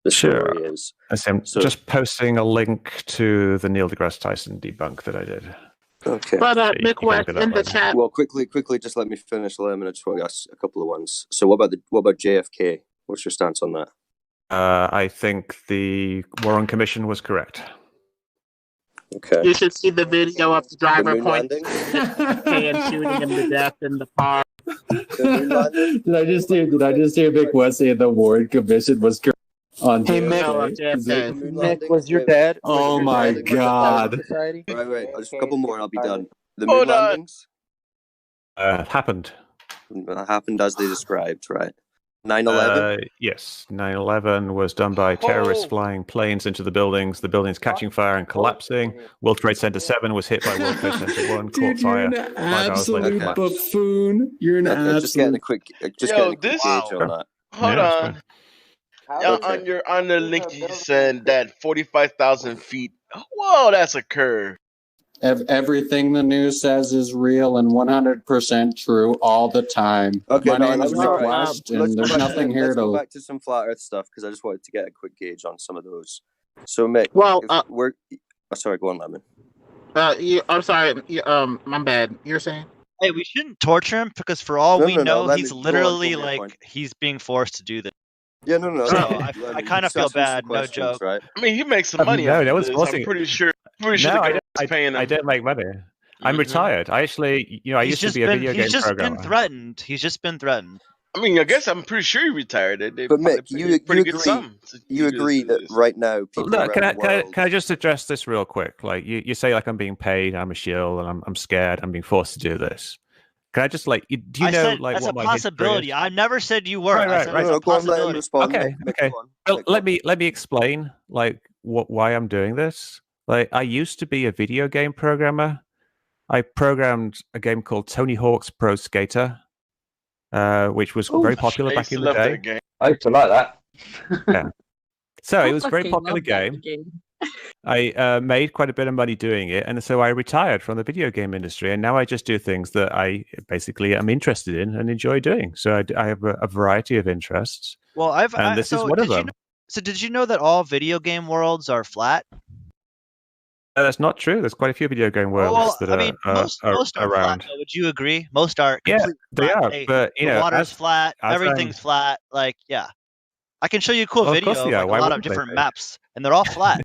the story is? So, just posting a link to the Neil deGrasse Tyson debunk that I did. Okay. But Mick West in the chat. Well, quickly, just let me finish, Lemon. I just want to ask a couple of ones. So what about JFK? What's your stance on that? I think the Warren Commission was correct. Okay. You should see the video of the driver pointing and shooting him to death in the car. Did I just hear Mick West say the Warren Commission was correct? Hey, Mick, was your dad? Oh my God! Right, just a couple more and I'll be done. The moon landings happened. Happened as they described, right? 9/11. Yes, 9/11 was done by terrorists flying planes into the buildings catching fire and collapsing. World Trade Center 7 was hit by World Trade Center 1, caught fire. You're an absolute buffoon. You're an absolute. Just getting a quick gauge on that. Hold on. On the link you said that 45,000 feet. Whoa, that's a curve. Everything the news says is real and 100% true all the time. Okay, My name is Mick West, and there's nothing here Let's to. go back to some flat Earth stuff because I just wanted to get a quick gauge on some of those. So, Mick, sorry, go on, Lemon. I'm sorry. My bad. You're saying? Hey, we shouldn't torture him because for all we know, let he's me- literally go on, like he's being forced to do this. Yeah, no. So I kind of feel bad. No joke. Right? I mean, he makes some money out of this. I'm pretty sure. I don't make money. I'm retired. I actually, I used to be a video game programmer. He's just been threatened. I mean, I guess I'm pretty sure he retired. But Mick, you agree that right now people Look, around the world... can I just address this real quick? Like you say, like I'm being paid, I'm a shill, and I'm scared, I'm being forced to do this. Can I just do you know that's what a my possibility? I never said you were. I said Right. it's a possibility. Okay. Well, let me explain why I'm doing this. I used to be a video game programmer. I programmed a game called Tony Hawk's Pro Skater, which was very popular back in the day. I used to like that. Yeah. So it was a very popular game. I made quite a bit of money doing it, and so I retired from the video game industry, and now I just do things that I basically am interested in and enjoy doing. So I have a variety of interests. Well, this is one of them. So did you know that all video game worlds are flat? That's not true. There's quite a few video game worlds Well, that I mean, most are around. flat. Though. Would you agree? Most are Yeah, completely they flat. are. But you the know, water's flat. as Everything's flat. Like, yeah, I can show you a cool Well, of video course of they are. like a Why lot of wouldn't they different be? maps, and they're all flat.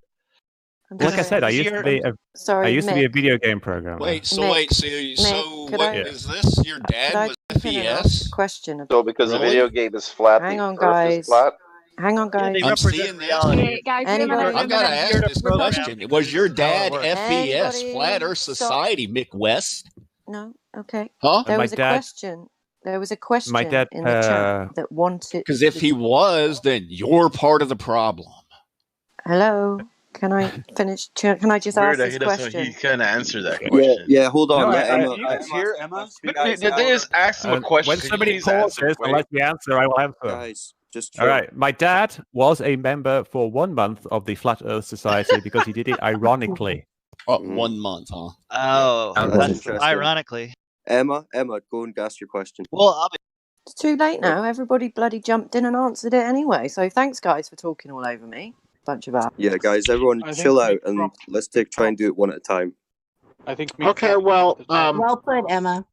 Like I said, I used to be a video game programmer. Wait, so could I- is this your dad Could I was jump in and ask FES? a question? So because the Really? video game is flat, Hang the on, Earth guys. is flat. Hang on, guys. I'm seeing this. Hey, guys, wait a minute. Anybody? I've got to ask this question. Was your dad FES, Anybody Flat Earth Society, Mick West? No. Okay. Huh? There My was a dad- question. There was a question My dad, in the chat that wanted. Because if he was, then you're part of the problem. Hello. Can I finish? Can I just ask Weird that this he doesn't. question? He kind of answer that question. Yeah, hold on. No, let Emma. You guys hear Emma? Did they just ask him a question? When Could you somebody please answer? pauses and lets me answer, I will answer. Guys, just All right. My dad was a member for 1 month of the Flat Earth Society because he did it ironically. Oh, 1 month, huh? Oh, That's that's interesting. ironically. Emma, go and ask your question. Well, It's too late now. Everybody bloody jumped in and answered it anyway. So thanks, guys, for talking all over me. Bunch of assholes. Yeah, guys, everyone I think chill out Mick and dropped- let's try and do it one at a time. I think. Okay, well, Well put, Emma.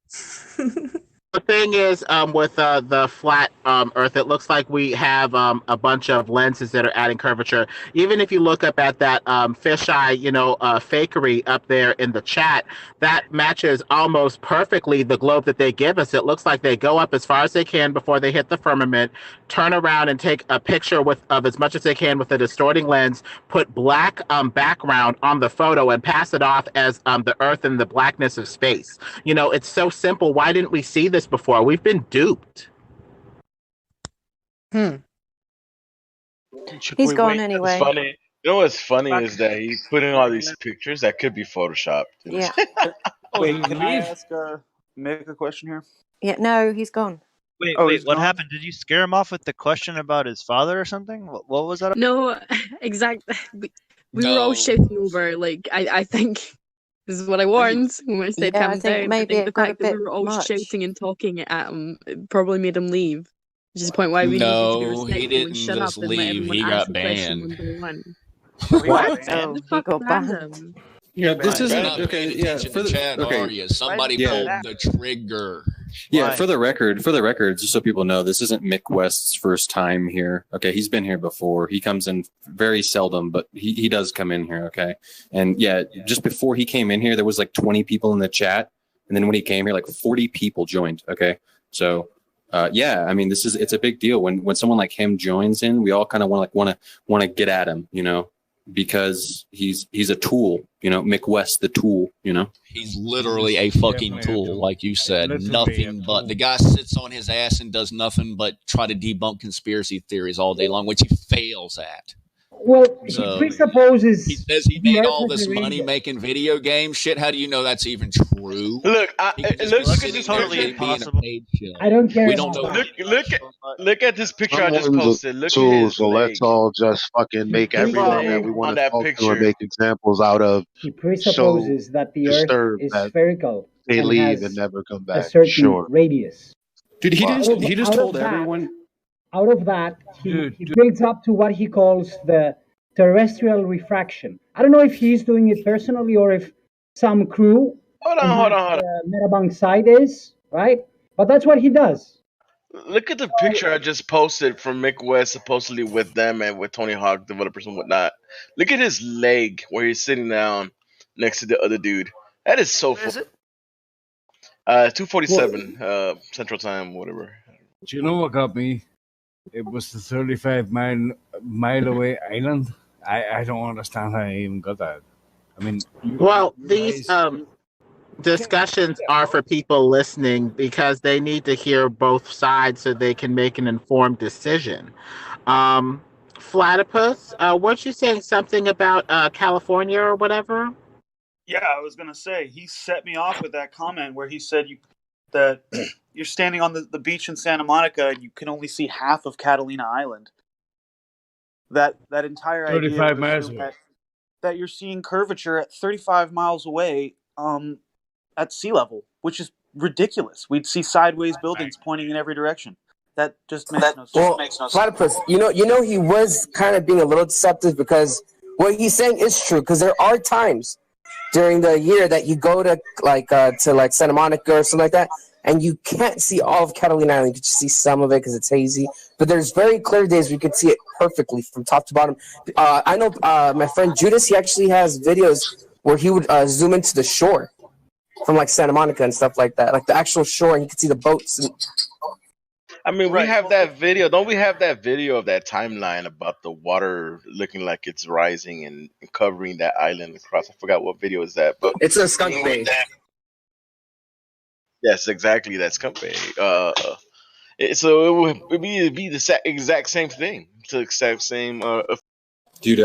the thing is, with the flat Earth, it looks like we have a bunch of lenses that are adding curvature. Even if you look up at that fisheye, fakery up there in the chat, that matches almost perfectly the globe that they give us. It looks like they go up as far as they can before they hit the firmament, turn around and take a picture of as much as they can with a distorting lens, put black background on the photo, and pass it off as the Earth and the blackness of space. It's so simple. Why didn't we see this before? We've been duped. He's gone anyway. Funny. You know what's funny is that he's putting all these pictures that could be photoshopped. Yeah. Wait, can I ask Mick a question here? Yeah. No, he's gone. Wait, Oh, wait. he's What gone? happened? Did you scare him off with the question about his father or something? What was that? No, exactly. We were all shouting over. Like, I think this is what I warned when I said Yeah, I calm think down. maybe I it think the got a fact that we bit were all much. shouting and talking at him probably made him leave. Which is the point why we needed to be No, respectful he and didn't shut just up and let leave. everyone He ask got the question banned. one by one. What? Oh, he got banned. Yeah, this You're isn't not okay. paying Yeah, attention for to the chat, are okay. you? Somebody Yeah. pulled the trigger. Yeah, Why? for the record, just so people know, this isn't Mick West's first time here. Okay, he's been here before. He comes in very seldom, but he does come in here. Okay, and yeah, just before he came in here, there was like 20 people in the chat, and then when he came here, like 40 people joined. Okay, so yeah, I mean, it's a big deal when someone like him joins in. We all kind of want to get at him, because he's a tool. Mick West, the tool. He's literally a fucking tool, like you said. Nothing but the guy sits on his ass and does nothing but try to debunk conspiracy theories all day long, which he fails at. Well, So, he presupposes he says he made the all Earth this is a money radius. making video games. Shit, how do you know that's even true? Look, He could just look be at sitting this there picture. being a paid show. I don't care We don't about know. that. Look at this picture I just Someone's posted. Look at tool, his so leg. let's all just fucking make He everything that leg we on want to that talk to picture. and make examples out of He so presupposes that the Earth disturbed is that spherical they and leave and has never come a back. certain Sure. radius. Dude, he Out just of told that, everyone. Out of that, he builds up to what he calls the terrestrial refraction. I don't know if he's doing it personally or if some crew Hold in on. that Metabunk site is, right? But that's what he does. Look at the picture I just posted from Mick West, supposedly with them and with Tony Hawk developers and whatnot. Look at his leg where he's sitting down next to the other dude. That is so funny. 2:47 Central Time, whatever. Do you know what got me? It was the 35-mile away island. I don't understand how I even got that. I mean, Well, these discussions are for people listening because they need to hear both sides so they can make an informed decision. Platypus, weren't you saying something about California or whatever? Yeah, I was gonna say he set me off with that comment where he said that you're standing on the beach in Santa Monica and you can only see half of Catalina Island. That entire idea 35 would miles assume away. that you're seeing curvature at 35 miles away at sea level, which is ridiculous. We'd see sideways buildings pointing in every direction. That just makes no sense. Well, Platypus, you know, he was kind of being a little deceptive because what he's saying is true. Because there are times during the year that you go to like Santa Monica or something like that, and you can't see all of Catalina Island. You can just see some of it because it's hazy. But there's very clear days where you can see it perfectly from top to bottom. I know my friend Judas, he actually has videos where he would zoom into the shore from like Santa Monica and stuff like that, like the actual shore, and you can see the boats. I mean, we have that video. Don't we have that video of that timeline about the water looking like it's rising and covering that island across? I forgot what video is that, but it's a skunk bay. Yes, exactly. That's Skunk Bay. So it would be the exact same thing. It's the exact same. Dude,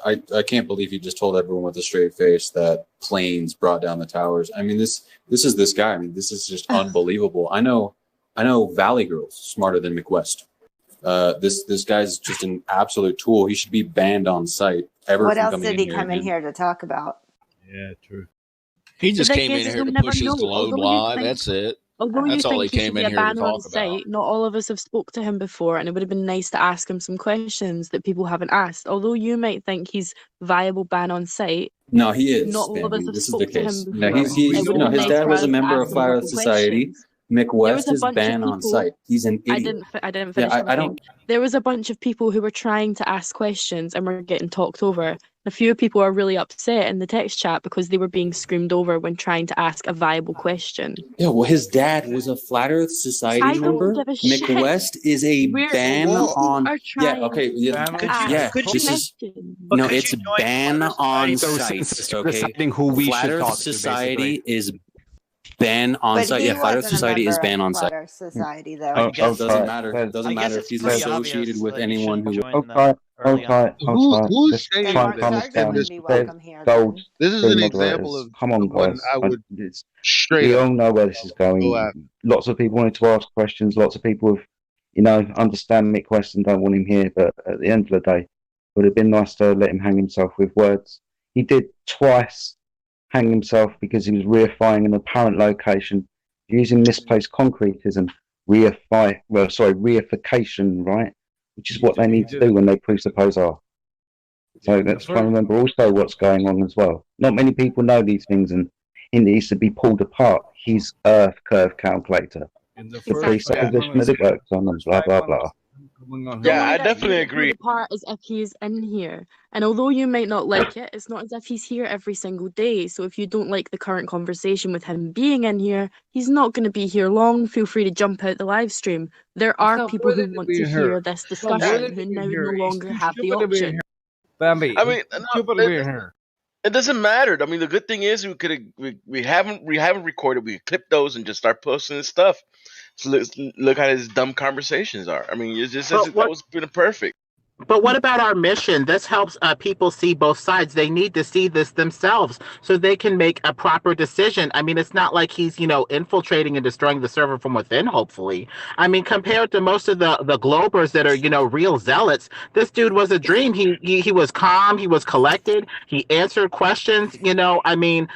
I can't believe you just told everyone with a straight face that planes brought down the towers. I mean, this is this guy. I mean, this is just unbelievable. I know Valley Girls smarter than McWest. This guy's just an absolute tool. He should be banned on site. What else did he come in here to talk about? Yeah, true. He just came in here to push his load lie. That's it. Although That's you all think he he came should be in a here to ban on talk about. site, not all of us have spoke to him before, and it would have been nice to ask him some questions that people haven't asked. Although you might think he's viable ban on site, No, he is. not all of us have This is the spoke to case. him No, before. no, his dad was a member of Flat Earth Society. McWest is banned on site. He's an idiot. I didn't finish. I don't. There was a bunch of people who were trying to ask questions and were getting talked over. A few people are really upset in the text chat because they were being screamed over when trying to ask a viable question. Yeah, well, his dad was a Flat Earth Society member. McWest is a ban on. Yeah, okay. This is no. It's ban on site. Okay, Flat Earth Society is ban on site. Yeah, Flat Earth Society is ban on site. Flat Earth Society, though. Doesn't matter. It doesn't matter if he's associated with anyone who. Who's saying that? This is an example of come on, one guys. I would We all know where this is going. Lots of people wanted to ask questions. Lots of people have, understand Mick West and don't want him here. But at the end of the day, it would have been nice to let him hang himself with words. He did twice hang himself because he was reifying an apparent location using misplaced concretism. Reification, right? Which is what they need to do when they presuppose R. So let's try and remember also what's going on as well. Not many people know these things, and it needs to be pulled apart. His Earth curve calculator. The presupposition that it works on, and blah blah blah. Yeah, I definitely agree. The part is if he's in here, and although you might not like it, it's not as if he's here every single day. So if you don't like the current conversation with him being in here, he's not going to be here long. Feel free to jump out the live stream. There are people who want to hear this discussion who now no longer have the option. Bambi, I mean, it doesn't matter. I mean, the good thing is we haven't recorded. We clip those and just start posting this stuff. So look how his dumb conversations are. I mean, it's just that was been perfect. But what about our mission? This helps people see both sides. They need to see this themselves so they can make a proper decision. I mean, it's not like he's, infiltrating and destroying the server from within, hopefully. I mean, compared to most of the Globers that are, real zealots, this dude was a dream. He was calm. He was collected. He answered questions, I mean,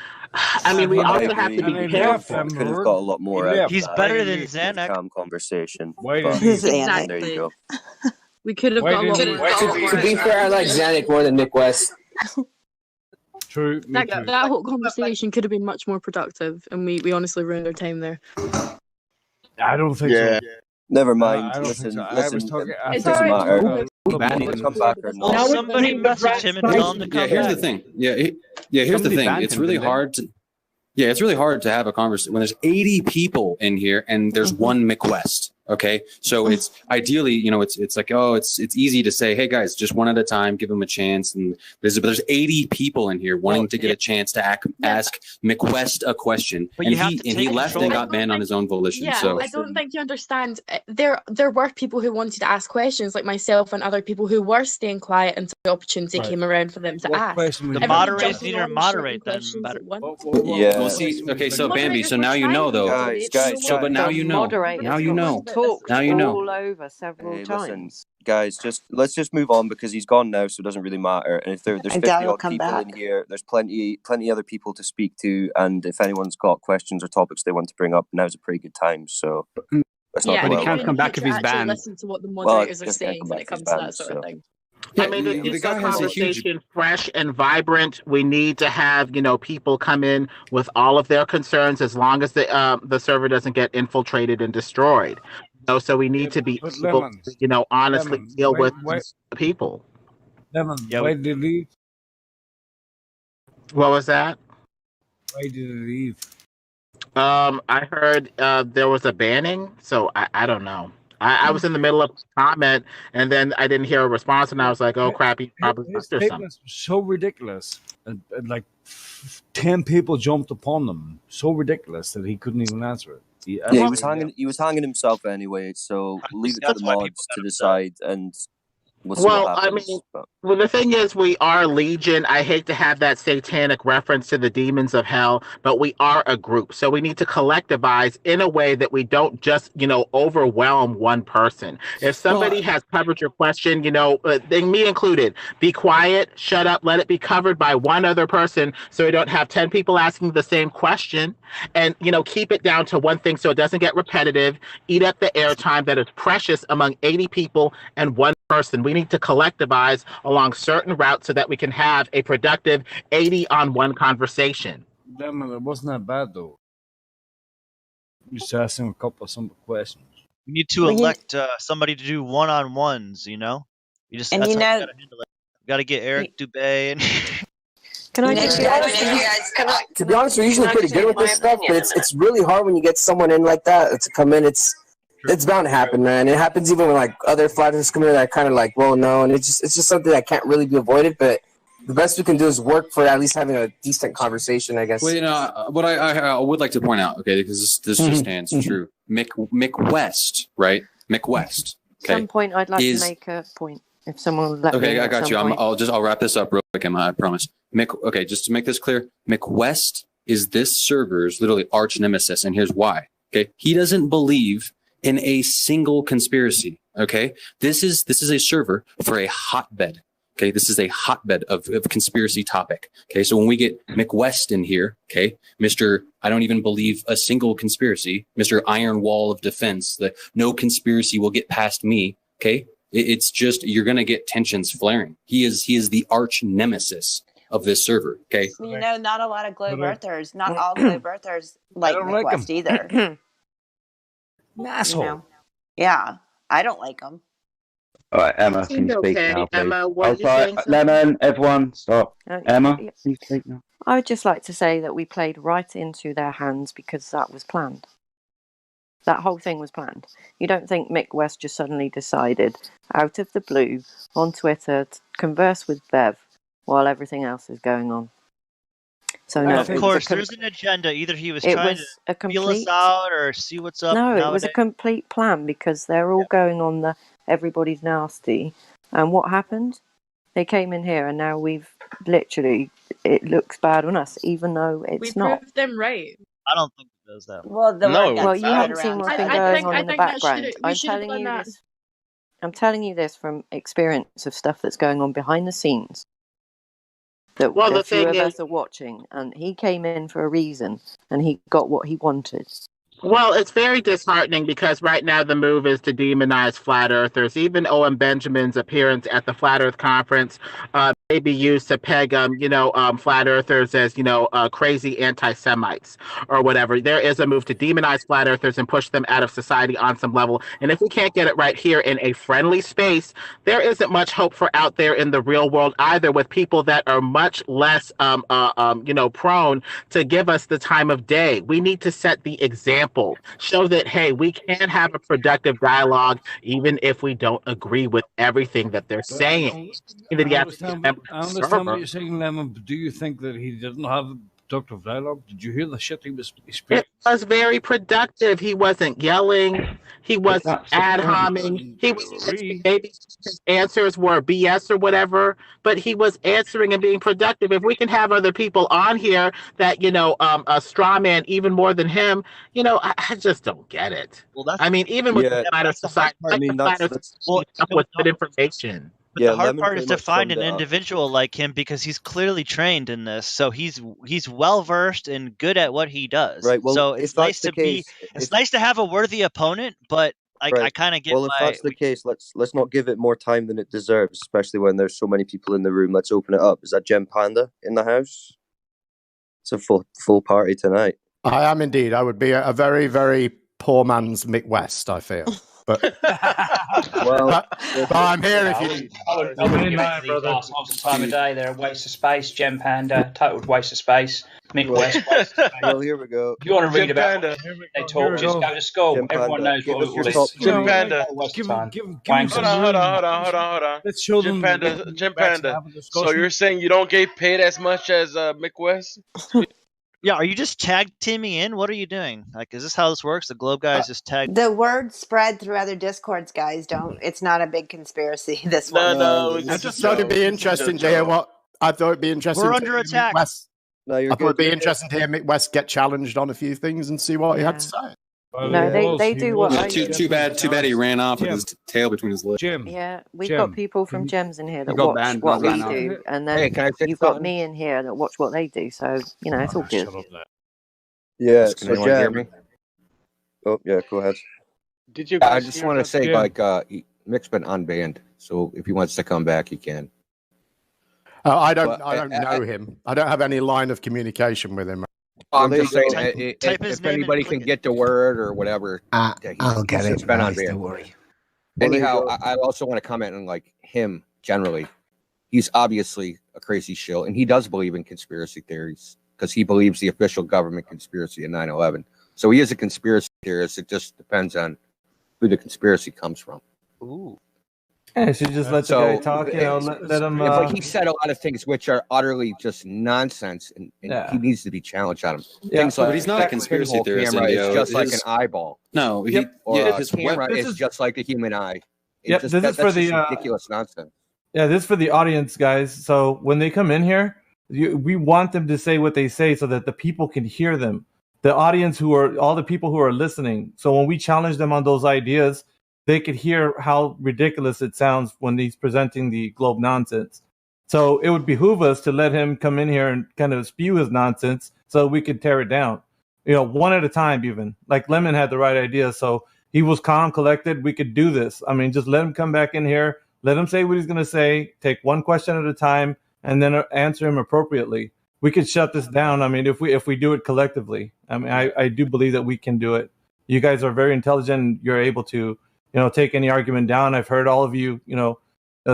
we also have to be careful. Could have got a lot more out. He's better than Xanax. Calm conversation. Xanax. There you go. We could have got a lot more. To be fair, I like Xanax more than Mick West. True. That whole conversation could have been much more productive, and we honestly ruined our time there. I don't think so. Never mind. I don't Listen, think so. listen. It doesn't matter. Come back or not. Now somebody message him and tell him to come back. Here's the thing. Here's the thing. It's really hard to. Yeah, it's really hard to have a conversation when there's 80 people in here and there's one McWest. Okay, so it's ideally, it's like, it's easy to say, hey guys, just one at a time, give them a chance. And there's 80 people in here wanting to get a chance to ask McWest a question, and he left and got banned on his own volition. Yeah, so I don't think you understand. There were people who wanted to ask questions, like myself and other people who were staying quiet until the opportunity came around for them to ask. The moderators need to moderate them better. Yeah. Well, see, okay, so Bambi, so now you know though. Guys, but now you know. Now you know. Now you know. All over several times. Guys, let's just move on because he's gone now, so it doesn't really matter. And if there's 50 odd people in here, there's plenty other people to speak to. And if anyone's got questions or topics they want to bring up, now's a pretty good time. So let's not. Yeah, but he can't come back if he's banned. Listen to what the moderators are saying when it comes to that sort of thing. Yeah, I mean, to keep the the guy has a huge. conversation fresh and vibrant, we need to have people come in with all of their concerns, as long as the server doesn't get infiltrated and destroyed. So we need to be But able Lemon, to honestly Lemon, deal with why, people. Lemon, Yeah, why did he leave? What was that? Why did he leave? I heard there was a banning, so I don't know. I was in the middle of a comment, and then I didn't hear a response, and I was like, "Oh crap, he probably His left or something." statements were so ridiculous, and like 10 people jumped upon them. So ridiculous that he couldn't even answer it. He was hanging. He was hanging himself anyway. So leave it to the mods to decide, and we'll see what happens. Well, the thing is, we are Legion. I hate to have that satanic reference to the demons of hell, but we are a group. So we need to collectivize in a way that we don't just, overwhelm one person. If somebody has covered your question, then me included, be quiet, shut up, let it be covered by one other person so we don't have 10 people asking the same question. And, keep it down to one thing so it doesn't get repetitive. Eat up the airtime that is precious among 80 people and one person. We need to collectivize along certain routes so that we can have a productive 80-on-1 conversation. Lemon, it wasn't that bad though. Just asking a couple of simple questions. You need to elect somebody to do one-on-ones. You just And that's you how know- you gotta handle it. You gotta get Eric Dubé and. Can I To just be honest, we're usually pretty good with this stuff, but it's really hard when you get someone in like that to come in. It's bound to happen, man. It happens even when like other flat earthers come in that kind of like, well, no, and it's just something that can't really be avoided. But the best we can do is work for at least having a decent conversation, I guess. Well, what I would like to point out, okay, because this just stands true. Mick West, right? Mick West. At some point, I'd like to make a point. If someone would let me. Okay, I got you. I'll wrap this up real quick, Emma. I promise. Okay, just to make this clear, Mick West is this server's literally arch nemesis, and here's why. Okay, he doesn't believe in a single conspiracy. Okay, this is a server for a hotbed. Okay, this is a hotbed of conspiracy topic. Okay, so when we get Mick West in here, okay, Mr. I don't even believe a single conspiracy, Mr. Iron Wall of Defense, that no conspiracy will get past me. Okay, it's just you're gonna get tensions flaring. He is the arch nemesis of this server. Okay, not a lot of globe earthers, not all globe earthers like Mick West either. Asshole. Yeah, I don't like them. All right, Emma, can you speak now, please? Lemon, everyone, stop. Emma, can you speak now? I would just like to say that we played right into their hands because that was planned. That whole thing was planned. You don't think Mick West just suddenly decided, out of the blue, on Twitter, to converse with Bev while everything else is going on. So no, of course, there's an agenda. Either he was trying to feel us out or see what's up. No, it was a complete plan because they're all going on the everybody's nasty. And what happened? They came in here and now we've literally, it looks bad on us, even though it's not. We proved them right. I don't think it does that. Well, you haven't seen what's been going on in the background. I'm telling you this from experience of stuff that's going on behind the scenes. That the few thing of is, us are watching, and he came in for a reason, and he got what he wanted. Well, it's very disheartening because right now the move is to demonize flat earthers. Even O.M. Benjamin's appearance at the Flat Earth Conference may be used to peg, flat earthers as, crazy anti-Semites or whatever. There is a move to demonize flat earthers and push them out of society on some level. And if we can't get it right here in a friendly space, there isn't much hope for out there in the real world either, with people that are much less, prone to give us the time of day. We need to set the example. Show that, hey, we can have a productive dialogue even if we don't agree with everything that they're saying. I understand what you're saying, Lemon, but do you think that he didn't have productive dialogue? Did you hear the shit he was speaking? It was very productive. He wasn't yelling. He wasn't ad-homing. He was maybe his answers were BS or whatever, but he was answering and being productive. If we can have other people on here that, a straw man even more than him, I just don't get it. Well, that's, even with the Flat Earth Society, with good information. But the hard part is to find an individual like him because he's clearly trained in this. So he's well versed and good at what he does. Right. Well, so it's nice to nice to have a worthy opponent, but I kind of get Well, if that's the case, let's not give it more time than it deserves, especially when there's so many people in the room. Let's open it up. Is that Gem Panda in the house? It's a full party tonight. I am indeed. I would be a very, very poor man's Mick West, I feel. But, but I'm here if you... I wouldn't give it to these last half the time of day. They're a waste of space. Gem Panda, total waste of space. Mick West, waste of space. Well, here we go. If you want to read Gem about Panda. they talk, just go to school. Gem Everyone Panda. knows what Give us all your this top is. three. Gem Panda. Waste of time. Hold on. Jim Panda. So you're saying you don't get paid as much as Mick West? Yeah, are you just tag teaming in? What are you doing? Like, is this how this works? The Globe guys just tag. The word spread through other discords, guys. It's not a big conspiracy. This one. I just thought it'd be interesting to hear what. I thought it'd be interesting. We're to under hear attack. Mick West. No, you're I thought it'd good. be interesting to hear Mick West get challenged on a few things and see what he had to say. No, they do what I do. Too bad he ran off with his tail between his legs. Yeah, we've got people from Gems in here that got watch banned, what not we ran do, off. and then Hey, can I say you've got something? me in here that watch what they do. So it's all good. Yeah. Can anyone hear me? Oh yeah, go ahead. Did you? I just want to say, Mick's been unbanned, so if he wants to come back, he can. I don't know him. I don't have any line of communication with him. I'm just saying, if anybody can get the word or whatever, I'll get he's it. been Guys, unbanned. don't worry. Anyhow, I also want to comment on him generally. He's obviously a crazy shill, and he does believe in conspiracy theories because he believes the official government conspiracy in 9/11. So he is a conspiracy theorist. It just depends on who the conspiracy comes from. Ooh. Yeah, she just let the guy talk, let him... But he said a lot of things which are utterly just nonsense, and he needs to be challenged on them. Yeah, Things but he's not a conspiracy theorist, camera is Indio. just like an His- eyeball. No, a camera is just like a human eye. Yep, this is for the ridiculous nonsense. Yeah, this is for the audience, guys. So when they come in here, we want them to say what they say so that the people can hear them. The audience all the people who are listening. So when we challenge them on those ideas, they could hear how ridiculous it sounds when he's presenting the globe nonsense. So it would behoove us to let him come in here and kind of spew his nonsense so we could tear it down. One at a time even. Like Lemon had the right idea, so he was calm, collected. We could do this. I mean, just let him come back in here. Let him say what he's going to say. Take one question at a time and then answer him appropriately. We could shut this down. I mean, if we do it collectively. I mean, I do believe that we can do it. You guys are very intelligent. And you're able to, take any argument down. I've heard all of you,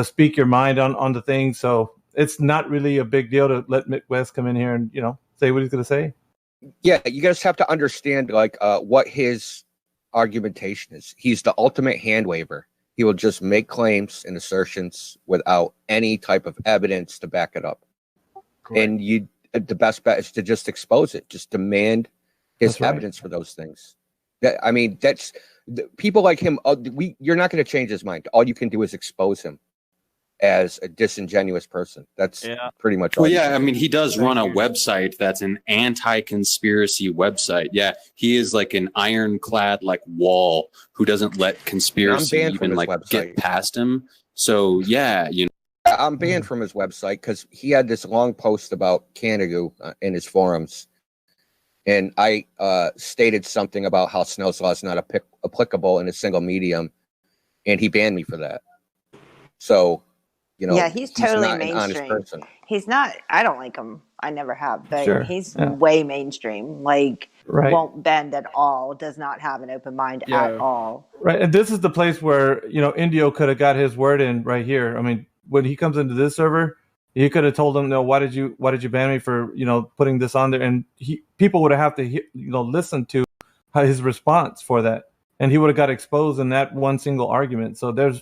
speak your mind on the thing. So it's not really a big deal to let Mick West come in here and, say what he's going to say. Yeah, you guys have to understand what his argumentation is. He's the ultimate hand waver. He will just make claims and assertions without any type of evidence to back it up. Correct. And the best bet is to just expose it. Just demand his evidence for those things. That's people like him. You're not going to change his mind. All you can do is expose him as a disingenuous person. That's pretty much all. Well, yeah, I mean, he does run a website that's an anti-conspiracy website. Yeah, he is like an ironclad wall who doesn't let conspiracy even get past him. So yeah, I'm banned from his website because he had this long post about Canada in his forums. And I stated something about how Snell's law is not applicable in a single medium. And he banned me for that. So, yeah, he's totally not an honest mainstream. person. He's not, I don't like him. I never have, but Sure, he's yeah. way mainstream. Right. Won't bend at all, does not have an open mind at all. Right. And this is the place where, Indio could have got his word in right here. I mean, when he comes into this server, he could have told them, no, why did you ban me for, putting this on there? And people would have to, listen to his response for that. And he would have got exposed in that one single argument. So there's,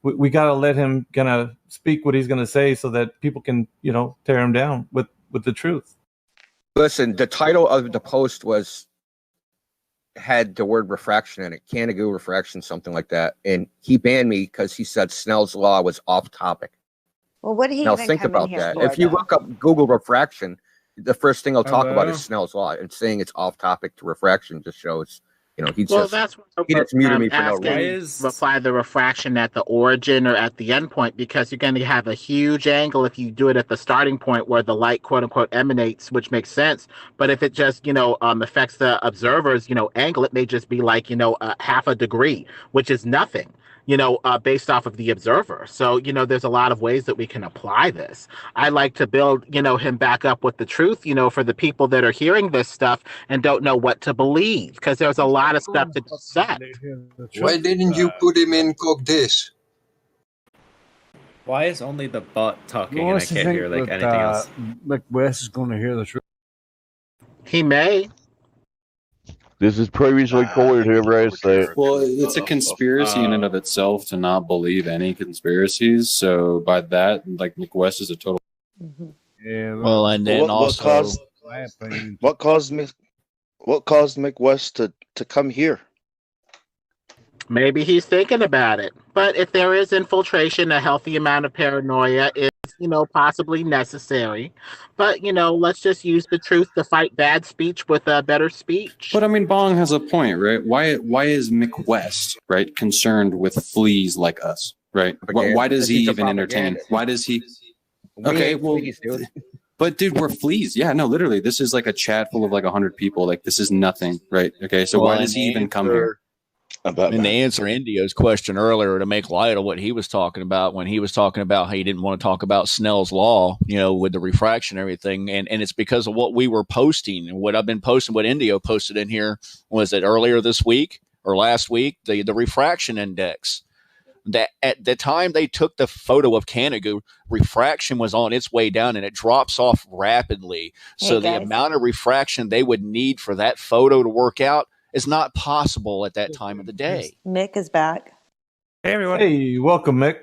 we got to let him kind of speak what he's going to say so that people can, tear him down with the truth. Listen, the title of the post had the word refraction in it, Canada refraction, something like that. And he banned me because he said Snell's law was off topic. Well, what did he Now even think come about in here that. for, If you though? look up Google refraction, the first thing I'll talk about Hello? is Snell's law, and saying it's off topic to refraction just shows You know, he Well, just that's what he just muted me for no asking reason. apply the refraction at the origin or at the end point, because you're going to have a huge angle if you do it at the starting point where the light, quote unquote, emanates, which makes sense. But if it just, affects the observer's, angle, it may just be like, half a degree, which is nothing, based off of the observer. So, there's a lot of ways that we can apply this. I like to build, him back up with the truth, for the people that are hearing this stuff and don't know what to believe, because there's a lot of stuff to dissect. Why didn't you put him in Cogdis? Why is only the bot talking and I Wants to can't think hear like that, anything else? McWest is going to hear the truth. He may. This is previously recorded, whoever I say. Well, it's a conspiracy in and of itself to not believe any conspiracies. So by that, like McWest is a total. Yeah. Well, and then what caused McWest to come here? Maybe he's thinking about it. But if there is infiltration, a healthy amount of paranoia is, possibly necessary. But, let's just use the truth to fight bad speech with a better speech. But I mean, Bong has a point, right? Why is McWest, right, concerned with fleas like us, right? Why does he even entertain? Why does he? Okay, well, but dude, we're fleas. Yeah, no, literally, this is like a chat full of like 100 people. Like, this is nothing, right? Okay, so why does he even come here? And to answer Indio's question earlier, to make light of what he was talking about when he was talking about how he didn't want to talk about Snell's law, with the refraction and everything, and it's because of what we were posting and what I've been posting, what Indio posted in here, was it earlier this week or last week, the refraction index. That at the time they took the photo of Canigou, refraction was on its way down and it drops off rapidly. So the amount of refraction they would need for that photo to work out is not possible at that time of the day. Mick is back. Hey everyone. Hey, welcome, Mick.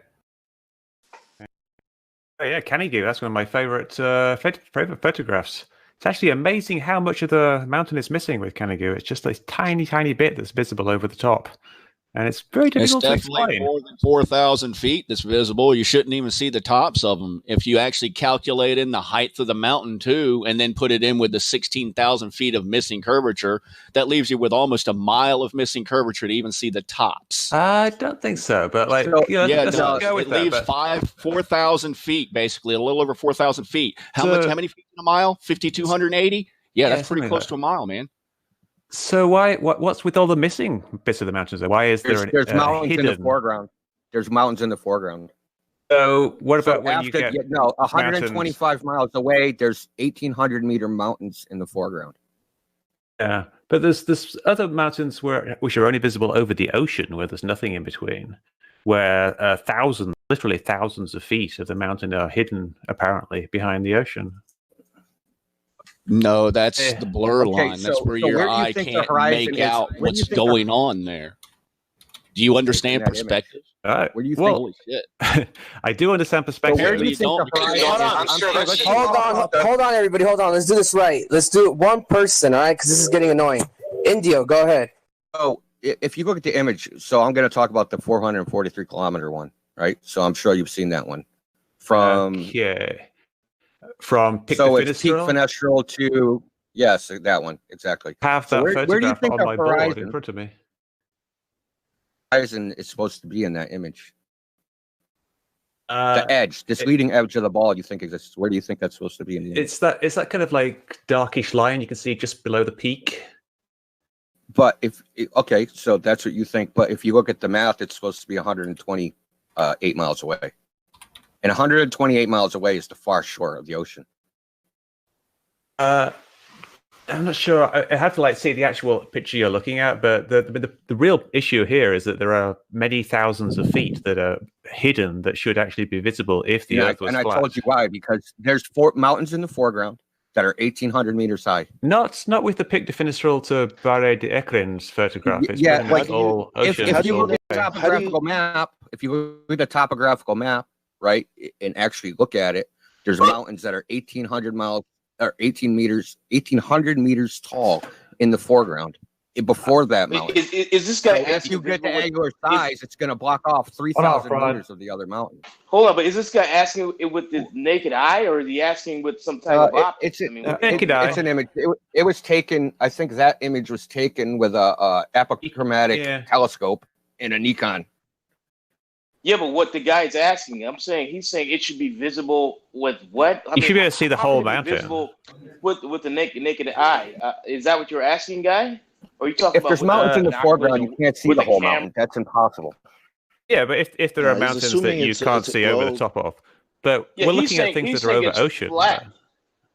Oh yeah, Canigou. That's one of my favorite photographs. It's actually amazing how much of the mountain is missing with Canigou. It's just this tiny, tiny bit that's visible over the top. And it's very difficult to explain. It's definitely more than 4,000 feet that's visible. You shouldn't even see the tops of them. If you actually calculate in the height of the mountain too, and then put it in with the 16,000 feet of missing curvature, that leaves you with almost a mile of missing curvature to even see the tops. I don't think so, but like, let's go with it that. Leaves 4,000 feet, basically, a little over 4,000 feet. How many feet in a mile? 5,280? Yeah, that's pretty close to a mile, man. So what's with all the missing bits of the mountains? Why is there's mountains hidden? in the foreground? There's mountains in the foreground. So what about when you get 125 miles away? There's 1,800 meter mountains in the foreground. Yeah, but there's other mountains which are only visible over the ocean, where there's nothing in between, where literally thousands of feet of the mountain are hidden apparently behind the ocean. No, that's the blur line. That's where your eye can't make out what's going on there. Do you understand perspective? What do you think? Holy shit. I do understand perspective. Hold on, everybody. Hold on. Let's do this right. Let's do it one person, all right? Because this is getting annoying. Indio, go ahead. Oh, if you look at the image, so I'm going to talk about the 443 kilometer one, right? So I'm sure you've seen that one. From Peak Fenestrel to that one exactly. Have that where do you think on my board in front of me? Horizon is supposed to be in that image. The edge, this leading edge of the ball, you think exists? Where do you think that's supposed to be in the image? It's that kind of like darkish line you can see just below the peak. But so that's what you think. But if you look at the math, it's supposed to be 128 miles away. And 128 miles away is the far shore of the ocean. I'm not sure. I have to see the actual picture you're looking at, but the real issue here is that there are many thousands of feet that are hidden that should actually be visible if the Earth was flat. And I told you why, because there's 4 mountains in the foreground that are 1,800 meters high. Not with the Pic de Fenestrel to Barre de Ekrin's photograph. It's all ocean. If you look at the topographical map, right, and actually look at it, there's mountains that are 1,800 meters tall in the foreground. before that mountain. Is this guy? So if you get the angular size, it's going to block off 3,000 meters of the other mountain. Hold on, but is this guy asking it with the naked eye, or is he asking with some type of optics? It's an image. It was taken. I think that image was taken with a apochromatic telescope in a Nikon. Yeah, but what the guy's asking, he's saying it should be visible with what? You should be able to see the whole mountain. Visible with the naked eye. Is that what you're asking, guy? Or are you talking If about there's mountains in the foreground, you can't see the whole mountain. That's impossible. Yeah, but if there are mountains that you can't see over the top of, but we're looking at things that are over ocean. Flat.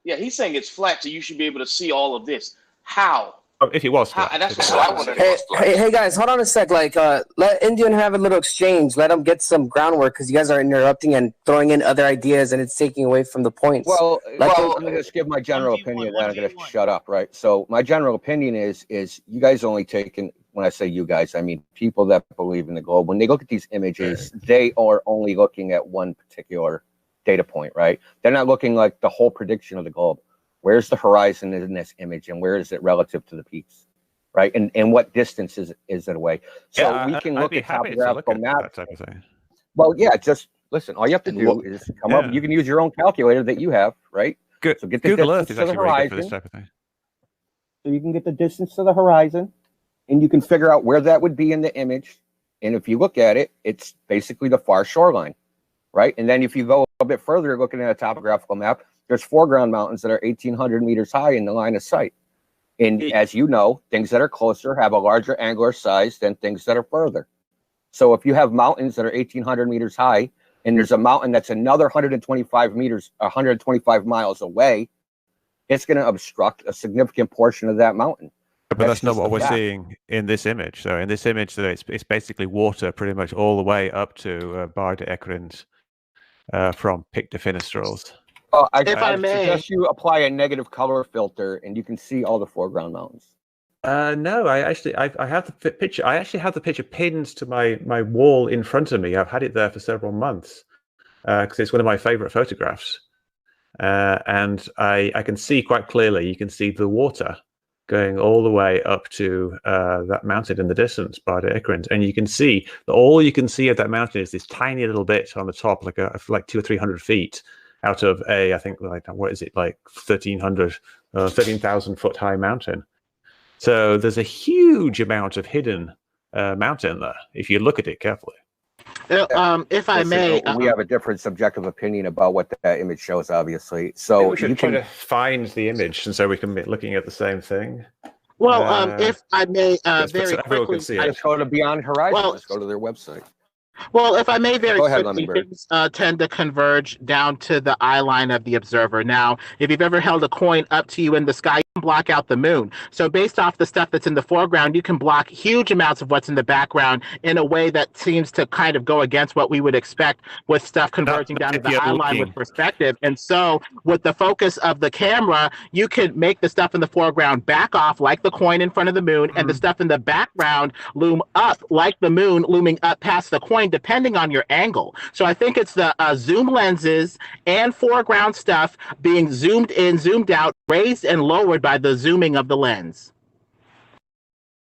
Yeah, he's saying it's flat, so you should be able to see all of this. How? If it was flat. That's what I want to know. Hey, guys, hold on a sec. Like, let Indian have a little exchange. Let him get some groundwork because you guys are interrupting and throwing in other ideas, and it's taking away from the points. Well, I'm going to just give my general opinion, then I'm going to shut up, right? So my general opinion is you guys only taking, when I say you guys, I mean people that believe in the globe. When they look at these images, they are only looking at one particular data point, right? They're not looking like the whole prediction of the globe. Where's the horizon in this image, and where is it relative to the peaks, right? And what distance is it away? So we can look at topographical maps. Well, yeah, just listen. All you have to do is come up. You can use your own calculator that you have, right? Good. So get the Google Earth distance is to the actually really good for horizon. this type of thing. So you can get the distance to the horizon, and you can figure out where that would be in the image. And if you look at it, it's basically the far shoreline, right? And then if you go a bit further, looking at a topographical map, there's foreground mountains that are 1,800 meters high in the line of sight. And as you know, things that are closer have a larger angular size than things that are further. So if you have mountains that are 1,800 meters high, and there's a mountain that's another 125 miles away, it's going to obstruct a significant portion of that mountain. But that's not what we're seeing in this image. So in this image, it's basically water pretty much all the way up to Bar de Ecrins from Pic de Finistrals. I suggest you apply a negative color filter, and you can see all the foreground mountains. No, I have the picture. I actually have the picture pinned to my wall in front of me. I've had it there for several months because it's one of my favorite photographs, and I can see quite clearly. You can see the water going all the way up to that mountain in the distance, Bar de Ecrins, and you can see that all you can see of that mountain is this tiny little bit on the top, like 200 or 300 feet. Out of I think, like, what is it, like 13,000 foot high mountain. So there's a huge amount of hidden mountain there, if you look at it carefully. If I may, we have a different subjective opinion about what that image shows, obviously. So we should try to find the image, and so we can be looking at the same thing. Well, if I may, very quickly, just go to Beyond Horizon. Well, just go to their website. Well, if I may very quickly, things tend to converge down to the eye line of the observer. Now, if you've ever held a coin up to you in the sky, you can block out the moon. So based off the stuff that's in the foreground, you can block huge amounts of what's in the background in a way that seems to kind of go against what we would expect with stuff converging down to the eye line with perspective. And so with the focus of the camera, you can make the stuff in the foreground back off like the coin in front of the moon, and the stuff in the background loom up like the moon looming up past the coin, depending on your angle. So I think it's the zoom lenses and foreground stuff being zoomed in, zoomed out, raised and lowered by the zooming of the lens.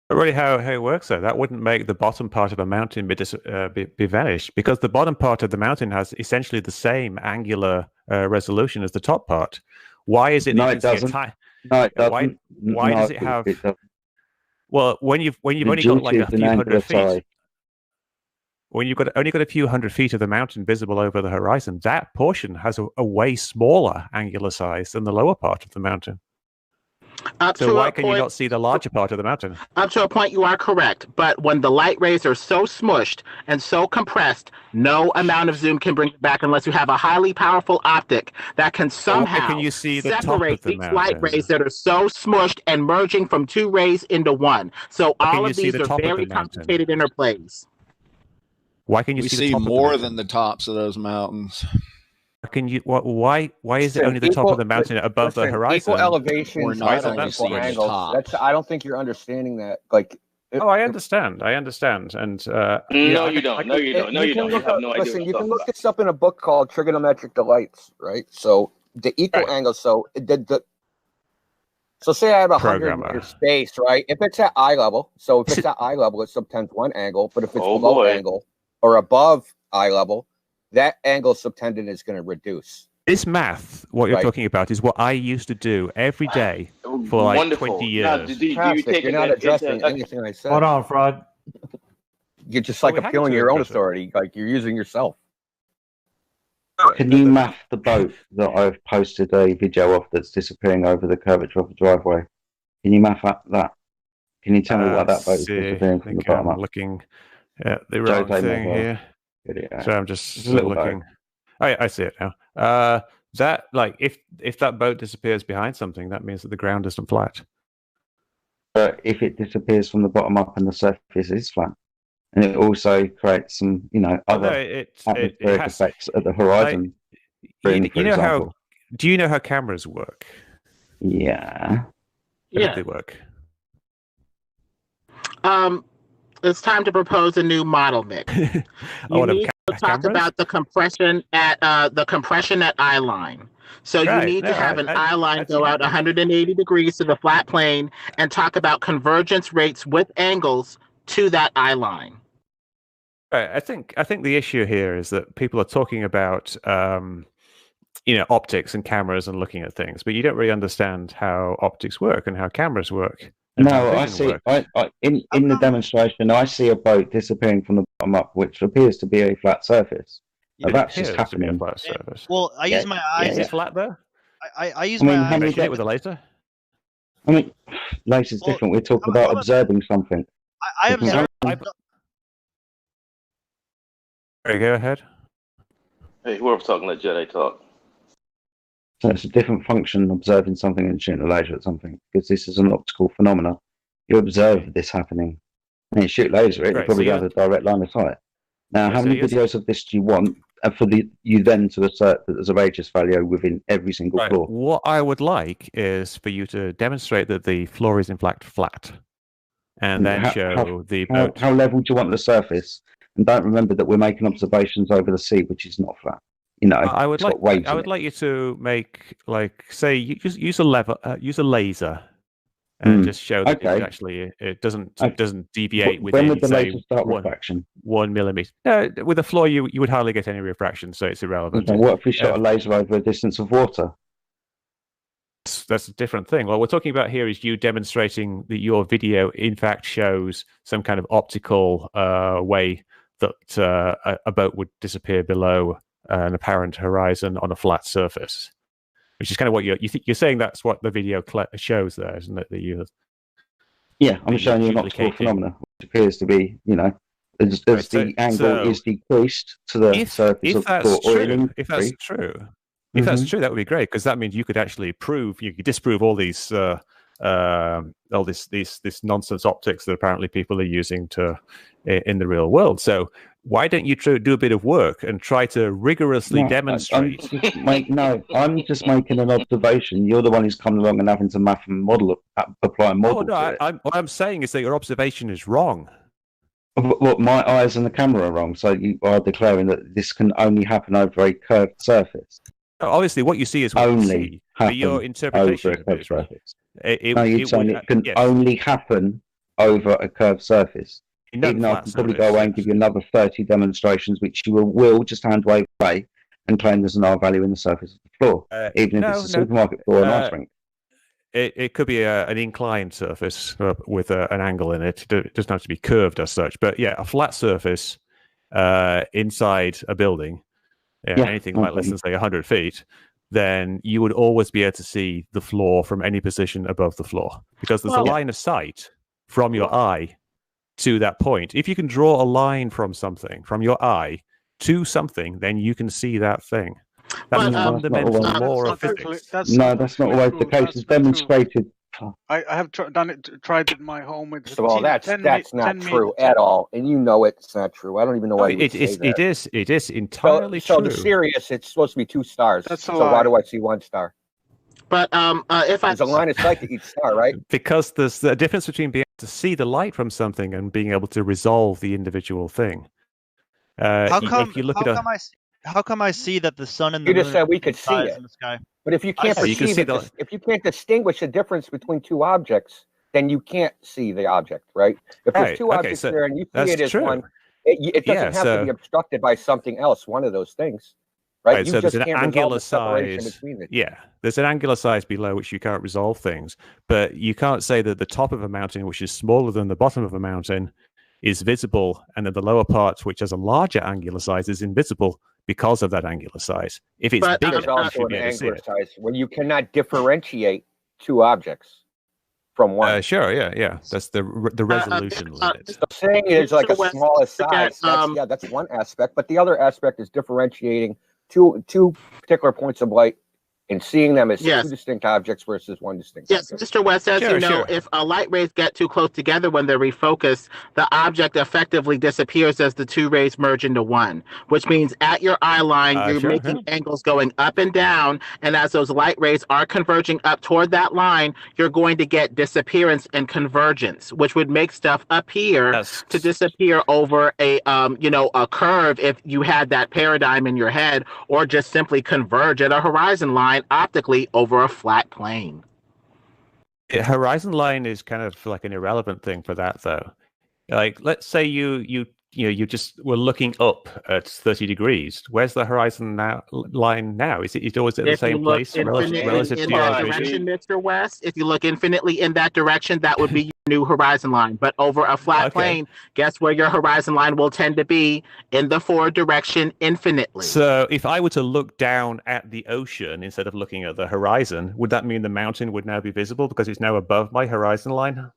But really, how it works though, that wouldn't make the bottom part of a mountain be vanished, because the bottom part of the mountain has essentially the same angular resolution as the top part. Why is it? No, it doesn't. No, it doesn't. Why does it have? Well, when you've only got like a few hundred feet. When you've only got a few hundred feet of the mountain visible over the horizon, that portion has a way smaller angular size than the lower part of the mountain. So why can you not see the larger part of the mountain? Up to a point, you are correct. But when the light rays are so smushed and so compressed, no amount of zoom can bring it back unless you have a highly powerful optic that can somehow separate these light rays that are so smushed and merging from two rays into one. So all of these are very complicated interplays. Why can you see more than the tops of those mountains? Can you? Why is it only the top of the mountain above the horizon? Equal elevations, angles. I don't think you're understanding that. Like, I understand. And no, you don't. No, you don't. No, you don't. You have no idea. Listen, you can look this up in a book called Trigonometric Delights, right? So the equal angle. So So say I have 100 meter space, right? If it's at eye level, so if it's at eye level, it's subtends 1 angle. But if it's below angle or above eye level, that angle subtended is going to reduce. This math, what you're talking about, is what I used to do every day for like 20 years. Now, you're not addressing anything I said. Hold on, Fraud. You're just like appealing your own authority, like you're using yourself. Can you math the boat that I've posted a video of that's disappearing over the curvature of the driveway? Can you math that? Can you tell me why that boat is disappearing from the bottom up? Looking at the wrong thing here. So I'm just looking. I see it now. That like if that boat disappears behind something, that means that the ground isn't flat. But if it disappears from the bottom up and the surface is flat, and it also creates some, other atmospheric effects at the horizon. You know how? Do you know how cameras work? Yeah. How do they work? It's time to propose a new model, Mick. You need to talk about the compression at eye line. So you need to have an eye line go out 180 degrees to the flat plane and talk about convergence rates with angles to that eye line. Right. I think the issue here is that people are talking about optics and cameras and looking at things, but you don't really understand how optics work and how cameras work. No, I see. In the demonstration, I see a boat disappearing from the bottom up, which appears to be a flat surface. Now, that's just happening. A flat surface. Well, I use my eyes. Is it flat there? I use my eyes. Can I shoot it with a laser? I mean, laser's different. We're talking about observing something. I observe. Go ahead. Hey, whoever's talking, let Jedi talk. So it's a different function observing something and shooting a laser at something, because this is an optical phenomena. You observe this happening, and you shoot laser at it, you probably have a direct line of sight. Now, how many videos of this do you want for you then to assert that there's a radius value within every single floor? What I would like is for you to demonstrate that the floor is in fact flat, and then show the boat. How level do you want the surface? And don't remember that we're making observations over the sea, which is not flat. I would like you to make, like, say, use a laser, and just show that it doesn't deviate within. When would the say, laser start refraction? 1 millimeter. No, with a floor, you would hardly get any refraction, so it's irrelevant. Okay, what if we shot a laser over a distance of water? That's a different thing. What we're talking about here is you demonstrating that your video, in fact, shows some kind of optical way that a boat would disappear below an apparent horizon on a flat surface, which is kind of what you're saying. That's what the video shows there, isn't it? Yeah, I'm showing you an optical phenomena, which appears to be, as the angle is decreased to the surface of the floor. If that's true, that would be great, because that means you could actually disprove all these this nonsense optics that apparently people are using in the real world. So why don't you do a bit of work and try to rigorously demonstrate? I'm just making an observation. You're the one who's coming along and having to math and apply a model. What I'm saying is that your observation is wrong. What, my eyes and the camera are wrong? So you are declaring that this can only happen over a curved surface? Obviously, what you see is what you see. But your interpretation over a curved surface. You're saying it can only happen over a curved surface. Even though I can probably go away and give you another 30 demonstrations, which you will just hand away and claim there's an R value in the surface of the floor, even if it's a supermarket floor or an ice rink. It could be an inclined surface with an angle in it. It doesn't have to be curved as such. But yeah, a flat surface inside a building, anything like less than, say, 100 feet, then you would always be able to see the floor from any position above the floor, because there's a line of sight from your eye to that point. If you can draw a line from something, from your eye to something, then you can see that thing. That's a fundamental law of physics. That's not always the case. It's demonstrated. I have tried it in my home. First of all, that's not true at all, and you know it's not true. I don't even know why you say that. It is entirely true. So the Sirius, it's supposed to be 2 stars. So why do I see 1 star? But if there's a line of sight to each star, right? Because there's a difference between being able to see the light from something and being able to resolve the individual thing. How come I see that the sun and the moon just said we could see it in the sky? But if you can't if you can't distinguish the difference between two objects, then you can't see the object, right? If there's two objects there and you see it as one, it doesn't have to be obstructed by something else. One of those things. Right, so there's an angular size. There's an angular size below which you can't resolve things, but you can't say that the top of a mountain, which is smaller than the bottom of a mountain, is visible, and then the lower part, which has a larger angular size, is invisible because of that angular size. If it's bigger, you should be able to see it. Size when you cannot differentiate two objects from one. Sure, yeah. That's the resolution limit. So saying it's like a smaller size. That's one aspect, but the other aspect is differentiating two particular points of light and seeing them as two distinct objects versus one distinct object. Mr. West, as you know, if light rays get too close together when they're refocused, the object effectively disappears as the two rays merge into one, which means at your eye line, you're making angles going up and down, and as those light rays are converging up toward that line, you're going to get disappearance and convergence, which would make stuff up here to disappear over a curve if you had that paradigm in your head, or just simply converge at a horizon line optically over a flat plane. Horizon line is kind of like an irrelevant thing for that, though. Like, let's say you just were looking up at 30 degrees. Where's the horizon line now? Is it always at the same place relative to your direction, Mr. West? If you look infinitely in that direction, that would be your new horizon line. But over a flat plane, guess where your horizon line will tend to be? In the forward direction infinitely. So if I were to look down at the ocean instead of looking at the horizon, would that mean the mountain would now be visible because it's now above my horizon line?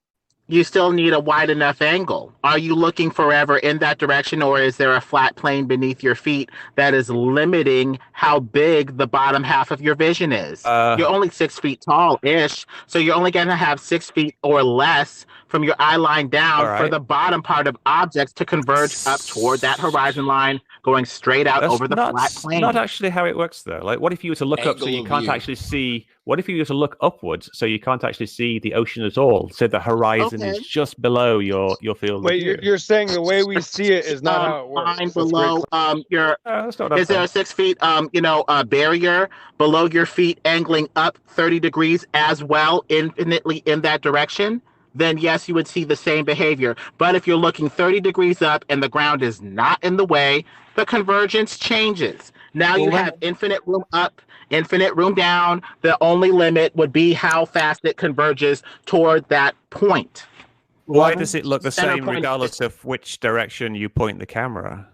You still need a wide enough angle. Are you looking forever in that direction, or is there a flat plane beneath your feet that is limiting how big the bottom half of your vision is? You're only 6 feet tall-ish, so you're only going to have 6 feet or less from your eye line down for the bottom part of objects to converge up toward that horizon line, going straight out over the flat plane. Not actually how it works, though. Like, what if you were to look up so you can't actually see? What if you were to look upwards so you can't actually see the ocean at all? So the horizon is just below your field of view. Wait, you're saying the way we see it is not how it works. Below is there a 6 feet barrier below your feet angling up 30 degrees as well, infinitely in that direction? Then yes, you would see the same behavior. But if you're looking 30 degrees up and the ground is not in the way, the convergence changes. Now you have infinite room up, infinite room down. The only limit would be how fast it converges toward that point. Why does it look the same regardless of which direction you point the camera?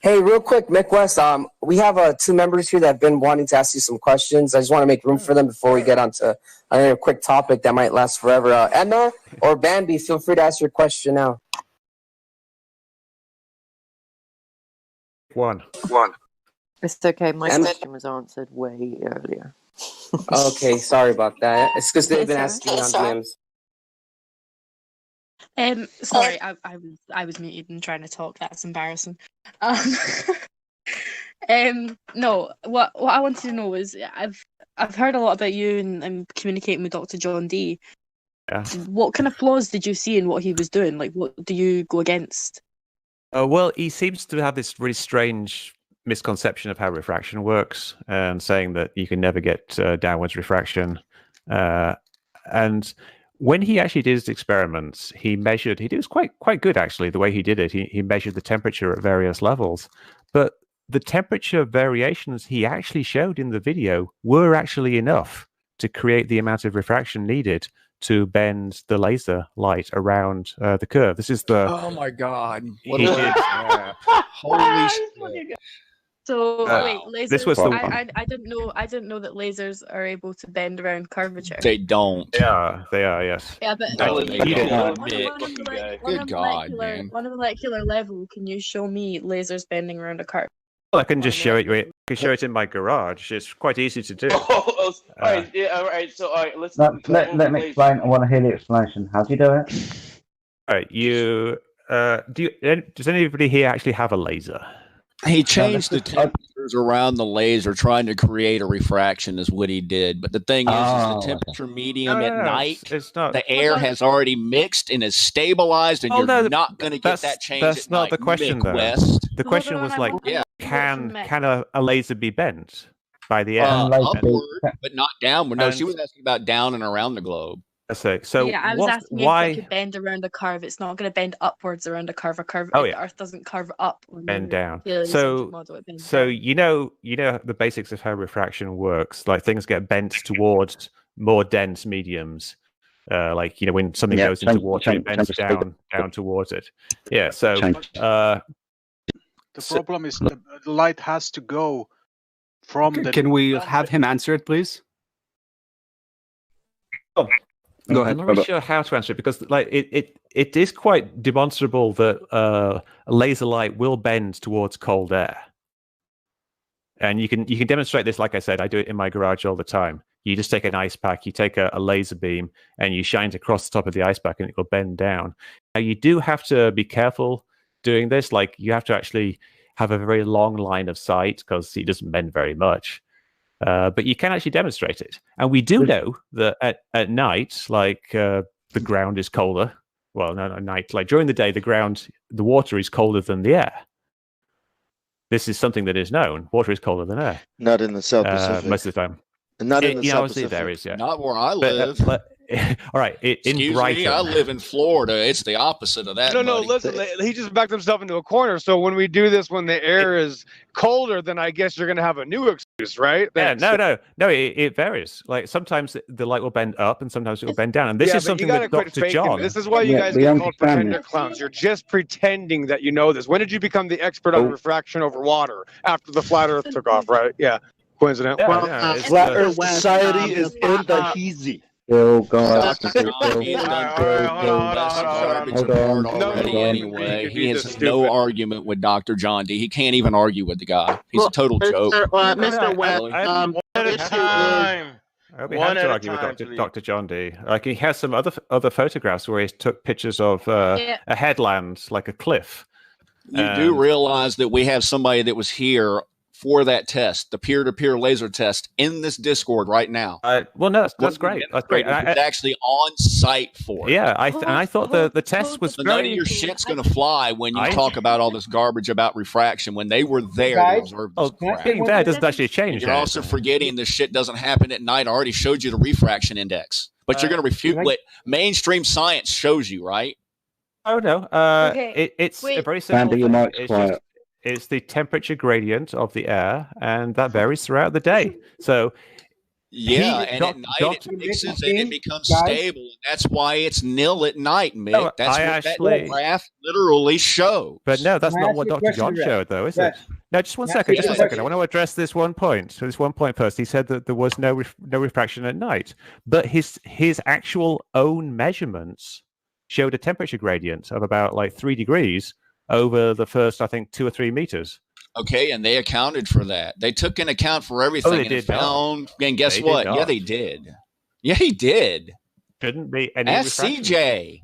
Hey, real quick, Mick West, we have 2 members here that have been wanting to ask you some questions. I just want to make room for them before we get on to a quick topic that might last forever. Edna or Bambi, feel free to ask your question now. One. It's okay. My question was answered way earlier. Okay, sorry about that. It's because they've been asking on DMs. Sorry, I was muted and trying to talk. That's embarrassing. No, what I wanted to know was I've heard a lot about you and communicating with Dr. John D. Yeah. What kind of flaws did you see in what he was doing? Like, what do you go against? Well, he seems to have this really strange misconception of how refraction works, and saying that you can never get downwards refraction. And when he actually did his experiments, he was quite good actually, the way he did it. He measured the temperature at various levels, but the temperature variations he actually showed in the video were actually enough to create the amount of refraction needed to bend the laser light around the curve. This is the... Oh my God. Holy shit. So wait, lasers. This was I didn't know that lasers are able to bend around curvature. They don't. They are, yes. Yeah, but No, they don't. Good God, man. On a molecular level, can you show me lasers bending around a curve? Well, I can just show it. I can show it in my garage. It's quite easy to do. All right. So, all right, let's. Let me explain. I want to hear the explanation. How do you do it? All right, does anybody here actually have a laser? He changed the temperatures around the laser, trying to create a refraction, is what he did. But the thing is the temperature medium at night, the air has already mixed and is stabilized, and you're not going to get that change. That's not the question, though. West. The question was like, can a laser be bent? by the air. Upward, but not downward. No, she was asking about down and around the globe. So yeah, I was asking why if it could bend around a curve. It's not going to bend upwards around a curve. Oh, The Earth doesn't curve up. Bend down. Model, it bends So down. you know the basics of how refraction works. Like things get bent towards more dense mediums. Like when something goes into water, it bends down towards it. Yeah. So the problem is the light has to go from the. Can we have him answer it, please? Oh. Go ahead. I'm not really sure how to answer it because it is quite demonstrable that a laser light will bend towards cold air. And you can demonstrate this, like I said, I do it in my garage all the time. You just take an ice pack, you take a laser beam, and you shine it across the top of the ice pack, and it will bend down. Now, you do have to be careful doing this. Like, you have to actually have a very long line of sight because it doesn't bend very much. But you can actually demonstrate it. And we do know that at night, like the ground is colder. Well, not at night. Like during the day, the water is colder than the air. This is something that is known. Water is colder than air. Not in the South Pacific. Most of the time. Not in the South obviously Pacific. There is, yeah. Not where I live. All right, in Brighton. Me, I live in Florida. It's the opposite of that. No, buddy. listen. He just backed himself into a corner. So when we do this, when the air is colder, then I guess you're going to have a new excuse, right? Yeah, no. It varies. Like sometimes the light will bend up, and sometimes it will bend down. And this is something you that Dr. John. This is why you guys get called pretender clowns. You're just pretending that you know this. When did you become the expert on refraction over water? After the flat Earth took off, right? Yeah, coincident. Yeah, Flat Earth Society is in the heezy. Bill, guys. Anyway, he has no argument with Dr. John D. He can't even argue with the guy. He's a total joke. Mr. West, I hope he has to argue with Dr. John D. Like he has some other photographs where he took pictures of a headland, like a cliff. You do realize that we have somebody that was here for that test, the peer-to-peer laser test, in this Discord right now. Well, no, that's great. That's great. It's actually on site for it. Yeah, I thought the test was so none of your shit's going to fly when you talk about all this garbage about refraction. When they were there, they observed this crap. Being there doesn't actually change. You're also forgetting this shit doesn't happen at night. I already showed you the refraction index, but you're going to refute what mainstream science shows you, right? Oh no, it's a very simple thing. It's the temperature gradient of the air, and that varies throughout the day. So, and at night it mixes and it becomes stable. And that's why it's nil at night, Mick. No, that's what that graph literally shows. But no, that's not what Dr. John showed, though, is it? No, just one second. Just one second. I want to address this one point. So this one point first. He said that there was no refraction at night, but his actual own measurements showed a temperature gradient of about like 3 degrees over the first, I think, 2 or 3 meters. Okay, and they accounted for that. They took in account for everything. They did found, and guess what? Yeah, they did. Yeah, he did. Shouldn't be any Ask CJ.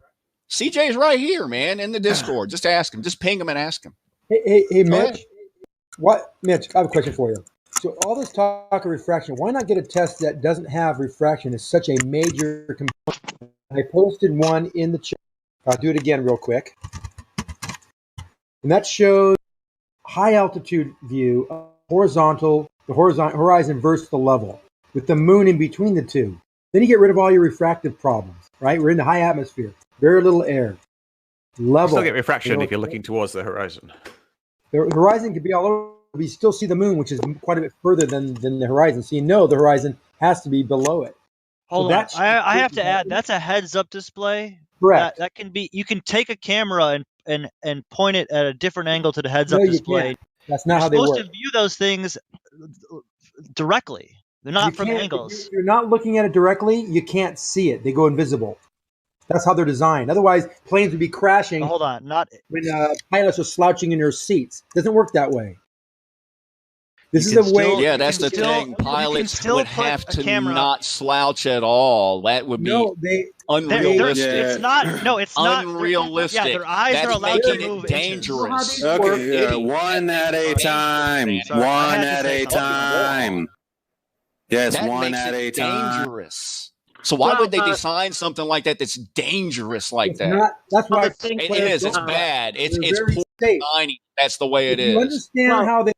CJ's right here, man, in the Discord. Just ask him. Just ping him and ask him. Hey, Mitch. Mitch, I have a question for you. So all this talk of refraction, why not get a test that doesn't have refraction? It's such a major component. I posted one in the chat. I'll do it again real quick. And that shows high altitude view of the horizon versus the level, with the moon in between the two. Then you get rid of all your refractive problems, right? We're in the high atmosphere, very little air. Level. You still get refraction if you're looking towards the horizon. The horizon could be all over. We still see the moon, which is quite a bit further than the horizon. So the horizon has to be below it. Hold on. I have to add, that's a heads-up display. Correct. That can be. You can take a camera and point it at a different angle to the heads-up display. Can't. That's not how they work. You're supposed to view those things directly. They're not from angles. If you're not looking at it directly, you can't see it. They go invisible. That's how they're designed. Otherwise, planes would be crashing. Hold on, when pilots are slouching in their seats. It doesn't work that way. This is a way. Yeah, that's the thing. Pilots would have to not slouch at all. That would be unrealistic. It's not. No, it's not unrealistic. Yeah, their eyes that's are allowed making to move. It dangerous. Okay, one at a time. One at a time. Yes, that one makes at it a time. dangerous. So why would they design something like that that's dangerous like that? That's why it is. It's bad. It's poor designing. That's the way it is. You understand how they.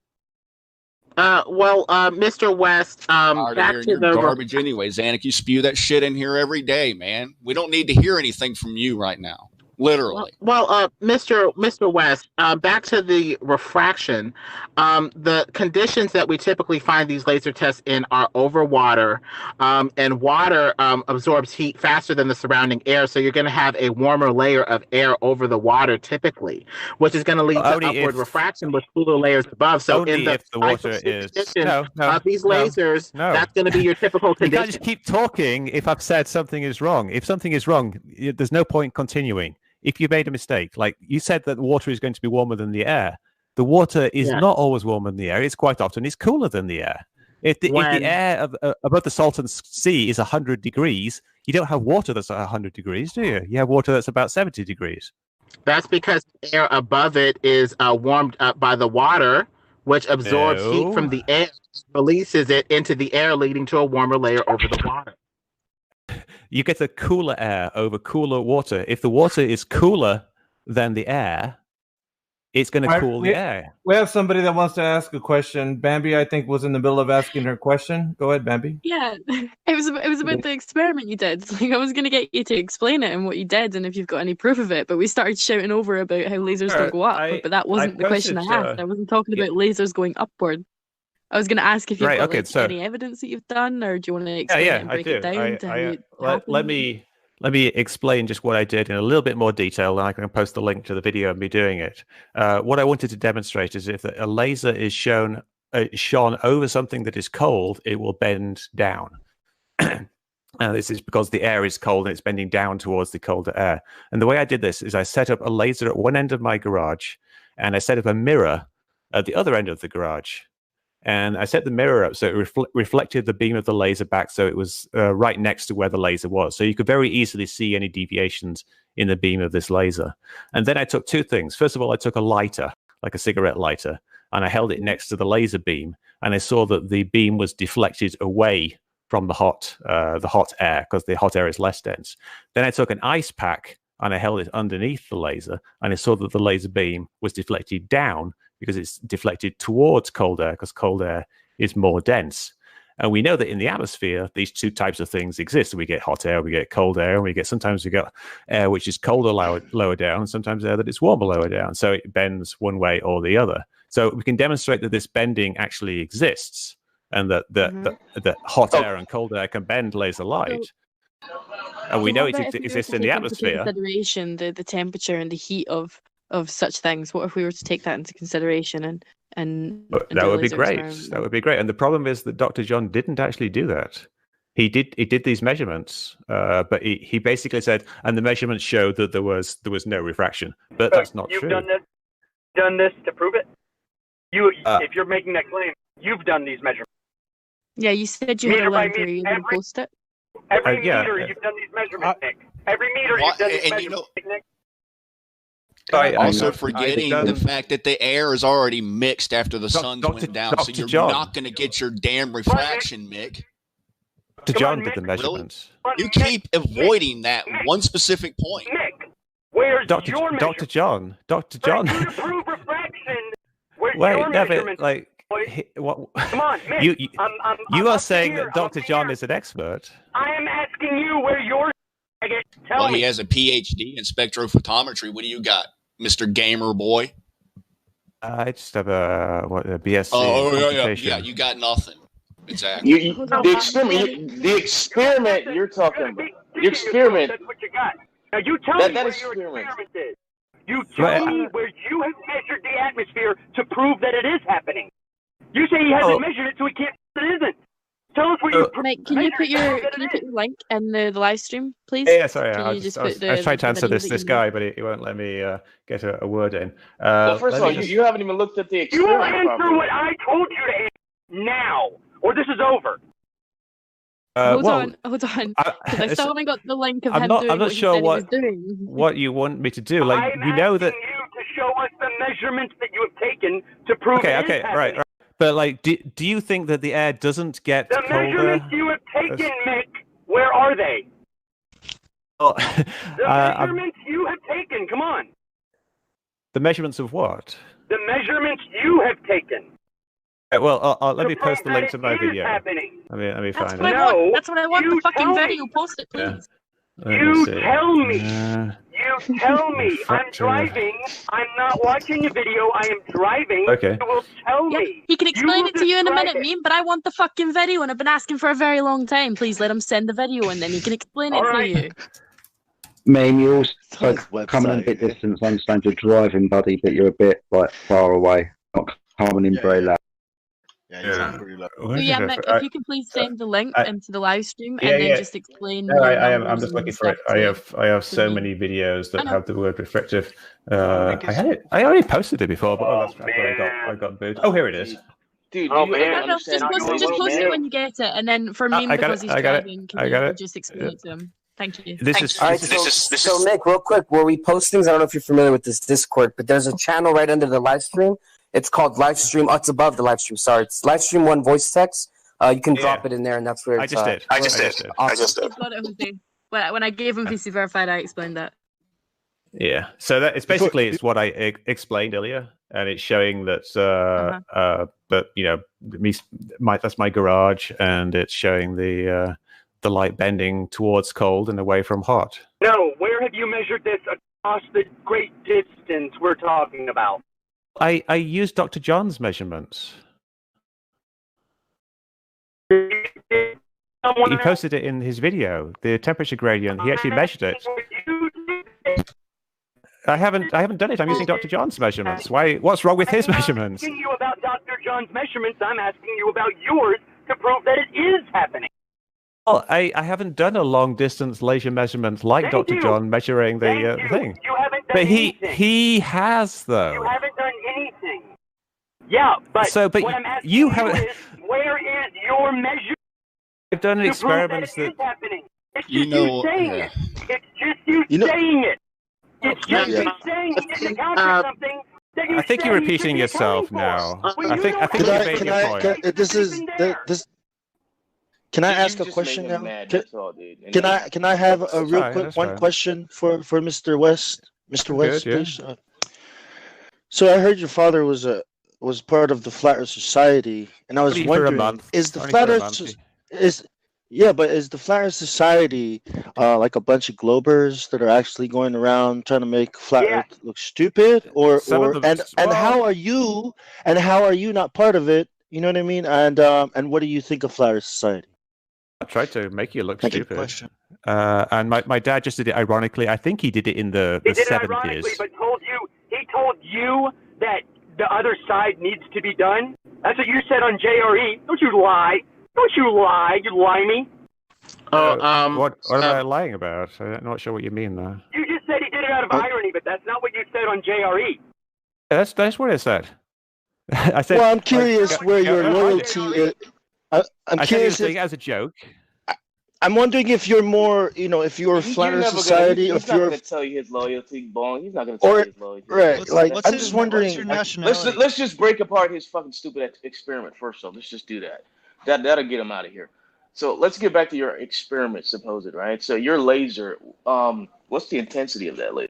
Mr. West, Tired of back hearing to your the garbage anyway, Zanuck. You spew that shit in here every day, man. We don't need to hear anything from you right now. Literally. Mr. West, back to the refraction. The conditions that we typically find these laser tests in are over water, and water absorbs heat faster than the surrounding air. So you're going to have a warmer layer of air over the water typically, which is going to lead to upward refraction with cooler layers above. So in the water is of these lasers, that's going to be your typical You condition. can't just keep talking if I've said something is wrong. If something is wrong, there's no point continuing. If you made a mistake, like you said that water is going to be warmer than the air, the water is not always warmer than the air. It's quite often it's cooler than the air. If the air above the Salton Sea is 100 degrees, you don't have water that's 100 degrees, do you? You have water that's about 70 degrees. That's because the air above it is warmed up by the water, which absorbs heat from the air, releases it into the air, leading to a warmer layer over the water. You get a cooler air over cooler water. If the water is cooler than the air, it's going to cool the air. We have somebody that wants to ask a question. Bambi, I think, was in the middle of asking her question. Go ahead, Bambi. Yeah, it was about the experiment you did. Like I was going to get you to explain it and what you did, and if you've got any proof of it. But we started shouting over about how lasers don't go up. But that wasn't the question I asked. I wasn't talking about lasers going upward. I was going to ask if you've got any evidence that you've done, or do you want to explain it and break it down to how it happened? Let me explain just what I did in a little bit more detail, and I can post the link to the video of me doing it. What I wanted to demonstrate is if a laser is shone over something that is cold, it will bend down. This is because the air is cold and it's bending down towards the colder air. And the way I did this is I set up a laser at one end of my garage, and I set up a mirror at the other end of the garage. And I set the mirror up so it reflected the beam of the laser back, so it was right next to where the laser was. So you could very easily see any deviations in the beam of this laser. And then I took two things. First of all, I took a lighter, like a cigarette lighter, and I held it next to the laser beam. And I saw that the beam was deflected away from the hot air, because the hot air is less dense. Then I took an ice pack and I held it underneath the laser, and I saw that the laser beam was deflected down, because it's deflected towards cold air, because cold air is more dense. And we know that in the atmosphere, these two types of things exist. We get hot air, we get cold air, and sometimes we get air which is colder lower down, and sometimes air that is warmer lower down. So it bends one way or the other. So we can demonstrate that this bending actually exists, and that that hot air and cold air can bend laser light. And we know it exists in the atmosphere. Consideration the temperature and the heat of such things. What if we were to take that into consideration and that would be great. That would be great. And the problem is that Dr. John didn't actually do that. He did these measurements, but he basically said, and the measurements showed that there was no refraction. But that's not true. You've done this to prove it. If you're making that claim, you've done these measurements. Yeah, you said you had a link. Are you going to post it? Every meter you've done these measurements, Nick. Every meter you've done these measurements, Nick. Also forgetting the fact that the air is already mixed after the sun went down, so you're not going to get your damn refraction, Mick. Dr. John did the measurements. Really? You keep avoiding that one specific point. Mick, where's Dr. your Dr. John. Dr. John. For you to prove refraction, where's Wait, your no, measurements? like, what? Come on, Mick. You are saying that Dr. John is an expert. I am asking you where your tell Well, me. he has a PhD in spectrophotometry. What do you got, Mr. Gamer Boy? I just have a BSc. Yeah. You got nothing. Exactly. The experiment you're talking about. The experiment. That's what you got. Now you tell me where your experiment is. You tell me where you have measured the atmosphere to prove that it is happening. You say he hasn't measured it, so he can't. It isn't. Tell us where you. Mike, can you put your link in the live stream, please? Yeah, sorry. Can I you was put trying to answer video this that you guy, but he won't let me get a word in. Well, first of all, you haven't even looked at the You experiment. will answer what I told you to answer now, or this is over. Hold on. Because I still haven't got the link of him doing I'm not what sure he was doing. what you want me to do. Like, we know that. You to show us the measurements that you have taken to prove it is happening. Right. But like, do you think that the air doesn't get The colder? measurements you have taken, Mick, where are they? Oh, The measurements you have taken, come on. the measurements of what? The measurements you have taken. Well, let me post the link to my video. Happening. Let me find it. That's what I want. The fucking video. Post it, please. You tell me. You tell me. I'm driving. I'm not watching a video. I am driving. Okay. You will tell me. He can explain it to you in a minute, meme, but I want the fucking video, and I've been asking for a very long time. Please let him send the video, and then he can explain it to you. Meme, you're also coming in a bit distance. I understand you're driving, buddy, but you're a bit like far away. Not coming in very loud. Yeah, pretty loud. So Mick, if you can please send the link into the live stream and then just explain. No, I am. I'm just looking for it. I have so many videos that have the word refractive. I already posted it before, but I got booed. Oh, here it is. Dude, just post it when you get it, and then for me, because he's driving, can you just explain it to him? Thank you. So Nick, real quick, where we post things, I don't know if you're familiar with this Discord, but there's a channel right under the live stream. It's called Livestream. Oh, it's above the live stream. Sorry, it's Livestream 1 voice text. You can drop it in there, and that's where it's. I just did. Awesome. When I gave him PC verified, I explained that. Yeah, so that it's basically it's what I explained earlier, and it's showing that but you know, that's my garage, and it's showing the light bending towards cold and away from hot. No, where have you measured this across the great distance we're talking about? I used Dr. John's measurements. He posted it in his video. The temperature gradient. He actually measured it. I haven't done it. I'm using Dr. John's measurements. Why? What's wrong with his measurements? I'm asking you about Dr. John's measurements. I'm asking you about yours to prove that it is happening. Well, I haven't done a long distance laser measurement like Dr. John measuring the thing. You haven't done but anything. he has though. You haven't done anything. Yeah, but what I'm asking you haven't. Is, where is your measure? I've done experiments that it is happening. It's just you saying it. It's just you saying it. It's just you saying it to counter something. I think you're repeating yourself now. I think you made your point. Can I ask a question now? Can I have a real quick question for Mr. West? Mr. West, please. So I heard your father was part of the Flat Earth Society, and I was wondering, is the Flat Earth is the Flat Earth Society like a bunch of globers that are actually going around trying to make Flat Earth look stupid, and how are you not part of it? You know what I mean? And what do you think of Flat Earth Society? I tried to make you look stupid. And my dad just did it ironically. I think he did it in the 70s. He did it ironically, but he told you that the other side needs to be done. That's what you said on JRE. Don't you lie. Don't you lie. You lie me. What am I lying about? I'm not sure what you mean there. You just said he did it out of irony, but that's not what you said on JRE. That's what I said. I said. Well, I'm curious where your loyalty is. I'm curious as a joke. I'm wondering if you're more, if you're Flat Earth Society, he's not going to tell you his loyalty, Bong. He's not going to tell you his loyalty. Right, I'm just wondering. Let's just break apart his fucking stupid experiment first, though. Let's just do that. That'll get him out of here. So let's get back to your experiment, supposed, right? So your laser, what's the intensity of that laser?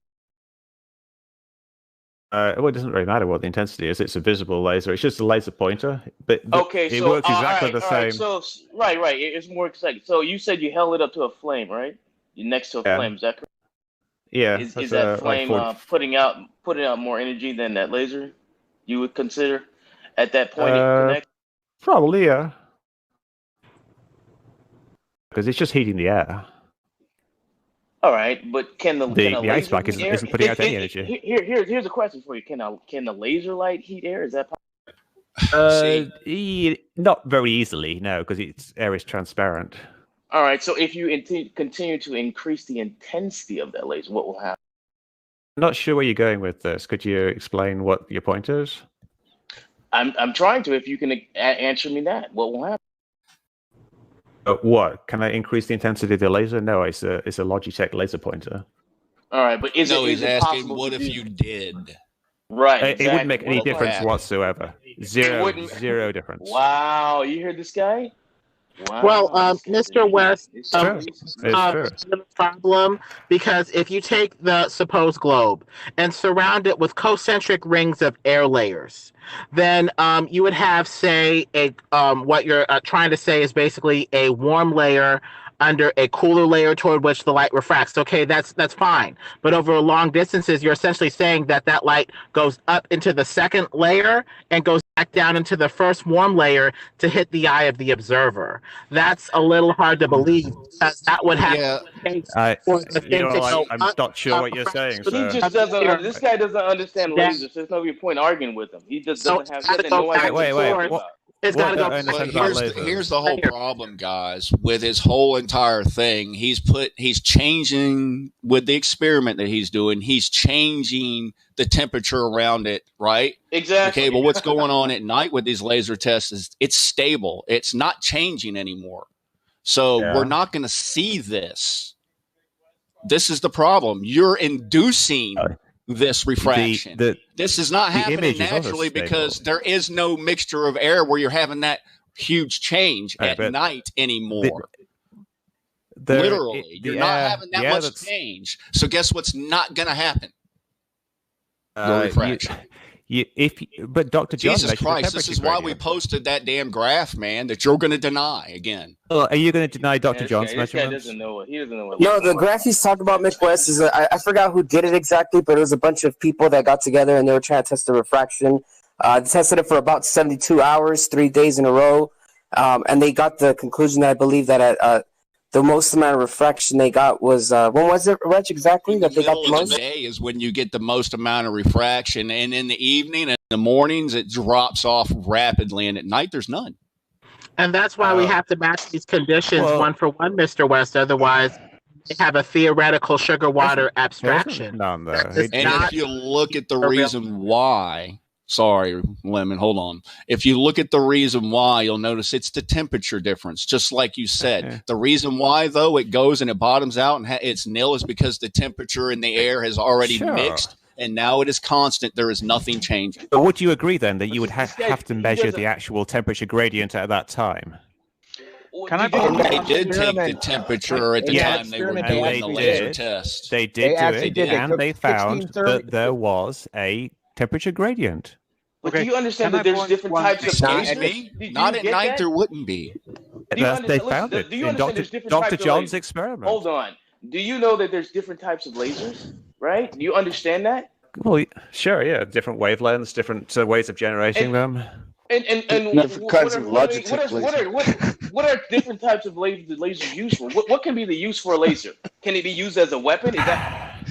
Well, it doesn't really matter what the intensity is. It's a visible laser. It's just a laser pointer, but it works exactly the same. So right, it's more exciting. So you said you held it up to a flame, right? You're next to a flame. Is that correct? Yeah. Is that flame putting out more energy than that laser? You would consider at that point it connects? Probably, yeah. Because it's just heating the air. All right, but can the ice pack isn't putting out any energy? Here's a question for you. Can the laser light heat air? Is that possible? Not very easily, no, because air is transparent. All right, so if you continue to increase the intensity of that laser, what will happen? I'm not sure where you're going with this. Could you explain what your point is? I'm trying to. If you can answer me that, what will happen? What? Can I increase the intensity of the laser? No, it's a Logitech laser pointer. All right, but is he's it asking, possible what to if do? you did? Right. Exactly. It wouldn't make any difference whatsoever. Zero difference. Wow, you heard this guy? Wow. Well, Mr. West, It's true. it's a problem because if you take the supposed globe and surround it with concentric rings of air layers, then you would have, say, a what you're trying to say is basically a warm layer under a cooler layer toward which the light refracts. Okay, that's fine. But over long distances, you're essentially saying that that light goes up into the second layer and goes back down into the first warm layer to hit the eye of the observer. That's a little hard to believe because that would have for the thing to go I'm up, not sure what you're saying. But he just doesn't. This guy doesn't understand lasers. There's no point arguing with him. He just doesn't have no idea what he's talking about. Here's the whole problem, guys. With his whole entire thing, he's changing with the experiment that he's doing. He's changing the temperature around it, right? Exactly. Okay, but what's going on at night with these laser tests is it's stable. It's not changing anymore. So we're not going to see this. This is the problem. You're inducing this refraction. This is not happening naturally because there is no mixture of air where you're having that huge change at night anymore. Literally, you're not having that much change. So guess what's not going to happen? The refraction. But Dr. John, Jesus Christ, this is why we posted that damn graph, man, that you're going to deny again. Well, are you going to deny Dr. John's This guy measurements? doesn't know it. He doesn't know what. No, the graph he's talking about, Mick West, is I forgot who did it exactly, but it was a bunch of people that got together and they were trying to test the refraction. They tested it for about 72 hours, 3 days in a row, and they got the conclusion that I believe that the most amount of refraction they got was when was it, Rich, exactly that they got the most? The day is when you get the most amount of refraction, and in the evening and in the mornings it drops off rapidly, and at night there's none. And that's why we have to match these conditions one for one, Mr. West. Otherwise, they have a theoretical sugar water abstraction. And if you look at the reason why, sorry, Lemon, hold on. If you look at the reason why, you'll notice it's the temperature difference, just like you said. The reason why, though, it goes and it bottoms out and it's nil is because the temperature in the air has already mixed. And now it is constant. There is nothing changing. But would you agree then that you would have to measure the actual temperature gradient at that time? They did take the temperature at the time they were doing the laser test. They did do it, and they found that there was a temperature gradient. But do you understand that there's different types of lasers? Not at night, there wouldn't be. They found it in Dr. John's experiment. Hold on. Do you know that there's different types of lasers? Right? Do you understand that? Well, sure, yeah. Different wavelengths, different ways of generating them. And different kinds of Logitech lasers. What are different types of lasers used for? What can be the use for a laser? Can it be used as a weapon? Is that?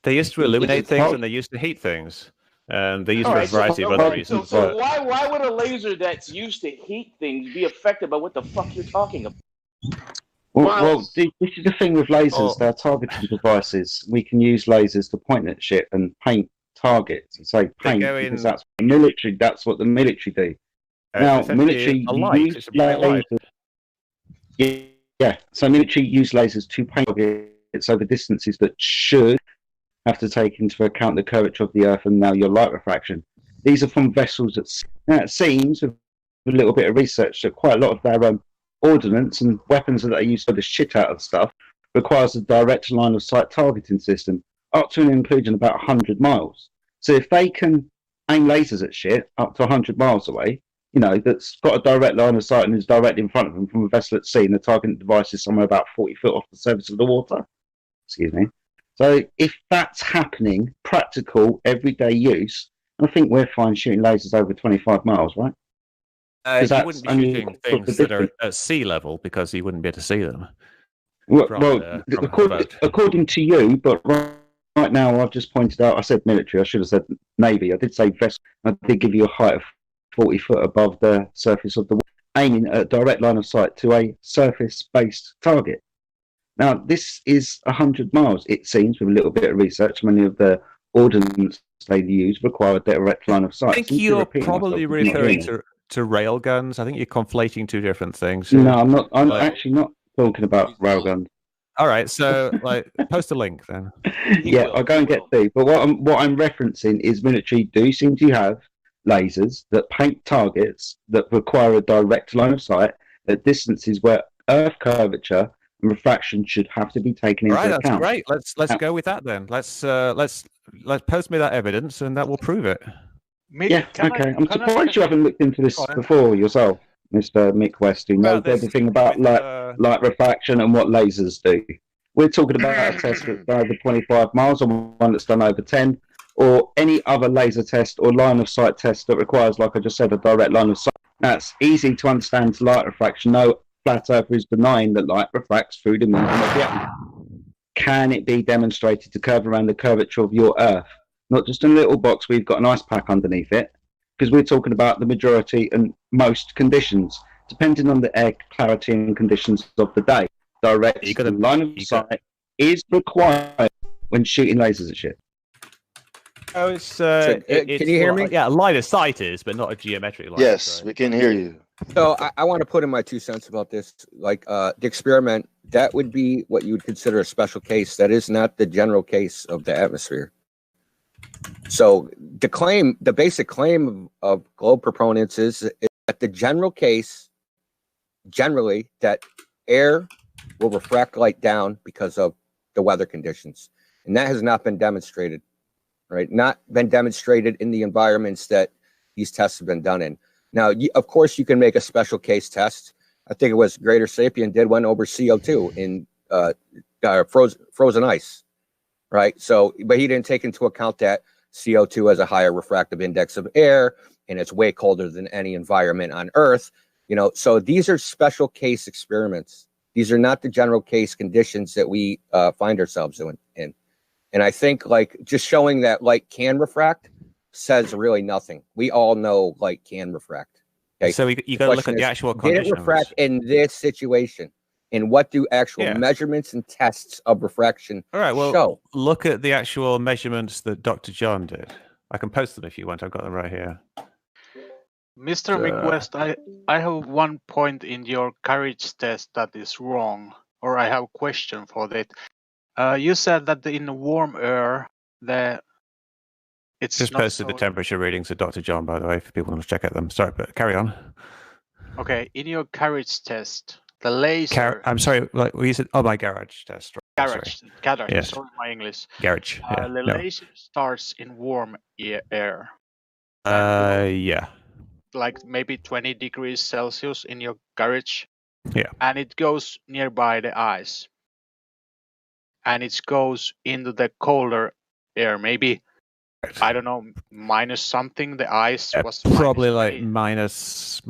They used to illuminate things and they used to heat things. And they use for a variety of other reasons. So why would a laser that's used to heat things be affected by what the fuck you're talking about? Well, this is the thing with lasers. They're targeting devices. We can use lasers to point at shit and paint targets and say paint because that's military. That's what the military do. Now, military use lasers. Yeah. So military use lasers to paint targets over distances that should have to take into account the curvature of the Earth and now your light refraction. These are from vessels at sea. Now, it seems, with a little bit of research, that quite a lot of their ordnance and weapons that they use for the shit out of stuff requires a direct line of sight targeting system up to and including about 100 miles. So if they can aim lasers at shit up to 100 miles away, that's got a direct line of sight and is directly in front of them from a vessel at sea, and the targeting device is somewhere about 40 foot off the surface of the water. Excuse me. So if that's happening, practical, everyday use, I think we're fine shooting lasers over 25 miles, right? You wouldn't be shooting things that are at sea level because you wouldn't be able to see them. According to you, but right now I've just pointed out, I said military, I should have said Navy. I did say vessel. I did give you a height of 40 foot above the surface of the water, aiming at a direct line of sight to a surface-based target. Now, this is 100 miles, it seems, with a little bit of research. Many of the ordnance they use require a direct line of sight. I think you're probably referring to rail guns. I think you're conflating two different things. No, I'm not. I'm actually not talking about rail guns. All right, so post a link then. Yeah, I'll go and get through. But what I'm referencing is military do seem to have lasers that paint targets that require a direct line of sight at distances where Earth curvature and refraction should have to be taken into account. That's great. Let's go with that then. Let's post me that evidence, and that will prove it. Yeah, okay. I'm surprised you haven't looked into this before yourself, Mr. Mick West, who knows everything about light refraction and what lasers do. We're talking about a test that's done over 25 miles or one that's done over 10, or any other laser test or line of sight test that requires, like I just said, a direct line of sight. That's easy to understand light refraction. No flat earther is denying that light refracts through the medium of the atmosphere. Can it be demonstrated to curve around the curvature of your Earth? Not just a little box where you've got an ice pack underneath it, because we're talking about the majority and most conditions, depending on the air clarity and conditions of the day. Direct line of sight is required when shooting lasers at shit. Oh, it's can you hear me? Yeah, line of sight is, but not a geometric line. Yes, we can hear you. So I want to put in my 2 cents about this. Like the experiment, that would be what you would consider a special case. That is not the general case of the atmosphere. So the basic claim of globe proponents is that the general case, generally, that air will refract light down because of the weather conditions. And that has not been demonstrated, right? Not been demonstrated in the environments that these tests have been done in. Now, of course, you can make a special case test. I think it was Greater Sapien did one over CO2 in frozen ice, right? So, but he didn't take into account that CO2 has a higher refractive index of air, and it's way colder than any environment on Earth. You know, so these are special case experiments. These are not the general case conditions that we find ourselves in. And I think like just showing that light can refract says really nothing. We all know light can refract. Okay? So you got to look at the actual conditions. Did it refract in this situation? And what do actual measurements and tests of refraction show? Look at the actual measurements that Dr. John did. I can post them if you want. I've got them right here. Mr. McWest, I have one point in your courage test that is wrong, or I have a question for that. You said that in warm air, it's just posted the temperature readings of Dr. John, by the way, if people want to check out them. Sorry, but carry on. Okay, in your courage test, the laser. I'm sorry, like we said. Oh, my garage test. Garage. Yes. Sorry, my English. Garage. The laser starts in warm air. Yeah. Like maybe 20 degrees Celsius in your garage. Yeah. And it goes nearby the ice. And it goes into the colder air. Maybe, I don't know, minus something. The ice was probably like minus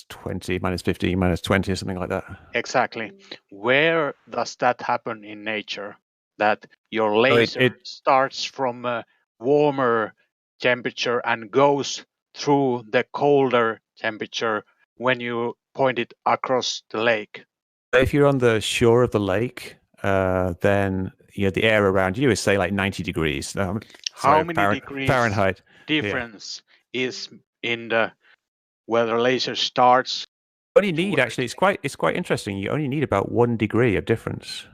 20, minus 15, minus 20, or something like that. Exactly. Where does that happen in nature? That your laser starts from a warmer temperature and goes through the colder temperature when you point it across the lake. If you're on the shore of the lake, then the air around you is say like 90 degrees. How many degrees Fahrenheit difference is in the where the laser starts? What you need actually, it's quite interesting. You only need about 1 degree of difference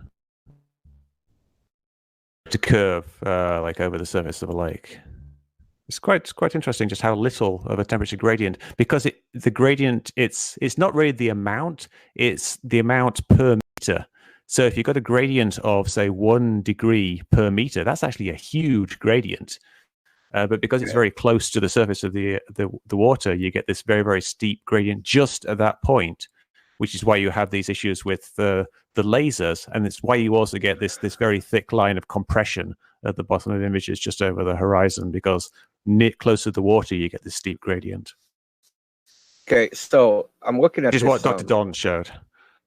to curve like over the surface of a lake. It's quite interesting just how little of a temperature gradient, because the gradient it's not really the amount, it's the amount per meter. So if you've got a gradient of say 1 degree per meter, that's actually a huge gradient. But because it's very close to the surface of the water, you get this very, very steep gradient just at that point, which is why you have these issues with the lasers, and it's why you also get this very thick line of compression at the bottom of the images just over the horizon, because closer to the water, you get this steep gradient. Okay, so I'm looking at which is what Dr. Don showed.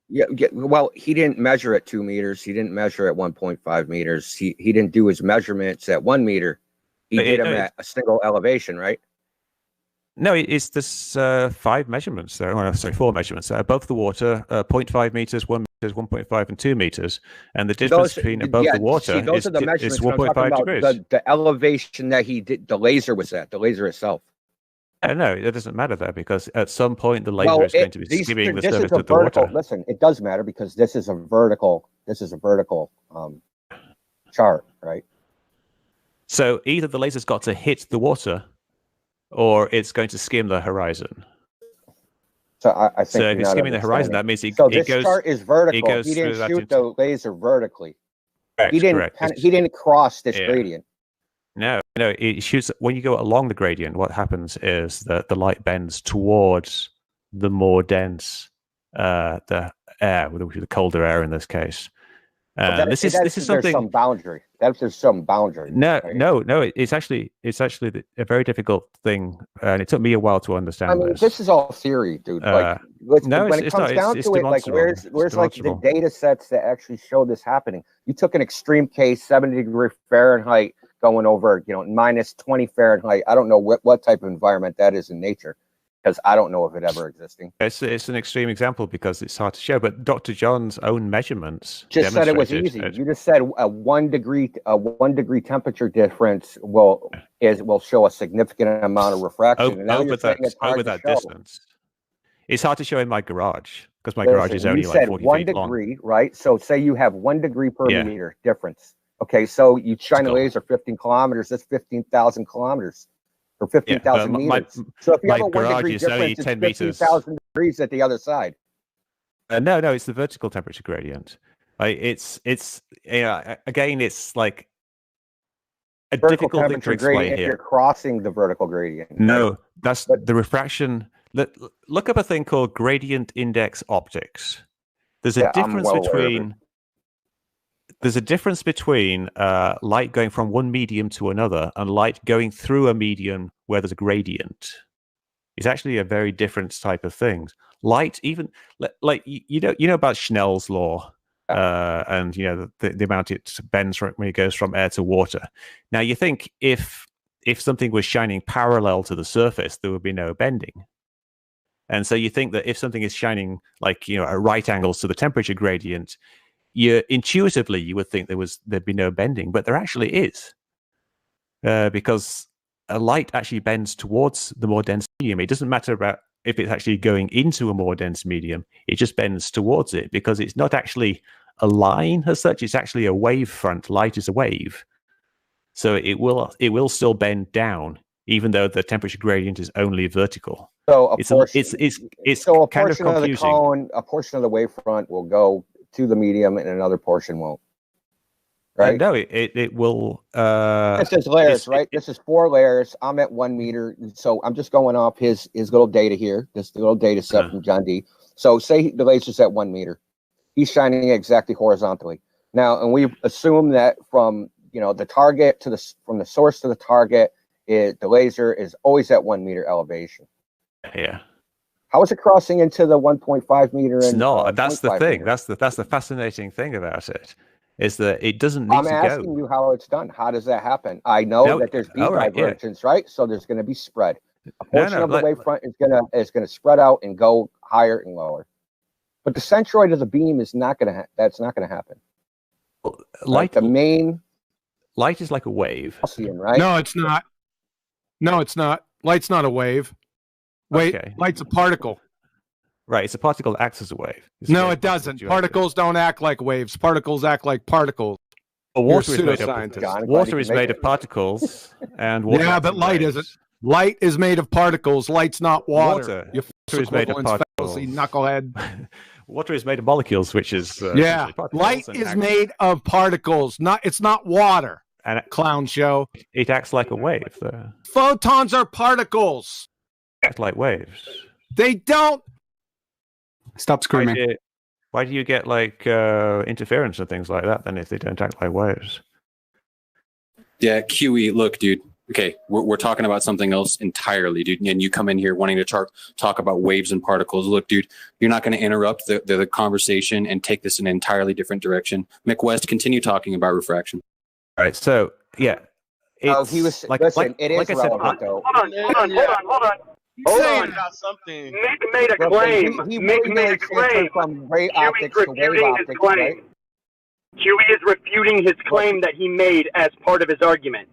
Yeah, well, he didn't measure at 2 meters. He didn't measure at 1.5 meters. He didn't do his measurements at 1 meter. He did them at a single elevation, right? No, it's this 5 measurements there. Well, sorry, 4 measurements there. Above the water, 0.5 meters, 1 meters, 1.5, and 2 meters. And the difference between above the water is 1.5 degrees. The elevation that he did, the laser was at, the laser itself. No, it doesn't matter there, because at some point the laser is going to be skimming the surface of the water. Listen, it does matter because this is a vertical chart, right? So either the laser's got to hit the water, or it's going to skim the horizon. So I think so if it's skimming the horizon, that means it this goes. chart is vertical. It goes He didn't through shoot the laser vertically. Correct, he didn't. correct. He didn't cross this gradient. No, it shoots when you go along the gradient. What happens is that the light bends towards the more dense, the air, the colder air in this case. This is something. There's some boundary. There's some boundary. No. It's actually a very difficult thing, and it took me a while to understand. I mean, this is all theory, dude. Like, when it comes down to it, like, where's like the data sets that actually show this happening? You took an extreme case, 70-degree Fahrenheit, going over, minus 20 Fahrenheit. I don't know what type of environment that is in nature, because I don't know of it ever existing. It's an extreme example because it's hard to show. But Dr. John's own measurements just said it was easy. You just said a 1 degree temperature difference will show a significant amount of refraction. Over that distance, it's hard to show in my garage because my garage is only like 40 1 feet long. degree, right? So say you have 1 degree per meter difference. Okay, so you shine a laser 15 kilometers. That's 15,000 kilometers. For 15,000 meters. So if you have a 1 degree difference, it's 15,000 degrees at the other side. No, it's the vertical temperature gradient. It's again, it's like a difficult thing to explain here. If you're crossing the vertical gradient. No, that's the refraction. Look up a thing called gradient index optics. There's a difference between. There's a difference between light going from one medium to another and light going through a medium where there's a gradient. It's actually a very different type of thing. Light, even like you know about Snell's law, and the amount it bends when it goes from air to water. Now you think if something was shining parallel to the surface, there would be no bending. And so you think that if something is shining like at right angles to the temperature gradient, intuitively you would think there'd be no bending, but there actually is, because a light actually bends towards the more dense medium. It doesn't matter about if it's actually going into a more dense medium; it just bends towards it because it's not actually a line as such. It's actually a wave front. Light is a wave, so it will still bend down, even though the temperature gradient is only vertical. So a portion of the cone, a portion of the wavefront will go to the medium and another portion won't, right? No, it will. This is layers, right? This is 4 layers. I'm at 1 meter, so I'm just going off his little data here, this little data set from John D. So say the laser's at 1 meter, he's shining exactly horizontally. Now, and we assume that from the target from the source to the target, the laser is always at 1 meter elevation. Yeah. How is it crossing into the 1.5 meter? It's not. That's the thing. That's the fascinating thing about it, is that it doesn't need to go. I'm asking you how it's done. How does that happen? I know that there's beam divergence, right? So there's going to be spread. A portion of the wavefront is going to spread out and go higher and lower. But the centroid of the beam is not going to. That's not going to happen. Light. The main light is like a wave. Right? No, it's not. No, it's not. Light's not a wave. Light's a particle. Right, it's a particle that acts as a wave. No, it doesn't. Particles don't act like waves. Particles act like particles. Well, water is made of particles, and water. Yeah, but light isn't. Light is made of particles. Light's not water. Water is made of particles. Knucklehead. Water is made of molecules, which is light is made of particles. It's not water. And clown show. It acts like a wave. Photons are particles. Act like waves. They don't. Stop screaming. Why do you get like interference and things like that then if they don't act like waves? Yeah, QE. Look, dude. Okay, we're talking about something else entirely, dude. And you come in here wanting to talk about waves and particles. Look, dude, you're not going to interrupt the conversation and take this in an entirely different direction. McWest, continue talking about refraction. All right, so yeah. He was it is relevant though. Hold on. Hold on. Something. Mick made a claim. Mick made a claim. From ray optics to wave optics, right? Huey is refuting his claim that he made as part of his argument.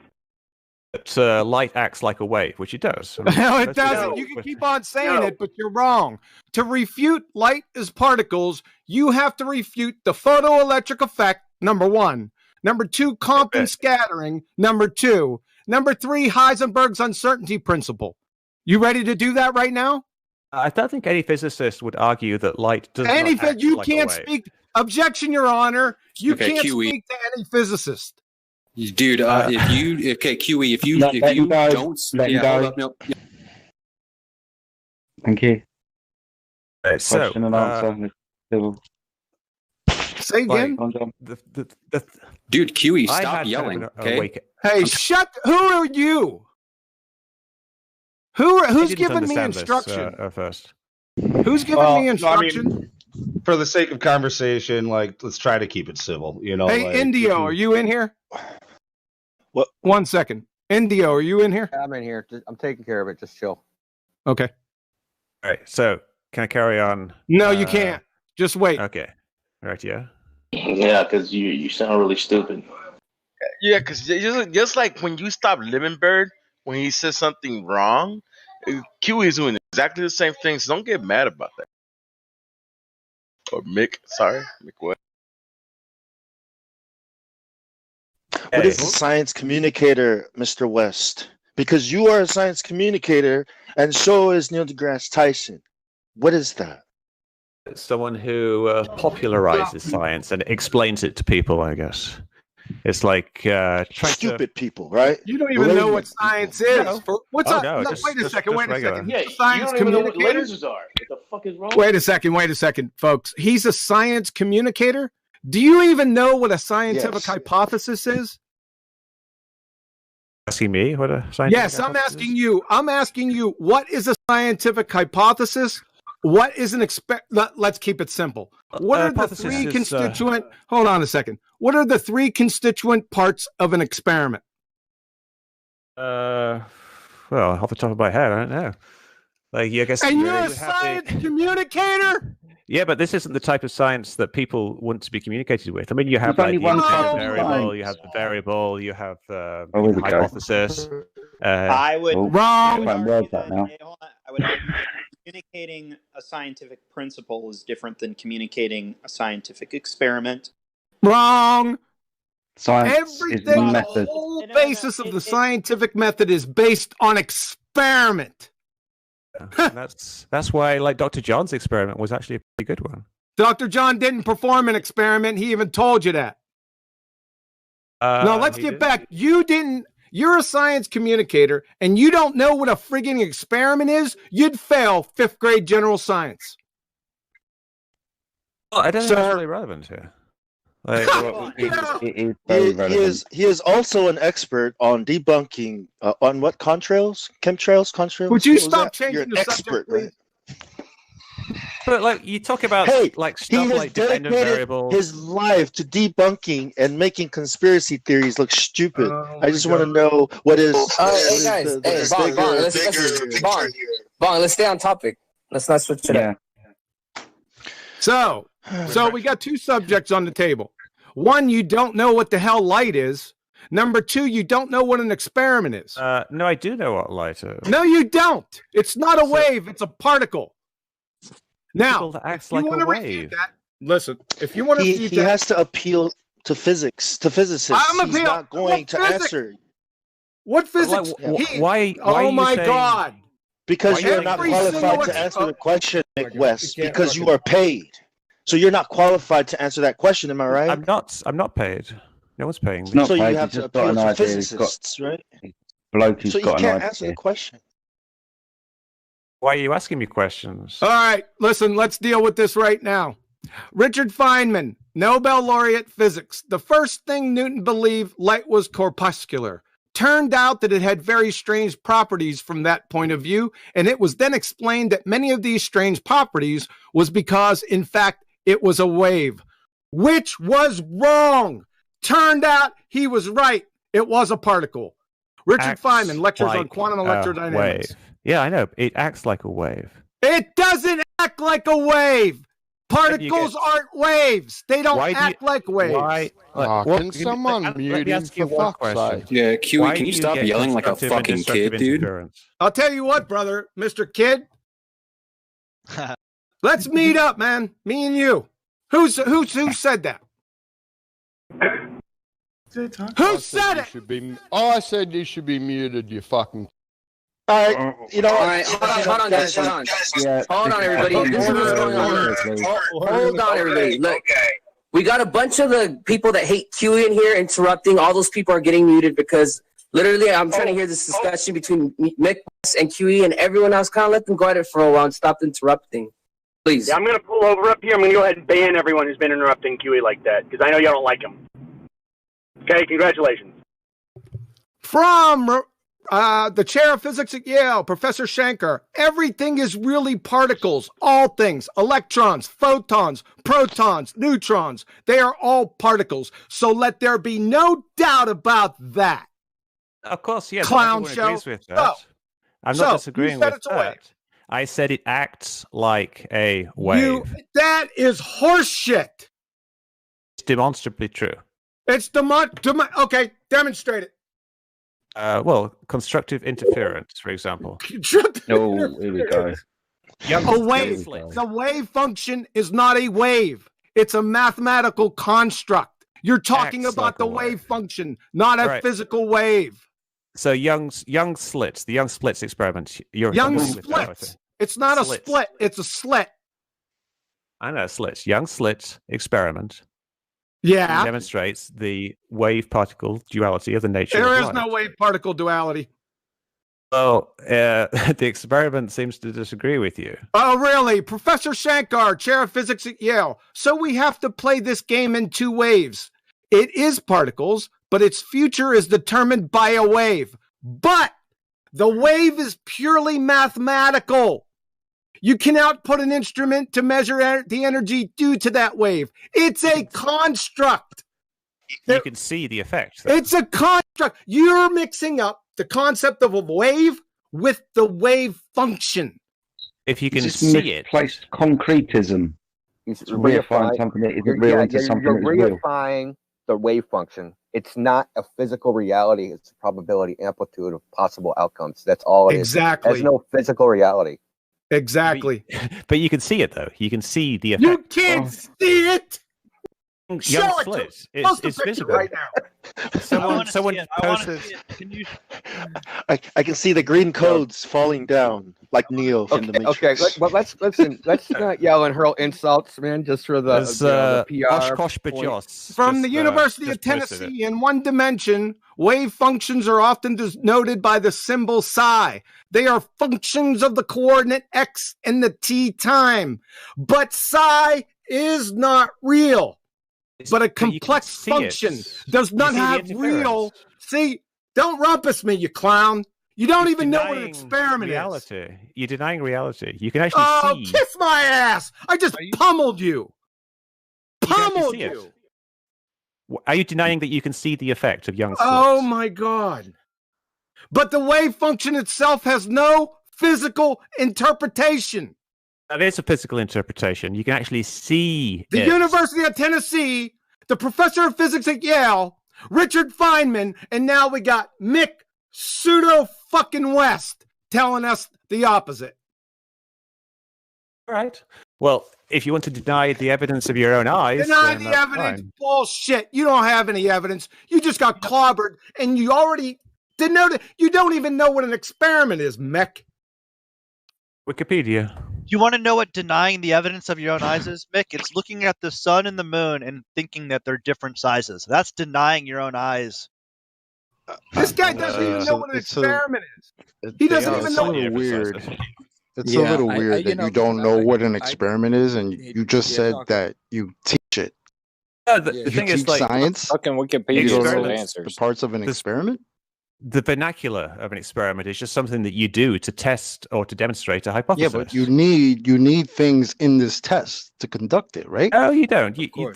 That light acts like a wave, which it does. No, it doesn't. You can keep on saying it, but you're wrong. To refute light as particles, you have to refute the photoelectric effect, number 1. Number 2, Compton scattering, number 2. Number 3, Heisenberg's uncertainty principle. You ready to do that right now? I don't think any physicist would argue that light does not act you like can't a wave. speak. Objection, Your Honor. You Okay, can't QE. speak to any physicist. Dude, if you QE, if you don't, hold up, no. Thank you. So, question and answer. Say again. Dude, QE, stop yelling. Okay. Hey, who are you? Who's giving me instruction? First. Who's giving me instruction? I mean, for the sake of conversation, like, let's try to keep it civil. You know. Hey, like, Indio, are you in here? What? 1 second. Indio, are you in here? I'm in here. I'm taking care of it. Just chill. Okay. All right. So, can I carry on? No, you can't. Just wait. Okay. Right. Yeah. Yeah, because you sound really stupid. Yeah, because just like when you stop Living Bird when he says something wrong, QE is doing exactly the same thing. So don't get mad about that. Or Mick, sorry, Mick what? What is a science communicator, Mr. West? Because you are a science communicator, and so is Neil deGrasse Tyson. What is that? Someone who popularizes science and explains it to people, I guess. It's like stupid people, right? You don't even know what science is. Wait a second. Yeah, He's a science you don't even know what communicator. lasers are. What the fuck is wrong? Wait a second, folks. He's a science communicator. Do you even know what a scientific hypothesis is? Asking me what a scientific Yes, I'm asking you. I'm asking you. What is a scientific hypothesis? What is an Let's keep it simple. What are the three constituent? Hold on a second. What are the three constituent parts of an experiment? Well, off the top of my head, I don't know. Like, I guess. And you're a science communicator. Yeah, but this isn't the type of science that people want to be communicated with. I mean, you have like, the variable, you have the variable, you have the hypothesis. I would wrong. I would argue communicating a scientific principle is different than communicating a scientific experiment. Wrong. Science Everything, the whole basis of the scientific method is based on experiment. That's why, like, Dr. John's experiment was actually a pretty good one. Dr. John didn't perform an experiment. He even told you that. Now, let's get back. You didn't. You're a science communicator, and you don't know what a friggin' experiment is? You'd fail 5th grade general science. Well, I don't think that's really relevant here. Like, he is also an expert on debunking on what contrails, chemtrails. Would you stop changing You're the expert, subject, right? But like, you talk about like stuff like dependent variables. His life to debunking and making conspiracy theories look stupid. I just want to know what is. Hey guys, Bong, let's stay on topic. Let's not switch it up. So we got two subjects on the table. One, you don't know what the hell light is. Number two, you don't know what an experiment is. No, I do know what light is. No, you don't. It's not a wave. It's a particle. Now, acts like a wave. Listen, if you want to, he has to appeal to physics, to physicists. He's not going to answer. What physics? Why? Oh my God! Because you are not qualified to answer the question, Nick West. Because you are paid, so you're not qualified to answer that question. Am I right? I'm not paid. No one's paying me. So you have to appeal to physicists, right? So you can't answer the question. Why are you asking me questions? All right, listen, let's deal with this right now. Richard Feynman, Nobel laureate physics. The first thing Newton believed, light was corpuscular. Turned out that it had very strange properties from that point of view, and it was then explained that many of these strange properties was because, in fact, it was a wave, which was wrong. Turned out he was right. It was a particle. Richard Feynman, lectures on quantum electrodynamics. Wave. Yeah, I know. It acts like a wave. It doesn't act like a wave. Particles aren't waves. They don't act like waves. Can someone mute him for fuck's sake? Yeah, QE, can you stop yelling like a fucking kid, dude? I'll tell you what, brother, Mr. Kid. Let's meet up, man. Me and you. Who said that? Who said it? I said you should be muted, you fucking. All right, you know what? All right, hold on, guys, hold on. Hold on, everybody. This is what's going on. Hold on, everybody. Look, we got a bunch of the people that hate QE in here interrupting. All those people are getting muted because literally I'm trying to hear this discussion between Mick and QE, and everyone else. Kind of let them go at it for a while and stop interrupting. Please. Yeah, I'm going to pull over up here. I'm going to go ahead and ban everyone who's been interrupting QE like that because I know y'all don't like him. Okay, congratulations. From the chair of physics at Yale, Professor Shankar, everything is really particles, all things, electrons, photons, protons, neutrons. They are all particles. So let there be no doubt about that. Of course, yes. Clown everyone show. agrees with that. I'm not disagreeing with that. I said it acts like a wave. That is horseshit. It's demonstrably true. It's okay, demonstrate it. Well, constructive interference, for example. No, here we go. A wave. The wave function is not a wave. It's a mathematical construct. You're talking about the wave function, not a physical wave. So Young slits, the Young splits experiment. Young splits. It's not a split. It's a slit. I know slits. Young slits experiment. Yeah. Demonstrates the wave particle duality of the nature of light. There is no wave particle duality. Well, the experiment seems to disagree with you. Oh, really? Professor Shankar, chair of physics at Yale. So we have to play this game in two waves. It is particles, but its future is determined by a wave. But the wave is purely mathematical. You can output an instrument to measure the energy due to that wave. It's a construct. You can see the effect. It's a construct. You're mixing up the concept of a wave with the wave function. If you can see it. Misplaced concretism. Reifying something that isn't real into something that is real. Reifying the wave function. It's not a physical reality. It's a probability amplitude of possible outcomes. That's all it is. Exactly. There's no physical reality. Exactly. But you can see it, though. You can see the effect. You can't see it. Show it to me. It's visible right now. Someone posted. I can see the green codes falling down like Neo from the Matrix. Okay, well, let's not yell and hurl insults, man. Just for the PR. From the University of Tennessee, in one dimension, wave functions are often denoted by the symbol psi. They are functions of the coordinate x and the t time, but psi is not real. But a complex function does not have real. See, don't rumpus me, you clown. You don't even know what an experiment is. You're denying reality. You can actually see. Kiss my ass! I just pummeled you. Pummeled you. Are you denying that you can see the effect of Young slits? Oh my God. But the wave function itself has no physical interpretation. That is a physical interpretation. You can actually see the University of Tennessee, the professor of physics at Yale, Richard Feynman, and now we got Mick pseudo-fucking-West telling us the opposite. All right. Well, if you want to deny the evidence of your own eyes... Deny the evidence? Fine. Bullshit. You don't have any evidence. You just got clobbered, and you already denoted... You don't even know what an experiment is, Mick. Wikipedia. Do you want to know what denying the evidence of your own eyes is, Mick? It's looking at the sun and the moon and thinking that they're different sizes. That's denying your own eyes. This guy doesn't even know what an experiment is. He doesn't even know. It's a little weird. It's a little weird that you don't know what an experiment is, and you just said that you teach it. The thing is, like, science. Fucking Wikipedia you don't know answers. The parts of an experiment. The vernacular of an experiment is just something that you do to test or to demonstrate a hypothesis. Yeah, but you need things in this test to conduct it, right? Oh, you don't. You get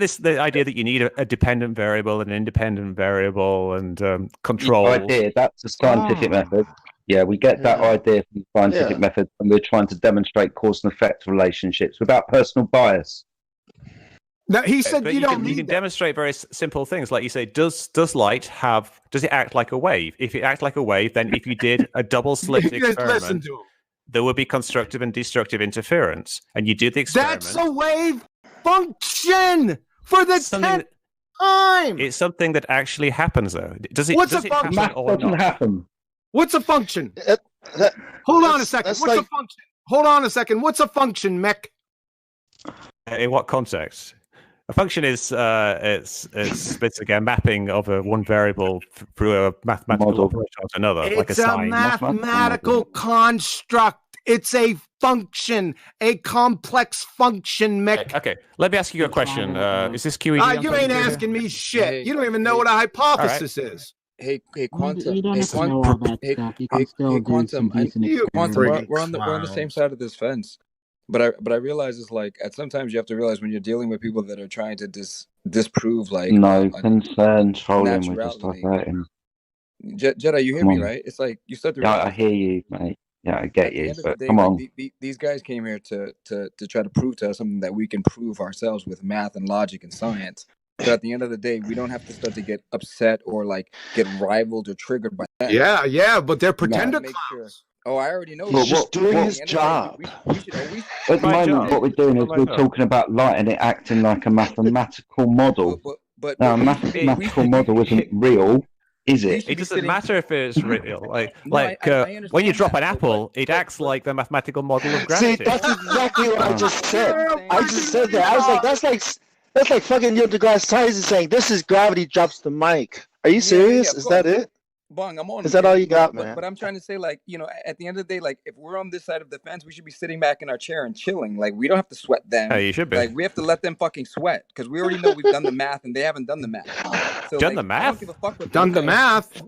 the idea that you need a dependent variable, an independent variable, and control. The idea, that's a scientific method. Yeah, we get that idea from scientific methods, and we're trying to demonstrate cause and effect relationships without personal bias. No, he said you don't need. You can demonstrate very simple things, like you say. Does light does it act like a wave? If it acts like a wave, then if you did a double slit experiment, there would be constructive and destructive interference, and you do the experiment. That's a wave function for the time. It's something that actually happens, though. Does it? What's does a it happen function? or not? happen. What's a function? Hold on a second. What's a function? Hold on a second. What's a function, Mick? In what context? A function is it's basically a mapping of one variable through a mathematical operation to another, like a It's a sign. mathematical construct. It's a function, a complex function, Mick. Okay, let me ask you a question. Is this QED? You ain't asking me shit. You don't even know what a hypothesis is. Hey, Quantum. You don't have to know all that stuff. You can still do some decent Quantum, experiments. we're on the same side of this fence. But I realize it's like sometimes you have to realize when you're dealing with people that are trying to disprove like concern trolling with just like that. Jedi, you hear me, right? It's like you said. Yeah, I hear you, mate. Yeah, I get you. But Day, come on. These guys came here to try to prove to us something that we can prove ourselves with math and logic and science. So at the end of the day, we don't have to start to get upset or like get rivaled or triggered by that. Yeah, but they're pretender clowns. Oh, I already know. He's just doing his job. At the moment, what we're doing is we're talking about light and it acting like a mathematical model. Now, a mathematical model isn't real, is it? It doesn't matter if it's real. When you drop an apple, it acts like the mathematical model of gravity. See, that's exactly what I just said. I just said that. I was like, that's like fucking Neil deGrasse Tyson saying, "This is gravity drops the mic." Are you serious? Is that it? Bong, I'm on. Is that all you got, man? But I'm trying to say, like, at the end of the day, like, if we're on this side of the fence, we should be sitting back in our chair and chilling. Like, we don't have to sweat them. Hey, you should be. Like, we have to let them fucking sweat because we already know we've done the math and they haven't done the math. So, done the math? Done the math?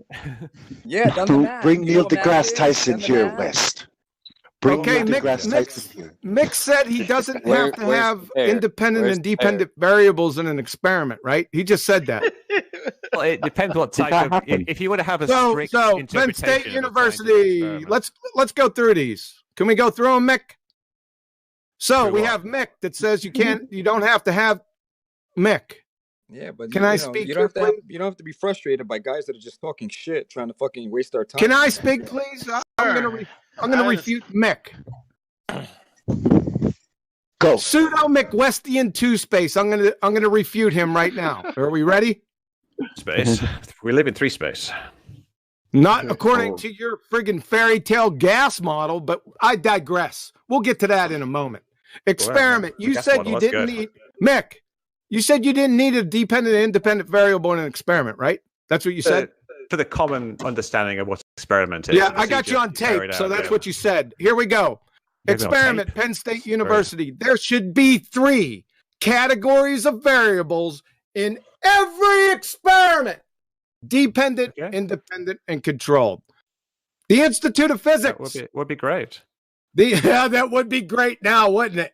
Yeah, done the math. Bring Neil deGrasse Tyson here, West. Okay, Mick said he doesn't have to have independent and dependent variables in an experiment, right? He just said that. Well, it depends what type of. If you want to have a strict interpretation Penn State University. Let's go through these. Can we go through them, Mick? So we have Mick that says you don't have to have Mick. Yeah, but can I speak? You don't have to be frustrated by guys that are just talking shit, trying to fucking waste our time. Can I speak, please? I'm gonna refute Mick. Go. Pseudo McWestian 2 space. I'm gonna refute him right now. Are we ready? Space. We live in 3 space. Not according to your friggin' fairy tale gas model, but I digress. We'll get to that in a moment. Experiment. You said you didn't need Mick. You said you didn't need a dependent and independent variable in an experiment, right? That's what you said? For the common understanding of what experiment is. Yeah, I got you on tape, so that's what you said. Here we go. Experiment, Penn State University. There should be 3 categories of variables in every experiment. Dependent, independent, and controlled. The Institute of Physics. That would be great. That would be great now, wouldn't it?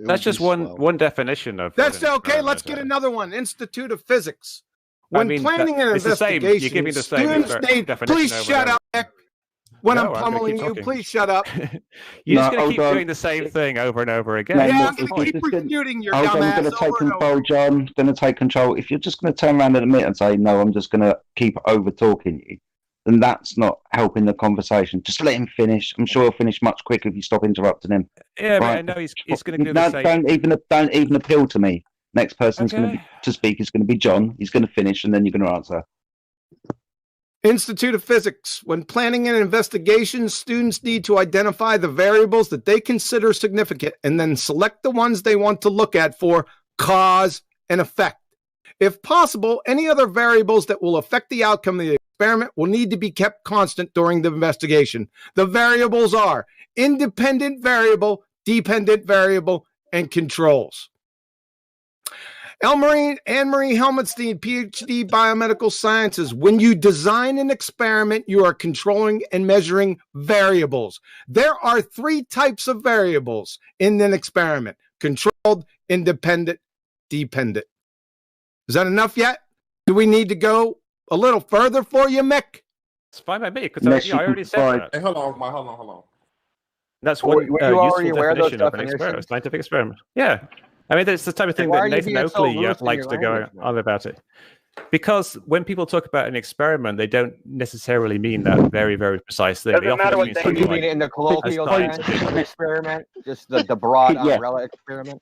That's just one definition of. That's okay. Let's get another one. Institute of Physics. When planning an investigation, you're giving the same definition. Please shut up, Nick. When I'm pummeling you, please shut up. You're just going to keep doing the same thing over and over again. Yeah, I'm going to keep refuting your dumb ass. I'm going to take control, John. Going to take control. If you're just going to turn around in a minute and say, no, I'm just going to keep over talking you, then that's not helping the conversation. Just let him finish. I'm sure he'll finish much quicker if you stop interrupting him. Yeah, but I know he's going to do the same. Don't even appeal to me. Next person to speak is going to be John. He's going to finish, and then you're going to answer. Institute of Physics. When planning an investigation, students need to identify the variables that they consider significant and then select the ones they want to look at for cause and effect. If possible, any other variables that will affect the outcome of the experiment will need to be kept constant during the investigation. The variables are independent variable, dependent variable, and controls. Anne-Marie Helmutstein, PhD, Biomedical Sciences. When you design an experiment, you are controlling and measuring variables. There are 3 types of variables in an experiment: controlled, independent, dependent. Is that enough yet? Do we need to go a little further for you, Mick? It's fine by me, because I already said that. Hey, hold on. That's one useful definition of an experiment, scientific experiment. Yeah. I mean, it's the type of thing that Nathan Oakley likes to go on about it. Because when people talk about an experiment, they don't necessarily mean that very, very precise thing. Doesn't matter what they mean in the colloquial sense, an experiment, just the broad umbrella experiment.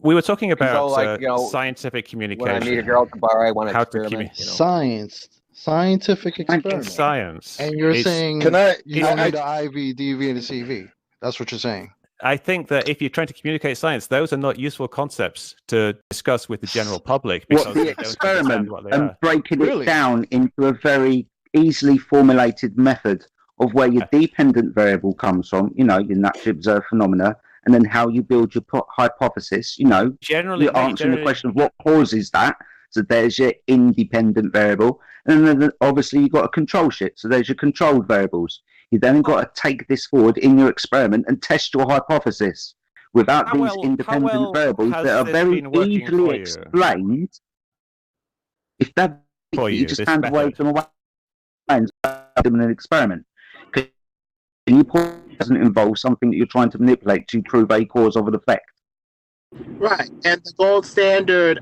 We were talking about So, like, you know, scientific communication. when I meet a girl at the bar, I want to How experiment. You know. Scientific experiment. Science. And you're saying you don't need an IV, DV, and a CV. That's what you're saying. I think that if you're trying to communicate science, those are not useful concepts to discuss with the general public. Because The experiment and breaking it down into a very easily formulated method of where your dependent variable comes from, you know, your naturally observed phenomena, and then how you build your hypothesis, you know, you're answering the question of what causes that. So there's your independent variable. And then obviously you've got a control shit. So there's your controlled variables. You then got to take this forward in your experiment and test your hypothesis. Without these independent variables that are very easily explained, if that you just hand away them away and them in an experiment. It doesn't involve something that you're trying to manipulate to prove a cause of an effect. Right, and the gold standard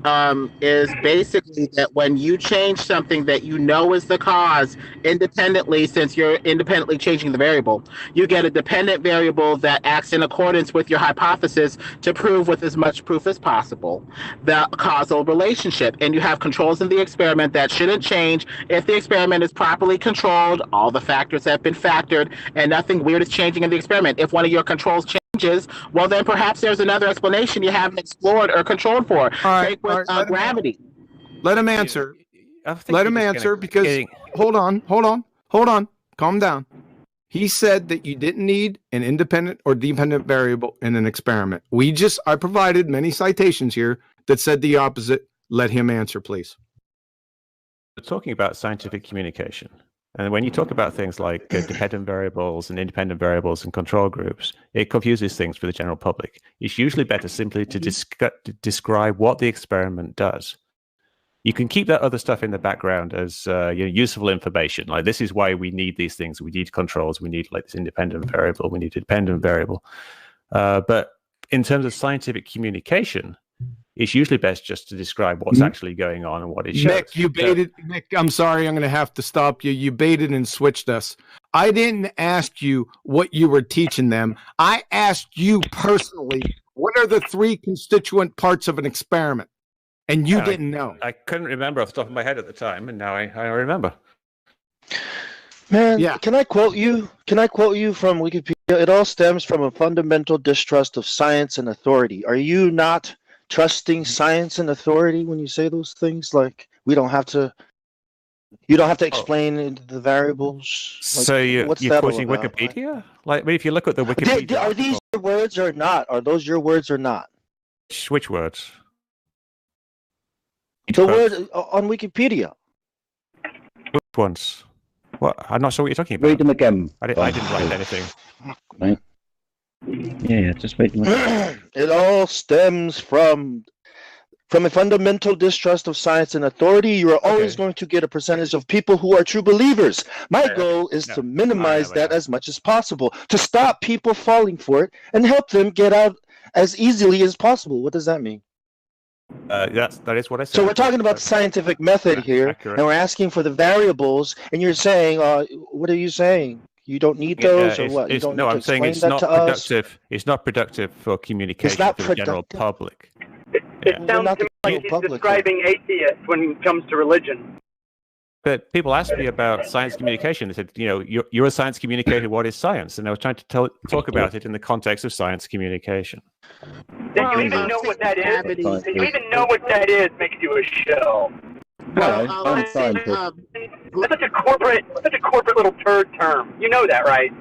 is basically that when you change something that you know is the cause independently, since you're independently changing the variable, you get a dependent variable that acts in accordance with your hypothesis to prove with as much proof as possible the causal relationship. And you have controls in the experiment that shouldn't change. If the experiment is properly controlled, all the factors have been factored, and nothing weird is changing in the experiment. If one of your controls changes, well, then perhaps there's another explanation you haven't explored or controlled for. Take with gravity. Let him answer. Let him answer because hold on. Calm down. He said that you didn't need an independent or dependent variable in an experiment. I provided many citations here that said the opposite. Let him answer, please. We're talking about scientific communication. And when you talk about things like dependent variables and independent variables and control groups, it confuses things for the general public. It's usually better simply to describe what the experiment does. You can keep that other stuff in the background as useful information. Like, this is why we need these things. We need controls. We need like this independent variable. We need a dependent variable. But in terms of scientific communication, it's usually best just to describe what's actually going on and what it shows. Nick, you baited. Nick, I'm sorry, I'm going to have to stop you. You baited and switched us. I didn't ask you what you were teaching them. I asked you personally, what are the three constituent parts of an experiment? And you didn't know. I couldn't remember off the top of my head at the time, and now I remember. Man, can I quote you? Can I quote you from Wikipedia? It all stems from a fundamental distrust of science and authority. Are you not trusting science and authority when you say those things? Like, you don't have to explain the variables. Like, so you're quoting Wikipedia? Like, if you look at the Wikipedia, are these your words or not? Are those your words or not? Which words? The word on Wikipedia. Which ones? What? I'm not sure what you're talking about. Read them again. I didn't write anything. Right. Yeah, just read them again. It all stems from a fundamental distrust of science and authority. You are always going to get a percentage of people who are true believers. My goal is to minimize that as much as possible, to stop people falling for it and help them get out as easily as possible. What does that mean? That is what I said. So we're talking about the scientific method here, accurate. and we're asking for the variables, and you're saying, what are you saying? You don't need those, or what? You don't I'm saying it's not productive. It's not productive for communication to the general public. It sounds to me like he's describing atheists when it comes to religion. But people asked me about science communication. They said, you're a science communicator. What is science? And I was trying to talk about it in the context of science communication. Did you even know what that is? Did you even know what that is? Makes you a shell. No, I'm scientist. That's such a corporate little turd term. You know that, right?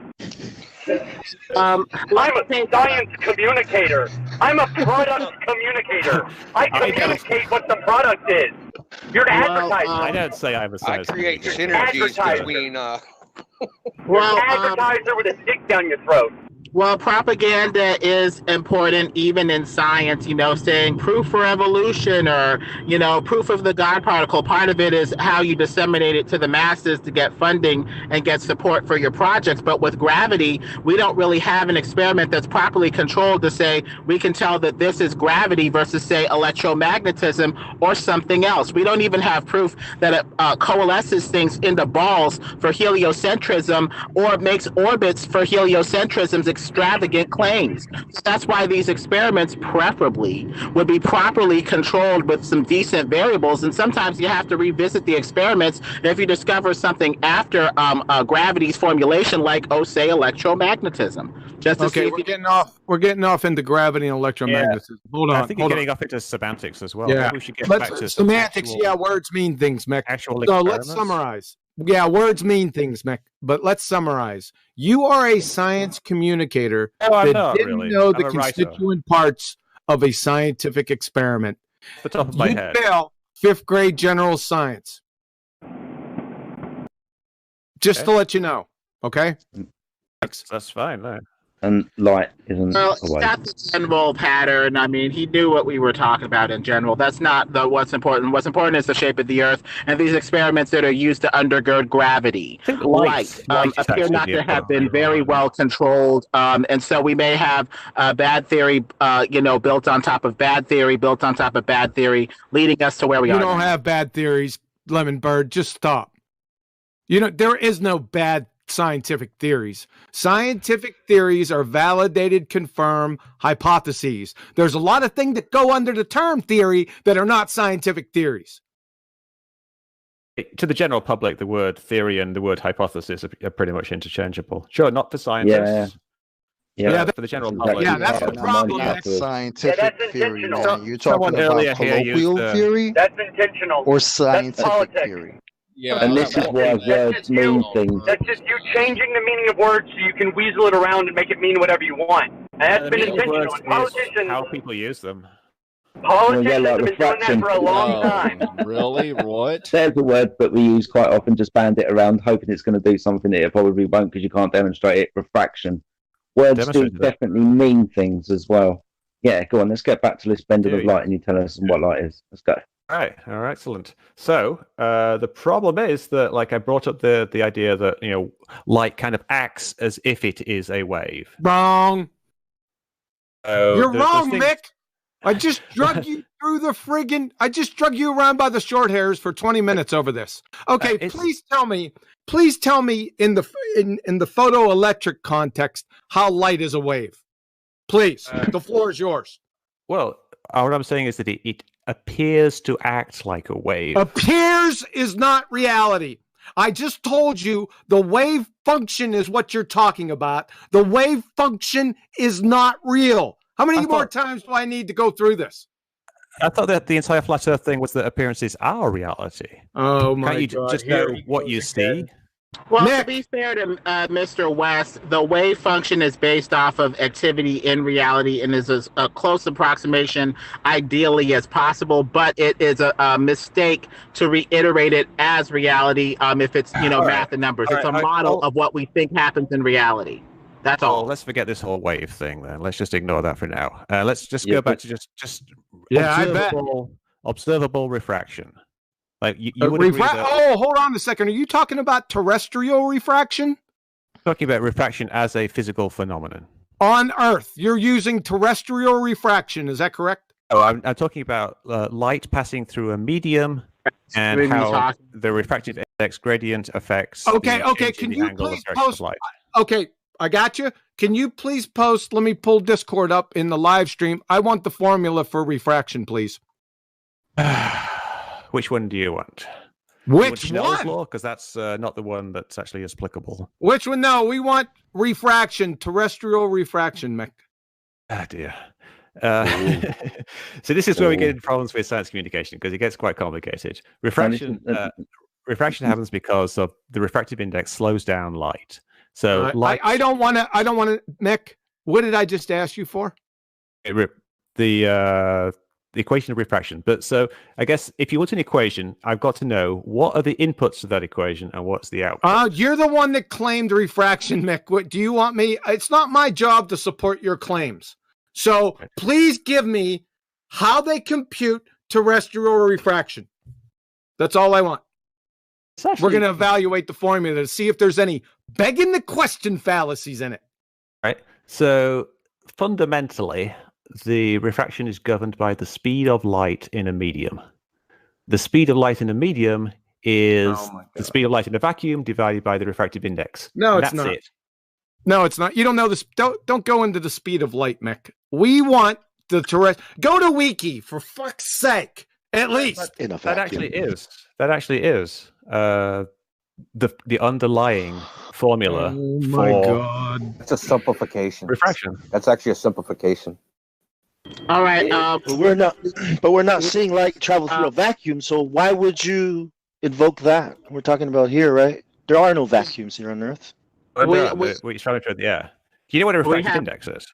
I'm a science communicator. I'm a product communicator. I communicate what the product is. You're an advertiser. I don't say I'm a science. I create synergies between. You're an advertiser with a stick down your throat. Well, propaganda is important even in science, saying proof for evolution or, proof of the God particle. Part of it is how you disseminate it to the masses to get funding and get support for your projects. But with gravity, we don't really have an experiment that's properly controlled to say we can tell that this is gravity versus, say, electromagnetism or something else. We don't even have proof that it coalesces things into balls for heliocentrism or makes orbits for heliocentrisms, extravagant claims. That's why these experiments preferably would be properly controlled with some decent variables. And sometimes you have to revisit the experiments if you discover something after gravity's formulation, like, say, electromagnetism. Just to see if we're getting off into gravity and electromagnetism. Hold on. I think you're getting off into semantics as well. Yeah. Maybe we should get back to semantics. actual, words mean things, Mick. Actual so experiments. Let's summarize. Yeah, words mean things, Mick. But let's summarize. You are a science communicator I'm that not didn't really. know I'm the a writer. constituent parts of a scientific experiment. Off the top of my head. Fail 5th grade general science. Just to let you know, okay? That's fine. No. And light isn't Well, a wave. that's the general pattern. I mean, he knew what we were talking about in general. That's not what's important. What's important is the shape of the Earth, and these experiments that are used to undergird gravity. Light appear not to have been very well controlled, and so we may have bad theory, built on top of bad theory, built on top of bad theory, leading us to where we are. You don't have bad theories, Lemon Bird. Just stop. There is no bad scientific theories. Scientific theories are validated, confirmed hypotheses. There's a lot of things that go under the term theory that are not scientific theories. To the general public, the word theory and the word hypothesis are pretty much interchangeable. Sure, not for scientists. Yeah, for the general public. Yeah, that's the problem. That's scientific theory, man. You're Someone talking earlier about here used colloquial theory That's intentional. or scientific theory. Yeah, and this is why words mean things. That's just you changing the meaning of words so you can weasel it around and make it mean whatever you want. And that's been intentional. And politicians, how people use them. Politicians have been doing that for a long time. Really? What? There's a word that we use quite often, just band it around, hoping it's going to do something that it probably won't because you can't demonstrate it. Refraction. Words do definitely mean things as well. Yeah, go on. Let's get back to this bending of light, and you tell us what light is. Let's go. All right, excellent. So the problem is that, like, I brought up the idea that light kind of acts as if it is a wave. Wrong. You're wrong, things... Mick. I just drug you through the friggin'. I just drug you around by the short hairs for 20 minutes over this. Okay, please tell me in the photoelectric context how light is a wave. Please, the floor is yours. Well, what I'm saying is that it appears to act like a wave. Appears is not reality. I just told you the wave function is what you're talking about. The wave function is not real. How many more times do I need to go through this? I thought that the entire flat Earth thing was that appearances are reality. Oh my God! Can't you God. just know what you see? Well, to be fair to Mr. West, the wave function is based off of activity in reality and is a close approximation, ideally, as possible. But it is a mistake to reiterate it as reality if it's math and numbers. It's a model of what we think happens in reality. That's all. Let's forget this whole wave thing then. Let's just ignore that for now. Let's just go back to just observable refraction. Like you would agree that... Oh, hold on a second. Are you talking about terrestrial refraction? Talking about refraction as a physical phenomenon. On Earth, you're using terrestrial refraction. Is that correct? Oh, I'm talking about light passing through a medium and how the refractive index gradient affects. Okay. Can you please post? Okay, I got you. Can you please post? Let me pull Discord up in the live stream. I want the formula for refraction, please. Which one do you want? Which one? Because that's not the one that's actually applicable. Which one? No, we want refraction, terrestrial refraction, Mick. Ah, dear. So this is where we get into problems with science communication because it gets quite complicated. Refraction happens because of the refractive index slows down light. So light. I don't want to. Mick, what did I just ask you for? The equation of refraction. But so I guess if you want an equation, I've got to know what are the inputs to that equation and what's the output. You're the one that claimed refraction, Mick. What do you want me? It's not my job to support your claims. So please give me how they compute terrestrial refraction. That's all I want. We're going to evaluate the formula to see if there's any begging the question fallacies in it. Right. So fundamentally, the refraction is governed by the speed of light in a medium. The speed of light in a medium is the speed of light in a vacuum divided by the refractive index. No, it's not. It. No, it's not. You don't know this. Don't go into the speed of light, Mick. We want the terrestrial. Go to Wiki for fuck's sake. At least that actually is the underlying formula. Oh my god! It's a simplification. Refraction. That's actually a simplification. All right. But we're not seeing light travel through a vacuum. So why would you invoke that? We're talking about here, right? There are no vacuums here on Earth. We're trying to, yeah. Do you know what a refractive index is?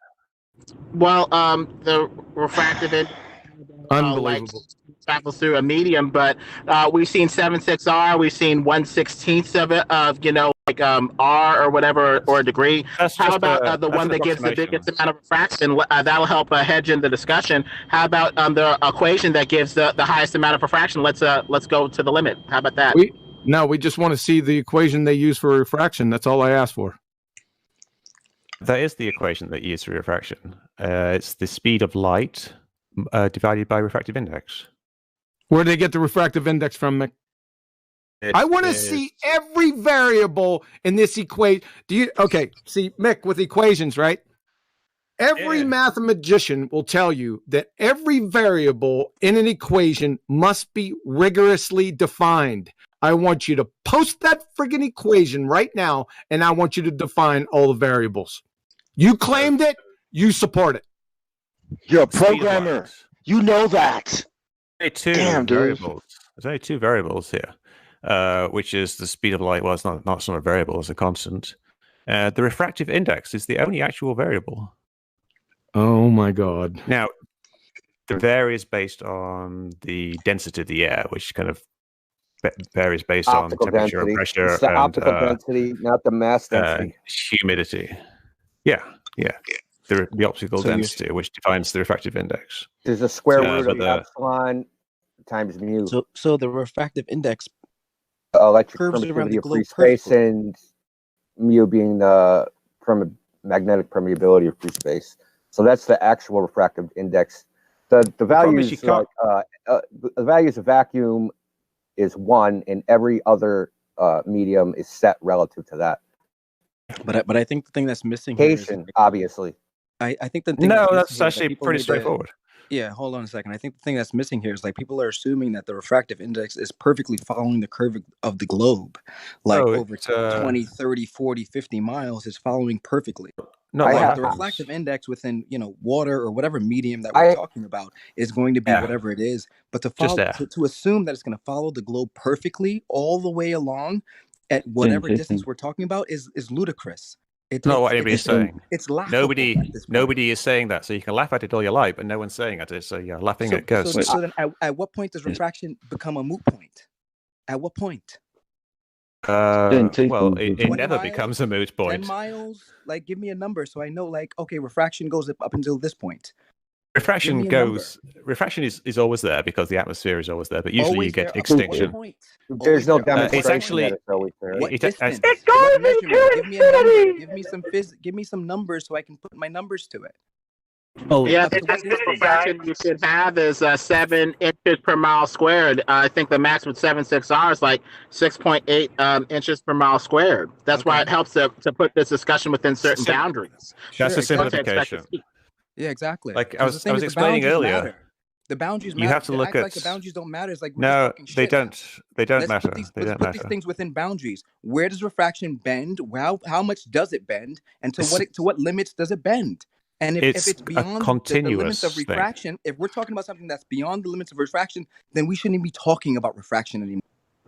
Well, the refractive index unbelievable travels through a medium, but we've seen 7.6R, we've seen 1/16 of it, R or whatever or a degree. How about the one that gives the biggest amount of refraction? That'll help hedge in the discussion. How about the equation that gives the highest amount of refraction? Let's go to the limit. How about that? We just want to see the equation they use for refraction. That's all I asked for. That is the equation that you use for refraction. It's the speed of light divided by refractive index. Where do they get the refractive index from, Mick? I want to see every variable in this equation. See, Mick, with equations, right? Every mathematician will tell you that every variable in an equation must be rigorously defined. I want you to post that friggin' equation right now, and I want you to define all the variables. You claimed it, you support it. You're a programmer. You know that. Damn, variables. There's only two variables here, which is the speed of light. Well, it's not a variable, it's a constant. The refractive index is the only actual variable. Oh my God. Now, it varies based on the density of the air, which kind of varies based on temperature and pressure. It's the optical density, not the mass density. Humidity. Yeah. The optical density, which defines the refractive index. There's a square root of epsilon times mu. So the refractive index electric curves around permittivity the of globe free space, perfectly. and mu being the magnetic permeability of free space. So that's the actual refractive index. The values the values of vacuum is 1, and every other medium is set relative to that. But I think the thing that's missing here is, obviously. I think the thing that's actually pretty straightforward. Yeah, hold on a second. I think the thing that's missing here is people are assuming that the refractive index is perfectly following the curve of the globe. Over 20, 30, 40, 50 miles is following perfectly. The refractive index within, water or whatever medium that we're talking about is going to be whatever it is. But to assume that it's going to follow the globe perfectly all the way along at whatever distance we're talking about is ludicrous. It's not what anybody's saying. It's laughable. Nobody is saying that. So you can laugh at it all you like, but no one's saying it. So you're laughing at ghosts. So then at what point does refraction become a moot point? At what point? It never becomes a moot point. 10 miles? Give me a number so I know, okay, refraction goes up until this point. Refraction is always there because the atmosphere is always there, but usually you get extinction. There's no demonstration. It's actually that it's always there. It goes infinity. Give me some numbers so I can put my numbers to it. The refraction you should have is 7 inches per mile squared. I think the max with 7.6R is 6.8 inches per mile squared. That's why it helps to put this discussion within certain boundaries. That's a simplification. Yeah, exactly. I was explaining earlier. The boundaries matter. You have to look at. The boundaries don't matter. It's no, they don't. They don't matter. Let's put these things within boundaries. Where does refraction bend? How much does it bend? And to what limits does it bend? And if it's beyond the limits of refraction, if we're talking about something that's beyond the limits of refraction, then we shouldn't be talking about refraction anymore.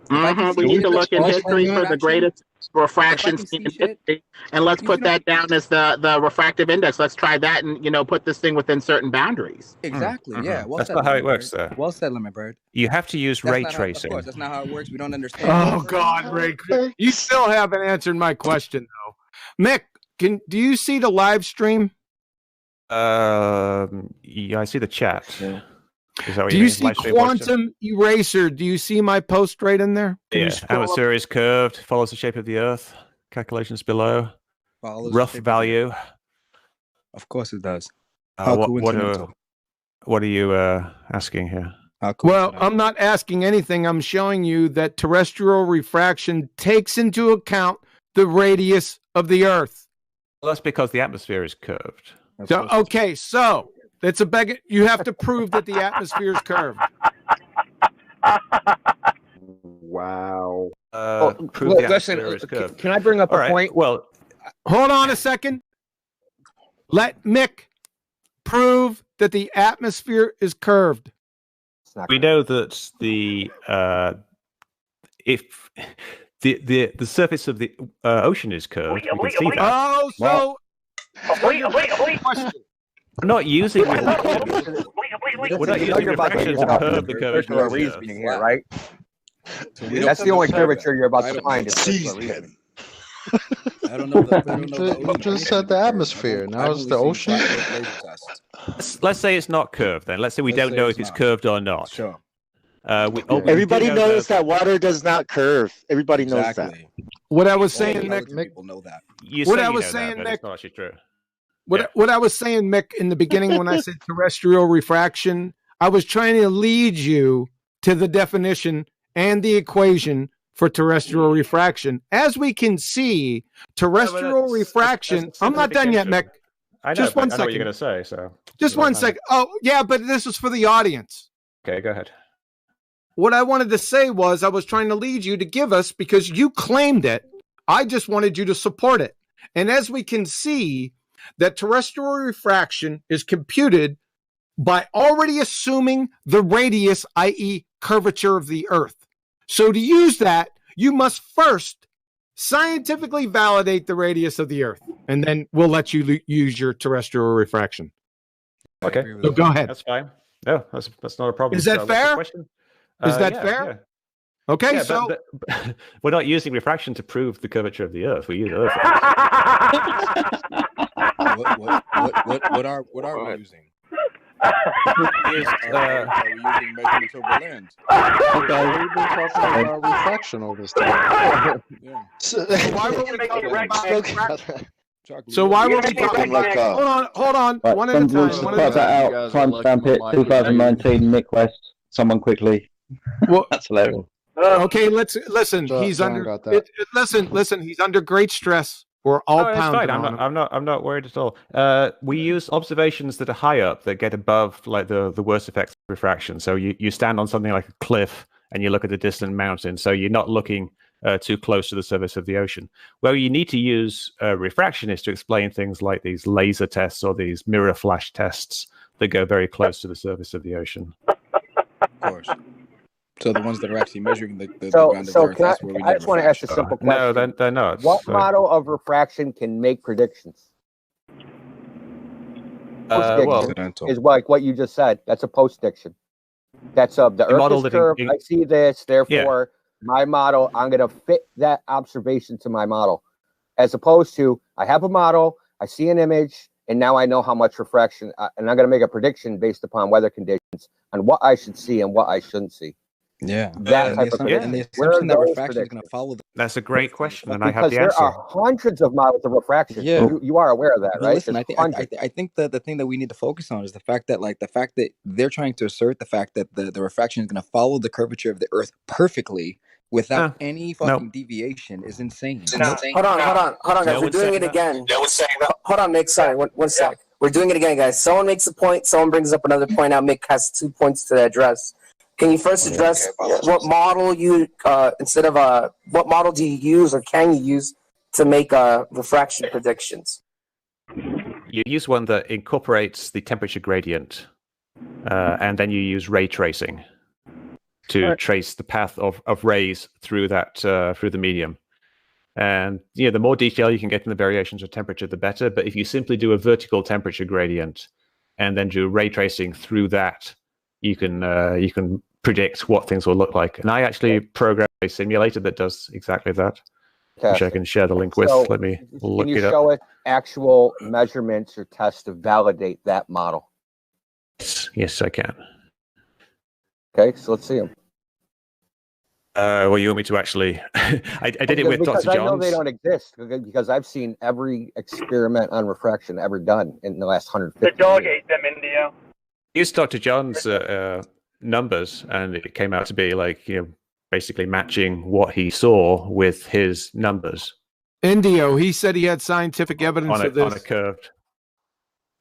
We need to look in history for the greatest refraction in history, and let's put that down as the refractive index. Let's try that and put this thing within certain boundaries. Exactly. Yeah. That's not how it works, though. Well said, Lemon Bird. You have to use ray tracing. Of course, that's not how it works. We don't understand. Oh God, Ray! You still haven't answered my question though, Mick. Do you see the live stream? Yeah, I see the chat. Yeah. Do you see quantum eraser? Do you see my post right in there? Atmosphere is curved, follows the shape of the Earth. Calculations belough. Rough value. Of course it does. What are you asking here? Well, I'm not asking anything. I'm showing you that terrestrial refraction takes into account the radius of the Earth. Well, that's because the atmosphere is curved. So okay, so it's a beg. You have to prove that the atmosphere is curved. Wow. Prove the atmosphere is curved. Can I bring up a point? Well, hold on a second. Let Mick prove that the atmosphere is curved. We know that the if the surface of the ocean is curved, we can see that. Oh, so wait. We're not using refraction to curve the curvature of the Earth. Here, right? That's the only curvature you're about to find. I don't know. You just said the atmosphere. Now it's the ocean. Let's say it's not curved. Then let's say we don't know if it's curved or not. Sure. Everybody knows that water does not curve. Everybody knows that. What I was saying, Mick. People know that. What I was saying, Mick. It's not actually true. What I was saying, Mick, in the beginning when I said terrestrial refraction, I was trying to lead you to the definition and the equation for terrestrial refraction. As we can see, terrestrial refraction. I'm not done yet, Mick. I know, Just one I know second. what you're going to say. So just one second. Oh, yeah, but this is for the audience. Okay, go ahead. What I wanted to say was I was trying to lead you to give us, because you claimed it. I just wanted you to support it. And as we can see, that terrestrial refraction is computed by already assuming the radius, i.e. curvature of the Earth. So to use that, you must first scientifically validate the radius of the Earth, and then we'll let you use your terrestrial refraction. Okay. So go ahead. That's fine. No, that's not a problem. Is that So, fair? question? Is that Yeah, fair? yeah. Okay, Yeah, so but we're not using refraction to prove the curvature of the Earth. We use Earth. What are we using? Are we using measurements over land? Okay, we've been talking about refraction all this time. So why were we talking about So why were we talking like hold on, right, one at a time. Cut that out. Timestamp it. 2019. Mick West. Someone quickly. Well, that's hilarious. Okay, let's listen. He's John under. got that. Listen. He's under great stress. We're all That's pounding fine. on him. I'm not worried at all. We use observations that are high up, that get above like the worst effects of refraction. So you stand on something like a cliff and you look at the distant mountain. So you're not looking too close to the surface of the ocean. Where you need to use refraction is to explain things like these laser tests or these mirror flash tests that go very close to the surface of the ocean. Of course. So the ones that are actually measuring the ground of Earth, that's where we need I just want to ask a simple question. No, they're not. What model of refraction can make predictions? Post-diction is like what you just said. That's a post-diction. That's the Earth is curved. I see this, therefore my model, I'm going to fit that observation to my model. As opposed to, I have a model, I see an image, and now I know how much refraction, and I'm going to make a prediction based upon weather conditions on what I should see and what I shouldn't see. Yeah, that type of prediction. And the assumption that refraction is going to follow. That's a great question, and because I have the answer. There are hundreds of models of refraction. Yeah, you are aware of that, but right? Listen, I think that the thing that we need to focus on is the fact that they're trying to assert the fact that the refraction is going to follow the curvature of the Earth perfectly without any fucking deviation is insane. No. Hold on, guys. We're doing it again. Hold on, Mick. Sorry, one sec. We're doing it again, guys. Someone makes a point. Someone brings up another point. Now Mick has 2 points to address. Can you first address what model you what model do you use or can you use to make refraction predictions? You use one that incorporates the temperature gradient, and then you use ray tracing to trace the path of rays through that through the medium. And the more detail you can get in the variations of temperature, the better. But if you simply do a vertical temperature gradient and then do ray tracing through that, you can predict what things will look like. And I actually programmed a simulator that does exactly that, which I can share the link with. Let me look it up. Can you show us actual measurements or tests to validate that model? Yes, I can. Okay, so let's see them. Well, you want me to actually? I did it with Dr. Johns. I know they don't exist because I've seen every experiment on refraction ever done in the last 150 years. The dog ate them, India. Used Dr. Johns' numbers, and it came out to be like basically matching what he saw with his numbers. Indio, he said he had scientific evidence of this. On a curved.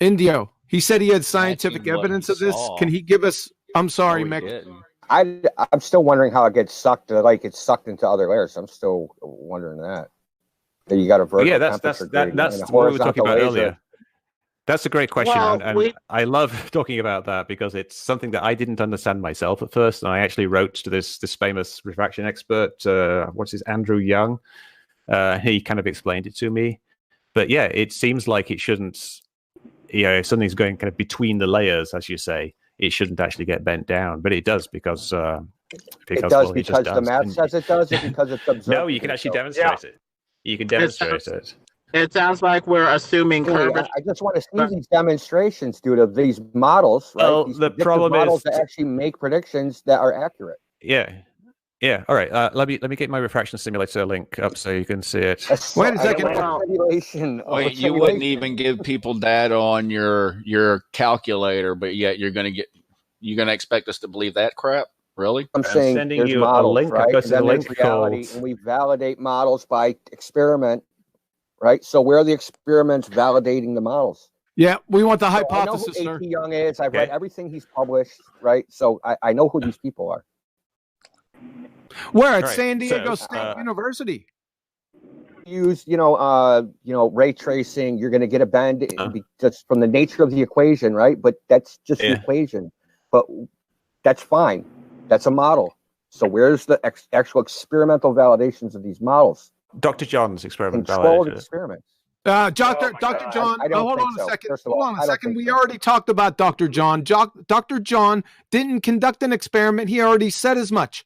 Indio, he said he had scientific evidence of this. Can he give us? I'm sorry, Mick. I'm still wondering how it gets sucked. Like it's sucked into other layers. I'm still wondering that. That you got a vertical that's what we were talking about earlier. That's a great question, and I love talking about that because it's something that I didn't understand myself at first, and I actually wrote to this famous refraction expert, what's his Andrew Young. He kind of explained it to me, but yeah, it seems like it shouldn't. If something's going kind of between the layers, as you say, it shouldn't actually get bent down, but it does because it does because the math says it does, or because it's observed. No, you can actually demonstrate it. You can demonstrate it. It sounds like we're assuming curvature. I just want to see these demonstrations, dude, of these models. Right? Well, these the problem models is that actually make predictions that are accurate. Yeah. All right. Let me get my refraction simulator link up so you can see it. Wait a second. Wait, you wouldn't even give people data on your calculator, but yet you're going to expect us to believe that crap? Really? I'm saying sending you models, a link. Right? Because the link reality, and we validate models by experiment. Right, so where are the experiments validating the models? Yeah, we want the hypothesis, I know who sir. A.T. Young is. I've read everything he's published. Right, so I know who these people are. Where at San Diego State University? Use ray tracing. You're going to get a bend just from the nature of the equation, right? But that's just the equation. But that's fine. That's a model. So where's the actual experimental validations of these models? Dr. John's experiment. Controlled experiments. Dr. John, hold on a second. Hold on a second. We already talked about Dr. John. Dr. John didn't conduct an experiment. He already said as much.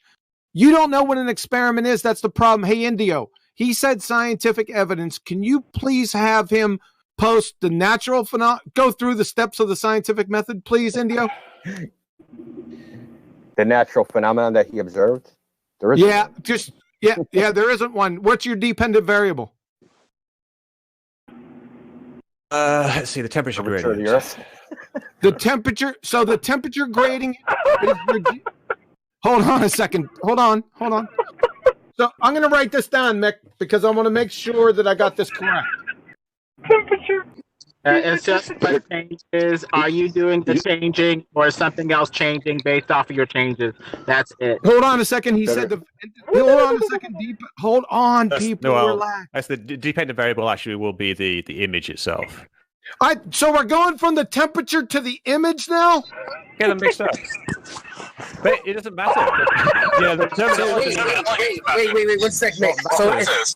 You don't know what an experiment is. That's the problem. Hey, Indio, he said scientific evidence. Can you please have him post the natural phenomena? Go through the steps of the scientific method, please, Indio. The natural phenomenon that he observed? There is there isn't one. What's your dependent variable? Let's see, the temperature gradient. Of the Earth. The temperature. So the temperature gradient is hold on a second. Hold on. So I'm going to write this down, Mick, because I want to make sure that I got this correct. Temperature. It's just what changes. Are you doing the changing, or is something else changing based off of your changes? That's it. Hold on a second. He said hold on a second. Hold on, people. Relax. That's the dependent variable. Actually, will be the image itself. So we're going from the temperature to the image now. Get them mixed up. But it doesn't matter. Wait, 1 second.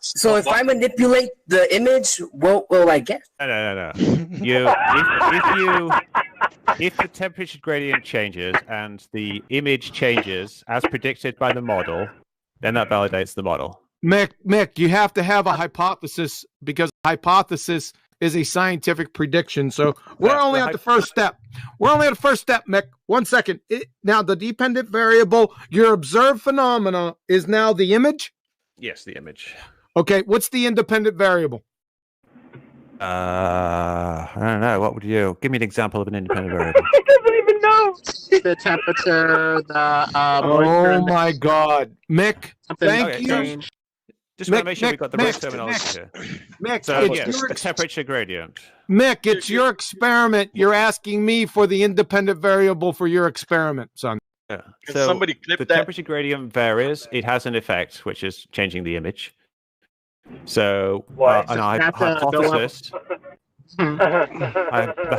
So if I manipulate the image, what will I get? No. If the temperature gradient changes and the image changes as predicted by the model, then that validates the model. Mick, you have to have a hypothesis because hypothesis is a scientific prediction. So we're only at the first step. Mick. 1 second. Now, the dependent variable, your observed phenomena, is now the image? Yes, the image. Okay, what's the independent variable? I don't know. What would you give me an example of an independent variable? He doesn't even know. The temperature, the moisture. Oh my God, Mick! Thank you. Just want to make sure we've got the right terminology here. Mick, so yes, the temperature gradient. Mick, it's your experiment. You're asking me for the independent variable for your experiment, son. Yeah. So somebody clip the temperature gradient varies. It has an effect, which is changing the image. So the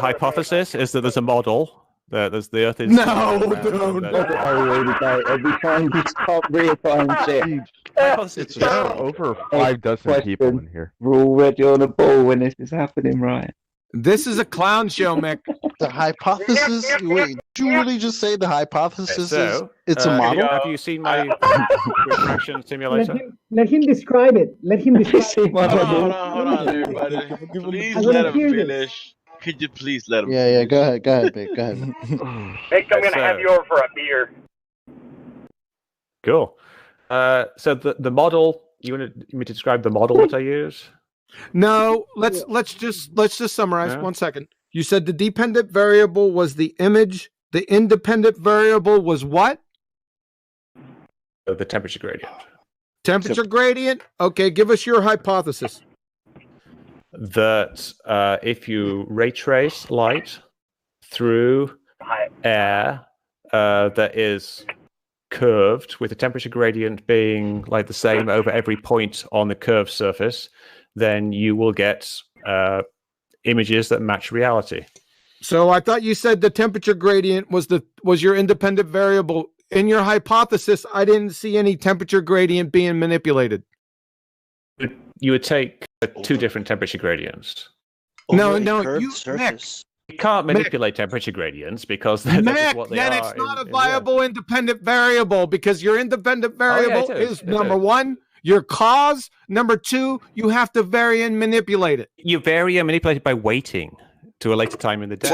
hypothesis is that there's a model. There's the Earth is no. Every time you stop reapplying shit. It's over 5 dozen people in here. We're already on a ball when this is happening, right? This is a clown show, Mick. The hypothesis. Wait, did you really just say the hypothesis is it's a model? Have you seen my refraction simulator? Let him describe it. Hold on, everybody. Please let him finish. Could you please let him? Yeah. Go ahead, Vic. Go ahead. Vic, I'm gonna have you over for a beer. Cool. So the model. You want me to describe the model that I use? No. Let's just summarize. 1 second. You said the dependent variable was the image. The independent variable was what? The temperature gradient. Temperature gradient. Okay. Give us your hypothesis. that if you ray trace light through air that is curved, with the temperature gradient being like the same over every point on the curved surface, then you will get images that match reality. So I thought you said the temperature gradient was your independent variable. In your hypothesis, I didn't see any temperature gradient being manipulated. You would take two different temperature gradients. No, surface. You can't manipulate temperature gradients because that's just what they are. Then it's not a viable independent variable, because your independent variable is number one, your cause. Number two, you have to vary and manipulate it. You vary and manipulate it by waiting to a later time in the day.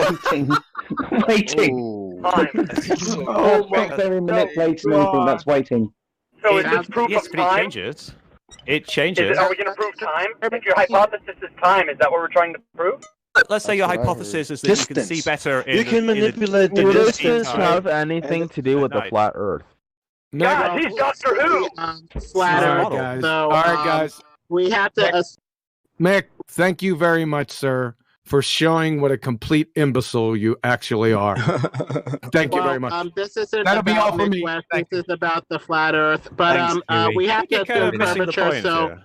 Waiting. Manipulating anything, that's waiting. So is this proof of time? It changes. It changes. Are we going to prove time? If your hypothesis is time, is that what we're trying to prove? Let's say your hypothesis is that you can see better. You can manipulate the distance. distance. Have anything to do with the flat Earth? God, he's Doctor Who. Flat Earth. Guys. So, all right, guys. We have to. Mick, thank you very much, sir, for showing what a complete imbecile you actually are. Thank you very much. This isn't That'll be all about for me. Midwest. This is about the flat Earth. But we have to assume curvature. So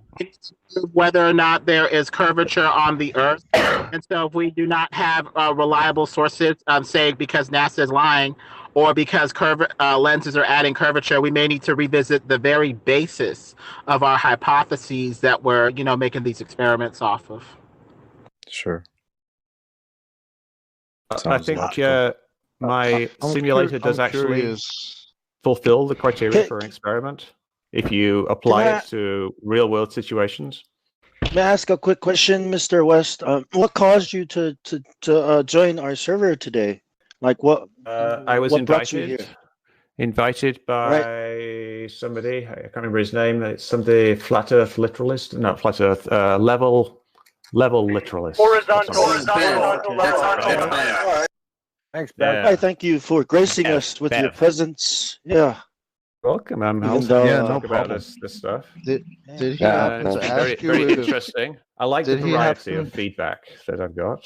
whether or not there is curvature on the Earth, and so if we do not have reliable sources, say because NASA is lying, or because lenses are adding curvature, we may need to revisit the very basis of our hypotheses that we're, making these experiments off of. Sure. I think my simulator does actually fulfill the criteria for an experiment if you apply it to real-world situations. May I ask a quick question, Mr. West? What caused you to join our server today? Like what? I was invited by somebody. I can't remember his name. It's somebody flat Earth literalist. No, flat Earth level literalist. Horizontal. Thanks, Bev. I thank you for gracing us with your presence. Yeah. Welcome. I'm Even happy though, to talk about this stuff. Did he happen to ask very you interesting. I like the variety of feedback that I've got,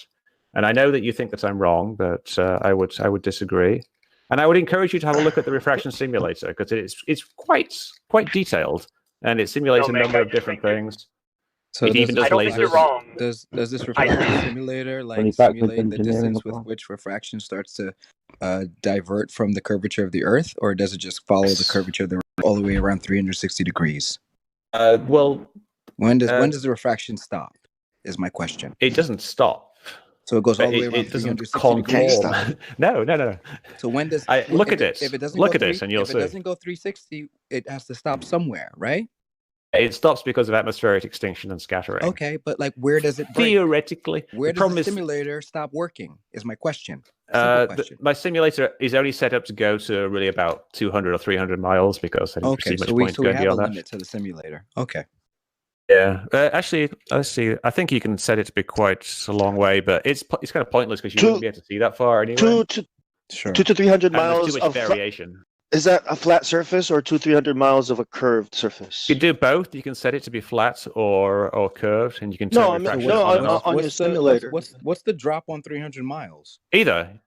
and I know that you think that I'm wrong, but I would disagree. And I would encourage you to have a look at the refraction simulator, because it's quite detailed, and it simulates a number of different things. So it even does lasers. Does this refraction simulator simulate the distance with which refraction starts to divert from the curvature of the Earth, or does it just follow the curvature of the Earth all the way around 360 degrees? Well, when does the refraction stop? Is my question. It doesn't stop. So it goes all the way around it doesn't 360 degrees. No. So when does look at this? If it doesn't look go at this, and you'll see. If it doesn't go 360, it has to stop somewhere, right? It stops because of atmospheric extinction and scattering. Okay, but where does it break? Theoretically, where does the simulator stop working? Is my question. My simulator is only set up to go to really about 200 or 300 miles, because I don't see much point going beyond that. Limit to the simulator. Okay. Yeah, actually, let's see. I think you can set it to be quite a long way, but it's kind of pointless because you wouldn't be able to see that far anyway. 200 to 300 miles too much variation. Is that a flat surface or 200-300 miles of a curved surface? You can do both. You can set it to be flat or curved, and you can turn on your simulator. What's the drop on 300 miles? Either.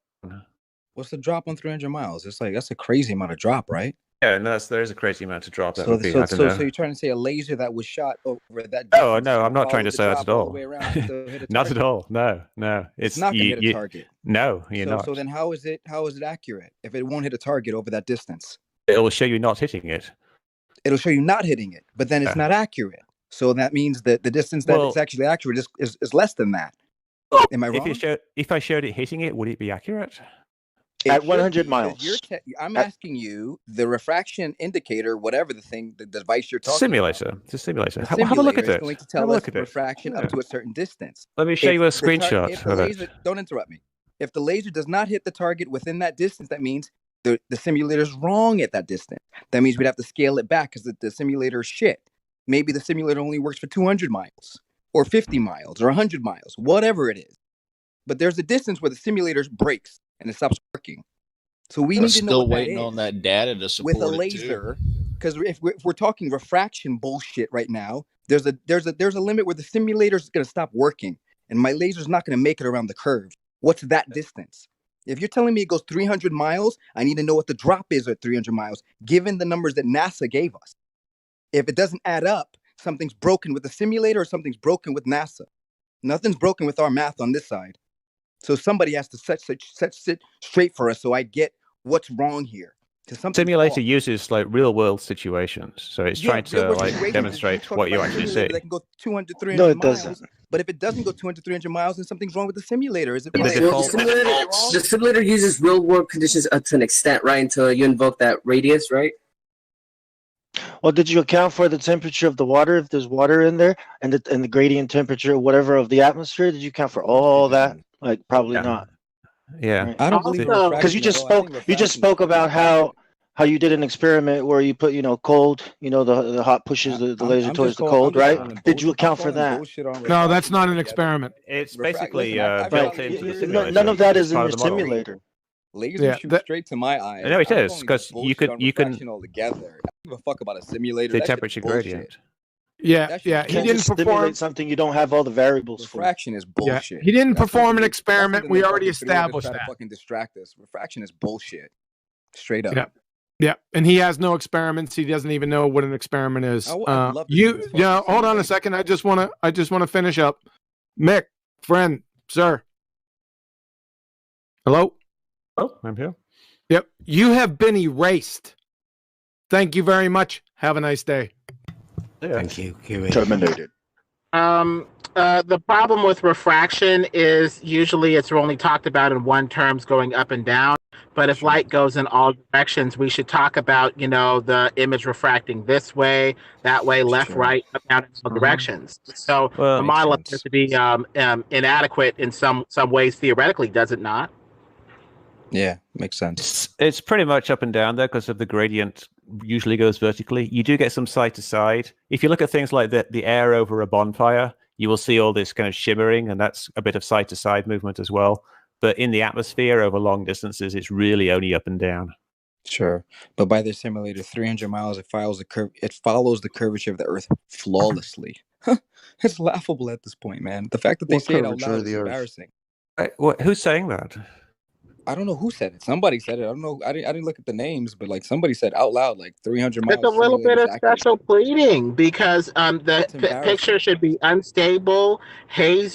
What's the drop on 300 miles? It's that's a crazy amount of drop, right? Yeah, and there is a crazy amount to drop. So you're trying to say a laser that was shot over that? Oh no, I'm not trying to say that at all. Not at all. No. It's not going to hit a target. No, you're not. So then how is it accurate if it won't hit a target over that distance? It will show you not hitting it. It'll show you not hitting it, but then it's not accurate. So that means that the distance that it's actually accurate is less than that. Am I wrong? If I showed it hitting it, would it be accurate? At 100 miles. I'm asking you the refraction indicator, whatever the device you're talking simulator. about. It's a simulator. Have a look at it. It's going to tell us refraction up to a certain distance. Let me show you a screenshot of it. Don't interrupt me. If the laser does not hit the target within that distance, that means the simulator is wrong at that distance. That means we'd have to scale it back because the simulator is shit. Maybe the simulator only works for 200 miles or 50 miles or 100 miles, whatever it is. But there's a distance where the simulator breaks and it stops working. So we need to know still waiting on that data to support with a laser, because if we're talking refraction bullshit right now, There's a limit where the simulator is going to stop working, and my laser's not going to make it around the curve. What's that distance? If you're telling me it goes 300 miles, I need to know what the drop is at 300 miles, given the numbers that NASA gave us. If it doesn't add up, something's broken with the simulator or something's broken with NASA. Nothing's broken with our math on this side. So somebody has to set it straight for us so I get what's wrong here. Simulator uses like real world situations, so it's trying to like demonstrate what you actually see. That can go 200, 300 miles. But if it doesn't go 200, 300 miles, then something's wrong with the simulator. Is it? The simulator uses real world conditions to an extent, right? Until you invoke that radius, right? Well, did you account for the temperature of the water, if there's water in there, and the gradient temperature, whatever, of the atmosphere? Did you account for all that? Like, probably not. Yeah, right. I don't believe because you just spoke about how you did an experiment where you put cold, the hot pushes the laser towards the cold, right? Did you account for that? No, that's not an experiment. It's basically built into the simulator. None of that is in your simulator. Laser shoot straight to my eye. No, it is because you can altogether. I don't give a fuck about a simulator. The temperature gradient. Yeah. He didn't perform something you don't have all the variables for. Refraction is bullshit. Yeah. He didn't perform an experiment. We already established that. Fucking distract us. Refraction is bullshit. Straight up. Yeah, and he has no experiments. He doesn't even know what an experiment is. Hold on a second. I just want to finish up. Mick, friend, sir. Hello? Oh, I'm here. Yep. You have been erased. Thank you very much. Have a nice day. Yeah. Thank you. Terminated. The problem with refraction is usually it's only talked about in one terms going up and down. But if light goes in all directions, we should talk about, the image refracting this way, that way, left, right, up, down, in all directions. So the model appears to be inadequate in some ways theoretically, does it not? Yeah, makes sense. It's pretty much up and down there because of the gradient usually goes vertically. You do get some side to side. If you look at things like the air over a bonfire, you will see all this kind of shimmering, and that's a bit of side to side movement as well. But in the atmosphere over long distances, it's really only up and down. Sure, but by the simulator, 300 miles, it follows the curvature of the Earth flawlessly. It's laughable at this point, man. The fact that they say it out loud is embarrassing. Who's saying that? I don't know who said it. Somebody said it. I don't know. I didn't look at the names, but like somebody said out loud, like 300 miles. It's a little bit of special pleading because the picture should be unstable, hazy.